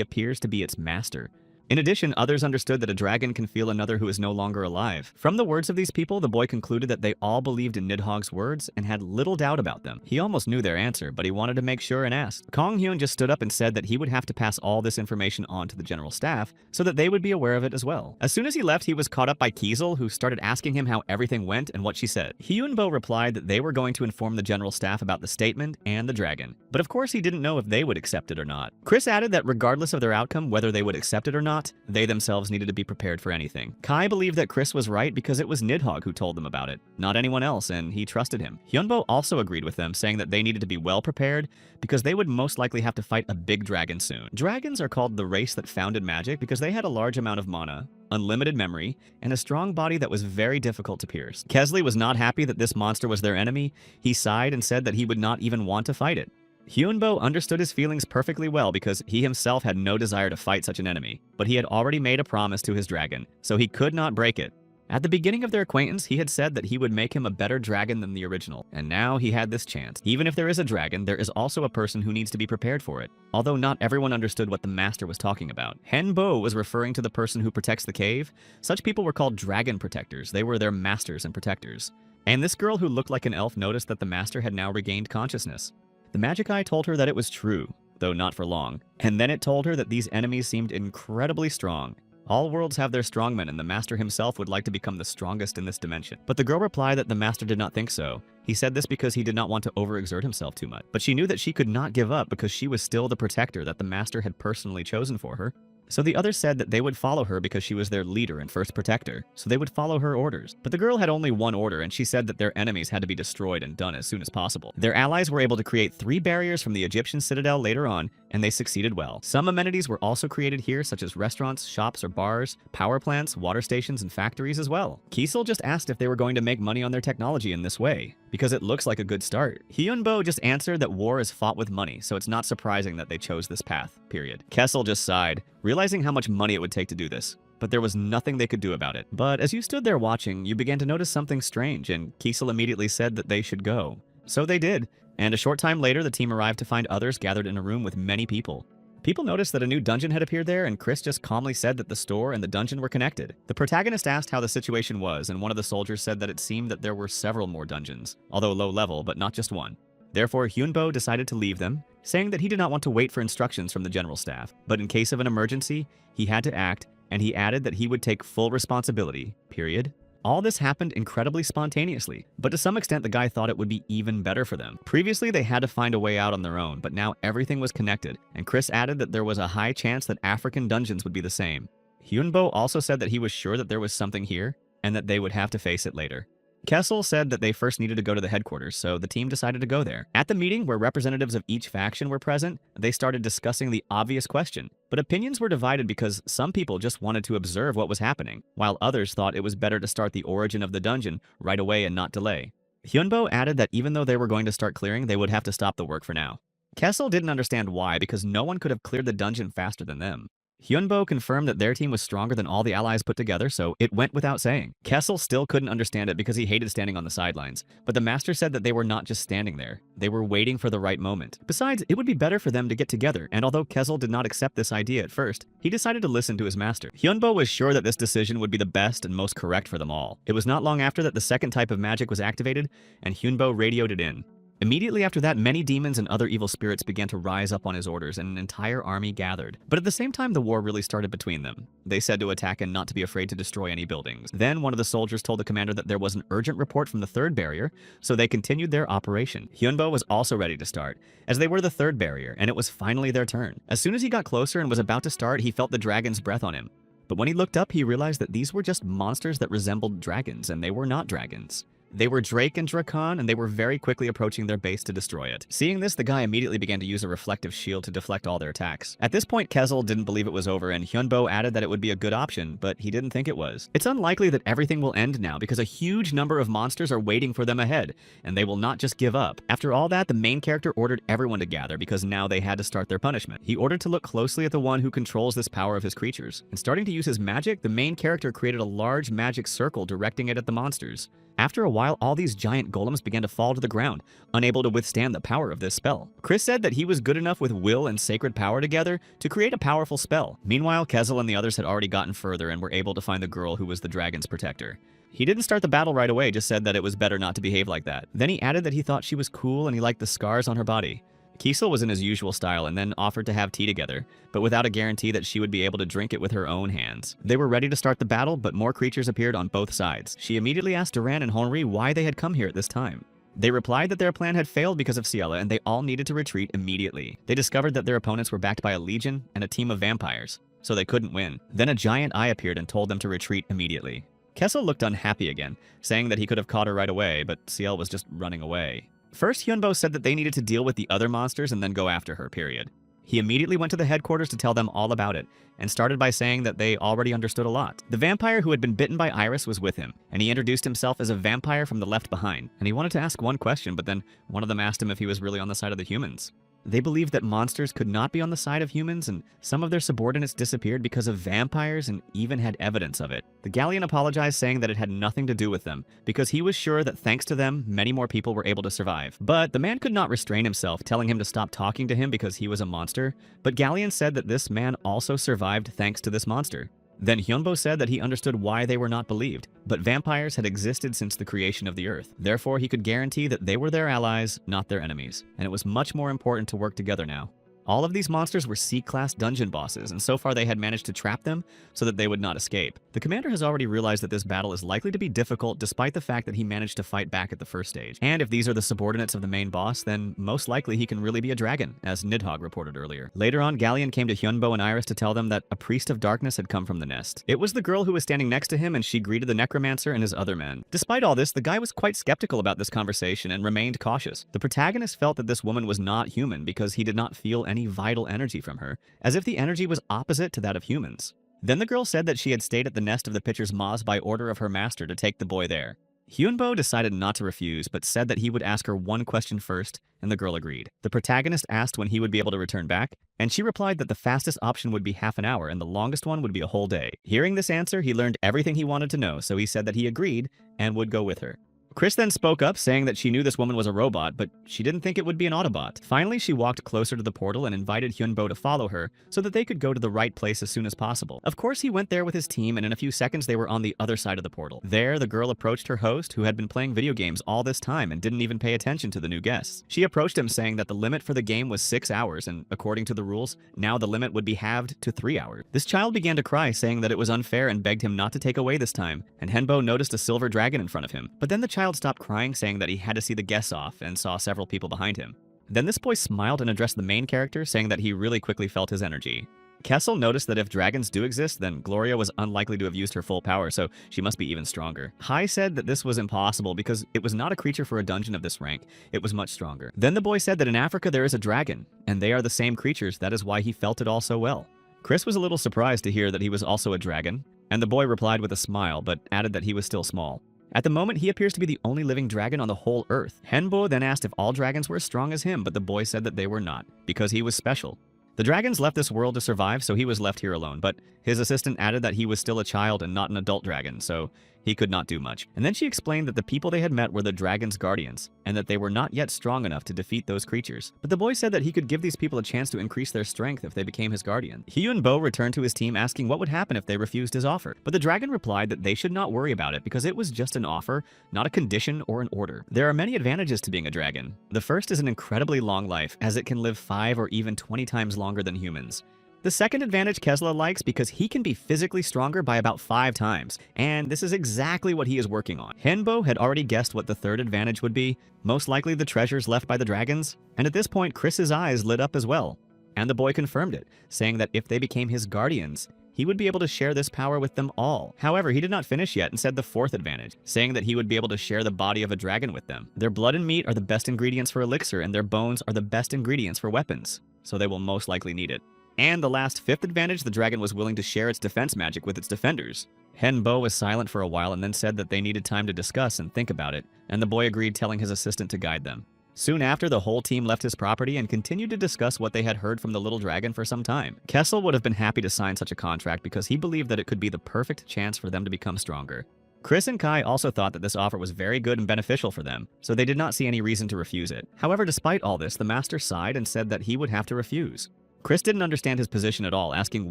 appears to be its master. In addition, others understood that a dragon can feel another who is no longer alive. From the words of these people, the boy concluded that they all believed in Nidhogg's words and had little doubt about them. He almost knew their answer, but he wanted to make sure and asked. Kang Hyun just stood up and said that he would have to pass all this information on to the general staff so that they would be aware of it as well. As soon as he left, he was caught up by Kiesel, who started asking him how everything went and what she said. Hyunbo replied that they were going to inform the general staff about the statement and the dragon, but of course he didn't know if they would accept it or not. Chris added that regardless of their outcome, whether they would accept it or not, not, they themselves needed to be prepared for anything. Kai believed that Chris was right because it was Nidhogg who told them about it, not anyone else, and he trusted him. Hyunbo also agreed with them, saying that they needed to be well prepared because they would most likely have to fight a big dragon soon. Dragons are called the race that founded magic because they had a large amount of mana, unlimited memory, and a strong body that was very difficult to pierce. Kesley was not happy that this monster was their enemy. He sighed and said that he would not even want to fight it. Hyunbo understood his feelings perfectly well because he himself had no desire to fight such an enemy, but he had already made a promise to his dragon, so he could not break it. At the beginning of their acquaintance, he had said that he would make him a better dragon than the original, and now he had this chance. Even if there is a dragon, there is also a person who needs to be prepared for it. Although not everyone understood what the master was talking about. Henbo was referring to the person who protects the cave. Such people were called dragon protectors. They were their masters and protectors. And this girl who looked like an elf noticed that the master had now regained consciousness. The magic eye told her that it was true, though not for long. And then it told her that these enemies seemed incredibly strong. All worlds have their strongmen, and the master himself would like to become the strongest in this dimension. But the girl replied that the master did not think so. He said this because he did not want to overexert himself too much. But she knew that she could not give up because she was still the protector that the master had personally chosen for her. So the others said that they would follow her because she was their leader and first protector, so they would follow her orders. But the girl had only one order, and she said that their enemies had to be destroyed and done as soon as possible. Their allies were able to create 3 barriers from the Egyptian citadel later on, and they succeeded well. Some amenities were also created here, such as restaurants, shops or bars, power plants, water stations, and factories as well. Kiesel just asked if they were going to make money on their technology in this way, because it looks like a good start. Hyunbo just answered that war is fought with money, so it's not surprising that they chose this path, period. Kessel just sighed, realizing how much money it would take to do this. But there was nothing they could do about it. But as you stood there watching, you began to notice something strange, and Kiesel immediately said that they should go. So they did, and a short time later the team arrived to find others gathered in a room with many people. People noticed that a new dungeon had appeared there, and Chris just calmly said that the store and the dungeon were connected. The protagonist asked how the situation was, and one of the soldiers said that it seemed that there were several more dungeons, although low level, but not just one. Therefore, Hyunbo decided to leave them, saying that he did not want to wait for instructions from the general staff, but in case of an emergency, he had to act, and he added that he would take full responsibility, period. All this happened incredibly spontaneously, but to some extent the guy thought it would be even better for them. Previously they had to find a way out on their own, but now everything was connected, and Chris added that there was a high chance that African dungeons would be the same. Hyunbo also said that he was sure that there was something here, and that they would have to face it later. Kessel said that they first needed to go to the headquarters, so the team decided to go there. At the meeting, where representatives of each faction were present, they started discussing the obvious question. But opinions were divided because some people just wanted to observe what was happening, while others thought it was better to start the origin of the dungeon right away and not delay. Hyunbo added that even though they were going to start clearing, they would have to stop the work for now. Kessel didn't understand why, because no one could have cleared the dungeon faster than them. Hyunbo confirmed that their team was stronger than all the allies put together, so it went without saying. Kessel still couldn't understand it because he hated standing on the sidelines, but the master said that they were not just standing there, they were waiting for the right moment. Besides, it would be better for them to get together, and although Kessel did not accept this idea at first, he decided to listen to his master. Hyunbo was sure that this decision would be the best and most correct for them all. It was not long after that the second type of magic was activated, and Hyunbo radioed it in. Immediately after that, many demons and other evil spirits began to rise up on his orders, and an entire army gathered. But at the same time, the war really started between them. They said to attack and not to be afraid to destroy any buildings. Then one of the soldiers told the commander that there was an urgent report from the third barrier, so they continued their operation. Hyunbo was also ready to start, as they were the third barrier, and it was finally their turn. As soon as he got closer and was about to start, he felt the dragon's breath on him. But when he looked up, he realized that these were just monsters that resembled dragons, and they were not dragons. They were Drake and Drakon, and they were very quickly approaching their base to destroy it. Seeing this, the guy immediately began to use a reflective shield to deflect all their attacks. At this point, Kessel didn't believe it was over, and Hyunbo added that it would be a good option, but he didn't think it was. It's unlikely that everything will end now because a huge number of monsters are waiting for them ahead, and they will not just give up. After all that, the main character ordered everyone to gather because now they had to start their punishment. He ordered to look closely at the one who controls this power of his creatures, and starting to use his magic, the main character created a large magic circle directing it at the monsters. After a while, all these giant golems began to fall to the ground, unable to withstand the power of this spell. Chris said that he was good enough with will and sacred power together to create a powerful spell. Meanwhile, Kessel and the others had already gotten further and were able to find the girl who was the dragon's protector. He didn't start the battle right away, just said that it was better not to behave like that. Then he added that he thought she was cool and he liked the scars on her body. Kiesel was in his usual style and then offered to have tea together, but without a guarantee that she would be able to drink it with her own hands. They were ready to start the battle, but more creatures appeared on both sides. She immediately asked Duran and Honri why they had come here at this time. They replied that their plan had failed because of Ciela and they all needed to retreat immediately. They discovered that their opponents were backed by a legion and a team of vampires. so they couldn't win. Then a giant eye appeared and told them to retreat immediately. Kessel looked unhappy again, saying that he could have caught her right away, but Ciel was just running away. First, Hyunbo said that they needed to deal with the other monsters and then go after her, period. He immediately went to the headquarters to tell them all about it, and started by saying that they already understood a lot. The vampire who had been bitten by Iris was with him, and he introduced himself as a vampire from the Left Behind, and he wanted to ask one question, but then one of them asked him if he was really on the side of the humans. They believed that monsters could not be on the side of humans, and some of their subordinates disappeared because of vampires and even had evidence of it. The Galleon apologized, saying that it had nothing to do with them, because he was sure that thanks to them, many more people were able to survive. But the man could not restrain himself, telling him to stop talking to him because he was a monster. But Galleon said that this man also survived thanks to this monster. Then Hyunbo said that he understood why they were not believed, but vampires had existed since the creation of the Earth. Therefore, he could guarantee that they were their allies, not their enemies, and it was much more important to work together now. All of these monsters were C-class dungeon bosses, and so far they had managed to trap them so that they would not escape. The commander has already realized that this battle is likely to be difficult despite the fact that he managed to fight back at the first stage. And if these are the subordinates of the main boss, then most likely he can really be a dragon, as Nidhogg reported earlier. Later on, Galleon came to Hyunbo and Iris to tell them that a priest of darkness had come from the nest. It was the girl who was standing next to him, and she greeted the necromancer and his other men. Despite all this, the guy was quite skeptical about this conversation and remained cautious. The protagonist felt that this woman was not human because he did not feel any vital energy from her, as if the energy was opposite to that of humans. Then the girl said that she had stayed at the nest of the pitcher's maws by order of her master to take the boy there. Hyunbo decided not to refuse, but said that he would ask her one question first, and the girl agreed. The protagonist asked when he would be able to return back, and she replied that the fastest option would be half an hour and the longest one would be a whole day. Hearing this answer, he learned everything he wanted to know, so he said that he agreed and would go with her. Chris then spoke up, saying that she knew this woman was a robot, but she didn't think it would be an Autobot. Finally, she walked closer to the portal and invited Hyunbo to follow her so that they could go to the right place as soon as possible. Of course, he went there with his team, and in a few seconds they were on the other side of the portal. There, the girl approached her host, who had been playing video games all this time and didn't even pay attention to the new guests. She approached him, saying that the limit for the game was 6 hours, and according to the rules, now the limit would be halved to 3 hours. This child began to cry, saying that it was unfair and begged him not to take away this time, and Hyunbo noticed a silver dragon in front of him. But then the child stopped crying, saying that he had to see the guests off and saw several people behind him. Then this boy smiled and addressed the main character, saying that he really quickly felt his energy. Kessel noticed that if dragons do exist, then Gloria was unlikely to have used her full power, so she must be even stronger. Hai said that this was impossible because it was not a creature for a dungeon of this rank, it was much stronger. Then the boy said that in Africa there is a dragon, and they are the same creatures, that is why he felt it all so well. Chris was a little surprised to hear that he was also a dragon, and the boy replied with a smile, but added that he was still small. At the moment, he appears to be the only living dragon on the whole Earth. Hyunbo then asked if all dragons were as strong as him, but the boy said that they were not, because he was special. The dragons left this world to survive, so he was left here alone, but his assistant added that he was still a child and not an adult dragon, so he could not do much. And then she explained that the people they had met were the dragon's guardians, and that they were not yet strong enough to defeat those creatures. But the boy said that he could give these people a chance to increase their strength if they became his guardian. Hyunbo returned to his team, asking what would happen if they refused his offer. But the dragon replied that they should not worry about it because it was just an offer, not a condition or an order. There are many advantages to being a dragon. The first is an incredibly long life, as it can live 5 or even 20 times longer than humans. The second advantage Kesla likes because he can be physically stronger by about 5 times, and this is exactly what he is working on. Hyunbo had already guessed what the third advantage would be, most likely the treasures left by the dragons, and at this point Chris's eyes lit up as well. And the boy confirmed it, saying that if they became his guardians, he would be able to share this power with them all. However, he did not finish yet and said the fourth advantage, saying that he would be able to share the body of a dragon with them. Their blood and meat are the best ingredients for elixir, and their bones are the best ingredients for weapons, so they will most likely need it. And the last fifth advantage, the dragon was willing to share its defense magic with its defenders. Hyunbo was silent for a while and then said that they needed time to discuss and think about it, and the boy agreed, telling his assistant to guide them. Soon after, the whole team left his property and continued to discuss what they had heard from the little dragon for some time. Kessel would have been happy to sign such a contract because he believed that it could be the perfect chance for them to become stronger. Chris and Kai also thought that this offer was very good and beneficial for them, so they did not see any reason to refuse it. However, despite all this, the master sighed and said that he would have to refuse. Chris didn't understand his position at all, asking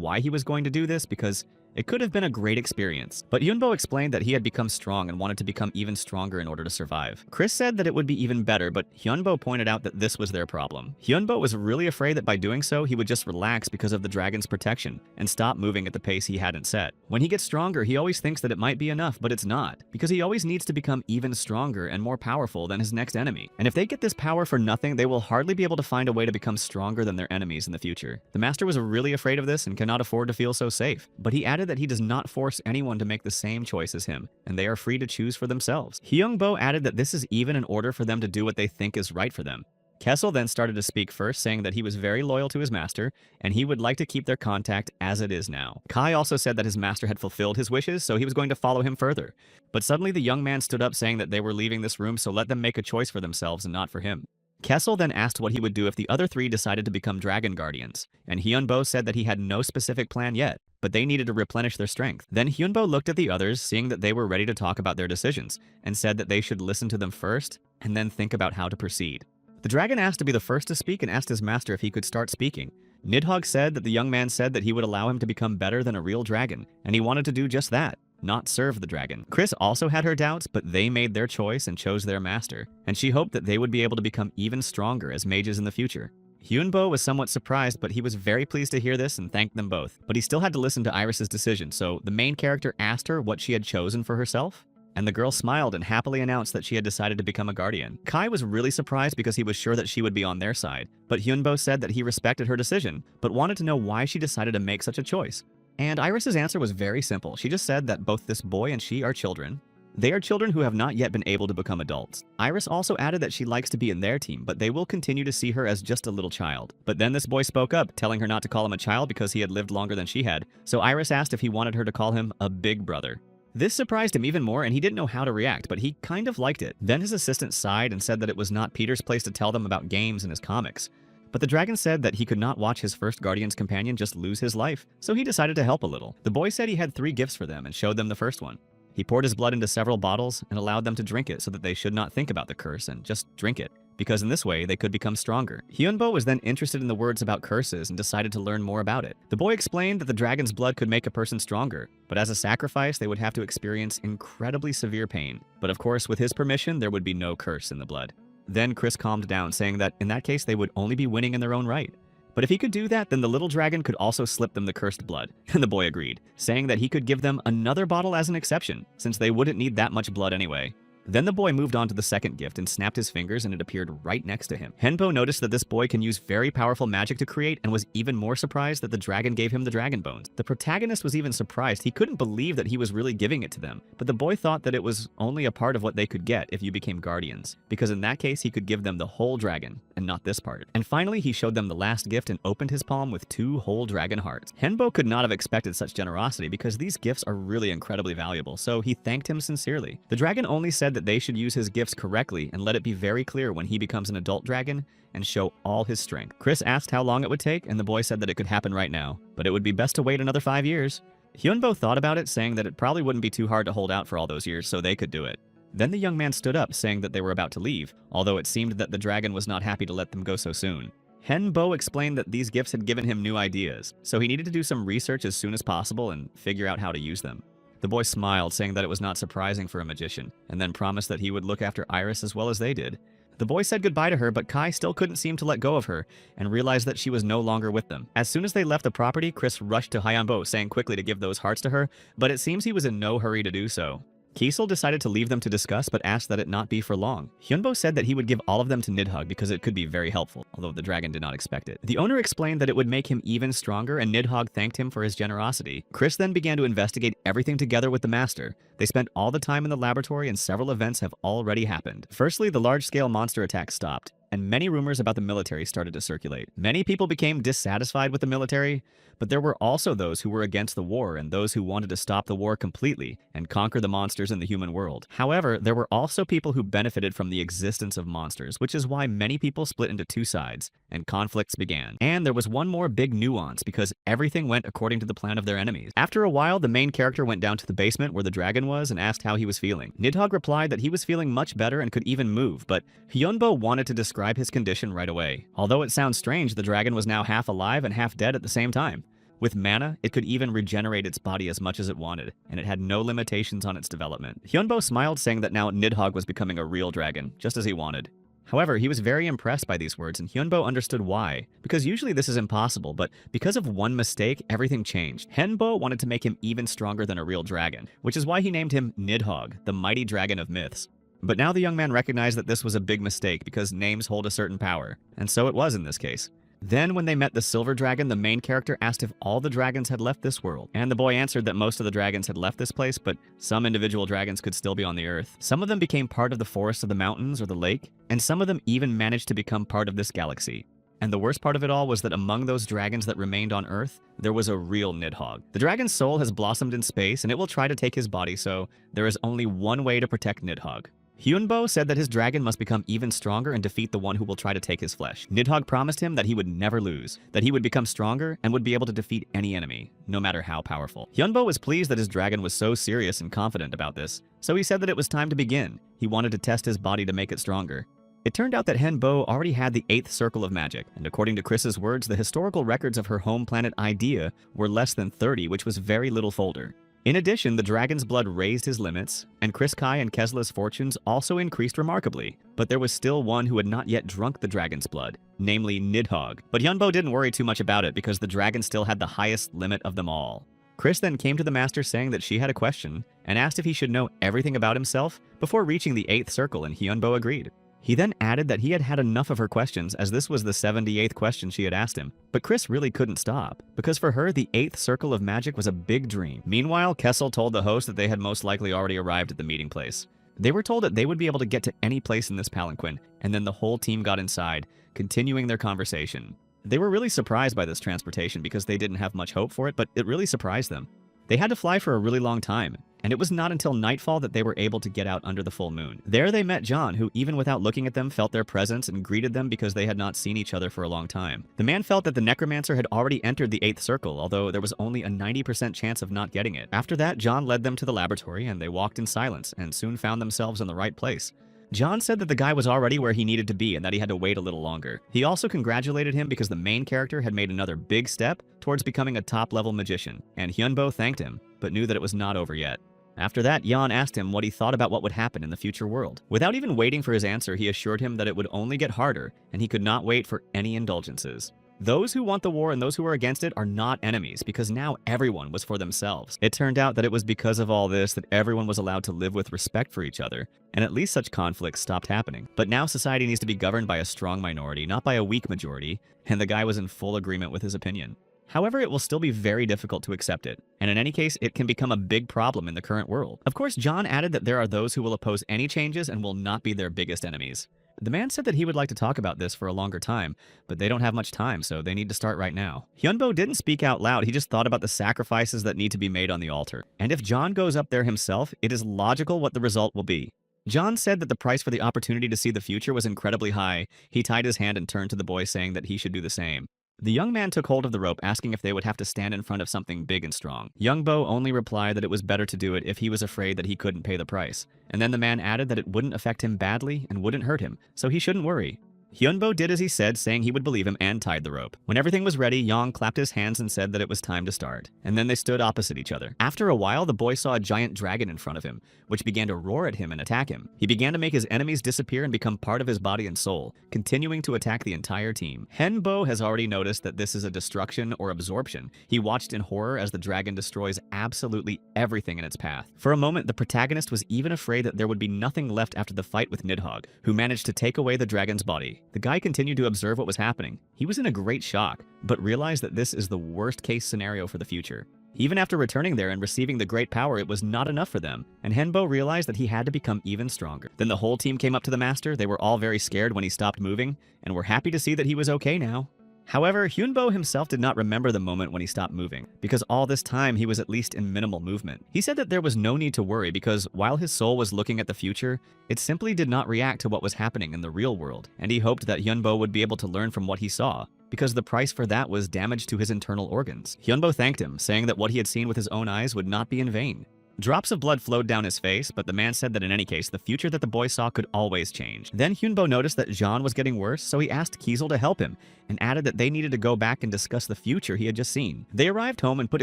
why he was going to do this because It could have been a great experience, but Hyunbo explained that he had become strong and wanted to become even stronger in order to survive. Chris said that it would be even better, but Hyunbo pointed out that this was their problem. Hyunbo was really afraid that by doing so, he would just relax because of the dragon's protection and stop moving at the pace he hadn't set. When he gets stronger, he always thinks that it might be enough, but it's not, because he always needs to become even stronger and more powerful than his next enemy. And if they get this power for nothing, they will hardly be able to find a way to become stronger than their enemies in the future. The master was really afraid of this and cannot afford to feel so safe, but he added that he does not force anyone to make the same choice as him, and they are free to choose for themselves. Hyungbo added that this is even in order for them to do what they think is right for them. Kessel then started to speak first, saying that he was very loyal to his master, and he would like to keep their contact as it is now. Kai also said that his master had fulfilled his wishes, so he was going to follow him further. But suddenly the young man stood up saying that they were leaving this room, so let them make a choice for themselves and not for him. Kessel then asked what he would do if the other three decided to become dragon guardians, and Hyunbo said that he had no specific plan yet, but they needed to replenish their strength. Then Hyunbo looked at the others, seeing that they were ready to talk about their decisions, and said that they should listen to them first, and then think about how to proceed. The dragon asked to be the first to speak and asked his master if he could start speaking. Nidhogg said that the young man said that he would allow him to become better than a real dragon, and he wanted to do just that, not serve the dragon. Chris also had her doubts, but they made their choice and chose their master, and she hoped that they would be able to become even stronger as mages in the future. Hyunbo was somewhat surprised, but he was very pleased to hear this and thanked them both. But he still had to listen to Iris's decision, so the main character asked her what she had chosen for herself, and the girl smiled and happily announced that she had decided to become a guardian. Kai was really surprised because he was sure that she would be on their side, but Hyunbo said that he respected her decision, but wanted to know why she decided to make such a choice. And Iris's answer was very simple. She just said that both this boy and she are children. They are children who have not yet been able to become adults. Iris also added that she likes to be in their team, but they will continue to see her as just a little child. But then this boy spoke up, telling her not to call him a child because he had lived longer than she had, so Iris asked if he wanted her to call him a big brother. This surprised him even more, and he didn't know how to react, but he kind of liked it. Then his assistant sighed and said that it was not Peter's place to tell them about games and his comics. But the dragon said that he could not watch his first guardian's companion just lose his life, so he decided to help a little. The boy said he had 3 gifts for them and showed them the first one. He poured his blood into several bottles and allowed them to drink it so that they should not think about the curse and just drink it, because in this way they could become stronger. Hyunbo was then interested in the words about curses and decided to learn more about it. The boy explained that the dragon's blood could make a person stronger, but as a sacrifice they would have to experience incredibly severe pain. But of course, with his permission, there would be no curse in the blood. Then Chris calmed down, saying that in that case they would only be winning in their own right. But if he could do that, then the little dragon could also slip them the cursed blood. And the boy agreed, saying that he could give them another bottle as an exception, since they wouldn't need that much blood anyway. Then the boy moved on to the second gift and snapped his fingers and it appeared right next to him. Henpo noticed that this boy can use very powerful magic to create and was even more surprised that the dragon gave him the dragon bones. The protagonist was even surprised. He couldn't believe that he was really giving it to them. But the boy thought that it was only a part of what they could get if you became guardians, because in that case he could give them the whole dragon and not this part. And finally he showed them the last gift and opened his palm with 2 whole dragon hearts. Henpo could not have expected such generosity because these gifts are really incredibly valuable, so he thanked him sincerely. The dragon only said that they should use his gifts correctly and let it be very clear when he becomes an adult dragon and show all his strength. Chris asked how long it would take, and the boy said that it could happen right now, but it would be best to wait another 5 years. Hyunbo thought about it, saying that it probably wouldn't be too hard to hold out for all those years, so they could do it. Then the young man stood up, saying that they were about to leave, although it seemed that the dragon was not happy to let them go so soon. Henbo explained that these gifts had given him new ideas, so he needed to do some research as soon as possible and figure out how to use them. The boy smiled, saying that it was not surprising for a magician, and then promised that he would look after Iris as well as they did. The boy said goodbye to her, but Kai still couldn't seem to let go of her, and realized that she was no longer with them. As soon as they left the property, Chris rushed to Hyunbo, saying quickly to give those hearts to her, but it seems he was in no hurry to do so. Kiesel decided to leave them to discuss, but asked that it not be for long. Hyunbo said that he would give all of them to Nidhogg because it could be very helpful, although the dragon did not expect it. The owner explained that it would make him even stronger, and Nidhogg thanked him for his generosity. Chris then began to investigate everything together with the master. They spent all the time in the laboratory, and several events have already happened. Firstly, the large-scale monster attack stopped, and many rumors about the military started to circulate. Many people became dissatisfied with the military, but there were also those who were against the war and those who wanted to stop the war completely and conquer the monsters in the human world. However, there were also people who benefited from the existence of monsters, which is why many people split into 2 sides, and conflicts began. And there was one more big nuance, because everything went according to the plan of their enemies. After a while, the main character went down to the basement where the dragon was and asked how he was feeling. Nidhogg replied that he was feeling much better and could even move, but Hyunbo wanted to describe his condition right away. Although it sounds strange, the dragon was now half alive and half dead at the same time. With mana, it could even regenerate its body as much as it wanted, and it had no limitations on its development. Hyunbo smiled, saying that now Nidhogg was becoming a real dragon, just as he wanted. However, he was very impressed by these words, and Hyunbo understood why. Because usually this is impossible, but because of one mistake, everything changed. Hyunbo wanted to make him even stronger than a real dragon, which is why he named him Nidhogg, the mighty dragon of myths. But now the young man recognized that this was a big mistake because names hold a certain power, and so it was in this case. Then, when they met the silver dragon, the main character asked if all the dragons had left this world, and the boy answered that most of the dragons had left this place, but some individual dragons could still be on the earth. Some of them became part of the forest of the mountains or the lake, and some of them even managed to become part of this galaxy. And the worst part of it all was that among those dragons that remained on Earth, there was a real Nidhogg. The dragon's soul has blossomed in space, and it will try to take his body, so there is only one way to protect Nidhogg. Hyunbo said that his dragon must become even stronger and defeat the one who will try to take his flesh. Nidhogg promised him that he would never lose, that he would become stronger and would be able to defeat any enemy, no matter how powerful. Hyunbo was pleased that his dragon was so serious and confident about this, so he said that it was time to begin. He wanted to test his body to make it stronger. It turned out that Hyunbo already had the 8th circle of magic, and according to Chris's words, the historical records of her home planet Idea were less than 30, which was very little folder. In addition, the dragon's blood raised his limits, and Chris Kai and Kesla's fortunes also increased remarkably. But there was still one who had not yet drunk the dragon's blood, namely Nidhogg. But Hyunbo didn't worry too much about it because the dragon still had the highest limit of them all. Chris then came to the master saying that she had a question, and asked if he should know everything about himself before reaching the 8th circle, and Hyunbo agreed. He then added that he had had enough of her questions, as this was the 78th question she had asked him. But Chris really couldn't stop, because for her, the 8th circle of magic was a big dream. Meanwhile, Kessel told the host that they had most likely already arrived at the meeting place. They were told that they would be able to get to any place in this palanquin, and then the whole team got inside, continuing their conversation. They were really surprised by this transportation because they didn't have much hope for it, but it really surprised them. They had to fly for a really long time, and it was not until nightfall that they were able to get out under the full moon. There they met John, who even without looking at them felt their presence and greeted them because they had not seen each other for a long time. The man felt that the necromancer had already entered the 8th circle, although there was only a 90% chance of not getting it. After that, John led them to the laboratory, and they walked in silence and soon found themselves in the right place. John said that the guy was already where he needed to be and that he had to wait a little longer. He also congratulated him because the main character had made another big step towards becoming a top-level magician, and Hyunbo thanked him, but knew that it was not over yet. After that, Yeon asked him what he thought about what would happen in the future world. Without even waiting for his answer, he assured him that it would only get harder, and he could not wait for any indulgences. Those who want the war and those who are against it are not enemies, because now everyone was for themselves. It turned out that it was because of all this that everyone was allowed to live with respect for each other, and at least such conflicts stopped happening. But now society needs to be governed by a strong minority, not by a weak majority, and the guy was in full agreement with his opinion. However, it will still be very difficult to accept it, and in any case, it can become a big problem in the current world. Of course, John added that there are those who will oppose any changes and will not be their biggest enemies. The man said that he would like to talk about this for a longer time, but they don't have much time, so they need to start right now. Hyunbo didn't speak out loud, he just thought about the sacrifices that need to be made on the altar. And if John goes up there himself, it is logical what the result will be. John said that the price for the opportunity to see the future was incredibly high. He tied his hand and turned to the boy, saying that he should do the same. The young man took hold of the rope, asking if they would have to stand in front of something big and strong. Youngbo only replied that it was better to do it if he was afraid that he couldn't pay the price. And then the man added that it wouldn't affect him badly and wouldn't hurt him, so he shouldn't worry. Hyunbo did as he said, saying he would believe him, and tied the rope. When everything was ready, Yong clapped his hands and said that it was time to start. And then they stood opposite each other. After a while, the boy saw a giant dragon in front of him, which began to roar at him and attack him. He began to make his enemies disappear and become part of his body and soul, continuing to attack the entire team. Hyunbo has already noticed that this is a destruction or absorption. He watched in horror as the dragon destroys absolutely everything in its path. For a moment, the protagonist was even afraid that there would be nothing left after the fight with Nidhogg, who managed to take away the dragon's body. The guy continued to observe what was happening. He was in a great shock, but realized that this is the worst-case scenario for the future. Even after returning there and receiving the great power, it was not enough for them, and Hyunbo realized that he had to become even stronger. Then the whole team came up to the master. They were all very scared when he stopped moving, and were happy to see that he was okay now. However, Hyunbo himself did not remember the moment when he stopped moving, because all this time he was at least in minimal movement. He said that there was no need to worry because while his soul was looking at the future, it simply did not react to what was happening in the real world, and he hoped that Hyunbo would be able to learn from what he saw, because the price for that was damage to his internal organs. Hyunbo thanked him, saying that what he had seen with his own eyes would not be in vain. Drops of blood flowed down his face, but the man said that in any case, the future that the boy saw could always change. Then Hyunbo noticed that Jean was getting worse, so he asked Kiesel to help him, and added that they needed to go back and discuss the future he had just seen. They arrived home and put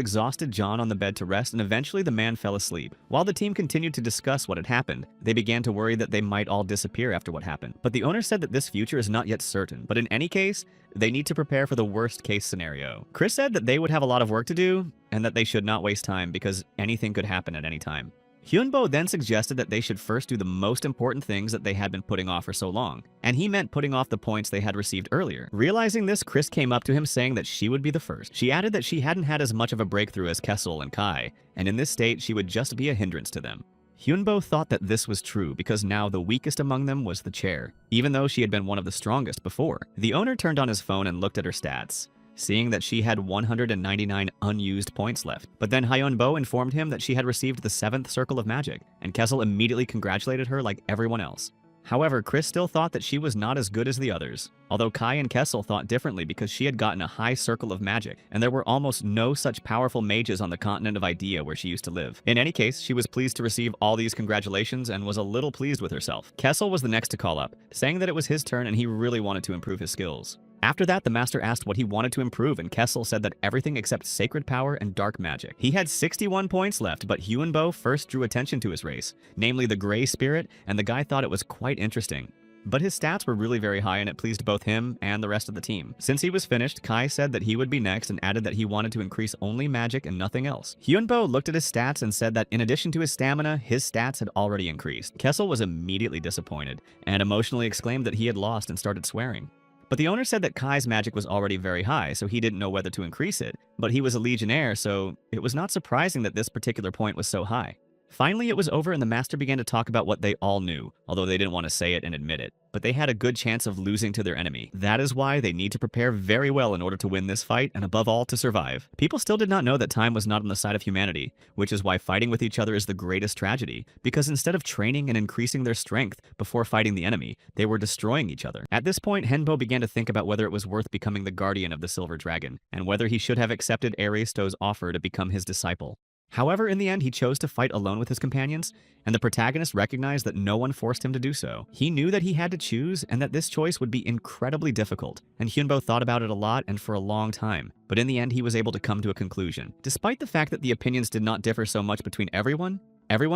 exhausted John on the bed to rest, and eventually the man fell asleep. While the team continued to discuss what had happened, they began to worry that they might all disappear after what happened. But the owner said that this future is not yet certain, but in any case, they need to prepare for the worst case scenario. Chris said that they would have a lot of work to do, and that they should not waste time because anything could happen at any time. Hyunbo then suggested that they should first do the most important things that they had been putting off for so long, and he meant putting off the points they had received earlier. Realizing this, Chris came up to him saying that she would be the first. She added that she hadn't had as much of a breakthrough as Kessel and Kai, and in this state she would just be a hindrance to them. Hyunbo thought that this was true because now the weakest among them was the chair, even though she had been one of the strongest before. The owner turned on his phone and looked at her stats, seeing that she had 199 unused points left. But then Hyunbo informed him that she had received the 7th Circle of Magic, and Kessel immediately congratulated her like everyone else. However, Chris still thought that she was not as good as the others, although Kai and Kessel thought differently because she had gotten a high Circle of Magic, and there were almost no such powerful mages on the continent of Idea where she used to live. In any case, she was pleased to receive all these congratulations and was a little pleased with herself. Kessel was the next to call up, saying that it was his turn and he really wanted to improve his skills. After that, the master asked what he wanted to improve, and Kessel said that everything except sacred power and dark magic. He had 61 points left, but Hyunbo first drew attention to his race, namely the Gray Spirit, and the guy thought it was quite interesting. But his stats were really very high and it pleased both him and the rest of the team. Since he was finished, Kai said that he would be next and added that he wanted to increase only magic and nothing else. Hyunbo looked at his stats and said that in addition to his stamina, his stats had already increased. Kessel was immediately disappointed and emotionally exclaimed that he had lost and started swearing. But the owner said that Kai's magic was already very high, so he didn't know whether to increase it. But he was a legionnaire, so it was not surprising that this particular point was so high. Finally, it was over and the master began to talk about what they all knew, although they didn't want to say it and admit it. But they had a good chance of losing to their enemy. That is why they need to prepare very well in order to win this fight, and above all, to survive. People still did not know that time was not on the side of humanity, which is why fighting with each other is the greatest tragedy, because instead of training and increasing their strength before fighting the enemy, they were destroying each other. At this point, Henbo began to think about whether it was worth becoming the guardian of the Silver Dragon, and whether he should have accepted Aristo's offer to become his disciple. However, in the end, he chose to fight alone with his companions, and the protagonist recognized that no one forced him to do so. He knew that he had to choose, and that this choice would be incredibly difficult, and Hyunbo thought about it a lot and for a long time, but in the end, he was able to come to a conclusion. Despite the fact that the opinions did not differ so much between everyone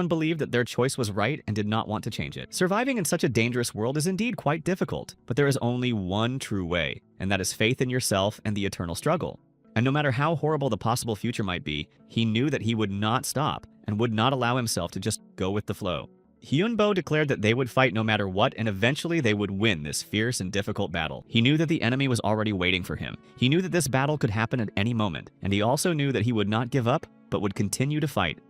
believed that their choice was right and did not want to change it. Surviving in such a dangerous world is indeed quite difficult, but there is only one true way, and that is faith in yourself and the eternal struggle. And no matter how horrible the possible future might be, he knew that he would not stop and would not allow himself to just go with the flow. Hyunbo declared that they would fight no matter what, and eventually they would win this fierce and difficult battle. He knew that the enemy was already waiting for him. He knew that this battle could happen at any moment, and he also knew that he would not give up, but would continue to fight